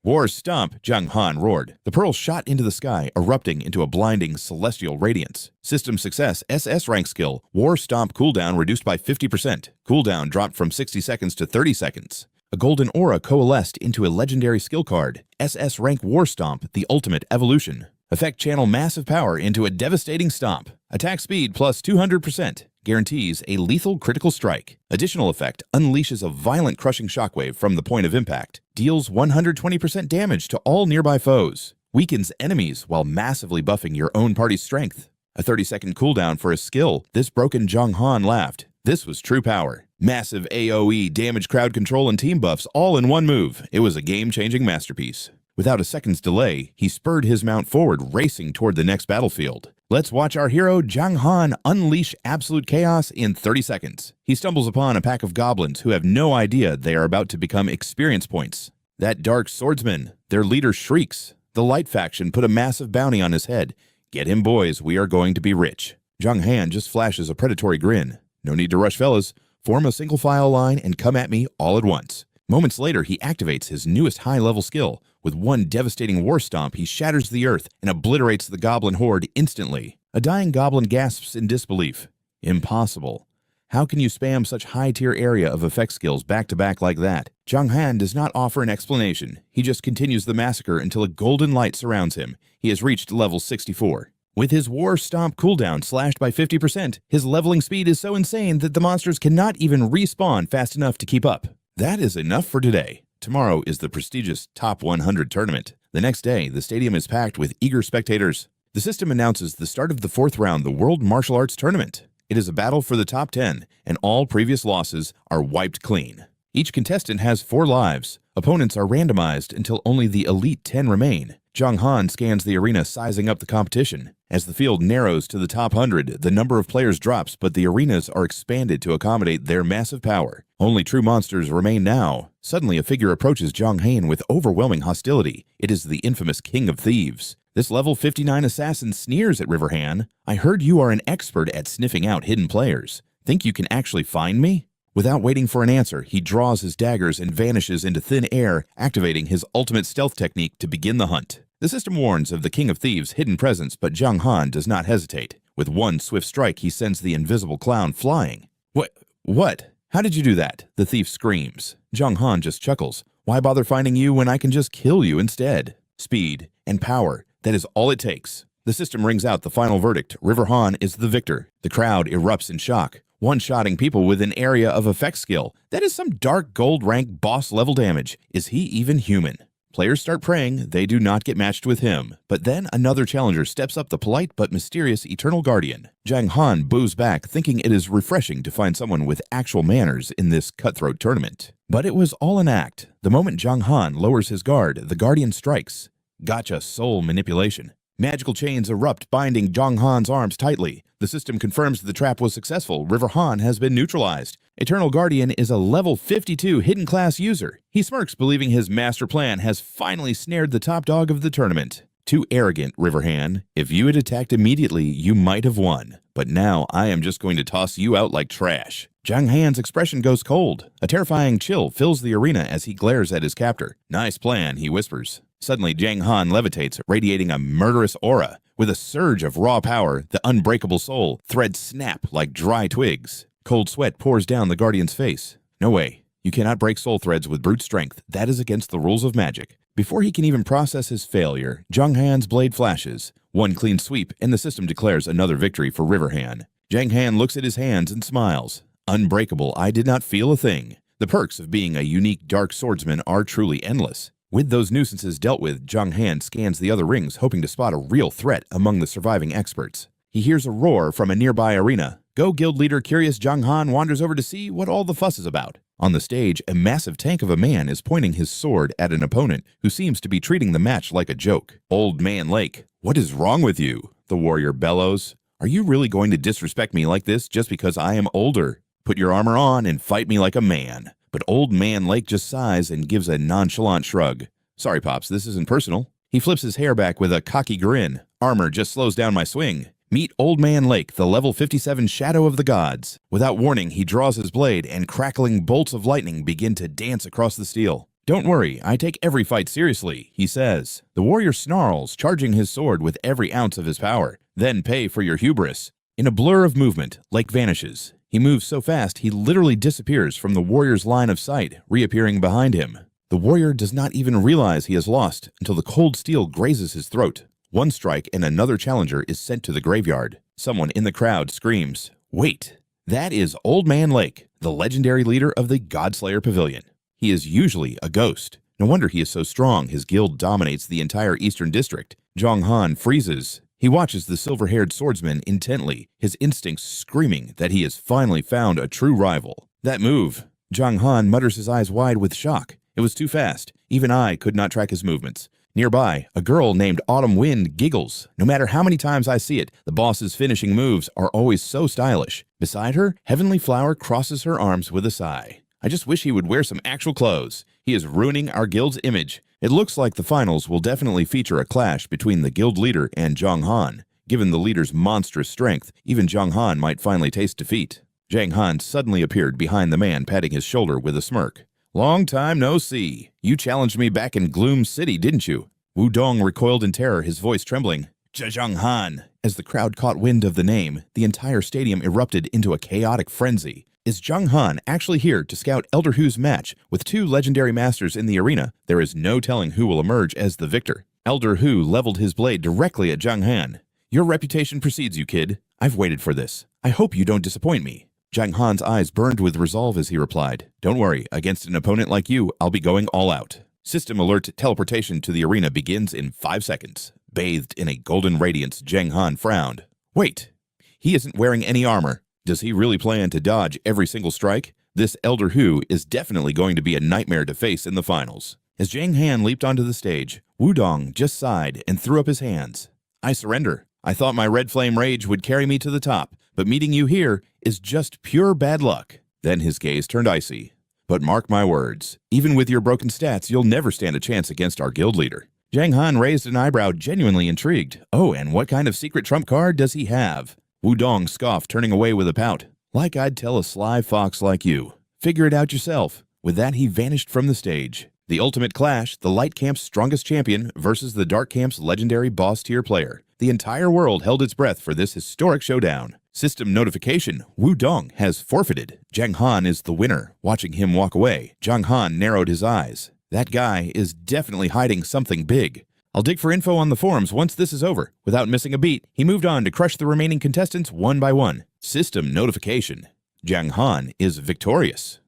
War Stomp, Jiang Han roared. The pearl shot into the sky, erupting into a blinding celestial radiance. System success, SS-rank skill, War Stomp cooldown reduced by 50%. Cooldown dropped from 60 seconds to 30 seconds. A golden aura coalesced into a legendary skill card, SS-rank War Stomp, the ultimate evolution. Effect channel massive power into a devastating stomp. Attack speed plus 200%. Guarantees a lethal critical strike. Additional effect unleashes a violent crushing shockwave from the point of impact. Deals 120% damage to all nearby foes. Weakens enemies while massively buffing your own party's strength. A 30-second cooldown for a skill. This broken Jiang Han laughed. This was true power. Massive AoE, damage, crowd control, and team buffs all in one move. It was a game-changing masterpiece. Without a second's delay, he spurred his mount forward, racing toward the next battlefield. Let's watch our hero Jiang Han unleash absolute chaos in 30 seconds. He stumbles upon a pack of goblins who have no idea they are about to become experience points. That Dark Swordsman, their leader, shrieks. The Light faction put a massive bounty on his head. Get him, boys, we are going to be rich. Jiang Han just flashes a predatory grin. No need to rush, fellas. Form a single file line and come at me all at once. Moments later, he activates his newest high-level skill. With one devastating war stomp, he shatters the earth and obliterates the goblin horde instantly. A dying goblin gasps in disbelief. Impossible. How can you spam such high-tier area of effect skills back-to-back like that? Jiang Han does not offer an explanation. He just continues the massacre until a golden light surrounds him. He has reached level 64. With his War Stomp cooldown slashed by 50%, his leveling speed is so insane that the monsters cannot even respawn fast enough to keep up. That is enough for today. Tomorrow is the prestigious Top 100 tournament. The next day, the stadium is packed with eager spectators. The system announces the start of the 4th round, the World Martial Arts Tournament. It is a battle for the top 10, and all previous losses are wiped clean. Each contestant has 4 lives. Opponents are randomized until only the elite 10 remain. Jiang Han scans the arena, sizing up the competition. As the field narrows to the top 100, the number of players drops, but the arenas are expanded to accommodate their massive power. Only true monsters remain now. Suddenly, a figure approaches Jiang Han with overwhelming hostility. It is the infamous King of Thieves. This level 59 assassin sneers at River Han. I heard you are an expert at sniffing out hidden players. Think you can actually find me? Without waiting for an answer, he draws his daggers and vanishes into thin air, activating his ultimate stealth technique to begin the hunt. The system warns of the King of Thieves' hidden presence, but Jiang Han does not hesitate. With one swift strike, he sends the invisible clown flying. What? How did you do that? The thief screams. Jiang Han just chuckles. Why bother finding you when I can just kill you instead? Speed and power, that is all it takes. The system rings out the final verdict. River Han is the victor. The crowd erupts in shock, one-shotting people with an area of effect skill. That is some dark gold rank boss level damage. Is he even human? Players start praying they do not get matched with him. But then another challenger steps up, the polite but mysterious Eternal Guardian. Jiang Han boos back, thinking it is refreshing to find someone with actual manners in this cutthroat tournament. But it was all an act. The moment Jiang Han lowers his guard, the Guardian strikes. Gotcha soul manipulation. Magical chains erupt, binding Jiang Han's arms tightly. The system confirms the trap was successful. River Han has been neutralized. Eternal Guardian is a level 52 hidden class user. He smirks, believing his master plan has finally snared the top dog of the tournament. Too arrogant, River Han. If you had attacked immediately, you might have won. But now I am just going to toss you out like trash. Jiang Han's expression goes cold. A terrifying chill fills the arena as he glares at his captor. Nice plan, he whispers. Suddenly, Jiang Han levitates, radiating a murderous aura. With a surge of raw power, the unbreakable soul threads snap like dry twigs. Cold sweat pours down the Guardian's face. No way. You cannot break soul threads with brute strength. That is against the rules of magic. Before he can even process his failure, Jiang Han's blade flashes. One clean sweep, and the system declares another victory for River Han. Jiang Han looks at his hands and smiles. Unbreakable, I did not feel a thing. The perks of being a unique Dark Swordsman are truly endless. With those nuisances dealt with, Jiang Han scans the other rings, hoping to spot a real threat among the surviving experts. He hears a roar from a nearby arena. Go Guild leader curious Jiang Han wanders over to see what all the fuss is about. On the stage, a massive tank of a man is pointing his sword at an opponent who seems to be treating the match like a joke. Old Man Lake, what is wrong with you? The warrior bellows. Are you really going to disrespect me like this just because I am older? Put your armor on and fight me like a man. But Old Man Lake just sighs and gives a nonchalant shrug. Sorry, Pops, this isn't personal. He flips his hair back with a cocky grin. Armor just slows down my swing. Meet Old Man Lake, the level 57 Shadow of the Gods. Without warning, he draws his blade, and crackling bolts of lightning begin to dance across the steel. Don't worry, I take every fight seriously, he says. The warrior snarls, charging his sword with every ounce of his power. Then pay for your hubris. In a blur of movement, Lake vanishes. He moves so fast, he literally disappears from the warrior's line of sight, reappearing behind him. The warrior does not even realize he has lost until the cold steel grazes his throat. One strike and another challenger is sent to the graveyard. Someone in the crowd screams, "Wait! That is Old Man Lake, the legendary leader of the Godslayer Pavilion. He is usually a ghost. No wonder he is so strong. His guild dominates the entire Eastern District." Jiang Han freezes. He watches the silver-haired swordsman intently, his instincts screaming that he has finally found a true rival. That move! Jiang Han mutters, his eyes wide with shock. It was too fast. Even I could not track his movements. Nearby, a girl named Autumn Wind giggles. No matter how many times I see it, the boss's finishing moves are always so stylish. Beside her, Heavenly Flower crosses her arms with a sigh. I just wish he would wear some actual clothes. He is ruining our guild's image. It looks like the finals will definitely feature a clash between the guild leader and Jiang Han. Given the leader's monstrous strength, even Jiang Han might finally taste defeat. Jiang Han suddenly appeared behind the man, patting his shoulder with a smirk. Long time no see. You challenged me back in Gloom City, didn't you? Wudong recoiled in terror, his voice trembling. Jiang Han. As the crowd caught wind of the name, the entire stadium erupted into a chaotic frenzy. Is Jiang Han actually here to scout Elder Hu's match? With two legendary masters in the arena, there is no telling who will emerge as the victor. Elder Hu leveled his blade directly at Jiang Han. Your reputation precedes you, kid. I've waited for this. I hope you don't disappoint me. Jiang Han's eyes burned with resolve as he replied, Don't worry, against an opponent like you, I'll be going all out. System alert teleportation to the arena begins in 5 seconds. Bathed in a golden radiance, Jiang Han frowned. Wait, he isn't wearing any armor. Does he really plan to dodge every single strike? This Elder Hu is definitely going to be a nightmare to face in the finals. As Jiang Han leaped onto the stage, Wudong just sighed and threw up his hands. I surrender. I thought my red flame rage would carry me to the top, but meeting you here is just pure bad luck. Then his gaze turned icy. But mark my words, even with your broken stats, you'll never stand a chance against our guild leader. Jiang Han raised an eyebrow, genuinely intrigued. Oh, and what kind of secret trump card does he have? Wudong scoffed, turning away with a pout. Like I'd tell a sly fox like you. Figure it out yourself. With that, he vanished from the stage. The ultimate clash, the Light Camp's strongest champion versus the Dark Camp's legendary boss-tier player. The entire world held its breath for this historic showdown. System notification, Wudong has forfeited. Jiang Han is the winner. Watching him walk away, Jiang Han narrowed his eyes. That guy is definitely hiding something big. I'll dig for info on the forums once this is over. Without missing a beat, he moved on to crush the remaining contestants one by one. System notification, Jiang Han is victorious.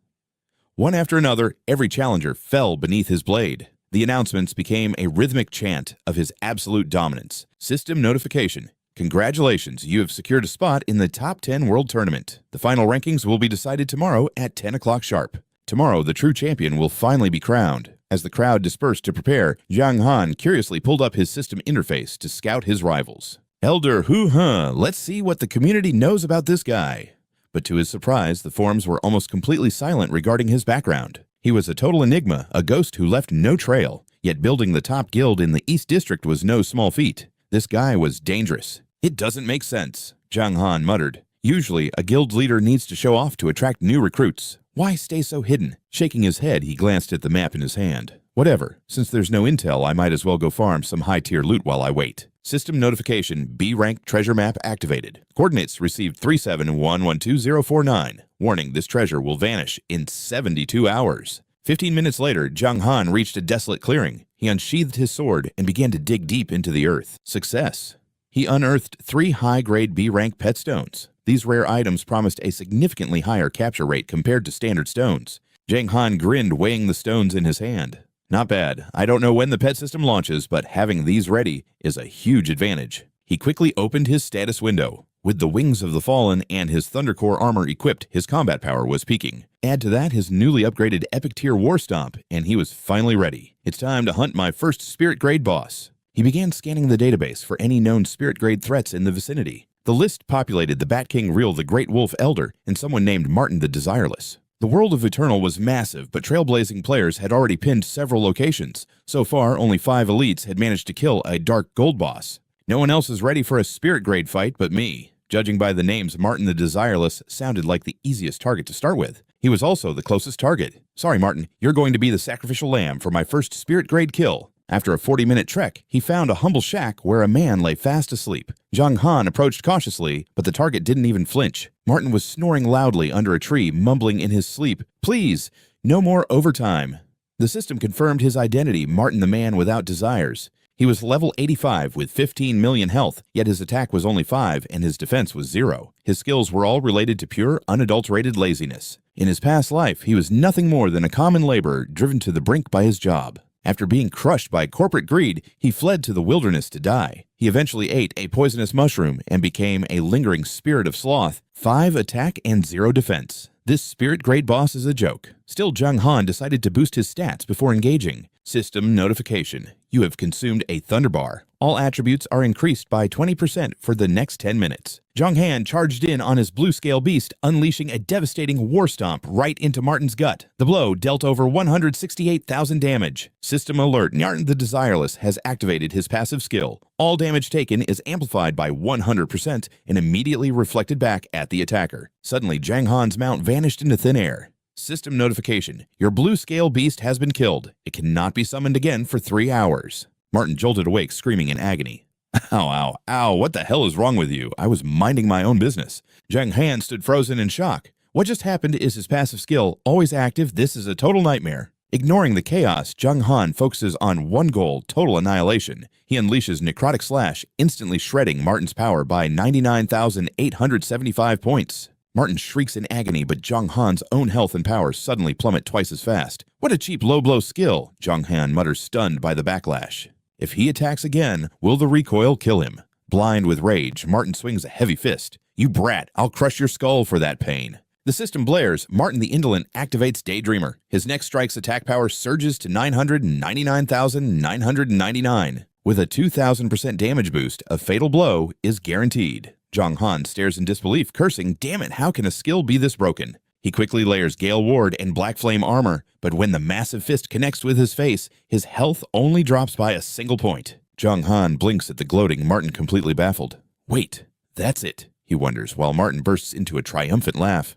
One after another, every challenger fell beneath his blade. The announcements became a rhythmic chant of his absolute dominance. System notification, congratulations, you have secured a spot in the top 10 world tournament. The final rankings will be decided tomorrow at 10 o'clock sharp. Tomorrow, the true champion will finally be crowned. As the crowd dispersed to prepare, Jiang Han curiously pulled up his system interface to scout his rivals. Elder Hu-huh, let's see what the community knows about this guy. But to his surprise, the forums were almost completely silent regarding his background. He was a total enigma, a ghost who left no trail. Yet building the top guild in the East District was no small feat. This guy was dangerous. It doesn't make sense, Jiang Han muttered. Usually, a guild leader needs to show off to attract new recruits. Why stay so hidden? Shaking his head, he glanced at the map in his hand. Whatever, since there's no intel, I might as well go farm some high-tier loot while I wait. System notification, B-rank treasure map activated. Coordinates received 37112-049. Warning, this treasure will vanish in 72 hours. 15 minutes later, Jiang Han reached a desolate clearing. He unsheathed his sword and began to dig deep into the earth. Success. He unearthed 3 high-grade B-rank pet stones. These rare items promised a significantly higher capture rate compared to standard stones. Jiang Han grinned, weighing the stones in his hand. Not bad. I don't know when the pet system launches, but having these ready is a huge advantage. He quickly opened his status window. With the Wings of the Fallen and his Thundercore armor equipped, his combat power was peaking. Add to that his newly upgraded Epic Tier War Stomp, and he was finally ready. It's time to hunt my first Spirit Grade boss. He began scanning the database for any known Spirit Grade threats in the vicinity. The list populated the Bat King Reel the Great Wolf Elder and someone named Martin the Desireless. The world of Eternal was massive, but trailblazing players had already pinned several locations. So far, only 5 elites had managed to kill a Dark Gold boss. No one else is ready for a Spirit Grade fight but me. Judging by the names, Martin the Desireless sounded like the easiest target to start with. He was also the closest target. Sorry, Martin, you're going to be the sacrificial lamb for my first Spirit Grade kill. After a 40-minute trek, he found a humble shack where a man lay fast asleep. Jiang Han approached cautiously, but the target didn't even flinch. Martin was snoring loudly under a tree, mumbling in his sleep, "Please, no more overtime." The system confirmed his identity, Martin the Man Without Desires. He was level 85 with 15 million health, yet his attack was only 5 and his defense was 0. His skills were all related to pure, unadulterated laziness. In his past life, he was nothing more than a common laborer driven to the brink by his job. After being crushed by corporate greed, he fled to the wilderness to die. He eventually ate a poisonous mushroom and became a lingering spirit of sloth, 5 attack and 0 defense. This Spirit Grade boss is a joke. Still, Jiang Han decided to boost his stats before engaging. System notification. You have consumed a Thunderbar. All attributes are increased by 20% for the next 10 minutes. Jiang Han charged in on his blue scale beast, unleashing a devastating war stomp right into Martin's gut. The blow dealt over 168,000 damage. System alert, Martin the Desireless has activated his passive skill. All damage taken is amplified by 100% and immediately reflected back at the attacker. Suddenly, Jiang Han's mount vanished into thin air. System notification. Your blue scale beast has been killed. It cannot be summoned again for 3 hours. Martin jolted awake, screaming in agony. Ow, ow, ow, what the hell is wrong with you? I was minding my own business. Jiang Han stood frozen in shock. What just happened is his passive skill, always active. This is a total nightmare. Ignoring the chaos, Jiang Han focuses on one goal, total annihilation. He unleashes Necrotic Slash, instantly shredding Martin's power by 99,875 points. Martin shrieks in agony, but Jiang Han's own health and power suddenly plummet twice as fast. What a cheap low-blow skill, Jiang Han mutters, stunned by the backlash. If he attacks again, will the recoil kill him? Blind with rage, Martin swings a heavy fist. You brat, I'll crush your skull for that pain. The system blares. Martin the Indolent activates Daydreamer. His next strike's attack power surges to 999,999. With a 2,000% damage boost, a fatal blow is guaranteed. Jiang Han stares in disbelief, cursing, "Damn it, how can a skill be this broken?" He quickly layers Gale Ward and Black Flame armor, but when the massive fist connects with his face, his health only drops by a single point. Jiang Han blinks at the gloating Martin, completely baffled. Wait, that's it. he wonders, while Martin bursts into a triumphant laugh.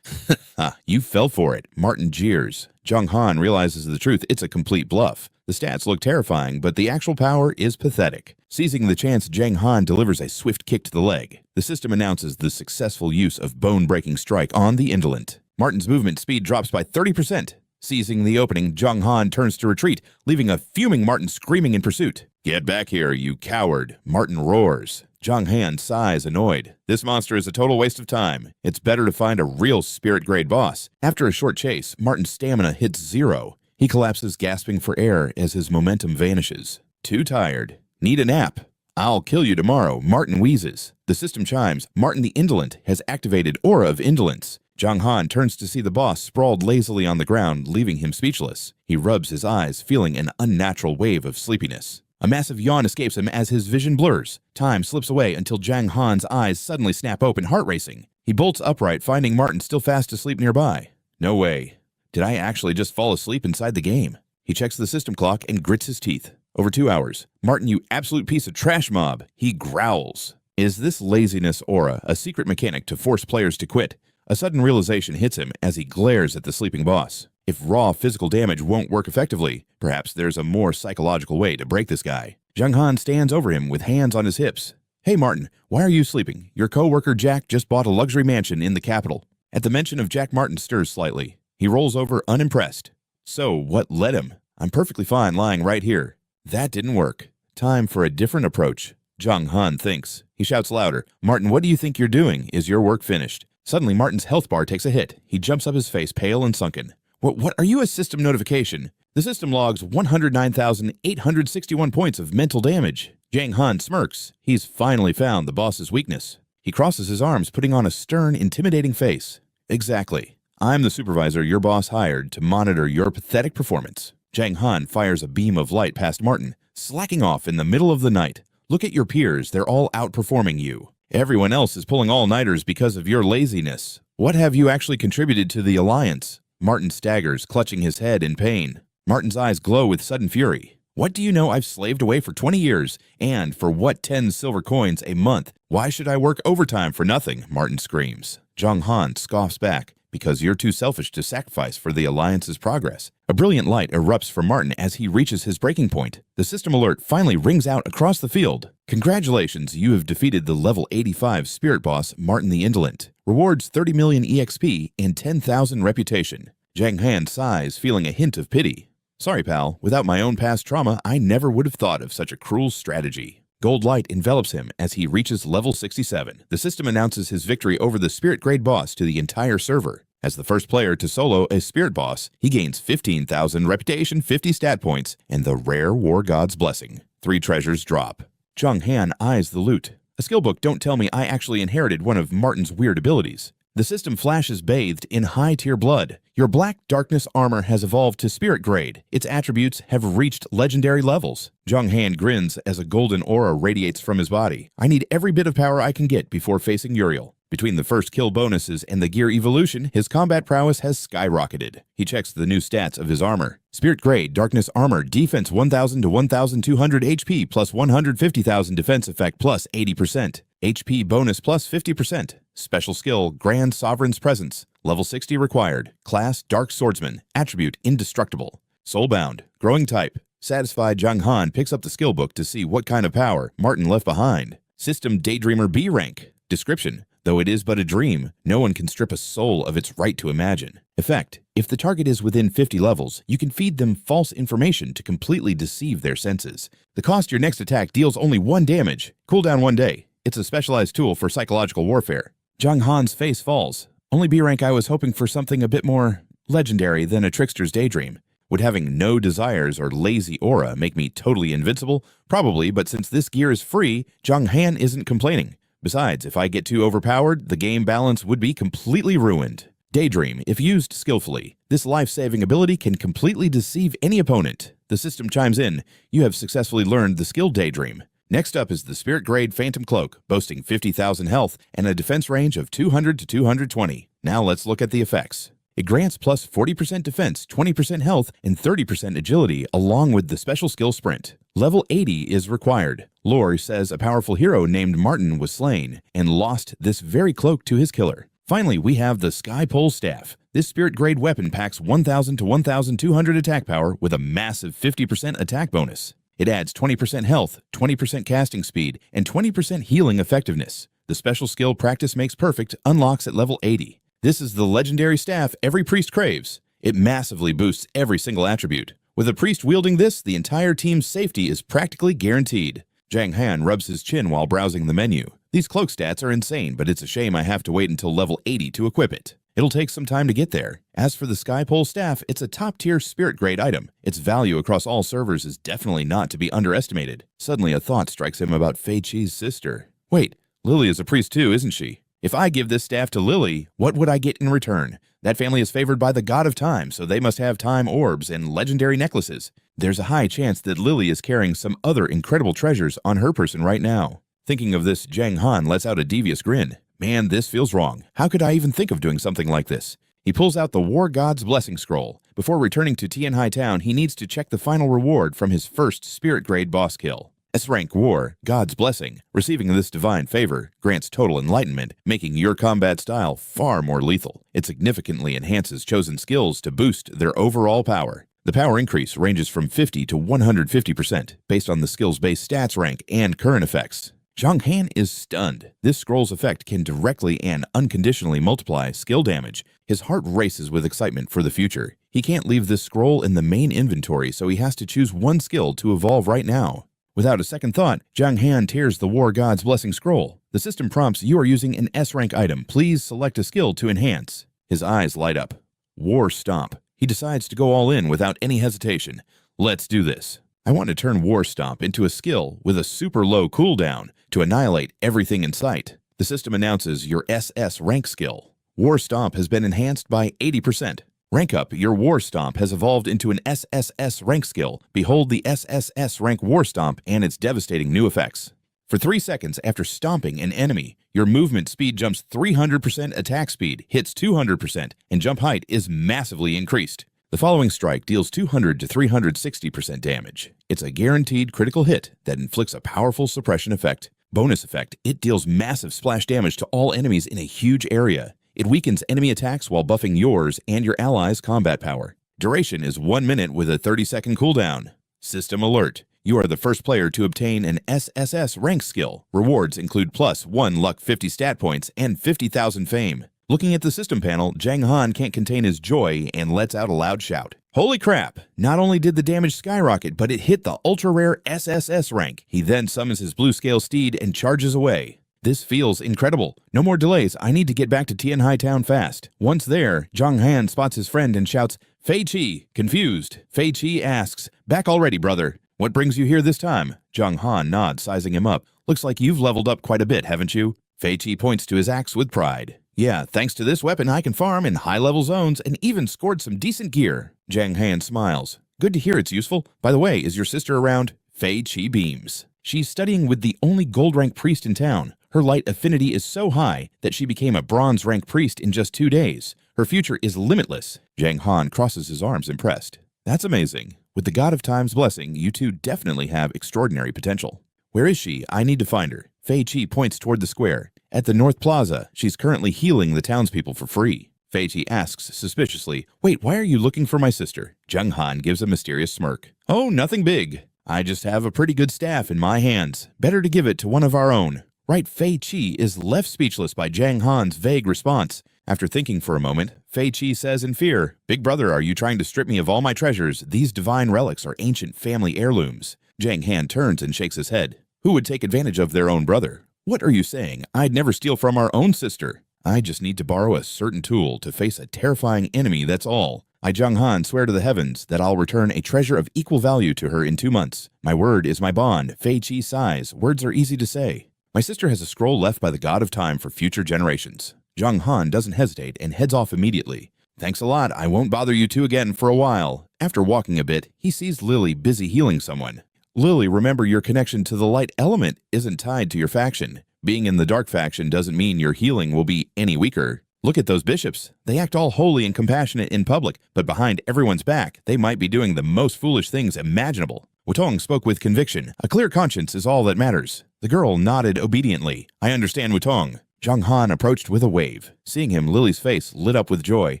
Ha, you fell for it, Martin jeers. Jiang Han realizes the truth, it's a complete bluff. The stats look terrifying, but the actual power is pathetic. Seizing the chance, Jiang Han delivers a swift kick to the leg. The system announces the successful use of bone-breaking strike on the indolent. Martin's movement speed drops by 30%. Seizing the opening, Jiang Han turns to retreat, leaving a fuming Martin screaming in pursuit. Get back here, you coward, Martin roars. Jiang Han sighs, annoyed. This monster is a total waste of time. It's better to find a real spirit-grade boss. After a short chase, Martin's stamina hits 0. He collapses, gasping for air as his momentum vanishes. Too tired. Need a nap. I'll kill you tomorrow, Martin wheezes. The system chimes. Martin the Indolent has activated Aura of Indolence. Jiang Han turns to see the boss sprawled lazily on the ground, leaving him speechless. He rubs his eyes, feeling an unnatural wave of sleepiness. A massive yawn escapes him as his vision blurs. Time slips away until Jiang Han's eyes suddenly snap open, heart racing. He bolts upright, finding Martin still fast asleep nearby. No way. Did I actually just fall asleep inside the game? He checks the system clock and grits his teeth. Over 2 hours. Martin, you absolute piece of trash mob. He growls. Is this laziness aura a secret mechanic to force players to quit? A sudden realization hits him as he glares at the sleeping boss. If raw physical damage won't work effectively, perhaps there's a more psychological way to break this guy. Jiang Han stands over him with hands on his hips. Hey Martin, why are you sleeping? Your co-worker Jack just bought a luxury mansion in the capital. At the mention of Jack, Martin stirs slightly. He rolls over unimpressed. So what led him? I'm perfectly fine lying right here. That didn't work. Time for a different approach. Jiang Han thinks. He shouts louder. Martin, what do you think you're doing? Is your work finished? Suddenly, Martin's health bar takes a hit. He jumps up, his face pale and sunken. What are you, a system notification? The system logs 109,861 points of mental damage. Jiang Han smirks. He's finally found the boss's weakness. He crosses his arms, putting on a stern, intimidating face. Exactly. I'm the supervisor your boss hired to monitor your pathetic performance. Jiang Han fires a beam of light past Martin, slacking off in the middle of the night. Look at your peers, they're all outperforming you. Everyone else is pulling all-nighters because of your laziness. What have you actually contributed to the Alliance? Martin staggers, clutching his head in pain. Martin's eyes glow with sudden fury. What do you know? I've slaved away for 20 years, and for what 10 silver coins a month? Why should I work overtime for nothing? Martin screams. Jiang Han scoffs back. Because you're too selfish to sacrifice for the Alliance's progress. A brilliant light erupts from Martin as he reaches his breaking point. The system alert finally rings out across the field. Congratulations, you have defeated the level 85 spirit boss, Martin the Indolent. Rewards 30 million EXP and 10,000 reputation. Jiang Han sighs, feeling a hint of pity. Sorry, pal, without my own past trauma, I never would have thought of such a cruel strategy. Gold light envelops him as he reaches level 67. The system announces his victory over the spirit grade boss to the entire server. As the first player to solo a spirit boss, he gains 15,000 reputation, 50 stat points, and the rare War God's Blessing. 3 treasures drop. Jiang Han eyes the loot. A skill book don't tell me I actually inherited one of Martin's weird abilities. The system flashes bathed in high-tier blood. Your Black Darkness armor has evolved to spirit grade. Its attributes have reached legendary levels. Jiang Han grins as a golden aura radiates from his body. I need every bit of power I can get before facing Uriel. Between the first kill bonuses and the gear evolution, his combat prowess has skyrocketed. He checks the new stats of his armor. Spirit Grade Darkness Armor, defense 1,000 to 1,200 HP plus 150,000 defense effect plus 80%. HP bonus plus 50%. Special skill Grand Sovereign's Presence. Level 60 required. Class Dark Swordsman. Attribute Indestructible. Soulbound. Growing type. Satisfied, Jiang Han picks up the skill book to see what kind of power Martin left behind. System Daydreamer B rank. Description. Though it is but a dream, no one can strip a soul of its right to imagine. Effect. If the target is within 50 levels, you can feed them false information to completely deceive their senses. The cost your next attack deals only 1 damage. Cooldown 1 day. It's a specialized tool for psychological warfare. Jiang Han's face falls. Only B rank, I was hoping for something a bit more legendary than a trickster's daydream. Would having no desires or lazy aura make me totally invincible? Probably, but since this gear is free, Jiang Han isn't complaining. Besides, if I get too overpowered, the game balance would be completely ruined. Daydream, if used skillfully. This life-saving ability can completely deceive any opponent. The system chimes in. You have successfully learned the skill Daydream. Next up is the Spirit Grade Phantom Cloak, boasting 50,000 health and a defense range of 200 to 220. Now let's look at the effects. It grants plus 40% defense, 20% health, and 30% agility, along with the special skill Sprint. Level 80 is required. Lore says a powerful hero named Martin was slain and lost this very cloak to his killer. Finally, we have the Sky Pole Staff. This spirit-grade weapon packs 1,000 to 1,200 attack power with a massive 50% attack bonus. It adds 20% health, 20% casting speed, and 20% healing effectiveness. The special skill Practice Makes Perfect unlocks at level 80. This is the legendary staff every priest craves. It massively boosts every single attribute. With a priest wielding this, the entire team's safety is practically guaranteed. Jiang Han rubs his chin while browsing the menu. These cloak stats are insane, but it's a shame I have to wait until level 80 to equip it. It'll take some time to get there. As for the Sky Pole Staff, it's a top-tier spirit-grade item. Its value across all servers is definitely not to be underestimated. Suddenly a thought strikes him about Fei Qi's sister. Wait, Lily is a priest too, isn't she? If I give this staff to Lily, what would I get in return? That family is favored by the god of time, so they must have time orbs and legendary necklaces. There's a high chance that Lily is carrying some other incredible treasures on her person right now. Thinking of this, Jiang Han lets out a devious grin. Man, this feels wrong. How could I even think of doing something like this? He pulls out the War God's Blessing Scroll. Before returning to Tianhai Town, he needs to check the final reward from his first spirit-grade boss kill. S-rank War, God's Blessing. Receiving this divine favor grants total enlightenment, making your combat style far more lethal. It significantly enhances chosen skills to boost their overall power. The power increase ranges from 50 to 150% based on the skill's base stats rank and current effects. Jiang Han is stunned. This scroll's effect can directly and unconditionally multiply skill damage. His heart races with excitement for the future. He can't leave this scroll in the main inventory, so he has to choose one skill to evolve right now. Without a second thought, Jiang Han tears the War God's Blessing Scroll. The system prompts, "You are using an S-rank item. Please select a skill to enhance." His eyes light up. War Stomp. He decides to go all in without any hesitation. Let's do this. I want to turn War Stomp into a skill with a super low cooldown to annihilate everything in sight. The system announces your SS rank skill. War Stomp has been enhanced by 80%. Rank up, your War Stomp has evolved into an SSS rank skill. Behold the SSS rank War Stomp and its devastating new effects. For 3 seconds after stomping an enemy, your movement speed jumps 300%, attack speed hits 200%, and jump height is massively increased. The following strike deals 200 to 360% damage. It's a guaranteed critical hit that inflicts a powerful suppression effect. Bonus effect, it deals massive splash damage to all enemies in a huge area. It weakens enemy attacks while buffing yours and your allies' combat power. Duration is 1 minute with a 30-second cooldown. System alert. You are the first player to obtain an SSS rank skill. Rewards include +1 luck 50 stat points and 50,000 fame. Looking at the system panel, Jiang Han can't contain his joy and lets out a loud shout. Holy crap! Not only did the damage skyrocket, but it hit the ultra-rare SSS rank. He then summons his blue scale steed and charges away. This feels incredible. No more delays, I need to get back to Tianhai Town fast. Once there, Jiang Han spots his friend and shouts, "Fei Qi!" Confused, Fei Qi asks, "Back already, brother. What brings you here this time?" Jiang Han nods, sizing him up. "Looks like you've leveled up quite a bit, haven't you?" Fei Qi points to his axe with pride. "Yeah, thanks to this weapon I can farm in high-level zones and even scored some decent gear." Jiang Han smiles. "Good to hear it's useful. By the way, is your sister around?" Fei Qi beams. She's studying with the only gold-rank priest in town. Her light affinity is so high that she became a bronze-rank priest in just 2 days. Her future is limitless. Jiang Han crosses his arms, impressed. "That's amazing. With the God of Time's blessing, you two definitely have extraordinary potential." "Where is she? I need to find her." Fei Qi points toward the square. "At the North Plaza. She's currently healing the townspeople for free." Fei Qi asks suspiciously, "Wait, why are you looking for my sister?" Jiang Han gives a mysterious smirk. "Oh, nothing big. I just have a pretty good staff in my hands. Better to give it to one of our own." Right, Fei Qi is left speechless by Jiang Han's vague response. After thinking for a moment, Fei Qi says in fear, "Big brother, are you trying to strip me of all my treasures? These divine relics are ancient family heirlooms." Jiang Han turns and shakes his head. "Who would take advantage of their own brother?" "What are you saying? I'd never steal from our own sister. I just need to borrow a certain tool to face a terrifying enemy, that's all. I, Jiang Han, swear to the heavens that I'll return a treasure of equal value to her in 2 months. My word is my bond." Fei Qi sighs. Words are easy to say. "My sister has a scroll left by the God of Time for future generations." Jiang Han doesn't hesitate and heads off immediately. "Thanks a lot. I won't bother you two again for a while." After walking a bit, he sees Lily busy healing someone. "Lily, remember your connection to the light element isn't tied to your faction. Being in the dark faction doesn't mean your healing will be any weaker." Look at those bishops. They act all holy and compassionate in public, but behind everyone's back, they might be doing the most foolish things imaginable. Wutong spoke with conviction. A clear conscience is all that matters. The girl nodded obediently. I understand, Wutong. Jiang Han approached with a wave. Seeing him, Lily's face lit up with joy.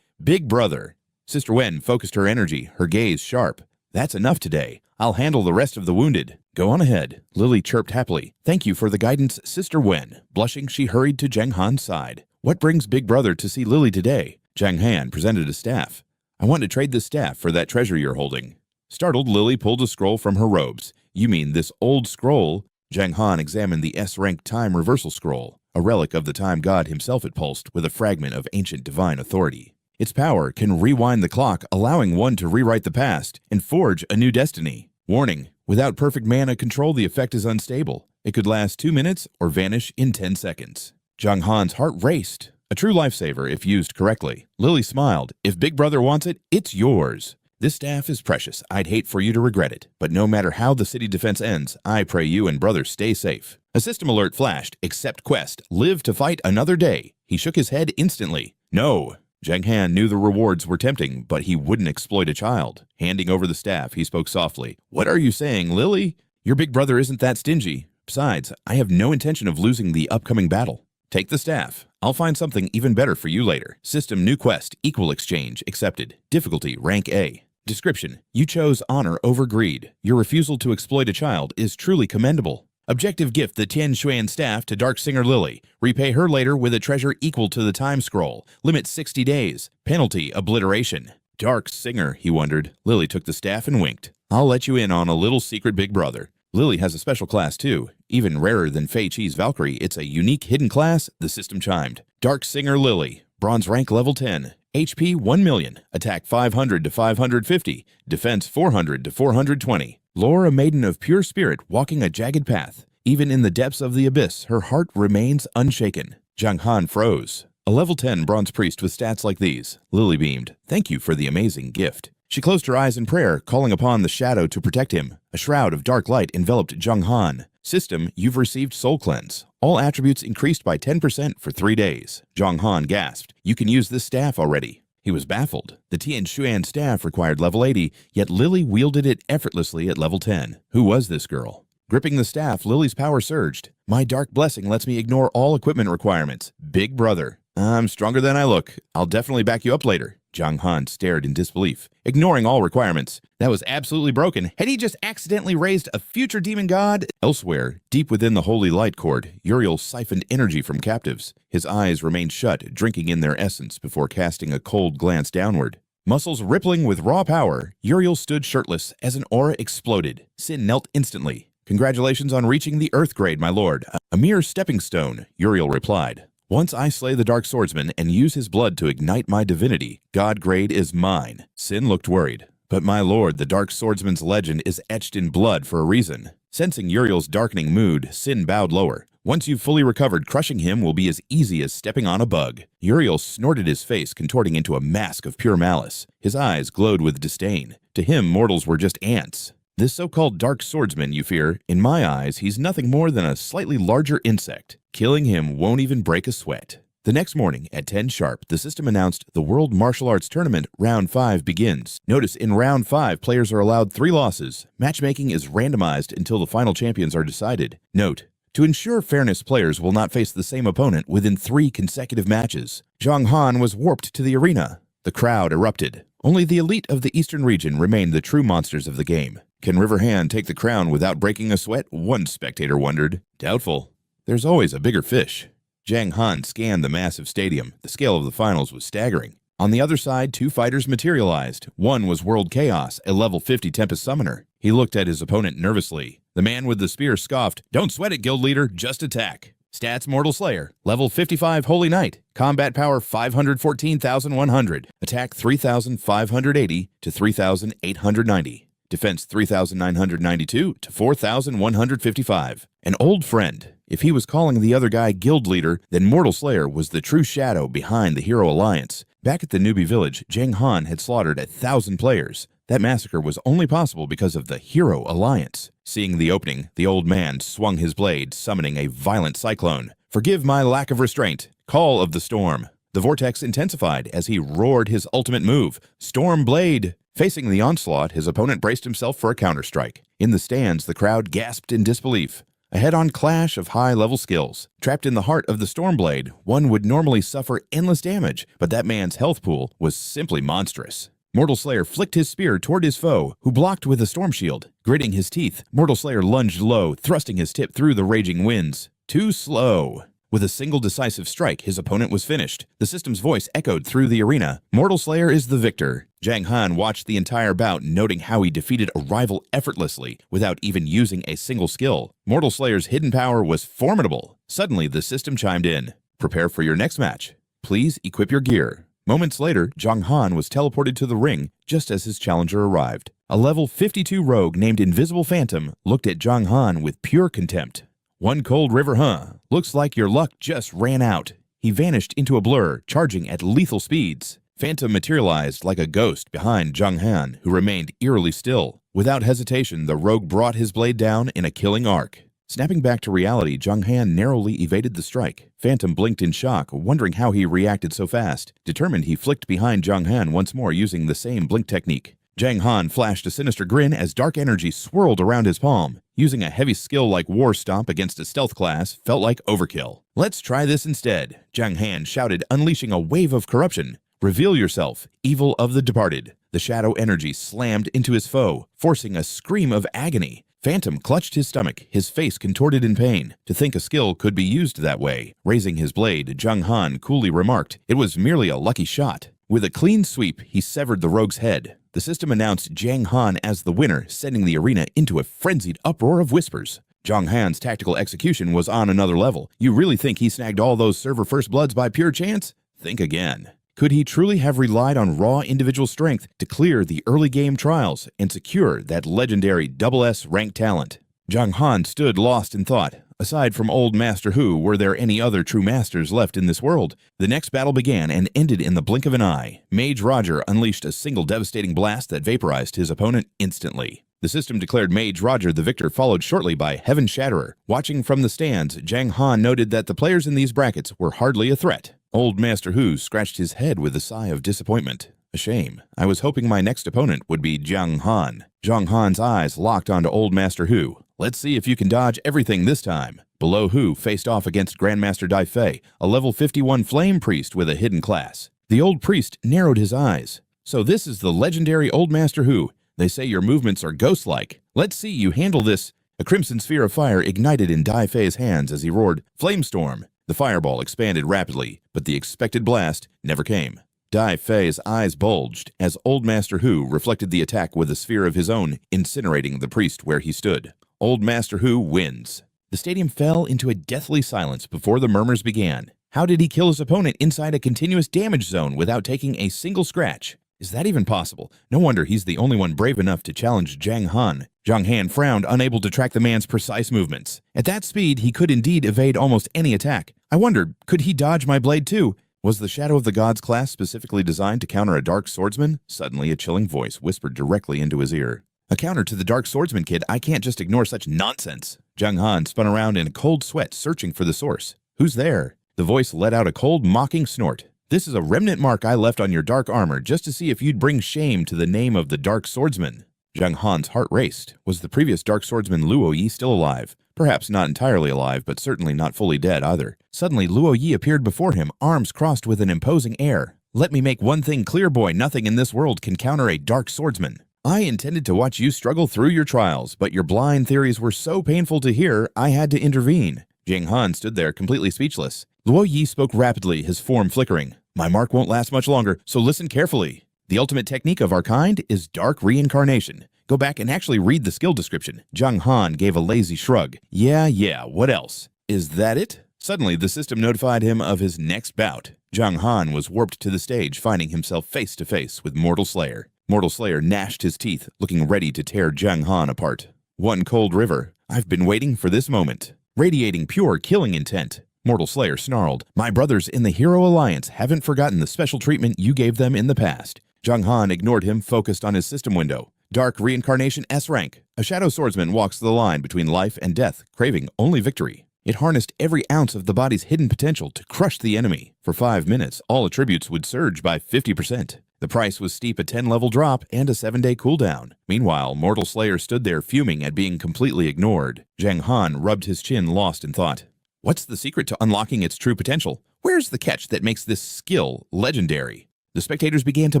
Big brother. Sister Wen focused her energy, her gaze sharp. That's enough today. I'll handle the rest of the wounded. Go on ahead. Lily chirped happily. Thank you for the guidance, Sister Wen. Blushing, she hurried to Jiang Han's side. What brings Big Brother to see Lily today? Jiang Han presented a staff. I want to trade this staff for that treasure you're holding. Startled, Lily pulled a scroll from her robes. You mean this old scroll? Jiang Han examined the S-rank time reversal scroll, a relic of the time god himself had pulsed with a fragment of ancient divine authority. Its power can rewind the clock, allowing one to rewrite the past and forge a new destiny. Warning, without perfect mana control, the effect is unstable. It could last 2 minutes or vanish in 10 seconds. Jiang Han's heart raced. A true lifesaver if used correctly. Lily smiled. If Big Brother wants it, it's yours. This staff is precious. I'd hate for you to regret it. But no matter how the city defense ends, I pray you and brother stay safe. A system alert flashed. Accept quest. Live to fight another day. He shook his head instantly. No. Jiang Han knew the rewards were tempting, but he wouldn't exploit a child. Handing over the staff, he spoke softly. What are you saying, Lily? Your big brother isn't that stingy. Besides, I have no intention of losing the upcoming battle. Take the staff. I'll find something even better for you later. System new quest, equal exchange, accepted. Difficulty, rank A. Description, you chose honor over greed. Your refusal to exploit a child is truly commendable. Objective, gift the Tian Xuan staff to Dark Singer Lily. Repay her later with a treasure equal to the time scroll. Limit 60 days. Penalty, obliteration. Dark Singer, he wondered. Lily took the staff and winked. I'll let you in on a little secret, Big Brother. Lily has a special class too. Even rarer than Fei Chi's Valkyrie, it's a unique hidden class, the system chimed. Dark Singer Lily. Bronze rank level 10. HP 1 million. Attack 500 to 550. Defense 400 to 420. Lore, a maiden of pure spirit walking a jagged path. Even in the depths of the abyss, her heart remains unshaken. Jiang Han froze. A level 10 bronze priest with stats like these. Lily beamed. Thank you for the amazing gift. She closed her eyes in prayer, calling upon the shadow to protect him. A shroud of dark light enveloped Jiang Han. System, you've received Soul Cleanse. All attributes increased by 10% for 3 days. Jiang Han gasped. You can use this staff already. He was baffled. The Tian Xuan staff required level 80, yet Lily wielded it effortlessly at level 10. Who was this girl? Gripping the staff, Lily's power surged. My dark blessing lets me ignore all equipment requirements. Big brother. I'm stronger than I look. I'll definitely back you up later. Jiang Han stared in disbelief, ignoring all requirements. That was absolutely broken. Had he just accidentally raised a future demon god? Elsewhere, deep within the holy light cord, Uriel siphoned energy from captives. His eyes remained shut, drinking in their essence before casting a cold glance downward. Muscles rippling with raw power, Uriel stood shirtless as an aura exploded. Sin knelt instantly. Congratulations on reaching the Earth grade, my lord. A mere stepping stone, Uriel replied. Once I slay the Dark Swordsman and use his blood to ignite my divinity, God grade is mine. Sin looked worried. But my lord, the Dark Swordsman's legend is etched in blood for a reason. Sensing Uriel's darkening mood, Sin bowed lower. Once you've fully recovered, crushing him will be as easy as stepping on a bug. Uriel snorted, his face contorting into a mask of pure malice. His eyes glowed with disdain. To him, mortals were just ants. This so-called Dark Swordsman, you fear, in my eyes, he's nothing more than a slightly larger insect. Killing him won't even break a sweat. The next morning, at 10 sharp, the system announced the World Martial Arts Tournament Round 5 begins. Notice in Round 5, players are allowed 3 losses. Matchmaking is randomized until the final champions are decided. Note, to ensure fairness, players will not face the same opponent within 3 consecutive matches. Jiang Han was warped to the arena. The crowd erupted. Only the elite of the eastern region remained the true monsters of the game. Can River Han take the crown without breaking a sweat? One spectator wondered. Doubtful. There's always a bigger fish. Jiang Han scanned the massive stadium. The scale of the finals was staggering. On the other side, 2 fighters materialized. One was World Chaos, a level 50 Tempest Summoner. He looked at his opponent nervously. The man with the spear scoffed, "Don't sweat it, guild leader, just attack." Stats, Mortal Slayer. Level 55 Holy Knight. Combat power 514,100. Attack 3,580 to 3,890. Defense 3,992 to 4,155. An old friend. If he was calling the other guy guild leader, then Mortal Slayer was the true shadow behind the Hero Alliance. Back at the newbie village, Jiang Han had slaughtered 1,000 players. That massacre was only possible because of the Hero Alliance. Seeing the opening, the old man swung his blade, summoning a violent cyclone. Forgive my lack of restraint. Call of the storm. The vortex intensified as he roared his ultimate move, Storm Blade. Facing the onslaught, his opponent braced himself for a counterstrike. In the stands, the crowd gasped in disbelief. A head-on clash of high-level skills. Trapped in the heart of the Stormblade, one would normally suffer endless damage, but that man's health pool was simply monstrous. Mortal Slayer flicked his spear toward his foe, who blocked with a storm shield. Gritting his teeth, Mortal Slayer lunged low, thrusting his tip through the raging winds. Too slow. With a single decisive strike, his opponent was finished. The system's voice echoed through the arena. Mortal Slayer is the victor. Jiang Han watched the entire bout, noting how he defeated a rival effortlessly without even using a single skill. Mortal Slayer's hidden power was formidable. Suddenly, the system chimed in. Prepare for your next match. Please equip your gear. Moments later, Jiang Han was teleported to the ring just as his challenger arrived. A level 52 rogue named Invisible Phantom looked at Jiang Han with pure contempt. One cold river, huh? Looks like your luck just ran out. He vanished into a blur, charging at lethal speeds. Phantom materialized like a ghost behind Jiang Han, who remained eerily still. Without hesitation, the rogue brought his blade down in a killing arc. Snapping back to reality, Jiang Han narrowly evaded the strike. Phantom blinked in shock, wondering how he reacted so fast. Determined, he flicked behind Jiang Han once more using the same blink technique. Jiang Han flashed a sinister grin as dark energy swirled around his palm. Using a heavy skill like War Stomp against a stealth class felt like overkill. Let's try this instead, Jiang Han shouted, unleashing a wave of corruption. Reveal yourself, evil of the departed. The shadow energy slammed into his foe, forcing a scream of agony. Phantom clutched his stomach, his face contorted in pain. To think a skill could be used that way. Raising his blade, Jiang Han coolly remarked, it was merely a lucky shot. With a clean sweep, he severed the rogue's head. The system announced Jiang Han as the winner, sending the arena into a frenzied uproar of whispers. Jiang Han's tactical execution was on another level. You really think he snagged all those server first bloods by pure chance? Think again. Could he truly have relied on raw individual strength to clear the early game trials and secure that legendary SS-rank talent? Jiang Han stood lost in thought. Aside from old Master Hu, were there any other true masters left in this world? The next battle began and ended in the blink of an eye. Mage Roger unleashed a single devastating blast that vaporized his opponent instantly. The system declared Mage Roger the victor, followed shortly by Heaven Shatterer. Watching from the stands, Jiang Han noted that the players in these brackets were hardly a threat. Old Master Hu scratched his head with a sigh of disappointment. A shame. I was hoping my next opponent would be Jiang Han. Jiang Han's eyes locked onto Old Master Hu. Let's see if you can dodge everything this time. Below Hu faced off against Grandmaster Dai Fei, a level 51 flame priest with a hidden class. The old priest narrowed his eyes. So this is the legendary Old Master Hu. They say your movements are ghost-like. Let's see you handle this. A crimson sphere of fire ignited in Dai Fei's hands as he roared, Flamestorm. The fireball expanded rapidly, but the expected blast never came. Dai Fei's eyes bulged as Old Master Hu reflected the attack with a sphere of his own, incinerating the priest where he stood. Old Master Hu wins. The stadium fell into a deathly silence before the murmurs began. How did he kill his opponent inside a continuous damage zone without taking a single scratch? Is that even possible? No wonder he's the only one brave enough to challenge Jiang Han. Jiang Han frowned, unable to track the man's precise movements. At that speed, he could indeed evade almost any attack. I wondered, could he dodge my blade too? Was the Shadow of the Gods class specifically designed to counter a Dark Swordsman? Suddenly, a chilling voice whispered directly into his ear. A counter to the Dark Swordsman, kid. I can't just ignore such nonsense. Jiang Han spun around in a cold sweat, searching for the source. Who's there? The voice let out a cold, mocking snort. This is a remnant mark I left on your dark armor just to see if you'd bring shame to the name of the Dark Swordsman. Jiang Han's heart raced. Was the previous Dark Swordsman Luo Yi still alive? Perhaps not entirely alive, but certainly not fully dead either. Suddenly, Luo Yi appeared before him, arms crossed with an imposing air. Let me make one thing clear, boy. Nothing in this world can counter a Dark Swordsman. I intended to watch you struggle through your trials, but your blind theories were so painful to hear, I had to intervene. Jiang Han stood there, completely speechless. Luo Yi spoke rapidly, his form flickering. My mark won't last much longer, so listen carefully. The ultimate technique of our kind is Dark Reincarnation. Go back and actually read the skill description. Jiang Han gave a lazy shrug. Yeah, what else? Is that it? Suddenly, the system notified him of his next bout. Jiang Han was warped to the stage, finding himself face to face with Mortal Slayer. Mortal Slayer gnashed his teeth, looking ready to tear Jiang Han apart. One cold river. I've been waiting for this moment. Radiating pure killing intent. Mortal Slayer snarled, my brothers in the Hero Alliance haven't forgotten the special treatment you gave them in the past. Jiang Han ignored him, focused on his system window. Dark Reincarnation S-rank. A Shadow Swordsman walks the line between life and death, craving only victory. It harnessed every ounce of the body's hidden potential to crush the enemy. For 5 minutes, all attributes would surge by 50%. The price was steep, a 10-level drop and a 7-day cooldown. Meanwhile, Mortal Slayer stood there fuming at being completely ignored. Jiang Han rubbed his chin, lost in thought. What's the secret to unlocking its true potential? Where's the catch that makes this skill legendary? The spectators began to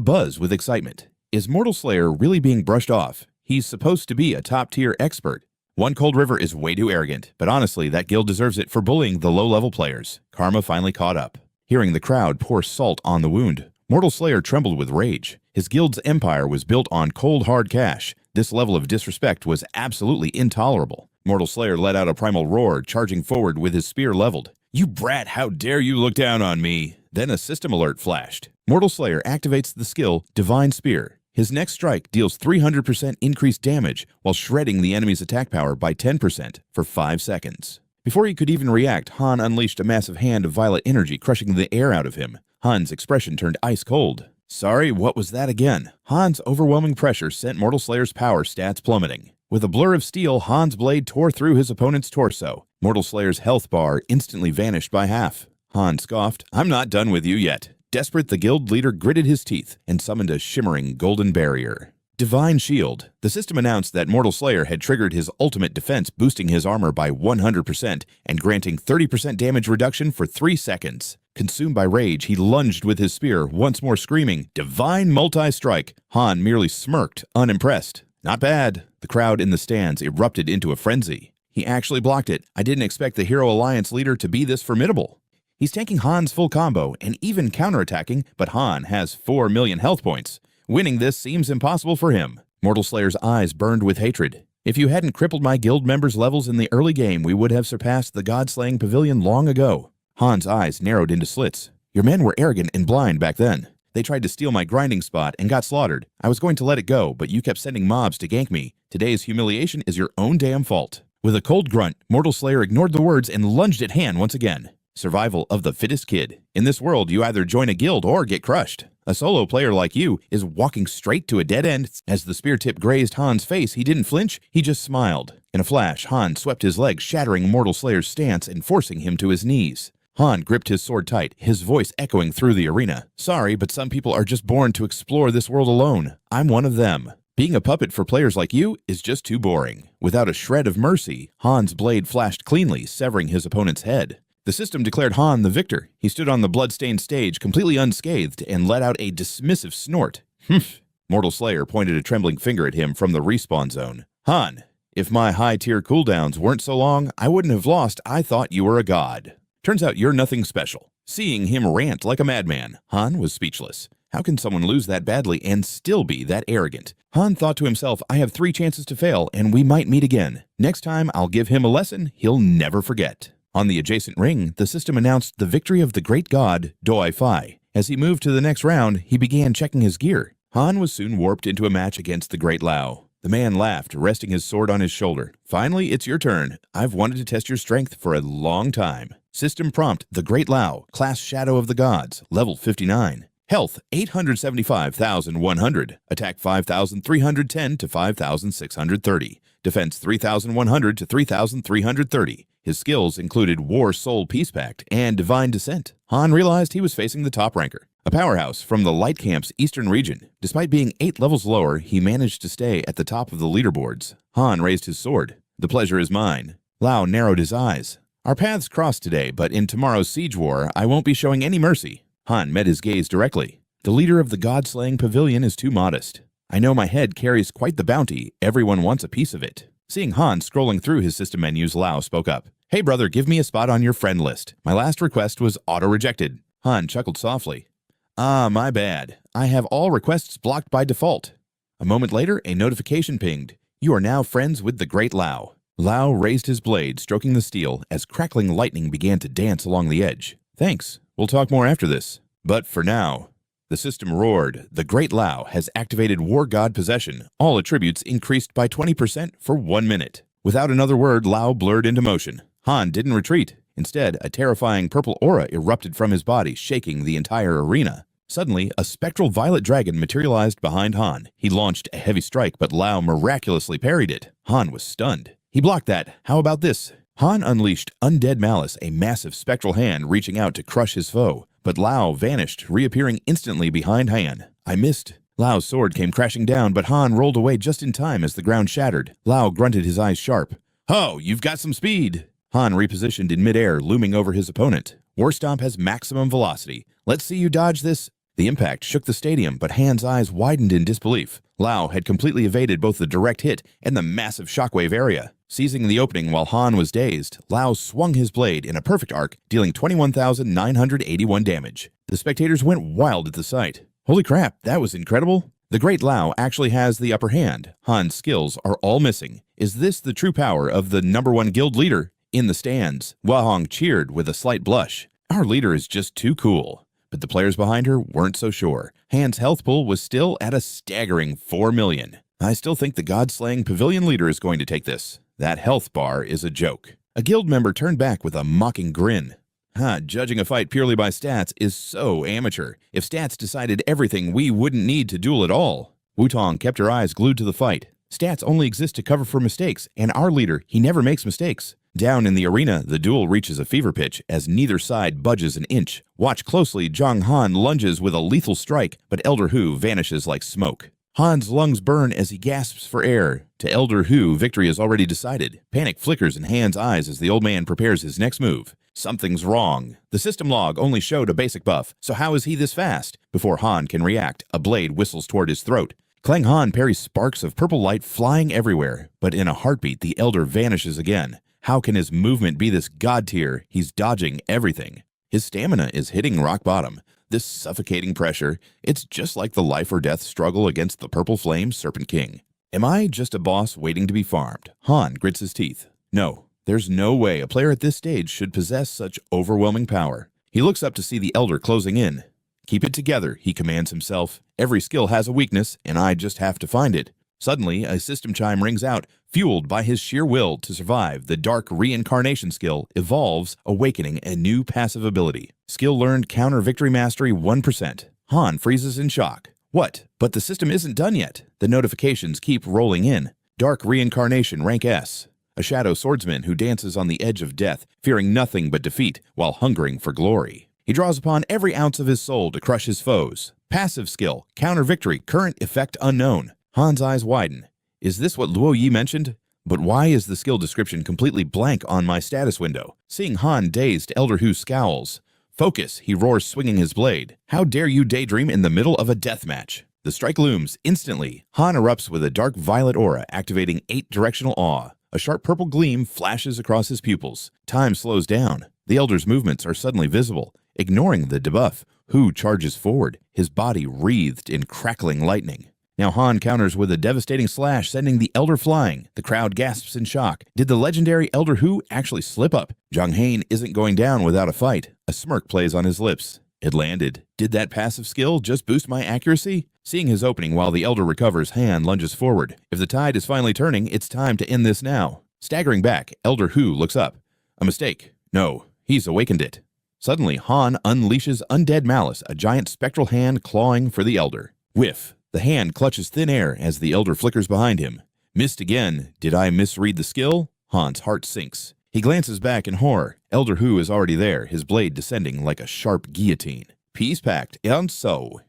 buzz with excitement. Is Mortal Slayer really being brushed off? He's supposed to be a top-tier expert. One Cold River is way too arrogant, but honestly, that guild deserves it for bullying the low-level players. Karma finally caught up. Hearing the crowd pour salt on the wound, Mortal Slayer trembled with rage. His guild's empire was built on cold, hard cash. This level of disrespect was absolutely intolerable. Mortal Slayer let out a primal roar, charging forward with his spear leveled. "You brat, how dare you look down on me!" Then a system alert flashed. Mortal Slayer activates the skill Divine Spear. His next strike deals 300% increased damage while shredding the enemy's attack power by 10% for 5 seconds. Before he could even react, Han unleashed a massive hand of violet energy, crushing the air out of him. Han's expression turned ice cold. Sorry, what was that again? Han's overwhelming pressure sent Mortal Slayer's power stats plummeting. With a blur of steel, Han's blade tore through his opponent's torso. Mortal Slayer's health bar instantly vanished by half. Han scoffed, "I'm not done with you yet." Desperate, the guild leader gritted his teeth and summoned a shimmering golden barrier. Divine Shield. The system announced that Mortal Slayer had triggered his ultimate defense, boosting his armor by 100% and granting 30% damage reduction for 3 seconds. Consumed by rage, he lunged with his spear, once more screaming, "Divine Multi-Strike!" Han merely smirked, unimpressed. Not bad. The crowd in the stands erupted into a frenzy. He actually blocked it. I didn't expect the Hero Alliance leader to be this formidable. He's tanking Han's full combo and even counterattacking, but Han has 4 million health points. Winning this seems impossible for him. Mortal Slayer's eyes burned with hatred. If you hadn't crippled my guild members' levels in the early game, we would have surpassed the God-slaying pavilion long ago. Han's eyes narrowed into slits. Your men were arrogant and blind back then. They tried to steal my grinding spot and got slaughtered. I was going to let it go, but you kept sending mobs to gank me. Today's humiliation is your own damn fault. With a cold grunt, Mortal Slayer ignored the words and lunged at Han once again. Survival of the fittest kid. In this world, you either join a guild or get crushed. A solo player like you is walking straight to a dead end. As the spear tip grazed Han's face, he didn't flinch, he just smiled. In a flash, Han swept his leg, shattering Mortal Slayer's stance and forcing him to his knees. Han gripped his sword tight, his voice echoing through the arena. Sorry, but some people are just born to explore this world alone. I'm one of them. Being a puppet for players like you is just too boring. Without a shred of mercy, Han's blade flashed cleanly, severing his opponent's head. The system declared Han the victor. He stood on the blood-stained stage, completely unscathed, and let out a dismissive snort. Humph. Mortal Slayer pointed a trembling finger at him from the respawn zone. Han, if my high-tier cooldowns weren't so long, I wouldn't have lost. I thought you were a god. Turns out you're nothing special. Seeing him rant like a madman, Han was speechless. How can someone lose that badly and still be that arrogant? Han thought to himself, I have 3 chances to fail, and we might meet again. Next time, I'll give him a lesson he'll never forget. On the adjacent ring, the system announced the victory of the great god, Doi Fai. As he moved to the next round, he began checking his gear. Han was soon warped into a match against the great Lao. The man laughed, resting his sword on his shoulder. Finally, it's your turn. I've wanted to test your strength for a long time. System prompt, the great Lao, class Shadow of the Gods, level 59. Health, 875,100. Attack 5,310 to 5,630. Defense 3,100 to 3,330. His skills included War Soul Peace Pact and Divine Descent. Han realized he was facing the top ranker, a powerhouse from the Light Camp's eastern region. Despite being 8 levels lower, he managed to stay at the top of the leaderboards. Han raised his sword. The pleasure is mine. Lao narrowed his eyes. Our paths crossed today, but in tomorrow's siege war, I won't be showing any mercy. Han met his gaze directly. The leader of the god-slaying pavilion is too modest. I know my head carries quite the bounty. Everyone wants a piece of it. Seeing Han scrolling through his system menus, Lao spoke up. Hey brother, give me a spot on your friend list. My last request was auto-rejected. Han chuckled softly. Ah, my bad. I have all requests blocked by default. A moment later, a notification pinged. You are now friends with the great Lao. Lao raised his blade, stroking the steel, as crackling lightning began to dance along the edge. Thanks. We'll talk more after this. But for now, the system roared. The great Lao has activated War God Possession. All attributes increased by 20% for 1 minute. Without another word, Lao blurred into motion. Han didn't retreat. Instead, a terrifying purple aura erupted from his body, shaking the entire arena. Suddenly, a spectral violet dragon materialized behind Han. He launched a heavy strike, but Lao miraculously parried it. Han was stunned. He blocked that. How about this? Han unleashed Undead Malice, a massive spectral hand reaching out to crush his foe, but Lao vanished, reappearing instantly behind Han. I missed. Lao's sword came crashing down, but Han rolled away just in time as the ground shattered. Lao grunted, his eyes sharp. "Oh, you've got some speed!" Han repositioned in midair, looming over his opponent. War Stomp has maximum velocity. Let's see you dodge this. The impact shook the stadium, but Han's eyes widened in disbelief. Lao had completely evaded both the direct hit and the massive shockwave area. Seizing the opening while Han was dazed, Lao swung his blade in a perfect arc, dealing 21,981 damage. The spectators went wild at the sight. Holy crap, that was incredible! The great Lao actually has the upper hand. Han's skills are all missing. Is this the true power of the #1 guild leader? In the stands, Wahong cheered with a slight blush. Our leader is just too cool. But the players behind her weren't so sure. Han's health pool was still at a staggering 4 million. I still think the God-slaying pavilion leader is going to take this. That health bar is a joke. A guild member turned back with a mocking grin. Judging a fight purely by stats is so amateur. If stats decided everything, we wouldn't need to duel at all. Wutong kept her eyes glued to the fight. Stats only exist to cover for mistakes, and our leader, he never makes mistakes. Down in the arena, the duel reaches a fever pitch as neither side budges an inch. Watch closely, Jiang Han lunges with a lethal strike, but Elder Hu vanishes like smoke. Han's lungs burn as he gasps for air. To Elder Hu, victory is already decided. Panic flickers in Han's eyes as the old man prepares his next move. Something's wrong. The system log only showed a basic buff, so how is he this fast? Before Han can react, a blade whistles toward his throat. Kleng Han parries sparks of purple light flying everywhere, but in a heartbeat, the Elder vanishes again. How can his movement be this god tier? He's dodging everything. His stamina is hitting rock bottom. This suffocating pressure, it's just like the life or death struggle against the purple flame Serpent King. Am I just a boss waiting to be farmed? Han grits his teeth. No, there's no way a player at this stage should possess such overwhelming power. He looks up to see the Elder closing in. Keep it together, he commands himself. Every skill has a weakness, and I just have to find it. Suddenly, a system chime rings out. Fueled by his sheer will to survive, the Dark Reincarnation skill evolves, awakening a new passive ability. Skill learned, counter victory mastery 1%. Han freezes in shock. What? But the system isn't done yet. The notifications keep rolling in. Dark Reincarnation rank S. A shadow swordsman who dances on the edge of death, fearing nothing but defeat while hungering for glory. He draws upon every ounce of his soul to crush his foes. Passive skill, counter victory, current effect unknown. Han's eyes widen. Is this what Luo Yi mentioned? But why is the skill description completely blank on my status window? Seeing Han dazed, Elder Hu scowls. Focus, he roars, swinging his blade. How dare you daydream in the middle of a death match? The strike looms instantly. Han erupts with a dark violet aura, activating 8 directional awe. A sharp purple gleam flashes across his pupils. Time slows down. The Elder's movements are suddenly visible. Ignoring the debuff, Hu charges forward, his body wreathed in crackling lightning. Now Han counters with a devastating slash, sending the Elder flying. The crowd gasps in shock. Did the legendary Elder Hu actually slip up? Jiang Han isn't going down without a fight. A smirk plays on his lips. It landed. Did that passive skill just boost my accuracy? Seeing his opening while the Elder recovers, Han lunges forward. If the tide is finally turning, it's time to end this now. Staggering back, Elder Hu looks up. A mistake. No, he's awakened it. Suddenly, Han unleashes Undead Malice, a giant spectral hand clawing for the Elder. Whiff. The hand clutches thin air as the Elder flickers behind him. Missed again. Did I misread the skill? Han's heart sinks. He glances back in horror. Elder Hu is already there, his blade descending like a sharp guillotine. Peace pact, and so.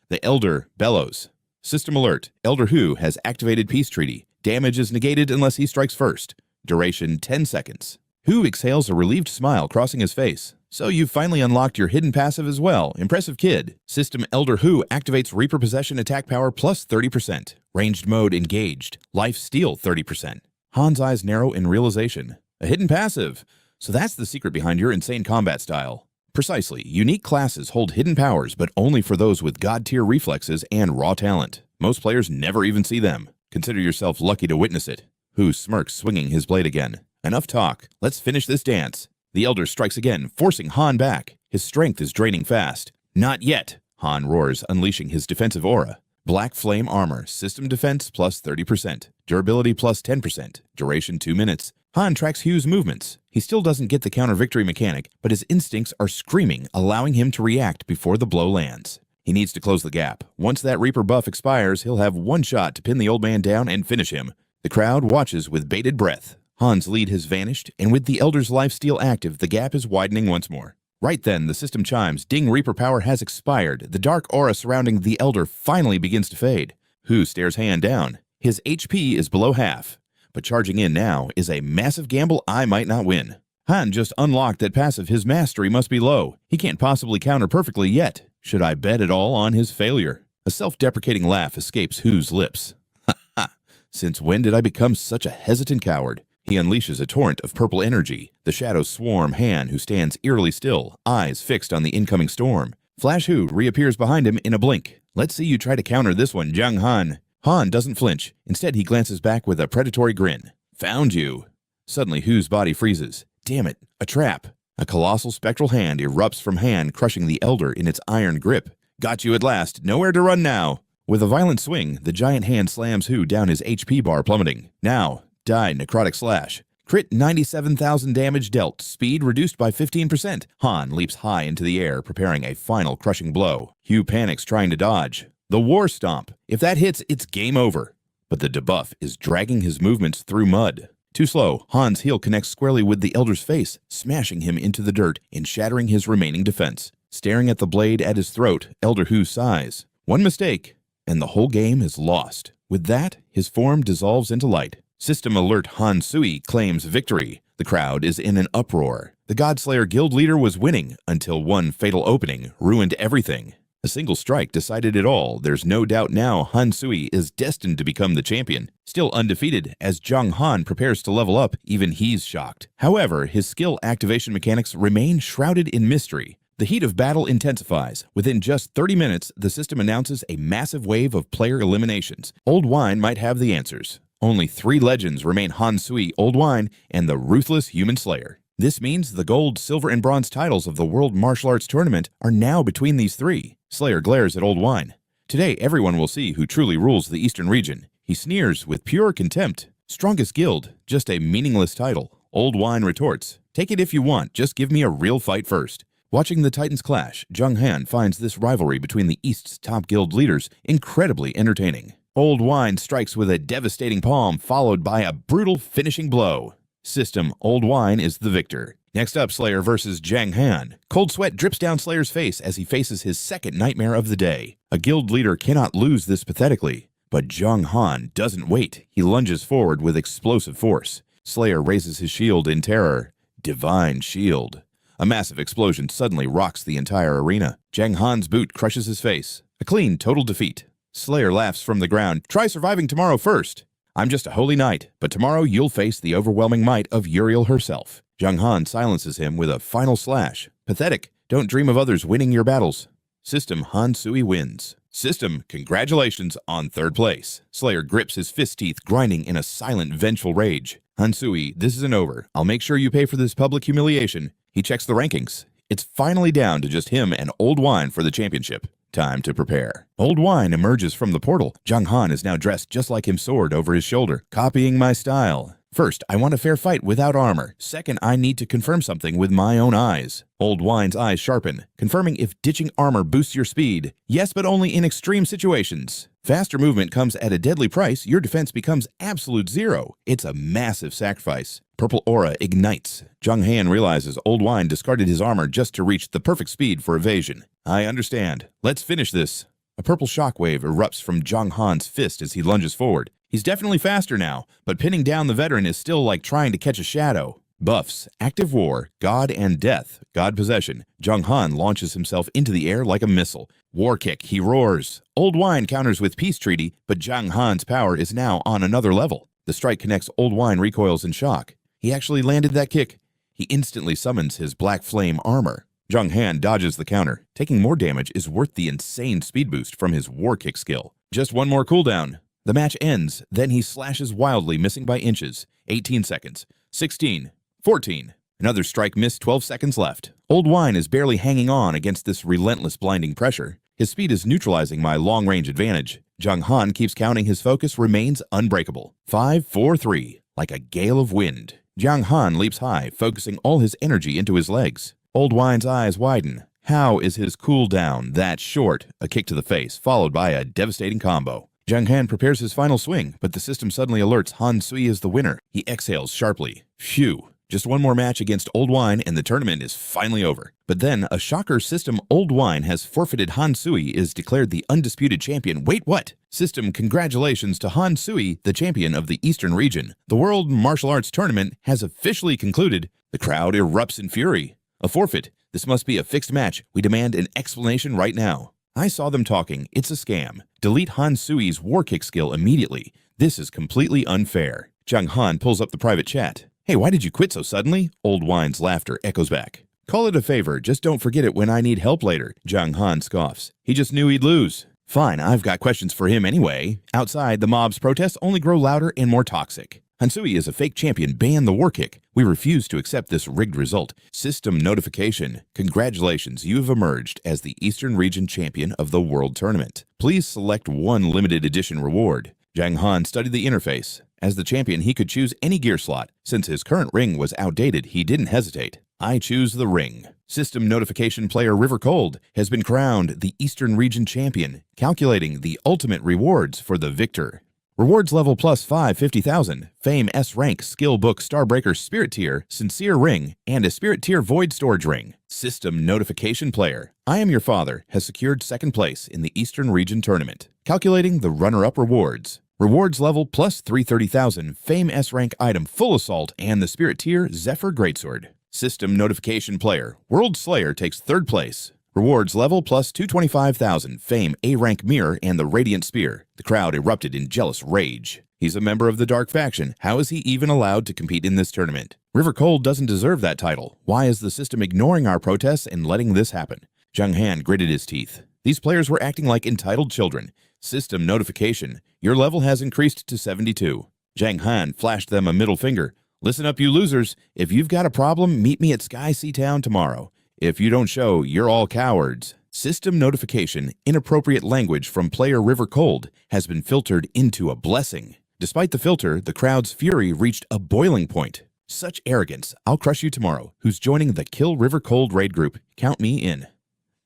The Elder bellows. System alert. Elder Hu has activated Peace Treaty. Damage is negated unless he strikes first. Duration 10 seconds. Hu exhales a relieved smile crossing his face. So you've finally unlocked your hidden passive as well. Impressive kid. System Elder Hu activates Reaper Possession attack power plus 30%. Ranged mode engaged. Life steal 30%. Han's eyes narrow in realization. A hidden passive. So that's the secret behind your insane combat style. Precisely. Unique classes hold hidden powers, but only for those with god-tier reflexes and raw talent. Most players never even see them. Consider yourself lucky to witness it. Hu smirks, swinging his blade again. Enough talk. Let's finish this dance. The Elder strikes again, forcing Han back. His strength is draining fast. Not yet, Han roars, unleashing his defensive aura. Black Flame Armor, System Defense plus 30%, Durability plus 10%, Duration 2 minutes. Han tracks Hu's movements. He still doesn't get the counter victory mechanic, but his instincts are screaming, allowing him to react before the blow lands. He needs to close the gap. Once that Reaper buff expires, he'll have one shot to pin the old man down and finish him. The crowd watches with bated breath. Han's lead has vanished, and with the Elder's lifesteal active, the gap is widening once more. Right then, the system chimes. Ding Reaper power has expired. The dark aura surrounding the Elder finally begins to fade. Hu stares Han down. His HP is below half, but charging in now is a massive gamble I might not win. Han just unlocked that passive. His mastery must be low. He can't possibly counter perfectly yet. Should I bet it all on his failure? A self-deprecating laugh escapes Hu's lips. Ha ha! Since when did I become such a hesitant coward? He unleashes a torrent of purple energy. The shadows swarm Han, who stands eerily still, eyes fixed on the incoming storm. Flash Hu reappears behind him in a blink. Let's see you try to counter this one, Jiang Han. Han doesn't flinch. Instead, he glances back with a predatory grin. Found you. Suddenly, Hu's body freezes. Damn it, a trap. A colossal spectral hand erupts from Han, crushing the Elder in its iron grip. Got you at last. Nowhere to run now. With a violent swing, the giant hand slams Hu down, his HP bar plummeting. Now, die necrotic slash. Crit 97,000 damage dealt. Speed reduced by 15%. Han leaps high into the air, preparing a final crushing blow. Hu panics, trying to dodge. The War Stomp. If that hits, it's game over. But the debuff is dragging his movements through mud. Too slow, Han's heel connects squarely with the Elder's face, smashing him into the dirt and shattering his remaining defense. Staring at the blade at his throat, Elder Hu sighs. One mistake, and the whole game is lost. With that, his form dissolves into light. System alert Han Sui claims victory. The crowd is in an uproar. The Godslayer guild leader was winning until one fatal opening ruined everything. A single strike decided it all. There's no doubt now Han Sui is destined to become the champion. Still undefeated, as Jiang Han prepares to level up, even he's shocked. However, his skill activation mechanics remain shrouded in mystery. The heat of battle intensifies. Within just 30 minutes, the system announces a massive wave of player eliminations. Old Wine might have the answers. Only 3 legends remain: Han Sui, Old Wine, and the ruthless Human Slayer. This means the gold, silver, and bronze titles of the World Martial Arts Tournament are now between these 3. Slayer glares at Old Wine. Today, everyone will see who truly rules the Eastern region. He sneers with pure contempt. Strongest guild, just a meaningless title. Old Wine retorts, take it if you want, just give me a real fight first. Watching the Titans clash, Jiang Han finds this rivalry between the East's top guild leaders incredibly entertaining. Old Wine strikes with a devastating palm, followed by a brutal finishing blow. System: Old Wine is the victor. Next up, Slayer versus Jiang Han. Cold sweat drips down Slayer's face as he faces his second nightmare of the day. A guild leader cannot lose this pathetically. But Jiang Han doesn't wait. He lunges forward with explosive force. Slayer raises his shield in terror. Divine Shield. A massive explosion suddenly rocks the entire arena. Jiang Han's boot crushes his face. A clean, total defeat. Slayer laughs from the ground. Try surviving tomorrow first. I'm just a holy knight, but tomorrow you'll face the overwhelming might of Uriel herself. Jiang Han silences him with a final slash. Pathetic. Don't dream of others winning your battles. System: Han Sui wins. System: congratulations on 3rd place. Slayer grips his fist teeth, grinding in a silent, vengeful rage. Han Sui, this isn't over. I'll make sure you pay for this public humiliation. He checks the rankings. It's finally down to just him and Old Wine for the championship. Time to prepare. Old Wine emerges from the portal. Jiang Han is now dressed just like him, sword over his shoulder, copying my style. First, I want a fair fight without armor. Second, I need to confirm something with my own eyes. Old Wine's eyes sharpen, confirming if ditching armor boosts your speed. Yes, but only in extreme situations. Faster movement comes at a deadly price. Your defense becomes absolute zero. It's a massive sacrifice. Purple aura ignites. Jiang Han realizes Old Wine discarded his armor just to reach the perfect speed for evasion. I understand. Let's finish this. A purple shockwave erupts from Jiang Han's fist as he lunges forward. He's definitely faster now, but pinning down the veteran is still like trying to catch a shadow. Buffs: Active War, God and Death, God Possession. Jiang Han launches himself into the air like a missile. War Kick, he roars. Old Wine counters with Peace Treaty, but Jiang Han's power is now on another level. The strike connects. Old Wine recoils in shock. He actually landed that kick. He instantly summons his Black Flame armor. Jiang Han dodges the counter. Taking more damage is worth the insane speed boost from his War Kick skill. Just one more cooldown. The match ends, then he slashes wildly, missing by inches. 18 seconds. 16. 14. Another strike missed, 12 seconds left. Old Wine is barely hanging on against this relentless blinding pressure. His speed is neutralizing my long-range advantage. Jiang Han keeps counting. His focus remains unbreakable. 5, 4, 3. Like a gale of wind. Jiang Han leaps high, focusing all his energy into his legs. Old Wine's eyes widen. How is his cooldown that short? A kick to the face, followed by a devastating combo. Jiang Han prepares his final swing, but the system suddenly alerts Han Sui as the winner. He exhales sharply. Phew. Just one more match against Old Wine and the tournament is finally over. But then, a shocker, system Old Wine has forfeited. Han Sui is declared the undisputed champion. Wait, what? System, congratulations to Han Sui, the champion of the Eastern region. The World Martial Arts Tournament has officially concluded. The crowd erupts in fury. A forfeit. This must be a fixed match. We demand an explanation right now. I saw them talking. It's a scam. Delete Han Sui's war kick skill immediately. This is completely unfair. Jiang Han pulls up the private chat. Hey, why did you quit so suddenly? Old Wine's laughter echoes back. Call it a favor, just don't forget it when I need help later. Jiang Han scoffs. He just knew he'd lose. Fine, I've got questions for him anyway. Outside, the mob's protests only grow louder and more toxic. Han Sui is a fake champion. Ban the war kick. We refuse to accept this rigged result. System notification. Congratulations, you have emerged as the Eastern Region champion of the World Tournament. Please select one limited edition reward. Jiang Han studied the interface. As the champion, he could choose any gear slot. Since his current ring was outdated, he didn't hesitate. I choose the ring. System notification. Player River Cold has been crowned the Eastern Region champion, calculating the ultimate rewards for the victor. Rewards level +5, 50,000. Fame S-rank, skill book, Starbreaker Spirit Tier, Sincere Ring, and a Spirit Tier Void Storage Ring. System notification. Player I Am Your Father has secured second place in the Eastern Region tournament, calculating the runner-up rewards. Rewards level +330,000. Fame S-rank item Full Assault and the Spirit Tier Zephyr Greatsword. System notification. Player World Slayer takes third place. Rewards level +225,000. Fame A-rank Mirror and the Radiant Spear. The crowd erupted in jealous rage. He's a member of the Dark faction. How is he even allowed to compete in this tournament? River Cold doesn't deserve that title. Why is the system ignoring our protests and letting this happen? Jiang Han gritted his teeth. These players were acting like entitled children. System notification. Your level has increased to 72. Jiang Han flashed them a middle finger. Listen up, you losers. If you've got a problem, meet me at Sky Sea Town tomorrow. If you don't show, you're all cowards. System notification. Inappropriate language from player River Cold has been filtered into a blessing. Despite the filter, the crowd's fury reached a boiling point. Such arrogance. I'll crush you tomorrow. Who's joining the Kill River Cold raid group? Count me in.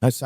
Amidst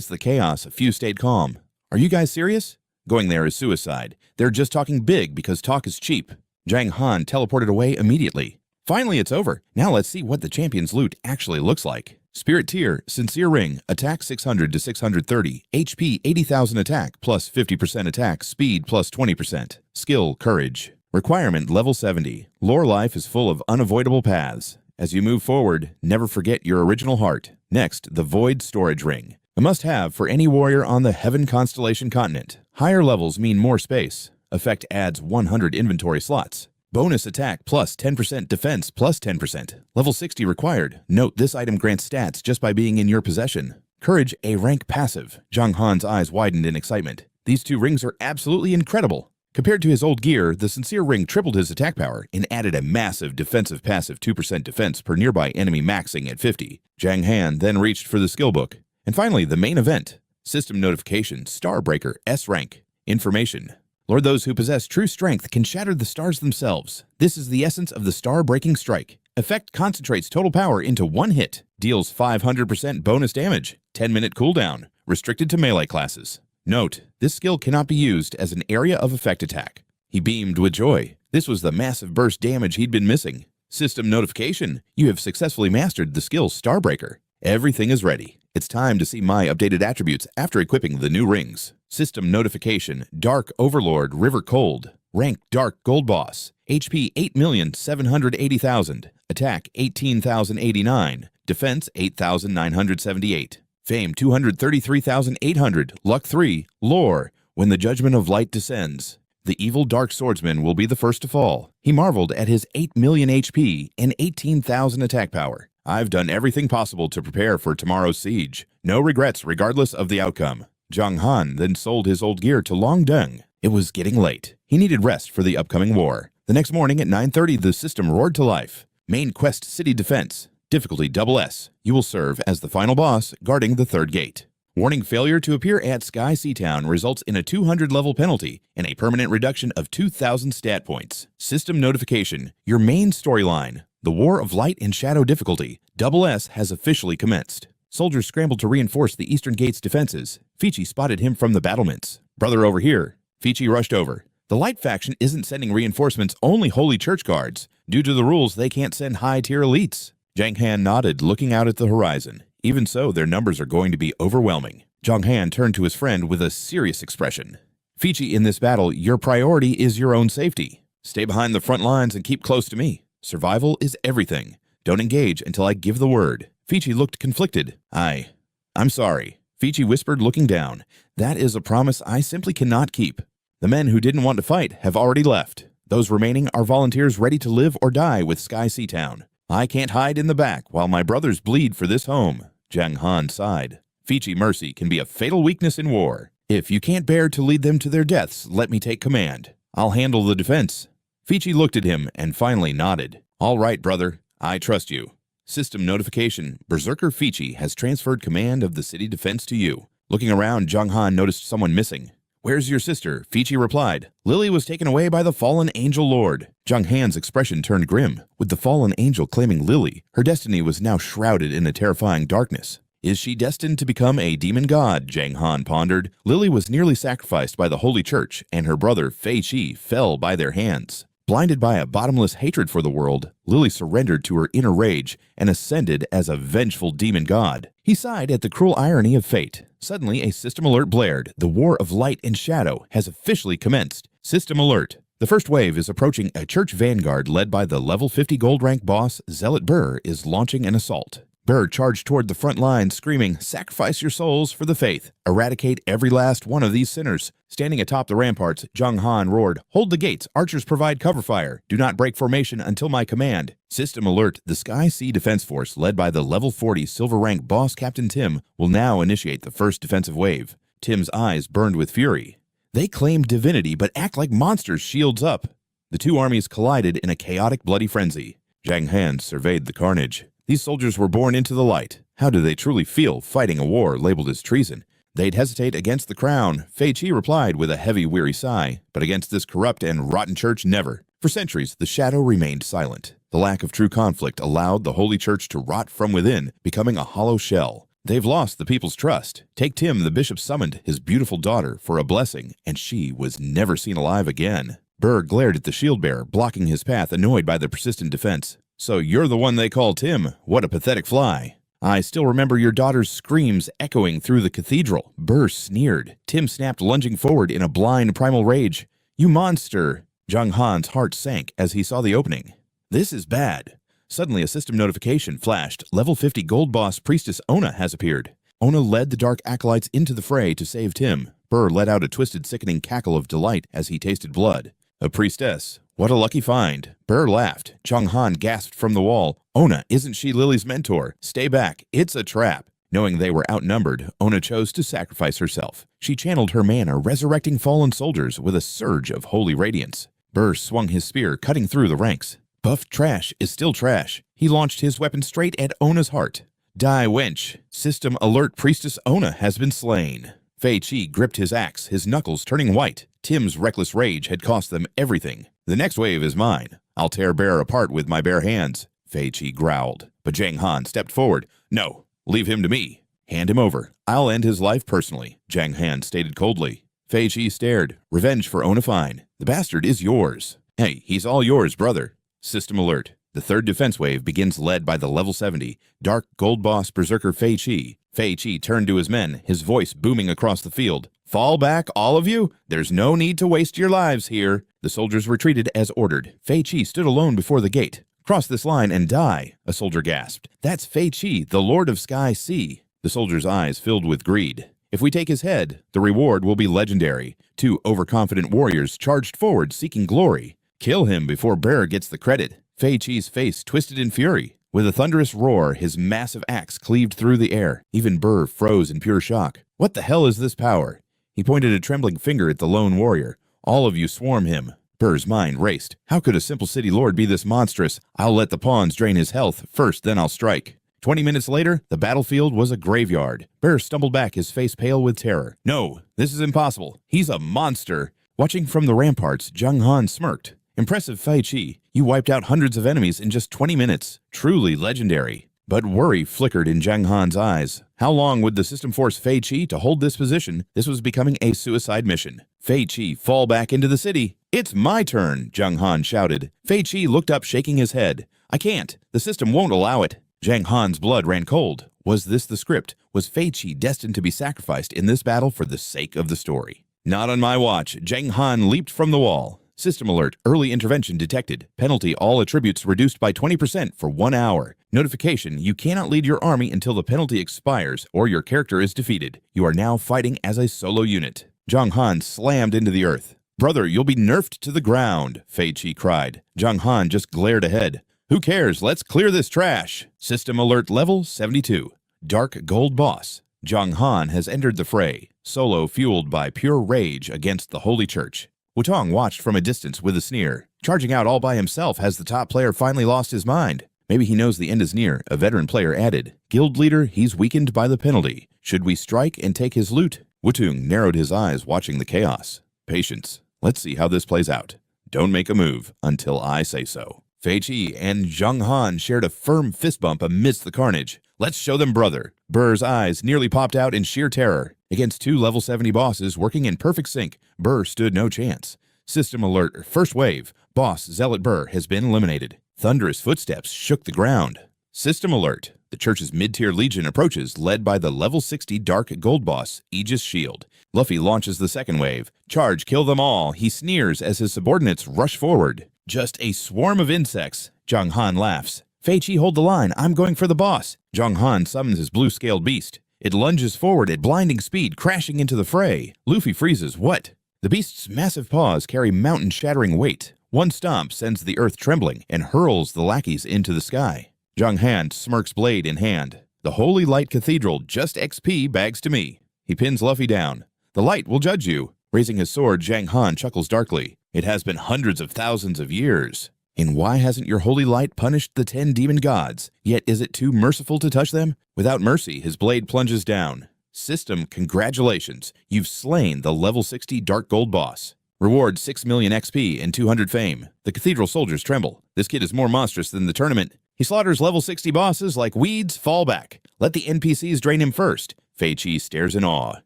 the chaos, a few stayed calm. Are you guys serious? Going there is suicide. They're just talking big because talk is cheap. Jiang Han teleported away immediately. Finally, it's over. Now let's see what the champion's loot actually looks like. Spirit Tier, Sincere Ring, attack 600 to 630, HP 80,000 attack plus 50% attack, speed plus 20%, skill, courage. Requirement level 70. Lore life is full of unavoidable paths. As you move forward, never forget your original heart. Next, the Void Storage Ring. A must-have for any warrior on the Heaven Constellation continent. Higher levels mean more space. Effect adds 100 inventory slots. Bonus attack plus 10%, defense plus 10%. Level 60 required. Note this item grants stats just by being in your possession. Courage, a rank passive. Jiang Han's eyes widened in excitement. These two rings are absolutely incredible. Compared to his old gear, the Sincere Ring tripled his attack power and added a massive defensive passive 2% defense per nearby enemy maxing at 50. Jiang Han then reached for the skill book. And finally, the main event. System notification, Starbreaker S-rank. Information. Lord, those who possess true strength can shatter the stars themselves. This is the essence of the star-breaking strike. Effect concentrates total power into one hit. Deals 500% bonus damage. 10-minute cooldown. Restricted to melee classes. Note, this skill cannot be used as an area of effect attack. He beamed with joy. This was the massive burst damage he'd been missing. System notification. You have successfully mastered the skill Starbreaker. Everything is ready. It's time to see my updated attributes after equipping the new rings. System notification. Dark Overlord River Cold. Rank Dark Gold Boss. HP 8,780,000. Attack 18,089. Defense 8,978. Fame 233,800. Luck 3. Lore. When the judgment of light descends, the evil Dark Swordsman will be the first to fall. He marveled at his 8 million HP and 18,000 attack power. I've done everything possible to prepare for tomorrow's siege. No regrets regardless of the outcome. Jiang Han then sold his old gear to Long Deng. It was getting late. He needed rest for the upcoming war. The next morning at 9:30, the system roared to life. Main quest city defense. Difficulty SS. You will serve as the final boss, guarding the third gate. Warning, failure to appear at Sky Sea Town results in a 200 level penalty and a permanent reduction of 2,000 stat points. System notification. Your main storyline. The War of Light and Shadow difficulty, SS, has officially commenced. Soldiers scrambled to reinforce the Eastern Gate's defenses. Fichi spotted him from the battlements. "Brother over here." Fichi rushed over. The Light faction isn't sending reinforcements, only Holy Church guards. Due to the rules, they can't send high-tier elites. Jiang Han nodded, looking out at the horizon. Even so, their numbers are going to be overwhelming. Jiang Han turned to his friend with a serious expression. "Fichi, in this battle, your priority is your own safety. Stay behind the front lines and keep close to me. Survival is everything. Don't engage until I give the word." Fichi looked conflicted. I'm sorry," Fichi whispered, looking down. "That is a promise I simply cannot keep. The men who didn't want to fight have already left. Those remaining are volunteers ready to live or die with Sky Sea Town. I can't hide in the back while my brothers bleed for this home." Jiang Han sighed. "Fichi, mercy can be a fatal weakness in war. If you can't bear to lead them to their deaths, let me take command. I'll handle the defense." Fichi looked at him and finally nodded. "All right, brother. I trust you. System notification. Berserker Fichi has transferred command of the city defense to you." Looking around, Jiang Han noticed someone missing. "Where's your sister?" Fichi replied. "Lily was taken away by the fallen angel lord." Jiang Han's expression turned grim. With the fallen angel claiming Lily, her destiny was now shrouded in a terrifying darkness. Is she destined to become a demon god? Jiang Han pondered. Lily was nearly sacrificed by the Holy Church, and her brother Fei Qi fell by their hands. Blinded by a bottomless hatred for the world, Lily surrendered to her inner rage and ascended as a vengeful demon god. He sighed at the cruel irony of fate. Suddenly, a system alert blared. The war of light and shadow has officially commenced. System alert. The first wave is approaching. A church vanguard led by the level 50 gold rank boss, Zealot Burr, is launching an assault. Burr charged toward the front line, screaming, "Sacrifice your souls for the faith. Eradicate every last one of these sinners." Standing atop the ramparts, Jiang Han roared, "Hold the gates. Archers provide cover fire. Do not break formation until my command." System alert. The Sky Sea Defense Force, led by the level 40 silver rank boss Captain Tim, will now initiate the first defensive wave. Tim's eyes burned with fury. They claim divinity but act like monsters, shields up. The two armies collided in a chaotic, bloody frenzy. Jiang Han surveyed the carnage. These soldiers were born into the light. How do they truly feel fighting a war labeled as treason? They'd hesitate against the crown, Fei Qi replied with a heavy, weary sigh, but against this corrupt and rotten church, never. For centuries, the shadow remained silent. The lack of true conflict allowed the Holy Church to rot from within, becoming a hollow shell. They've lost the people's trust. Take Tim, the bishop summoned his beautiful daughter for a blessing, and she was never seen alive again. Burr glared at the shield bearer, blocking his path, annoyed by the persistent defense. "So you're the one they call Tim. What a pathetic fly." "I still remember your daughter's screams echoing through the cathedral." Burr sneered. Tim snapped, lunging forward in a blind, primal rage. "You monster!" Jiang Han's heart sank as he saw the opening. This is bad. Suddenly, a system notification flashed. Level 50 gold boss Priestess Ona has appeared. Ona led the dark acolytes into the fray to save Tim. Burr let out a twisted, sickening cackle of delight as he tasted blood. A priestess. What a lucky find. Burr laughed. Jiang Han gasped from the wall. "Ona, isn't she Lily's mentor? Stay back. It's a trap." Knowing they were outnumbered, Ona chose to sacrifice herself. She channeled her mana, resurrecting fallen soldiers with a surge of holy radiance. Burr swung his spear, cutting through the ranks. Buffed trash is still trash. He launched his weapon straight at Ona's heart. "Die, wench. System alert, Priestess Ona has been slain." Fei Qi gripped his axe, his knuckles turning white. Tim's reckless rage had cost them everything. "The next wave is mine. I'll tear Bear apart with my bare hands," Fei Qi growled. But Jiang Han stepped forward. "No, leave him to me. Hand him over. I'll end his life personally," Jiang Han stated coldly. Fei Qi stared. "Revenge for Ona fine. The bastard is yours." "Hey, he's all yours, brother." System alert. The third defense wave begins, led by the level 70, dark gold boss berserker Fei Qi. Fei Qi turned to his men, his voice booming across the field. "Fall back, all of you. There's no need to waste your lives here." The soldiers retreated as ordered. Fei Qi stood alone before the gate. "Cross this line and die," a soldier gasped. "That's Fei Qi, the Lord of Sky Sea." The soldier's eyes filled with greed. "If we take his head, the reward will be legendary." Two overconfident warriors charged forward, seeking glory. "Kill him before Bear gets the credit." Fei Qi's face twisted in fury. With a thunderous roar, his massive axe cleaved through the air. Even Burr froze in pure shock. "What the hell is this power?" He pointed a trembling finger at the lone warrior. "All of you swarm him." Burr's mind raced. How could a simple city lord be this monstrous? "I'll let the pawns drain his health. First, then I'll strike." 20 minutes later, the battlefield was a graveyard. Burr stumbled back, his face pale with terror. "No, this is impossible. He's a monster." Watching from the ramparts, Jiang Han smirked. "Impressive, Fei Qi. You wiped out hundreds of enemies in just 20 minutes. Truly legendary." But worry flickered in Jiang Han's eyes. How long would the system force Fei Qi to hold this position? This was becoming a suicide mission. Fei Qi, fall back into the city. It's my turn, Jiang Han shouted. Fei Qi looked up, shaking his head. I can't. The system won't allow it. Jiang Han's blood ran cold. Was this the script? Was Fei Qi destined to be sacrificed in this battle for the sake of the story? Not on my watch. Jiang Han leaped from the wall. System alert. Early intervention detected. Penalty. All attributes reduced by 20% for 1 hour. Notification. You cannot lead your army until the penalty expires or your character is defeated. You are now fighting as a solo unit. Jiang Han slammed into the earth. Brother, you'll be nerfed to the ground, Fei Qi cried. Jiang Han just glared ahead. Who cares? Let's clear this trash. System alert level 72. Dark Gold Boss. Jiang Han has entered the fray, solo fueled by pure rage against the Holy Church. Wutong watched from a distance with a sneer. Charging out all by himself, has the top player finally lost his mind? Maybe he knows the end is near, a veteran player added. Guild leader, he's weakened by the penalty. Should we strike and take his loot? Wutong narrowed his eyes, watching the chaos. Patience. Let's see how this plays out. Don't make a move until I say so. Fei Qi and Jiang Han shared a firm fist bump amidst the carnage. Let's show them, brother. Burr's eyes nearly popped out in sheer terror. Against 2 level 70 bosses working in perfect sync, Burr stood no chance. System alert. First wave. Boss Zealot Burr has been eliminated. Thunderous footsteps shook the ground. System alert. The church's mid-tier legion approaches, led by the level 60 Dark Gold Boss, Aegis Shield. Luffy launches the second wave. Charge, kill them all. He sneers as his subordinates rush forward. Just a swarm of insects. Jiang Han laughs. Fei Qi, hold the line. I'm going for the boss. Jiang Han summons his blue-scaled beast. It lunges forward at blinding speed, crashing into the fray. Luffy freezes. What? The beast's massive paws carry mountain-shattering weight. One stomp sends the earth trembling and hurls the lackeys into the sky. Jiang Han smirks, blade in hand. The Holy Light Cathedral, just XP, bags to me. He pins Luffy down. The light will judge you. Raising his sword, Jiang Han chuckles darkly. It has been hundreds of thousands of years. And why hasn't your holy light punished the 10 demon gods? Yet is it too merciful to touch them? Without mercy, his blade plunges down. System, congratulations. You've slain the level 60 Dark Gold Boss. Reward 6 million XP and 200 fame. The cathedral soldiers tremble. This kid is more monstrous than the tournament. He slaughters level 60 bosses like weeds. Fall back. Let the NPCs drain him first. Fei Qi stares in awe.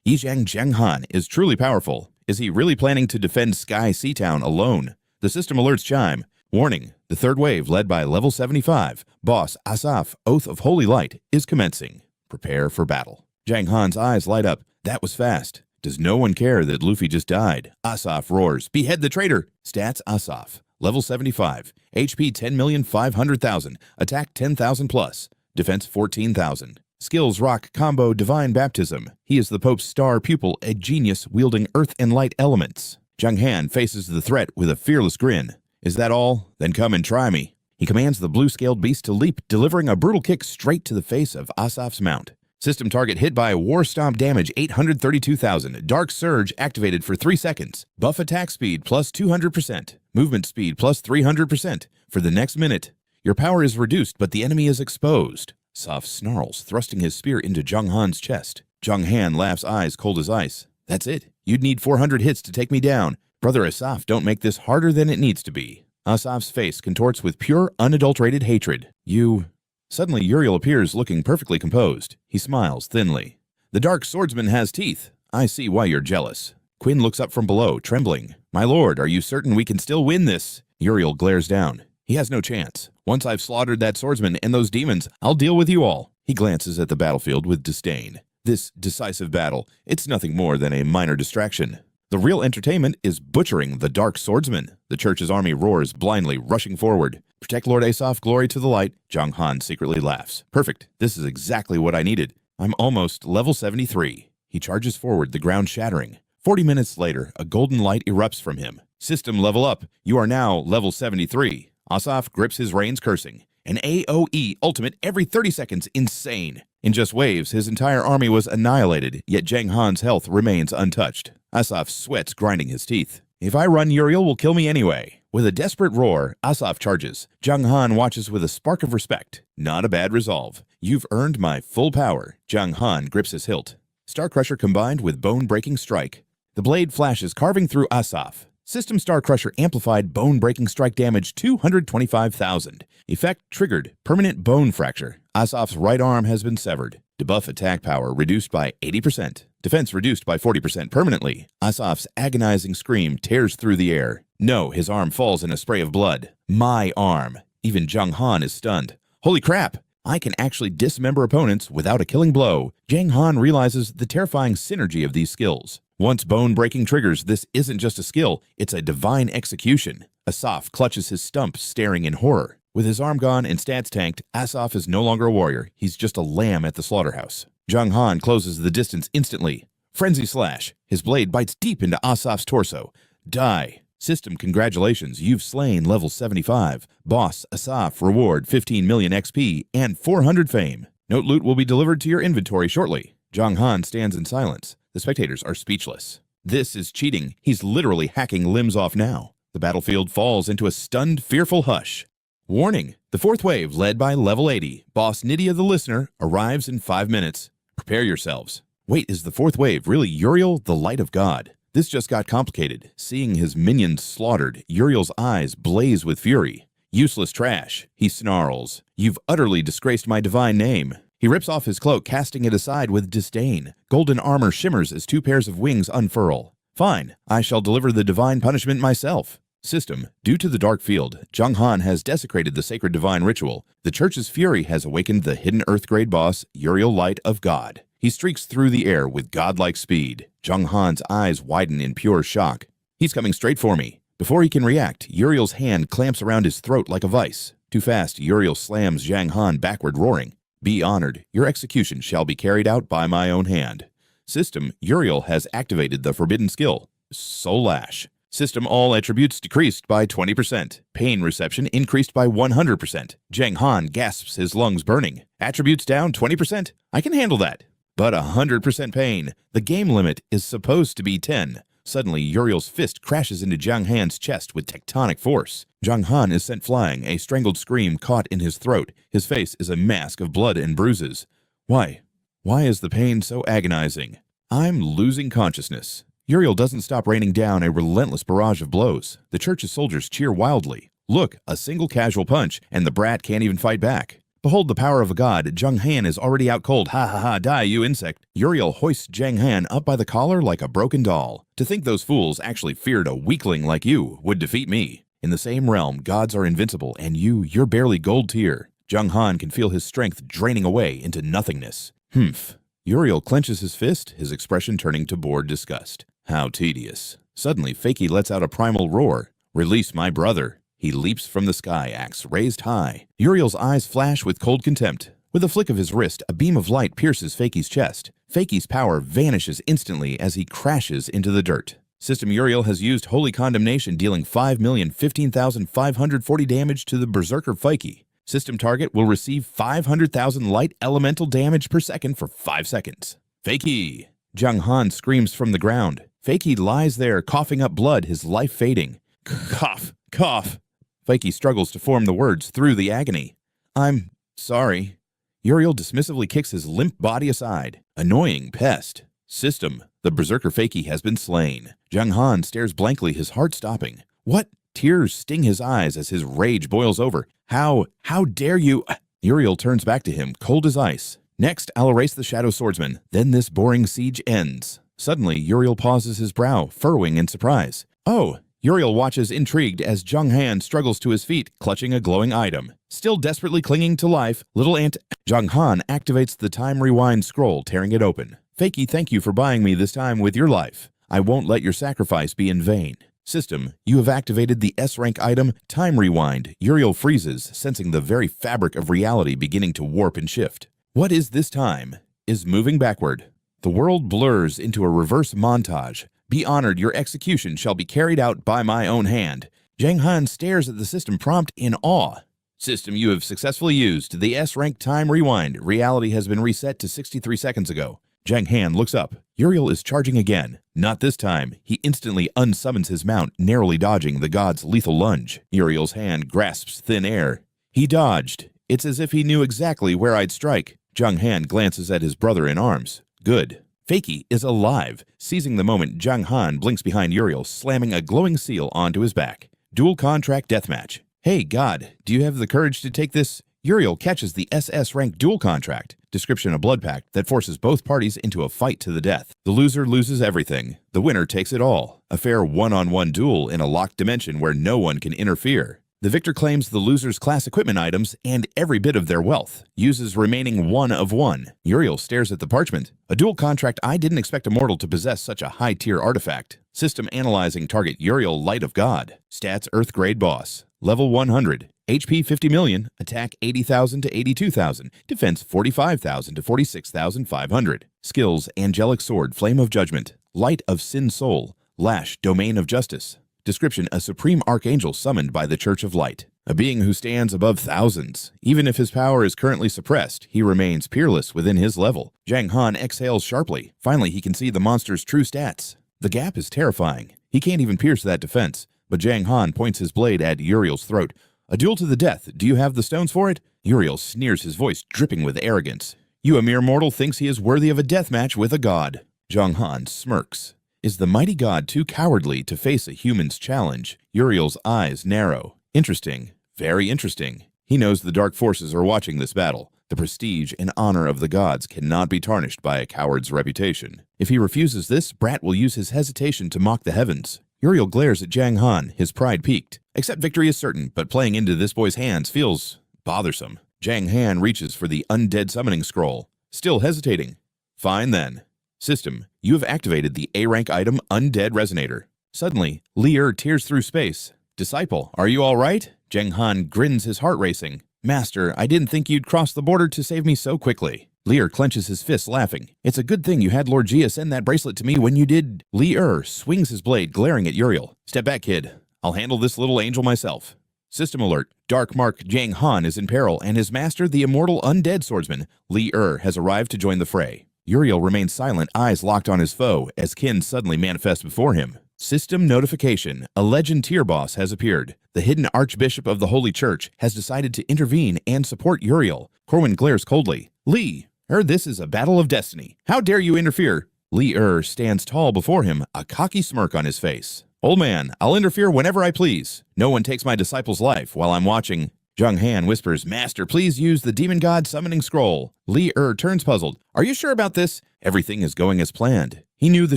Jiang Han is truly powerful. Is he really planning to defend Sky Seatown alone? The system alerts chime. Warning, the third wave, led by level 75, boss Asaf, Oath of Holy Light, is commencing. Prepare for battle. Jiang Han's eyes light up. That was fast. Does no one care that Luffy just died? Asaf roars, behead the traitor! Stats Asaf, level 75, HP 10,500,000, attack 10,000 plus, defense 14,000. Skills rock combo Divine Baptism. He is the Pope's star pupil, a genius wielding earth and light elements. Jiang Han faces the threat with a fearless grin. Is that all? Then come and try me. He commands the blue-scaled beast to leap, delivering a brutal kick straight to the face of Asaf's mount. System target hit by War Stomp damage 832,000. Dark Surge activated for 3 seconds. Buff attack speed plus 200%. Movement speed plus 300%. For the next minute. Your power is reduced, but the enemy is exposed. Asaf snarls, thrusting his spear into Jiang Han's chest. Jiang Han laughs, eyes cold as ice. That's it. You'd need 400 hits to take me down. Brother Asaf, don't make this harder than it needs to be. Asaf's face contorts with pure, unadulterated hatred. You... Suddenly, Uriel appears looking perfectly composed. He smiles thinly. The Dark Swordsman has teeth. I see why you're jealous. Quinn looks up from below, trembling. My lord, are you certain we can still win this? Uriel glares down. He has no chance. Once I've slaughtered that swordsman and those demons, I'll deal with you all. He glances at the battlefield with disdain. This decisive battle, it's nothing more than a minor distraction. The real entertainment is butchering the Dark Swordsman. The church's army roars blindly, rushing forward. Protect Lord Asaf, glory to the light. Jiang Han secretly laughs. Perfect. This is exactly what I needed. I'm almost level 73. He charges forward, the ground shattering. 40 minutes later, a golden light erupts from him. System level up. You are now level 73. Asaf grips his reins, cursing. An AoE ultimate every 30 seconds. Insane. In just waves, his entire army was annihilated, yet Jiang Han's health remains untouched. Asaf sweats, grinding his teeth. If I run, Uriel will kill me anyway. With a desperate roar, Asaf charges. Jiang Han watches with a spark of respect. Not a bad resolve. You've earned my full power. Jiang Han grips his hilt. Star Crusher combined with Bone-Breaking Strike. The blade flashes, carving through Asaf. System Star Crusher amplified Bone-Breaking Strike damage 225,000. Effect triggered. Permanent bone fracture. Asaf's right arm has been severed. Debuff attack power reduced by 80%. Defense reduced by 40% permanently. Asaf's agonizing scream tears through the air. No, his arm falls in a spray of blood. My arm. Even Jiang Han is stunned. Holy crap! I can actually dismember opponents without a killing blow. Jiang Han realizes the terrifying synergy of these skills. Once bone-breaking triggers, this isn't just a skill, it's a divine execution. Asaf clutches his stump, staring in horror. With his arm gone and stats tanked, Asaf is no longer a warrior. He's just a lamb at the slaughterhouse. Jiang Han closes the distance instantly. Frenzied Slash. His blade bites deep into Asaf's torso. Die. System, congratulations, you've slain level 75. Boss, Asaf, reward 15 million XP and 400 fame. Note loot will be delivered to your inventory shortly. Jiang Han stands in silence. The spectators are speechless. This is cheating. He's literally hacking limbs off now. The battlefield falls into a stunned, fearful hush. Warning! The fourth wave, led by level 80, Boss Nydia the Listener, arrives in 5 minutes. Prepare yourselves. Wait, is the fourth wave really Uriel, the Light of God? This just got complicated. Seeing his minions slaughtered, Uriel's eyes blaze with fury. Useless trash, he snarls. You've utterly disgraced my divine name. He rips off his cloak, casting it aside with disdain. Golden armor shimmers as 2 pairs of wings unfurl. Fine, I shall deliver the divine punishment myself. System, due to the dark field, Jiang Han has desecrated the sacred divine ritual. The church's fury has awakened the hidden earth-grade boss, Uriel Light of God. He streaks through the air with godlike speed. Jiang Han's eyes widen in pure shock. He's coming straight for me. Before he can react, Uriel's hand clamps around his throat like a vice. Too fast, Uriel slams Jiang Han backward, roaring. Be honored. Your execution shall be carried out by my own hand. System, Uriel has activated the forbidden skill, Soul Lash. System, all attributes decreased by 20%. Pain reception increased by 100%. Jiang Han gasps, his lungs burning. Attributes down 20%. I can handle that. But 100% pain. The game limit is supposed to be 10. Suddenly, Uriel's fist crashes into Jiang Han's chest with tectonic force. Jiang Han is sent flying, a strangled scream caught in his throat. His face is a mask of blood and bruises. Why? Why is the pain so agonizing? I'm losing consciousness. Uriel doesn't stop raining down a relentless barrage of blows. The church's soldiers cheer wildly. Look, a single casual punch, and the brat can't even fight back. Behold the power of a god. Jiang Han is already out cold. Ha ha ha, die, you insect. Uriel hoists Jiang Han up by the collar like a broken doll. To think those fools actually feared a weakling like you would defeat me. In the same realm, gods are invincible, and you're barely gold tier. Jiang Han can feel his strength draining away into nothingness. Humph. Uriel clenches his fist, his expression turning to bored disgust. How tedious. Suddenly, Fakey lets out a primal roar. Release my brother. He leaps from the sky, axe raised high. Uriel's eyes flash with cold contempt. With a flick of his wrist, a beam of light pierces Fakey's chest. Fakey's power vanishes instantly as he crashes into the dirt. System, Uriel has used Holy Condemnation, dealing 5,015,540 damage to the Berserker Fakey. System target will receive 500,000 light elemental damage per second for 5 seconds. Fakey! Jiang Han screams from the ground. Fakey lies there, coughing up blood, his life fading. Cough! Cough! Fakey struggles to form the words through the agony. I'm sorry. Uriel dismissively kicks his limp body aside. Annoying pest. System, the Berserker Fakey has been slain. Jiang Han stares blankly, his heart stopping. What? Tears sting his eyes as his rage boils over. How dare you? Uriel turns back to him, cold as ice. Next, I'll erase the Shadow Swordsman. Then this boring siege ends. Suddenly, Uriel pauses, his brow furrowing in surprise. Oh! Uriel watches intrigued as Jiang Han struggles to his feet, clutching a glowing item. Still desperately clinging to life, Jiang Han activates the time rewind scroll, tearing it open. Fakey, thank you for buying me this time with your life. I won't let your sacrifice be in vain. System, you have activated the S-rank item, Time Rewind. Uriel freezes, sensing the very fabric of reality beginning to warp and shift. What is this time? Is moving backward. The world blurs into a reverse montage. Be honored, your execution shall be carried out by my own hand. Jiang Han stares at the system prompt in awe. System, you have successfully used the S-rank time rewind. Reality has been reset to 63 seconds ago. Jiang Han looks up. Uriel is charging again. Not this time. He instantly unsummons his mount, narrowly dodging the god's lethal lunge. Uriel's hand grasps thin air. He dodged. It's as if he knew exactly where I'd strike. Jiang Han glances at his brother in arms. Good. Fakey is alive. Seizing the moment, Jiang Han blinks behind Uriel, slamming a glowing seal onto his back. Dual contract deathmatch. Hey, God, do you have the courage to take this? Uriel catches the SS-rank dual contract. Description: a blood pact that forces both parties into a fight to the death. The loser loses everything. The winner takes it all. A fair one-on-one duel in a locked dimension where no one can interfere. The victor claims the loser's class equipment items and every bit of their wealth. Uses remaining 1 of 1. Uriel stares at the parchment. A dual contract. I didn't expect a mortal to possess such a high-tier artifact. System analyzing target Uriel, Light of God. Stats: Earth grade boss. Level 100. HP 50 million. Attack 80,000 to 82,000. Defense 45,000 to 46,500. Skills: Angelic Sword, Flame of Judgment. Light of Sin Soul. Lash, Domain of Justice. Description: a supreme archangel summoned by the Church of Light. A being who stands above thousands. Even if his power is currently suppressed, he remains peerless within his level. Jiang Han exhales sharply. Finally, he can see the monster's true stats. The gap is terrifying. He can't even pierce that defense. But Jiang Han points his blade at Uriel's throat. A duel to the death. Do you have the stones for it? Uriel sneers, his voice dripping with arrogance. You, a mere mortal, thinks he is worthy of a death match with a god. Jiang Han smirks. Is the mighty god too cowardly to face a human's challenge? Uriel's eyes narrow. Interesting. Very interesting. He knows the dark forces are watching this battle. The prestige and honor of the gods cannot be tarnished by a coward's reputation. If he refuses this, Brat will use his hesitation to mock the heavens. Uriel glares at Jiang Han, his pride piqued. Accept victory is certain, but playing into this boy's hands feels bothersome. Jiang Han reaches for the undead summoning scroll. Still hesitating. Fine then. System: you have activated the A-rank item Undead Resonator. Suddenly, Li tears through space. Disciple, are you all right? Jiang Han grins, his heart racing. Master, I didn't think you'd cross the border to save me so quickly. Li clenches his fists, laughing. It's a good thing you had Lord Jia send that bracelet to me when you did. Li swings his blade, glaring at Uriel. Step back, kid. I'll handle this little angel myself. System alert. Dark Mark Jiang Han is in peril, and his master, the immortal undead swordsman, Li has arrived to join the fray. Uriel remains silent, eyes locked on his foe, as kin suddenly manifests before him. System notification. A legend tier boss has appeared. The hidden Archbishop of the Holy Church has decided to intervene and support Uriel. Corwin glares coldly. Li, this is a battle of destiny. How dare you interfere? Li stands tall before him, a cocky smirk on his face. Old man, I'll interfere whenever I please. No one takes my disciple's life while I'm watching. Jiang Han whispers, Master, please use the demon god summoning scroll. Li turns puzzled. Are you sure about this? Everything is going as planned. He knew the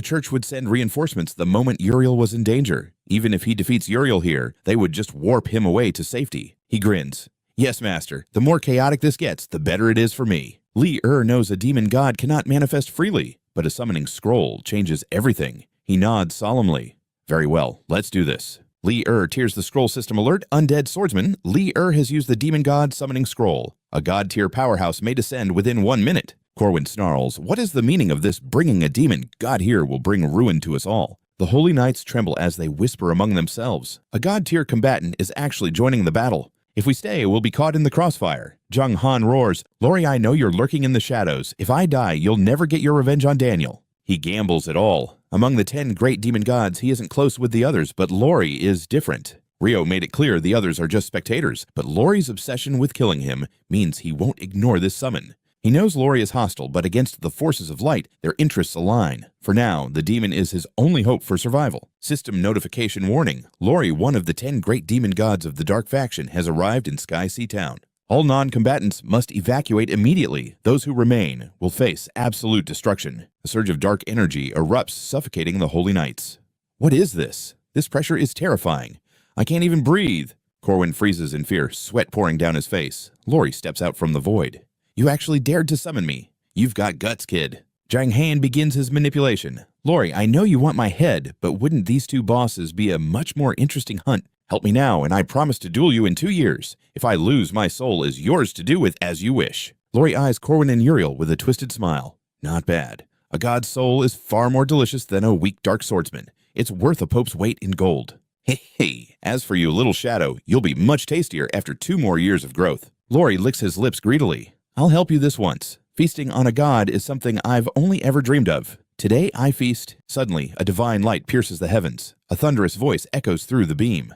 church would send reinforcements the moment Uriel was in danger. Even if he defeats Uriel here, they would just warp him away to safety. He grins. Yes, Master. The more chaotic this gets, the better it is for me. Li knows a demon god cannot manifest freely, but a summoning scroll changes everything. He nods solemnly. Very well, let's do this. Li tears the scroll system alert. Undead swordsman. Li has used the demon god summoning scroll. A god tier powerhouse may descend within 1 minute. Corwin snarls. What is the meaning of this bringing a demon? God here will bring ruin to us all. The holy knights tremble as they whisper among themselves. A god tier combatant is actually joining the battle. If we stay, we'll be caught in the crossfire. Jiang Han roars. Lori, I know you're lurking in the shadows. If I die, you'll never get your revenge on Daniel. He gambles it all. Among the 10 great demon gods, he isn't close with the others, but Lori is different. Rio made it clear the others are just spectators, but Lori's obsession with killing him means he won't ignore this summon. He knows Lori is hostile, but against the forces of light, their interests align. For now, the demon is his only hope for survival. System notification warning. Lori, one of the 10 great demon gods of the Dark faction, has arrived in Sky Sea Town. All non-combatants must evacuate immediately. Those who remain will face absolute destruction. A surge of dark energy erupts, suffocating the Holy Knights. What is this? This pressure is terrifying. I can't even breathe. Corwin freezes in fear, sweat pouring down his face. Lori steps out from the void. You actually dared to summon me. You've got guts, kid. Jiang Han begins his manipulation. Lori, I know you want my head, but wouldn't these two bosses be a much more interesting hunt? Help me now, and I promise to duel you in 2 years. If I lose, my soul is yours to do with as you wish. Lori eyes Corwin and Uriel with a twisted smile. Not bad. A god's soul is far more delicious than a weak dark swordsman. It's worth a pope's weight in gold. Hey, as for you, little shadow, you'll be much tastier after 2 more years of growth. Lori licks his lips greedily. I'll help you this once. Feasting on a god is something I've only ever dreamed of. Today I feast. Suddenly, a divine light pierces the heavens. A thunderous voice echoes through the beam.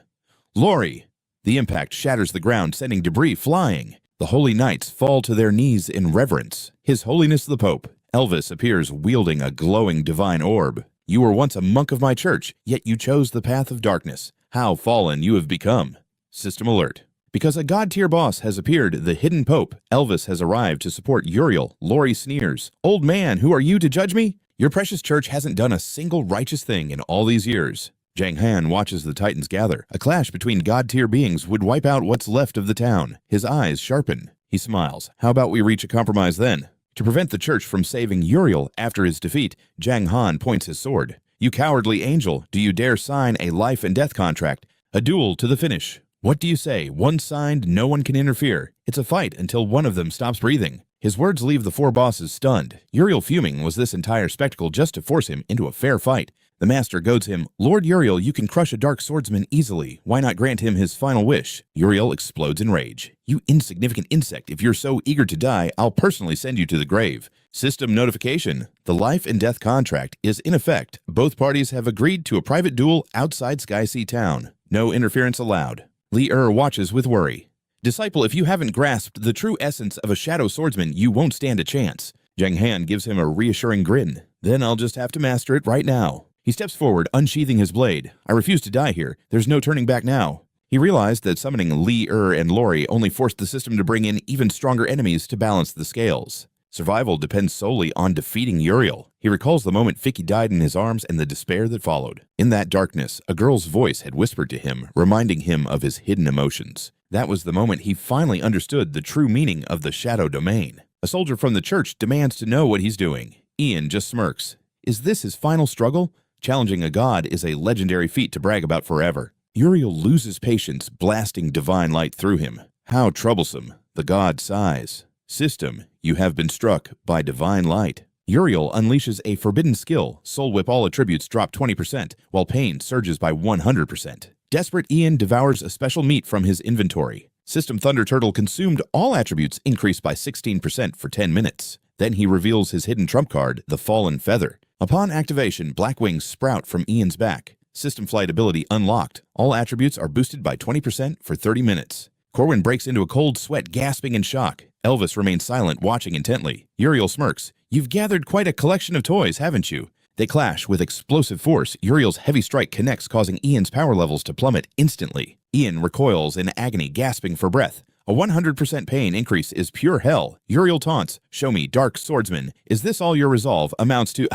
Lori! The impact shatters the ground, sending debris flying. The holy knights fall to their knees in reverence. His Holiness the Pope, Elvis, appears wielding a glowing divine orb. You were once a monk of my church, yet you chose the path of darkness. How fallen you have become. System alert. Because a god-tier boss has appeared, the hidden pope, Elvis, has arrived to support Uriel. Lori sneers. Old man, who are you to judge me? Your precious church hasn't done a single righteous thing in all these years. Jiang Han watches the Titans gather. A clash between god-tier beings would wipe out what's left of the town. His eyes sharpen. He smiles. How about we reach a compromise then? To prevent the church from saving Uriel after his defeat, Jiang Han points his sword. You cowardly angel, do you dare sign a life and death contract? A duel to the finish. What do you say? Once signed, no one can interfere. It's a fight until one of them stops breathing. His words leave the four bosses stunned. Uriel fuming. Was this entire spectacle just to force him into a fair fight? The master goads him. Lord Uriel, you can crush a Dark Swordsman easily. Why not grant him his final wish? Uriel explodes in rage. You insignificant insect, if you're so eager to die, I'll personally send you to the grave. System notification. The life and death contract is in effect. Both parties have agreed to a private duel outside Sky Sea Town. No interference allowed. Li watches with worry. Disciple, if you haven't grasped the true essence of a shadow swordsman, you won't stand a chance. Jiang Han gives him a reassuring grin. Then I'll just have to master it right now. He steps forward, unsheathing his blade. I refuse to die here. There's no turning back now. He realized that summoning Li and Lori only forced the system to bring in even stronger enemies to balance the scales. Survival depends solely on defeating Uriel. He recalls the moment Vicky died in his arms and the despair that followed. In that darkness, a girl's voice had whispered to him, reminding him of his hidden emotions. That was the moment he finally understood the true meaning of the shadow domain. A soldier from the church demands to know what he's doing. Ian just smirks. Is this his final struggle? Challenging a god is a legendary feat to brag about forever. Uriel loses patience, blasting divine light through him. How troublesome. The god sighs. System, you have been struck by divine light. Uriel unleashes a forbidden skill. Soul Whip all attributes drop 20%, while pain surges by 100%. Desperate Ian devours a special meat from his inventory. System Thunder Turtle consumed all attributes increased by 16% for 10 minutes. Then he reveals his hidden trump card, the Fallen Feather. Upon activation, black wings sprout from Ian's back. System Flight ability unlocked. All attributes are boosted by 20% for 30 minutes. Corwin breaks into a cold sweat, gasping in shock. Elvis remains silent, watching intently. Uriel smirks. You've gathered quite a collection of toys, haven't you? They clash with explosive force. Uriel's heavy strike connects, causing Ian's power levels to plummet instantly. Ian recoils in agony, gasping for breath. A 100% pain increase is pure hell. Uriel taunts. Show me, Dark Swordsman. Is this all your resolve amounts to?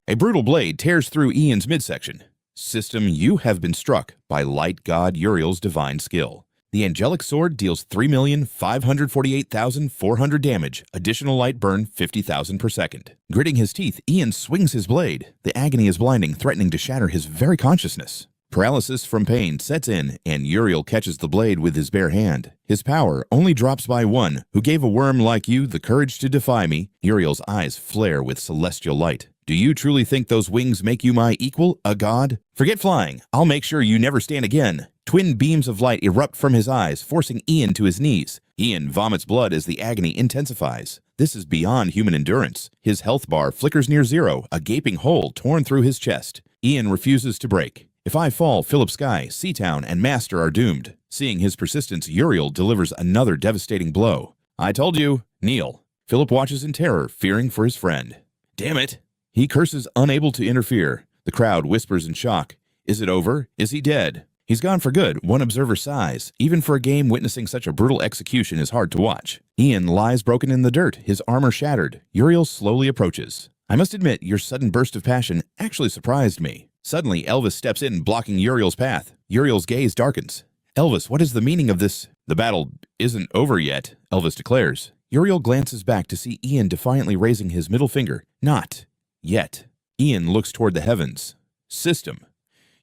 A brutal blade tears through Ian's midsection. System, you have been struck by Light God Uriel's divine skill. The angelic sword deals 3,548,400 damage. Additional light burn 50,000 per second. Gritting his teeth, Ian swings his blade. The agony is blinding, threatening to shatter his very consciousness. Paralysis from pain sets in, and Uriel catches the blade with his bare hand. His power only drops by 1. Who gave a worm like you the courage to defy me? Uriel's eyes flare with celestial light. Do you truly think those wings make you my equal, a god? Forget flying. I'll make sure you never stand again. Twin beams of light erupt from his eyes, forcing Ian to his knees. Ian vomits blood as the agony intensifies. This is beyond human endurance. His health bar flickers near zero, a gaping hole torn through his chest. Ian refuses to break. If I fall, Philip Sky, Seatown, and Master are doomed. Seeing his persistence, Uriel delivers another devastating blow. I told you, kneel. Philip watches in terror, fearing for his friend. Damn it! He curses, unable to interfere. The crowd whispers in shock. Is it over? Is he dead? He's gone for good, one observer sighs. Even for a game witnessing such a brutal execution is hard to watch. Ian lies broken in the dirt, his armor shattered. Uriel slowly approaches. I must admit, your sudden burst of passion actually surprised me. Suddenly, Elvis steps in, blocking Uriel's path. Uriel's gaze darkens. Elvis, what is the meaning of this? The battle isn't over yet, Elvis declares. Uriel glances back to see Ian defiantly raising his middle finger. Not yet. Ian looks toward the heavens. System.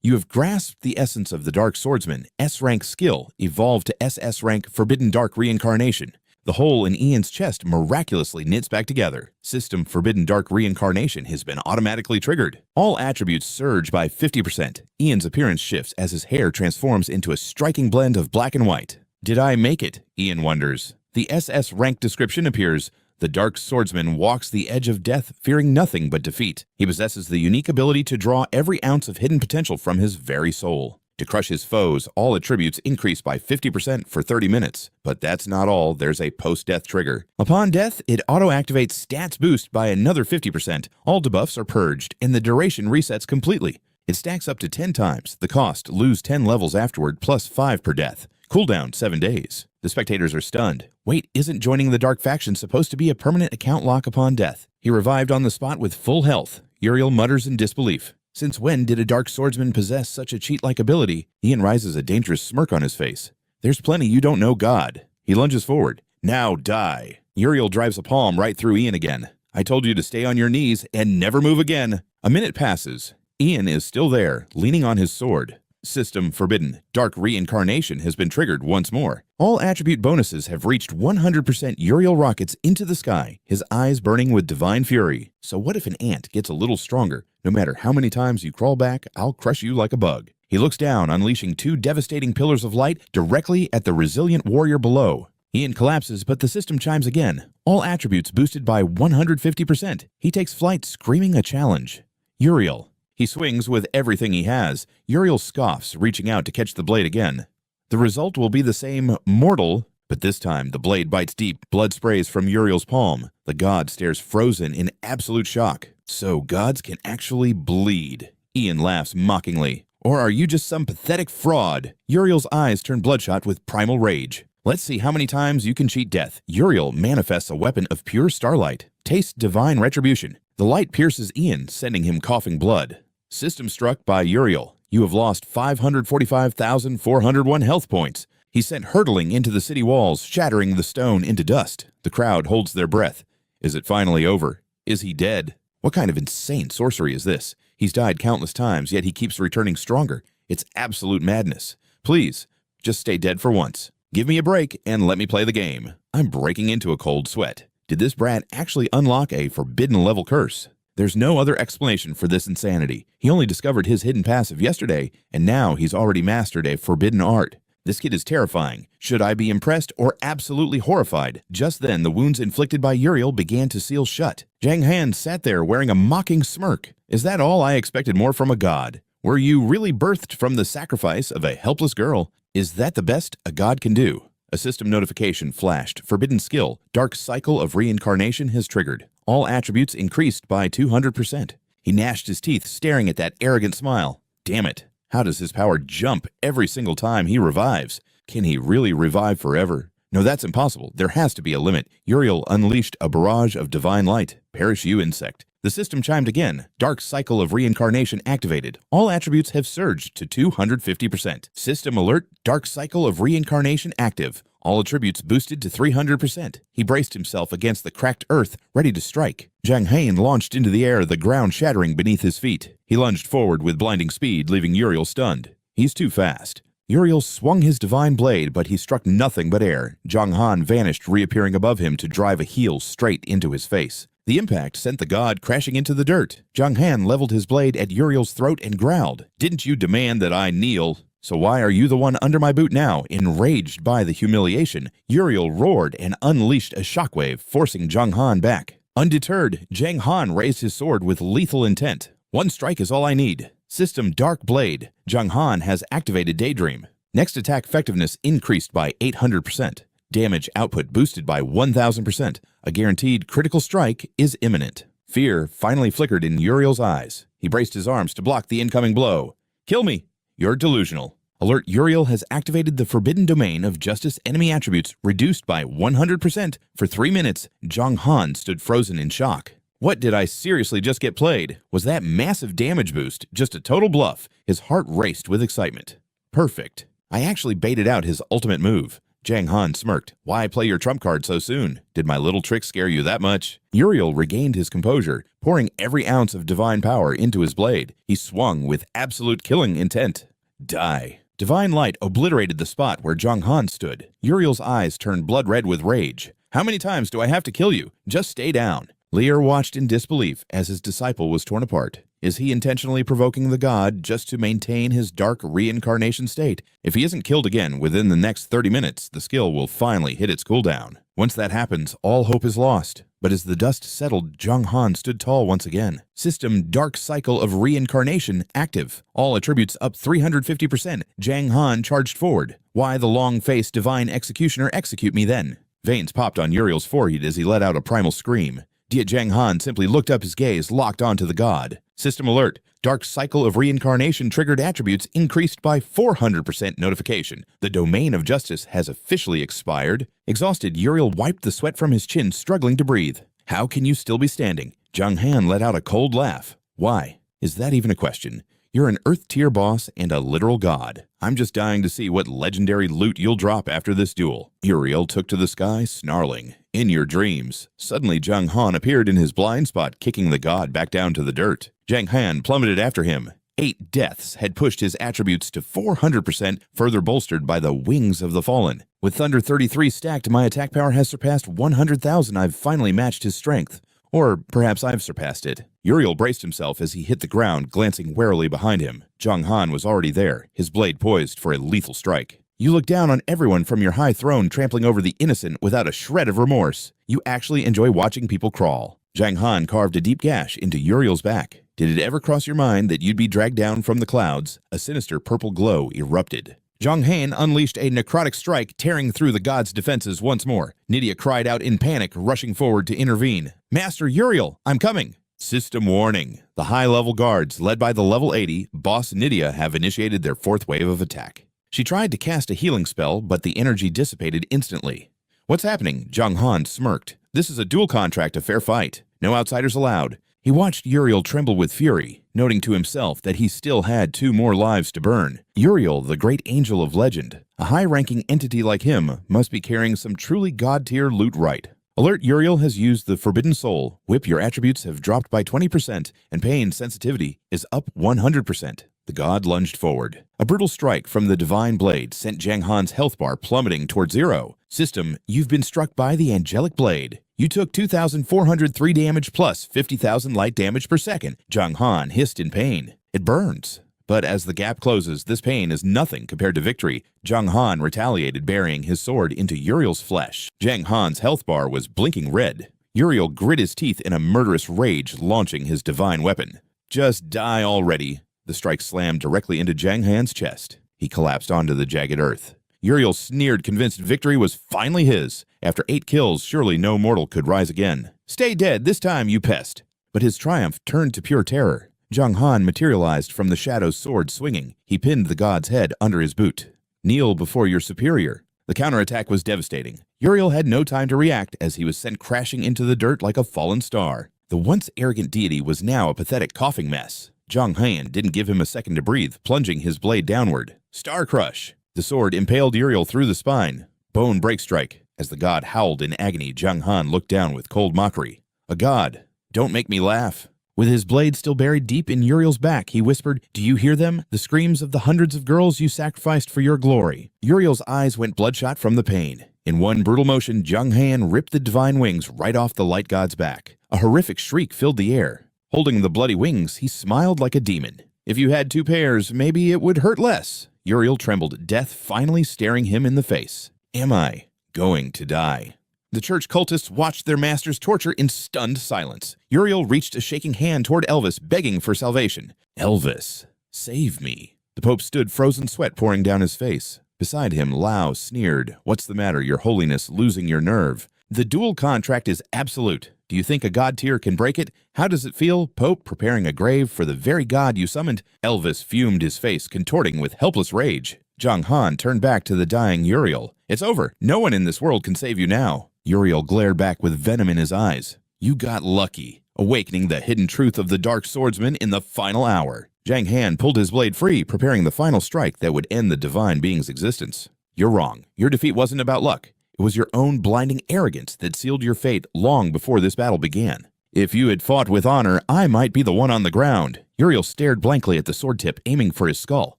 You have grasped the essence of the Dark Swordsman, S-rank skill, evolved to SS-rank Forbidden Dark Reincarnation. The hole in Ian's chest miraculously knits back together. System Forbidden Dark Reincarnation has been automatically triggered. All attributes surge by 50%. Ian's appearance shifts as his hair transforms into a striking blend of black and white. Did I make it? Ian wonders. The SS rank description appears. The Dark Swordsman walks the edge of death, fearing nothing but defeat. He possesses the unique ability to draw every ounce of hidden potential from his very soul. To crush his foes, all attributes increase by 50% for 30 minutes. But that's not all, there's a post-death trigger. Upon death, it auto-activates stats boost by another 50%. All debuffs are purged, and the duration resets completely. It stacks up to 10 times. The cost, lose 10 levels afterward plus 5 per death. Cooldown 7 days. The spectators are stunned. Wait, isn't joining the Dark faction supposed to be a permanent account lock upon death? He revived on the spot with full health. Uriel mutters in disbelief. Since when did a Dark Swordsman possess such a cheat-like ability? Ian rises a dangerous smirk on his face. There's plenty you don't know, God. He lunges forward. Now die. Uriel drives a palm right through Ian again. I told you to stay on your knees and never move again. A minute passes. Ian is still there, leaning on his sword. System forbidden. Dark Reincarnation has been triggered once more. All attribute bonuses have reached 100%. Uriel rockets into the sky, his eyes burning with divine fury. So what if an ant gets a little stronger? No matter how many times you crawl back, I'll crush you like a bug. He looks down, unleashing 2 devastating pillars of light directly at the resilient warrior below. Ian collapses, but the system chimes again. All attributes boosted by 150%. He takes flight, screaming a challenge. Uriel. He swings with everything he has. Uriel scoffs, reaching out to catch the blade again. The result will be the same, mortal, but this time the blade bites deep, blood sprays from Uriel's palm. The god stares frozen in absolute shock. So gods can actually bleed. Ian laughs mockingly. Or are you just some pathetic fraud? Uriel's eyes turn bloodshot with primal rage. Let's see how many times you can cheat death. Uriel manifests a weapon of pure starlight. Taste divine retribution. The light pierces Ian, sending him coughing blood. System struck by Uriel. You have lost 545,401 health points. He's sent hurtling into the city walls, shattering the stone into dust. The crowd holds their breath. Is it finally over? Is he dead? What kind of insane sorcery is this? He's died countless times, yet he keeps returning stronger. It's absolute madness. Please, just stay dead for once. Give me a break and let me play the game. I'm breaking into a cold sweat. Did this brat actually unlock a forbidden level curse? There's no other explanation for this insanity. He only discovered his hidden passive yesterday, and now he's already mastered a forbidden art. This kid is terrifying. Should I be impressed or absolutely horrified? Just then, the wounds inflicted by Uriel began to seal shut. Jiang Han sat there wearing a mocking smirk. Is that all I expected more from a god? Were you really birthed from the sacrifice of a helpless girl? Is that the best a god can do? A system notification flashed. Forbidden skill, Dark Cycle of Reincarnation has triggered. All attributes increased by 200%. He gnashed his teeth, staring at that arrogant smile. Damn it. How does his power jump every single time he revives? Can he really revive forever? No, that's impossible. There has to be a limit. Uriel unleashed a barrage of divine light. Perish you, insect. The system chimed again. Dark Cycle of Reincarnation activated. All attributes have surged to 250%. System alert, Dark Cycle of Reincarnation active. All attributes boosted to 300%. He braced himself against the cracked earth, ready to strike. Jiang Han launched into the air, the ground shattering beneath his feet. He lunged forward with blinding speed, leaving Uriel stunned. He's too fast. Uriel swung his divine blade, but he struck nothing but air. Jiang Han vanished, reappearing above him to drive a heel straight into his face. The impact sent the god crashing into the dirt. Jiang Han leveled his blade at Uriel's throat and growled, "Didn't you demand that I kneel? So why are you the one under my boot now?" Enraged by the humiliation, Uriel roared and unleashed a shockwave, forcing Jiang Han back. Undeterred, Jiang Han raised his sword with lethal intent. One strike is all I need. System Dark Blade. Jiang Han has activated Daydream. Next attack effectiveness increased by 800%. Damage output boosted by 1000%. A guaranteed critical strike is imminent. Fear finally flickered in Uriel's eyes. He braced his arms to block the incoming blow. Kill me! You're delusional. Alert, Uriel has activated the forbidden domain of justice enemy attributes reduced by 100%. For 3 minutes, Jiang Han stood frozen in shock. What did I seriously just get played? Was that massive damage boost just a total bluff? His heart raced with excitement. Perfect. I actually baited out his ultimate move. Jiang Han smirked. Why play your trump card so soon? Did my little trick scare you that much? Uriel regained his composure, pouring every ounce of divine power into his blade. He swung with absolute killing intent. Die. Divine light obliterated the spot where Jiang Han stood. Uriel's eyes turned blood red with rage. How many times do I have to kill you? Just stay down. Lear watched in disbelief as his disciple was torn apart. Is he intentionally provoking the god just to maintain his dark reincarnation state? If he isn't killed again within the next 30 minutes, the skill will finally hit its cooldown. Once that happens, all hope is lost. But as the dust settled, Jiang Han stood tall once again. System Dark Cycle of Reincarnation active. All attributes up 350%. Jiang Han charged forward. Why the long-faced divine executioner execute me then? Veins popped on Uriel's forehead as he let out a primal scream. Jiang Han simply looked up, his gaze locked onto the god. System alert. Dark Cycle of Reincarnation triggered attributes increased by 400% notification. The domain of justice has officially expired. Exhausted, Uriel wiped the sweat from his chin, struggling to breathe. How can you still be standing? Jiang Han let out a cold laugh. Why? Is that even a question? You're an Earth-tier boss and a literal god. I'm just dying to see what legendary loot you'll drop after this duel. Uriel took to the sky, snarling. In your dreams. Suddenly, Jiang Han appeared in his blind spot, kicking the god back down to the dirt. Jiang Han plummeted after him. 8 deaths had pushed his attributes to 400%, further bolstered by the wings of the fallen. With Thunder 33 stacked, my attack power has surpassed 100,000. I've finally matched his strength. Or perhaps I've surpassed it. Uriel braced himself as he hit the ground, glancing warily behind him. Jiang Han was already there, his blade poised for a lethal strike. You look down on everyone from your high throne, trampling over the innocent without a shred of remorse. You actually enjoy watching people crawl. Jiang Han carved a deep gash into Uriel's back. Did it ever cross your mind that you'd be dragged down from the clouds? A sinister purple glow erupted. Jiang Han unleashed a necrotic strike, tearing through the god's defenses once more. Nydia cried out in panic, rushing forward to intervene. Master Uriel, I'm coming! System warning. The high-level guards, led by the level 80, boss Nydia, have initiated their 4th wave of attack. She tried to cast a healing spell, but the energy dissipated instantly. What's happening? Jiang Han smirked. This is a duel contract, a fair fight. No outsiders allowed. He watched Uriel tremble with fury, noting to himself that he still had 2 more lives to burn. Uriel, the great angel of legend. A high-ranking entity like him must be carrying some truly god-tier loot right. Alert, Uriel has used the Forbidden Soul. Whip, your attributes have dropped by 20%, and pain sensitivity is up 100%. The god lunged forward. A brutal strike from the divine blade sent Jiang Han's health bar plummeting toward 0. System, you've been struck by the angelic blade. You took 2,403 damage plus 50,000 light damage per second. Jiang Han hissed in pain. It burns. But as the gap closes, this pain is nothing compared to victory. Jiang Han retaliated, burying his sword into Uriel's flesh. Jiang Han's health bar was blinking red. Uriel grit his teeth in a murderous rage, launching his divine weapon. Just die already. The strike slammed directly into Jiang Han's chest. He collapsed onto the jagged earth. Uriel sneered, convinced victory was finally his. After 8 kills, surely no mortal could rise again. Stay dead this time, you pest! But his triumph turned to pure terror. Jiang Han materialized from the shadows, sword swinging. He pinned the god's head under his boot. Kneel before your superior. The counterattack was devastating. Uriel had no time to react as he was sent crashing into the dirt like a fallen star. The once arrogant deity was now a pathetic coughing mess. Jiang Han didn't give him a second to breathe, plunging his blade downward. Star Crush! The sword impaled Uriel through the spine. Bone break strike. As the god howled in agony, Jiang Han looked down with cold mockery. A god. Don't make me laugh. With his blade still buried deep in Uriel's back, he whispered, Do you hear them? The screams of the hundreds of girls you sacrificed for your glory. Uriel's eyes went bloodshot from the pain. In one brutal motion, Jiang Han ripped the divine wings right off the light god's back. A horrific shriek filled the air. Holding the bloody wings, he smiled like a demon. If you had 2 pairs, maybe it would hurt less. Uriel trembled, death finally staring him in the face. Am I going to die? The church cultists watched their masters torture in stunned silence. Uriel reached a shaking hand toward Elvis, begging for salvation. Elvis, save me. The Pope stood, frozen sweat pouring down his face. Beside him, Lao sneered. What's the matter, your holiness, losing your nerve? The dual contract is absolute. Do you think a god tier can break it? How does it feel, Pope, preparing a grave for the very god you summoned? Elvis fumed, his face contorting with helpless rage. Jiang Han turned back to the dying Uriel. It's over. No one in this world can save you now. Uriel glared back with venom in his eyes. You got lucky, awakening the hidden truth of the Dark Swordsman in the final hour. Jiang Han pulled his blade free, preparing the final strike that would end the divine being's existence. You're wrong. Your defeat wasn't about luck. It was your own blinding arrogance that sealed your fate long before this battle began. If you had fought with honor, I might be the one on the ground. Uriel stared blankly at the sword tip, aiming for his skull.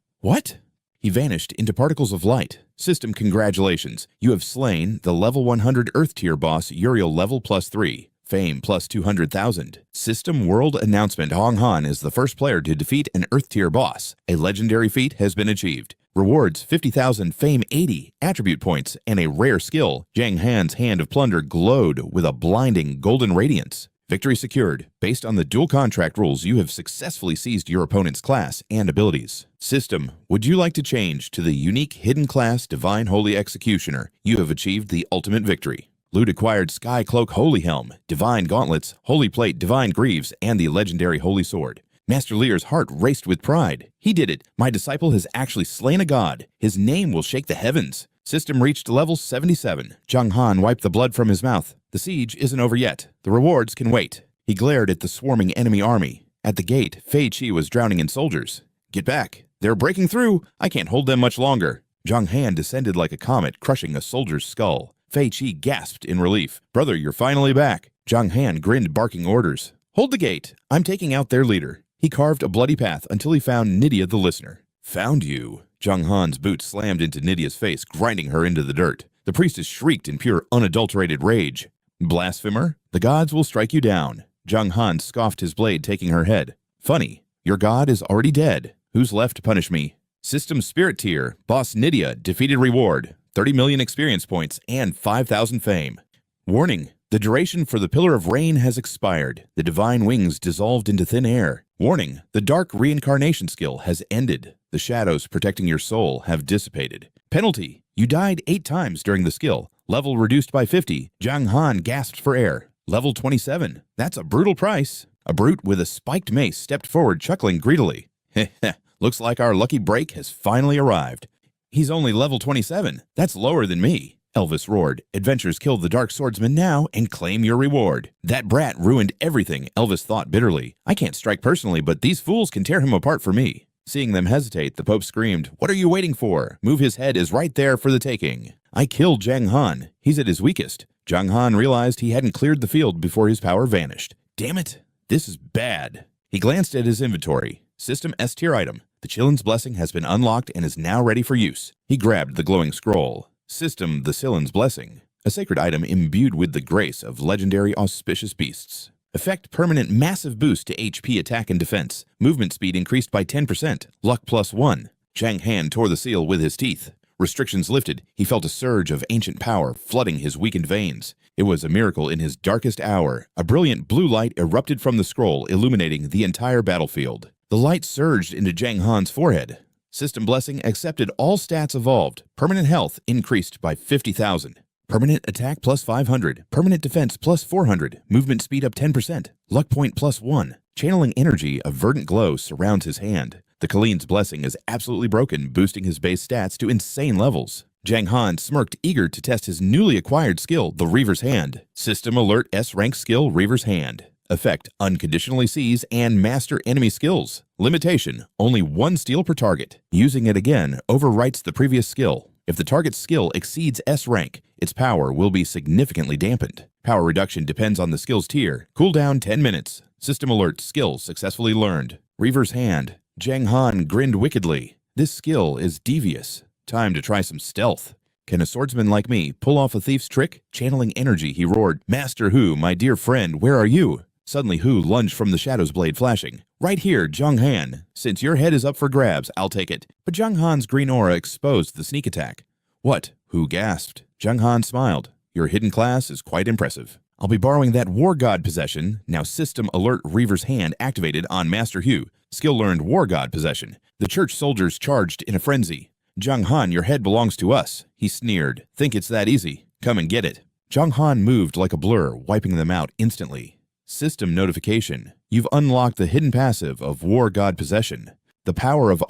What? He vanished into particles of light. System, congratulations. You have slain the level 100 Earth tier boss Uriel level +3. Fame plus 200,000. System world announcement. Jiang Han is the first player to defeat an Earth tier boss. A legendary feat has been achieved. Rewards 50,000, fame 80, attribute points, and a rare skill. Jiang Han's hand of plunder glowed with a blinding golden radiance. Victory secured. Based on the dual contract rules, you have successfully seized your opponent's class and abilities. System, would you like to change to the unique hidden class Divine Holy Executioner? You have achieved the ultimate victory. Loot acquired Sky Cloak Holy Helm, Divine Gauntlets, Holy Plate Divine Greaves, and the legendary Holy Sword. Master Lear's heart raced with pride. He did it. My disciple has actually slain a god. His name will shake the heavens. System reached level 77. Jiang Han wiped the blood from his mouth. The siege isn't over yet. The rewards can wait. He glared at the swarming enemy army. At the gate, Fei Qi was drowning in soldiers. Get back. They're breaking through. I can't hold them much longer. Jiang Han descended like a comet, crushing a soldier's skull. Fei Qi gasped in relief. Brother, you're finally back. Jiang Han grinned, barking orders. Hold the gate. I'm taking out their leader. He carved a bloody path until he found Nydia the Listener. Found you. Jiang Han's boot slammed into Nydia's face, grinding her into the dirt. The priestess shrieked in pure, unadulterated rage. Blasphemer, the gods will strike you down. Jiang Han scoffed his blade, taking her head. Funny, your god is already dead. Who's left to punish me? System Spirit Tier, Boss Nydia, defeated reward, 30 million experience points and 5,000 fame. Warning, the duration for the Pillar of Rain has expired. The divine wings dissolved into thin air. Warning, the Dark Reincarnation skill has ended. The shadows protecting your soul have dissipated. Penalty, you died 8 times during the skill. Level reduced by 50. Jiang Han gasped for air. Level 27. That's a brutal price. A brute with a spiked mace stepped forward, chuckling greedily. Heh heh, looks like our lucky break has finally arrived. He's only level 27. That's lower than me. Elvis roared. Adventurers kill the Dark Swordsman now and claim your reward. That brat ruined everything, Elvis thought bitterly. I can't strike personally, but these fools can tear him apart for me. Seeing them hesitate, the Pope screamed, "What are you waiting for? Move, his head is right there for the taking." I killed Jiang Han. He's at his weakest. Jiang Han realized he hadn't cleared the field before his power vanished. Damn it, this is bad. He glanced at his inventory. System S tier item. The Chillin's Blessing has been unlocked and is now ready for use. He grabbed the glowing scroll. System the Chillin's Blessing. A sacred item imbued with the grace of legendary auspicious beasts. Effect permanent massive boost to HP attack and defense. Movement speed increased by 10%. Luck +1. Jiang Han tore the seal with his teeth. Restrictions lifted. He felt a surge of ancient power flooding his weakened veins. It was a miracle in his darkest hour. A brilliant blue light erupted from the scroll, illuminating the entire battlefield. The light surged into Jiang Han's forehead. System Blessing accepted all stats evolved. Permanent health increased by 50,000. Permanent attack +500. Permanent defense +400. Movement speed up 10%. Luck point +1. Channeling energy, a verdant glow surrounds his hand. The Chillin's Blessing is absolutely broken, boosting his base stats to insane levels. Jiang Han smirked, eager to test his newly acquired skill, the Reaver's Hand. System Alert S-rank skill, Reaver's Hand. Effect, unconditionally seize and master enemy skills. Limitation, only 1 steal per target. Using it again overwrites the previous skill. If the target's skill exceeds S rank, its power will be significantly dampened. Power reduction depends on the skill's tier. Cooldown 10 minutes. System Alert, skill successfully learned. Reaver's Hand. Jiang Han grinned wickedly. This skill is devious. Time to try some stealth. Can a swordsman like me pull off a thief's trick? Channeling energy, he roared, "Master Hu, my dear friend, where are you?" Suddenly Hu lunged from the shadow's blade, flashing. "Right here, Jiang Han. Since your head is up for grabs, I'll take it." But Jiang Han's green aura exposed the sneak attack. "What?" Hu gasped. Jiang Han smiled. "Your hidden class is quite impressive. I'll be borrowing that War God possession." Now System Alert Reaver's Hand activated on Master Hu. Skill learned War God possession. The church soldiers charged in a frenzy. "Jiang Han, your head belongs to us," he sneered. "Think it's that easy? Come and get it." Jiang Han moved like a blur, wiping them out instantly. System notification. You've unlocked the hidden passive of War God Possession. The power of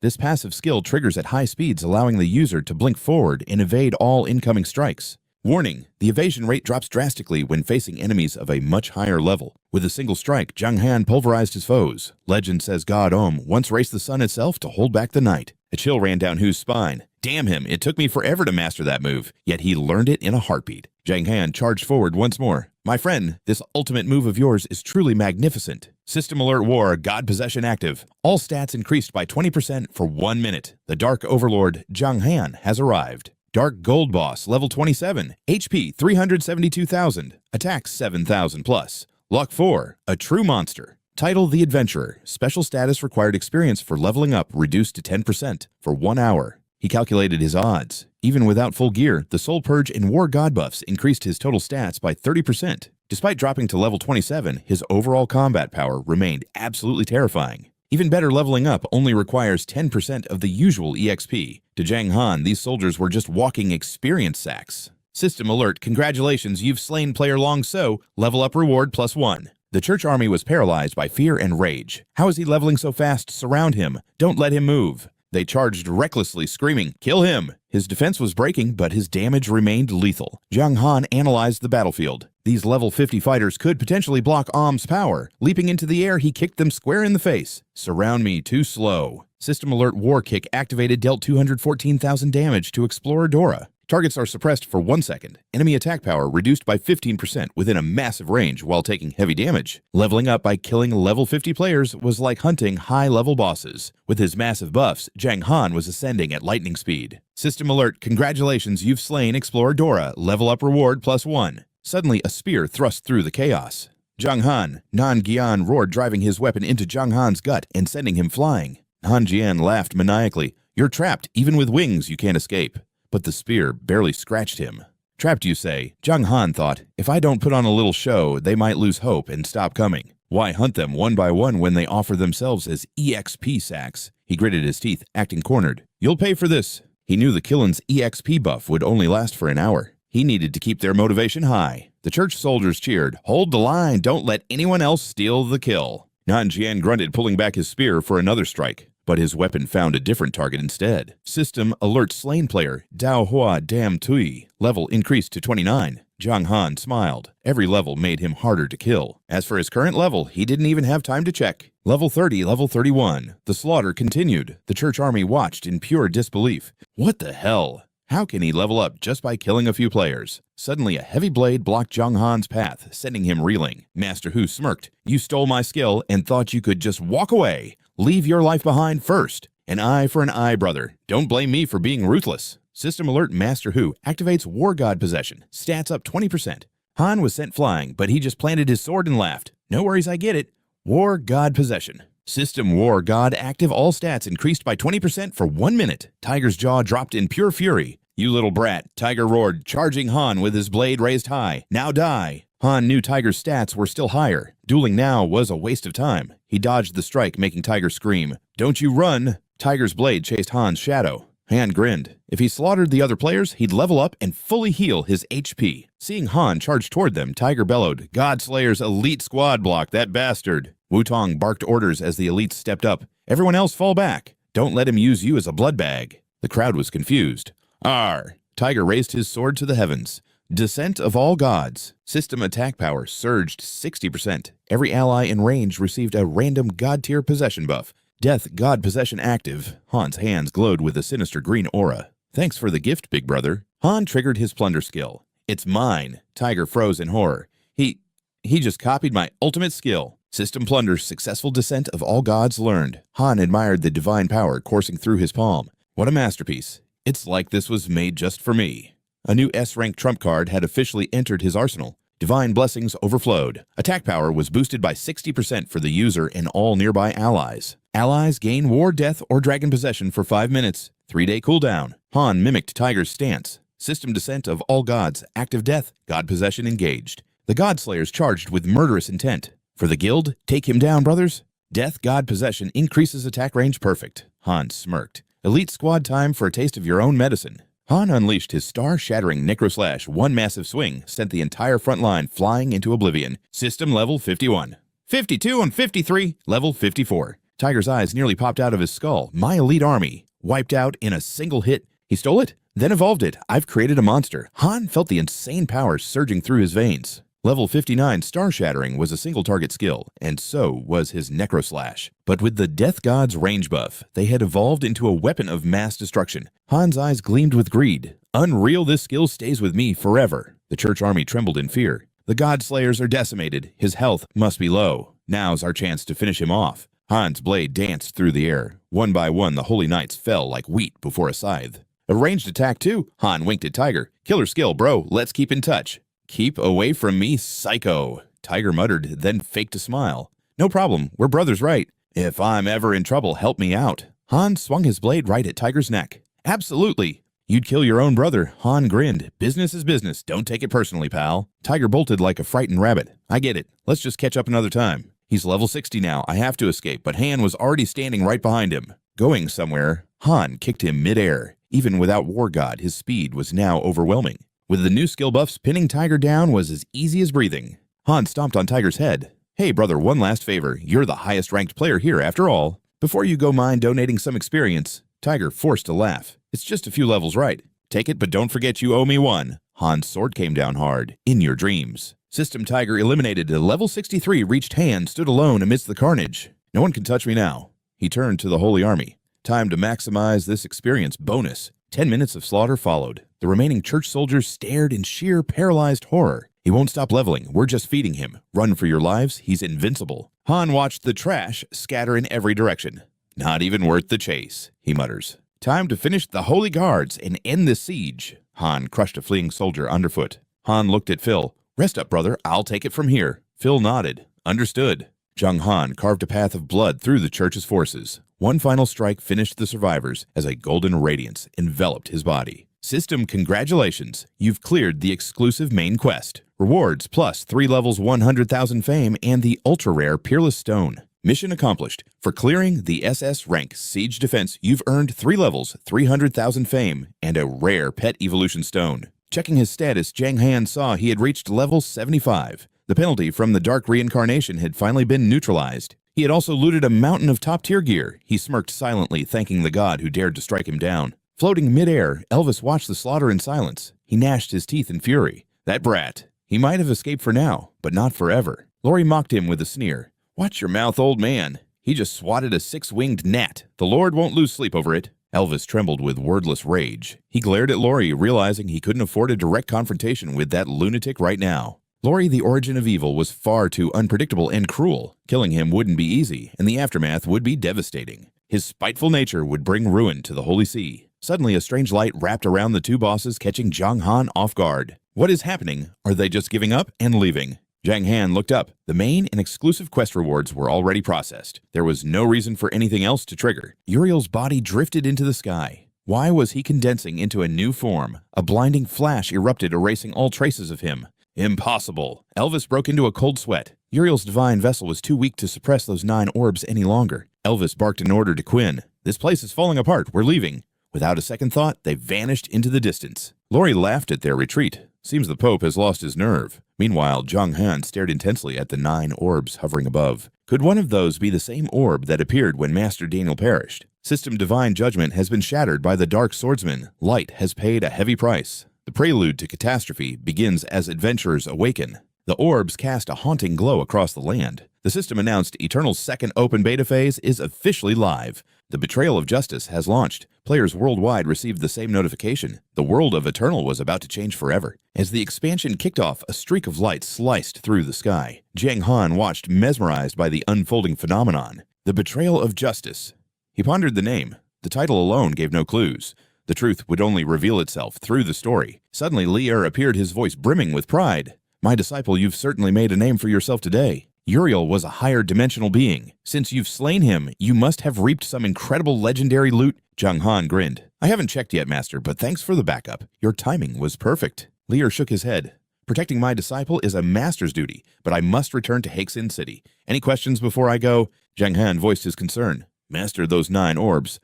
This passive skill triggers at high speeds, allowing the user to blink forward and evade all incoming strikes. Warning, the evasion rate drops drastically when facing enemies of a much higher level. With a single strike, Jiang Han pulverized his foes. Legend says God once raced the sun itself to hold back the night. A chill ran down Hu's spine. Damn him, it took me forever to master that move, yet he learned it in a heartbeat. Jiang Han charged forward once more. "My friend, this ultimate move of yours is truly magnificent." System Alert War, God Possession active. All stats increased by 20% for 1 minute. The Dark Overlord, Jiang Han, has arrived. Dark Gold Boss, level 27, HP 372,000, attack 7,000 plus. Luck 4, a true monster. Title The Adventurer, special status required experience for leveling up reduced to 10% for 1 hour. He calculated his odds. Even without full gear, the Soul Purge and War God buffs increased his total stats by 30%. Despite dropping to level 27, his overall combat power remained absolutely terrifying. Even better, leveling up only requires 10% of the usual EXP. To Jiang Han, these soldiers were just walking experience sacks. System alert, congratulations, you've slain player Long So, level up reward +1. The church army was paralyzed by fear and rage. How is he leveling so fast? Surround him. Don't let him move. They charged recklessly, screaming, kill him! His defense was breaking, but his damage remained lethal. Jiang Han analyzed the battlefield. These level 50 fighters could potentially block Ahm's power. Leaping into the air, he kicked them square in the face. Surround me, too slow. System alert war kick activated, dealt 214,000 damage to Explorer Dora. Targets are suppressed for 1 second. Enemy attack power reduced by 15% within a massive range while taking heavy damage. Leveling up by killing level 50 players was like hunting high-level bosses. With his massive buffs, Jiang Han was ascending at lightning speed. System alert, congratulations, you've slain Explorer Dora, level up reward +1. Suddenly, a spear thrust through the chaos. Jiang Han, Nan Gian roared, driving his weapon into Jiang Han's gut and sending him flying. Han Jian laughed maniacally. You're trapped, even with wings you can't escape. But the spear barely scratched him. Trapped, you say? Jiang Han thought, if I don't put on a little show, they might lose hope and stop coming. Why hunt them one by one when they offer themselves as EXP sacks? He gritted his teeth, acting cornered. You'll pay for this. He knew the Killen's EXP buff would only last for an hour. He needed to keep their motivation high. The church soldiers cheered, hold the line, don't let anyone else steal the kill. Nan Jian grunted, pulling back his spear for another strike. But his weapon found a different target instead. System alert slain player, Dao Hua Dam Tui. Level increased to 29. Jiang Han smiled. Every level made him harder to kill. As for his current level, he didn't even have time to check. Level 30, level 31. The slaughter continued. The church army watched in pure disbelief. What the hell? How can he level up just by killing a few players? Suddenly, a heavy blade blocked Jiang Han's path, sending him reeling. Master Hu smirked. You stole my skill and thought you could just walk away. Leave your life behind first. An eye for an eye, brother. Don't blame me for being ruthless. System alert, Master Hu activates War God Possession. Stats up 20%. Han was sent flying, but he just planted his sword and laughed. No worries, I get it. War God Possession. System War God active, all stats increased by 20% for 1 minute. Tiger's jaw dropped in pure fury. You little brat, Tiger roared, charging Han with his blade raised high. Now die. Han knew Tiger's stats were still higher. Dueling now was a waste of time. He dodged the strike, making Tiger scream. Don't you run! Tiger's blade chased Han's shadow. Han grinned. If he slaughtered the other players, he'd level up and fully heal his HP. Seeing Han charge toward them, Tiger bellowed, Godslayer's elite squad block that bastard. Wutong barked orders as the elites stepped up. Everyone else fall back. Don't let him use you as a blood bag. The crowd was confused. Arr! Tiger raised his sword to the heavens. Descent of all gods. System attack power surged 60%. Every ally in range received a random god tier possession buff. Death God Possession active. Han's hands glowed with a sinister green aura. Thanks for the gift, big brother. Han triggered his plunder skill. It's mine. Tiger froze in horror. He just copied my ultimate skill. System plunder's successful descent of all gods learned. Han admired the divine power coursing through his palm. What a masterpiece. It's like this was made just for me. A new S-rank trump card had officially entered his arsenal. Divine blessings overflowed. Attack power was boosted by 60% for the user and all nearby allies. Allies gain war, death, or dragon possession for 5 minutes. 3-day cooldown. Han mimicked Tiger's stance. System descent of all gods. Active death. God possession engaged. The Godslayers charged with murderous intent. For the guild, take him down, brothers. Death God possession increases attack range perfect. Han smirked. Elite squad time for a taste of your own medicine. Han unleashed his star-shattering Necroslash. One massive swing sent the entire front line flying into oblivion. System level 51. 52 and 53, level 54. Tiger's eyes nearly popped out of his skull. My elite army. Wiped out in a single hit. He stole it, then evolved it. I've created a monster. Han felt the insane power surging through his veins. Level 59 Star Shattering was a single target skill, and so was his Necroslash. But with the Death God's range buff, they had evolved into a weapon of mass destruction. Han's eyes gleamed with greed. Unreal, this skill stays with me forever. The church army trembled in fear. The God Slayers are decimated. His health must be low. Now's our chance to finish him off. Han's blade danced through the air. One by one, the holy knights fell like wheat before a scythe. A ranged attack too. Han winked at Tiger. Killer skill, bro. Let's keep in touch. Keep away from me, psycho. Tiger muttered, then faked a smile. No problem. We're brothers, right? If I'm ever in trouble, help me out. Han swung his blade right at Tiger's neck. Absolutely. You'd kill your own brother. Han grinned. Business is business. Don't take it personally, pal. Tiger bolted like a frightened rabbit. I get it. Let's just catch up another time. He's level 60 now. I have to escape, but Han was already standing right behind him. Going somewhere, Han kicked him mid-air. Even without War God, his speed was now overwhelming. With the new skill buffs, pinning Tiger down was as easy as breathing. Han stomped on Tiger's head. Hey brother, one last favor. You're the highest ranked player here after all. Before you go mind donating some experience. Tiger forced a laugh. It's just a few levels right. Take it, but don't forget you owe me one. Han's sword came down hard. In your dreams. System Tiger eliminated. At level 63 reached Han, stood alone amidst the carnage. No one can touch me now. He turned to the Holy Army. Time to maximize this experience bonus. 10 minutes of slaughter followed. The remaining church soldiers stared in sheer paralyzed horror. He won't stop leveling. We're just feeding him. Run for your lives. He's invincible. Han watched the trash scatter in every direction. Not even worth the chase, he mutters. Time to finish the Holy Guards and end this siege. Han crushed a fleeing soldier underfoot. Han looked at Phil. Rest up, brother. I'll take it from here. Phil nodded. Understood. Jiang Han carved a path of blood through the church's forces. One final strike finished the survivors as a golden radiance enveloped his body. System, congratulations. You've cleared the exclusive main quest. Rewards plus 3 levels 100,000 fame and the ultra-rare Peerless Stone. Mission accomplished. For clearing the SS-rank Siege Defense, you've earned 3 levels, 300,000 fame, and a rare Pet Evolution Stone. Checking his status, Jiang Han saw he had reached level 75. The penalty from the Dark Reincarnation had finally been neutralized. He had also looted a mountain of top-tier gear. He smirked silently, thanking the god who dared to strike him down. Floating mid-air, Elvis watched the slaughter in silence. He gnashed his teeth in fury. That brat. He might have escaped for now, but not forever. Lori mocked him with a sneer. Watch your mouth, old man. He just swatted a 6-winged gnat. The Lord won't lose sleep over it. Elvis trembled with wordless rage. He glared at Lori, realizing he couldn't afford a direct confrontation with that lunatic right now. Lori, the origin of evil, was far too unpredictable and cruel. Killing him wouldn't be easy, and the aftermath would be devastating. His spiteful nature would bring ruin to the Holy See. Suddenly, a strange light wrapped around the two bosses, catching Jiang Han off guard. What is happening? Are they just giving up and leaving? Jiang Han looked up. The main and exclusive quest rewards were already processed. There was no reason for anything else to trigger. Uriel's body drifted into the sky. Why was he condensing into a new form? A blinding flash erupted, erasing all traces of him. Impossible. Elvis broke into a cold sweat. Uriel's divine vessel was too weak to suppress those 9 orbs any longer. Elvis barked an order to Quinn. This place is falling apart. We're leaving. Without a second thought, they vanished into the distance. Lori laughed at their retreat. Seems the Pope has lost his nerve. Meanwhile, Jiang Han stared intensely at the 9 orbs hovering above. Could one of those be the same orb that appeared when Master Daniel perished? System Divine Judgment has been shattered by the Dark Swordsman. Light has paid a heavy price. The prelude to catastrophe begins as adventurers awaken. The orbs cast a haunting glow across the land. The system announced Eternal's second open beta phase is officially live. The Betrayal of Justice has launched. Players worldwide received the same notification. The world of Eternal was about to change forever. As the expansion kicked off, a streak of light sliced through the sky. Jiang Han watched, mesmerized by the unfolding phenomenon. The Betrayal of Justice. He pondered the name. The title alone gave no clues. The truth would only reveal itself through the story. Suddenly, Lier appeared, his voice brimming with pride. My disciple, you've certainly made a name for yourself today. Uriel was a higher dimensional being. Since you've slain him, you must have reaped some incredible legendary loot. Jiang Han grinned. I haven't checked yet, Master, but thanks for the backup. Your timing was perfect. Lier shook his head. Protecting my disciple is a master's duty, but I must return to Haixin City. Any questions before I go? Jiang Han voiced his concern. Master, those 9 orbs.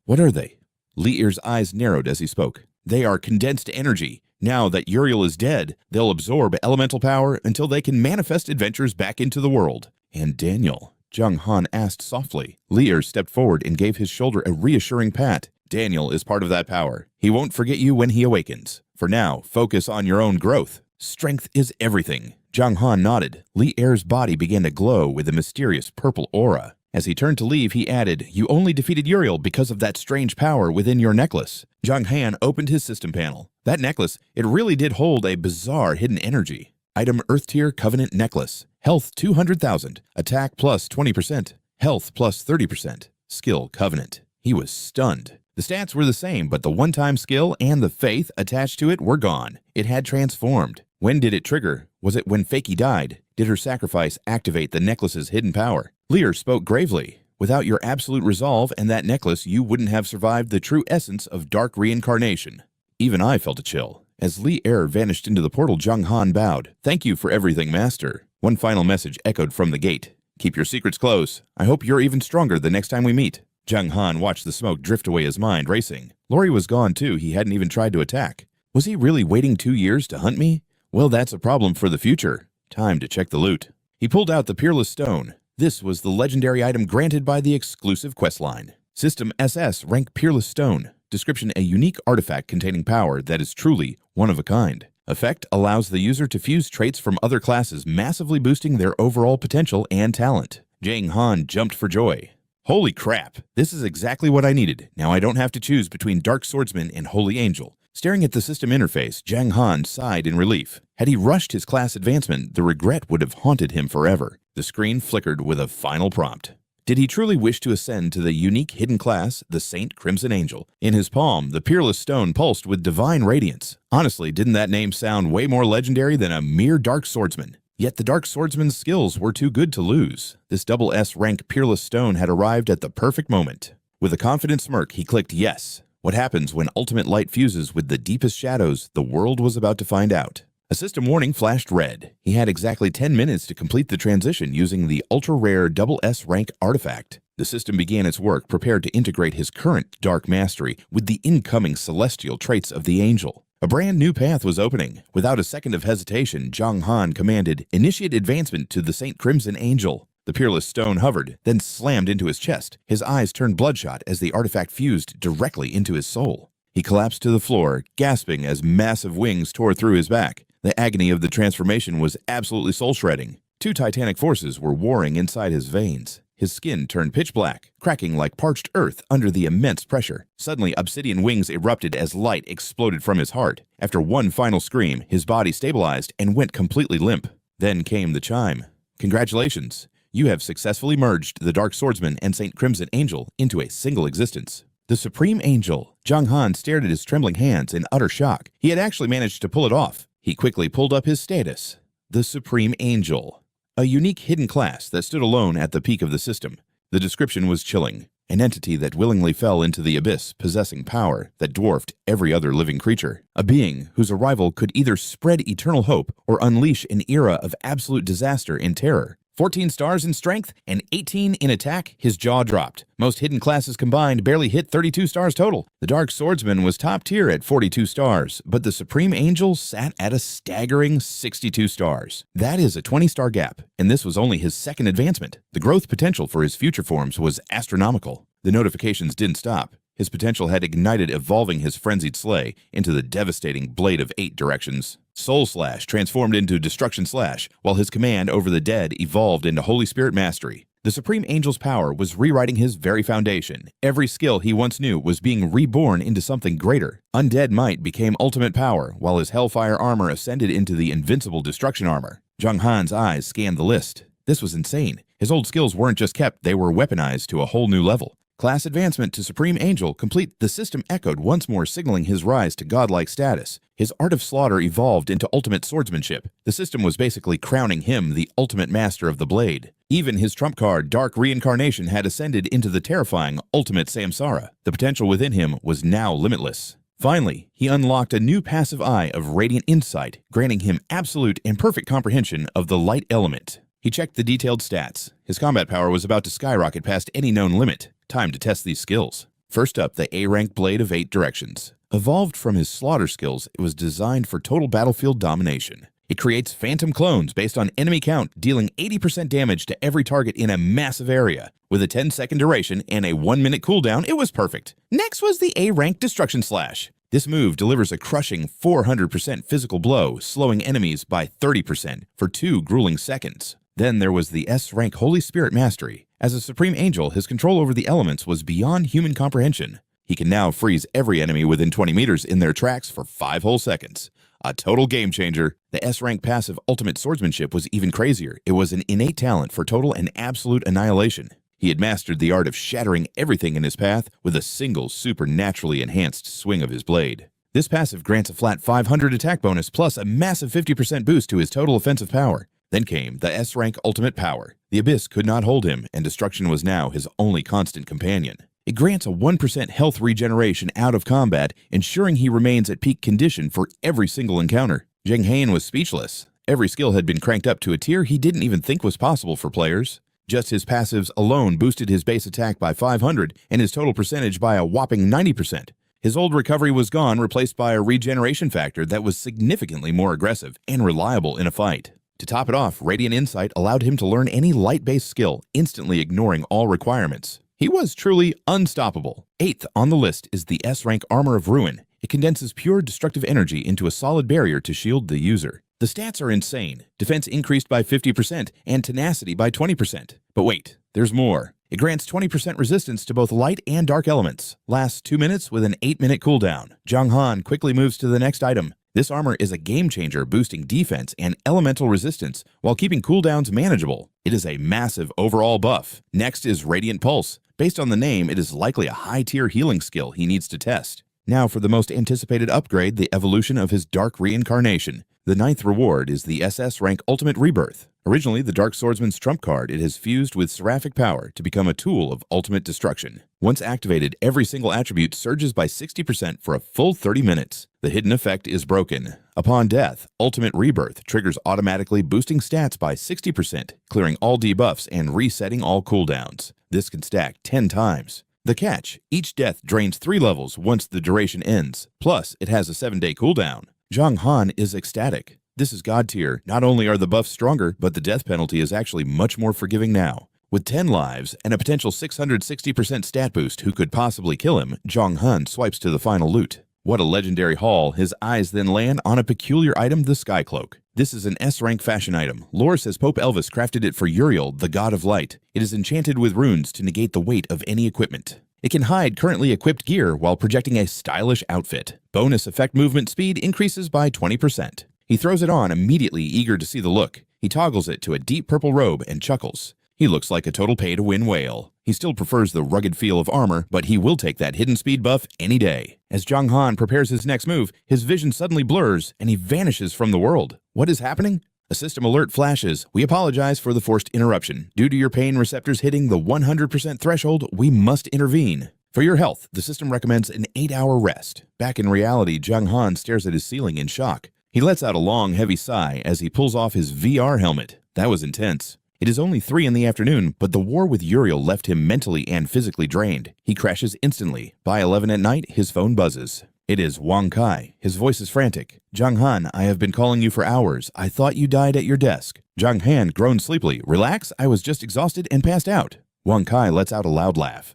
What are they? Lier's eyes narrowed as he spoke. They are condensed energy. Now that Uriel is dead, they'll absorb elemental power until they can manifest adventures back into the world. And Daniel? Jiang Han asked softly. Lier stepped forward and gave his shoulder a reassuring pat. Daniel is part of that power. He won't forget you when he awakens. For now, focus on your own growth. Strength is everything. Jiang Han nodded. Lier's body began to glow with a mysterious purple aura. As he turned to leave, he added, You only defeated Uriel because of that strange power within your necklace. Jiang Han opened his system panel. That necklace, it really did hold a bizarre hidden energy. Item Earth Tier Covenant Necklace. Health 200,000. Attack plus 20%. Health plus 30%. Skill Covenant. He was stunned. The stats were the same, but the one-time skill and the faith attached to it were gone. It had transformed. When did it trigger? Was it when Fakey died? Did her sacrifice activate the necklace's hidden power? Lier spoke gravely. Without your absolute resolve and that necklace, you wouldn't have survived the true essence of Dark Reincarnation. Even I felt a chill. As Lier vanished into the portal, Jiang Han bowed. Thank you for everything, Master. One final message echoed from the gate. Keep your secrets close. I hope you're even stronger the next time we meet. Jiang Han watched the smoke drift away, his mind racing. Lori was gone too. He hadn't even tried to attack. Was he really waiting 2 years to hunt me? Well, that's a problem for the future. Time to check the loot. He pulled out the Peerless Stone. This was the legendary item granted by the exclusive questline. System SS-rank Peerless Stone. Description: a unique artifact containing power that is truly one of a kind. Effect: allows the user to fuse traits from other classes, massively boosting their overall potential and talent. Jiang Han jumped for joy. Holy crap, this is exactly what I needed. Now I don't have to choose between Dark Swordsman and Holy Angel. Staring at the system interface, Jiang Han sighed in relief. Had he rushed his class advancement, the regret would have haunted him forever. The screen flickered with a final prompt. Did he truly wish to ascend to the unique hidden class, the Saint Crimson Angel? In his palm, the Peerless Stone pulsed with divine radiance. Honestly, didn't that name sound way more legendary than a mere Dark Swordsman? Yet the Dark Swordsman's skills were too good to lose. This double S-rank Peerless Stone had arrived at the perfect moment. With a confident smirk, he clicked yes. What happens when ultimate light fuses with the deepest shadows? The world was about to find out. A system warning flashed red. He had exactly 10 minutes to complete the transition using the ultra-rare double S-rank artifact. The system began its work, prepared to integrate his current dark mastery with the incoming celestial traits of the angel. A brand new path was opening. Without a second of hesitation, Jiang Han commanded, "Initiate advancement to the Saint Crimson Angel." The Peerless Stone hovered, then slammed into his chest. His eyes turned bloodshot as the artifact fused directly into his soul. He collapsed to the floor, gasping as massive wings tore through his back. The agony of the transformation was absolutely soul-shredding. Two titanic forces were warring inside his veins. His skin turned pitch black, cracking like parched earth under the immense pressure. Suddenly, obsidian wings erupted as light exploded from his heart. After one final scream, his body stabilized and went completely limp. Then came the chime. Congratulations! You have successfully merged the Dark Swordsman and Saint Crimson Angel into a single existence. The Supreme Angel. Jiang Han stared at his trembling hands in utter shock. He had actually managed to pull it off. He quickly pulled up his status. The Supreme Angel. A unique hidden class that stood alone at the peak of the system. The description was chilling. An entity that willingly fell into the abyss, possessing power that dwarfed every other living creature. A being whose arrival could either spread eternal hope or unleash an era of absolute disaster and terror. 14 stars in strength and 18 in attack, his jaw dropped. Most hidden classes combined barely hit 32 stars total. The Dark Swordsman was top tier at 42 stars, but the Supreme Angel sat at a staggering 62 stars. That is a 20-star gap, and this was only his second advancement. The growth potential for his future forms was astronomical. The notifications didn't stop. His potential had ignited, evolving his Frenzied Slay into the devastating Blade of 8 Directions. Soul Slash transformed into Destruction Slash, while his command over the dead evolved into Holy Spirit Mastery. The Supreme Angel's power was rewriting his very foundation. Every skill he once knew was being reborn into something greater. Undead Might became Ultimate Power, while his Hellfire armor ascended into the Invincible Destruction armor. Jiang Han's eyes scanned the list. This was insane. His old skills weren't just kept, they were weaponized to a whole new level. Class advancement to Supreme Angel complete. The system echoed once more, signaling his rise to godlike status. His art of slaughter evolved into ultimate swordsmanship. The system was basically crowning him the ultimate master of the blade. Even his trump card, Dark Reincarnation, had ascended into the terrifying ultimate Samsara. The potential within him was now limitless. Finally, he unlocked a new passive eye of Radiant Insight, granting him absolute and perfect comprehension of the light element. He checked the detailed stats. His combat power was about to skyrocket past any known limit. Time to test these skills. First up, the A-rank Blade of 8 Directions. Evolved from his slaughter skills, it was designed for total battlefield domination. It creates phantom clones based on enemy count, dealing 80% damage to every target in a massive area. With a 10-second duration and a 1-minute cooldown, it was perfect. Next was the A-rank Destruction Slash. This move delivers a crushing 400% physical blow, slowing enemies by 30% for 2 grueling seconds. Then there was the S-rank Holy Spirit Mastery. As a Supreme Angel, his control over the elements was beyond human comprehension. He can now freeze every enemy within 20 meters in their tracks for 5 whole seconds. A total game changer. The S-rank passive Ultimate Swordsmanship was even crazier. It was an innate talent for total and absolute annihilation. He had mastered the art of shattering everything in his path with a single supernaturally enhanced swing of his blade. This passive grants a flat 500 attack bonus plus a massive 50% boost to his total offensive power. Then came the S-rank Ultimate Power. The Abyss could not hold him, and destruction was now his only constant companion. It grants a 1% health regeneration out of combat, ensuring he remains at peak condition for every single encounter. Jiang Han was speechless. Every skill had been cranked up to a tier he didn't even think was possible for players. Just his passives alone boosted his base attack by 500 and his total percentage by a whopping 90%. His old recovery was gone, replaced by a regeneration factor that was significantly more aggressive and reliable in a fight. To top it off, Radiant Insight allowed him to learn any light-based skill, instantly ignoring all requirements. He was truly unstoppable. 8th on the list is the S-rank Armor of Ruin. It condenses pure destructive energy into a solid barrier to shield the user. The stats are insane. Defense increased by 50% and tenacity by 20%. But wait, there's more. It grants 20% resistance to both light and dark elements. Lasts 2 minutes with an 8-minute cooldown. Jiang Han quickly moves to the next item. This armor is a game changer, boosting defense and elemental resistance while keeping cooldowns manageable. It is a massive overall buff. Next is Radiant Pulse. Based on the name, it is likely a high-tier healing skill he needs to test. Now for the most anticipated upgrade, the evolution of his Dark Reincarnation. The 9th reward is the SS-rank Ultimate Rebirth. Originally the Dark Swordsman's trump card, it has fused with Seraphic power to become a tool of ultimate destruction. Once activated, every single attribute surges by 60% for a full 30 minutes. The hidden effect is broken. Upon death, Ultimate Rebirth triggers automatically, boosting stats by 60%, clearing all debuffs and resetting all cooldowns. This can stack 10 times. The catch: each death drains 3 levels once the duration ends, plus it has a 7-day cooldown. Jiang Han is ecstatic. This is God tier. Not only are the buffs stronger, but the death penalty is actually much more forgiving now. With 10 lives and a potential 660% stat boost who could possibly kill him, Jiang Han swipes to the final loot. What a legendary haul. His eyes then land on a peculiar item, the Sky Cloak. This is an S-rank fashion item. Lore says Pope Elvis crafted it for Uriel, the god of light. It is enchanted with runes to negate the weight of any equipment. It can hide currently equipped gear while projecting a stylish outfit. Bonus effect movement speed increases by 20%. He throws it on, immediately eager to see the look. He toggles it to a deep purple robe and chuckles. He looks like a total pay-to-win whale. He still prefers the rugged feel of armor, but he will take that hidden speed buff any day. As Jiang Han prepares his next move, his vision suddenly blurs and he vanishes from the world. What is happening? A system alert flashes. We apologize for the forced interruption. Due to your pain receptors hitting the 100% threshold, we must intervene. For your health, the system recommends an 8-hour rest. Back in reality, Jiang Han stares at his ceiling in shock. He lets out a long, heavy sigh as he pulls off his VR helmet. That was intense. It is only 3 in the afternoon, but the war with Uriel left him mentally and physically drained. He crashes instantly. By 11 at night, his phone buzzes. It is Wang Kai. His voice is frantic. Jiang Han, I have been calling you for hours. I thought you died at your desk. Jiang Han groans sleepily. Relax, I was just exhausted and passed out. Wang Kai lets out a loud laugh.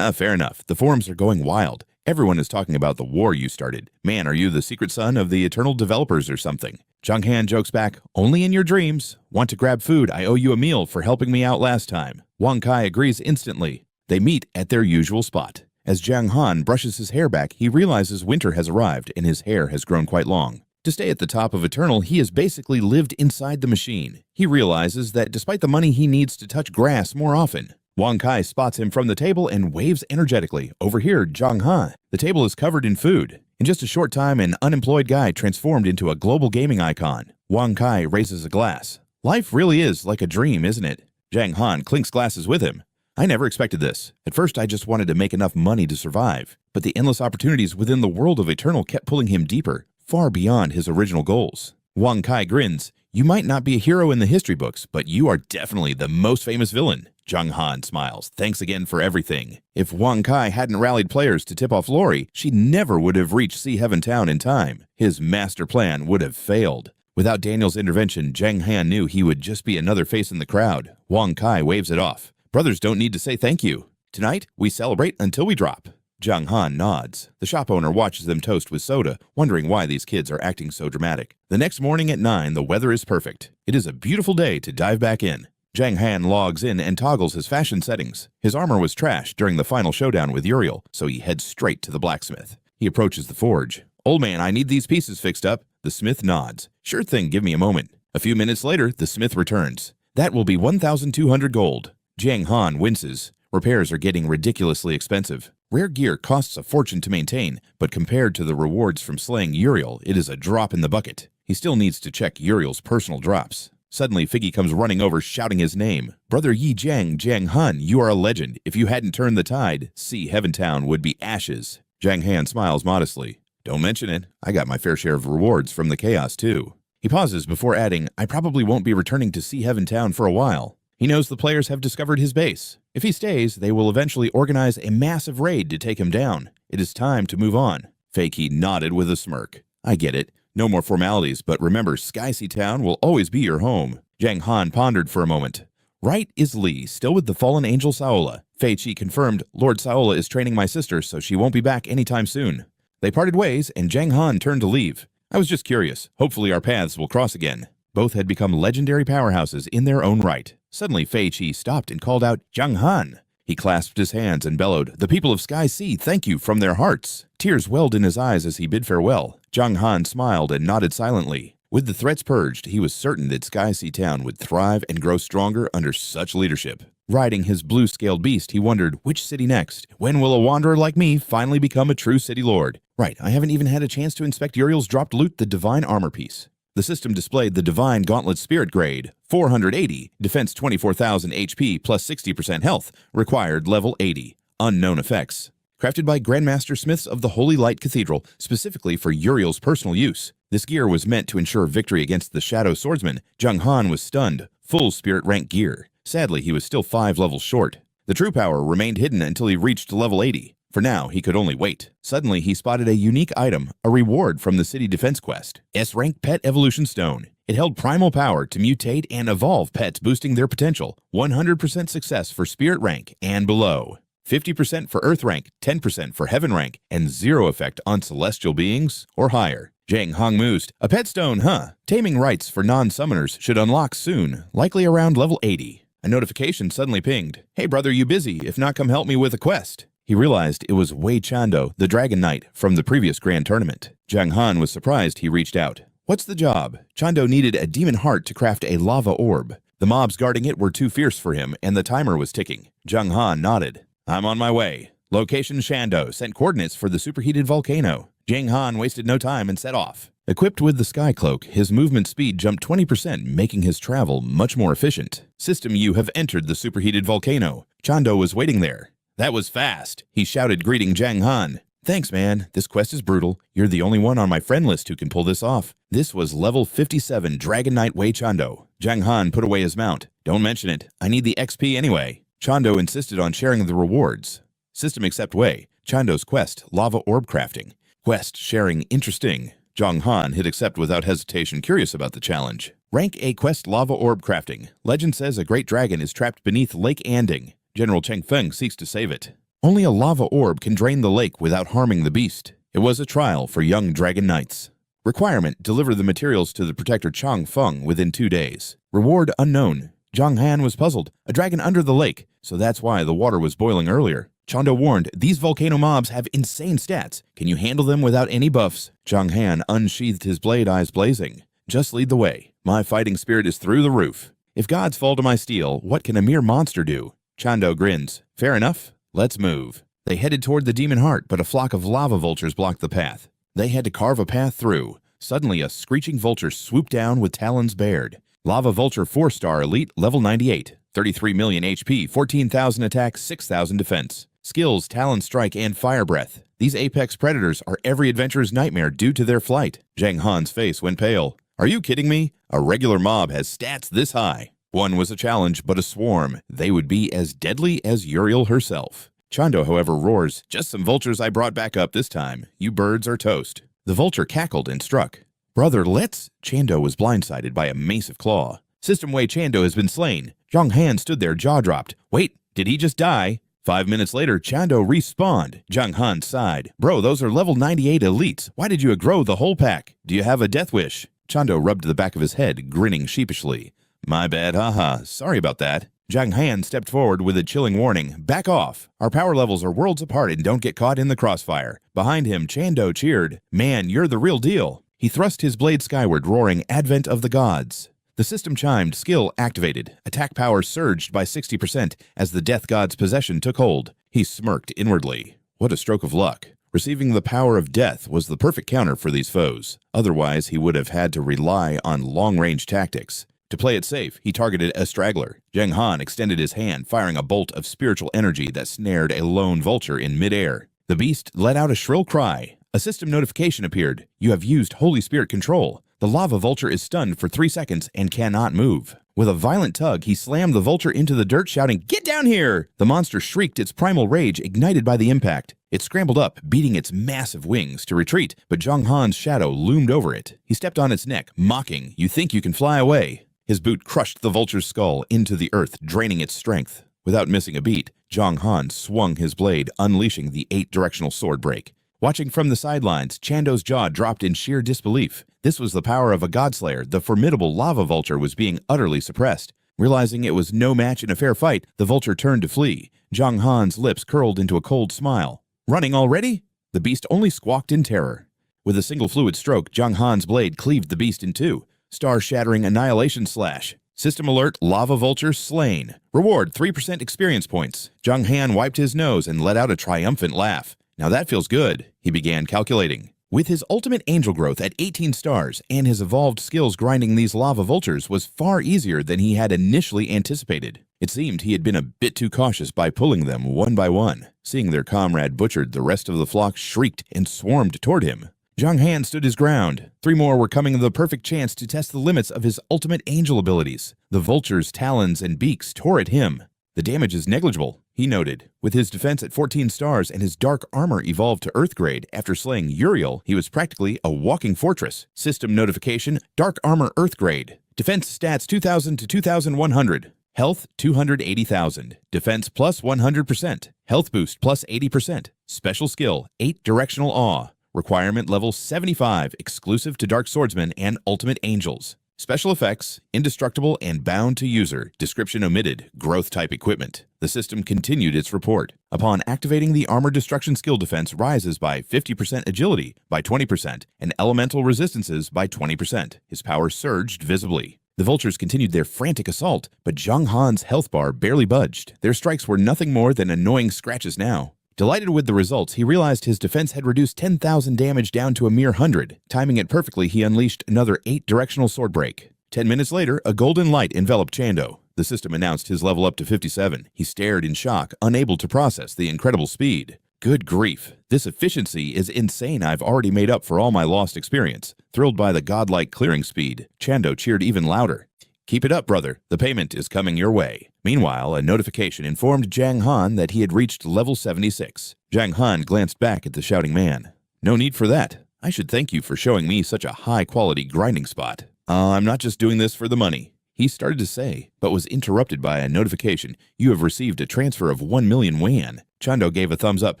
Fair enough. The forums are going wild. Everyone is talking about the war you started. Man, are you the secret son of the eternal developers or something? Jiang Han jokes back, only in your dreams. Want to grab food? I owe you a meal for helping me out last time. Wang Kai agrees instantly. They meet at their usual spot. As Jiang Han brushes his hair back, he realizes winter has arrived and his hair has grown quite long. To stay at the top of Eternal, he has basically lived inside the machine. He realizes that despite the money, he needs to touch grass more often. Wang Kai spots him from the table and waves energetically. Over here, Jiang Han. The table is covered in food. In just a short time, an unemployed guy transformed into a global gaming icon. Wang Kai raises a glass. Life really is like a dream, isn't it? Jiang Han clinks glasses with him. I never expected this. At first, I just wanted to make enough money to survive. But the endless opportunities within the world of Eternal kept pulling him deeper, far beyond his original goals. Wang Kai grins. You might not be a hero in the history books, but you are definitely the most famous villain. Jiang Han smiles. Thanks again for everything. If Wang Kai hadn't rallied players to tip off Lori, she never would have reached Sea Heaven Town in time. His master plan would have failed. Without Daniel's intervention, Jiang Han knew he would just be another face in the crowd. Wang Kai waves it off. Brothers don't need to say thank you. Tonight, we celebrate until we drop. Jiang Han nods. The shop owner watches them toast with soda, wondering why these kids are acting so dramatic. The next morning at 9, the weather is perfect. It is a beautiful day to dive back in. Jiang Han logs in and toggles his fashion settings. His armor was trashed during the final showdown with Uriel, so he heads straight to the blacksmith. He approaches the forge. Old man, I need these pieces fixed up. The smith nods. Sure thing, give me a moment. A few minutes later, the smith returns. That will be 1,200 gold. Jiang Han winces. Repairs are getting ridiculously expensive. Rare gear costs a fortune to maintain, but compared to the rewards from slaying Uriel, it is a drop in the bucket. He still needs to check Uriel's personal drops. Suddenly, Figgy comes running over, shouting his name. Brother Yi Jiang, Jiang Han, you are a legend. If you hadn't turned the tide, Sea Heaven Town would be ashes. Jiang Han smiles modestly. Don't mention it. I got my fair share of rewards from the chaos, too. He pauses before adding, I probably won't be returning to Sea Heaven Town for a while. He knows the players have discovered his base. If he stays, they will eventually organize a massive raid to take him down. It is time to move on. Fei Qi nodded with a smirk. I get it. No more formalities, but remember, Sky Sea Town will always be your home. Jiang Han pondered for a moment. Right is Li, still with the fallen angel Saola. Fei Qi confirmed, Lord Saola is training my sister, so she won't be back anytime soon. They parted ways, and Jiang Han turned to leave. I was just curious. Hopefully our paths will cross again. Both had become legendary powerhouses in their own right. Suddenly Fei Qi stopped and called out, Jiang Han. He clasped his hands and bellowed, the people of Sky Sea thank you from their hearts. Tears welled in his eyes as he bid farewell. Jiang Han smiled and nodded silently. With the threats purged, he was certain that Sky Sea Town would thrive and grow stronger under such leadership. Riding his blue-scaled beast, he wondered, which city next? When will a wanderer like me finally become a true city lord? Right, I haven't even had a chance to inspect Uriel's dropped loot, the Divine Armor piece. The system displayed the Divine Gauntlet Spirit grade, 480, defense 24,000 HP plus 60% health, required level 80. Unknown effects. Crafted by Grandmaster Smiths of the Holy Light Cathedral, specifically for Uriel's personal use. This gear was meant to ensure victory against the Shadow Swordsman. Jiang Han was stunned. Full Spirit rank gear. Sadly, he was still 5 levels short. The true power remained hidden until he reached level 80. For now, he could only wait. Suddenly, he spotted a unique item, a reward from the city defense quest. S-rank Pet Evolution Stone. It held primal power to mutate and evolve pets, boosting their potential. 100% success for spirit rank and below. 50% for earth rank, 10% for heaven rank, and 0 effect on celestial beings or higher. Jiang Han mused, a pet stone, huh? Taming rights for non-summoners should unlock soon, likely around level 80. A notification suddenly pinged. Hey brother, you busy? If not, come help me with a quest. He realized it was Wei Chando, the Dragon Knight, from the previous grand tournament. Jiang Han was surprised he reached out. What's the job? Chando needed a demon heart to craft a lava orb. The mobs guarding it were too fierce for him, and the timer was ticking. Jiang Han nodded. I'm on my way. Location Shando, sent coordinates for the superheated volcano. Jiang Han wasted no time and set off. Equipped with the Sky Cloak, his movement speed jumped 20%, making his travel much more efficient. System, you have entered the superheated volcano. Chando was waiting there. That was fast, he shouted, greeting Jiang Han. Thanks, man. This quest is brutal. You're the only one on my friend list who can pull this off. This was level 57 Dragon Knight Wei Chando. Jiang Han put away his mount. Don't mention it. I need the XP anyway. Chando insisted on sharing the rewards. System accept Wei. Chando's quest, lava orb crafting. Quest sharing interesting. Jiang Han hit accept without hesitation, curious about the challenge. Rank A quest lava orb crafting. Legend says a great dragon is trapped beneath Lake Anding. General Cheng Feng seeks to save it. Only a lava orb can drain the lake without harming the beast. It was a trial for young dragon knights. Requirement, deliver the materials to the protector Chang Feng within 2 days. Reward unknown. Jiang Han was puzzled. A dragon under the lake, so that's why the water was boiling earlier. Chando warned, these volcano mobs have insane stats. Can you handle them without any buffs? Jiang Han unsheathed his blade, eyes blazing. Just lead the way. My fighting spirit is through the roof. If gods fall to my steel, what can a mere monster do? Chando grins. Fair enough. Let's move. They headed toward the demon heart, but a flock of lava vultures blocked the path. They had to carve a path through. Suddenly, a screeching vulture swooped down with talons bared. Lava Vulture 4-star Elite, level 98. 33 million HP, 14,000 attack, 6,000 defense. Skills, Talon Strike, and Fire Breath. These apex predators are every adventurer's nightmare due to their flight. Jiang Han's face went pale. Are you kidding me? A regular mob has stats this high. One was a challenge, but a swarm. They would be as deadly as Uriel herself. Chando, however, roars, just some vultures I brought back up this time. You birds are toast. The vulture cackled and struck. Brother, let's... Chando was blindsided by a massive claw. System Wei Chando has been slain. Jiang Han stood there, jaw dropped. Wait, did he just die? 5 minutes later, Chando respawned. Jiang Han sighed. Bro, those are level 98 elites. Why did you aggro the whole pack? Do you have a death wish? Chando rubbed the back of his head, grinning sheepishly. My bad, haha. Sorry about that. Jiang Han stepped forward with a chilling warning. Back off. Our power levels are worlds apart and don't get caught in the crossfire. Behind him, Chando cheered. Man, you're the real deal. He thrust his blade skyward, roaring, Advent of the Gods. The system chimed, skill activated. Attack power surged by 60% as the Death God's possession took hold. He smirked inwardly. What a stroke of luck. Receiving the power of death was the perfect counter for these foes. Otherwise, he would have had to rely on long-range tactics. To play it safe, he targeted a straggler. Jiang Han extended his hand, firing a bolt of spiritual energy that snared a lone vulture in midair. The beast let out a shrill cry. A system notification appeared. You have used Holy Spirit control. The lava vulture is stunned for 3 seconds and cannot move. With a violent tug, he slammed the vulture into the dirt, shouting, "Get down here!" The monster shrieked, its primal rage ignited by the impact. It scrambled up, beating its massive wings to retreat, but Jiang Han's shadow loomed over it. He stepped on its neck, mocking, "You think you can fly away?" His boot crushed the vulture's skull into the earth, draining its strength. Without missing a beat, Jiang Han swung his blade, unleashing the 8-directional sword break. Watching from the sidelines, Chando's jaw dropped in sheer disbelief. This was the power of a godslayer. The formidable lava vulture was being utterly suppressed. Realizing it was no match in a fair fight, the vulture turned to flee. Jiang Han's lips curled into a cold smile. "Running already?" The beast only squawked in terror. With a single fluid stroke, Jiang Han's blade cleaved the beast in two. Star-shattering annihilation slash. System alert, lava vulture slain. Reward 3% experience points. Jiang Han wiped his nose and let out a triumphant laugh. "Now that feels good," he began calculating. With his ultimate angel growth at 18 stars and his evolved skills, grinding these lava vultures was far easier than he had initially anticipated. It seemed he had been a bit too cautious by pulling them one by one. Seeing their comrade butchered, the rest of the flock shrieked and swarmed toward him. Jiang Han stood his ground. 3 more were coming the perfect chance to test the limits of his ultimate angel abilities. The vulture's talons and beaks tore at him. "The damage is negligible," he noted. With his defense at 14 stars and his dark armor evolved to Earth grade after slaying Uriel, he was practically a walking fortress. System notification, Dark Armor Earth grade. Defense stats 2,000 to 2,100. Health 280,000. Defense plus 100%. Health boost plus 80%. Special skill 8 Directional Awe. Requirement level 75, exclusive to Dark Swordsman and Ultimate Angels. Special effects, indestructible and bound to user. Description omitted. Growth type equipment. The system continued its report. Upon activating, the armor destruction skill defense rises by 50%, agility by 20%, and elemental resistances by 20%. His power surged visibly. The vultures continued their frantic assault, but Jiang Han's health bar barely budged. Their strikes were nothing more than annoying scratches now. Delighted with the results, he realized his defense had reduced 10,000 damage down to a mere 100. Timing it perfectly, he unleashed another 8-directional sword break. 10 minutes later, a golden light enveloped Chando. The system announced his level up to 57. He stared in shock, unable to process the incredible speed. "Good grief, this efficiency is insane. I've already made up for all my lost experience." Thrilled by the godlike clearing speed, Chando cheered even louder. "Keep it up, brother. The payment is coming your way." Meanwhile, a notification informed Jiang Han that he had reached level 76. Jiang Han glanced back at the shouting man. "No need for that. I should thank you for showing me such a high-quality grinding spot. I'm not just doing this for the money," he started to say, but was interrupted by a notification. "You have received a transfer of 1 million yuan." Chando gave a thumbs up.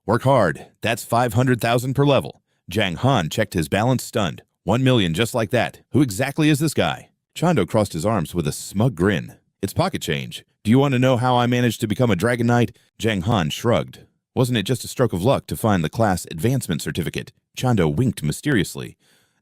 "Work hard. That's 500,000 per level." Jiang Han checked his balance, stunned. 1 million just like that. Who exactly is this guy? Chando crossed his arms with a smug grin. "It's pocket change. Do you want to know how I managed to become a Dragon Knight?" Jiang Han shrugged. "Wasn't it just a stroke of luck to find the class advancement certificate?" Chando winked mysteriously.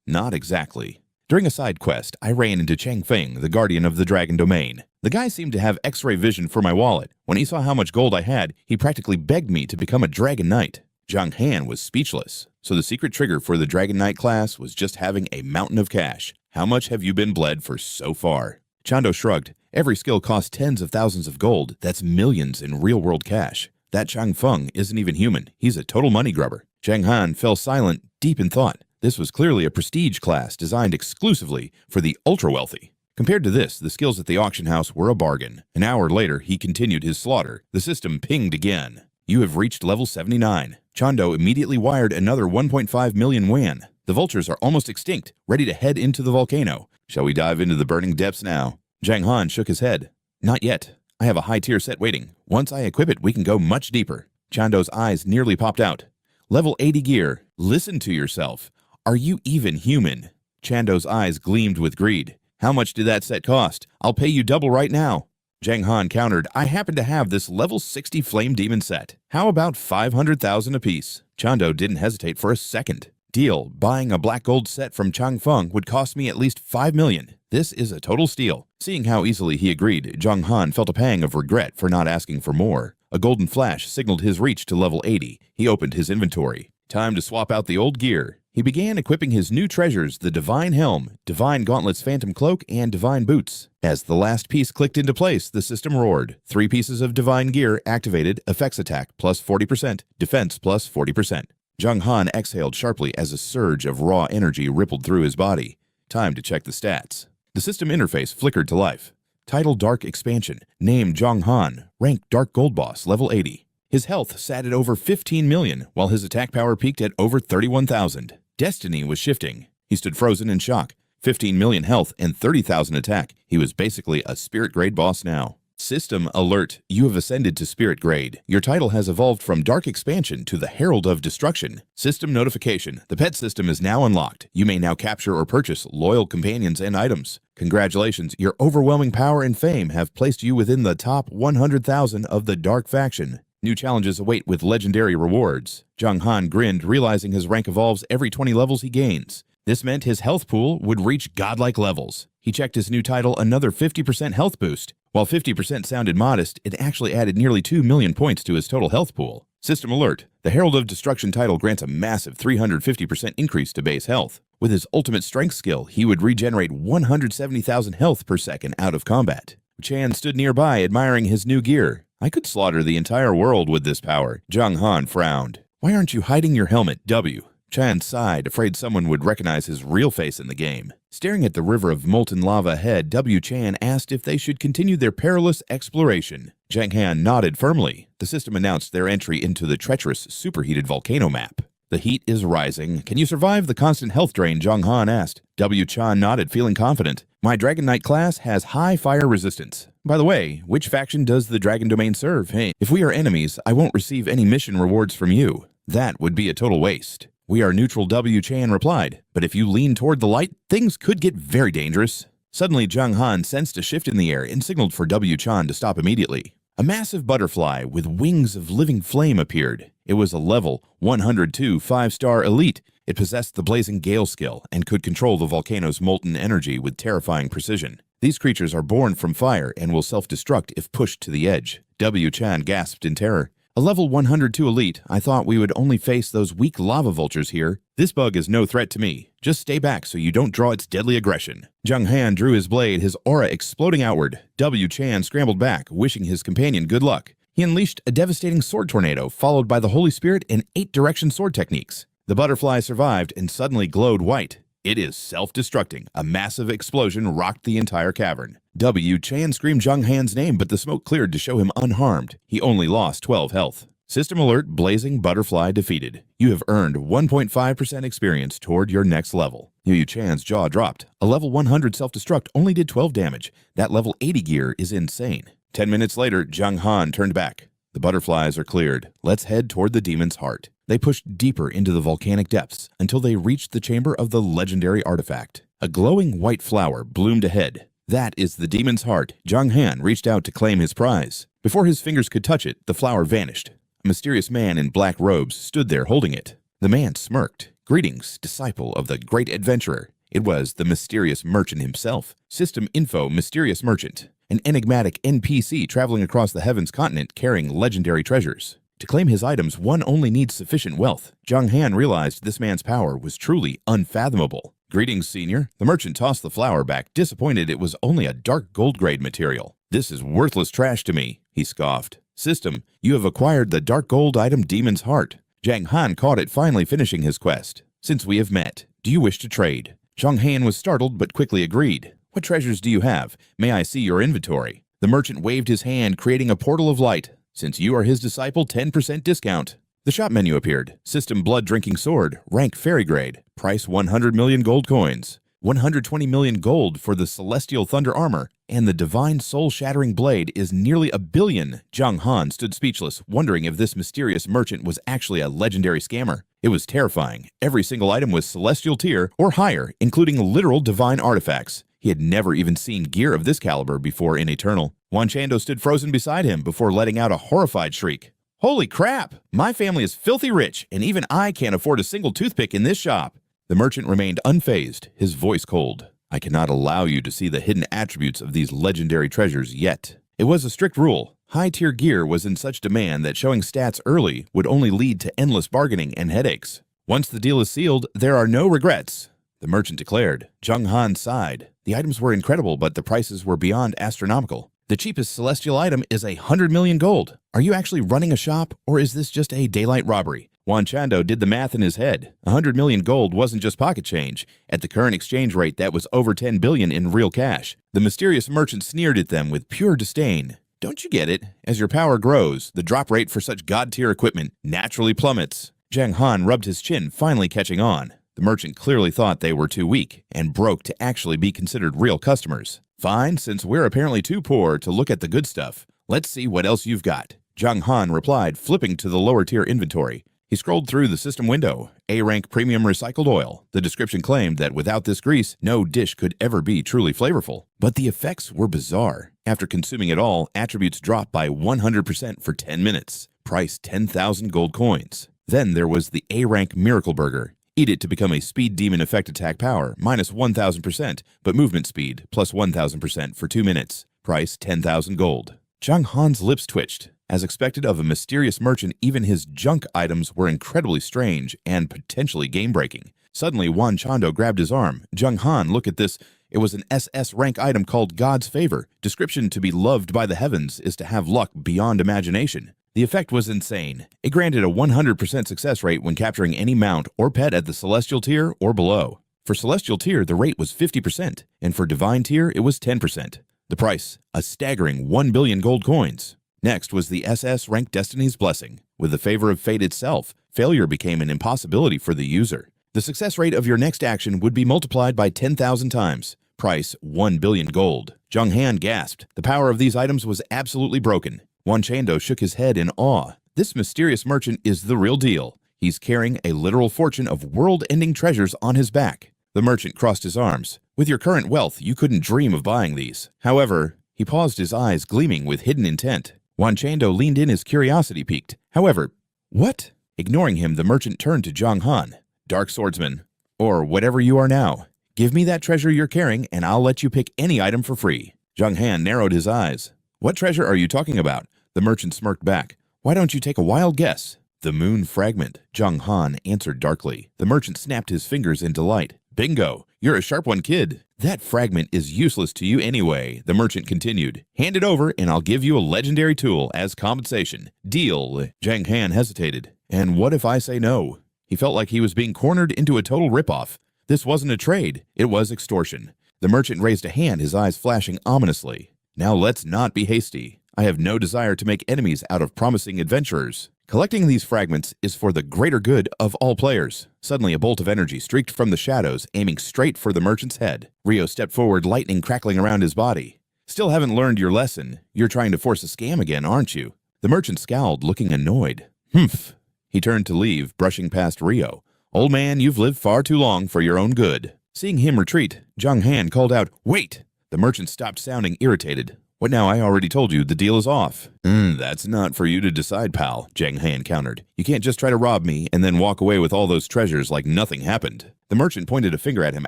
"Not exactly. During a side quest, I ran into Chang Feng, the guardian of the dragon domain. The guy seemed to have X-ray vision for my wallet. When he saw how much gold I had, he practically begged me to become a Dragon Knight." Jiang Han was speechless. So the secret trigger for the Dragon Knight class was just having a mountain of cash. "How much have you been bled for so far?" Chando shrugged. "Every skill costs tens of thousands of gold. That's millions in real-world cash. That Chang Feng isn't even human. He's a total money grubber." Jiang Han fell silent, deep in thought. This was clearly a prestige class designed exclusively for the ultra-wealthy. Compared to this, the skills at the auction house were a bargain. An hour later, he continued his slaughter. The system pinged again. "You have reached level 79. Chando immediately wired another 1.5 million yuan. The vultures are almost extinct, ready to head into the volcano. Shall we dive into the burning depths now?" Jiang Han shook his head. "Not yet. I have a high-tier set waiting. Once I equip it, we can go much deeper." Chando's eyes nearly popped out. "Level 80 gear. Listen to yourself. Are you even human?" Chando's eyes gleamed with greed. "How much did that set cost? I'll pay you double right now." Jiang Han countered, "I happen to have this level 60 Flame Demon set. How about 500,000 apiece?" Chando didn't hesitate for a second. "Deal. Buying a black gold set from Chang Feng would cost me at least 5 million. This is a total steal." Seeing how easily he agreed, Jiang Han felt a pang of regret for not asking for more. A golden flash signaled his reach to level 80. He opened his inventory. Time to swap out the old gear. He began equipping his new treasures, the Divine Helm, Divine Gauntlet's Phantom Cloak, and Divine Boots. As the last piece clicked into place, the system roared. 3 pieces of Divine Gear activated, effects attack plus 40%, defense plus 40%. Jiang Han exhaled sharply as a surge of raw energy rippled through his body. Time to check the stats. The system interface flickered to life. Title Dark Expansion. Name Jiang Han. Rank Dark Gold Boss, level 80. His health sat at over 15 million, while his attack power peaked at over 31,000. Destiny was shifting. He stood frozen in shock. 15 million health and 30,000 attack. He was basically a spirit grade boss now. System alert. You have ascended to spirit grade. Your title has evolved from Dark Expansion to the Herald of Destruction. System notification. The pet system is now unlocked. You may now capture or purchase loyal companions and items. Congratulations, your overwhelming power and fame have placed you within the top 100,000 of the Dark faction. New challenges await with legendary rewards. Jiang Han grinned, realizing his rank evolves every 20 levels he gains. This meant his health pool would reach godlike levels. He checked his new title, another 50% health boost. While 50% sounded modest, it actually added nearly 2 million points to his total health pool. System alert. The Herald of Destruction title grants a massive 350% increase to base health. With his ultimate strength skill, he would regenerate 170,000 health per second out of combat. Chan stood nearby, admiring his new gear. I could slaughter the entire world with this power. Jiang Han frowned. Why aren't you hiding your helmet, W? Chan sighed, afraid someone would recognize his real face in the game. Staring at the river of molten lava ahead, W. Chan asked if they should continue their perilous exploration. Jiang Han nodded firmly. The system announced their entry into the treacherous, superheated volcano map. The heat is rising. Can you survive the constant health drain? Jiang Han asked. W. Chan nodded, feeling confident. My Dragon Knight class has high fire resistance. By the way, which faction does the Dragon Domain serve? Hey, if we are enemies, I won't receive any mission rewards from you. That would be a total waste. We are neutral, W. Chan replied, but if you lean toward the light, things could get very dangerous. Suddenly, Jiang Han sensed a shift in the air and signaled for W. Chan to stop immediately. A massive butterfly with wings of living flame appeared. It was a level 102 5-star elite. It possessed the Blazing Gale skill and could control the volcano's molten energy with terrifying precision. These creatures are born from fire and will self-destruct if pushed to the edge. W. Chan gasped in terror. A level 102 elite, I thought we would only face those weak lava vultures here. This bug is no threat to me. Just stay back so you don't draw its deadly aggression. Jiang Han drew his blade, his aura exploding outward. W. Chan scrambled back, wishing his companion good luck. He unleashed a devastating sword tornado, followed by the Holy Spirit and 8-direction sword techniques. The butterfly survived and suddenly glowed white. It is self-destructing. A massive explosion rocked the entire cavern. W. Chan screamed Jiang Han's name, but the smoke cleared to show him unharmed. He only lost 12 health. System alert, Blazing Butterfly defeated. You have earned 1.5% experience toward your next level. Yu Chan's jaw dropped. A level 100 self-destruct only did 12 damage. That level 80 gear is insane. 10 minutes later, Jiang Han turned back. The butterflies are cleared. Let's head toward the demon's heart. They pushed deeper into the volcanic depths until they reached the chamber of the legendary artifact. A glowing white flower bloomed ahead. That is the demon's heart. Jiang Han reached out to claim his prize. Before his fingers could touch it, the flower vanished. A mysterious man in black robes stood there holding it. The man smirked. Greetings, disciple of the great adventurer. It was the mysterious merchant himself. System info, mysterious merchant. An enigmatic NPC traveling across the heavens continent carrying legendary treasures. To claim his items, one only needs sufficient wealth. Jiang Han realized this man's power was truly unfathomable. Greetings, senior. The merchant tossed the flower back, disappointed it was only a dark gold grade material. This is worthless trash to me, he scoffed. System, you have acquired the dark gold item Demon's Heart. Jiang Han caught it, finally finishing his quest. Since we have met, do you wish to trade? Jiang Han was startled but quickly agreed. What treasures do you have? May I see your inventory? The merchant waved his hand, creating a portal of light. Since you are his disciple, 10% discount. The shop menu appeared. System blood-drinking sword, rank fairy grade, price 100 million gold coins. 120 million gold for the celestial thunder armor, and the divine soul-shattering blade is nearly $1 billion. Jiang Han stood speechless, wondering if this mysterious merchant was actually a legendary scammer. It was terrifying. Every single item was celestial tier or higher, including literal divine artifacts. He had never even seen gear of this caliber before in Eternal. Wan Chando stood frozen beside him before letting out a horrified shriek. Holy crap! My family is filthy rich, and even I can't afford a single toothpick in this shop. The merchant remained unfazed, his voice cold. I cannot allow you to see the hidden attributes of these legendary treasures yet. It was a strict rule. High-tier gear was in such demand that showing stats early would only lead to endless bargaining and headaches. Once the deal is sealed, there are no regrets, the merchant declared. Jiang Han sighed. The items were incredible, but the prices were beyond astronomical. The cheapest celestial item is 100 million gold. Are you actually running a shop, or is this just a daylight robbery? Juan Chando did the math in his head. 100 million gold wasn't just pocket change. At the current exchange rate, that was over 10 billion in real cash. The mysterious merchant sneered at them with pure disdain. Don't you get it? As your power grows, the drop rate for such god-tier equipment naturally plummets. Jiang Han rubbed his chin, finally catching on. The merchant clearly thought they were too weak and broke to actually be considered real customers. Fine, since we're apparently too poor to look at the good stuff, let's see what else you've got. Jiang Han replied, flipping to the lower tier inventory. He scrolled through the system window. A-rank premium recycled oil. The description claimed that without this grease, no dish could ever be truly flavorful. But the effects were bizarre. After consuming it all, attributes dropped by 100% for 10 minutes. Price 10,000 gold coins. Then there was the A-rank miracle burger. Eat it to become a speed demon effect attack power, minus 1,000%, but movement speed, plus 1,000% for 2 minutes. Price 10,000 gold. Jiang Han's lips twitched. As expected of a mysterious merchant, even his junk items were incredibly strange and potentially game-breaking. Suddenly, Juan Chando grabbed his arm. Jiang Han, look at this. It was an SS-rank item called God's Favor. Description: to be loved by the heavens is to have luck beyond imagination. The effect was insane. It granted a 100% success rate when capturing any mount or pet at the Celestial tier or below. For Celestial tier, the rate was 50%, and for Divine tier, it was 10%. The price, a staggering 1 billion gold coins. Next was the SS-rank Destiny's Blessing. With the favor of fate itself, failure became an impossibility for the user. The success rate of your next action would be multiplied by 10,000 times. Price 1 billion gold. Jiang Han gasped. The power of these items was absolutely broken. Juan Chando shook his head in awe. This mysterious merchant is the real deal. He's carrying a literal fortune of world-ending treasures on his back. The merchant crossed his arms. With your current wealth, you couldn't dream of buying these. However, he paused, his eyes gleaming with hidden intent. Juan Chando leaned in, his curiosity piqued. However, what? Ignoring him, the merchant turned to Jiang Han. Dark Swordsman, or whatever you are now. Give me that treasure you're carrying, and I'll let you pick any item for free. Jiang Han narrowed his eyes. What treasure are you talking about? The merchant smirked back. Why don't you take a wild guess? The moon fragment, Jiang Han answered darkly. The merchant snapped his fingers in delight. Bingo! You're a sharp one, kid. That fragment is useless to you anyway, the merchant continued. Hand it over and I'll give you a legendary tool as compensation. Deal. Jiang Han hesitated. And what if I say no? He felt like he was being cornered into a total ripoff. This wasn't a trade, it was extortion. The merchant raised a hand, his eyes flashing ominously. Now let's not be hasty. I have no desire to make enemies out of promising adventurers. Collecting these fragments is for the greater good of all players. Suddenly, a bolt of energy streaked from the shadows, aiming straight for the merchant's head. Rio stepped forward, lightning crackling around his body. Still haven't learned your lesson. You're trying to force a scam again, aren't you? The merchant scowled, looking annoyed. Humph. He turned to leave, brushing past Rio. Old man, you've lived far too long for your own good. Seeing him retreat, Jiang Han called out, Wait! The merchant stopped, sounding irritated. What now? I already told you, the deal is off. That's not for you to decide, pal, Jiang Han countered. You can't just try to rob me and then walk away with all those treasures like nothing happened. The merchant pointed a finger at him,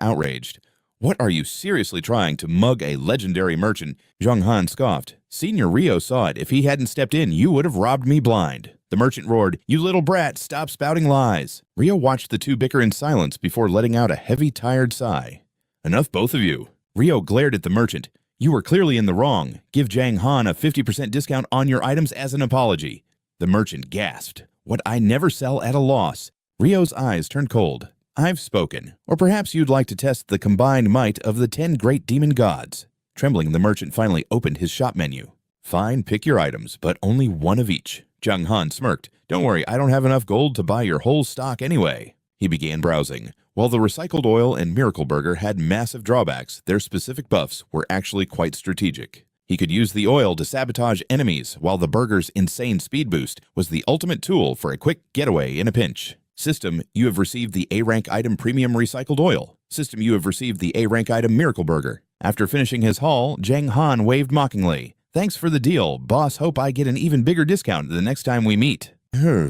outraged. What, are you seriously trying to mug a legendary merchant? Jiang Han scoffed. Senior Rio saw it. If he hadn't stepped in, you would have robbed me blind. The merchant roared, You little brat, stop spouting lies. Rio watched the two bicker in silence before letting out a heavy, tired sigh. Enough, both of you. Rio glared at the merchant. You were clearly in the wrong. Give Jiang Han a 50% discount on your items as an apology. The merchant gasped. What, I never sell at a loss. Rio's eyes turned cold. I've spoken. Or perhaps you'd like to test the combined might of the 10 great demon gods. Trembling, the merchant finally opened his shop menu. Fine, pick your items, but only one of each. Jiang Han smirked. Don't worry, I don't have enough gold to buy your whole stock anyway. He began browsing. While the recycled oil and miracle burger had massive drawbacks, their specific buffs were actually quite strategic. He could use the oil to sabotage enemies, while the burger's insane speed boost was the ultimate tool for a quick getaway in a pinch. System, you have received the A-rank item premium recycled oil. System, you have received the A-rank item miracle burger. After finishing his haul, Jiang Han waved mockingly. Thanks for the deal, boss. Hope I get an even bigger discount the next time we meet.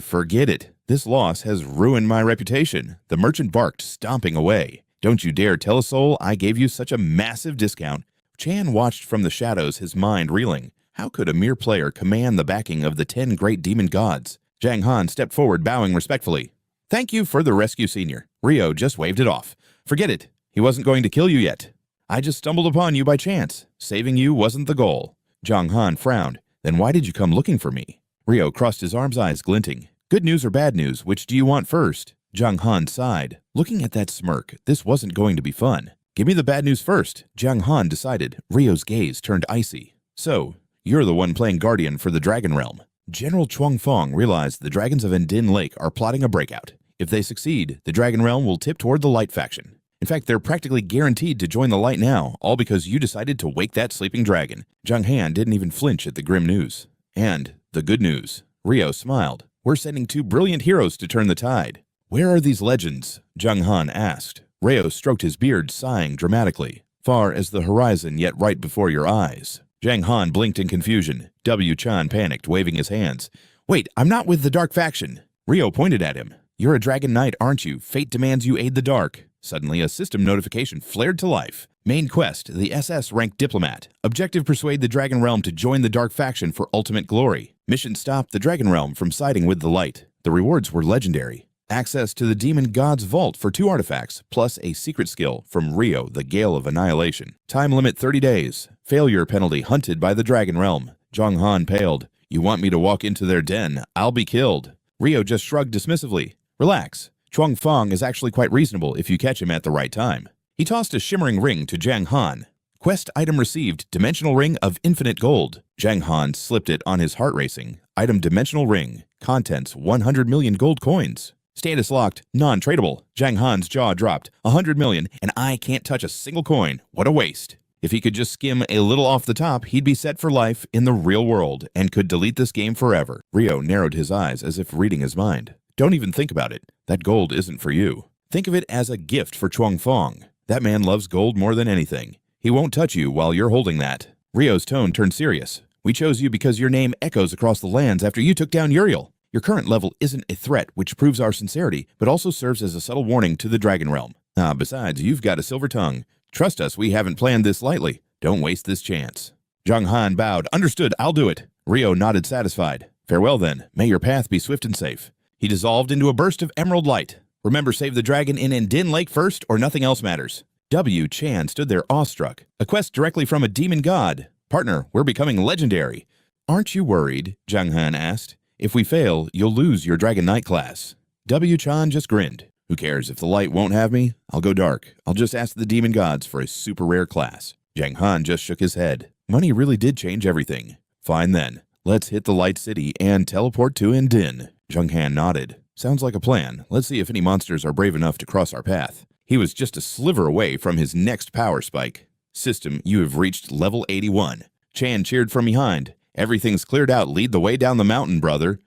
Forget it. This loss has ruined my reputation. The merchant barked, stomping away. Don't you dare tell a soul I gave you such a massive discount. Chan watched from the shadows, his mind reeling. How could a mere player command the backing of the 10 great demon gods? Jiang Han stepped forward, bowing respectfully. Thank you for the rescue, senior. Rio just waved it off. Forget it. He wasn't going to kill you yet. I just stumbled upon you by chance. Saving you wasn't the goal. Jiang Han frowned. Then why did you come looking for me? Rio crossed his arms, eyes glinting. Good news or bad news, which do you want first? Jiang Han sighed. Looking at that smirk, this wasn't going to be fun. Give me the bad news first, Jiang Han decided. Rio's gaze turned icy. So, you're the one playing Guardian for the Dragon Realm. General Chuang Fong realized the dragons of Endin Lake are plotting a breakout. If they succeed, the Dragon Realm will tip toward the Light faction. In fact, they're practically guaranteed to join the Light now, all because you decided to wake that sleeping dragon. Jiang Han didn't even flinch at the grim news. And the good news. Rio smiled. We're sending 2 brilliant heroes to turn the tide. Where are these legends? Jiang Han asked. Rio stroked his beard, sighing dramatically. Far as the horizon, yet right before your eyes. Jiang Han blinked in confusion. W. Chan panicked, waving his hands. Wait, I'm not with the Dark faction. Rio pointed at him. You're a Dragon Knight, aren't you? Fate demands you aid the Dark. Suddenly, a system notification flared to life. Main quest, the SS-rank diplomat. Objective, persuade the Dragon Realm to join the Dark faction for ultimate glory. Mission, stop the Dragon Realm from siding with the Light. The rewards were legendary. Access to the Demon God's Vault for 2 artifacts, plus a secret skill from Rio, the Gale of Annihilation. Time limit 30 days. Failure penalty hunted by the Dragon Realm. Jiang Han paled. You want me to walk into their den? I'll be killed. Rio just shrugged dismissively. Relax. Chuang Fong is actually quite reasonable if you catch him at the right time. He tossed a shimmering ring to Jiang Han. Quest item received, Dimensional Ring of Infinite Gold. Jiang Han slipped it on his heart racing. Item Dimensional Ring. Contents 100 million gold coins. Status locked, non-tradable. Jiang Han's jaw dropped. 100 million, and I can't touch a single coin. What a waste. If he could just skim a little off the top, he'd be set for life in the real world and could delete this game forever. Rio narrowed his eyes as if reading his mind. Don't even think about it. That gold isn't for you. Think of it as a gift for Chuang Fong. That man loves gold more than anything. He won't touch you while you're holding that. Rio's tone turned serious. We chose you because your name echoes across the lands after you took down Uriel. Your current level isn't a threat, which proves our sincerity, but also serves as a subtle warning to the Dragon Realm. Besides, you've got a silver tongue. Trust us, we haven't planned this lightly. Don't waste this chance. Jiang Han bowed. Understood, I'll do it. Rio nodded satisfied. Farewell then. May your path be swift and safe. He dissolved into a burst of emerald light. Remember, save the dragon in Endin Lake first, or nothing else matters. W. Chan stood there awestruck. A quest directly from a demon god. Partner, we're becoming legendary. Aren't you worried? Jiang Han asked. If we fail, you'll lose your Dragon Knight class. W. Chan just grinned. Who cares if the light won't have me? I'll go dark. I'll just ask the demon gods for a super rare class. Jiang Han just shook his head. Money really did change everything. Fine then. Let's hit the Light City and teleport to Endin. Jiang Han nodded. Sounds like a plan. Let's see if any monsters are brave enough to cross our path. He was just a sliver away from his next power spike. System, you have reached level 81. Chan cheered from behind. Everything's cleared out. Lead the way down the mountain, brother.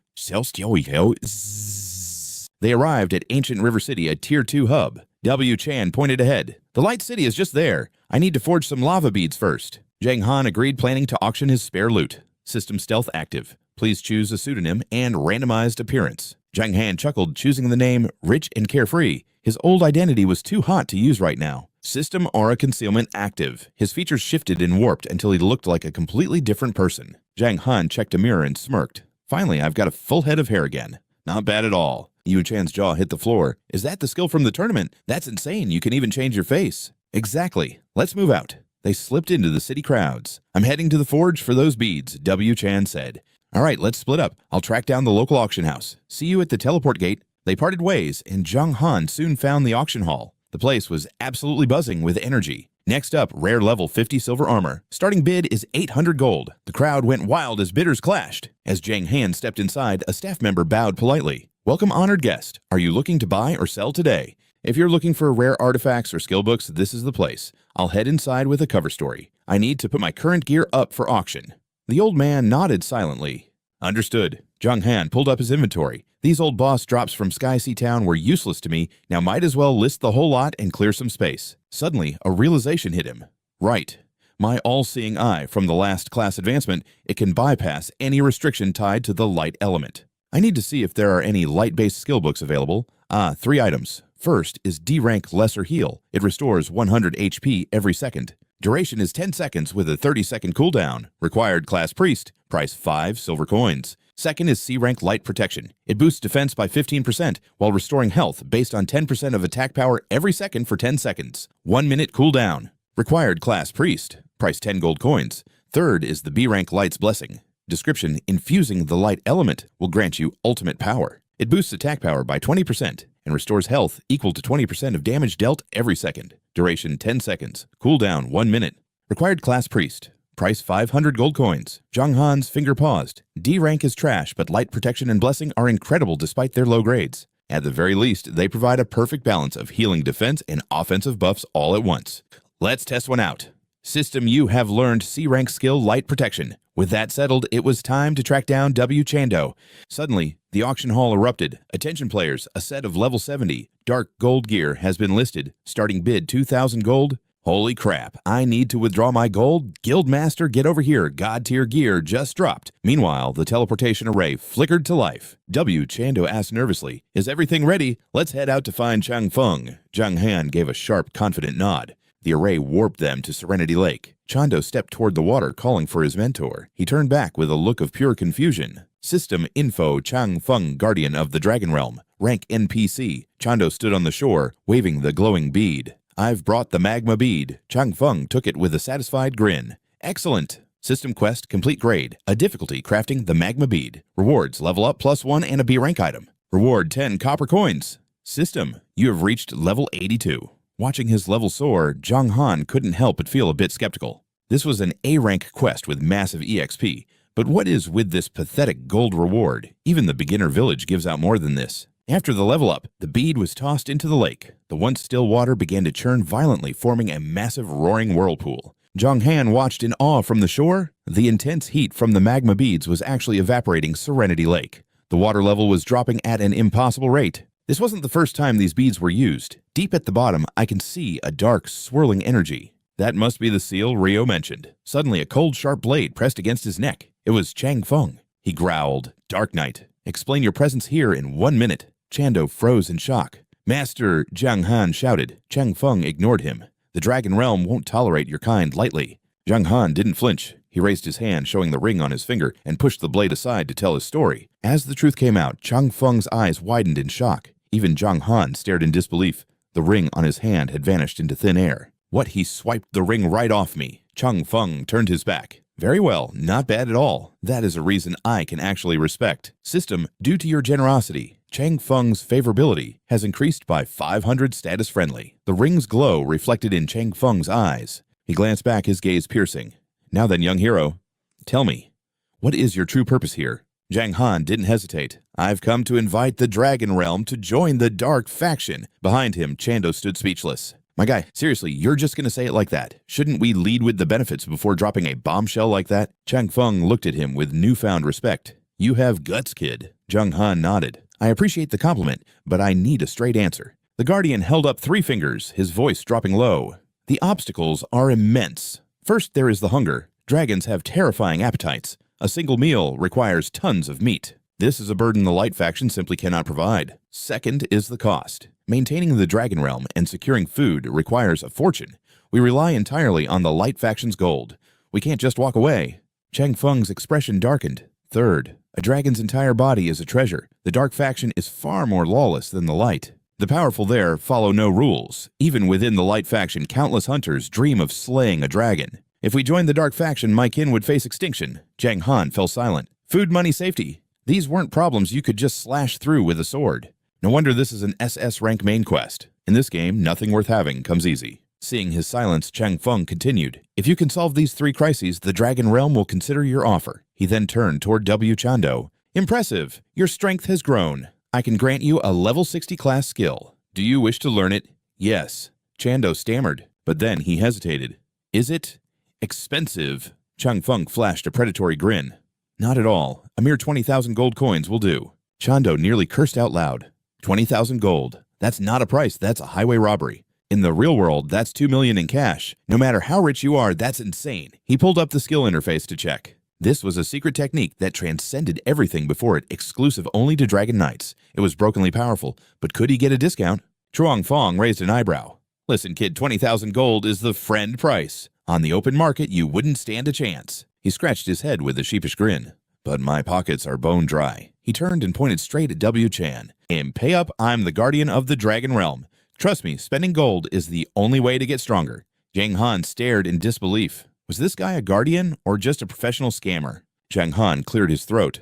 They arrived at Ancient River City, a Tier 2 hub. W. Chan pointed ahead. The Light City is just there. I need to forge some lava beads first. Jiang Han agreed, planning to auction his spare loot. System stealth active. Please choose a pseudonym and randomized appearance. Jiang Han chuckled, choosing the name Rich and Carefree. His old identity was too hot to use right now. System aura concealment active. His features shifted and warped until he looked like a completely different person. Jiang Han checked a mirror and smirked. Finally, I've got a full head of hair again. Not bad at all. Yu Chan's jaw hit the floor. Is that the skill from the tournament? That's insane. You can even change your face. Exactly. Let's move out. They slipped into the city crowds. I'm heading to the forge for those beads, W. Chan said. All right, let's split up. I'll track down the local auction house. See you at the teleport gate. They parted ways, and Jiang Han soon found the auction hall. The place was absolutely buzzing with energy. Next up, rare level 50 silver armor. Starting bid is 800 gold. The crowd went wild as bidders clashed. As Jiang Han stepped inside, a staff member bowed politely. Welcome, honored guest. Are you looking to buy or sell today? If you're looking for rare artifacts or skill books, this is the place. I'll head inside with a cover story. I need to put my current gear up for auction. The old man nodded silently. Understood. Jiang Han pulled up his inventory. These old boss drops from Sky Sea Town were useless to me, now might as well list the whole lot and clear some space. Suddenly, a realization hit him. Right. My all-seeing eye from the last class advancement, it can bypass any restriction tied to the light element. I need to see if there are any light-based skill books available. 3 items. First is D-rank Lesser Heal. It restores 100 HP every second. Duration is 10 seconds with a 30-second cooldown. Required class Priest. Price 5 silver coins. Second is C-rank Light Protection. It boosts defense by 15% while restoring health based on 10% of attack power every second for 10 seconds. 1 minute cooldown. Required class Priest. Price 10 gold coins. Third is the B-rank Light's Blessing. Description: infusing the light element will grant you ultimate power. It boosts attack power by 20% and restores health equal to 20% of damage dealt every second. Duration 10 seconds. Cooldown 1 minute. Required class priest. Price 500 gold coins. Jiang Han's finger paused. D rank is trash, but light protection and blessing are incredible despite their low grades. At the very least, they provide a perfect balance of healing defense and offensive buffs all at once. Let's test one out. System, you have learned C rank skill light protection. With that settled, it was time to track down W. Chando. Suddenly, the auction hall erupted. Attention players, a set of level 70 dark gold gear has been listed. Starting bid 2,000 gold. Holy crap, I need to withdraw my gold. Guildmaster, get over here. God tier gear just dropped. Meanwhile, the teleportation array flickered to life. W. Chando asked nervously, is everything ready? Let's head out to find Chang Feng. Jiang Han gave a sharp, confident nod. The array warped them to Serenity Lake. Chando stepped toward the water, calling for his mentor. He turned back with a look of pure confusion. System info Chang Feng, Guardian of the Dragon Realm. Rank NPC. Chando stood on the shore, waving the glowing bead. I've brought the magma bead. Chang Feng took it with a satisfied grin. Excellent. System quest, complete grade. A difficulty, crafting the magma bead. Rewards, level up +1 and a B rank item. Reward, 10 copper coins. System, you have reached level 82. Watching his level soar, Jiang Han couldn't help but feel a bit skeptical. This was an A-rank quest with massive EXP, but what is with this pathetic gold reward? Even the beginner village gives out more than this. After the level up, the bead was tossed into the lake. The once still water began to churn violently, forming a massive roaring whirlpool. Jiang Han watched in awe from the shore. The intense heat from the magma beads was actually evaporating Serenity Lake. The water level was dropping at an impossible rate. This wasn't the first time these beads were used. Deep at the bottom, I can see a dark, swirling energy. That must be the seal Rio mentioned. Suddenly, a cold, sharp blade pressed against his neck. It was Chang Feng. He growled, Dark Knight, explain your presence here in 1 minute. Chando froze in shock. Master, Jiang Han shouted. Chang Feng ignored him. The Dragon Realm won't tolerate your kind lightly. Jiang Han didn't flinch. He raised his hand, showing the ring on his finger, and pushed the blade aside to tell his story. As the truth came out, Chang Feng's eyes widened in shock. Even Jiang Han stared in disbelief. The ring on his hand had vanished into thin air. What, he swiped the ring right off me? Chang Feng turned his back. Very well, not bad at all. That is a reason I can actually respect. System, due to your generosity, Chang Feng's favorability has increased by 500 status friendly. The ring's glow reflected in Chang Feng's eyes. He glanced back, his gaze piercing. Now then, young hero, tell me, what is your true purpose here? Jiang Han didn't hesitate. I've come to invite the Dragon Realm to join the Dark Faction. Behind him, Chando stood speechless. My guy, seriously, you're just gonna say it like that? Shouldn't we lead with the benefits before dropping a bombshell like that? Chang Feng looked at him with newfound respect. You have guts, kid. Jiang Han nodded. I appreciate the compliment, but I need a straight answer. The Guardian held up 3 fingers, his voice dropping low. The obstacles are immense. First, there is the hunger. Dragons have terrifying appetites. A single meal requires tons of meat. This is a burden the Light Faction simply cannot provide. Second is the cost. Maintaining the Dragon Realm and securing food requires a fortune. We rely entirely on the Light Faction's gold. We can't just walk away. Chang Feng's expression darkened. Third, a dragon's entire body is a treasure. The Dark Faction is far more lawless than the Light. The powerful there follow no rules. Even within the Light Faction, countless hunters dream of slaying a dragon. If we joined the Dark Faction, my kin would face extinction. Jiang Han fell silent. Food, money, safety. These weren't problems you could just slash through with a sword. No wonder this is an SS-rank main quest. In this game, nothing worth having comes easy. Seeing his silence, Chang Feng continued. If you can solve these 3 crises, the Dragon Realm will consider your offer. He then turned toward W. Chando. Impressive. Your strength has grown. I can grant you a level 60 class skill. Do you wish to learn it? Yes. Chando stammered, but then he hesitated. Is it expensive? Chang Feng flashed a predatory grin. Not at all. A mere 20,000 gold coins will do. Chando nearly cursed out loud. 20,000 gold. That's not a price, that's a highway robbery. In the real world, that's 2 million in cash. No matter how rich you are, that's insane. He pulled up the skill interface to check. This was a secret technique that transcended everything before it, exclusive only to Dragon Knights. It was brokenly powerful, but could he get a discount? Chuang Fong raised an eyebrow. Listen, kid, 20,000 gold is the friend price. On the open market, you wouldn't stand a chance. He scratched his head with a sheepish grin. But my pockets are bone dry. He turned and pointed straight at W. Chan. In pay up, I'm the Guardian of the Dragon Realm. Trust me, spending gold is the only way to get stronger. Jiang Han stared in disbelief. Was this guy a guardian or just a professional scammer? Jiang Han cleared his throat.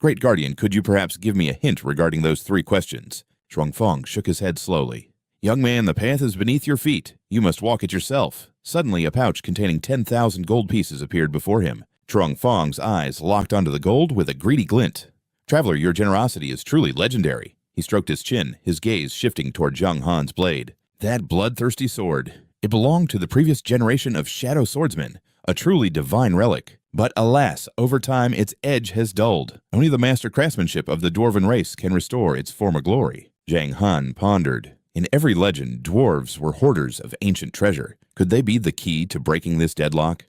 Great Guardian, could you perhaps give me a hint regarding those 3 questions? Shuangfang shook his head slowly. Young man, the path is beneath your feet. You must walk it yourself. Suddenly, a pouch containing 10,000 gold pieces appeared before him. Shuangfang's eyes locked onto the gold with a greedy glint. Traveler, your generosity is truly legendary. He stroked his chin, his gaze shifting toward Jiang Han's blade. That bloodthirsty sword. It belonged to the previous generation of Shadow Swordsmen, a truly divine relic. But alas, over time its edge has dulled. Only the master craftsmanship of the dwarven race can restore its former glory. Jiang Han pondered. In every legend, dwarves were hoarders of ancient treasure. Could they be the key to breaking this deadlock?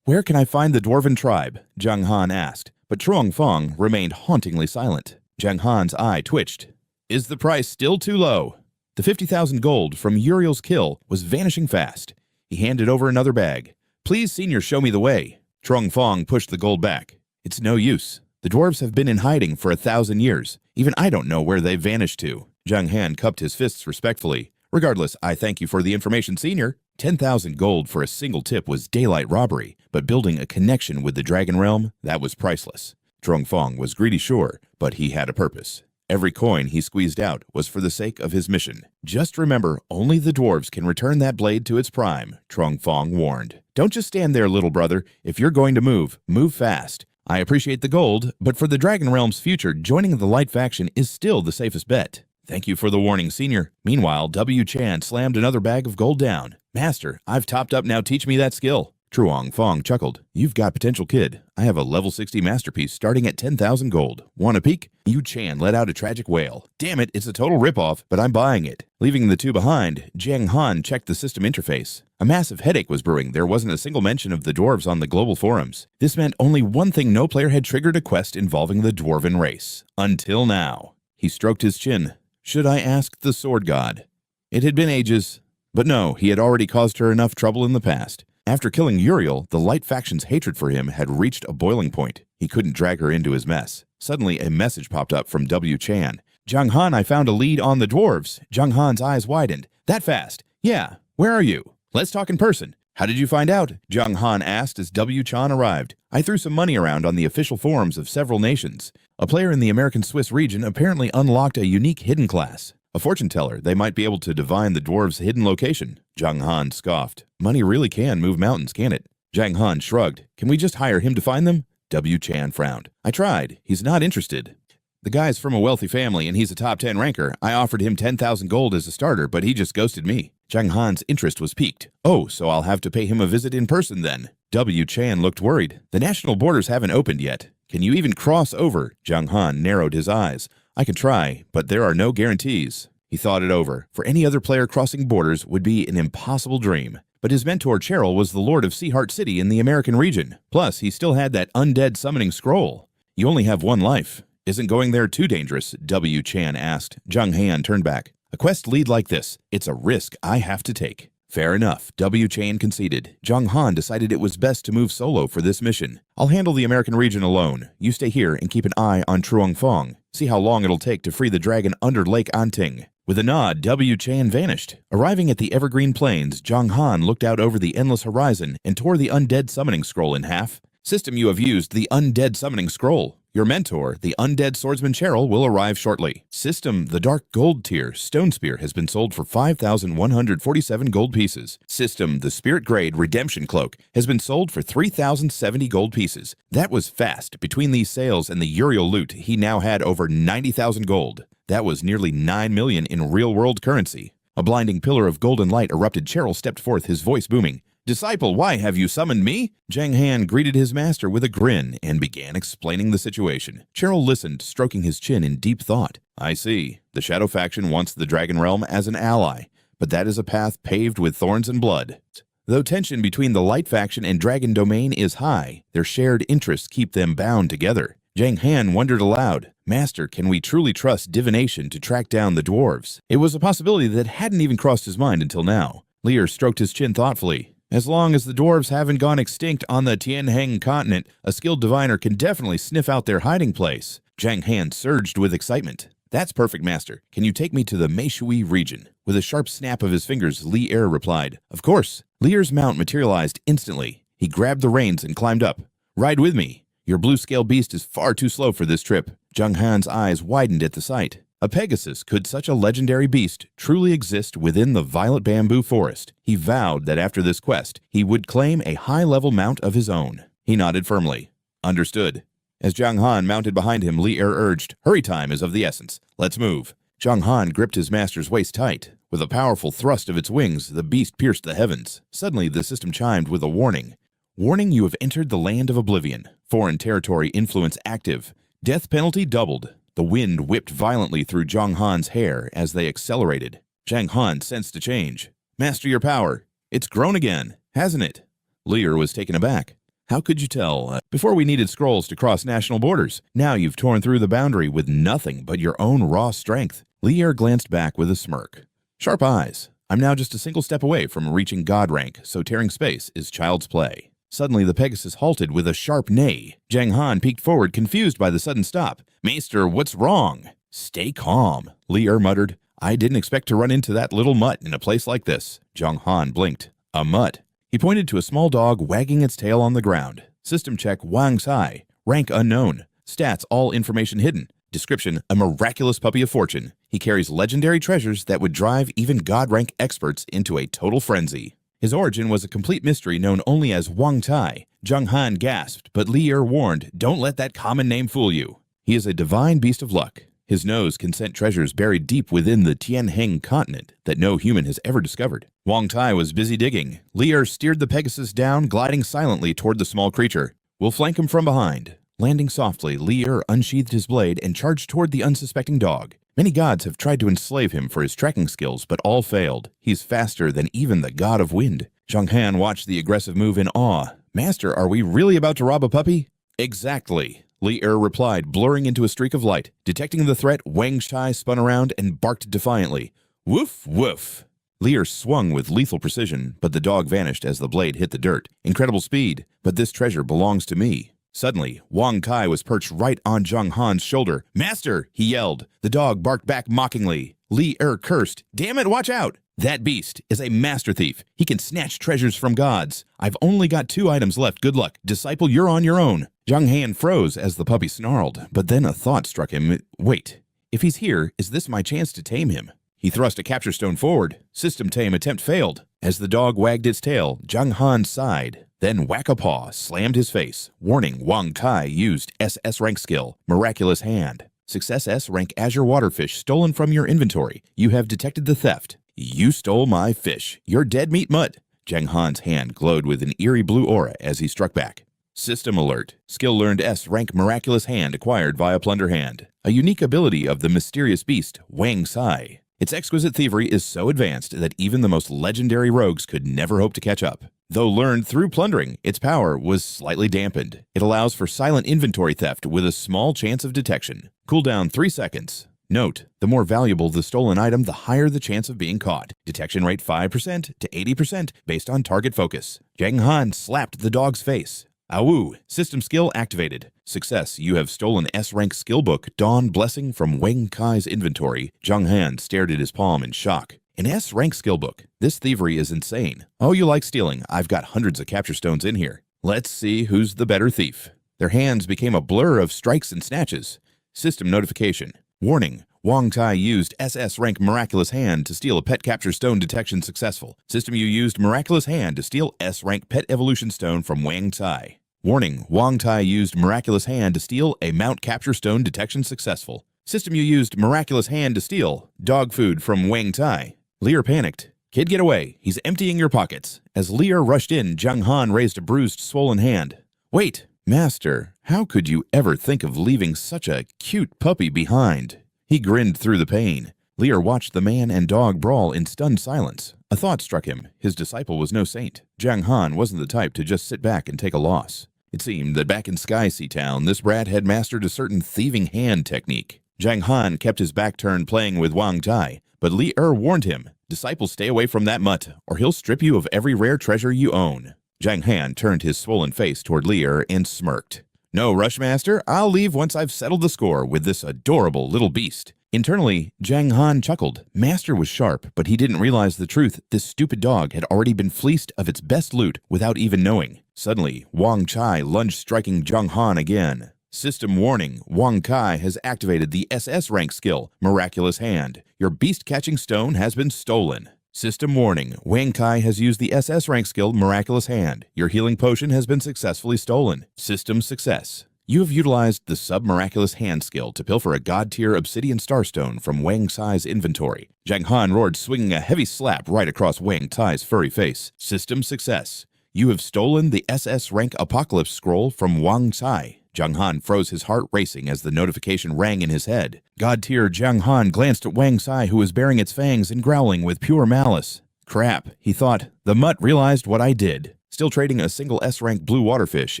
Where can I find the dwarven tribe? Jiang Han asked, but Shuangfang remained hauntingly silent. Jiang Han's eye twitched. Is the price still too low? The 50,000 gold from Uriel's kill was vanishing fast. He handed over another bag. Please, senior, show me the way. Shuangfang pushed the gold back. It's no use. The dwarves have been in hiding for 1,000 years. Even I don't know where they vanished to. Jiang Han cupped his fists respectfully. Regardless, I thank you for the information, senior. 10,000 gold for a single tip was daylight robbery, but building a connection with the Dragon Realm, that was priceless. Shuangfang was greedy, sure, but he had a purpose. Every coin he squeezed out was for the sake of his mission. Just remember, only the dwarves can return that blade to its prime, Shuangfang warned. Don't just stand there, little brother. If you're going to move, move fast. I appreciate the gold, but for the Dragon Realm's future, joining the Light faction is still the safest bet. Thank you for the warning, senior. Meanwhile, W. Chan slammed another bag of gold down. Master, I've topped up, now teach me that skill. Shuangfang chuckled. You've got potential, kid. I have a level 60 masterpiece starting at 10,000 gold. Want a peek? Yu Chan let out a tragic wail. Damn it, it's a total ripoff, but I'm buying it. Leaving the 2 behind, Jiang Han checked the system interface. A massive headache was brewing. There wasn't a single mention of the dwarves on the global forums. This meant only one thing: no player had triggered a quest involving the dwarven race. Until now. He stroked his chin. Should I ask the sword god? It had been ages. But no, he had already caused her enough trouble in the past. After killing Uriel, the Light faction's hatred for him had reached a boiling point. He couldn't drag her into his mess. Suddenly, a message popped up from W. Chan. Jiang Han, I found a lead on the dwarves. Jiang Han's eyes widened. That fast? Yeah. Where are you? Let's talk in person. How did you find out? Jiang Han asked as W. Chan arrived. I threw some money around on the official forums of several nations. A player in the American-Swiss region apparently unlocked a unique hidden class. A fortune teller, they might be able to divine the dwarves' hidden location. Jiang Han scoffed. Money really can move mountains, can it? Jiang Han shrugged. Can we just hire him to find them? W. Chan frowned. I tried. He's not interested. The guy's from a wealthy family and he's a top 10 ranker. I offered him 10,000 gold as a starter, but he just ghosted me. Jiang Han's interest was piqued. Oh, so I'll have to pay him a visit in person then. W. Chan looked worried. The national borders haven't opened yet. Can you even cross over? Jiang Han narrowed his eyes. I can try, but there are no guarantees. He thought it over. For any other player, crossing borders would be an impossible dream. But his mentor, Cheryl, was the Lord of Seaheart City in the American region. Plus, he still had that undead summoning scroll. You only have one life. Isn't going there too dangerous? W. Chan asked. Jiang Han turned back. A quest lead like this, it's a risk I have to take. Fair enough, W. Chan conceded. Jiang Han decided it was best to move solo for this mission. I'll handle the American region alone. You stay here and keep an eye on Shuangfang. See how long it'll take to free the dragon under Lake Anting. With a nod, W. Chan vanished. Arriving at the Evergreen Plains, Jiang Han looked out over the endless horizon and tore the undead summoning scroll in half. System, you have used the undead summoning scroll. Your mentor, the undead swordsman Cheryl, will arrive shortly. System, the dark gold tier stone spear has been sold for 5,147 gold pieces. System, the spirit grade redemption cloak has been sold for 3,070 gold pieces. That was fast. Between these sales and the Uriel loot, he now had over 90,000 gold. That was nearly 9 million in real-world currency. A blinding pillar of golden light erupted. Cheryl stepped forth, his voice booming. Disciple, why have you summoned me? Jiang Han greeted his master with a grin and began explaining the situation. Cheryl listened, stroking his chin in deep thought. I see. The Shadow faction wants the Dragon Realm as an ally, but that is a path paved with thorns and blood. Though tension between the Light faction and Dragon Domain is high, their shared interests keep them bound together. Jiang Han wondered aloud, Master, can we truly trust divination to track down the dwarves? It was a possibility that hadn't even crossed his mind until now. Lear stroked his chin thoughtfully. As long as the dwarves haven't gone extinct on the Tianheng continent, a skilled diviner can definitely sniff out their hiding place. Jiang Han surged with excitement. That's perfect, Master. Can you take me to the Meishui region? With a sharp snap of his fingers, Li Er replied. Of course. Lear's mount materialized instantly. He grabbed the reins and climbed up. Ride with me. Your blue-scale beast is far too slow for this trip. Jiang Han's eyes widened at the sight. A Pegasus, could such a legendary beast truly exist within the violet bamboo forest? He vowed that after this quest, he would claim a high-level mount of his own. He nodded firmly. Understood. As Jiang Han mounted behind him, Li Er urged, "Hurry time is of the essence. Let's move." Jiang Han gripped his master's waist tight. With a powerful thrust of its wings, the beast pierced the heavens. Suddenly, the system chimed with a warning. "Warning, you have entered the land of oblivion. Foreign territory influence active. Death penalty doubled." The wind whipped violently through Jiang Han's hair as they accelerated. Jiang Han sensed a change. "Master your power. It's grown again, hasn't it?" Li Er was taken aback. "How could you tell? Before we needed scrolls to cross national borders. Now you've torn through the boundary with nothing but your own raw strength." Li Er glanced back with a smirk. "Sharp eyes. I'm now just a single step away from reaching God rank, so tearing space is child's play." Suddenly, the Pegasus halted with a sharp neigh. Jiang Han peeked forward, confused by the sudden stop. "Maester, what's wrong?" "Stay calm," Li Er muttered. "I didn't expect to run into that little mutt in a place like this." Jiang Han blinked. "A mutt?" He pointed to a small dog wagging its tail on the ground. System check Wang Cai. Rank unknown. Stats all information hidden. Description: a miraculous puppy of fortune. He carries legendary treasures that would drive even God rank experts into a total frenzy. His origin was a complete mystery known only as Wang Tai. Jiang Han gasped, but Li Er warned, "Don't let that common name fool you. He is a divine beast of luck. His nose can scent treasures buried deep within the Tianheng continent that no human has ever discovered." Wang Tai was busy digging. Li Er steered the Pegasus down, gliding silently toward the small creature. "We'll flank him from behind." Landing softly, Li Er unsheathed his blade and charged toward the unsuspecting dog. Many gods have tried to enslave him for his tracking skills, but all failed. He's faster than even the god of wind. Jiang Han watched the aggressive move in awe. "Master, are we really about to rob a puppy?" "Exactly," Li Er replied, blurring into a streak of light. Detecting the threat, Wang Chai spun around and barked defiantly. "Woof, woof." Li Er swung with lethal precision, but the dog vanished as the blade hit the dirt. "Incredible speed, but this treasure belongs to me." Suddenly, Wang Kai was perched right on Jiang Han's shoulder. "Master!" he yelled. The dog barked back mockingly. Li Er cursed. "Damn it, watch out! That beast is a master thief. He can snatch treasures from gods. I've only got 2 items left. Good luck. Disciple, you're on your own." Jiang Han froze as the puppy snarled, but then a thought struck him. "Wait, if he's here, is this my chance to tame him?" He thrust a capture stone forward. System tame attempt failed. As the dog wagged its tail, Jiang Han sighed. Then Whack-a-Paw slammed his face. Warning, Wang Kai used SS-rank skill, Miraculous Hand. Success S-rank Azure Waterfish stolen from your inventory. You have detected the theft. "You stole my fish. You're dead meat mutt." Jiang Han's hand glowed with an eerie blue aura as he struck back. System alert. Skill learned S-rank Miraculous Hand acquired via Plunder Hand. A unique ability of the mysterious beast, Wang Sai. Its exquisite thievery is so advanced that even the most legendary rogues could never hope to catch up. Though learned through plundering, its power was slightly dampened. It allows for silent inventory theft with a small chance of detection. Cooldown 3 seconds. Note, the more valuable the stolen item, the higher the chance of being caught. Detection rate 5% to 80% based on target focus. Jiang Han slapped the dog's face. "Awoo! System skill activated. Success, you have stolen S-rank skill book, Dawn Blessing from Wang Kai's inventory." Jiang Han stared at his palm in shock. "An S-rank skill book? This thievery is insane." "Oh, you like stealing? I've got hundreds of capture stones in here. Let's see who's the better thief." Their hands became a blur of strikes and snatches. System notification. Warning, Wang Tai used SS-rank Miraculous Hand to steal a pet capture stone detection successful. System, you used Miraculous Hand to steal S-rank pet evolution stone from Wang Tai. Warning, Wang Tai used Miraculous Hand to steal a mount capture stone detection successful. System, you used Miraculous Hand to steal dog food from Wang Tai. Li Er panicked. "Kid, get away. He's emptying your pockets." As Li Er rushed in, Jiang Han raised a bruised, swollen hand. "Wait, Master, how could you ever think of leaving such a cute puppy behind?" He grinned through the pain. Li Er watched the man and dog brawl in stunned silence. A thought struck him. His disciple was no saint. Jiang Han wasn't the type to just sit back and take a loss. It seemed that back in Sky Sea Town, this brat had mastered a certain thieving hand technique. Jiang Han kept his back turned playing with Wang Tai, but Li Er warned him, "Disciple, stay away from that mutt, or he'll strip you of every rare treasure you own." Jiang Han turned his swollen face toward Li Er and smirked. "No rush, Master. I'll leave once I've settled the score with this adorable little beast." Internally, Jiang Han chuckled. Master was sharp, but he didn't realize the truth. This stupid dog had already been fleeced of its best loot without even knowing. Suddenly, Wang Chai lunged, striking Jiang Han again. System warning, Wang Kai has activated the SS rank skill, Miraculous Hand. Your beast-catching stone has been stolen. System warning, Wang Kai has used the SS rank skill, Miraculous Hand. Your healing potion has been successfully stolen. System success. You have utilized the Sub-Miraculous Hand skill to pilfer a God-tier Obsidian Starstone from Wang Cai's inventory. Jiang Han roared, swinging a heavy slap right across Wang Cai's furry face. System success. You have stolen the SS rank Apocalypse Scroll from Wang Cai. Jiang Han froze, his heart racing as the notification rang in his head. God-tier Jiang Han glanced at Wang Cai, who was baring its fangs and growling with pure malice. Crap, he thought. The mutt realized what I did. Still trading a single S-rank blue waterfish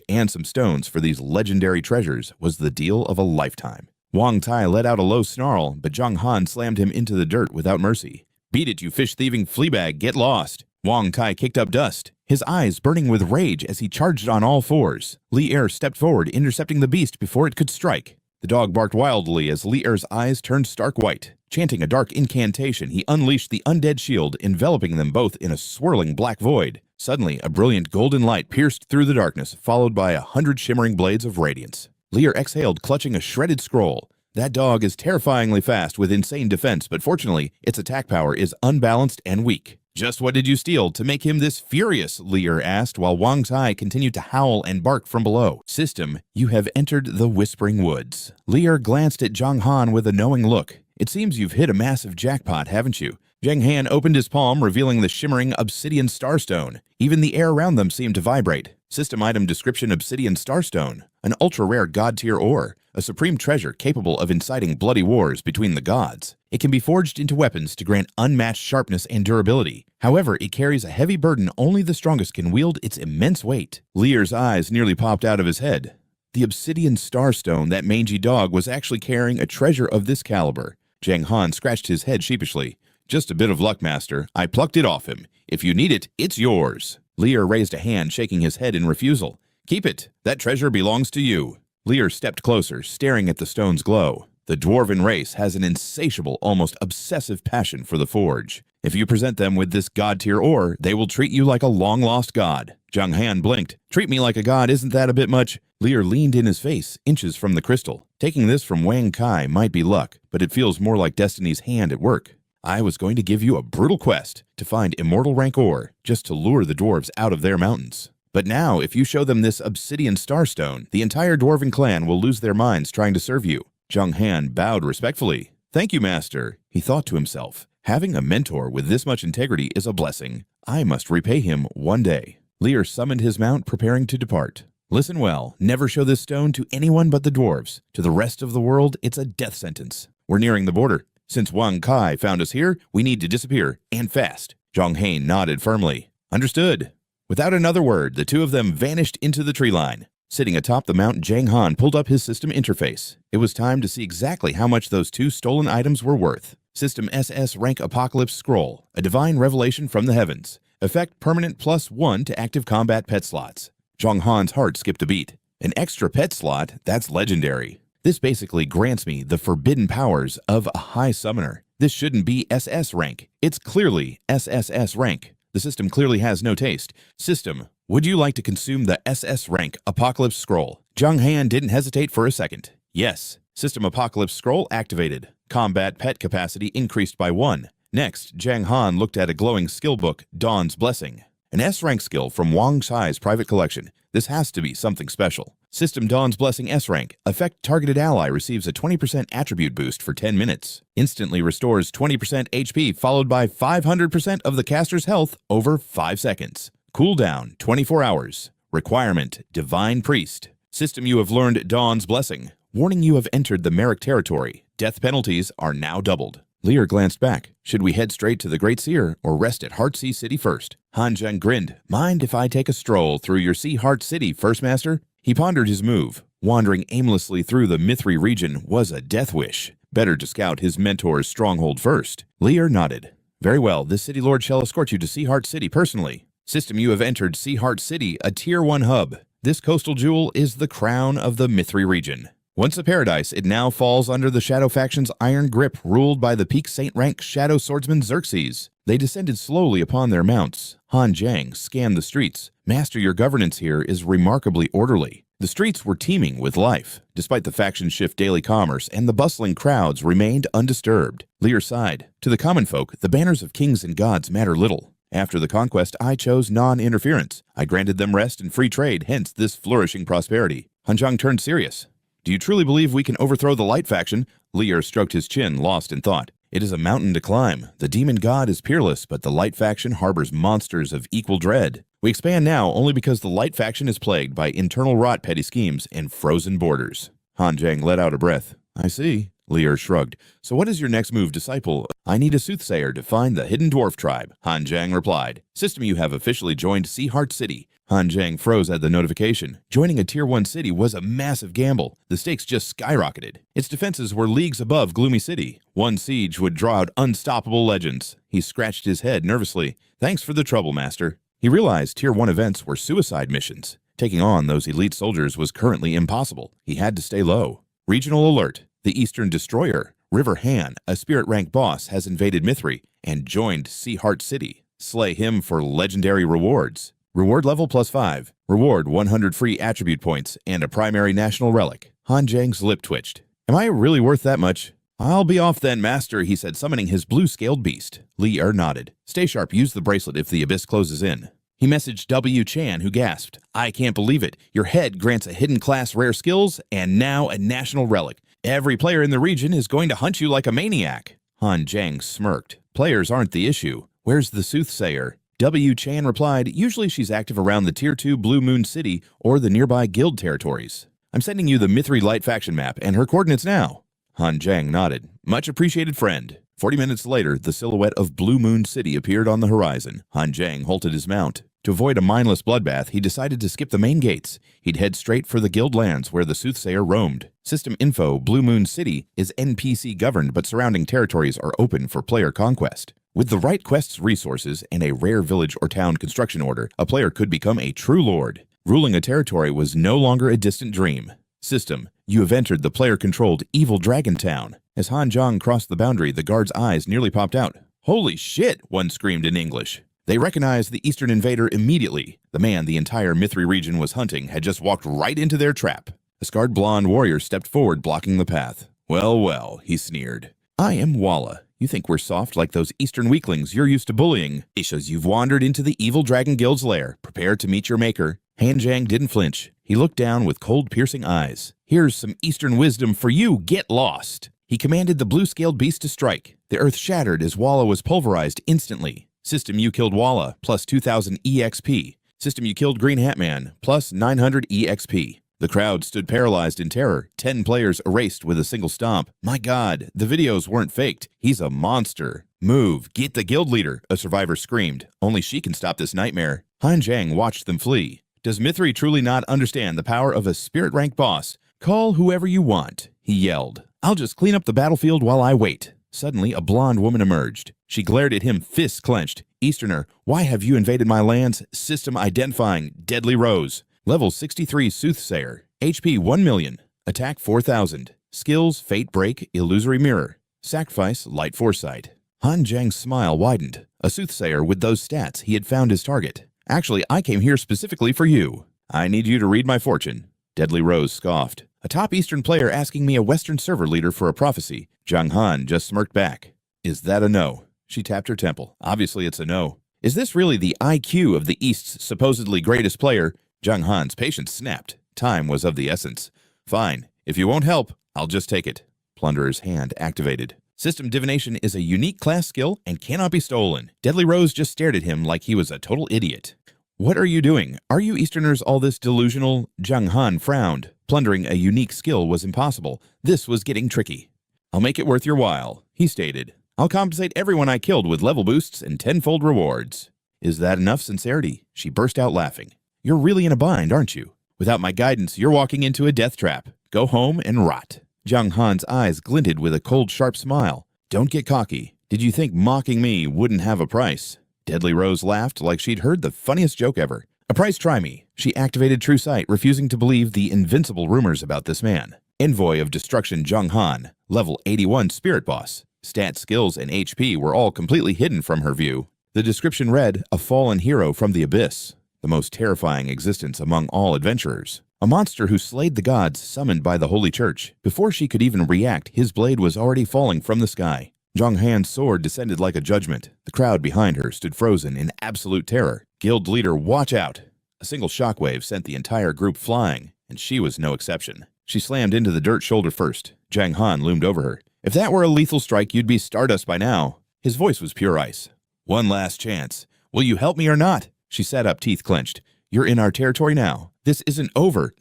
and some stones for these legendary treasures was the deal of a lifetime. Wang Cai let out a low snarl, but Jiang Han slammed him into the dirt without mercy. Beat it, you fish-thieving fleabag, get lost. Wang Cai kicked up dust, his eyes burning with rage as he charged on all fours. Li Er stepped forward, intercepting the beast before it could strike. The dog barked wildly as Li Er's eyes turned stark white. Chanting a dark incantation, he unleashed the undead shield, enveloping them both in a swirling black void. Suddenly, a brilliant golden light pierced through the darkness, followed by 100 shimmering blades of radiance. Li Er exhaled, clutching a shredded scroll. That dog is terrifyingly fast with insane defense, but fortunately, its attack power is unbalanced and weak. Just what did you steal to make him this furious? Li Er asked, while Wang Cai continued to howl and bark from below. System, you have entered the Whispering Woods. Li Er glanced at Jiang Han with a knowing look. It seems you've hit a massive jackpot, haven't you? Jiang Han opened his palm, revealing the shimmering Obsidian Starstone. Even the air around them seemed to vibrate. System item description: Obsidian Starstone. An ultra-rare god-tier ore. A supreme treasure capable of inciting bloody wars between the gods. It can be forged into weapons to grant unmatched sharpness and durability. However, it carries a heavy burden only the strongest can wield its immense weight. Li Er's eyes nearly popped out of his head. The Obsidian Starstone, that mangy dog, was actually carrying a treasure of this caliber. Jiang Han scratched his head sheepishly. Just a bit of luck, Master. I plucked it off him. If you need it, it's yours. Li Er raised a hand, shaking his head in refusal. Keep it. That treasure belongs to you. Li Er stepped closer, staring at the stone's glow. The dwarven race has an insatiable, almost obsessive passion for the forge. If you present them with this god-tier ore, they will treat you like a long-lost god. Jiang Han blinked. Treat me like a god, isn't that a bit much? Li Er leaned in his face, inches from the crystal. Taking this from Wang Cai might be luck, but it feels more like destiny's hand at work. I was going to give you a brutal quest to find immortal rank ore, just to lure the dwarves out of their mountains. But now, if you show them this Obsidian Starstone, the entire dwarven clan will lose their minds trying to serve you. Jiang Han bowed respectfully. Thank you, Master, he thought to himself. Having a mentor with this much integrity is a blessing. I must repay him one day. Li Er summoned his mount, preparing to depart. Listen well, never show this stone to anyone but the dwarves. To the rest of the world, it's a death sentence. We're nearing the border. Since Wang Cai found us here, we need to disappear, and fast. Jiang Han nodded firmly. Understood. Without another word, the two of them vanished into the tree line. Sitting atop the mount, Jiang Han pulled up his system interface. It was time to see exactly how much those two stolen items were worth. System SS-rank Apocalypse Scroll, a divine revelation from the heavens. Effect permanent +1 to active combat pet slots. Jiang Han's heart skipped a beat. An extra pet slot? That's legendary. This basically grants me the forbidden powers of a high summoner. This shouldn't be SS rank. It's clearly SSS rank. The system clearly has no taste. System, would you like to consume the SS rank Apocalypse Scroll? Jiang Han didn't hesitate for a second. Yes. System Apocalypse Scroll activated. Combat pet capacity increased by 1. Next, Jiang Han looked at a glowing skill book, Dawn's Blessing. An S-rank skill from Wang Cai's private collection. This has to be something special. System Dawn's Blessing S-rank. Effect targeted ally receives a 20% attribute boost for 10 minutes. Instantly restores 20% HP followed by 500% of the caster's health over 5 seconds. Cooldown 24 hours. Requirement Divine Priest. System, you have learned Dawn's Blessing. Warning, you have entered the Merrick territory. Death penalties are now doubled. Li Er glanced back. Should we head straight to the Great Seer or rest at Heartsea City first? Han Zheng grinned. Mind if I take a stroll through your Sea Heart City first, Master? He pondered his move. Wandering aimlessly through the Mithri region was a death wish. Better to scout his mentor's stronghold first. Li Er nodded. Very well, this city lord shall escort you to Sea Heart City personally. System, you have entered Sea Heart City, a Tier 1 hub. This coastal jewel is the crown of the Mithri region. Once a paradise, it now falls under the Shadow faction's iron grip, ruled by the peak Saint-rank Shadow Swordsman Xerxes. They descended slowly upon their mounts. Han Jiang scanned the streets. Master, your governance here is remarkably orderly. The streets were teeming with life. Despite the faction shift daily commerce and the bustling crowds remained undisturbed. Lear sighed. To the common folk, the banners of kings and gods matter little. After the conquest, I chose non-interference. I granted them rest and free trade, hence this flourishing prosperity. Han Jiang turned serious. Do you truly believe we can overthrow the Light faction? Lear stroked his chin, lost in thought. It is a mountain to climb. The demon god is peerless, but the Light faction harbors monsters of equal dread. We expand now only because the Light faction is plagued by internal rot, petty schemes, and frozen borders. Han Jiang let out a breath. I see. Lear shrugged. So what is your next move, disciple? I need a soothsayer to find the hidden dwarf tribe. Han Jiang replied. System, you have officially joined Sea Heart City. Han Jiang froze at the notification. Joining a Tier 1 city was a massive gamble. The stakes just skyrocketed. Its defenses were leagues above Gloomy City. One siege would draw out unstoppable legends. He scratched his head nervously. Thanks for the trouble, Master. He realized Tier 1 events were suicide missions. Taking on those elite soldiers was currently impossible. He had to stay low. Regional alert. The Eastern Destroyer, River Han, a spirit rank boss, has invaded Mithri and joined Sea Heart City. Slay him for legendary rewards. Reward level +5. Reward 100 free attribute points and a primary national relic. Han Jiang's lip twitched. Am I really worth that much? I'll be off then, Master, he said, summoning his blue-scaled beast. Lear nodded. Stay sharp, use the bracelet if the abyss closes in. He messaged W. Chan, who gasped. I can't believe it. Your head grants a hidden class rare skills and now a national relic. Every player in the region is going to hunt you like a maniac. Han Jiang smirked. Players aren't the issue. Where's the soothsayer? W. Chan replied, usually she's active around the Tier 2 Blue Moon City or the nearby guild territories. I'm sending you the Mithri Light faction map and her coordinates now. Han Jiang nodded. Much appreciated, friend. 40 minutes later, the silhouette of Blue Moon City appeared on the horizon. Han Jiang halted his mount. To avoid a mindless bloodbath, he decided to skip the main gates. He'd head straight for the guild lands where the soothsayer roamed. System info, Blue Moon City is NPC governed, but surrounding territories are open for player conquest. With the right quest's resources and a rare village or town construction order, a player could become a true lord. Ruling a territory was no longer a distant dream. System, you have entered the player-controlled Evil Dragon Town. As Han Jiang crossed the boundary, the guard's eyes nearly popped out. Holy shit, one screamed in English. They recognized the Eastern invader immediately. The man the entire Mithri region was hunting had just walked right into their trap. A scarred blonde warrior stepped forward, blocking the path. Well, well, he sneered. I am Walla. You think we're soft like those Eastern weaklings you're used to bullying. Issues, you've wandered into the Evil Dragon Guild's lair. Prepare to meet your maker. Han Jiang didn't flinch. He looked down with cold, piercing eyes. Here's some Eastern wisdom for you. Get lost. He commanded the blue-scaled beast to strike. The earth shattered as Walla was pulverized instantly. System, you killed Walla, plus 2,000 EXP. System, you killed Green Hat Man, plus 900 EXP. The crowd stood paralyzed in terror, 10 players erased with a single stomp. My god, the videos weren't faked. He's a monster. Move, get the guild leader, a survivor screamed. Only she can stop this nightmare. Han Jiang watched them flee. Does Mithri truly not understand the power of a spirit rank boss? Call whoever you want, he yelled. I'll just clean up the battlefield while I wait. Suddenly, a blonde woman emerged. She glared at him, fists clenched. Easterner, why have you invaded my lands? System identifying, Deadly Rose. Level 63 Soothsayer. HP 1 million. Attack 4,000. Skills, Fate Break, Illusory Mirror. Sacrifice, Light Foresight. Han Jiang's smile widened. A soothsayer with those stats, he had found his target. Actually, I came here specifically for you. I need you to read my fortune. Deadly Rose scoffed. A top Eastern player asking me a Western server leader for a prophecy. Jiang Han just smirked back. Is that a no? She tapped her temple. Obviously it's a no. Is this really the IQ of the East's supposedly greatest player? Jiang Han's patience snapped. Time was of the essence. Fine. If you won't help, I'll just take it. Plunderer's hand activated. System divination is a unique class skill and cannot be stolen. Deadly Rose just stared at him like he was a total idiot. What are you doing? Are you Easterners all this delusional? Jiang Han frowned. Plundering a unique skill was impossible. This was getting tricky. I'll make it worth your while, he stated. I'll compensate everyone I killed with level boosts and tenfold rewards. Is that enough sincerity? She burst out laughing. You're really in a bind, aren't you? Without my guidance, you're walking into a death trap. Go home and rot. Jiang Han's eyes glinted with a cold, sharp smile. Don't get cocky. Did you think mocking me wouldn't have a price? Deadly Rose laughed like she'd heard the funniest joke ever. A price, try me. She activated True Sight, refusing to believe the invincible rumors about this man. Envoy of Destruction Jiang Han, level 81 Spirit Boss. Stat, skills, and HP were all completely hidden from her view. The description read, a fallen hero from the abyss, the most terrifying existence among all adventurers. A monster who slayed the gods summoned by the Holy Church. Before she could even react, his blade was already falling from the sky. Jiang Han's sword descended like a judgment. The crowd behind her stood frozen in absolute terror. Guild leader, watch out! A single shockwave sent the entire group flying, and she was no exception. She slammed into the dirt shoulder first. Jiang Han loomed over her. If that were a lethal strike, you'd be stardust by now. His voice was pure ice. One last chance. Will you help me or not? She sat up, teeth clenched. You're in our territory now. This isn't over.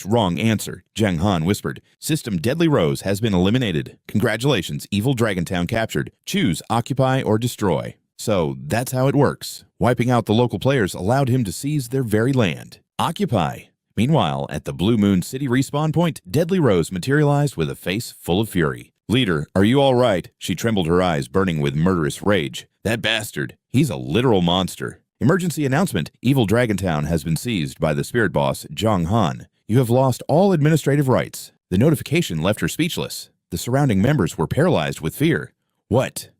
Wrong answer. Jiang Han whispered. System Deadly Rose has been eliminated. Congratulations, Evil Dragontown captured. Choose Occupy or Destroy. So that's how it works. Wiping out the local players allowed him to seize their very land. Occupy. Meanwhile, at the Blue Moon City respawn point, Deadly Rose materialized with a face full of fury. Leader, are you all right? She trembled, her eyes burning with murderous rage. That bastard. He's a literal monster. Emergency announcement. Evil Dragontown has been seized by the spirit boss, Jiang Han. You have lost all administrative rights. The notification left her speechless. The surrounding members were paralyzed with fear. What?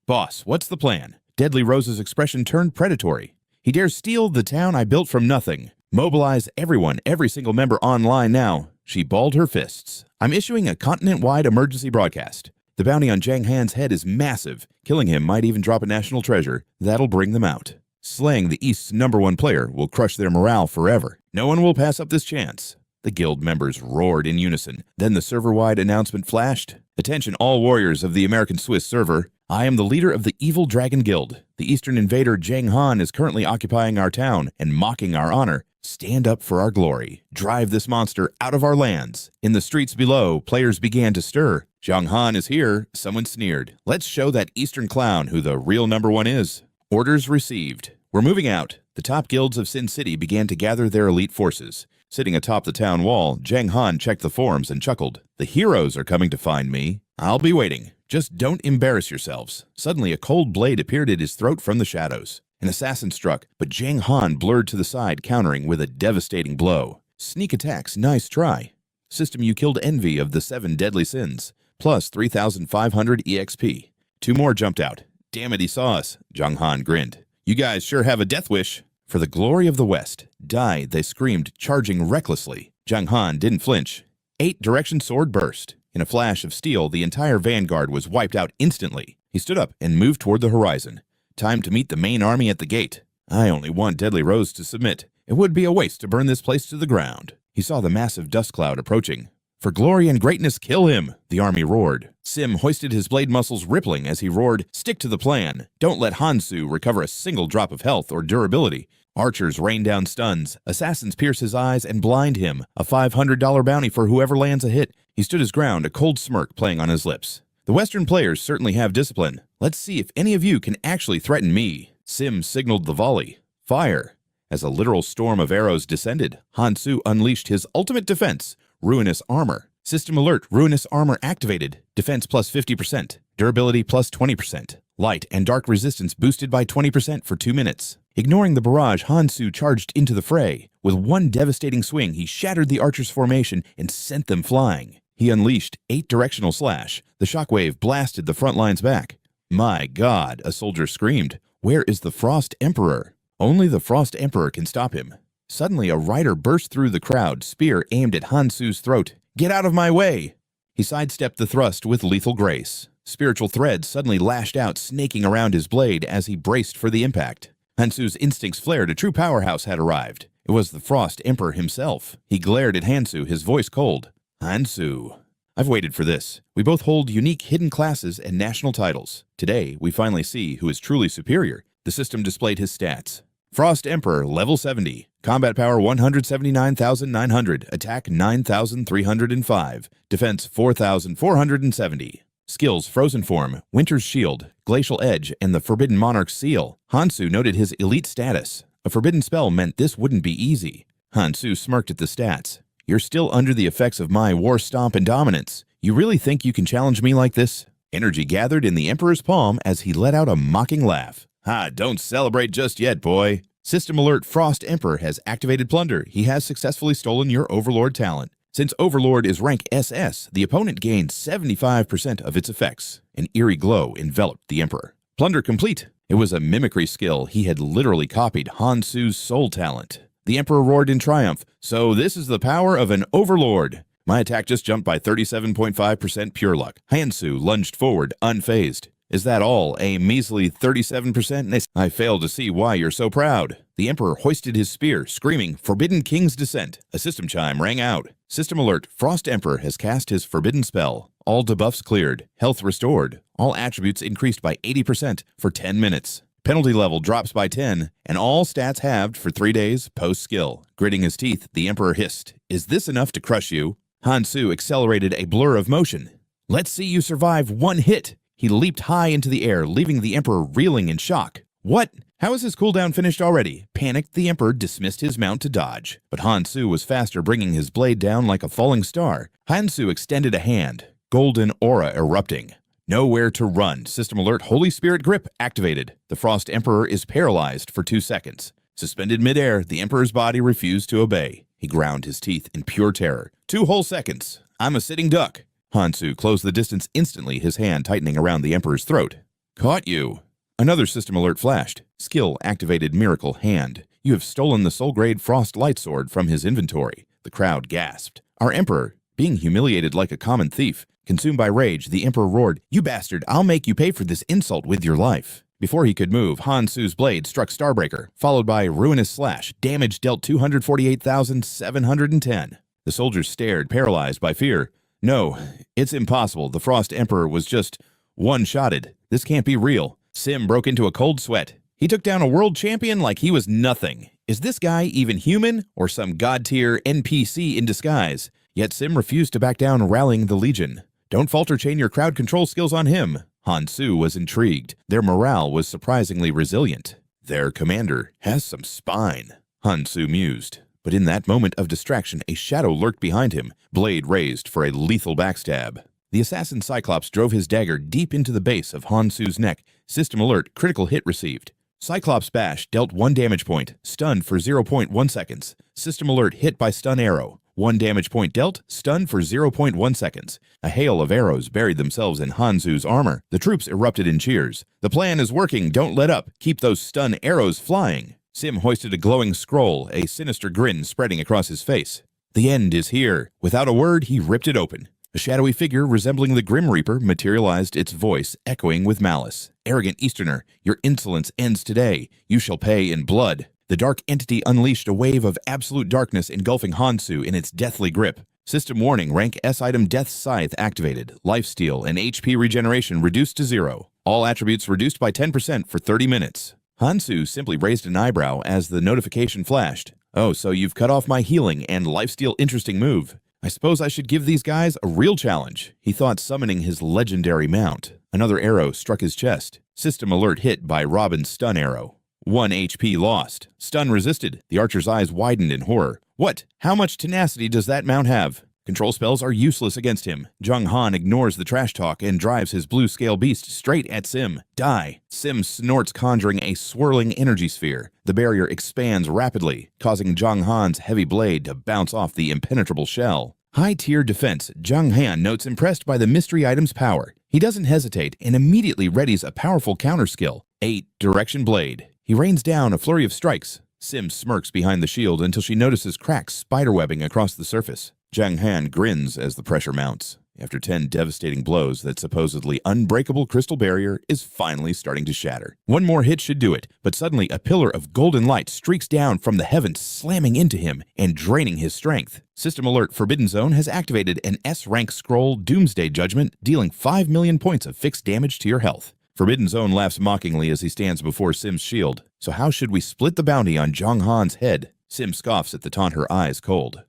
Boss, what's the plan? Deadly Rose's expression turned predatory. He dares steal the town I built from nothing. Mobilize everyone, every single member online now. She balled her fists. I'm issuing a continent-wide emergency broadcast. The bounty on Jiang Han's head is massive. Killing him might even drop a national treasure. That'll bring them out. Slaying the East's #1 player will crush their morale forever. No one will pass up this chance. The guild members roared in unison. Then the server-wide announcement flashed. Attention all warriors of the American Swiss server. I am the leader of the Evil Dragon Guild. The Eastern invader Jiang Han is currently occupying our town and mocking our honor. Stand up for our glory. Drive this monster out of our lands. In the streets below, players began to stir. Jiang Han is here, someone sneered. Let's show that Eastern clown who the real #1 is. Orders received. We're moving out. The top guilds of Sin City began to gather their elite forces. Sitting atop the town wall, Jiang Han checked the forums and chuckled. The heroes are coming to find me. I'll be waiting. Just don't embarrass yourselves. Suddenly, a cold blade appeared at his throat from the shadows. An assassin struck, but Jiang Han blurred to the side, countering with a devastating blow. Sneak attacks, nice try. System, you killed Envy of the 7 deadly sins, plus 3,500 EXP. 2 more jumped out. Damn it, he saw us. Jiang Han grinned. You guys sure have a death wish. For the glory of the West. Die, they screamed, charging recklessly. Jiang Han didn't flinch. 8 direction sword burst. In a flash of steel, the entire vanguard was wiped out instantly. He stood up and moved toward the horizon. Time to meet the main army at the gate. I only want Deadly Rose to submit. It would be a waste to burn this place to the ground. He saw the massive dust cloud approaching. For glory and greatness, kill him, the army roared. Sim hoisted his blade muscles rippling as he roared, stick to the plan. Don't let Hansu recover a single drop of health or durability. Archers rain down stuns. Assassins pierce his eyes and blind him. A $500 bounty for whoever lands a hit. He stood his ground, a cold smirk playing on his lips. The Western players certainly have discipline. Let's see if any of you can actually threaten me. Sim signaled the volley. Fire. As a literal storm of arrows descended, Hansu unleashed his ultimate defense, Ruinous Armor. System alert, Ruinous Armor activated. Defense plus 50%. Durability plus 20%. Light and dark resistance boosted by 20% for 2 minutes. Ignoring the barrage, Hansu charged into the fray. With one devastating swing, he shattered the archers' formation and sent them flying. He unleashed 8 directional slash. The shockwave blasted the front lines back. My God, a soldier screamed. Where is the Frost Emperor? Only the Frost Emperor can stop him. Suddenly, a rider burst through the crowd, spear aimed at Hansu's throat. Get out of my way! He sidestepped the thrust with lethal grace. Spiritual threads suddenly lashed out, snaking around his blade as he braced for the impact. Hansu's instincts flared. A true powerhouse had arrived. It was the Frost Emperor himself. He glared at Hansu, his voice cold. Hansu. I've waited for this. We both hold unique hidden classes and national titles. Today, we finally see who is truly superior. The system displayed his stats. Frost Emperor, level 70. Combat power 179,900. Attack 9,305. Defense 4,470. Skills, Frozen Form, Winter's Shield, Glacial Edge, and the Forbidden Monarch's Seal. Hansu noted his elite status. A forbidden spell meant this wouldn't be easy. Hansu smirked at the stats. You're still under the effects of my War Stomp and dominance. You really think you can challenge me like this? Energy gathered in the Emperor's palm as he let out a mocking laugh. Ha, don't celebrate just yet, boy. System alert, Frost Emperor has activated plunder. He has successfully stolen your Overlord talent. Since Overlord is rank SS, the opponent gained 75% of its effects. An eerie glow enveloped the Emperor. Plunder complete. It was a mimicry skill. He had literally copied Han Su's soul talent. The Emperor roared in triumph, "So this is the power of an Overlord." My attack just jumped by 37.5% pure luck. Han Su lunged forward, unfazed. "Is that all? A measly 37%? I fail to see why you're so proud." The Emperor hoisted his spear, screaming, "Forbidden King's Descent." A system chime rang out. System alert, Frost Emperor has cast his forbidden spell. All debuffs cleared. Health restored. All attributes increased by 80% for 10 minutes. Penalty level drops by 10, and all stats halved for 3 days post-skill. Gritting his teeth, the Emperor hissed, "Is this enough to crush you?" Han Su accelerated a blur of motion. "Let's see you survive one hit." He leaped high into the air, leaving the Emperor reeling in shock. "What? How is his cooldown finished already?" Panicked, the Emperor dismissed his mount to dodge. But Han Su was faster, bringing his blade down like a falling star. Han Su extended a hand, golden aura erupting. "Nowhere to run. System alert, Holy Spirit Grip activated. The Frost Emperor is paralyzed for 2 seconds. Suspended midair, the Emperor's body refused to obey. He ground his teeth in pure terror. 2 whole seconds. I'm a sitting duck." Han Su closed the distance instantly, his hand tightening around the Emperor's throat. "Caught you." Another system alert flashed. Skill activated Miracle Hand. You have stolen the soul-grade Frost Lightsword from his inventory. The crowd gasped. Our Emperor, being humiliated like a common thief. Consumed by rage, the Emperor roared, "You bastard, I'll make you pay for this insult with your life." Before he could move, Han Su's blade struck Starbreaker, followed by Ruinous Slash. Damage dealt 248,710. The soldiers stared, paralyzed by fear. "No, it's impossible. The Frost Emperor was just one-shotted. This can't be real." Sim broke into a cold sweat. He took down a world champion like he was nothing. Is this guy even human or some god-tier NPC in disguise? Yet Sim refused to back down, rallying the Legion. "Don't falter chain your crowd control skills on him." Han Su was intrigued. Their morale was surprisingly resilient. "Their commander has some spine," Han Su mused. But in that moment of distraction, a shadow lurked behind him, blade raised for a lethal backstab. The assassin Cyclops drove his dagger deep into the base of Han Su's neck. System alert, critical hit received. Cyclops Bash dealt 1 damage point, stunned for 0.1 seconds. System alert, hit by stun arrow. 1 damage point dealt, stunned for 0.1 seconds. A hail of arrows buried themselves in Han Su's armor. The troops erupted in cheers. "The plan is working, don't let up. Keep those stun arrows flying." Sim hoisted a glowing scroll, a sinister grin spreading across his face. "The end is here." Without a word, he ripped it open. A shadowy figure resembling the Grim Reaper materialized, its voice echoing with malice. "Arrogant Easterner, your insolence ends today. You shall pay in blood." The dark entity unleashed a wave of absolute darkness, engulfing Han Su in its deathly grip. System warning, rank S item Death Scythe activated. Lifesteal and HP regeneration reduced to 0. All attributes reduced by 10% for 30 minutes. Han Su simply raised an eyebrow as the notification flashed. "Oh, so you've cut off my healing and lifesteal interesting move. I suppose I should give these guys a real challenge." He thought, summoning his legendary mount. Another arrow struck his chest. System alert, hit by Robin's stun arrow. 1 HP lost. Stun resisted. The archer's eyes widened in horror. "What? How much tenacity does that mount have?" Control spells are useless against him. Jiang Han ignores the trash talk and drives his blue scale beast straight at Sim. "Die." Sim snorts, conjuring a swirling energy sphere. The barrier expands rapidly, causing Jiang Han's heavy blade to bounce off the impenetrable shell. High-tier defense, Jiang Han notes, impressed by the mystery item's power. He doesn't hesitate and immediately readies a powerful counter skill. 8 Direction Blade. He rains down a flurry of strikes. Sim smirks behind the shield until she notices cracks spiderwebbing across the surface. Jiang Han grins as the pressure mounts. After 10 devastating blows, that supposedly unbreakable crystal barrier is finally starting to shatter. One more hit should do it, but suddenly a pillar of golden light streaks down from the heavens, slamming into him and draining his strength. System alert, Forbidden Zone has activated an S-rank scroll Doomsday Judgment, dealing 5 million points of fixed damage to your health. Forbidden Zone laughs mockingly as he stands before Sim's shield. "So how should we split the bounty on Jiang Han's head?" Sim scoffs at the taunt, her eyes cold.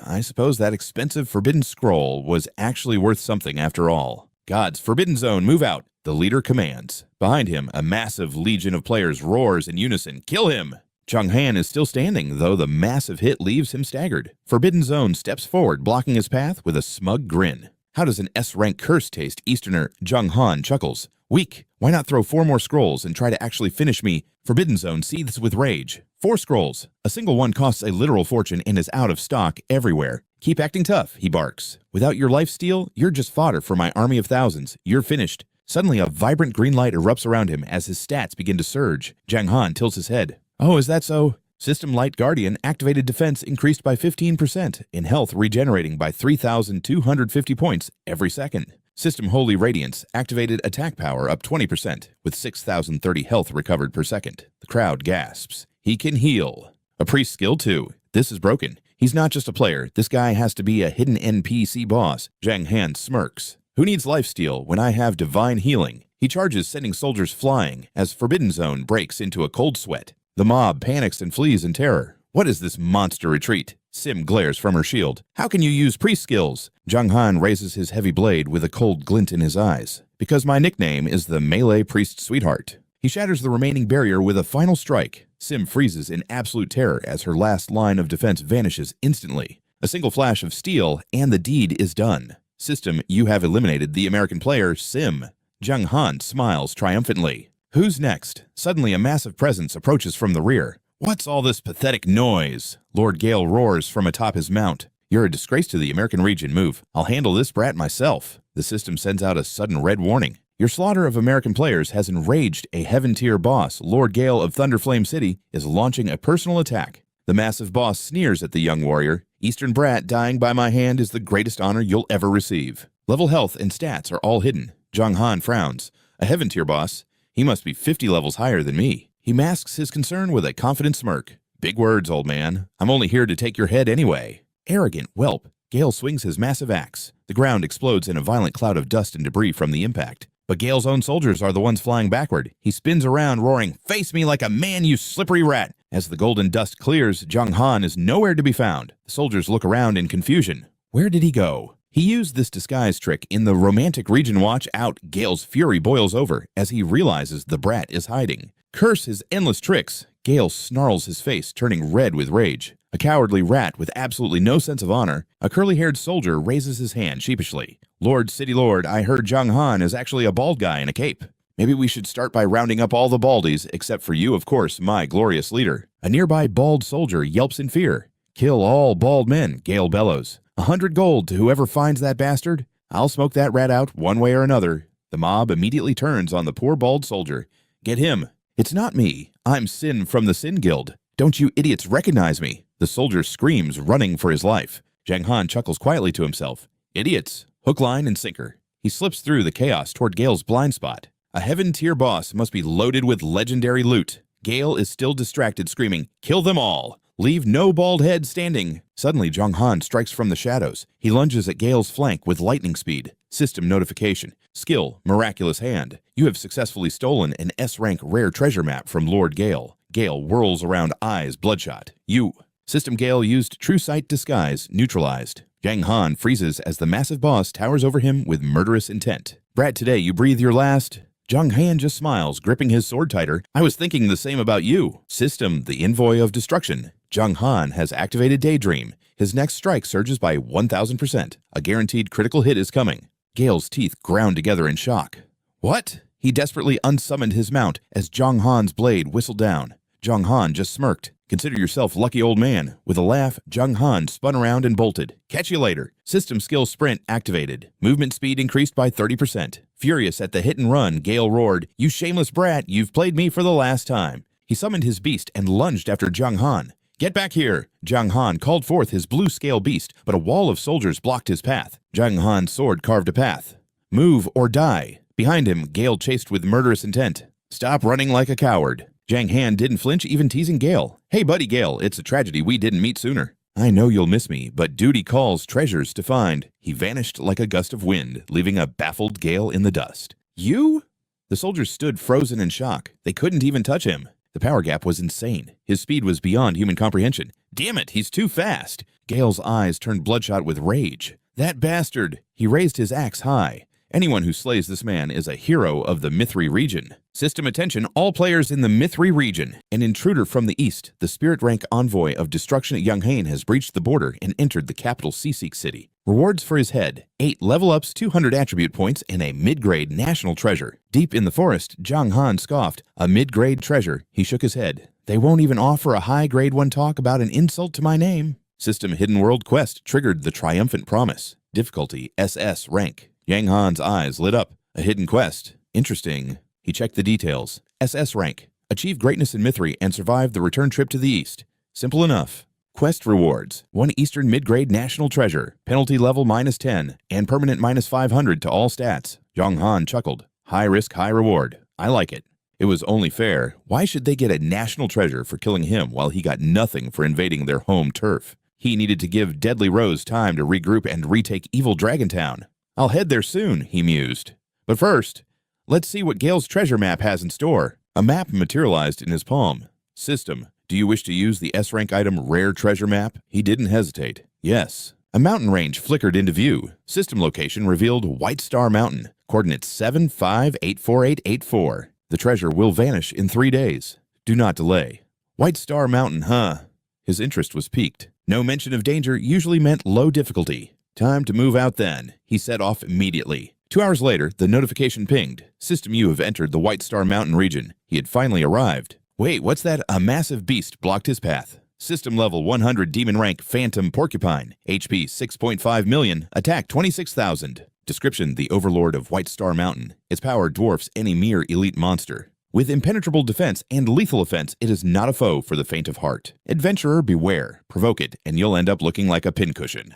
I suppose that expensive Forbidden Scroll was actually worth something after all." "Gods, Forbidden Zone, move out!" the leader commands. Behind him, a massive legion of players roars in unison, "Kill him!" Jiang Han is still standing, though the massive hit leaves him staggered. Forbidden Zone steps forward, blocking his path with a smug grin. "How does an S-rank curse taste, Easterner?" Jiang Han chuckles. "Weak. Why not throw 4 more scrolls and try to actually finish me?" Forbidden Zone seethes with rage. 4 scrolls. A single one costs a literal fortune and is out of stock everywhere. Keep acting tough, he barks. Without your lifesteal, you're just fodder for my army of thousands. You're finished. Suddenly, a vibrant green light erupts around him as his stats begin to surge. Jiang Han tilts his head. Oh, is that so? System Light Guardian activated defense increased by 15%, in health regenerating by 3,250 points every second. System Holy Radiance activated attack power up 20%, with 6,030 health recovered per second. The crowd gasps. He can heal. A priest skill too. This is broken. He's not just a player. This guy has to be a hidden NPC boss. Jiang Han smirks. Who needs lifesteal when I have divine healing? He charges, sending soldiers flying as Forbidden Zone breaks into a cold sweat. The mob panics and flees in terror. What is this monster retreat? Sim glares from her shield. How can you use priest skills? Jiang Han raises his heavy blade with a cold glint in his eyes. Because my nickname is the Melee Priest Sweetheart. He shatters the remaining barrier with a final strike. Sim freezes in absolute terror as her last line of defense vanishes instantly. A single flash of steel and the deed is done. System, you have eliminated the American player, Sim. Jiang Han smiles triumphantly. Who's next? Suddenly a massive presence approaches from the rear. What's all this pathetic noise? Lord Gale roars from atop his mount. You're a disgrace to the American region. Move. I'll handle this brat myself. The system sends out a sudden red warning. Your slaughter of American players has enraged a heaven-tier boss. Lord Gale of Thunderflame City is launching a personal attack. The massive boss sneers at the young warrior. Eastern brat dying by my hand is the greatest honor you'll ever receive. Level health and stats are all hidden. Jiang Han frowns. A heaven-tier boss? He must be 50 levels higher than me. He masks his concern with a confident smirk. Big words, old man. I'm only here to take your head anyway. Arrogant whelp. Gale swings his massive axe. The ground explodes in a violent cloud of dust and debris from the impact. But Gale's own soldiers are the ones flying backward. He spins around, roaring, "Face me like a man, you slippery rat!" As the golden dust clears, Jiang Han is nowhere to be found. The soldiers look around in confusion. Where did he go? He used this disguise trick in the romantic region. Watch out. Gale's fury boils over as he realizes the brat is hiding. Curse his endless tricks. Gale snarls his face, turning red with rage. A cowardly rat with absolutely no sense of honor. A curly-haired soldier raises his hand sheepishly. Lord, City Lord, I heard Jiang Han is actually a bald guy in a cape. Maybe we should start by rounding up all the baldies, except for you, of course, my glorious leader. A nearby bald soldier yelps in fear. Kill all bald men, Gale bellows. 100 gold to whoever finds that bastard. I'll smoke that rat out one way or another. The mob immediately turns on the poor bald soldier. Get him. It's not me. I'm Sin from the Sin Guild. Don't you idiots recognize me? The soldier screams, running for his life. Jiang Han chuckles quietly to himself. Idiots. Hook, line, and sinker. He slips through the chaos toward Gale's blind spot. A heaven-tier boss must be loaded with legendary loot. Gale is still distracted, screaming, "Kill them all! Leave no bald head standing!" Suddenly, Jiang Han strikes from the shadows. He lunges at Gale's flank with lightning speed. System notification. Skill, Miraculous Hand. You have successfully stolen an S-rank rare treasure map from Lord Gale. Gale whirls around, eyes bloodshot. You. System Gale used True Sight disguise, neutralized. Jiang Han freezes as the massive boss towers over him with murderous intent. Brat, today you breathe your last. Jiang Han just smiles, gripping his sword tighter. I was thinking the same about you. System, the envoy of destruction. Jiang Han has activated Daydream. His next strike surges by 1,000%. A guaranteed critical hit is coming. Gale's teeth ground together in shock. What? He desperately unsummoned his mount as Jiang Han's blade whistled down. Jiang Han just smirked. Consider yourself lucky, old man. With a laugh, Jiang Han spun around and bolted. Catch you later. System skill sprint activated. Movement speed increased by 30%. Furious at the hit and run, Gale roared, "You shameless brat, you've played me for the last time." He summoned his beast and lunged after Jiang Han. Get back here! Jiang Han called forth his blue scale beast, but a wall of soldiers blocked his path. Jiang Han's sword carved a path. Move or die. Behind him, Gale chased with murderous intent. Stop running like a coward. Jiang Han didn't flinch, even teasing Gale. Hey buddy Gale, it's a tragedy we didn't meet sooner. I know you'll miss me, but duty calls, treasures to find. He vanished like a gust of wind, leaving a baffled Gale in the dust. You? The soldiers stood frozen in shock. They couldn't even touch him. The power gap was insane. His speed was beyond human comprehension. Damn it, he's too fast. Gale's eyes turned bloodshot with rage. That bastard! He raised his axe high. Anyone who slays this man is a hero of the Mithri region. System attention, all players in the Mithri region. An intruder from the east, the spirit rank envoy of destruction at Jiang Han has breached the border and entered the capital Seeseek city. Rewards for his head, 8 level ups, 200 attribute points, and a mid-grade national treasure. Deep in the forest, Jiang Han scoffed. A mid-grade treasure. He shook his head. They won't even offer a high-grade one. Talk about an insult to my name. System Hidden World quest triggered the triumphant promise. Difficulty SS-rank. Jiang Han's eyes lit up. A hidden quest. Interesting. He checked the details. SS-rank. Achieve greatness in Mithri and survive the return trip to the east. Simple enough. Quest rewards. 1 Eastern mid-grade national treasure. Penalty level -10 and permanent -500 to all stats. Jiang Han chuckled. High risk, high reward. I like it. It was only fair. Why should they get a national treasure for killing him while he got nothing for invading their home turf? He needed to give Deadly Rose time to regroup and retake Evil Dragon Town. I'll head there soon, he mused. But first, let's see what Gale's treasure map has in store. A map materialized in his palm. System, do you wish to use the S-rank item Rare Treasure Map? He didn't hesitate. Yes. A mountain range flickered into view. System location revealed White Star Mountain. Coordinates 7584884. The treasure will vanish in 3 days. Do not delay. White Star Mountain, huh? His interest was piqued. No mention of danger usually meant low difficulty. Time to move out then. He set off immediately. 2 hours later, the notification pinged. System, you have entered the White Star Mountain region. He had finally arrived. Wait, what's that? A massive beast blocked his path. System level 100 demon rank Phantom Porcupine. HP 6.5 million. Attack 26,000. Description, the overlord of White Star Mountain. Its power dwarfs any mere elite monster. With impenetrable defense and lethal offense, it is not a foe for the faint of heart. Adventurer, beware. Provoke it, and you'll end up looking like a pincushion.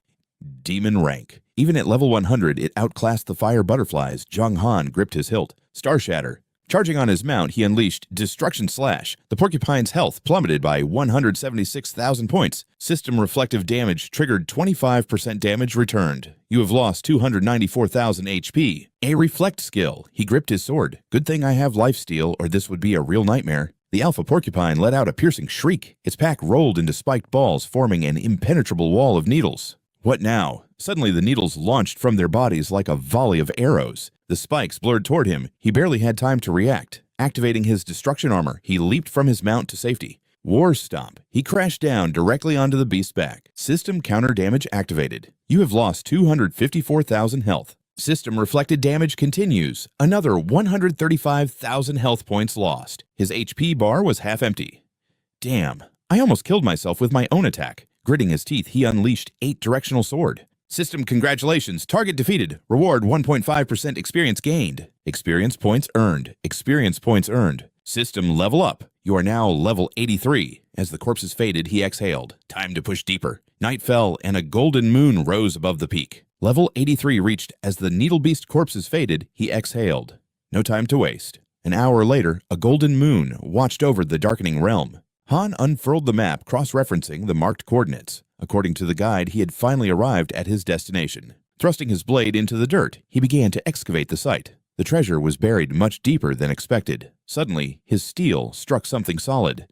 Demon rank. Even at level 100, it outclassed the fire butterflies. Jiang Han gripped his hilt. Star Shatter. Charging on his mount, he unleashed Destruction Slash. The porcupine's health plummeted by 176,000 points. System reflective damage triggered 25% damage returned. You have lost 294,000 HP. A reflect skill. He gripped his sword. Good thing I have lifesteal, or this would be a real nightmare. The alpha porcupine let out a piercing shriek. Its pack rolled into spiked balls, forming an impenetrable wall of needles. What now? Suddenly the needles launched from their bodies like a volley of arrows. The spikes blurred toward him. He barely had time to react. Activating his destruction armor, he leaped from his mount to safety. War Stomp. He crashed down directly onto the beast's back. System counter damage activated. You have lost 254,000 health. System reflected damage continues. Another 135,000 health points lost. His HP bar was half empty. Damn, I almost killed myself with my own attack. Gritting his teeth, he unleashed 8 directional sword. System, congratulations. Target defeated. Reward 1.5% experience gained. Experience points earned. Experience points earned. System, level up. You are now level 83. As the corpses faded, he exhaled. Time to push deeper. Night fell, and a golden moon rose above the peak. Level 83 reached. As the needle beast corpses faded, he exhaled. No time to waste. An hour later, a golden moon watched over the darkening realm. Han unfurled the map, cross-referencing the marked coordinates. According to the guide, he had finally arrived at his destination. Thrusting his blade into the dirt, he began to excavate the site. The treasure was buried much deeper than expected. Suddenly, his steel struck something solid.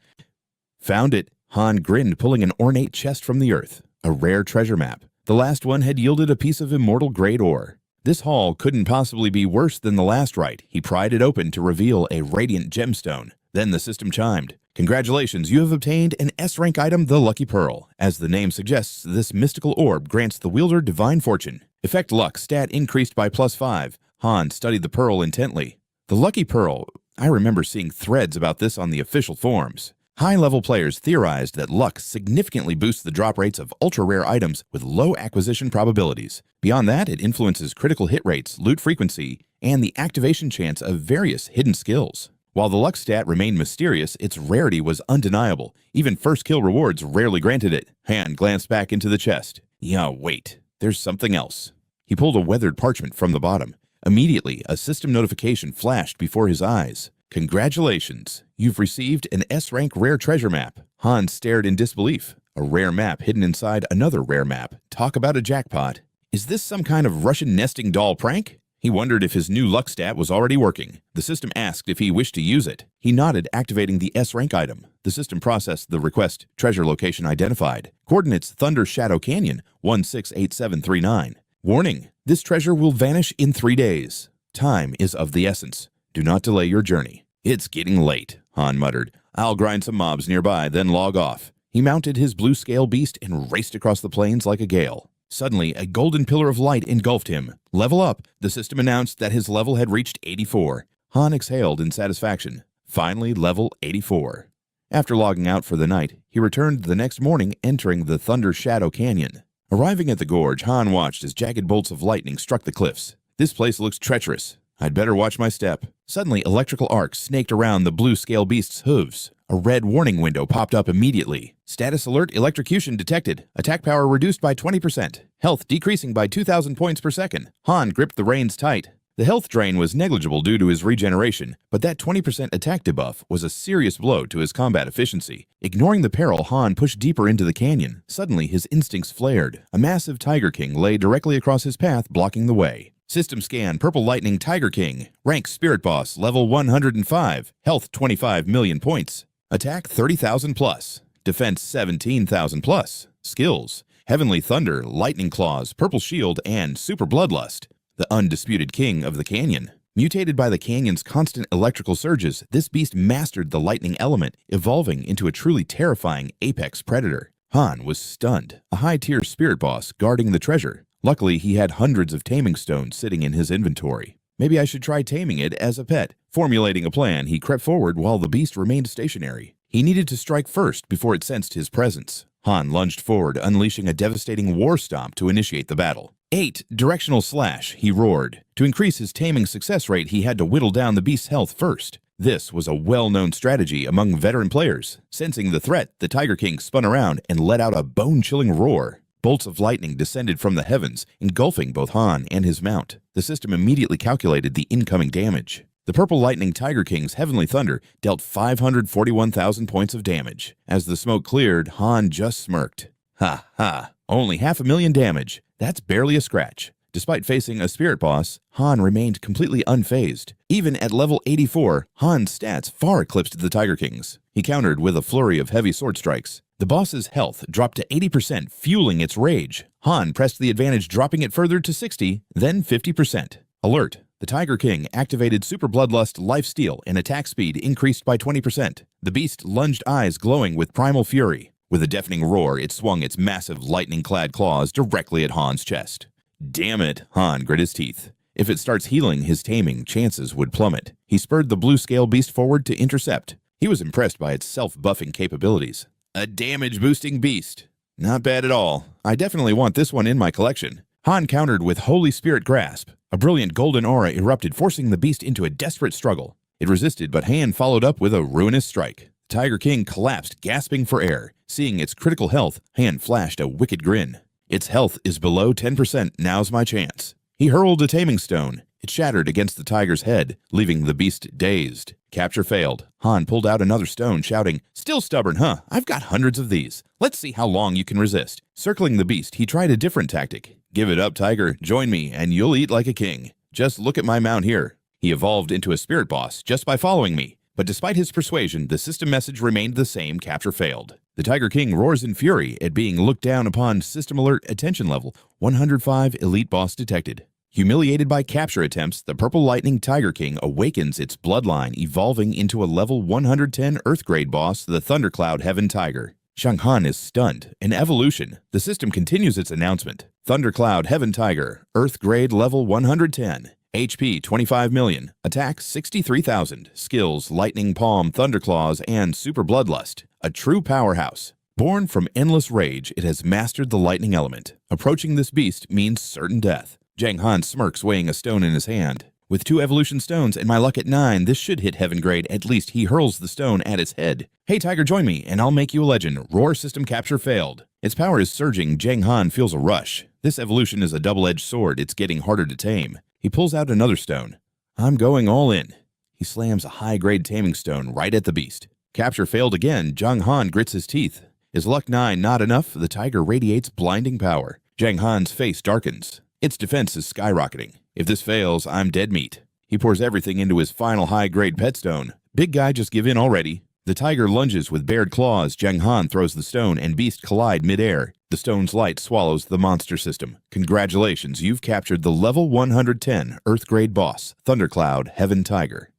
Found it. Han grinned, pulling an ornate chest from the earth. A rare treasure map. The last one had yielded a piece of immortal grade ore. This haul couldn't possibly be worse than the last right. He pried it open to reveal a radiant gemstone. Then the system chimed. Congratulations, you have obtained an S-rank item, the Lucky Pearl. As the name suggests, this mystical orb grants the wielder divine fortune. Effect luck, stat increased by +5. Han studied the pearl intently. The Lucky Pearl, I remember seeing threads about this on the official forums. High-level players theorized that luck significantly boosts the drop rates of ultra-rare items with low acquisition probabilities. Beyond that, it influences critical hit rates, loot frequency, and the activation chance of various hidden skills. While the luck stat remained mysterious, its rarity was undeniable. Even first kill rewards rarely granted it. Han glanced back into the chest. Yeah, wait. There's something else. He pulled a weathered parchment from the bottom. Immediately, a system notification flashed before his eyes. Congratulations. You've received an S-rank rare treasure map. Han stared in disbelief. A rare map hidden inside another rare map. Talk about a jackpot. Is this some kind of Russian nesting doll prank? He wondered if his new luck stat was already working. The system asked if he wished to use it. He nodded, activating the S-rank item. The system processed the request. Treasure location identified. Coordinates Thunder Shadow Canyon, 168739. Warning, this treasure will vanish in 3 days. Time is of the essence. Do not delay your journey. It's getting late, Han muttered. I'll grind some mobs nearby, then log off. He mounted his blue scale beast and raced across the plains like a gale. Suddenly, a golden pillar of light engulfed him. Level up. The system announced that his level had reached 84. Han exhaled in satisfaction. Finally, level 84. After logging out for the night, he returned the next morning, entering the Thunder Shadow Canyon. Arriving at the gorge, Han watched as jagged bolts of lightning struck the cliffs. This place looks treacherous. I'd better watch my step. Suddenly, electrical arcs snaked around the blue scale beast's hooves. A red warning window popped up immediately. Status alert: electrocution detected. Attack power reduced by 20%. Health decreasing by 2,000 points per second. Han gripped the reins tight. The health drain was negligible due to his regeneration, but that 20% attack debuff was a serious blow to his combat efficiency. Ignoring the peril, Han pushed deeper into the canyon. Suddenly, his instincts flared. A massive Tiger King lay directly across his path, blocking the way. System scan: Purple Lightning Tiger King. Rank Spirit Boss, level 105. Health 25 million points. Attack 30,000 plus. Defense 17,000 plus. Skills: Heavenly Thunder, Lightning Claws, Purple Shield, and Super Bloodlust. The undisputed king of the canyon. Mutated by the canyon's constant electrical surges, this beast mastered the lightning element, evolving into a truly terrifying apex predator. Han was stunned. A high-tier spirit boss guarding the treasure. Luckily, he had hundreds of taming stones sitting in his inventory. Maybe I should try taming it as a pet. Formulating a plan, he crept forward while the beast remained stationary. He needed to strike first before it sensed his presence. Han lunged forward, unleashing a devastating war stomp to initiate the battle. 8. Directional Slash, he roared. To increase his taming success rate, he had to whittle down the beast's health first. This was a well-known strategy among veteran players. Sensing the threat, the Tiger King spun around and let out a bone-chilling roar. Bolts of lightning descended from the heavens, engulfing both Han and his mount. The system immediately calculated the incoming damage. The Purple Lightning Tiger King's Heavenly Thunder dealt 541,000 points of damage. As the smoke cleared, Han just smirked. Ha ha, only 500,000 damage. That's barely a scratch. Despite facing a spirit boss, Han remained completely unfazed. Even at level 84, Han's stats far eclipsed the Tiger King's. He countered with a flurry of heavy sword strikes. The boss's health dropped to 80%, fueling its rage. Han pressed the advantage, dropping it further to 60, then 50%. Alert! The Tiger King activated Super Bloodlust Lifesteal and attack speed increased by 20%. The beast lunged, eyes glowing with primal fury. With a deafening roar, it swung its massive lightning-clad claws directly at Han's chest. Damn it, Han grit his teeth. If it starts healing, his taming chances would plummet. He spurred the blue scale beast forward to intercept. He was impressed by its self-buffing capabilities. A damage-boosting beast. Not bad at all. I definitely want this one in my collection. Han countered with Holy Spirit Grasp. A brilliant golden aura erupted, forcing the beast into a desperate struggle. It resisted, but Han followed up with a ruinous strike. Tiger King collapsed, gasping for air. Seeing its critical health, Han flashed a wicked grin. Its health is below 10%, now's my chance. He hurled a taming stone. It shattered against the tiger's head, leaving the beast dazed. Capture failed. Han pulled out another stone, shouting, "Still stubborn, huh? I've got hundreds of these. Let's see how long you can resist." Circling the beast, he tried a different tactic. "Give it up, tiger. Join me, and you'll eat like a king. Just look at my mount here." He evolved into a spirit boss just by following me. But despite his persuasion, the system message remained the same: capture failed. The Tiger King roars in fury at being looked down upon. System alert: attention level 105, elite boss detected. Humiliated by capture attempts, the Purple Lightning Tiger King awakens its bloodline, evolving into a level 110 Earth-grade boss, the Thundercloud Heaven Tiger. Jiang Han is stunned. An evolution. The system continues its announcement. Thundercloud Heaven Tiger, Earth-grade level 110. HP 25 million. Attack 63,000. Skills: Lightning Palm, Thunderclaws, and Super Bloodlust. A true powerhouse. Born from endless rage, it has mastered the lightning element. Approaching this beast means certain death. Jiang Han smirks, weighing a stone in his hand. With 2 evolution stones and my luck at 9, this should hit heaven grade. At least he hurls the stone at its head. "Hey tiger, join me, and I'll make you a legend." Roar system capture failed. Its power is surging. Jiang Han feels a rush. This evolution is a double-edged sword. It's getting harder to tame. He pulls out another stone. "I'm going all in." He slams a high-grade taming stone right at the beast. Capture failed again. Jiang Han grits his teeth. Is luck 9 not enough? The tiger radiates blinding power. Jiang Han's face darkens. Its defense is skyrocketing. If this fails, I'm dead meat. He pours everything into his final high-grade pet stone. Big guy, just give in already. The tiger lunges with bared claws. Jiang Han throws the stone and beast collide midair. The stone's light swallows the monster system. Congratulations, you've captured the level 110 Earth-grade boss, Thundercloud Heaven Tiger.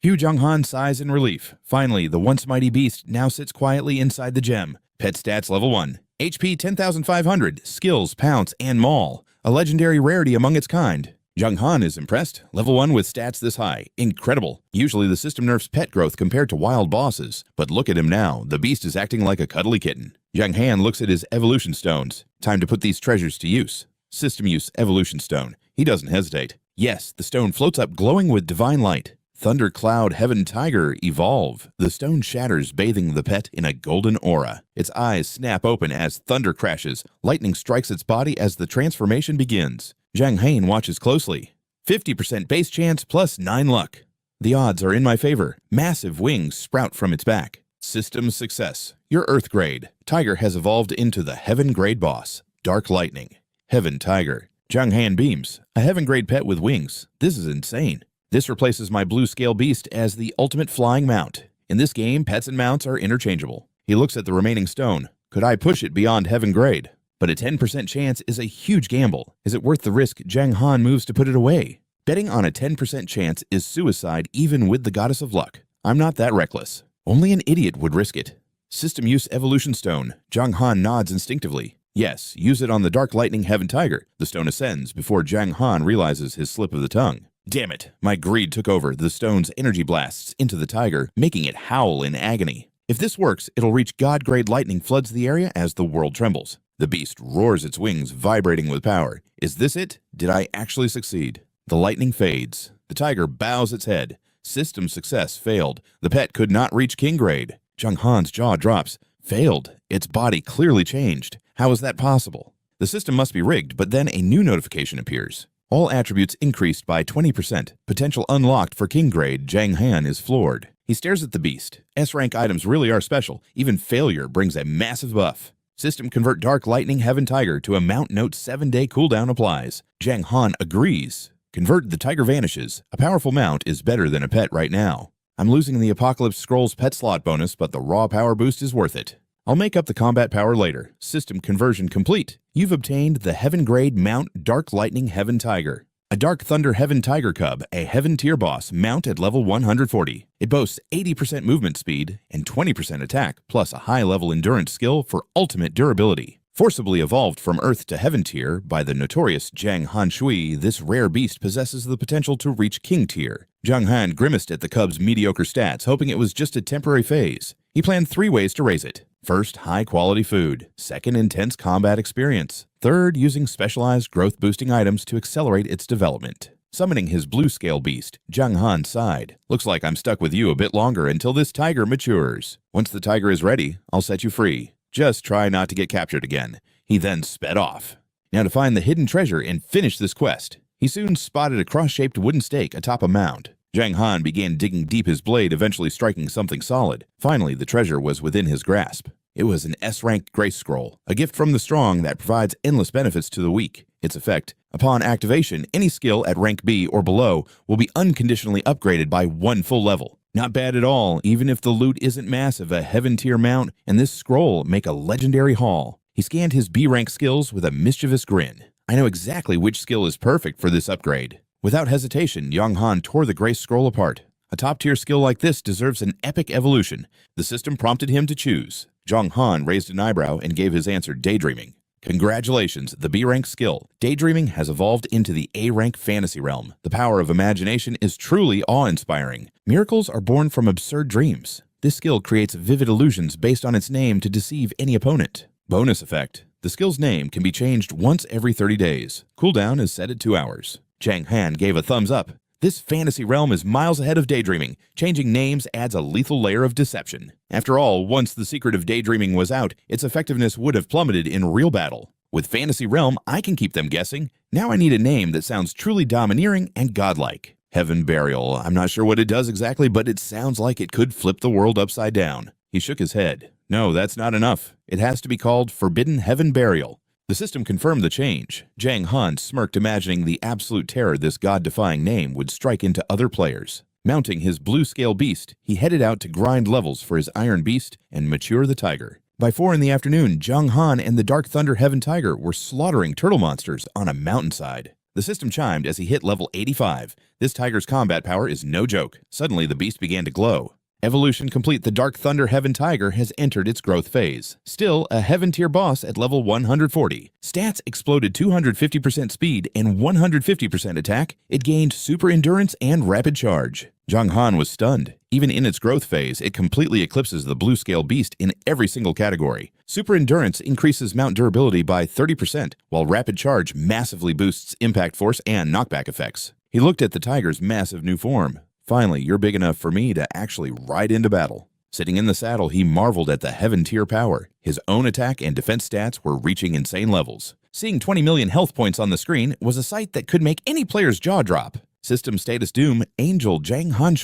Jiang Han sighs in relief. Finally, the once mighty beast now sits quietly inside the gem. Pet stats level 1. HP 10,500. Skills: Pounce and Maul. A legendary rarity among its kind. Jiang Han is impressed. Level 1 with stats this high. Incredible. Usually the system nerfs pet growth compared to wild bosses, but look at him now. The beast is acting like a cuddly kitten. Jiang Han looks at his evolution stones. Time to put these treasures to use. System use evolution stone. He doesn't hesitate. Yes, the stone floats up glowing with divine light. Thundercloud Heaven Tiger evolve. The stone shatters, bathing the pet in a golden aura. Its eyes snap open as thunder crashes. Lightning strikes its body as the transformation begins. Jiang Han watches closely. 50% base chance plus 9 luck. The odds are in my favor. Massive wings sprout from its back. System success. Your Earth grade. Tiger has evolved into the Heaven grade boss. Dark Lightning. Heaven Tiger. Jiang Han beams. A Heaven grade pet with wings. This is insane. This replaces my blue scale beast as the ultimate flying mount. In this game, pets and mounts are interchangeable. He looks at the remaining stone. Could I push it beyond Heaven grade? But a 10% chance is a huge gamble. Is it worth the risk Jiang Han moves to put it away? Betting on a 10% chance is suicide even with the Goddess of Luck. I'm not that reckless. Only an idiot would risk it. System use evolution stone. Jiang Han nods instinctively. Yes, use it on the Dark Lightning Heaven Tiger. The stone ascends before Jiang Han realizes his slip of the tongue. Damn it, my greed took over. The stone's energy blasts into the tiger, making it howl in agony. If this works, it'll reach God-grade lightning floods the area as the world trembles. The beast roars its wings, vibrating with power. Is this it? Did I actually succeed? The lightning fades. The tiger bows its head. System success failed. The pet could not reach king grade. Jiang Han's jaw drops. Failed. Its body clearly changed. How is that possible? The system must be rigged, but then a new notification appears. All attributes increased by 20%. Potential unlocked for king grade. Jiang Han is floored. He stares at the beast. S-rank items really are special. Even failure brings a massive buff. System convert Dark Lightning Heaven Tiger to a mount note 7-day cooldown applies. Jiang Han agrees. Convert the tiger vanishes. A powerful mount is better than a pet right now. I'm losing the Apocalypse Scrolls pet slot bonus, but the raw power boost is worth it. I'll make up the combat power later. System conversion complete. You've obtained the Heaven grade mount Dark Lightning Heaven Tiger. A Dark Thunder Heaven Tiger Cub, a Heaven tier boss, mount at level 140. It boasts 80% movement speed and 20% attack, plus a high-level endurance skill for ultimate durability. Forcibly evolved from Earth to Heaven tier by the notorious Jiang Han Shui, this rare beast possesses the potential to reach King tier. Jiang Han grimaced at the cub's mediocre stats, hoping it was just a temporary phase. He planned 3 ways to raise it. First, high-quality food. Second, intense combat experience. Third, using specialized growth-boosting items to accelerate its development. Summoning his blue-scale beast, Jiang Han sighed. Looks like I'm stuck with you a bit longer until this tiger matures. Once the tiger is ready, I'll set you free. Just try not to get captured again. He then sped off. Now to find the hidden treasure and finish this quest. He soon spotted a cross-shaped wooden stake atop a mound. Jiang Han began digging deep his blade, eventually striking something solid. Finally, the treasure was within his grasp. It was an S-rank grace scroll, a gift from the strong that provides endless benefits to the weak. Its effect: upon activation, any skill at rank B or below will be unconditionally upgraded by 1 full level. Not bad at all, even if the loot isn't massive. A Heaven tier mount and this scroll make a legendary haul. He scanned his B rank skills with a mischievous grin. I know exactly which skill is perfect for this upgrade. Without hesitation, Jiang Han tore the grace scroll apart. A top-tier skill like this deserves an epic evolution. The system prompted him to choose. Jiang Han raised an eyebrow and gave his answer: daydreaming. Congratulations, the B-rank skill. Daydreaming has evolved into the A-rank fantasy realm. The power of imagination is truly awe-inspiring. Miracles are born from absurd dreams. This skill creates vivid illusions based on its name to deceive any opponent. Bonus effect: the skill's name can be changed once every 30 days. Cooldown is set at 2 hours. Jiang Han gave a thumbs up. This fantasy realm is miles ahead of daydreaming. Changing names adds a lethal layer of deception. After all, once the secret of daydreaming was out, its effectiveness would have plummeted in real battle. With Fantasy Realm, I can keep them guessing. Now I need a name that sounds truly domineering and godlike. Heaven Burial. I'm not sure what it does exactly, but it sounds like it could flip the world upside down. He shook his head. No, that's not enough. It has to be called Forbidden Heaven Burial. The system confirmed the change. Jiang Han smirked, imagining the absolute terror this god-defying name would strike into other players. Mounting his blue-scale beast, he headed out to grind levels for his Iron Beast and mature the tiger. By 4 in the afternoon, Jiang Han and the Dark Thunder Heaven Tiger were slaughtering turtle monsters on a mountainside. The system chimed as he hit level 85. This tiger's combat power is no joke. Suddenly, the beast began to glow. Evolution complete, the Dark Thunder Heaven Tiger has entered its growth phase. Still a Heaven tier boss at level 140. Stats exploded 250% speed and 150% attack. It gained super endurance and rapid charge. Jiang Han was stunned. Even in its growth phase, it completely eclipses the blue scale beast in every single category. Super endurance increases mount durability by 30%, while rapid charge massively boosts impact force and knockback effects. He looked at the tiger's massive new form. Finally, you're big enough for me to actually ride into battle. Sitting in the saddle, he marveled at the Heaven tier power. His own attack and defense stats were reaching insane levels. Seeing 20 million health points on the screen was a sight that could make any player's jaw drop. System status doom, Angel Jiang Han,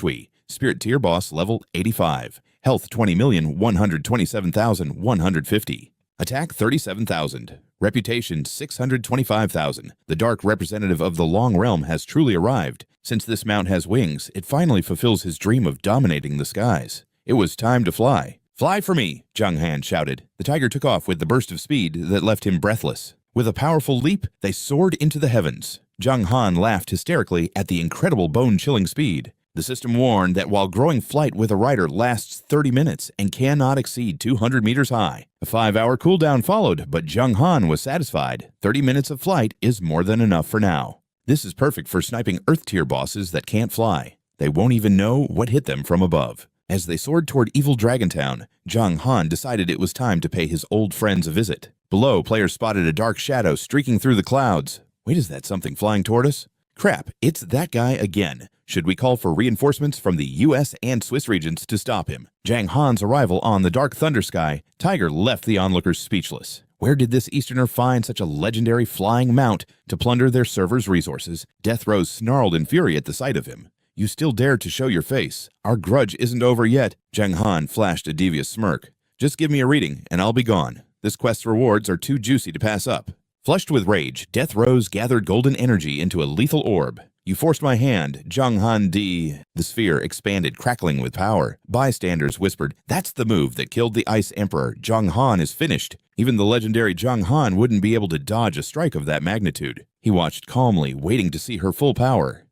Spirit tier boss level 85. Health 20,127,150. Attack 37,000. Reputation 625,000. The dark representative of the Long Realm has truly arrived. Since this mount has wings, it finally fulfills his dream of dominating the skies. It was time to fly. Fly for me, Jiang Han shouted. The tiger took off with the burst of speed that left him breathless. With a powerful leap, they soared into the heavens. Jiang Han laughed hysterically at the incredible bone-chilling speed. The system warned that while growing flight with a rider lasts 30 minutes and cannot exceed 200 meters high. A 5-hour cooldown followed, but Jiang Han was satisfied. 30 minutes of flight is more than enough for now. This is perfect for sniping Earth-tier bosses that can't fly. They won't even know what hit them from above. As they soared toward Evil Dragon Town, Jiang Han decided it was time to pay his old friends a visit. Below, players spotted a dark shadow streaking through the clouds. Wait, is that something flying toward us? Crap, it's that guy again. Should we call for reinforcements from the US and Swiss regions to stop him? Jiang Han's arrival on the Dark Thunder Sky, Tiger left the onlookers speechless. Where did this Easterner find such a legendary flying mount to plunder their server's resources? Death Rose snarled in fury at the sight of him. You still dare to show your face. Our grudge isn't over yet. Jiang Han flashed a devious smirk. Just give me a reading, and I'll be gone. This quest's rewards are too juicy to pass up. Flushed with rage, Death Rose gathered golden energy into a lethal orb. You forced my hand, Jiang Han D. The sphere expanded, crackling with power. Bystanders whispered, that's the move that killed the Ice Emperor. Jiang Han is finished. Even the legendary Jiang Han wouldn't be able to dodge a strike of that magnitude. He watched calmly, waiting to see her full power.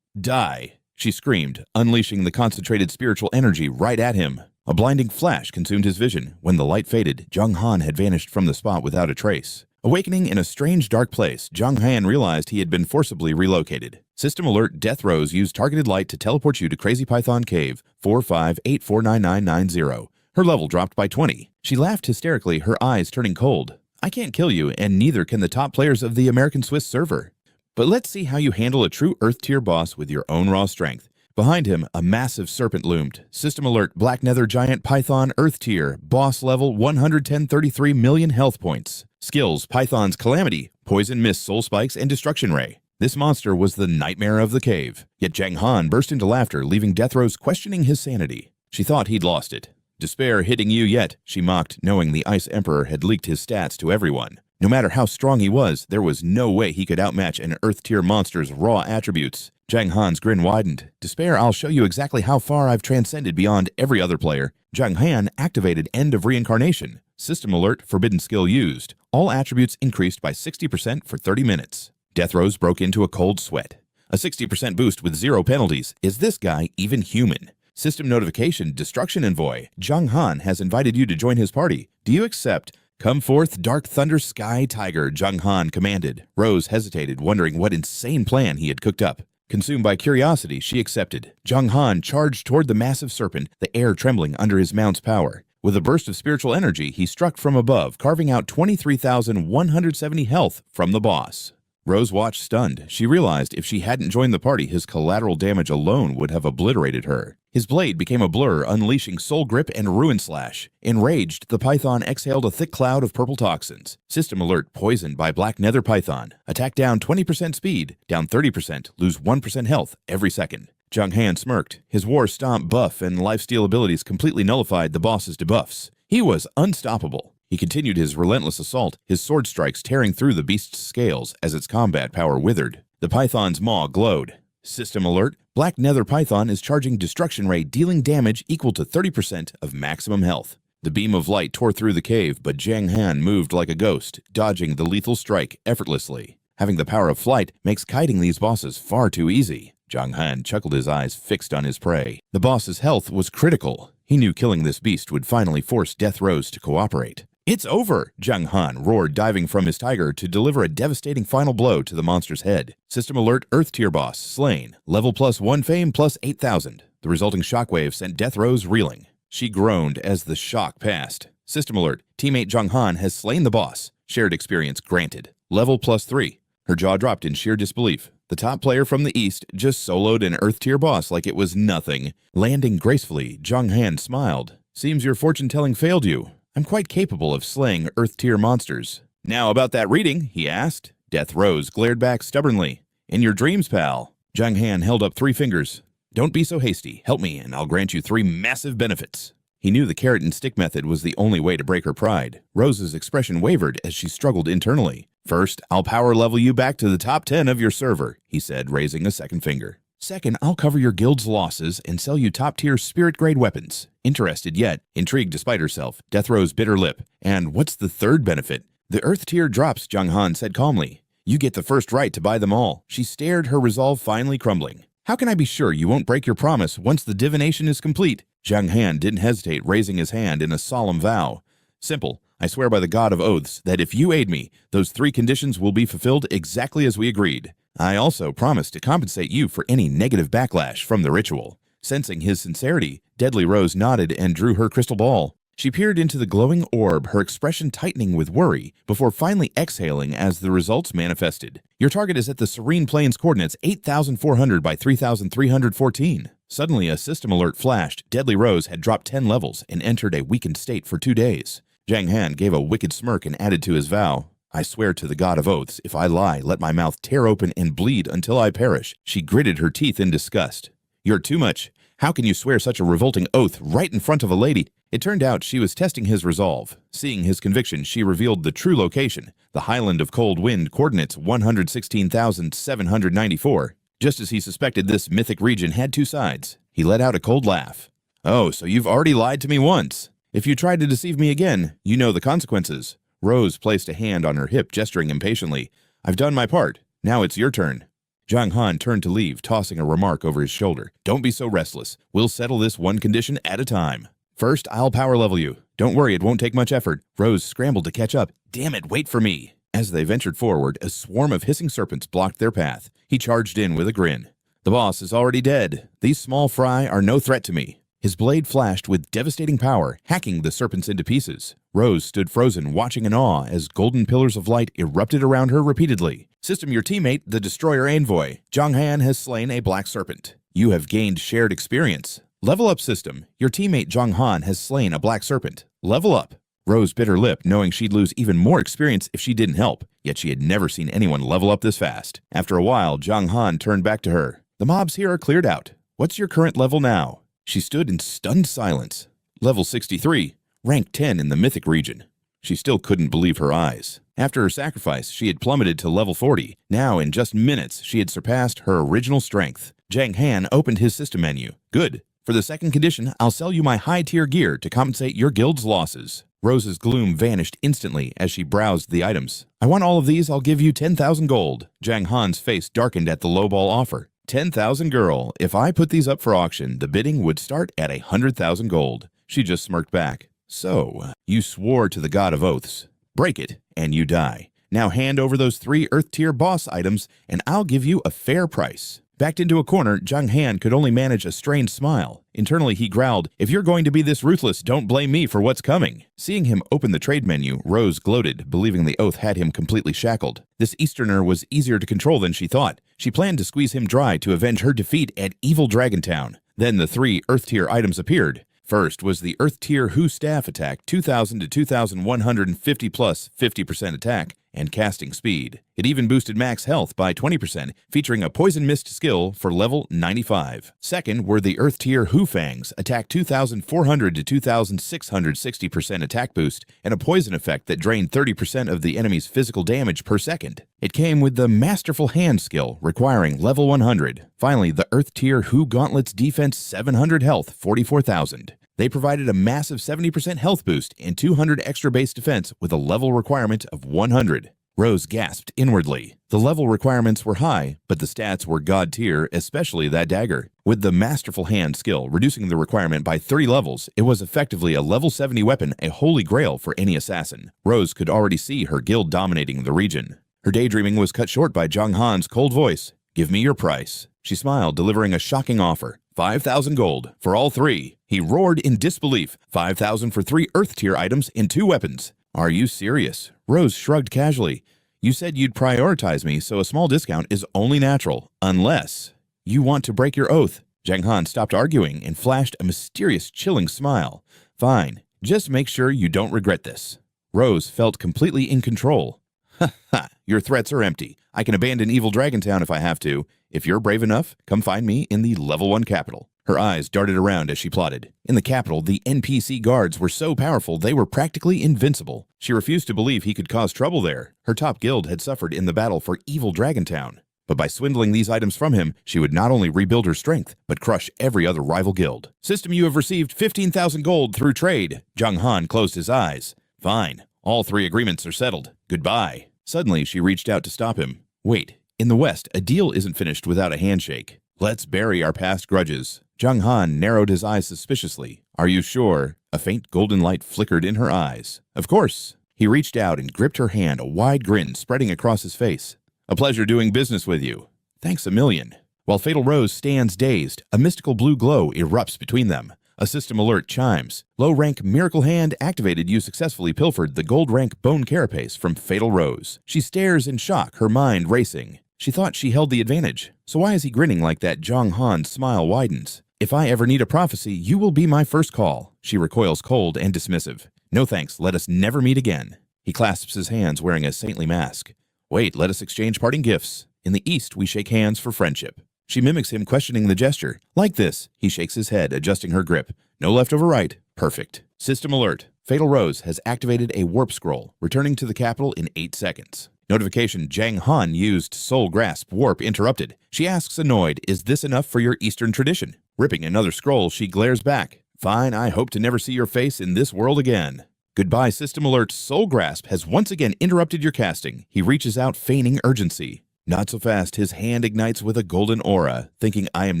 Die, she screamed, unleashing the concentrated spiritual energy right at him. A blinding flash consumed his vision. When the light faded, Jiang Han had vanished from the spot without a trace. Awakening in a strange dark place, Jiang Han realized he had been forcibly relocated. System alert, Death Rose used targeted light to teleport you to Crazy Python Cave 45849990. Her level dropped by 20. She laughed hysterically, her eyes turning cold. I can't kill you, and neither can the top players of the American-Swiss server. But let's see how you handle a true Earth-tier boss with your own raw strength. Behind him, a massive serpent loomed. System alert, Black Nether Giant Python Earth tier, boss level 110.33 million health points. Skills, Python's Calamity, Poison Mist, Soul Spikes, and Destruction Ray. This monster was the nightmare of the cave. Yet Jiang Han burst into laughter, leaving Death Rose questioning his sanity. She thought he'd lost it. Despair hitting you yet, she mocked, knowing the Ice Emperor had leaked his stats to everyone. No matter how strong he was, there was no way he could outmatch an Earth-tier monster's raw attributes. Jiang Han's grin widened. Despair, I'll show you exactly how far I've transcended beyond every other player. Jiang Han activated End of Reincarnation. System alert, forbidden skill used. All attributes increased by 60% for 30 minutes. Death Rose broke into a cold sweat. A 60% boost with 0 penalties. Is this guy even human? System notification, Destruction Envoy. Jiang Han has invited you to join his party. Do you accept? Come forth, Dark Thunder Sky Tiger, Jiang Han commanded. Rose hesitated, wondering what insane plan he had cooked up. Consumed by curiosity, she accepted. Jiang Han charged toward the massive serpent, the air trembling under his mount's power. With a burst of spiritual energy, he struck from above, carving out 23,170 health from the boss. Rose watched stunned. She realized if she hadn't joined the party, his collateral damage alone would have obliterated her. His blade became a blur, unleashing Soul Grip and Ruin Slash. Enraged, the Python exhaled a thick cloud of purple toxins. System alert, poisoned by Black Nether Python. Attack down 20% speed, down 30%, lose 1% health every second. Jiang Han smirked. His War Stomp buff and lifesteal abilities completely nullified the boss's debuffs. He was unstoppable. He continued his relentless assault, his sword strikes tearing through the beast's scales as its combat power withered. The Python's maw glowed. System alert, Black Nether Python is charging Destruction Ray, dealing damage equal to 30% of maximum health. The beam of light tore through the cave, but Jiang Han moved like a ghost, dodging the lethal strike effortlessly. Having the power of flight makes kiting these bosses far too easy. Jiang Han chuckled, his eyes fixed on his prey. The boss's health was critical. He knew killing this beast would finally force Death Rose to cooperate. "It's over!" Jiang Han roared, diving from his tiger to deliver a devastating final blow to the monster's head. System alert: Earth tier boss slain. Level +1 fame plus 8,000. The resulting shockwave sent Death Rose reeling. She groaned as the shock passed. System alert: teammate Jiang Han has slain the boss. Shared experience granted. Level +3. Her jaw dropped in sheer disbelief. The top player from the east just soloed an Earth tier boss like it was nothing. Landing gracefully, Jiang Han smiled. "Seems your fortune-telling failed you. I'm quite capable of slaying Earth tier monsters." "Now about that reading?" he asked. Death Rose glared back stubbornly. "In your dreams, pal." Jiang Han held up 3 fingers. "Don't be so hasty. Help me, and I'll grant you 3 massive benefits." He knew the carrot and stick method was the only way to break her pride. Rose's expression wavered as she struggled internally. "First, I'll power level you back to the top 10 of your server," he said, raising a second finger. "Second, I'll cover your guild's losses and sell you top-tier spirit-grade weapons." Interested yet intrigued despite herself, Death Rose bit her lip. "And what's the third benefit?" "The Earth tier drops," Jiang Han said calmly. "You get the first right to buy them all." She stared, her resolve finally crumbling. "How can I be sure you won't break your promise once the divination is complete?" Jiang Han didn't hesitate, raising his hand in a solemn vow. "Simple. I swear by the god of oaths that if you aid me, those 3 conditions will be fulfilled exactly as we agreed. I also promise to compensate you for any negative backlash from the ritual." Sensing his sincerity, Deadly Rose nodded and drew her crystal ball. She peered into the glowing orb, her expression tightening with worry, before finally exhaling as the results manifested. "Your target is at the Serene Plains coordinates 8,400 by 3,314. Suddenly, a system alert flashed. Deadly Rose had dropped 10 levels and entered a weakened state for 2 days. Jiang Han gave a wicked smirk and added to his vow. "I swear to the god of oaths, if I lie, let my mouth tear open and bleed until I perish." She gritted her teeth in disgust. "You're too much. How can you swear such a revolting oath right in front of a lady?" It turned out she was testing his resolve. Seeing his conviction, she revealed the true location, the Highland of Cold Wind, coordinates 116,794. Just as he suspected, this mythic region had 2 sides. He let out a cold laugh. "Oh, so you've already lied to me once. If you try to deceive me again, you know the consequences." Rose placed a hand on her hip, gesturing impatiently. "I've done my part. Now it's your turn." Jiang Han turned to leave, tossing a remark over his shoulder. "Don't be so restless. We'll settle this one condition at a time. First, I'll power level you. Don't worry, it won't take much effort." Rose scrambled to catch up. "Damn it, wait for me." As they ventured forward, a swarm of hissing serpents blocked their path. He charged in with a grin. "The boss is already dead. These small fry are no threat to me." His blade flashed with devastating power, hacking the serpents into pieces. Rose stood frozen, watching in awe as golden pillars of light erupted around her repeatedly. "System, your teammate, the destroyer envoy, Jiang Han, has slain a black serpent. You have gained shared experience." "Level up, system. Your teammate Jiang Han has slain a black serpent. Level up." Rose bit her lip, knowing she'd lose even more experience if she didn't help, yet she had never seen anyone level up this fast. After a while, Jiang Han turned back to her. "The mobs here are cleared out. What's your current level now?" She stood in stunned silence. "Level 63, rank 10 in the mythic region." She still couldn't believe her eyes. After her sacrifice, she had plummeted to level 40. Now, in just minutes, she had surpassed her original strength. Jiang Han opened his system menu. "Good. For the second condition, I'll sell you my high-tier gear to compensate your guild's losses." Rose's gloom vanished instantly as she browsed the items. "I want all of these. I'll give you 10,000 gold. Jiang Han's face darkened at the lowball offer. 10,000 girl. If I put these up for auction, the bidding would start at 100,000 gold. She just smirked back. "So, you swore to the god of oaths. Break it, and you die. Now hand over those 3 Earth-tier boss items, and I'll give you a fair price." Backed into a corner, Jiang Han could only manage a strained smile. Internally, he growled, "If you're going to be this ruthless, don't blame me for what's coming." Seeing him open the trade menu, Rose gloated, believing the oath had him completely shackled. This Easterner was easier to control than she thought. She planned to squeeze him dry to avenge her defeat at Evil Dragontown. Then the 3 Earth-tier items appeared. First was the Earth-tier Hu Staff attack, 2,000 to 2,150 plus 50% attack and casting speed. It even boosted max health by 20%, featuring a Poison Mist skill for level 95. Second were the Earth-tier Hu Fangs, attack 2,400 to 2,660% attack boost, and a poison effect that drained 30% of the enemy's physical damage per second. It came with the Masterful Hand skill, requiring level 100. Finally, the Earth-tier Hu Gauntlets defense 700 health, 44,000. They provided a massive 70% health boost and 200 extra base defense with a level requirement of 100. Rose gasped inwardly. The level requirements were high, but the stats were god tier, especially that dagger. With the masterful hand skill reducing the requirement by 30 levels, it was effectively a level 70 weapon, a holy grail for any assassin. Rose could already see her guild dominating the region. Her daydreaming was cut short by Jiang Han's cold voice. "Give me your price." She smiled, delivering a shocking offer. 5,000 gold for all three. He roared in disbelief. 5,000 for 3 earth tier items and 2 weapons. "Are you serious?" Rose shrugged casually. "You said you'd prioritize me, so a small discount is only natural. Unless you want to break your oath." Jiang Han stopped arguing and flashed a mysterious, chilling smile. "Fine. Just make sure you don't regret this." Rose felt completely in control. "Ha ha, your threats are empty. I can abandon Evil Dragon Town if I have to. If you're brave enough, come find me in the level 1 capital." Her eyes darted around as she plotted. In the capital, the NPC guards were so powerful they were practically invincible. She refused to believe he could cause trouble there. Her top guild had suffered in the battle for Evil Dragon Town. But by swindling these items from him, she would not only rebuild her strength, but crush every other rival guild. "System, you have received 15,000 gold through trade." Jiang Han closed his eyes. "Fine. All 3 agreements are settled. Goodbye." Suddenly, she reached out to stop him. "Wait. In the West, a deal isn't finished without a handshake. Let's bury our past grudges." Jiang Han narrowed his eyes suspiciously. "Are you sure?" A faint golden light flickered in her eyes. "Of course." He reached out and gripped her hand, a wide grin spreading across his face. "A pleasure doing business with you." "Thanks a million." While Fatal Rose stands dazed, a mystical blue glow erupts between them. A system alert chimes. Low-rank Miracle Hand activated. You successfully pilfered the gold-rank Bone Carapace from Fatal Rose. She stares in shock, her mind racing. She thought she held the advantage. So why is he grinning like that? Jiang Han's smile widens. "If I ever need a prophecy, you will be my first call." She recoils cold and dismissive. "No thanks, let us never meet again." He clasps his hands wearing a saintly mask. "Wait, let us exchange parting gifts. In the East, we shake hands for friendship." She mimics him, questioning the gesture. "Like this." He shakes his head, adjusting her grip. "No left over right. Perfect." System alert. Fatal Rose has activated a warp scroll, returning to the capital in 8 seconds. Notification: Jiang Han used Soul Grasp. Warp interrupted. She asks, annoyed, "Is this enough for your Eastern tradition?" Ripping another scroll, she glares back. "Fine, I hope to never see your face in this world again." Goodbye, System alert. Soul Grasp has once again interrupted your casting. He reaches out, feigning urgency. Not so fast. His hand ignites with a golden aura, thinking, "I am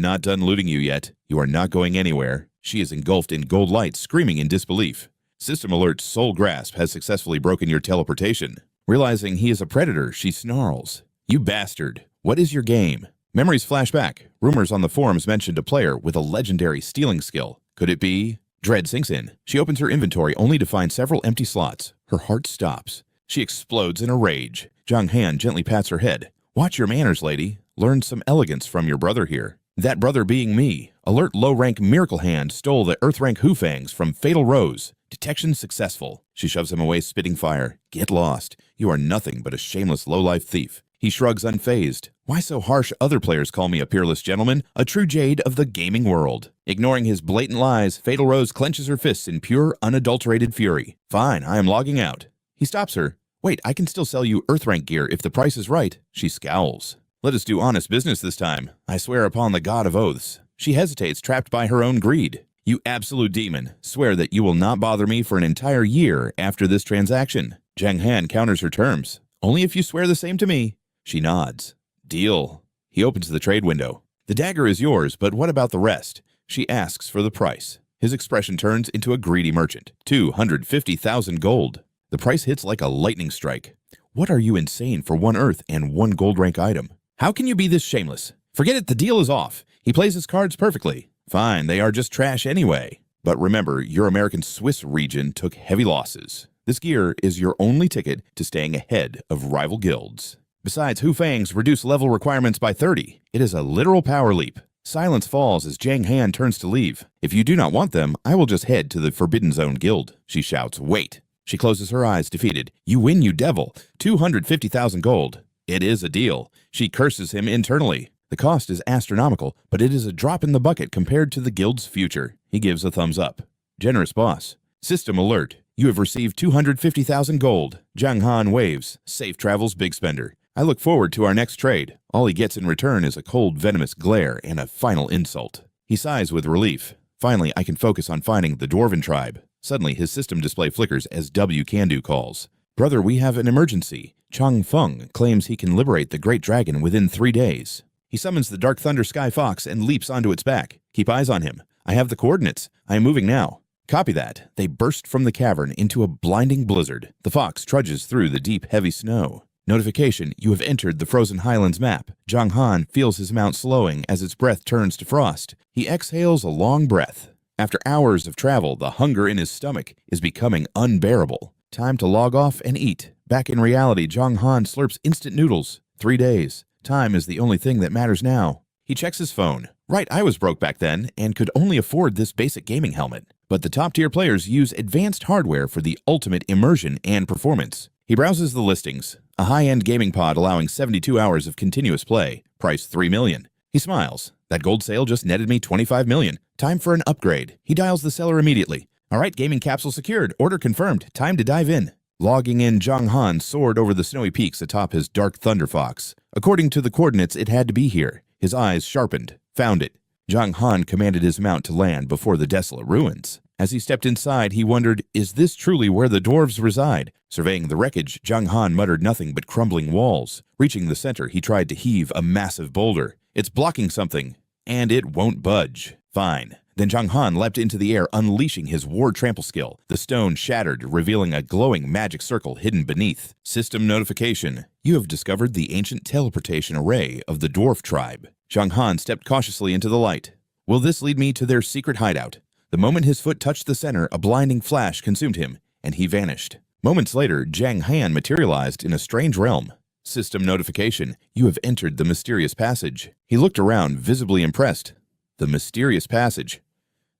not done looting you yet. You are not going anywhere." She is engulfed in gold light, screaming in disbelief. System alert. Soul Grasp has successfully broken your teleportation. Realizing he is a predator, she snarls. "You bastard. What is your game?" Memories flash back. Rumors on the forums mentioned a player with a legendary stealing skill. Could it be? Dread sinks in. She opens her inventory only to find several empty slots. Her heart stops. She explodes in a rage. Jiang Han gently pats her head. "Watch your manners, lady. Learn some elegance from your brother here." That brother being me. Alert low-rank Miracle Hand stole the Earth-rank Hufangs from Fatal Rose. Detection successful. She shoves him away, spitting fire. "Get lost. You are nothing but a shameless low-life thief." He shrugs, unfazed. "Why so harsh? Other players call me a peerless gentleman, a true jade of the gaming world." Ignoring his blatant lies, Fatal Rose clenches her fists in pure, unadulterated fury. "Fine, I am logging out." He stops her. "Wait, I can still sell you Earth-rank gear if the price is right." She scowls. "Let us do honest business this time. I swear upon the god of oaths." She hesitates, trapped by her own greed. "You absolute demon. Swear that you will not bother me for an entire year after this transaction." Jiang Han counters her terms. "Only if you swear the same to me." She nods. "Deal." He opens the trade window. "The dagger is yours, but what about the rest?" She asks for the price. His expression turns into a greedy merchant. 250,000 gold. The price hits like a lightning strike. "What are you insane for 1 earth and 1 gold rank item? How can you be this shameless?" "Forget it, the deal is off." He plays his cards perfectly. "Fine, they are just trash anyway. But remember, your American Swiss region took heavy losses. This gear is your only ticket to staying ahead of rival guilds. Besides, Hufangs reduce level requirements by 30. It is a literal power leap." Silence falls as Jiang Han turns to leave. "If you do not want them, I will just head to the Forbidden Zone Guild." She shouts, "Wait." She closes her eyes, defeated. "You win, you devil. 250,000 gold. It is a deal." She curses him internally. The cost is astronomical, but it is a drop in the bucket compared to the guild's future. He gives a thumbs up. Generous boss. System alert. You have received 250,000 gold. Jiang Han waves. Safe travels, big spender. I look forward to our next trade. All he gets in return is a cold, venomous glare and a final insult. He sighs with relief. Finally, I can focus on finding the Dwarven tribe. Suddenly, his system display flickers as W Can Do calls. "Brother, we have an emergency." Chang Feng claims he can liberate the Great Dragon within 3 days. He summons the Dark Thunder Sky Fox and leaps onto its back. Keep eyes on him. I have the coordinates. I am moving now. Copy that. They burst from the cavern into a blinding blizzard. The fox trudges through the deep, heavy snow. Notification, you have entered the Frozen Highlands map. Jiang Han feels his mount slowing as its breath turns to frost. He exhales a long breath. After hours of travel, the hunger in his stomach is becoming unbearable. Time to log off and eat. Back in reality, Jiang Han slurps instant noodles. 3 days. Time is the only thing that matters now. He checks his phone. Right, I was broke back then and could only afford this basic gaming helmet. But the top-tier players use advanced hardware for the ultimate immersion and performance. He browses the listings. A high-end gaming pod allowing 72 hours of continuous play. Price $3 million. He smiles. That gold sale just netted me $25 million. Time for an upgrade. He dials the seller immediately. All right, gaming capsule secured. Order confirmed. Time to dive in. Logging in, Jiang Han soared over the snowy peaks atop his Dark Thunder Fox. According to the coordinates, it had to be here. His eyes sharpened. Found it. Jiang Han commanded his mount to land before the desolate ruins. As he stepped inside, he wondered, is this truly where the dwarves reside? Surveying the wreckage, Jiang Han muttered nothing but crumbling walls. Reaching the center, he tried to heave a massive boulder. It's blocking something, and it won't budge. Fine. Then Jiang Han leapt into the air, unleashing his war trample skill. The stone shattered, revealing a glowing magic circle hidden beneath. System notification. You have discovered the ancient teleportation array of the dwarf tribe. Jiang Han stepped cautiously into the light. Will this lead me to their secret hideout? The moment his foot touched the center, a blinding flash consumed him, and he vanished. Moments later, Jiang Han materialized in a strange realm. System notification. You have entered the mysterious passage. He looked around, visibly impressed. The mysterious passage.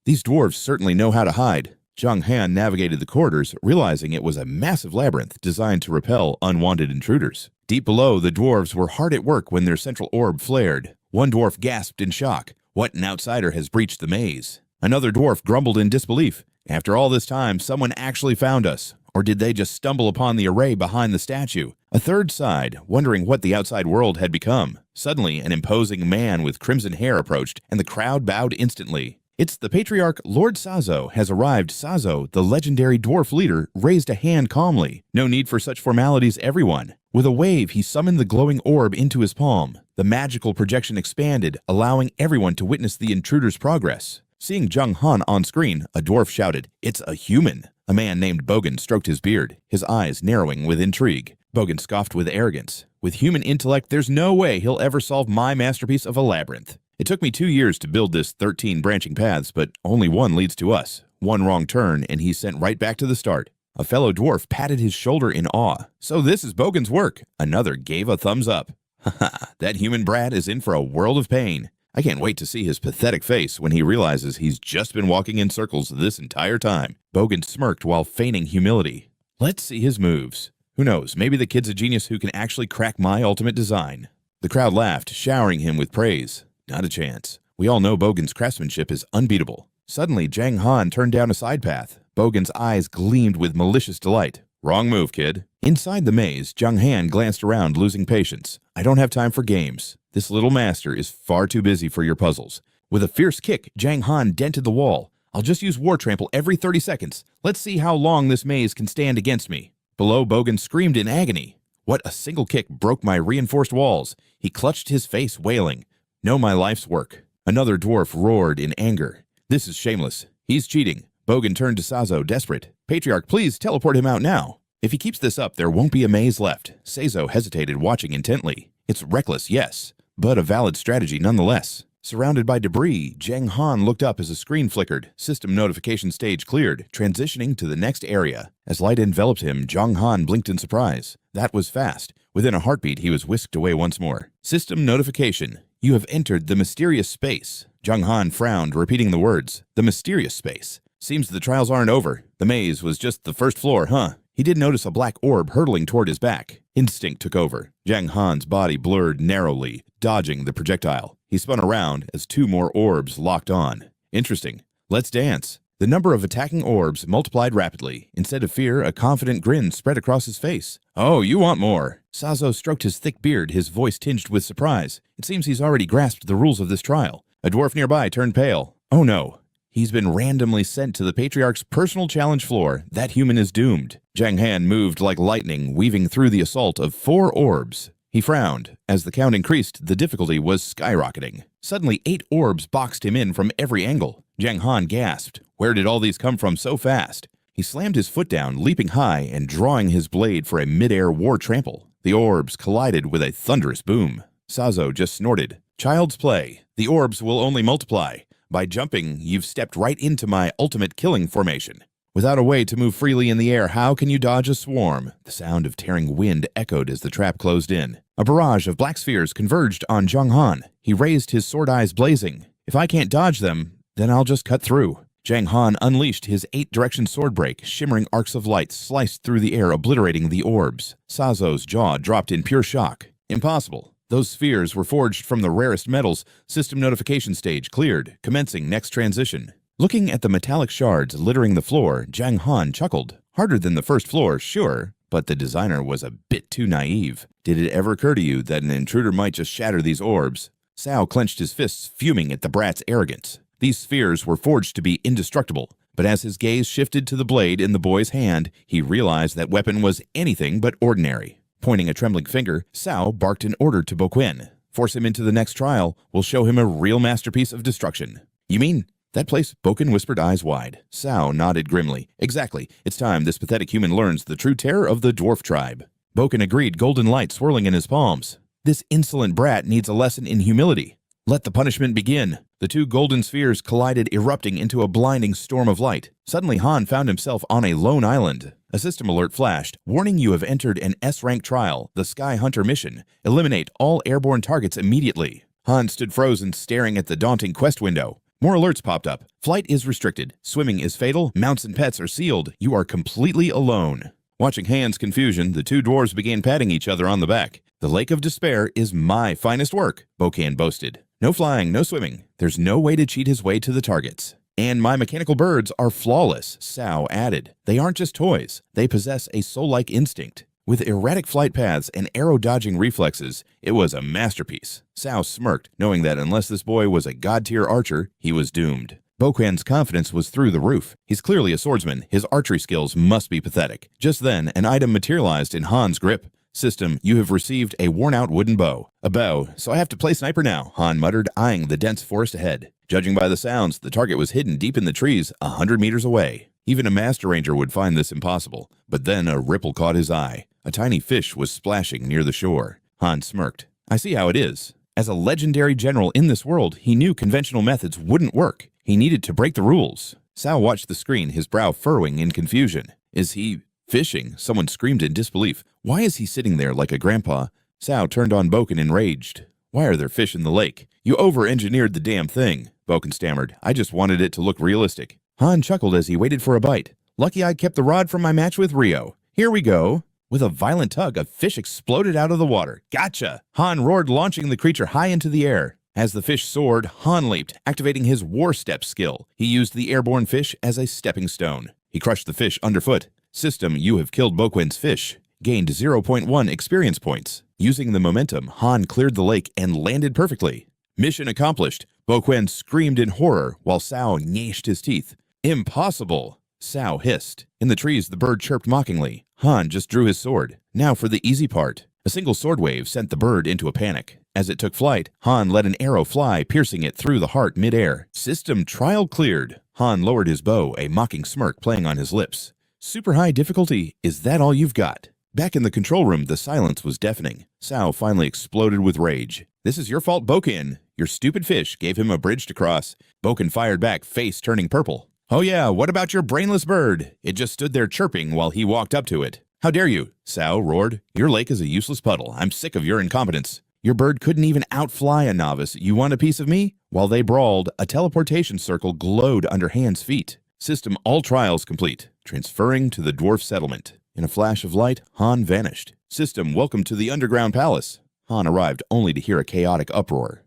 These dwarves certainly know how to hide. Jiang Han navigated the corridors, realizing it was a massive labyrinth designed to repel unwanted intruders. Deep below, the dwarves were hard at work when their central orb flared. One dwarf gasped in shock. What an outsider has breached the maze? Another dwarf grumbled in disbelief. After all this time, someone actually found us. Or did they just stumble upon the array behind the statue? A third sighed, wondering what the outside world had become. Suddenly, an imposing man with crimson hair approached, and the crowd bowed instantly. It's the patriarch Lord Sazo has arrived. Sazo, the legendary dwarf leader, raised a hand calmly. No need for such formalities, everyone. With a wave, he summoned the glowing orb into his palm. The magical projection expanded, allowing everyone to witness the intruder's progress. Seeing Jiang Han on screen, a dwarf shouted, "It's a human!" A man named Bogan stroked his beard, his eyes narrowing with intrigue. Bogan scoffed with arrogance. With human intellect, there's no way he'll ever solve my masterpiece of a labyrinth. It took me 2 years to build this 13 branching paths, but only one leads to us. One wrong turn, and he's sent right back to the start. A fellow dwarf patted his shoulder in awe. So this is Bogan's work. Another gave a thumbs up. Haha, that human brat is in for a world of pain. I can't wait to see his pathetic face when he realizes he's just been walking in circles this entire time. Bogan smirked while feigning humility. Let's see his moves. Who knows, maybe the kid's a genius who can actually crack my ultimate design. The crowd laughed, showering him with praise. Not a chance. We all know Bogan's craftsmanship is unbeatable. Suddenly, Jiang Han turned down a side path. Bogan's eyes gleamed with malicious delight. Wrong move, kid. Inside the maze, Jiang Han glanced around, losing patience. I don't have time for games. This little master is far too busy for your puzzles. With a fierce kick, Jiang Han dented the wall. I'll just use War Trample every 30 seconds. Let's see how long this maze can stand against me. Below, Bogan screamed in agony. What a single kick broke my reinforced walls. He clutched his face, wailing. Know my life's work. Another dwarf roared in anger. This is shameless. He's cheating. Bogan turned to Sazo, desperate. Patriarch, please teleport him out now. If he keeps this up, there won't be a maze left. Sazo hesitated, watching intently. It's reckless, yes, but a valid strategy nonetheless. Surrounded by debris, Jiang Han looked up as a screen flickered. System notification stage cleared, transitioning to the next area. As light enveloped him, Jiang Han blinked in surprise. That was fast. Within a heartbeat, he was whisked away once more. System notification. You have entered the mysterious space. Jiang Han frowned, repeating the words. The mysterious space. Seems the trials aren't over. The maze was just the first floor, huh? He did notice a black orb hurtling toward his back. Instinct took over. Jiang Han's body blurred narrowly, dodging the projectile. He spun around as 2 more orbs locked on. Interesting. Let's dance. The number of attacking orbs multiplied rapidly. Instead of fear, a confident grin spread across his face. Oh, you want more. Sazo stroked his thick beard, his voice tinged with surprise. It seems he's already grasped the rules of this trial. A dwarf nearby turned pale. Oh no. He's been randomly sent to the Patriarch's personal challenge floor. That human is doomed. Jiang Han moved like lightning, weaving through the assault of 4 orbs. He frowned. As the count increased, the difficulty was skyrocketing. Suddenly, 8 orbs boxed him in from every angle. Jiang Han gasped. Where did all these come from so fast? He slammed his foot down, leaping high and drawing his blade for a mid-air war trample. The orbs collided with a thunderous boom. Sazo just snorted. Child's play. The orbs will only multiply. By jumping, you've stepped right into my ultimate killing formation. Without a way to move freely in the air, how can you dodge a swarm? The sound of tearing wind echoed as the trap closed in. A barrage of black spheres converged on Jiang Han. He raised his sword eyes blazing. If I can't dodge them, then I'll just cut through. Jiang Han unleashed his 8-direction sword break. Shimmering arcs of light sliced through the air, obliterating the orbs. Sazo's jaw dropped in pure shock. Impossible. Those spheres were forged from the rarest metals. System notification stage cleared, commencing next transition. Looking at the metallic shards littering the floor, Jiang Han chuckled. Harder than the first floor, sure, but the designer was a bit too naive. Did it ever occur to you that an intruder might just shatter these orbs? Cao clenched his fists, fuming at the brat's arrogance. These spheres were forged to be indestructible, but as his gaze shifted to the blade in the boy's hand, he realized that weapon was anything but ordinary. Pointing a trembling finger, Cao barked an order to Boquen. Force him into the next trial. We'll show him a real masterpiece of destruction. You mean that place? Boquen whispered, eyes wide. Cao nodded grimly. Exactly. It's time this pathetic human learns the true terror of the dwarf tribe. Boquen agreed, golden light swirling in his palms. This insolent brat needs a lesson in humility. Let the punishment begin. The 2 golden spheres collided, erupting into a blinding storm of light. Suddenly, Han found himself on a lone island. A system alert flashed. Warning, you have entered an S-rank trial, the Sky Hunter mission. Eliminate all airborne targets immediately. Han stood frozen, staring at the daunting quest window. More alerts popped up. Flight is restricted. Swimming is fatal. Mounts and pets are sealed. You are completely alone. Watching Han's confusion, the 2 dwarves began patting each other on the back. The Lake of Despair is my finest work, Boquen boasted. No flying, no swimming. There's no way to cheat his way to the targets. And my mechanical birds are flawless, Cao added. They aren't just toys. They possess a soul-like instinct. With erratic flight paths and arrow-dodging reflexes, it was a masterpiece. Cao smirked, knowing that unless this boy was a god-tier archer, he was doomed. Boquen's confidence was through the roof. He's clearly a swordsman. His archery skills must be pathetic. Just then, an item materialized in Han's grip. System, you have received a worn-out wooden bow. A bow, so I have to play sniper now, Han muttered, eyeing the dense forest ahead. Judging by the sounds, the target was hidden deep in the trees, 100 meters away. Even a master ranger would find this impossible. But then a ripple caught his eye. A tiny fish was splashing near the shore. Han smirked. I see how it is. As a legendary general in this world, he knew conventional methods wouldn't work. He needed to break the rules. Cao watched the screen, his brow furrowing in confusion. Is he fishing? Someone screamed in disbelief. Why is he sitting there like a grandpa? Cao turned on Boquen enraged. Why are there fish in the lake? You over-engineered the damn thing, Boquen stammered. I just wanted it to look realistic. Han chuckled as he waited for a bite. Lucky I kept the rod from my match with Rio. Here we go. With a violent tug, a fish exploded out of the water. Gotcha! Han roared, launching the creature high into the air. As the fish soared, Han leaped, activating his War Step skill. He used the airborne fish as a stepping stone. He crushed the fish underfoot. System, you have killed Boquen's fish. Gained 0.1 experience points. Using the momentum, Han cleared the lake and landed perfectly. Mission accomplished. Boquen screamed in horror while Cao gnashed his teeth. Impossible! Cao hissed. In the trees, the bird chirped mockingly. Han just drew his sword. Now for the easy part. A single sword wave sent the bird into a panic. As it took flight, Han let an arrow fly, piercing it through the heart mid-air. System trial cleared. Han lowered his bow, a mocking smirk playing on his lips. Super high difficulty? Is that all you've got? Back in the control room, the silence was deafening. Cao finally exploded with rage. This is your fault, Boquen. Your stupid fish gave him a bridge to cross. Boquen fired back, face turning purple. Oh yeah, what about your brainless bird? It just stood there chirping while he walked up to it. How dare you? Cao roared. Your lake is a useless puddle. I'm sick of your incompetence. Your bird couldn't even outfly a novice. You want a piece of me? While they brawled, a teleportation circle glowed under Han's feet. System all trials complete. Transferring to the dwarf settlement. In a flash of light, Han vanished. System, welcome to the underground palace. Han arrived only to hear a chaotic uproar.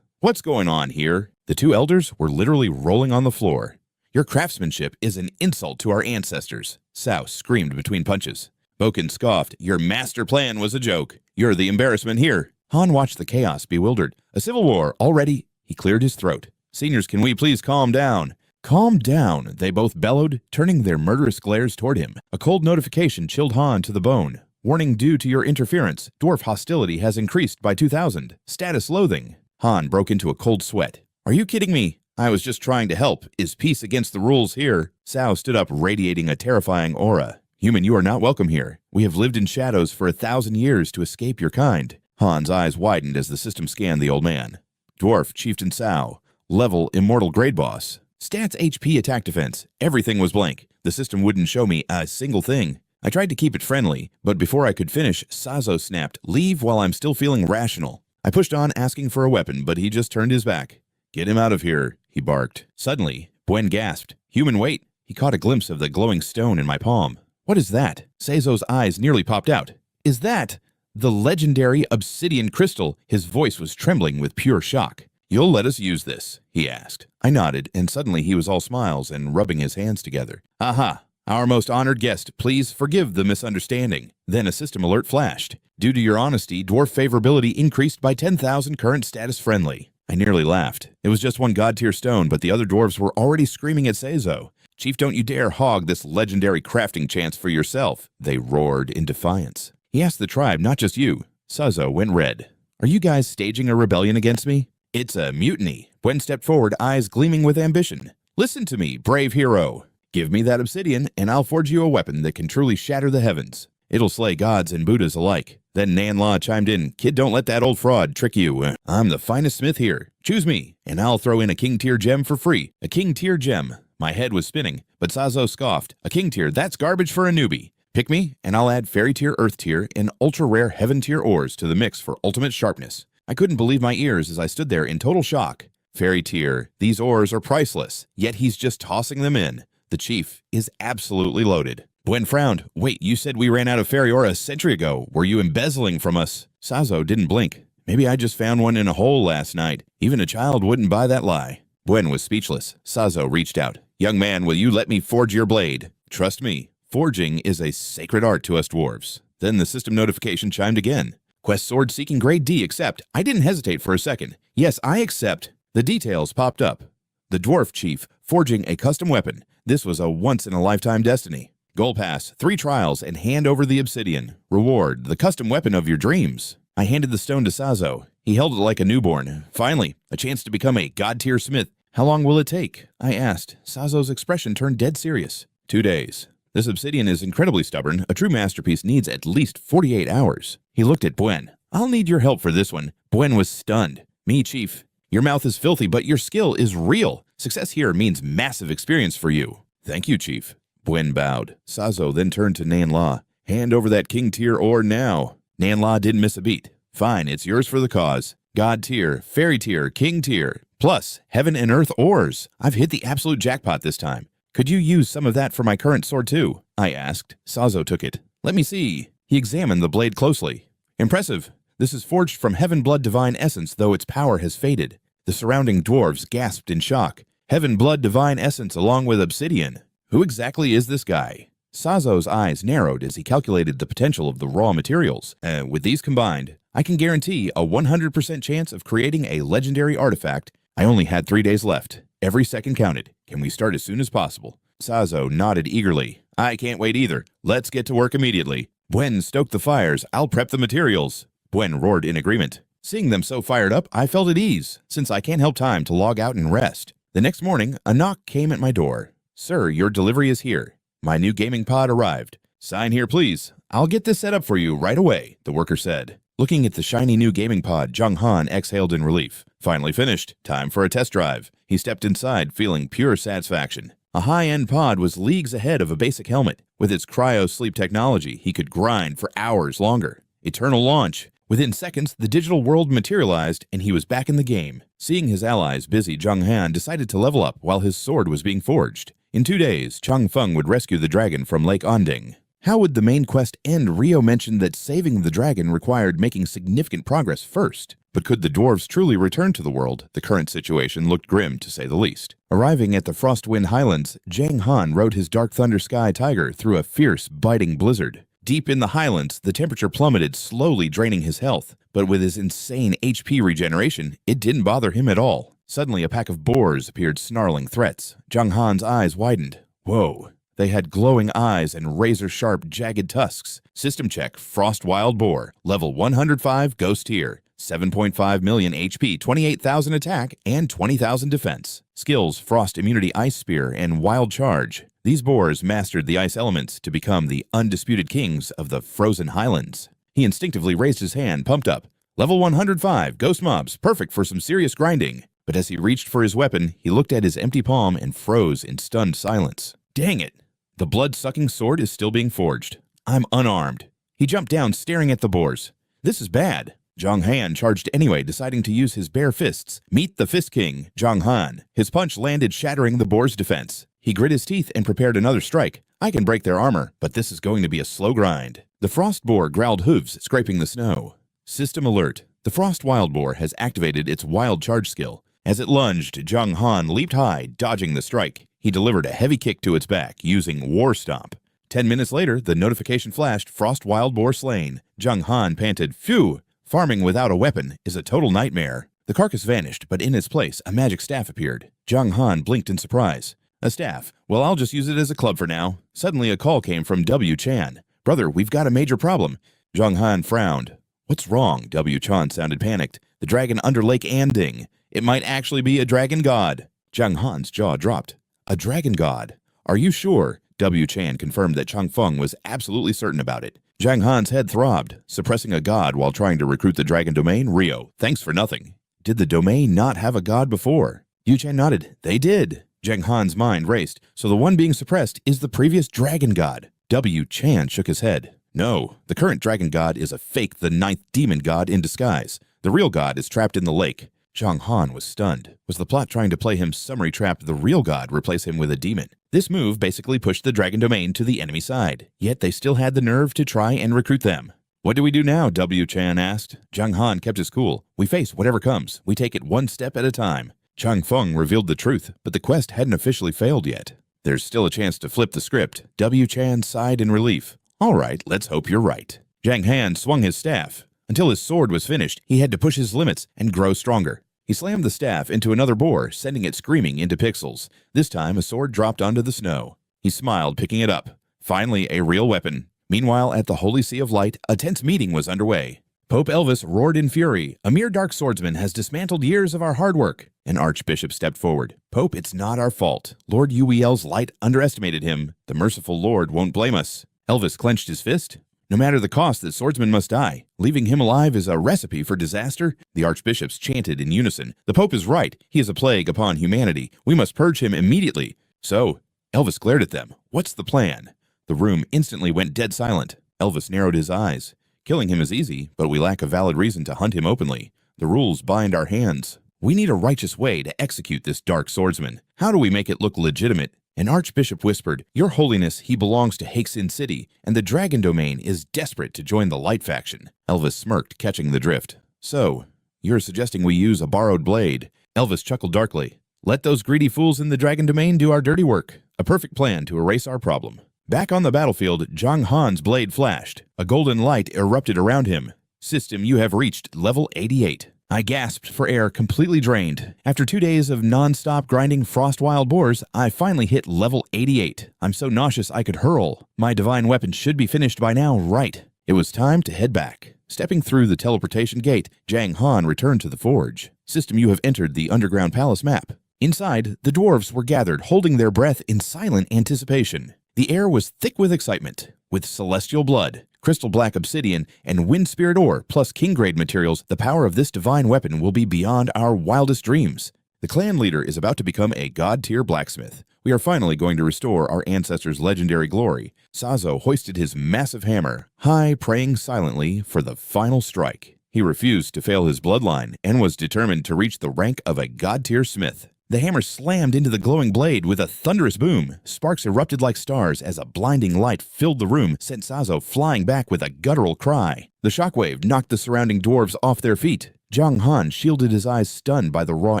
What's going on here? The 2 elders were literally rolling on the floor. Your craftsmanship is an insult to our ancestors, Cao screamed between punches. Boquen scoffed. Your master plan was a joke. You're the embarrassment here. Han watched the chaos, bewildered. A civil war already? He cleared his throat. Seniors, can we please calm down? Calm down, they both bellowed, turning their murderous glares toward him. A cold notification chilled Han to the bone. Warning, due to your interference, dwarf hostility has increased by 2,000. Status loathing. Han broke into a cold sweat. Are you kidding me? I was just trying to help. Is peace against the rules here? Sao stood up, radiating a terrifying aura. Human, you are not welcome here. We have lived in shadows for 1,000 years to escape your kind. Han's eyes widened as the system scanned the old man. Dwarf, Chieftain Sao. Level, Immortal Grade Boss. Stats, HP, Attack, Defense. Everything was blank. The system wouldn't show me a single thing. I tried to keep it friendly, but before I could finish, Sazo snapped, "Leave while I'm still feeling rational." I pushed on, asking for a weapon, but he just turned his back. "Get him out of here," he barked. Suddenly, Buen gasped. "Human, wait." He caught a glimpse of the glowing stone in my palm. "What is that?" Seizo's eyes nearly popped out. "Is that the legendary obsidian crystal?" His voice was trembling with pure shock. "You'll let us use this?" he asked. I nodded, and suddenly he was all smiles and rubbing his hands together. "Aha! Our most honored guest, please forgive the misunderstanding." Then a system alert flashed. "Due to your honesty, dwarf favorability increased by 10,000 current status friendly." I nearly laughed. It was just one god-tier stone, but the other dwarves were already screaming at Seizo. "Chief, don't you dare hog this legendary crafting chance for yourself," they roared in defiance. He asked the tribe, not just you. Seizo went red. "Are you guys staging a rebellion against me?" "It's a mutiny." Buen stepped forward, eyes gleaming with ambition. "Listen to me, brave hero. Give me that obsidian, and I'll forge you a weapon that can truly shatter the heavens. It'll slay gods and Buddhas alike." Then Nanla chimed in, "Kid, don't let that old fraud trick you. I'm the finest smith here. Choose me, and I'll throw in a king-tier gem for free." A king-tier gem. My head was spinning, but Sazo scoffed. "A king-tier, that's garbage for a newbie. Pick me, and I'll add fairy-tier, earth-tier, and ultra-rare heaven-tier ores to the mix for ultimate sharpness." I couldn't believe my ears as I stood there in total shock. Fairy-tier, these ores are priceless, yet he's just tossing them in. The chief is absolutely loaded. Buen frowned. "Wait, you said we ran out of fairy ore a century ago. Were you embezzling from us?" Sazo didn't blink. "Maybe I just found one in a hole last night. Even a child wouldn't buy that lie." Buen was speechless. Sazo reached out. "Young man, will you let me forge your blade? Trust me, forging is a sacred art to us dwarves." Then the system notification chimed again. "Quest sword seeking grade D, accept." I didn't hesitate for a second. "Yes, I accept." The details popped up. The dwarf chief forging a custom weapon. This was a once-in-a-lifetime destiny. Goal pass, 3 trials, and hand over the obsidian. Reward, the custom weapon of your dreams. I handed the stone to Sazo. He held it like a newborn. Finally, a chance to become a god-tier smith. "How long will it take?" I asked. Sazo's expression turned dead serious. 2 days. "This obsidian is incredibly stubborn. A true masterpiece needs at least 48 hours. He looked at Buen. "I'll need your help for this one." Buen was stunned. "Me, chief. Your mouth is filthy, but your skill is real. Success here means massive experience for you." "Thank you, chief." Buen bowed. Sazo then turned to Nanla. "Hand over that king-tier ore now." Nanla didn't miss a beat. "Fine, it's yours for the cause. God-tier, fairy-tier, king-tier, plus heaven and earth ores. I've hit the absolute jackpot this time. Could you use some of that for my current sword too?" I asked. Sazo took it. "Let me see." He examined the blade closely. "Impressive. This is forged from Heaven Blood Divine Essence, though its power has faded." The surrounding dwarves gasped in shock. Heaven Blood Divine Essence along with obsidian. Who exactly is this guy? Sazo's eyes narrowed as he calculated the potential of the raw materials. With these combined, I can guarantee a 100% chance of creating a legendary artifact. I only had 3 days left. Every second counted. Can we start as soon as possible? Sazo nodded eagerly. "I can't wait either. Let's get to work immediately." "Buen, stoke the fires. I'll prep the materials." Buen roared in agreement. Seeing them so fired up, I felt at ease, since I can't help time to log out and rest. The next morning, a knock came at my door. "Sir, your delivery is here." My new gaming pod arrived. "Sign here, please." "I'll get this set up for you right away," the worker said. Looking at the shiny new gaming pod, Jiang Han exhaled in relief. "Finally finished. Time for a test drive." He stepped inside, feeling pure satisfaction. A high-end pod was leagues ahead of a basic helmet. With its cryo-sleep technology, he could grind for hours longer. Eternal launch. Within seconds, the digital world materialized, and he was back in the game. Seeing his allies busy, Jiang Han decided to level up while his sword was being forged. In 2 days, Chang Feng would rescue the dragon from Lake Onding. How would the main quest end? Rio mentioned that saving the dragon required making significant progress first. But could the dwarves truly return to the world? The current situation looked grim, to say the least. Arriving at the Frostwind Highlands, Jiang Han rode his Dark Thunder Sky Tiger through a fierce, biting blizzard. Deep in the highlands, the temperature plummeted, slowly draining his health. But with his insane HP regeneration, it didn't bother him at all. Suddenly, a pack of boars appeared, snarling threats. Jiang Han's eyes widened. Whoa. They had glowing eyes and razor-sharp, jagged tusks. System check, Frost Wild Boar, level 105, Ghost Tier, 7.5 million HP, 28,000 attack, and 20,000 defense. Skills, Frost Immunity Ice Spear and Wild Charge. These boars mastered the ice elements to become the undisputed kings of the frozen highlands. He instinctively raised his hand, pumped up. Level 105, Ghost Mobs, perfect for some serious grinding. But as he reached for his weapon, he looked at his empty palm and froze in stunned silence. Dang it! The blood-sucking sword is still being forged. I'm unarmed. He jumped down, staring at the boars. This is bad. Jiang Han charged anyway, deciding to use his bare fists. Meet the Fist King, Jiang Han. His punch landed, shattering the boar's defense. He grit his teeth and prepared another strike. I can break their armor, but this is going to be a slow grind. The frost boar growled hooves, scraping the snow. System alert. The frost wild boar has activated its wild charge skill. As it lunged, Jiang Han leaped high, dodging the strike. He delivered a heavy kick to its back, using War Stomp. 10 minutes later, the notification flashed, Frost Wild Boar slain. Jiang Han panted, phew! Farming without a weapon is a total nightmare. The carcass vanished, but in its place, a magic staff appeared. Jiang Han blinked in surprise. A staff? Well, I'll just use it as a club for now. Suddenly, a call came from W. Chan. Brother, we've got a major problem. Jiang Han frowned. What's wrong? W. Chan sounded panicked. The dragon under Lake Anding. It might actually be a dragon god. Jiang Han's jaw dropped. A dragon god? Are you sure? W. Chan confirmed that Chang Feng was absolutely certain about it. Jiang Han's head throbbed. Suppressing a god while trying to recruit the dragon domain? Rio, thanks for nothing. Did the domain not have a god before? Yu Chan nodded. They did. Jiang Han's mind raced. So the one being suppressed is the previous dragon god. W. Chan shook his head. No, the current dragon god is a fake, the 9th demon god in disguise. The real god is trapped in the lake. Jiang Han was stunned. Was the plot trying to play him summary trap the real god, replace him with a demon? This move basically pushed the dragon domain to the enemy side, yet they still had the nerve to try and recruit them. What do we do now? W. Chan asked. Jiang Han kept his cool. We face whatever comes. We take it one step at a time. Chang Feng revealed the truth, but the quest hadn't officially failed yet. There's still a chance to flip the script. W. Chan sighed in relief. All right, let's hope you're right. Jiang Han swung his staff. Until his sword was finished, he had to push his limits and grow stronger. He slammed the staff into another boar, sending it screaming into pixels. This time, a sword dropped onto the snow. He smiled, picking it up. Finally, a real weapon. Meanwhile, at the Holy Sea of Light, a tense meeting was underway. Pope Elvis roared in fury. A mere Dark Swordsman has dismantled years of our hard work. An archbishop stepped forward. Pope, it's not our fault. Lord Uel's light underestimated him. The merciful Lord won't blame us. Elvis clenched his fist. No matter the cost, the swordsman must die. Leaving him alive is a recipe for disaster. The archbishops chanted in unison. The Pope is right. He is a plague upon humanity. We must purge him immediately. So, Elvis glared at them. What's the plan? The room instantly went dead silent. Elvis narrowed his eyes. Killing him is easy, but we lack a valid reason to hunt him openly. The rules bind our hands. We need a righteous way to execute this Dark Swordsman. How do we make it look legitimate? An archbishop whispered, Your Holiness, he belongs to Hakesin City, and the dragon domain is desperate to join the light faction. Elvis smirked, catching the drift. So, you're suggesting we use a borrowed blade? Elvis chuckled darkly. Let those greedy fools in the dragon domain do our dirty work. A perfect plan to erase our problem. Back on the battlefield, Jiang Han's blade flashed. A golden light erupted around him. System, you have reached level 88. I gasped for air, completely drained. After 2 days of non-stop grinding frost wild boars, I finally hit level 88. I'm so nauseous I could hurl. My divine weapon should be finished by now, right? It was time to head back. Stepping through the teleportation gate, Jiang Han returned to the forge. System, you have entered the underground palace map. Inside, the dwarves were gathered, holding their breath in silent anticipation. The air was thick with excitement. With celestial blood, crystal black obsidian, and wind spirit ore, plus king-grade materials, the power of this divine weapon will be beyond our wildest dreams. The clan leader is about to become a god-tier blacksmith. We are finally going to restore our ancestors' legendary glory. Sazo hoisted his massive hammer, high, praying silently for the final strike. He refused to fail his bloodline and was determined to reach the rank of a god-tier smith. The hammer slammed into the glowing blade with a thunderous boom. Sparks erupted like stars as a blinding light filled the room, sent Sazo flying back with a guttural cry. The shockwave knocked the surrounding dwarves off their feet. Jiang Han shielded his eyes, stunned by the raw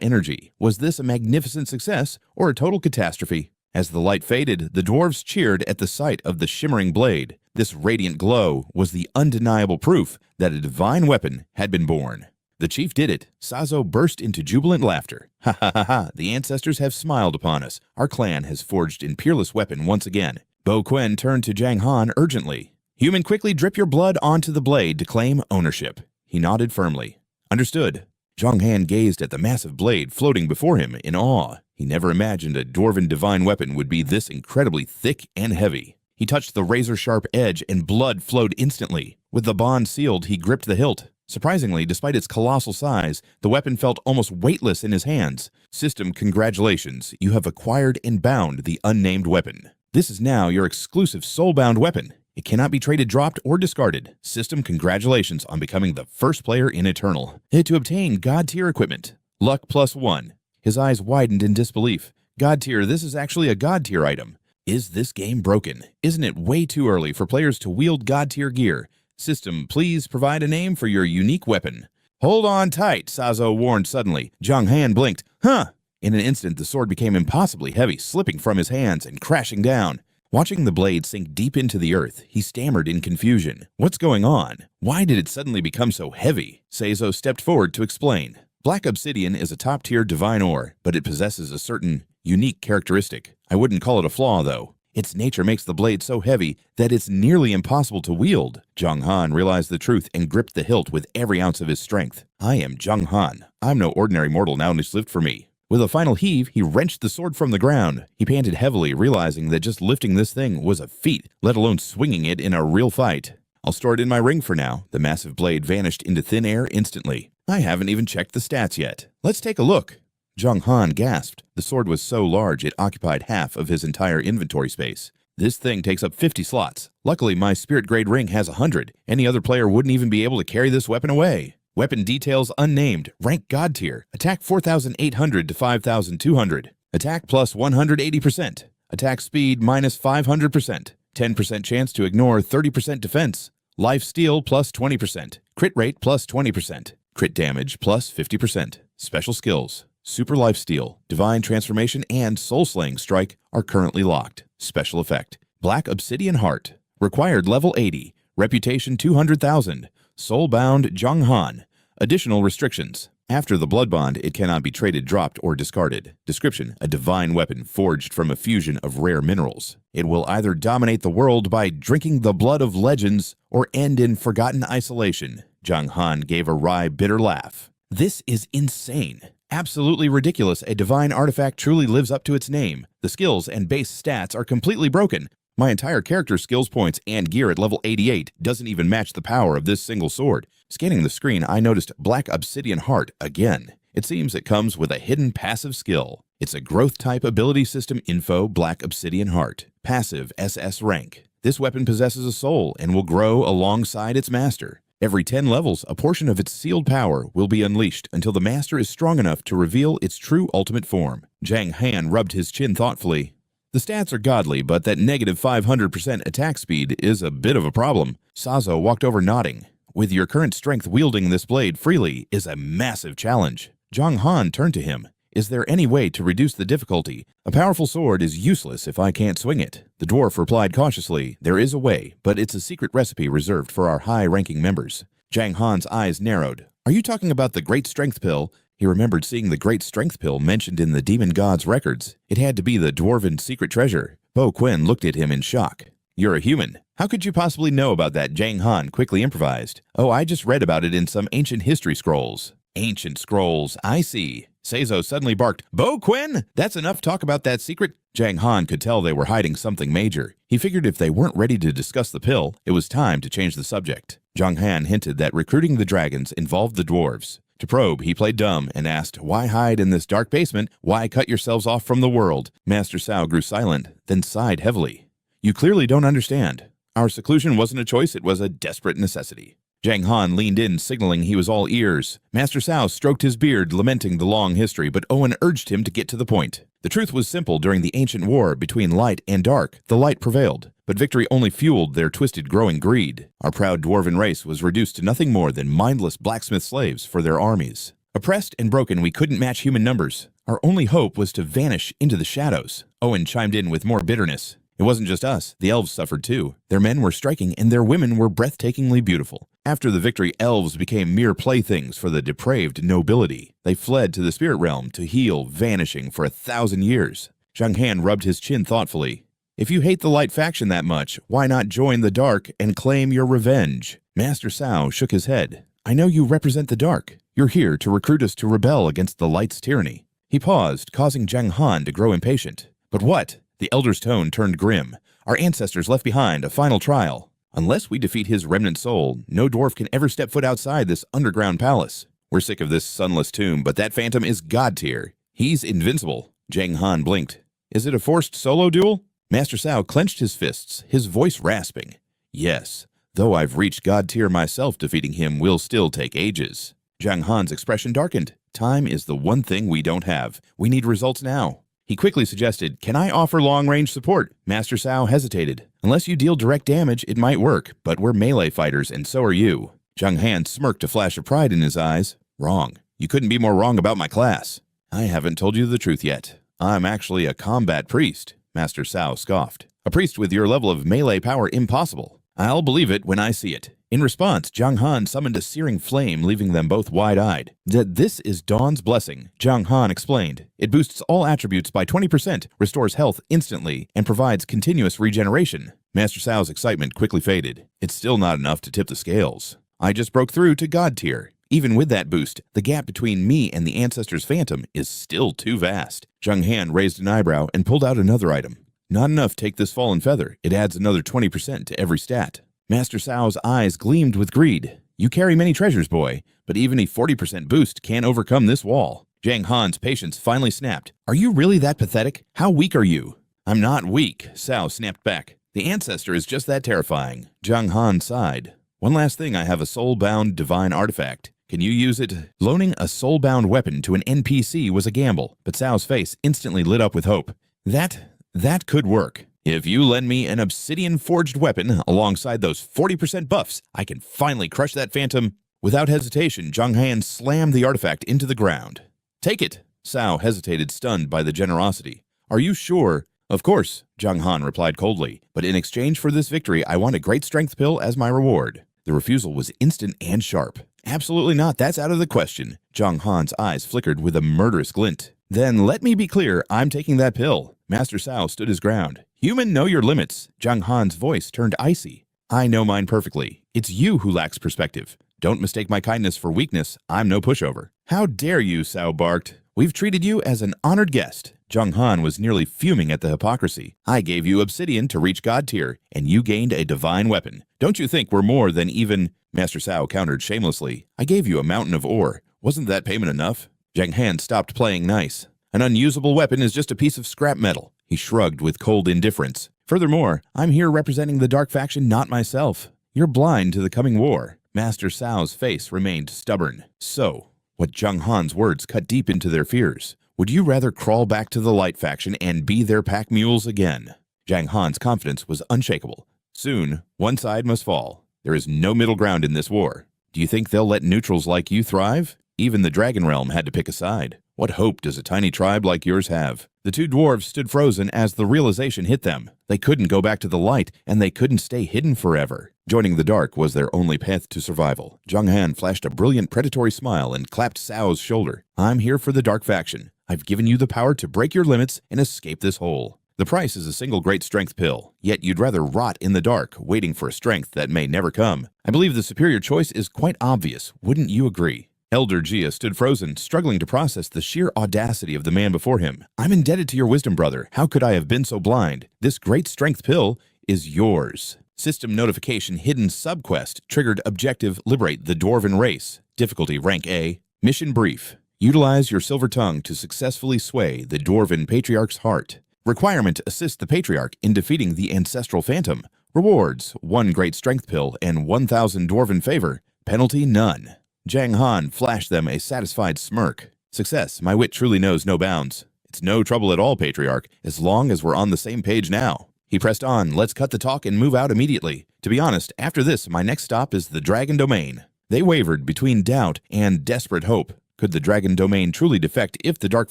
energy. Was this a magnificent success or a total catastrophe? As the light faded, the dwarves cheered at the sight of the shimmering blade. This radiant glow was the undeniable proof that a divine weapon had been born. The chief did it. Sazo burst into jubilant laughter. Ha ha ha ha, the ancestors have smiled upon us. Our clan has forged in peerless weapon once again. Bo Quen turned to Jiang Han urgently. Human, quickly drip your blood onto the blade to claim ownership. He nodded firmly. Understood. Jiang Han gazed at the massive blade floating before him in awe. He never imagined a dwarven divine weapon would be this incredibly thick and heavy. He touched the razor-sharp edge and blood flowed instantly. With the bond sealed, he gripped the hilt. Surprisingly, despite its colossal size, the weapon felt almost weightless in his hands. System, congratulations. You have acquired and bound the unnamed weapon. This is now your exclusive soulbound weapon. It cannot be traded, dropped, or discarded. System, congratulations on becoming the first player in Eternal. To obtain God-tier equipment. Luck +1. His eyes widened in disbelief. God-tier, this is actually a God-tier item. Is this game broken? Isn't it way too early for players to wield God-tier gear? System, please provide a name for your unique weapon. Hold on tight, Sazo warned suddenly. Jiang Han blinked. Huh! In an instant, the sword became impossibly heavy, slipping from his hands and crashing down. Watching the blade sink deep into the earth, he stammered in confusion. What's going on? Why did it suddenly become so heavy? Sazo stepped forward to explain. Black obsidian is a top-tier divine ore, but it possesses a certain unique characteristic. I wouldn't call it a flaw, though. Its nature makes the blade so heavy that it's nearly impossible to wield. Jiang Han realized the truth and gripped the hilt with every ounce of his strength. I am Jiang Han. I'm no ordinary mortal now who's lived for me. With a final heave, he wrenched the sword from the ground. He panted heavily, realizing that just lifting this thing was a feat, let alone swinging it in a real fight. I'll store it in my ring for now. The massive blade vanished into thin air instantly. I haven't even checked the stats yet. Let's take a look. Jiang Han gasped. The sword was so large it occupied half of his entire inventory space. This thing takes up 50 slots. Luckily, my spirit grade ring has 100. Any other player wouldn't even be able to carry this weapon away. Weapon details unnamed. Rank God tier. Attack 4,800 to 5,200. Attack plus 180%. Attack speed minus 500%. 10% chance to ignore 30% defense. Life steal plus 20%. Crit rate plus 20%. Crit damage plus 50%. Special skills. Super Lifesteal, Divine Transformation, and Soul Slaying Strike are currently locked. Special effect. Black Obsidian Heart. Required level 80. Reputation 200,000. Soulbound Jiang Han. Additional restrictions. After the Blood Bond, it cannot be traded, dropped, or discarded. Description: a divine weapon forged from a fusion of rare minerals. It will either dominate the world by drinking the blood of legends or end in forgotten isolation. Jiang Han gave a wry, bitter laugh. This is insane. Absolutely ridiculous. A divine artifact truly lives up to its name. The skills and base stats are completely broken. My entire character skills points and gear at level 88 doesn't even match the power of this single sword. Scanning the screen, I noticed Black Obsidian Heart again. It seems it comes with a hidden passive skill. It's a growth type ability system info Black Obsidian Heart. Passive SS rank. This weapon possesses a soul and will grow alongside its master. Every 10 levels, a portion of its sealed power will be unleashed until the master is strong enough to reveal its true ultimate form. Jiang Han rubbed his chin thoughtfully. The stats are godly, but that negative 500% attack speed is a bit of a problem. Sazo walked over nodding. With your current strength, wielding this blade freely is a massive challenge. Jiang Han turned to him. Is there any way to reduce the difficulty? A powerful sword is useless if I can't swing it. The dwarf replied cautiously, there is a way, but it's a secret recipe reserved for our high-ranking members. Jiang Han's eyes narrowed. Are you talking about the Great Strength Pill? He remembered seeing the Great Strength Pill mentioned in the Demon God's records. It had to be the dwarven secret treasure. Bo Quen looked at him in shock. You're a human. How could you possibly know about that? Jiang Han quickly improvised. Oh, I just read about it in some ancient history scrolls. Ancient scrolls, I see. Sazo suddenly barked, Bo Quen! That's enough talk about that secret. Jiang Han could tell they were hiding something major. He figured if they weren't ready to discuss the pill, it was time to change the subject. Jiang Han hinted that recruiting the dragons involved the dwarves. To probe, he played dumb and asked, why hide in this dark basement? Why cut yourselves off from the world? Master Cao grew silent, then sighed heavily. You clearly don't understand. Our seclusion wasn't a choice, it was a desperate necessity. Jiang Han leaned in, signaling he was all ears. Master Cao stroked his beard, lamenting the long history, but Owen urged him to get to the point. The truth was simple. During the ancient war between light and dark, the light prevailed, but victory only fueled their twisted, growing greed. Our proud dwarven race was reduced to nothing more than mindless blacksmith slaves for their armies. Oppressed and broken, we couldn't match human numbers. Our only hope was to vanish into the shadows. Owen chimed in with more bitterness. It wasn't just us. The elves suffered too. Their men were striking and their women were breathtakingly beautiful. After the victory, elves became mere playthings for the depraved nobility. They fled to the spirit realm to heal, vanishing for 1,000 years. Jiang Han rubbed his chin thoughtfully. If you hate the light faction that much, why not join the dark and claim your revenge? Master Cao shook his head. I know you represent the dark. You're here to recruit us to rebel against the light's tyranny. He paused, causing Jiang Han to grow impatient. But what? The elder's tone turned grim. Our ancestors left behind a final trial. Unless we defeat his remnant soul, no dwarf can ever step foot outside this underground palace. We're sick of this sunless tomb, but that phantom is god tier. He's invincible. Jiang Han blinked. Is it a forced solo duel? Master Cao clenched his fists, his voice rasping. Yes, though I've reached god tier myself, defeating him will still take ages. Jiang Han's expression darkened. Time is the one thing we don't have. We need results now. He quickly suggested, can I offer long-range support? Master Cao hesitated. Unless you deal direct damage, it might work, but we're melee fighters and so are you. Jiang Han smirked a flash of pride in his eyes. Wrong. You couldn't be more wrong about my class. I haven't told you the truth yet. I'm actually a combat priest, Master Cao scoffed. A priest with your level of melee power impossible. I'll believe it when I see it. In response, Jiang Han summoned a searing flame, leaving them both wide-eyed. This is Dawn's Blessing, Jiang Han explained. It boosts all attributes by 20%, restores health instantly, and provides continuous regeneration. Master Cao's excitement quickly faded. It's still not enough to tip the scales. I just broke through to God tier. Even with that boost, the gap between me and the Ancestor's Phantom is still too vast. Jiang Han raised an eyebrow and pulled out another item. Not enough, take this fallen feather. It adds another 20% to every stat. Master Cao's eyes gleamed with greed. You carry many treasures, boy, but even a 40% boost can't overcome this wall. Jiang Han's patience finally snapped. Are you really that pathetic? How weak are you? I'm not weak, Cao snapped back. The Ancestor is just that terrifying. Jiang Han sighed. One last thing, I have a soul-bound divine artifact. Can you use it? Loaning a soul-bound weapon to an NPC was a gamble, but Cao's face instantly lit up with hope. That could work. If you lend me an obsidian-forged weapon alongside those 40% buffs, I can finally crush that phantom. Without hesitation, Jiang Han slammed the artifact into the ground. Take it. Cao hesitated, stunned by the generosity. Are you sure? Of course, Jiang Han replied coldly, but in exchange for this victory, I want a great strength pill as my reward. The refusal was instant and sharp. Absolutely not, that's out of the question. Jiang Han's eyes flickered with a murderous glint. Then let me be clear, I'm taking that pill. Master Cao stood his ground. Human, know your limits. Jiang Han's voice turned icy. I know mine perfectly. It's you who lacks perspective. Don't mistake my kindness for weakness. I'm no pushover. How dare you, Cao barked. We've treated you as an honored guest. Jiang Han was nearly fuming at the hypocrisy. I gave you obsidian to reach God tier, and you gained a divine weapon. Don't you think we're more than even... Master Cao countered shamelessly. I gave you a mountain of ore. Wasn't that payment enough? Jiang Han stopped playing nice. An unusable weapon is just a piece of scrap metal. He shrugged with cold indifference. Furthermore, I'm here representing the dark faction, not myself. You're blind to the coming war. Master Cao's face remained stubborn. So, what Jiang Han's words cut deep into their fears. Would you rather crawl back to the light faction and be their pack mules again? Jiang Han's confidence was unshakable. Soon, one side must fall. There is no middle ground in this war. Do you think they'll let neutrals like you thrive? Even the Dragon Realm had to pick a side. What hope does a tiny tribe like yours have? The two dwarves stood frozen as the realization hit them. They couldn't go back to the light, and they couldn't stay hidden forever. Joining the dark was their only path to survival. Jiang Han flashed a brilliant predatory smile and clapped Cao's shoulder. I'm here for the dark faction. I've given you the power to break your limits and escape this hole. The price is a single great strength pill, yet you'd rather rot in the dark, waiting for a strength that may never come. I believe the superior choice is quite obvious, wouldn't you agree? Elder Jia stood frozen, struggling to process the sheer audacity of the man before him. I'm indebted to your wisdom, brother. How could I have been so blind? This great strength pill is yours. System notification hidden subquest triggered objective liberate the dwarven race. Difficulty rank A. Mission brief. Utilize your silver tongue to successfully sway the dwarven patriarch's heart. Requirement assist the patriarch in defeating the ancestral phantom. Rewards 1 great strength pill and 1,000 dwarven favor. Penalty none. Jiang Han flashed them a satisfied smirk. Success, my wit truly knows no bounds. It's no trouble at all, Patriarch, as long as we're on the same page now. He pressed on, let's cut the talk and move out immediately. To be honest, after this, my next stop is the Dragon Domain. They wavered between doubt and desperate hope. Could the Dragon Domain truly defect if the Dark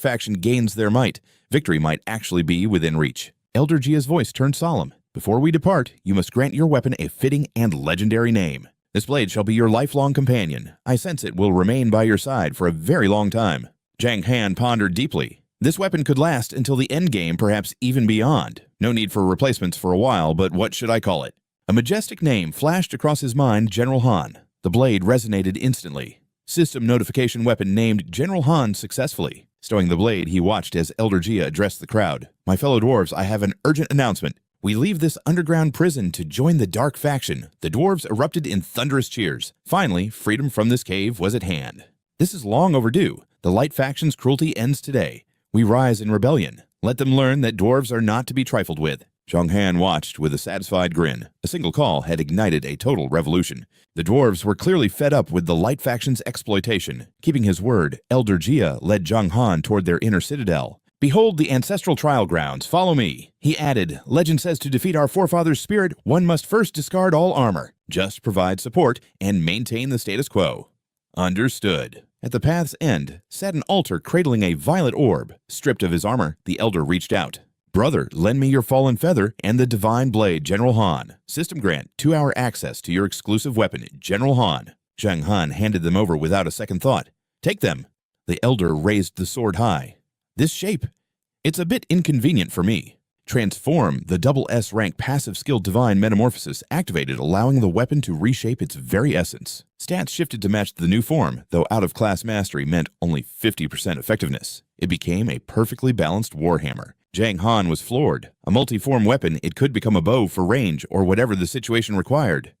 Faction gains their might? Victory might actually be within reach. Elder Jia's voice turned solemn. Before we depart, you must grant your weapon a fitting and legendary name. This blade shall be your lifelong companion. I sense it will remain by your side for a very long time." Jiang Han pondered deeply. This weapon could last until the endgame, perhaps even beyond. No need for replacements for a while, but what should I call it? A majestic name flashed across his mind: General Han. The blade resonated instantly. System notification weapon named General Han successfully. Stowing the blade, he watched as Elder Jia addressed the crowd. "My fellow dwarves, I have an urgent announcement. We leave this underground prison to join the Dark faction." The dwarves erupted in thunderous cheers. Finally, freedom from this cave was at hand. "This is long overdue. The Light faction's cruelty ends today. We rise in rebellion. Let them learn that dwarves are not to be trifled with." Jiang Han watched with a satisfied grin. A single call had ignited a total revolution. The dwarves were clearly fed up with the Light faction's exploitation. Keeping his word, Elder Jia led Jiang Han toward their inner citadel. "Behold the ancestral trial grounds. Follow me." He added, "Legend says to defeat our forefathers' spirit, one must first discard all armor. Just provide support and maintain the status quo." Understood. At the path's end sat an altar cradling a violet orb. Stripped of his armor, the elder reached out. "Brother, lend me your fallen feather and the divine blade, General Han. System grant 2-hour access to your exclusive weapon, General Han." Jiang Han handed them over without a second thought. "Take them." The elder raised the sword high. "This shape, it's a bit inconvenient for me." Transform, the SS-rank passive skill divine metamorphosis activated, allowing the weapon to reshape its very essence. Stats shifted to match the new form, though out-of-class mastery meant only 50% effectiveness. It became a perfectly balanced warhammer. Jiang Han was floored. A multi-form weapon, it could become a bow for range or whatever the situation required,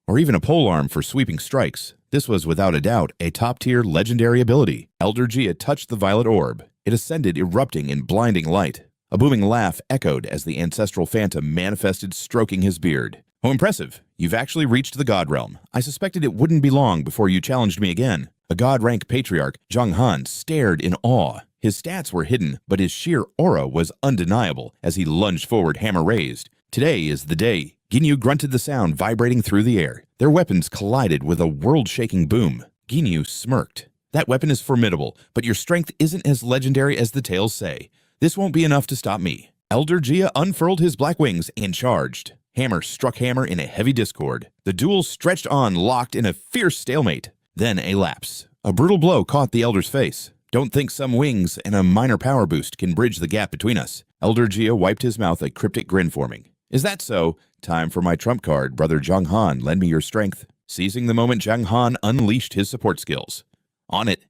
or even a polearm for sweeping strikes. This was without a doubt a top-tier legendary ability. Elder Jia touched the violet orb. It ascended, erupting in blinding light. A booming laugh echoed as the ancestral phantom manifested, stroking his beard. "Oh, impressive. You've actually reached the god realm. I suspected it wouldn't be long before you challenged me again." A god-rank patriarch, Jiang Han, stared in awe. His stats were hidden, but his sheer aura was undeniable as he lunged forward, hammer raised. "Today is the day." Ginyu grunted, the sound vibrating through the air. Their weapons collided with a world-shaking boom. Ginyu smirked. "That weapon is formidable, but your strength isn't as legendary as the tales say. This won't be enough to stop me." Elder Jia unfurled his black wings and charged. Hammer struck hammer in a heavy discord. The duel stretched on, locked in a fierce stalemate. Then a lapse. A brutal blow caught the elder's face. "Don't think some wings and a minor power boost can bridge the gap between us." Elder Jia wiped his mouth, a cryptic grin forming. "Is that so? Time for my trump card, brother Jiang Han. Lend me your strength." Seizing the moment, Jiang Han unleashed his support skills. On it.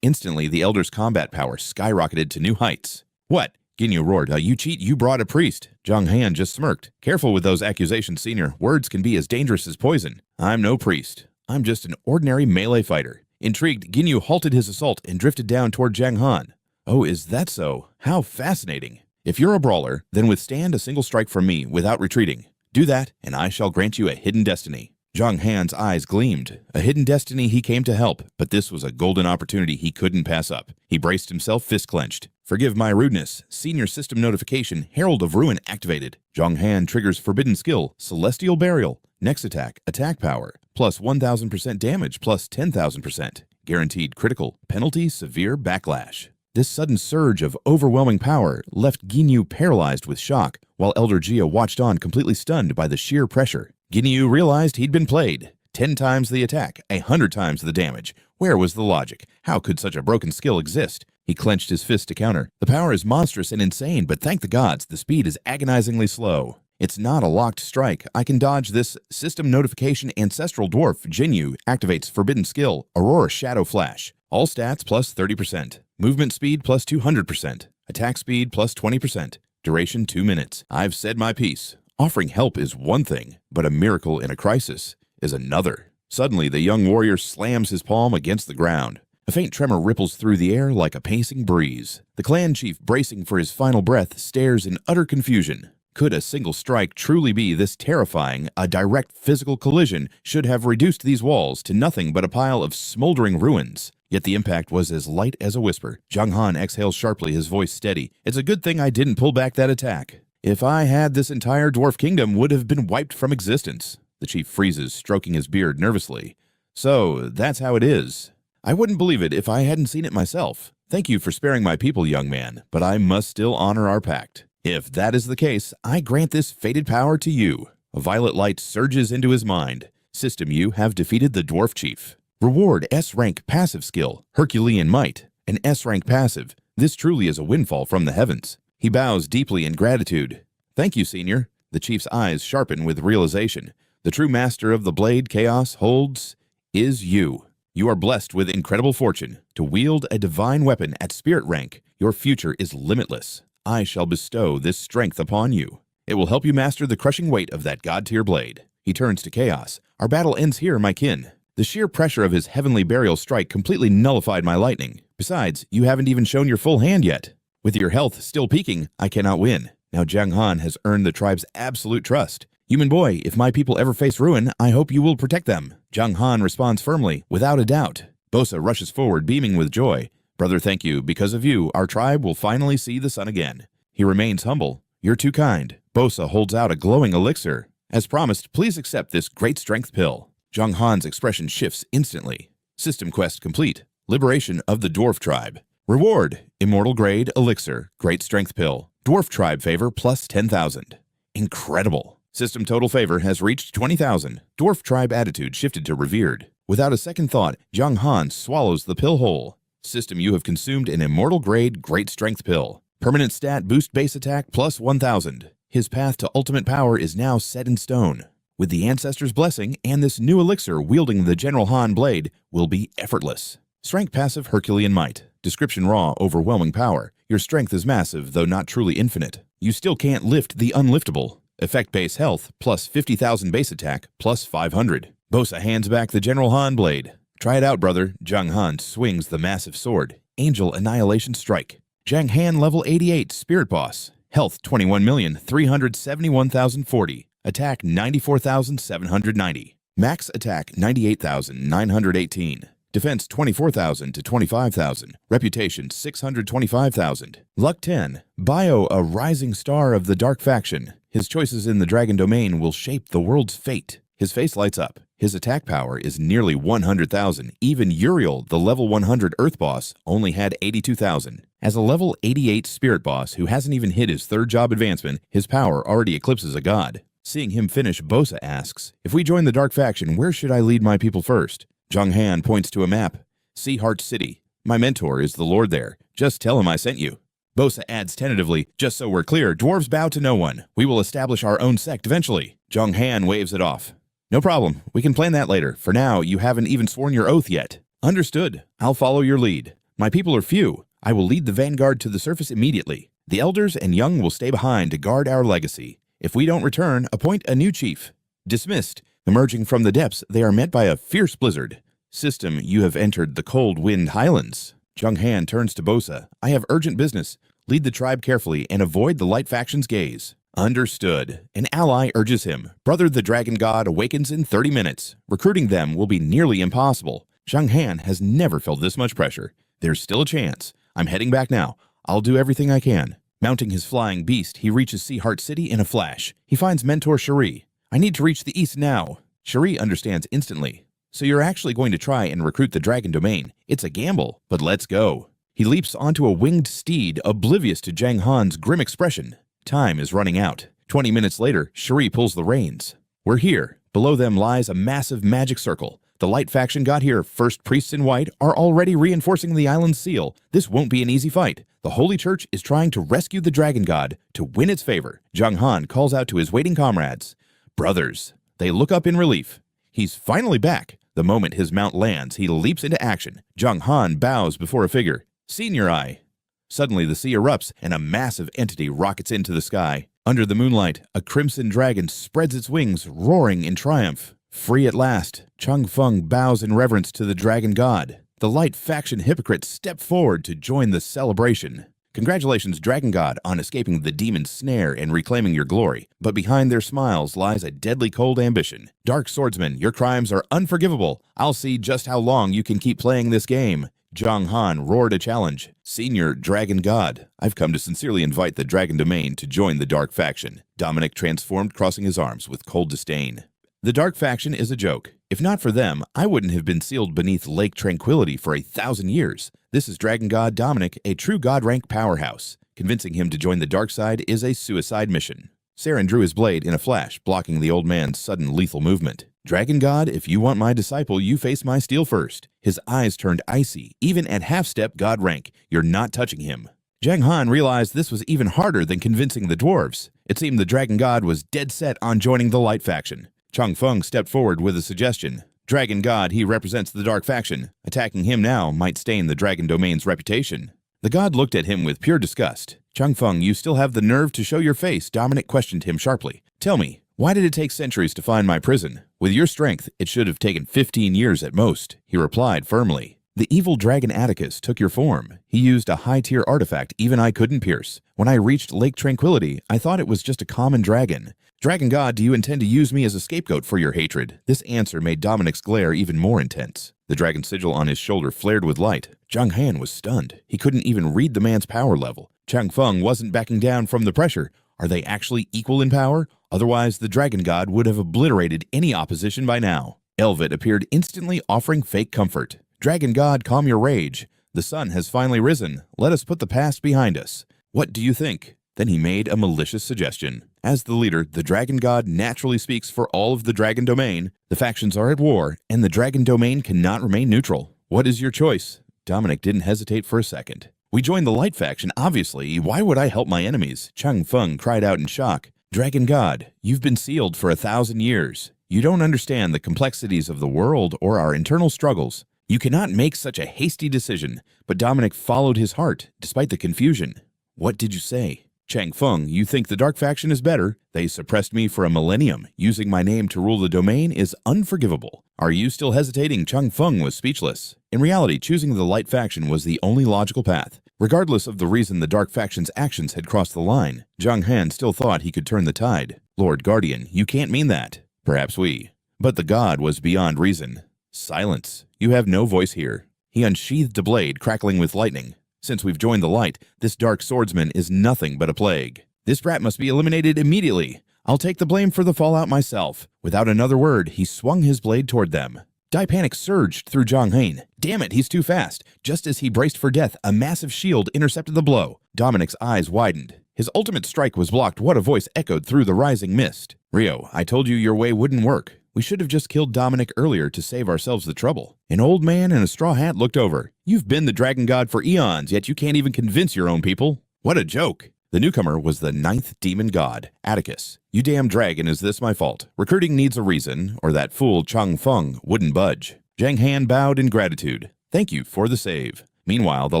Instantly, the elder's combat power skyrocketed to new heights. "What?" Ginyu roared. "You cheat, you brought a priest." Jiang Han just smirked. "Careful with those accusations, senior. Words can be as dangerous as poison." "I'm no priest. I'm just an ordinary melee fighter." Intrigued, Ginyu halted his assault and drifted down toward Jiang Han. "Oh, is that so? How fascinating. If you're a brawler, then withstand a single strike from me without retreating. Do that, and I shall grant you a hidden destiny." Jiang Han's eyes gleamed. A hidden destiny he came to help, but this was a golden opportunity he couldn't pass up. He braced himself, fist clenched. "Forgive my rudeness. Senior system notification, Herald of Ruin activated. Jiang Han triggers forbidden skill, Celestial Burial. Next attack power, plus 1000% damage, plus 10,000%. Guaranteed critical, penalty, severe backlash." This sudden surge of overwhelming power left Ginyu paralyzed with shock, while Elder Jia watched on, completely stunned by the sheer pressure. Ginyu realized he'd been played. 10 times the attack, 100 times the damage. Where was the logic? How could such a broken skill exist? He clenched his fist to counter. The power is monstrous and insane, but thank the gods, the speed is agonizingly slow. It's not a locked strike. I can dodge this. System notification, Ancestral Dwarf Jinyu activates forbidden skill, Aurora Shadow Flash. All stats plus 30%. Movement speed plus 200%. Attack speed plus 20%. Duration 2 minutes. I've said my piece. Offering help is one thing, but a miracle in a crisis is another. Suddenly, the young warrior slams his palm against the ground. A faint tremor ripples through the air like a pacing breeze. The clan chief, bracing for his final breath, stares in utter confusion. Could a single strike truly be this terrifying? A direct physical collision should have reduced these walls to nothing but a pile of smoldering ruins. Yet the impact was as light as a whisper. Jiang Han exhales sharply, his voice steady. "It's a good thing I didn't pull back that attack. If I had, this entire dwarf kingdom would have been wiped from existence." The chief freezes, stroking his beard nervously. "So, that's how it is. I wouldn't believe it if I hadn't seen it myself. Thank you for sparing my people, young man, but I must still honor our pact. If that is the case, I grant this fated power to you." A violet light surges into his mind. System, you have defeated the Dwarf Chief. Reward S-rank passive skill, Herculean Might, an S-rank passive. This truly is a windfall from the heavens. He bows deeply in gratitude. Thank you, Senior. The Chief's eyes sharpen with realization. The true master of the blade chaos holds is you. You are blessed with incredible fortune to wield a divine weapon at spirit rank. Your future is limitless. I shall bestow this strength upon you. It will help you master the crushing weight of that god-tier blade. He turns to Chaos. Our battle ends here, my kin. The sheer pressure of his heavenly burial strike completely nullified my lightning. Besides, you haven't even shown your full hand yet. With your health still peaking, I cannot win. Now Jiang Han has earned the tribe's absolute trust. Human boy, if my people ever face ruin, I hope you will protect them. Jiang Han responds firmly, without a doubt. Bosa rushes forward, beaming with joy. Brother, thank you. Because of you, our tribe will finally see the sun again. He remains humble. You're too kind. Bosa holds out a glowing elixir. As promised, please accept this great strength pill. Jiang Han's expression shifts instantly. System quest complete. Liberation of the Dwarf Tribe. Reward, Immortal Grade Elixir, Great Strength Pill. Dwarf Tribe favor plus 10,000. Incredible. System total favor has reached 20,000. Dwarf Tribe attitude shifted to revered. Without a second thought, Jiang Han swallows the pill whole. System, you have consumed an Immortal Grade Great Strength Pill. Permanent stat boost base attack plus 1,000. His path to ultimate power is now set in stone. With the Ancestor's blessing and this new elixir wielding the General Han blade will be effortless. Strength passive Herculean Might. Description raw, overwhelming power. Your strength is massive, though not truly infinite. You still can't lift the unliftable. Effect base health, plus 50,000 base attack, plus 500. Bosa hands back the General Han blade. Try it out, brother. Jiang Han swings the massive sword. Angel Annihilation Strike. Jiang Han level 88, Spirit Boss. Health 21,371,040. Attack 94,790. Max attack 98,918. Defense 24,000 to 25,000. Reputation 625,000. Luck 10. Bio, a rising star of the Dark Faction. His choices in the Dragon Domain will shape the world's fate. His face lights up. His attack power is nearly 100,000. Even Uriel, the level 100 Earth Boss, only had 82,000. As a level 88 Spirit Boss who hasn't even hit his third job advancement, his power already eclipses a god. Seeing him finish, Bosa asks, if we join the Dark Faction, where should I lead my people first? Jiang Han points to a map. Sea Heart City. My mentor is the lord there. Just tell him I sent you. Bosa adds tentatively, just so we're clear, dwarves bow to no one. We will establish our own sect eventually. Jiang Han waves it off. No problem. We can plan that later. For now, you haven't even sworn your oath yet. Understood. I'll follow your lead. My people are few. I will lead the vanguard to the surface immediately. The elders and young will stay behind to guard our legacy. If we don't return, appoint a new chief. Dismissed. Emerging from the depths, they are met by a fierce blizzard. System, you have entered the cold wind highlands. Jiang Han turns to Bosa. I have urgent business. Lead the tribe carefully and avoid the light faction's gaze. Understood. An ally urges him. Brother the Dragon God awakens in 30 minutes. Recruiting them will be nearly impossible. Jiang Han has never felt this much pressure. There's still a chance. I'm heading back now. I'll do everything I can. Mounting his flying beast, he reaches Sea Heart City in a flash. He finds mentor Cherie. I need to reach the east now. Cherie understands instantly. So you're actually going to try and recruit the Dragon Domain. It's a gamble, but let's go. He leaps onto a winged steed, oblivious to Jiang Han's grim expression. Time is running out. 20 minutes later, Cherie pulls the reins. We're here. Below them lies a massive magic circle. The Light Faction got here. First Priests in White are already reinforcing the island's seal. This won't be an easy fight. The Holy Church is trying to rescue the Dragon God to win its favor. Jiang Han calls out to his waiting comrades. Brothers. They look up in relief. He's finally back. The moment his mount lands, he leaps into action. Jiang Han bows before a figure. Senior Eye. Suddenly the sea erupts and a massive entity rockets into the sky. Under the moonlight, a crimson dragon spreads its wings, roaring in triumph. Free at last, Chung Feng bows in reverence to the Dragon God. The Light Faction hypocrites step forward to join the celebration. Congratulations, Dragon God, on escaping the demon's snare and reclaiming your glory. But behind their smiles lies a deadly cold ambition. Dark Swordsman, your crimes are unforgivable. I'll see just how long you can keep playing this game. Jiang Han roared a challenge. Senior Dragon God, I've come to sincerely invite the Dragon Domain to join the Dark Faction. Dominic transformed, crossing his arms with cold disdain. The Dark Faction is a joke. If not for them, I wouldn't have been sealed beneath Lake Tranquility for 1,000 years. This is Dragon God Dominic, a true God rank powerhouse. Convincing him to join the dark side is a suicide mission. Saren drew his blade in a flash, blocking the old man's sudden lethal movement. Dragon God, if you want my disciple, you face my steel first. His eyes turned icy. Even at half-step God rank, you're not touching him. Jiang Han realized this was even harder than convincing the dwarves. It seemed the Dragon God was dead set on joining the Light faction. Chang Feng stepped forward with a suggestion. Dragon God, he represents the Dark faction. Attacking him now might stain the Dragon Domain's reputation. The god looked at him with pure disgust. Chang Feng, you still have the nerve to show your face, Dominic questioned him sharply. Tell me, why did it take centuries to find my prison? With your strength, it should have taken 15 years at most, he replied firmly. The evil dragon Atticus took your form. He used a high-tier artifact even I couldn't pierce. When I reached Lake Tranquility, I thought it was just a common dragon. Dragon God, do you intend to use me as a scapegoat for your hatred? This answer made Dominic's glare even more intense. The dragon sigil on his shoulder flared with light. Jiang Han was stunned. He couldn't even read the man's power level. Chang Feng wasn't backing down from the pressure. Are they actually equal in power? Otherwise, the Dragon God would have obliterated any opposition by now. Elvet appeared instantly, offering fake comfort. Dragon God, calm your rage. The sun has finally risen. Let us put the past behind us. What do you think? Then he made a malicious suggestion. As the leader, the Dragon God naturally speaks for all of the Dragon Domain. The factions are at war, and the Dragon Domain cannot remain neutral. What is your choice? Dominic didn't hesitate for a second. We joined the Light faction, obviously. Why would I help my enemies? Chang Feng cried out in shock. Dragon God, you've been sealed for 1,000 years. You don't understand the complexities of the world or our internal struggles. You cannot make such a hasty decision. But Dominic followed his heart, despite the confusion. What did you say? Chang Feng, you think the Dark faction is better? They suppressed me for a millennium. Using my name to rule the domain is unforgivable. Are you still hesitating? Chang Feng was speechless. In reality, choosing the Light faction was the only logical path. Regardless of the reason the Dark faction's actions had crossed the line, Jiang Han still thought he could turn the tide. Lord Guardian, you can't mean that. Perhaps we. But the god was beyond reason. Silence. You have no voice here. He unsheathed a blade, crackling with lightning. Since we've joined the Light, this Dark Swordsman is nothing but a plague. This brat must be eliminated immediately. I'll take the blame for the fallout myself. Without another word, he swung his blade toward them. Panic surged through Jiang Han. Damn it, he's too fast. Just as he braced for death, a massive shield intercepted the blow. Dominic's eyes widened. His ultimate strike was blocked. What a voice echoed through the rising mist. Rio, I told you your way wouldn't work. We should have just killed Dominic earlier to save ourselves the trouble. An old man in a straw hat looked over. You've been the Dragon God for eons, yet you can't even convince your own people. What a joke. The newcomer was the 9th demon god, Atticus. You damn dragon, is this my fault? Recruiting needs a reason, or that fool Chang Feng wouldn't budge. Jiang Han bowed in gratitude. Thank you for the save. Meanwhile, the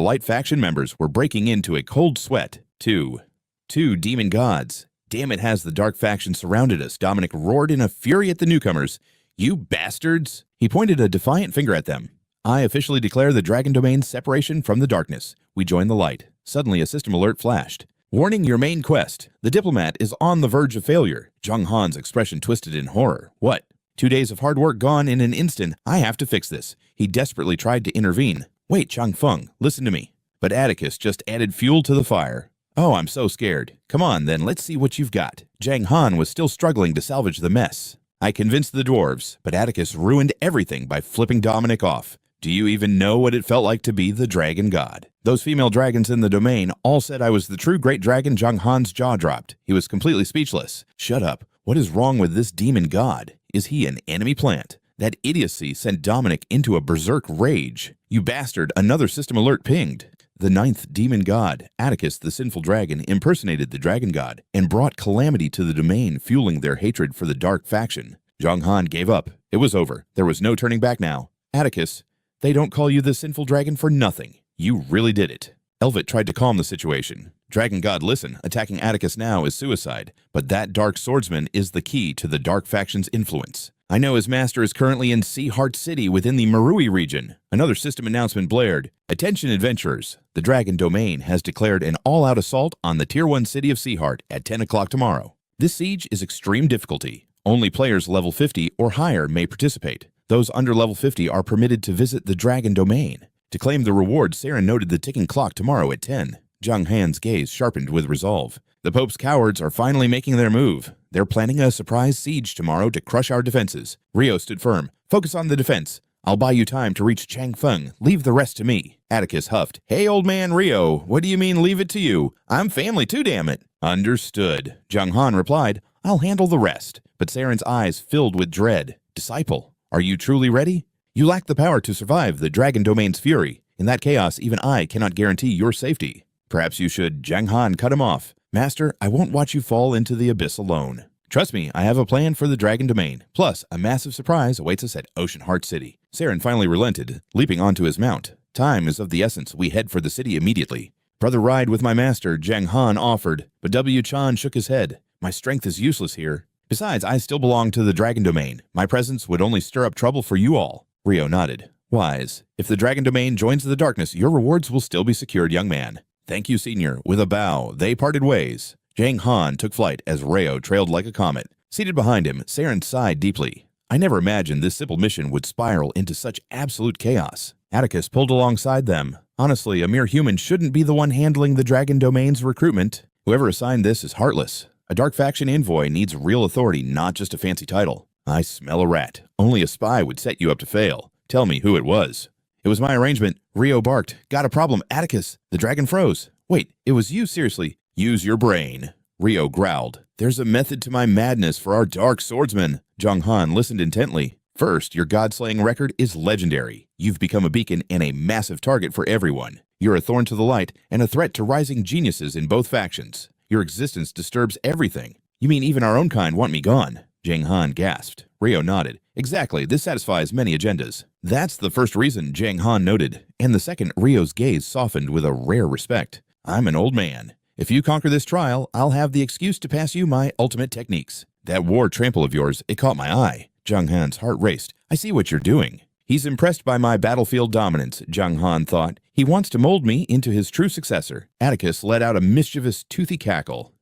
Light faction members were breaking into a cold sweat. Two demon gods. Damn it, has the Dark faction surrounded us? Dominic roared in a fury at the newcomers. You bastards! He pointed a defiant finger at them. I officially declare the Dragon Domain's separation from the darkness. We join the Light. Suddenly, a system alert flashed. Warning your main quest. The diplomat is on the verge of failure. Jiang Han's expression twisted in horror. What? 2 days of hard work gone in an instant. I have to fix this. He desperately tried to intervene. Wait, Chang Feng, listen to me. But Atticus just added fuel to the fire. Oh, I'm so scared. Come on, then, let's see what you've got. Jiang Han was still struggling to salvage the mess. I convinced the dwarves, but Atticus ruined everything by flipping Dominic off. Do you even know what it felt like to be the Dragon God? Those female dragons in the domain all said I was the true great dragon. Jiang Han's jaw dropped. He was completely speechless. Shut up. What is wrong with this demon god? Is he an enemy plant? That idiocy sent Dominic into a berserk rage. You bastard, another system alert pinged. The 9th demon god, Atticus the sinful dragon, impersonated the dragon god and brought calamity to the domain, fueling their hatred for the Dark faction. Jiang Han gave up. It was over. There was no turning back now. Atticus, they don't call you the sinful dragon for nothing. You really did it. Elvet tried to calm the situation. Dragon God, listen, attacking Atticus now is suicide, but that Dark Swordsman is the key to the Dark faction's influence. I know his master is currently in Sea Heart City within the Marui region. Another system announcement blared. Attention adventurers, the Dragon Domain has declared an all-out assault on the Tier 1 city of Sea Heart at 10 o'clock tomorrow. This siege is extreme difficulty. Only players level 50 or higher may participate. Those under level 50 are permitted to visit the Dragon Domain. To claim the reward, Saren noted the ticking clock tomorrow at 10. Jiang Han's gaze sharpened with resolve. The Pope's cowards are finally making their move. They're planning a surprise siege tomorrow to crush our defenses. Rio stood firm. Focus on the defense. I'll buy you time to reach Chang Feng. Leave the rest to me. Atticus huffed. Hey, old man Rio, what do you mean leave it to you? I'm family too, damn it. Understood. Jiang Han replied, I'll handle the rest. But Saren's eyes filled with dread. Disciple, are you truly ready? You lack the power to survive the Dragon Domain's fury. In that chaos, even I cannot guarantee your safety. Perhaps you should. Jiang Han cut him off. Master, I won't watch you fall into the abyss alone. Trust me, I have a plan for the Dragon Domain. Plus, a massive surprise awaits us at Ocean Heart City. Saren finally relented, leaping onto his mount. Time is of the essence. We head for the city immediately. Brother, ride with my master, Jiang Han offered, but W. Chan shook his head. My strength is useless here. Besides, I still belong to the Dragon Domain. My presence would only stir up trouble for you all. Rio nodded. Wise. If the Dragon Domain joins the darkness, your rewards will still be secured, young man. Thank you, senior. With a bow, they parted ways. Jiang Han took flight as Rio trailed like a comet. Seated behind him, Saren sighed deeply. I never imagined this simple mission would spiral into such absolute chaos. Atticus pulled alongside them. Honestly, a mere human shouldn't be the one handling the Dragon Domain's recruitment. Whoever assigned this is heartless. A dark faction envoy needs real authority, not just a fancy title. I smell a rat. Only a spy would set you up to fail. Tell me who it was. It was my arrangement. Rio barked. Got a problem, Atticus. The dragon froze. Wait, it was you, seriously. Use your brain. Rio growled. There's a method to my madness for our Dark Swordsman. Jiang Han listened intently. First, your god-slaying record is legendary. You've become a beacon and a massive target for everyone. You're a thorn to the light and a threat to rising geniuses in both factions. Your existence disturbs everything. You mean even our own kind want me gone? Jiang Han gasped. Rio nodded. Exactly, this satisfies many agendas. That's the first reason, Jiang Han noted. And the second, Rio's gaze softened with a rare respect. I'm an old man. If you conquer this trial, I'll have the excuse to pass you my ultimate techniques. That war trample of yours, it caught my eye. Jiang Han's heart raced. I see what you're doing. He's impressed by my battlefield dominance, Jiang Han thought. He wants to mold me into his true successor. Atticus let out a mischievous, toothy cackle.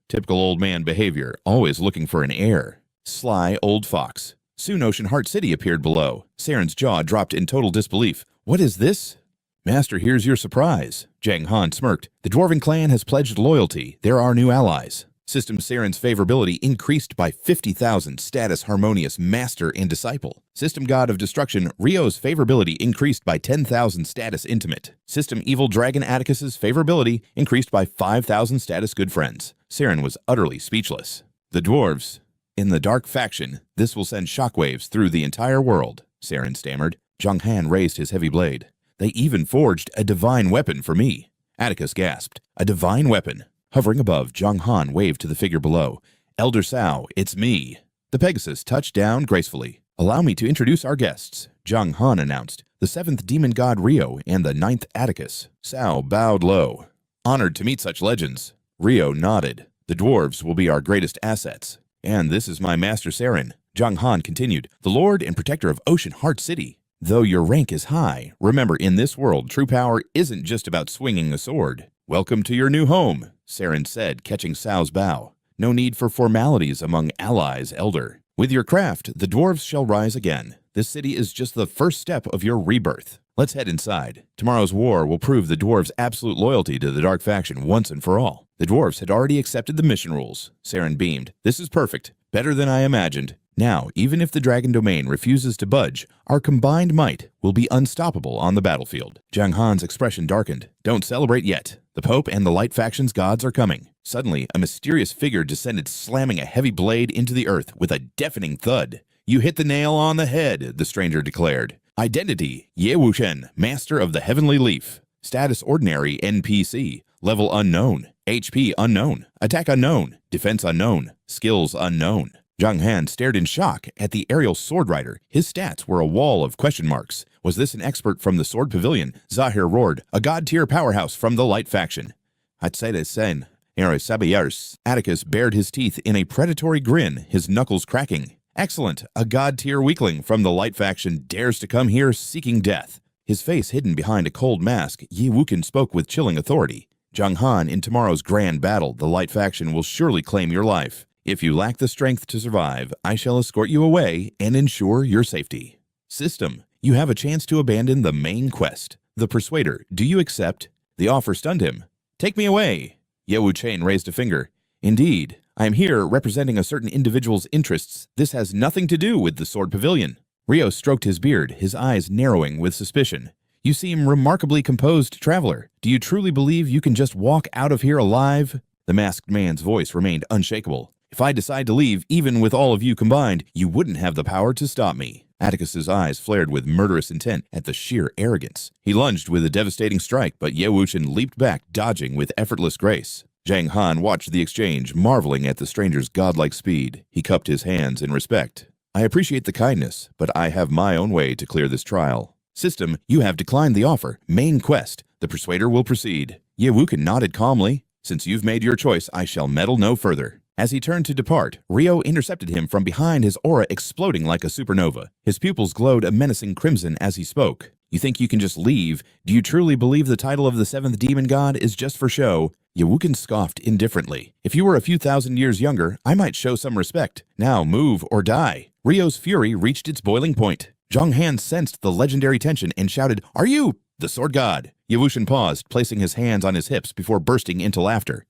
Typical old man behavior, always looking for an heir. Sly old fox. Soon Ocean Heart City appeared below. Saren's jaw dropped in total disbelief. What is this? Master, here's your surprise. Jiang Han smirked. The Dwarven clan has pledged loyalty. They're our new allies. System Saren's favorability increased by 50,000. Status Harmonious Master and Disciple. System God of Destruction, Rio's favorability increased by 10,000. Status Intimate. System Evil Dragon Atticus's favorability increased by 5,000. Status Good Friends. Saren was utterly speechless. The dwarves. In the dark faction, this will send shockwaves through the entire world, Saren stammered. Jiang Han raised his heavy blade. They even forged a divine weapon for me. Atticus gasped. A divine weapon. Hovering above, Jiang Han waved to the figure below. Elder Sao, it's me. The Pegasus touched down gracefully. Allow me to introduce our guests, Jiang Han announced. The 7th demon god Rio and the 9th Atticus. Sao bowed low. Honored to meet such legends. Rio nodded. The dwarves will be our greatest assets. And this is my master Saren. Jiang Han continued. The lord and protector of Ocean Heart City. Though your rank is high, remember in this world, true power isn't just about swinging a sword. Welcome to your new home, Saren said, catching Sao's bow. No need for formalities among allies, Elder. With your craft, the dwarves shall rise again. This city is just the first step of your rebirth. Let's head inside. Tomorrow's war will prove the dwarves' absolute loyalty to the Dark Faction once and for all. The dwarves had already accepted the mission rules. Saren beamed. This is perfect. Better than I imagined. Now, even if the Dragon Domain refuses to budge, our combined might will be unstoppable on the battlefield. Jiang Han's expression darkened. Don't celebrate yet. The Pope and the Light Faction's gods are coming. Suddenly, a mysterious figure descended, slamming a heavy blade into the earth with a deafening thud. You hit the nail on the head, the stranger declared. Identity, Ye Wuchen, Master of the Heavenly Leaf. Status Ordinary NPC. Level Unknown. HP Unknown. Attack Unknown. Defense Unknown. Skills Unknown. Jiang Han stared in shock at the aerial sword rider. His stats were a wall of question marks. Was this an expert from the Sword Pavilion? Zahir roared. A god-tier powerhouse from the Light Faction. I'd say the same. Atticus bared his teeth in a predatory grin, his knuckles cracking. Excellent. A god-tier weakling from the Light Faction dares to come here seeking death. His face hidden behind a cold mask, Yi Wukin spoke with chilling authority. Jiang Han, in tomorrow's grand battle, the Light Faction will surely claim your life. If you lack the strength to survive, I shall escort you away and ensure your safety. System, you have a chance to abandon the main quest. The Persuader, do you accept? The offer stunned him. Take me away. Ye Wu Chen raised a finger. Indeed, I am here representing a certain individual's interests. This has nothing to do with the Sword Pavilion. Rio stroked his beard, his eyes narrowing with suspicion. You seem remarkably composed, traveler. Do you truly believe you can just walk out of here alive? The masked man's voice remained unshakable. "If I decide to leave, even with all of you combined, you wouldn't have the power to stop me." Atticus's eyes flared with murderous intent at the sheer arrogance. He lunged with a devastating strike, but Ye Wuchen leaped back, dodging with effortless grace. Jiang Han watched the exchange, marveling at the stranger's godlike speed. He cupped his hands in respect. "I appreciate the kindness, but I have my own way to clear this trial. System, you have declined the offer. Main quest. The Persuader will proceed." Ye Wuchen nodded calmly. "Since you've made your choice, I shall meddle no further." As he turned to depart, Ryo intercepted him from behind, his aura exploding like a supernova. His pupils glowed a menacing crimson as he spoke. "You think you can just leave? Do you truly believe the title of the seventh demon god is just for show?" Ye Wuchen scoffed indifferently. "If you were a few thousand years younger, I might show some respect. Now move or die." Ryo's fury reached its boiling point. Jiang Han sensed the legendary tension and shouted, "Are you the sword god?" Ye Wuchen paused, placing his hands on his hips before bursting into laughter.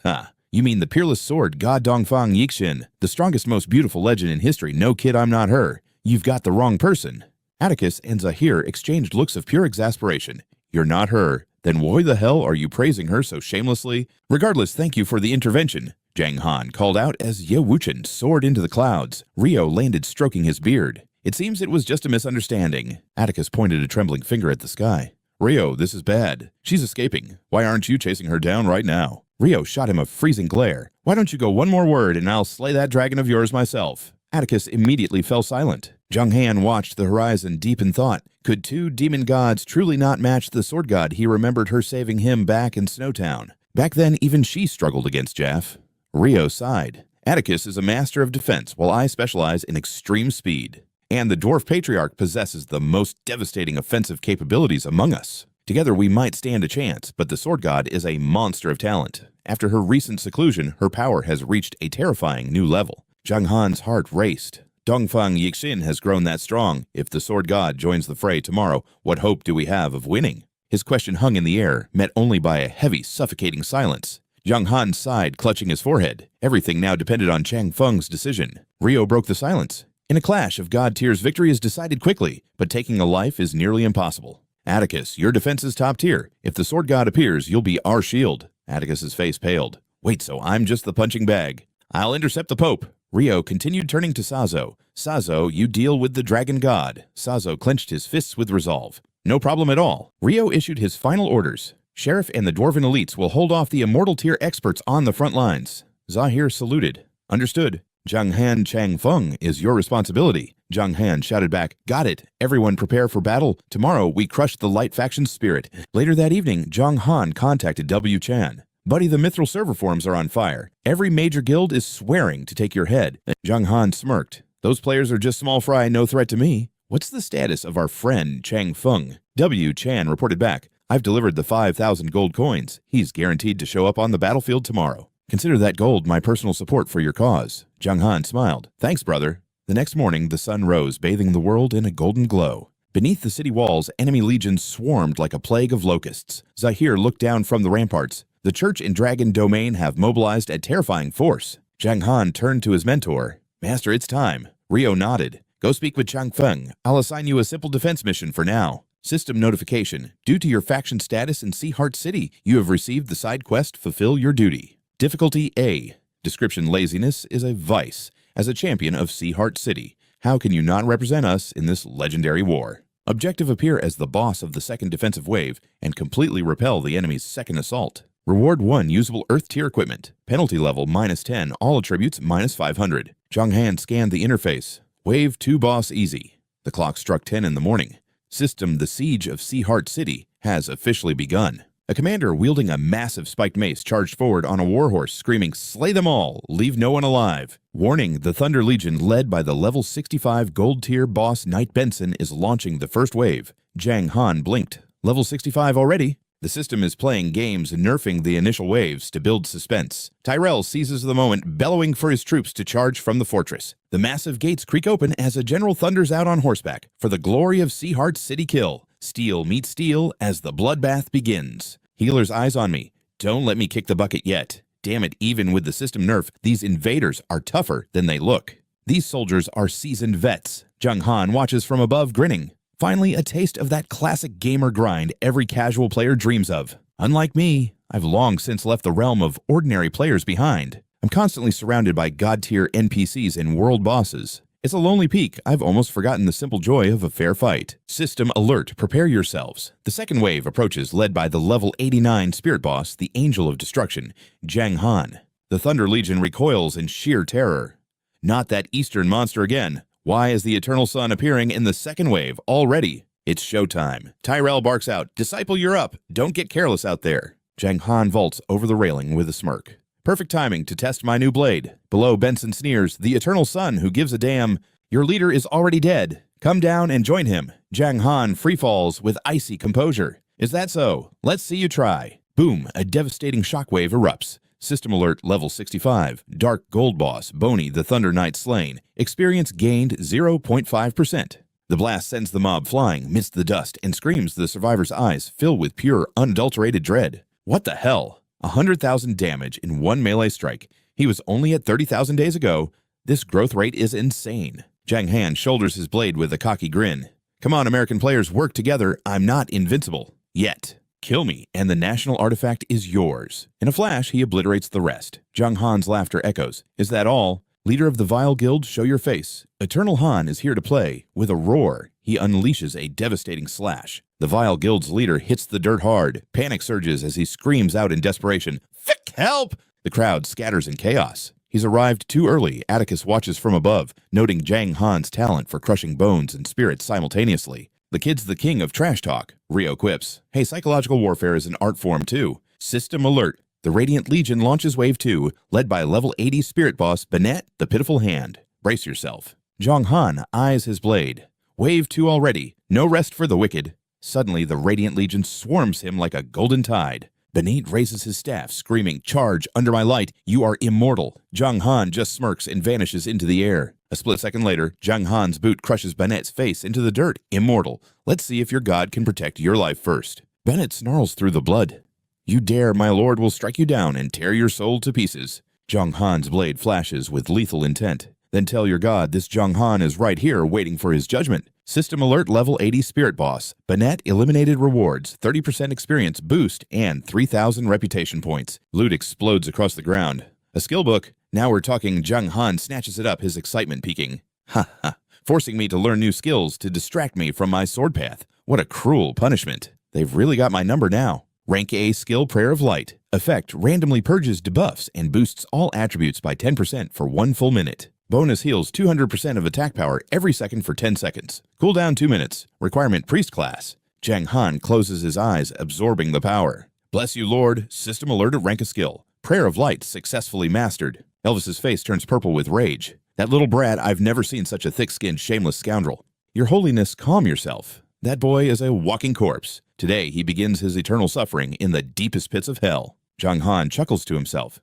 "Ha! You mean the peerless sword god Dongfang Yixin, the strongest, most beautiful legend in history. No kid, I'm not her. You've got the wrong person." Atticus and Zahir exchanged looks of pure exasperation. "You're not her? Then why the hell are you praising her so shamelessly? Regardless, thank you for the intervention," Jiang Han called out as Ye Wuchen soared into the clouds. Ryo landed stroking his beard. "It seems it was just a misunderstanding." Atticus pointed a trembling finger at the sky. "Ryo, this is bad. She's escaping. Why aren't you chasing her down right now?" Ryo shot him a freezing glare. "Why don't you go one more word and I'll slay that dragon of yours myself?" Atticus immediately fell silent. Jiang Han watched the horizon deep in thought. Could two demon gods truly not match the sword god he remembered her saving him back in Snowtown? Back then, even she struggled against Jaff. Ryo sighed. "Atticus is a master of defense, while I specialize in extreme speed. And the Dwarf Patriarch possesses the most devastating offensive capabilities among us. Together we might stand a chance, but the sword god is a monster of talent. After her recent seclusion, her power has reached a terrifying new level." Jiang Han's heart raced. "Dongfang Yixin has grown that strong. If the sword god joins the fray tomorrow, what hope do we have of winning?" His question hung in the air, met only by a heavy, suffocating silence. Jiang Han sighed, clutching his forehead. Everything now depended on Chang Feng's decision. Ryo broke the silence. "In a clash of god tiers, victory is decided quickly, but taking a life is nearly impossible. Atticus, your defense is top tier. If the sword god appears, you'll be our shield." Atticus's face paled. "Wait, so I'm just the punching bag?" "I'll intercept the Pope." Ryo continued, turning to Sazo. "Sazo, you deal with the dragon god." Sazo clenched his fists with resolve. "No problem at all." Ryo issued his final orders. "Sheriff and the dwarven elites will hold off the immortal tier experts on the front lines." Zahir saluted. "Understood. Jiang Han Chang Feng is your responsibility." Jiang Han shouted back, "Got it. Everyone prepare for battle. Tomorrow we crush the light faction's spirit." Later that evening, Jiang Han contacted W. Chan. "Buddy, the Mithril server forums are on fire. Every major guild is swearing to take your head." Jiang Han smirked. "Those players are just small fry, no threat to me. What's the status of our friend Chang Feng?" W. Chan reported back. "I've delivered the 5,000 gold coins. He's guaranteed to show up on the battlefield tomorrow. Consider that gold my personal support for your cause." Jiang Han smiled. "Thanks, brother." The next morning, the sun rose, bathing the world in a golden glow. Beneath the city walls, enemy legions swarmed like a plague of locusts. Zahir looked down from the ramparts. The church and dragon domain have mobilized a terrifying force. Jiang Han turned to his mentor. "Master, it's time." Ryo nodded. "Go speak with Chang Feng. I'll assign you a simple defense mission for now." System notification. Due to your faction status in Sea Heart City, you have received the side quest Fulfill Your Duty. Difficulty A. Description: laziness is a vice. As a champion of Sea Heart City, how can you not represent us in this legendary war? Objective: appear as the boss of the second defensive wave and completely repel the enemy's second assault. Reward 1 usable Earth tier equipment. Penalty level -10, all attributes -500. Jiang Han scanned the interface. Wave 2 boss easy. The clock struck 10 in the morning. System: the siege of Sea Heart City has officially begun. A commander wielding a massive spiked mace charged forward on a warhorse, screaming, "Slay them all! Leave no one alive!" Warning: the Thunder Legion, led by the level 65 gold tier boss Knight Benson, is launching the first wave. Jiang Han blinked. Level 65 already? The system is playing games, nerfing the initial waves to build suspense. Tyrell seizes the moment, bellowing for his troops to charge from the fortress. The massive gates creak open as a general thunders out on horseback. For the glory of Sea Heart City kill. Steel meets steel as the bloodbath begins. Healer's eyes on me. Don't let me kick the bucket yet. Damn it, even with the system nerf, these invaders are tougher than they look. These soldiers are seasoned vets. Jiang Han watches from above, grinning. Finally, a taste of that classic gamer grind every casual player dreams of. Unlike me, I've long since left the realm of ordinary players behind. I'm constantly surrounded by god-tier NPCs and world bosses. It's a lonely peak. I've almost forgotten the simple joy of a fair fight. System alert, prepare yourselves. The second wave approaches, led by the level 89 spirit boss, the Angel of Destruction, Jiang Han. The Thunder Legion recoils in sheer terror. Not that Eastern monster again. Why is the Eternal Sun appearing in the second wave already? It's showtime. Tyrell barks out, "Disciple, you're up. Don't get careless out there." Jiang Han vaults over the railing with a smirk. Perfect timing to test my new blade. Below, Benson sneers, "The Eternal Sun, who gives a damn? Your leader is already dead. Come down and join him." Jiang Han freefalls with icy composure. "Is that so? Let's see you try." Boom, a devastating shockwave erupts. System alert level 65. Dark Gold Boss, Boney the Thunder Knight slain. Experience gained 0.5%. The blast sends the mob flying amidst the dust and screams the survivor's eyes fill with pure, unadulterated dread. What the hell? 100,000 damage in one melee strike. He was only at 30,000 days ago. This growth rate is insane. Jiang Han shoulders his blade with a cocky grin. "Come on, American players, work together. I'm not invincible. Yet. Kill me, and the national artifact is yours." In a flash, he obliterates the rest. Jiang Han's laughter echoes. "Is that all? Leader of the Vile Guild, show your face." Eternal Han is here to play. With a roar, he unleashes a devastating slash. The Vile Guild's leader hits the dirt hard. Panic surges as he screams out in desperation, "Fick, help!" The crowd scatters in chaos. He's arrived too early. Atticus watches from above, noting Jiang Han's talent for crushing bones and spirits simultaneously. "The kid's the king of trash talk," Rio quips. "Hey, psychological warfare is an art form too." System alert. The Radiant Legion launches Wave 2, led by level 80 spirit boss Bennett the Pitiful Hand. Brace yourself. Jiang Han eyes his blade. Wave 2 already. No rest for the wicked. Suddenly, the Radiant Legion swarms him like a golden tide. Bennett raises his staff, screaming, "Charge, under my light, you are immortal." Jiang Han just smirks and vanishes into the air. A split second later, Jiang Han's boot crushes Bennett's face into the dirt. Immortal. Let's see if your god can protect your life first. Bennett snarls through the blood. "You dare, my lord will strike you down and tear your soul to pieces." Jiang Han's blade flashes with lethal intent. "Then tell your god this Jiang Han is right here waiting for his judgment." System alert level 80 spirit boss. Bennett eliminated rewards, 30% experience boost, and 3,000 reputation points. Loot explodes across the ground. A skill book. Now we're talking. Jiang Han snatches it up, his excitement peaking. "Ha ha, forcing me to learn new skills to distract me from my sword path. What a cruel punishment. They've really got my number now." Rank A skill Prayer of Light. Effect randomly purges debuffs and boosts all attributes by 10% for 1 full minute. Bonus heals 200% of attack power every second for 10 seconds. Cooldown 2 minutes. Requirement Priest class. Jiang Han closes his eyes, absorbing the power. "Bless you, Lord." System alert at rank a skill. Prayer of Light successfully mastered. Elvis's face turns purple with rage. "That little brat, I've never seen such a thick-skinned, shameless scoundrel." "Your holiness, calm yourself. That boy is a walking corpse. Today he begins his eternal suffering in the deepest pits of hell." Jiang Han chuckles to himself.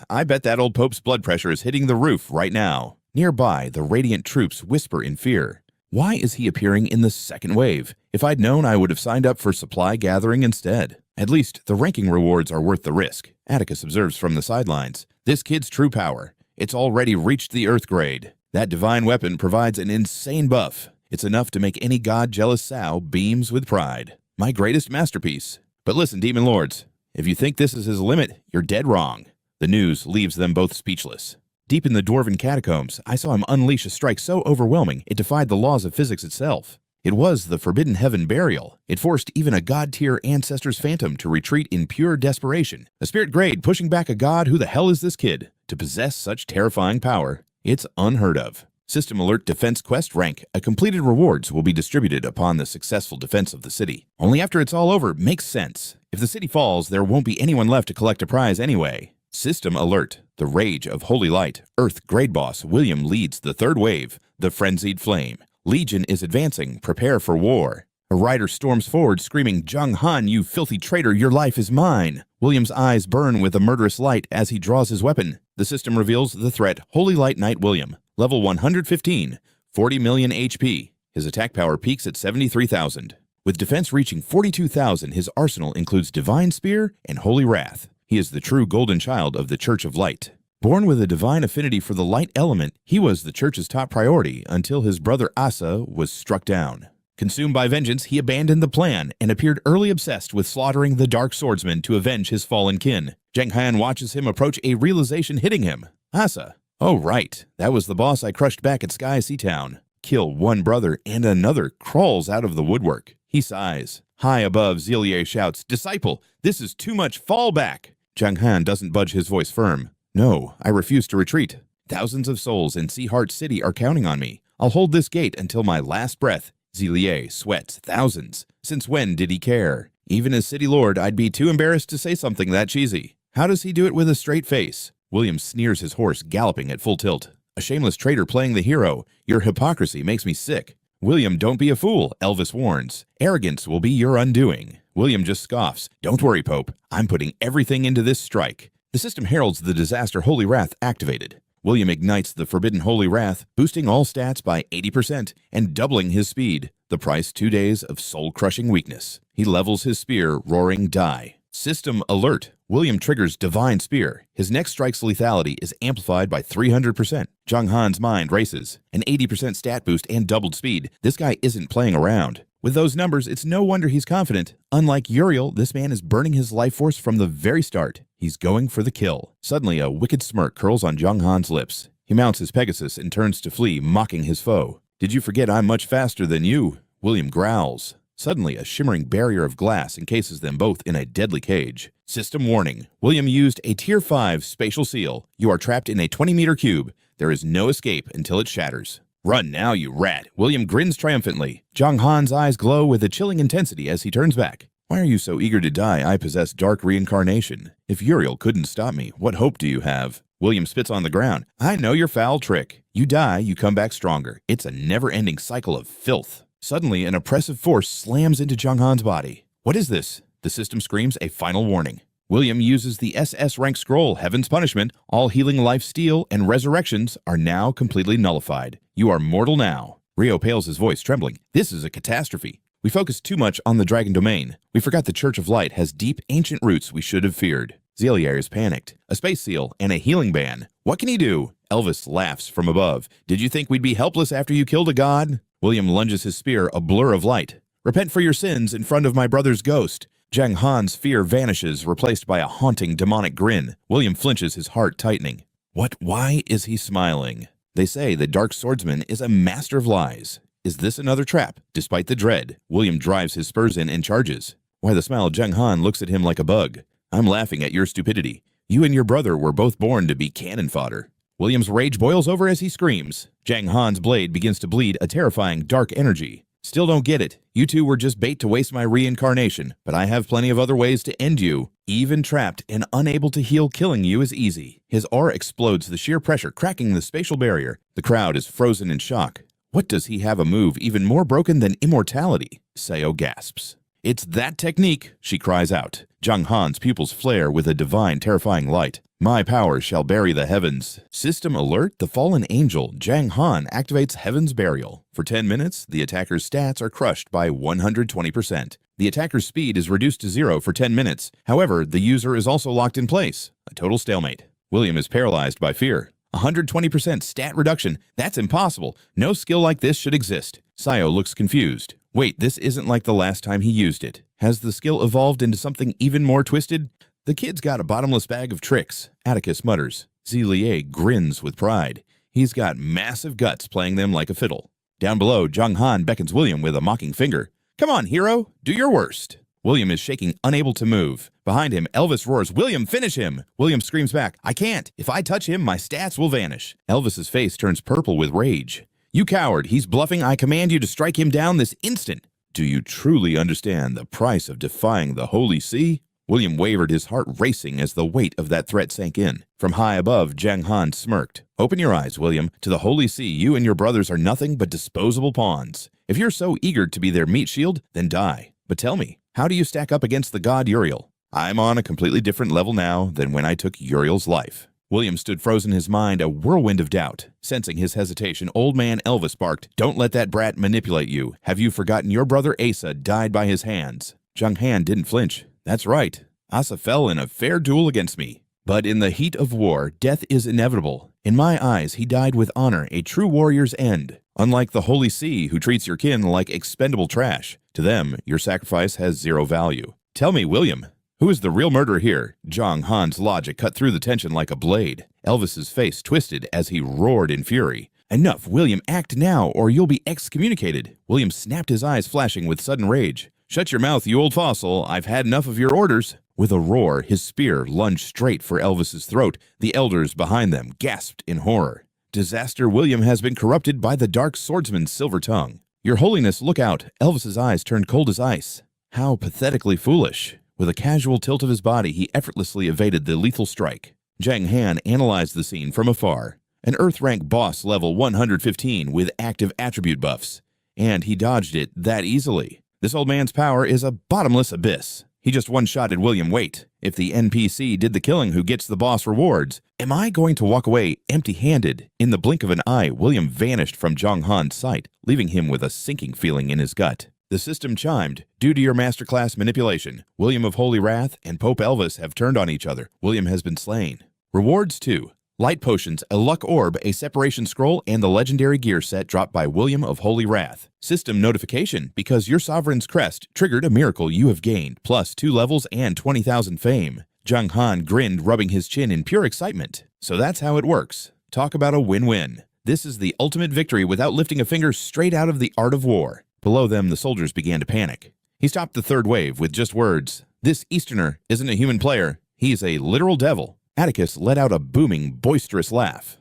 I bet that old Pope's blood pressure is hitting the roof right now." Nearby, the Radiant troops whisper in fear. Why is he appearing in the second wave? If I'd known, I would have signed up for supply gathering instead. At least, the ranking rewards are worth the risk. Atticus observes from the sidelines. This kid's true power. It's already reached the Earth grade. That divine weapon provides an insane buff. It's enough to make any god-jealous sow beams with pride. My greatest masterpiece. But listen, Demon Lords, if you think this is his limit, you're dead wrong. The news leaves them both speechless. Deep in the Dwarven catacombs, I saw him unleash a strike so overwhelming it defied the laws of physics itself. It was the Forbidden Heaven burial. It forced even a god-tier Ancestor's Phantom to retreat in pure desperation. A spirit grade pushing back a god. Who the hell is this kid? To possess such terrifying power, it's unheard of. System alert defense quest rank. A completed rewards will be distributed upon the successful defense of the city. Only after it's all over makes sense. If the city falls, there won't be anyone left to collect a prize anyway. System alert. The Rage of Holy Light. Earth grade boss William leads the third wave, the Frenzied Flame. Legion is advancing. Prepare for war. A rider storms forward screaming, "Jiang Han, you filthy traitor, your life is mine." William's eyes burn with a murderous light as he draws his weapon. The system reveals the threat, Holy Light Knight William. Level 115, 40 million HP. His attack power peaks at 73,000. With defense reaching 42,000, his arsenal includes Divine Spear and Holy Wrath. He is the true golden child of the Church of Light. Born with a divine affinity for the light element, he was the Church's top priority until his brother Asa was struck down. Consumed by vengeance, he abandoned the plan and appeared early obsessed with slaughtering the Dark Swordsman to avenge his fallen kin. Jiang Han watches him approach, a realization hitting him. Asa. Oh right, that was the boss I crushed back at Sky Sea Town. Kill one brother and another crawls out of the woodwork. He sighs. High above, Zilier shouts, "Disciple, this is too much, fall back!" Jiang Han doesn't budge, his voice firm. No, I refuse to retreat. Thousands of souls in Sea Heart City are counting on me. I'll hold this gate until my last breath. Zilier sweats. Thousands. Since when did he care? Even as city lord, I'd be too embarrassed to say something that cheesy. How does he do it with a straight face? William sneers, his horse galloping at full tilt. A shameless traitor playing the hero. Your hypocrisy makes me sick. William, don't be a fool, Elvis warns. Arrogance will be your undoing. William just scoffs. Don't worry, Pope. I'm putting everything into this strike. The system heralds the disaster Holy Wrath activated. William ignites the forbidden Holy Wrath, boosting all stats by 80% and doubling his speed. The price 2 days of soul-crushing weakness. He levels his spear, roaring die. System alert. William triggers Divine Spear. His next strike's lethality is amplified by 300%. Jiang Han's mind races. An 80% stat boost and doubled speed. This guy isn't playing around. With those numbers, it's no wonder he's confident. Unlike Uriel, this man is burning his life force from the very start. He's going for the kill. Suddenly, a wicked smirk curls on Jiang Han's lips. He mounts his Pegasus and turns to flee, mocking his foe. Did you forget I'm much faster than you? William growls. Suddenly, a shimmering barrier of glass encases them both in a deadly cage. System warning. William used a Tier 5 spatial seal. You are trapped in a 20-meter cube. There is no escape until it shatters. Run now, you rat. William grins triumphantly. Jiang Han's eyes glow with a chilling intensity as he turns back. Why are you so eager to die? I possess dark reincarnation. If Uriel couldn't stop me, what hope do you have? William spits on the ground. I know your foul trick. You die, you come back stronger. It's a never-ending cycle of filth. Suddenly, an oppressive force slams into Jiang Han's body. What is this? The system screams a final warning. William uses the SS-rank scroll, Heaven's Punishment. All healing life steal and resurrections are now completely nullified. You are mortal now. Rio pales, his voice trembling. This is a catastrophe. We focused too much on the Dragon Domain. We forgot the Church of Light has deep, ancient roots we should have feared. Zelier is panicked. A space seal and a healing ban. What can he do? Elvis laughs from above. Did you think we'd be helpless after you killed a god? William lunges his spear, a blur of light. Repent for your sins in front of my brother's ghost. Jiang Han's fear vanishes, replaced by a haunting demonic grin. William flinches, his heart tightening. Why is he smiling? They say the Dark Swordsman is a master of lies. Is this another trap? Despite the dread, William drives his spurs in and charges. Why, the smile of Jiang Han looks at him like a bug. I'm laughing at your stupidity. You and your brother were both born to be cannon fodder. William's rage boils over as he screams. Jiang Han's blade begins to bleed a terrifying dark energy. Still don't get it. You two were just bait to waste my reincarnation, but I have plenty of other ways to end you. Even trapped and unable to heal, killing you is easy. His aura explodes, the sheer pressure cracking the spatial barrier. The crowd is frozen in shock. What does he have a move even more broken than immortality? Sayo gasps. It's that technique, she cries out. Jiang Han's pupils flare with a divine, terrifying light. My power shall bury the heavens. System alert, the fallen angel, Jiang Han, activates Heaven's Burial. For 10 minutes, the attacker's stats are crushed by 120%. The attacker's speed is reduced to 0 for 10 minutes. However, the user is also locked in place. A total stalemate. William is paralyzed by fear. 120% stat reduction. That's impossible. No skill like this should exist. Sayo looks confused. Wait, this isn't like the last time he used it. Has the skill evolved into something even more twisted? The kid's got a bottomless bag of tricks, Atticus mutters. Zilier grins with pride. He's got massive guts playing them like a fiddle. Down below, Jiang Han beckons William with a mocking finger. Come on, hero, do your worst. William is shaking, unable to move. Behind him, Elvis roars, William, finish him! William screams back, I can't. If I touch him, my stats will vanish. Elvis's face turns purple with rage. You coward, he's bluffing. I command you to strike him down this instant. Do you truly understand the price of defying the Holy See? William wavered, his heart racing as the weight of that threat sank in. From high above, Jiang Han smirked. Open your eyes, William. To the Holy See, you and your brothers are nothing but disposable pawns. If you're so eager to be their meat shield, then die. But tell me, how do you stack up against the god Uriel? I'm on a completely different level now than when I took Uriel's life. William stood frozen, his mind a whirlwind of doubt. Sensing his hesitation, old man Elvis barked, Don't let that brat manipulate you. Have you forgotten your brother Asa died by his hands? Jiang Han didn't flinch. That's right. Asa fell in a fair duel against me. But in the heat of war, death is inevitable. In my eyes, he died with honor, a true warrior's end. Unlike the Holy See, who treats your kin like expendable trash. To them, your sacrifice has zero value. Tell me, William, who is the real murderer here? Jiang Han's logic cut through the tension like a blade. Elvis's face twisted as he roared in fury. Enough, William, act now, or you'll be excommunicated. William snapped, his eyes flashing with sudden rage. Shut your mouth, you old fossil. I've had enough of your orders. With a roar, his spear lunged straight for Elvis's throat. The elders behind them gasped in horror. Disaster William has been corrupted by the Dark Swordsman's silver tongue. Your Holiness, look out. Elvis's eyes turned cold as ice. How pathetically foolish. With a casual tilt of his body, he effortlessly evaded the lethal strike. Jiang Han analyzed the scene from afar. An Earth-rank boss level 115 with active attribute buffs. And he dodged it that easily. This old man's power is a bottomless abyss. He just one-shotted William. Wait, if the NPC did the killing, who gets the boss rewards? Am I going to walk away empty-handed? In the blink of an eye, William vanished from Jiang Han's sight, leaving him with a sinking feeling in his gut. The system chimed. Due to your masterclass manipulation, William of Holy Wrath and Pope Elvis have turned on each other. William has been slain. Rewards 2. Light potions, a luck orb, a separation scroll, and the legendary gear set dropped by William of Holy Wrath. System notification, because your sovereign's crest triggered a miracle you have gained, plus 2 levels and 20,000 fame. Jiang Han grinned, rubbing his chin in pure excitement. So that's how it works. Talk about a win-win. This is the ultimate victory without lifting a finger, straight out of the art of war. Below them, the soldiers began to panic. He stopped the third wave with just words. This Easterner isn't a human player. He's a literal devil. Atticus let out a booming, boisterous laugh.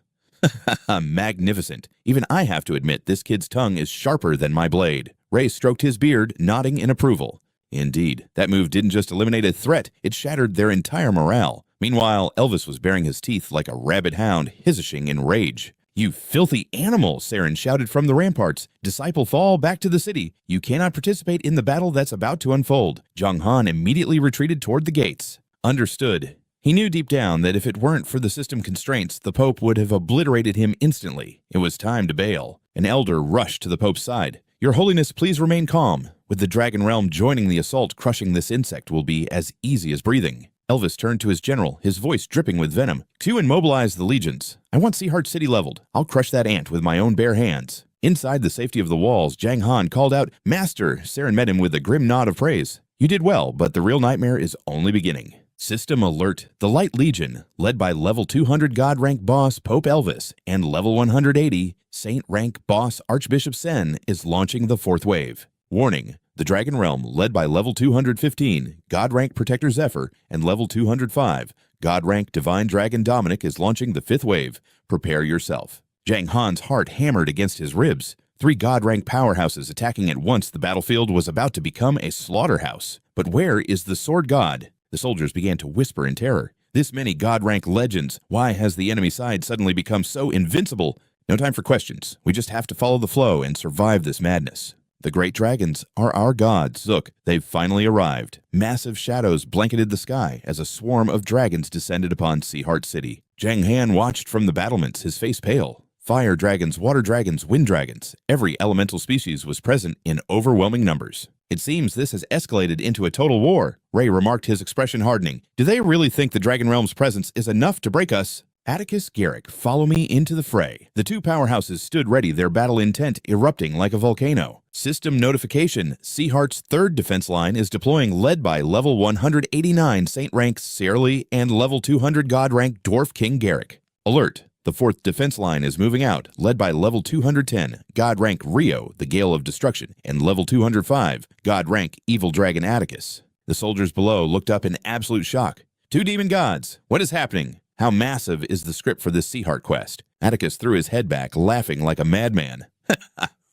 Magnificent. Even I have to admit this kid's tongue is sharper than my blade. Ray stroked his beard, nodding in approval. Indeed, that move didn't just eliminate a threat, it shattered their entire morale. Meanwhile, Elvis was baring his teeth like a rabid hound, hissing in rage. You filthy animal, Saren shouted from the ramparts. Disciple, fall back to the city. You cannot participate in the battle that's about to unfold. Jiang Han immediately retreated toward the gates. Understood. He knew deep down that if it weren't for the system constraints, the Pope would have obliterated him instantly. It was time to bail. An elder rushed to the Pope's side. Your Holiness, please remain calm. With the Dragon Realm joining the assault, crushing this insect will be as easy as breathing. Elvis turned to his general, his voice dripping with venom. To immobilize the legions. I want Seaheart City leveled. I'll crush that ant with my own bare hands. Inside the safety of the walls, Jiang Han called out, Master! Saren met him with a grim nod of praise. You did well, but the real nightmare is only beginning. System alert. The Light Legion, led by level 200 God rank boss Pope Elvis and level 180 Saint rank boss Archbishop Sen, is launching the 4th wave. Warning. The Dragon Realm, led by level 215 God rank Protector Zephyr and level 205 God rank Divine Dragon Dominic, is launching the 5th wave. Prepare yourself. Jiang Han's heart hammered against his ribs. 3 God rank powerhouses attacking at once. The battlefield was about to become a slaughterhouse. But where is the Sword God? The soldiers began to whisper in terror. This many God-rank legends. Why has the enemy side suddenly become so invincible? No time for questions. We just have to follow the flow and survive this madness. The great dragons are our gods. Zook, they've finally arrived. Massive shadows blanketed the sky as a swarm of dragons descended upon Seaheart City. Jiang Han watched from the battlements, his face pale. Fire dragons, water dragons, wind dragons. Every elemental species was present in overwhelming numbers. It seems this has escalated into a total war. Ray remarked, his expression hardening. Do they really think the Dragon Realm's presence is enough to break us? Atticus, Garrick, follow me into the fray. The 2 powerhouses stood ready, their battle intent erupting like a volcano. System notification. Seaheart's 3rd defense line is deploying, led by level 189 Saint rank Searly and level 200 God rank Dwarf King Garrick. Alert. The 4th defense line is moving out, led by level 210, God rank Rio, the Gale of Destruction, and level 205, God rank Evil Dragon Atticus. The soldiers below looked up in absolute shock. 2 demon gods! What is happening? How massive is the script for this Seaheart quest? Atticus threw his head back, laughing like a madman.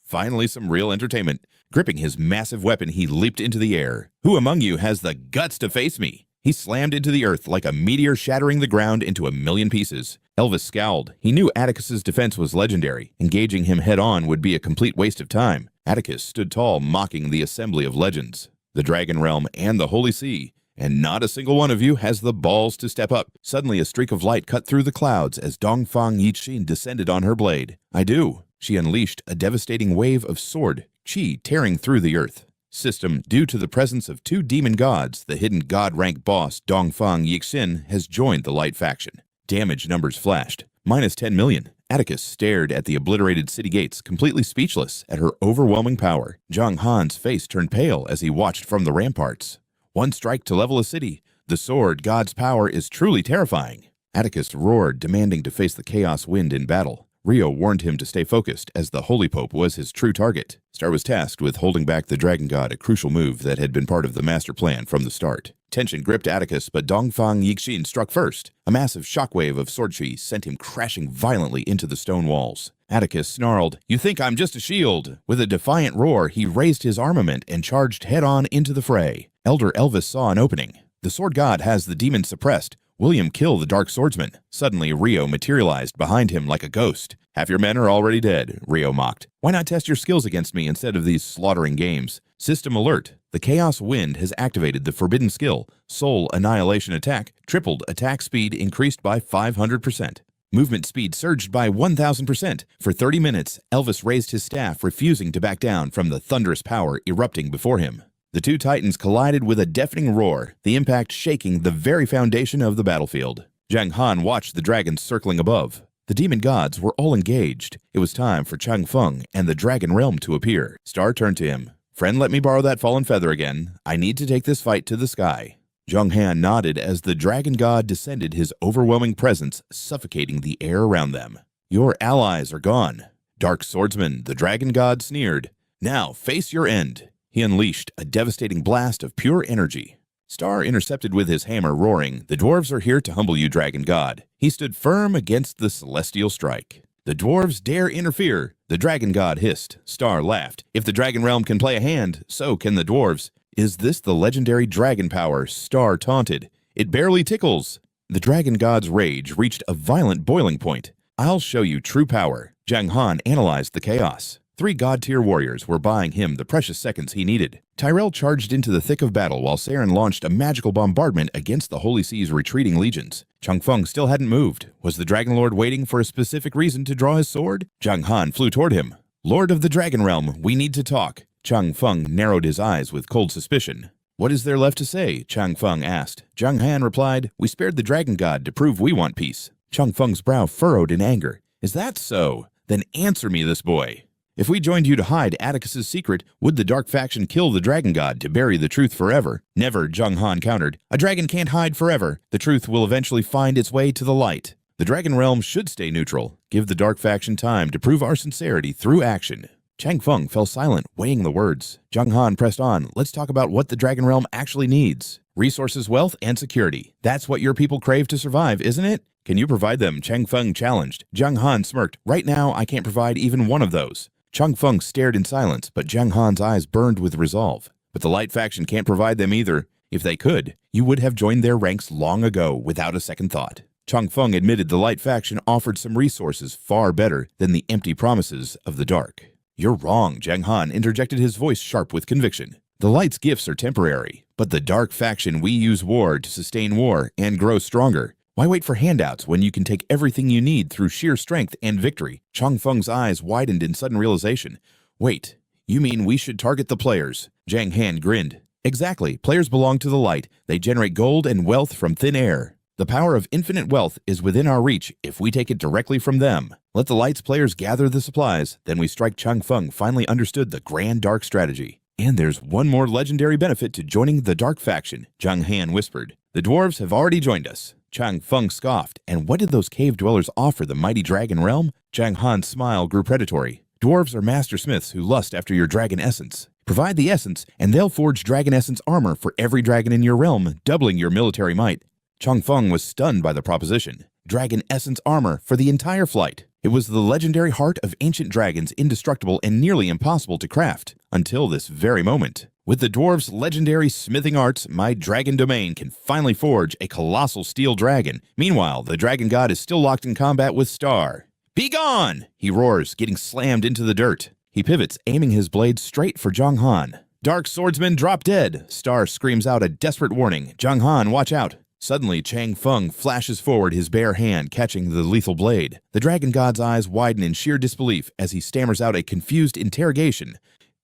Finally some real entertainment. Gripping his massive weapon, he leaped into the air. Who among you has the guts to face me? He slammed into the earth like a meteor, shattering the ground into a million pieces. Elvis scowled. He knew Atticus's defense was legendary. Engaging him head-on would be a complete waste of time. Atticus stood tall, mocking the assembly of legends. The Dragon Realm and the Holy See. And not a single one of you has the balls to step up. Suddenly a streak of light cut through the clouds as Dongfang Yixin descended on her blade. I do. She unleashed a devastating wave of sword, chi tearing through the earth. System, due to the presence of 2 demon gods, the hidden God rank boss Dongfang Yixin has joined the Light faction. Damage numbers flashed. Minus 10 million. Atticus stared at the obliterated city gates, completely speechless at her overwhelming power. Jiang Han's face turned pale as he watched from the ramparts. One strike to level a city. The sword god's power is truly terrifying. Atticus roared, demanding to face the chaos wind in battle. Rio warned him to stay focused, as the Holy Pope was his true target. Star was tasked with holding back the Dragon God, a crucial move that had been part of the master plan from the start. Tension gripped Atticus, but Dongfang Yixin struck first. A massive shockwave of sword chi sent him crashing violently into the stone walls. Atticus snarled, "You think I'm just a shield?" With a defiant roar, he raised his armament and charged head-on into the fray. Elder Elvis saw an opening. The sword god has the demon suppressed. William kill the Dark Swordsman. Suddenly, Rio materialized behind him like a ghost. "Half your men are already dead," Rio mocked. "Why not test your skills against me instead of these slaughtering games?" System alert. The Chaos Wind has activated the forbidden skill, Soul Annihilation Attack, tripled attack speed increased by 500%. Movement speed surged by 1000%. For 30 minutes, Elvis raised his staff, refusing to back down from the thunderous power erupting before him. The two titans collided with a deafening roar, the impact shaking the very foundation of the battlefield. Jiang Han watched the dragons circling above. The demon gods were all engaged. It was time for Chang Feng and the Dragon Realm to appear. Star turned to him. "Friend, let me borrow that fallen feather again. I need to take this fight to the sky." Jiang Han nodded as the dragon god descended, his overwhelming presence suffocating the air around them. "Your allies are gone." Dark Swordsman, the dragon god, sneered. "Now face your end." He unleashed a devastating blast of pure energy. Star intercepted with his hammer, roaring, "The dwarves are here to humble you, dragon god." He stood firm against the celestial strike. "The dwarves dare interfere," the dragon god hissed. Star laughed. "If the dragon realm can play a hand, so can the dwarves." "Is this the legendary dragon power?" Star taunted. "It barely tickles." The dragon god's rage reached a violent boiling point. "I'll show you true power." Jiang Han analyzed the chaos. 3 god-tier warriors were buying him the precious seconds he needed. Tyrell charged into the thick of battle while Saren launched a magical bombardment against the Holy Sea's retreating legions. Chang Feng still hadn't moved. Was the Dragon Lord waiting for a specific reason to draw his sword? Jiang Han flew toward him. "Lord of the Dragon Realm, we need to talk." Chang Feng narrowed his eyes with cold suspicion. "What is there left to say?" Chang Feng asked. Jiang Han replied, "We spared the Dragon God to prove we want peace." Chang Feng's brow furrowed in anger. "Is that so? Then answer me this, boy. If we joined you to hide Atticus's secret, would the Dark Faction kill the Dragon God to bury the truth forever?" "Never," Jiang Han countered. "A dragon can't hide forever. The truth will eventually find its way to the light. The Dragon Realm should stay neutral. Give the Dark Faction time to prove our sincerity through action." Chang Feng fell silent, weighing the words. Jiang Han pressed on. "Let's talk about what the Dragon Realm actually needs. Resources, wealth, and security. That's what your people crave to survive, isn't it? Can you provide them?" Chang Feng challenged. Jiang Han smirked. "Right now, I can't provide even one of those." Chang Feng stared in silence, but Jiang Han's eyes burned with resolve. "But the Light Faction can't provide them either. If they could, you would have joined their ranks long ago without a second thought." Chang Feng admitted the Light Faction offered some resources far better than the empty promises of the Dark. "You're wrong," Jiang Han interjected, his voice sharp with conviction. "The Light's gifts are temporary, but the Dark Faction we use war to sustain war and grow stronger. Why wait for handouts when you can take everything you need through sheer strength and victory?" Chang Feng's eyes widened in sudden realization. "Wait, you mean we should target the players?" Jiang Han grinned. "Exactly. Players belong to the light. They generate gold and wealth from thin air. The power of infinite wealth is within our reach if we take it directly from them. Let the light's players gather the supplies, then we strike." Chang Feng finally understood the grand dark strategy. "And there's one more legendary benefit to joining the Dark Faction," Jiang Han whispered. "The dwarves have already joined us." Chang Feng scoffed. "And what did those cave dwellers offer the mighty Dragon Realm?" Jiang Han's smile grew predatory. "Dwarves are master smiths who lust after your dragon essence. Provide the essence, and they'll forge dragon essence armor for every dragon in your realm, doubling your military might." Chang Feng was stunned by the proposition. Dragon essence armor for the entire flight. It was the legendary heart of ancient dragons, indestructible and nearly impossible to craft, until this very moment. With the dwarves' legendary smithing arts, my dragon domain can finally forge a colossal steel dragon. Meanwhile, the dragon god is still locked in combat with Star. "Be gone!" he roars, getting slammed into the dirt. He pivots, aiming his blade straight for Jiang Han. "Dark Swordsman, drop dead!" Star screams out a desperate warning. "Jiang Han, watch out!" Suddenly, Chang Feng flashes forward, his bare hand catching the lethal blade. The dragon god's eyes widen in sheer disbelief as he stammers out a confused interrogation.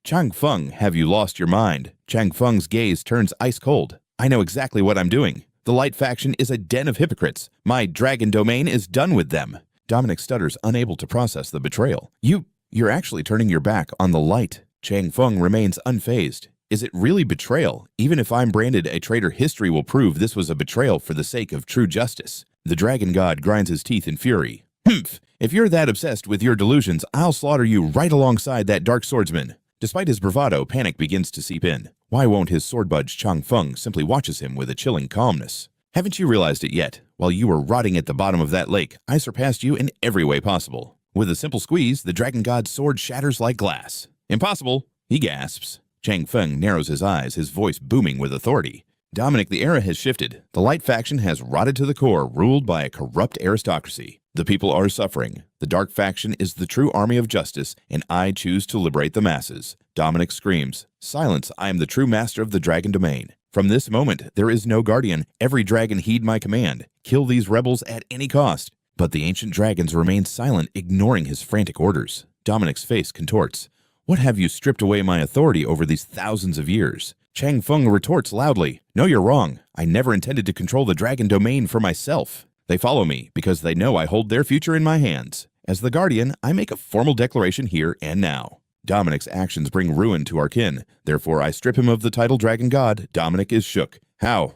"Chang Feng, have you lost your mind?" Chang Feng's gaze turns ice cold. "I know exactly what I'm doing. The Light Faction is a den of hypocrites. My dragon domain is done with them." Dominic stutters, unable to process the betrayal. You're actually turning your back on the light. Chang Feng remains unfazed. Is it really betrayal? Even if I'm branded a traitor, history will prove this was a betrayal for the sake of true justice. The dragon god grinds his teeth in fury. Humph! If you're that obsessed with your delusions, I'll slaughter you right alongside that Dark Swordsman. Despite his bravado, panic begins to seep in. Why won't his sword budge? Chang Feng simply watches him with a chilling calmness. Haven't you realized it yet? While you were rotting at the bottom of that lake, I surpassed you in every way possible. With a simple squeeze, the dragon god's sword shatters like glass. Impossible, he gasps. Chang Feng narrows his eyes, his voice booming with authority. Dominic, the era has shifted. The light faction has rotted to the core, ruled by a corrupt aristocracy. The people are suffering. The dark faction is the true army of justice, and I choose to liberate the masses. Dominic screams, "Silence, I am the true master of the dragon domain. From this moment, there is no guardian. Every dragon heed my command. Kill these rebels at any cost." But the ancient dragons remain silent, ignoring his frantic orders. Dominic's face contorts. What have you stripped away my authority over these thousands of years? Chang Feng retorts loudly. No, you're wrong. I never intended to control the dragon domain for myself. They follow me because they know I hold their future in my hands. As the guardian, I make a formal declaration here and now. Dominic's actions bring ruin to our kin. Therefore, I strip him of the title Dragon God. Dominic is shook. How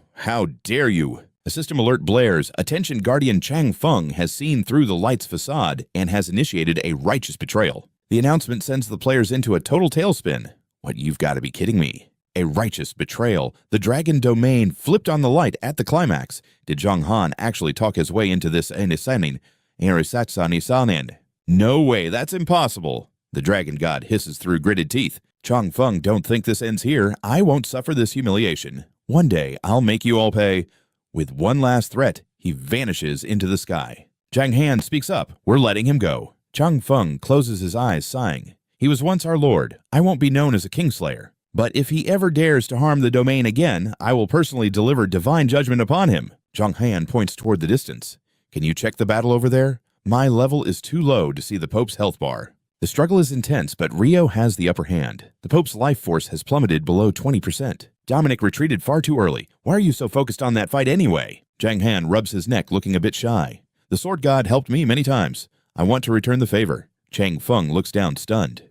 dare you? A system alert blares. Attention, Guardian Chang Feng has seen through the light's facade and has initiated a righteous betrayal. The announcement sends the players into a total tailspin. What, you've got to be kidding me. A righteous betrayal. The dragon domain flipped on the light at the climax. Did Jiang Han actually talk his way into this Enisanin? No way, that's impossible. The dragon god hisses through gritted teeth. Chang Feng, don't think this ends here. I won't suffer this humiliation. One day, I'll make you all pay. With one last threat, he vanishes into the sky. Jiang Han speaks up. We're letting him go. Chang Feng closes his eyes, sighing. He was once our lord. I won't be known as a kingslayer. But if he ever dares to harm the domain again, I will personally deliver divine judgment upon him. Jiang Han points toward the distance. Can you check the battle over there? My level is too low to see the Pope's health bar. The struggle is intense, but Rio has the upper hand. The Pope's life force has plummeted below 20%. Dominic retreated far too early. Why are you so focused on that fight anyway? Jiang Han rubs his neck, looking a bit shy. The sword god helped me many times. I want to return the favor. Chang Feng looks down, stunned.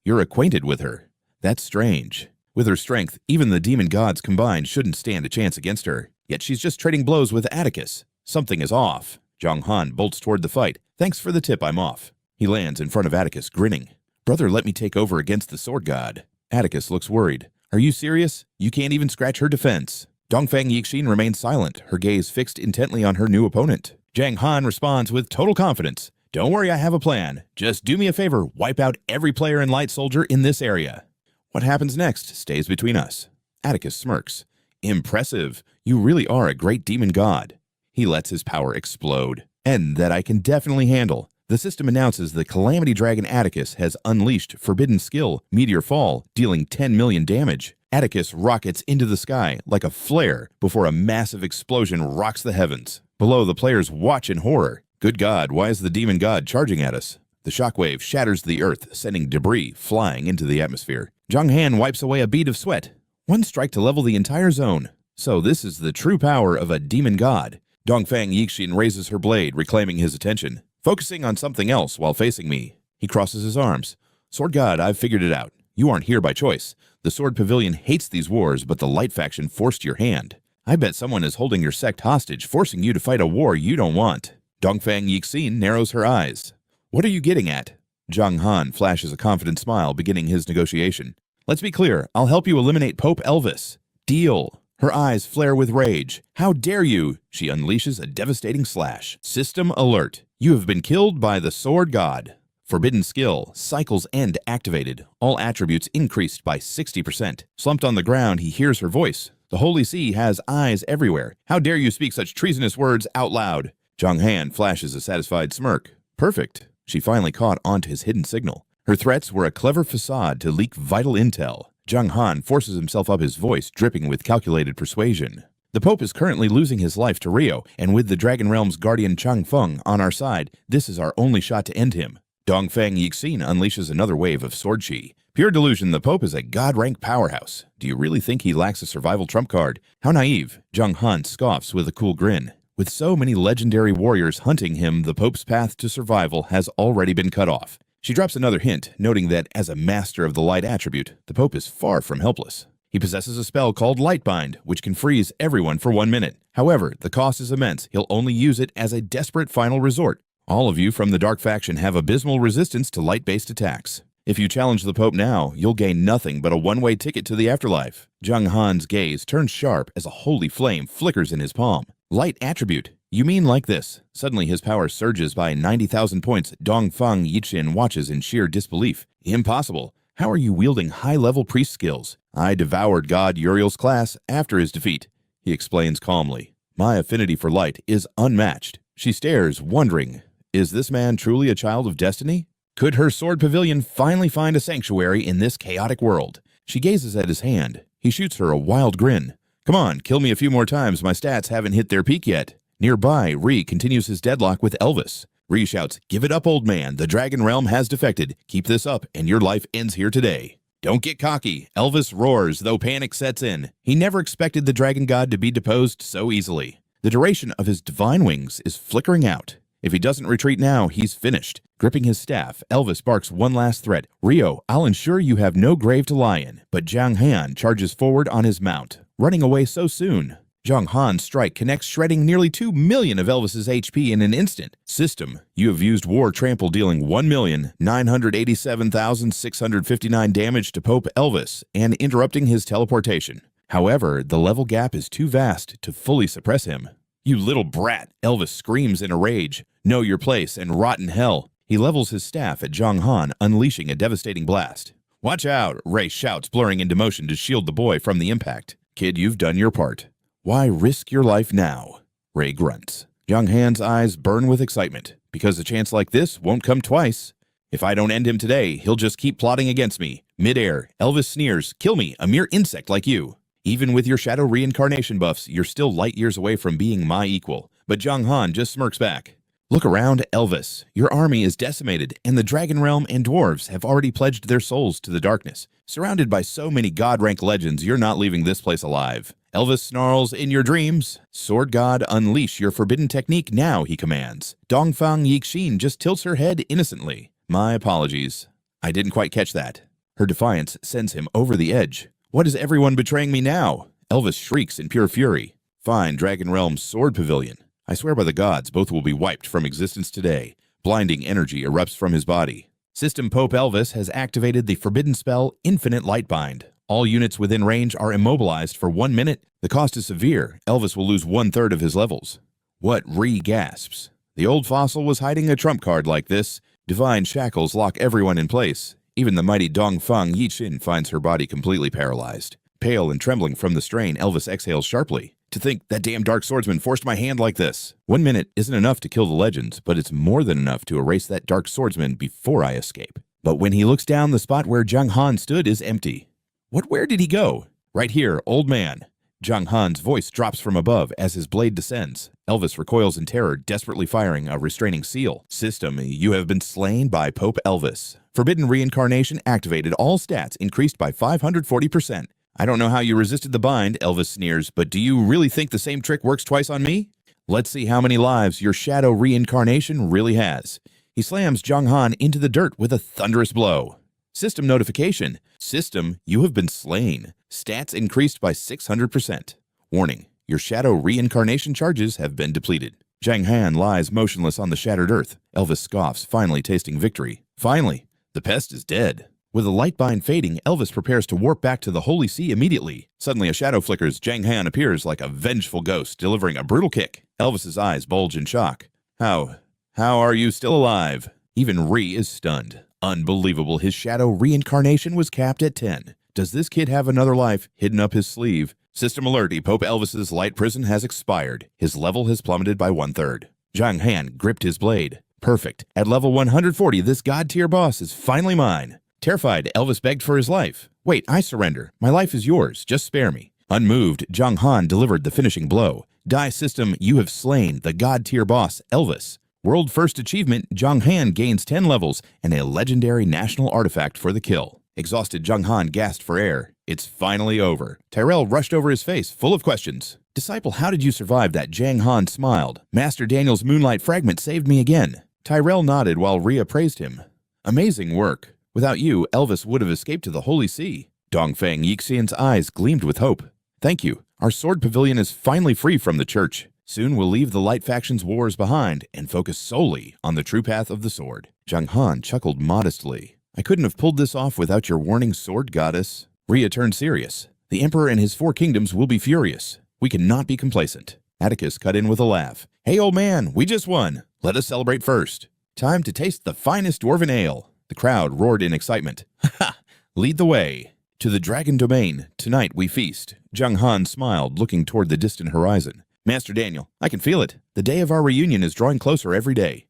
You're acquainted with her. That's strange. With her strength, even the demon gods combined shouldn't stand a chance against her. Yet she's just trading blows with Atticus. Something is off. Jiang Han bolts toward the fight. Thanks for the tip, I'm off. He lands in front of Atticus, grinning. Brother, let me take over against the sword god. Atticus looks worried. Are you serious? You can't even scratch her defense. Dongfang Yixin remains silent, her gaze fixed intently on her new opponent. Jiang Han responds with total confidence. Don't worry, I have a plan. Just do me a favor, wipe out every player in Light Soldier in this area. What happens next stays between us. Atticus smirks. Impressive. You really are a great demon god. He lets his power explode. And that I can definitely handle. The system announces the Calamity Dragon Atticus has unleashed Forbidden Skill, Meteor Fall, dealing 10 million damage. Atticus rockets into the sky like a flare before a massive explosion rocks the heavens. Below, the players watch in horror. Good God, why is the demon god charging at us? The shockwave shatters the earth, sending debris flying into the atmosphere. Jiang Han wipes away a bead of sweat. One strike to level the entire zone. So this is the true power of a demon god. Dongfang Yixin raises her blade, reclaiming his attention. Focusing on something else while facing me. He crosses his arms. Sword God, I've figured it out. You aren't here by choice. The Sword Pavilion hates these wars, but the Light faction forced your hand. I bet someone is holding your sect hostage, forcing you to fight a war you don't want. Dongfang Yixin narrows her eyes. What are you getting at? Jiang Han flashes a confident smile, beginning his negotiation. Let's be clear, I'll help you eliminate Pope Elvis. Deal. Her eyes flare with rage. How dare you? She unleashes a devastating slash. System alert. You have been killed by the Sword God. Forbidden Skill, Cycle's End activated. All attributes increased by 60%. Slumped on the ground, he hears her voice. The Holy See has eyes everywhere. How dare you speak such treasonous words out loud? Jiang Han flashes a satisfied smirk. Perfect. She finally caught onto his hidden signal. Her threats were a clever facade to leak vital intel. Jiang Han forces himself up, his voice dripping with calculated persuasion. The Pope is currently losing his life to Rio, and with the Dragon Realm's guardian Chang Feng on our side, this is our only shot to end him. Dongfang Yixin unleashes another wave of sword chi. Pure delusion, the Pope is a god-rank powerhouse. Do you really think he lacks a survival trump card? How naive. Jiang Han scoffs with a cool grin. With so many legendary warriors hunting him, the Pope's path to survival has already been cut off. She drops another hint, noting that as a master of the light attribute, the Pope is far from helpless. He possesses a spell called Lightbind, which can freeze everyone for 1 minute. However, the cost is immense. He'll only use it as a desperate final resort. All of you from the Dark faction have abysmal resistance to light-based attacks. If you challenge the Pope now, you'll gain nothing but a one-way ticket to the afterlife. Jiang Han's gaze turns sharp as a holy flame flickers in his palm. Light attribute. You mean like this? Suddenly his power surges by 90,000 points. Dongfang Yixin watches in sheer disbelief. Impossible. How are you wielding high-level priest skills? I devoured God Uriel's class after his defeat, he explains calmly. My affinity for light is unmatched. She stares, wondering, is this man truly a child of destiny? Could her sword pavilion finally find a sanctuary in this chaotic world? She gazes at his hand. He shoots her a wild grin. Come on, kill me a few more times. My stats haven't hit their peak yet. Nearby, Ree continues his deadlock with Elvis. Ree shouts, give it up, old man. The Dragon Realm has defected. Keep this up, and your life ends here today. Don't get cocky. Elvis roars, though panic sets in. He never expected the Dragon God to be deposed so easily. The duration of his divine wings is flickering out. If he doesn't retreat now, he's finished. Gripping his staff, Elvis barks one last threat. Rio, I'll ensure you have no grave to lie in. But Jiang Han charges forward on his mount, running away so soon. Jiang Han's strike connects, shredding nearly 2 million of Elvis's HP in an instant. System, you have used War Trample, dealing 1,987,659 damage to Pope Elvis and interrupting his teleportation. However, the level gap is too vast to fully suppress him. You little brat, Elvis screams in a rage. Know your place and rot in hell. He levels his staff at Jiang Han, unleashing a devastating blast. Watch out, Ray shouts, blurring into motion to shield the boy from the impact. Kid, you've done your part. Why risk your life now? Ray grunts. Jiang Han's eyes burn with excitement, because a chance like this won't come twice. If I don't end him today, he'll just keep plotting against me. Mid-air, Elvis sneers, kill me, a mere insect like you. Even with your shadow reincarnation buffs, you're still light years away from being my equal. But Jiang Han just smirks back. Look around, Elvis. Your army is decimated, and the Dragon Realm and dwarves have already pledged their souls to the darkness. Surrounded by so many god-rank legends, you're not leaving this place alive. Elvis snarls, in your dreams. Sword God, unleash your forbidden technique now, he commands. Dongfang Yixin just tilts her head innocently. My apologies. I didn't quite catch that. Her defiance sends him over the edge. What is everyone betraying me now? Elvis shrieks in pure fury. Fine, Dragon Realm's sword pavilion. I swear by the gods, both will be wiped from existence today. Blinding energy erupts from his body. System Pope Elvis has activated the forbidden spell Infinite Lightbind. All units within range are immobilized for 1 minute. The cost is severe. Elvis will lose 1/3 of his levels. What? Ree gasps. The old fossil was hiding a trump card like this. Divine shackles lock everyone in place. Even the mighty Dongfang Yixin finds her body completely paralyzed. Pale and trembling from the strain, Elvis exhales sharply. To think that damn Dark Swordsman forced my hand like this. 1 minute isn't enough to kill the legends, but it's more than enough to erase that Dark Swordsman before I escape. But when he looks down, the spot where Jiang Han stood is empty. Where did he go? Right here, old man. Jiang Han's voice drops from above as his blade descends. Elvis recoils in terror, desperately firing a restraining seal. System, you have been slain by Pope Elvis. Forbidden reincarnation activated. All stats increased by 540%. I don't know how you resisted the bind, Elvis sneers, but do you really think the same trick works twice on me? Let's see how many lives your shadow reincarnation really has. He slams Jiang Han into the dirt with a thunderous blow. System notification. System, you have been slain. Stats increased by 600%. Warning, your shadow reincarnation charges have been depleted. Jiang Han lies motionless on the shattered earth. Elvis scoffs, finally tasting victory. Finally, the pest is dead. With the lightbind fading, Elvis prepares to warp back to the Holy See immediately. Suddenly a shadow flickers. Jiang Han appears like a vengeful ghost, delivering a brutal kick. Elvis's eyes bulge in shock. How are you still alive? Even Ree is stunned. Unbelievable, his shadow reincarnation was capped at 10. Does this kid have another life hidden up his sleeve? System alert, Pope Elvis's light prison has expired. His level has plummeted by 1/3. Jiang Han gripped his blade. Perfect. At level 140, this god-tier boss is finally mine. Terrified, Elvis begged for his life. Wait, I surrender. My life is yours. Just spare me. Unmoved, Jiang Han delivered the finishing blow. Die System, you have slain the god-tier boss, Elvis. World first achievement, Jiang Han gains 10 levels and a legendary national artifact for the kill. Exhausted Jiang Han gasped for air. It's finally over. Tyrell rushed over his face, full of questions. Disciple, how did you survive that? Jiang Han smiled. Master Daniel's moonlight fragment saved me again. Tyrell nodded while Rhea praised him. Amazing work. Without you, Elvis would have escaped to the Holy See. Dongfang Yixian's eyes gleamed with hope. Thank you. Our sword pavilion is finally free from the church. Soon we'll leave the light faction's wars behind and focus solely on the true path of the sword. Jiang Han chuckled modestly. I couldn't have pulled this off without your warning, sword goddess. Rhea turned serious. The Emperor and his 4 kingdoms will be furious. We cannot be complacent. Atticus cut in with a laugh. Hey, old man, we just won. Let us celebrate first. Time to taste the finest dwarven ale. The crowd roared in excitement. Ha! Lead the way. To the Dragon Domain. Tonight we feast. Jiang Han smiled, looking toward the distant horizon. Master Daniel, I can feel it. The day of our reunion is drawing closer every day.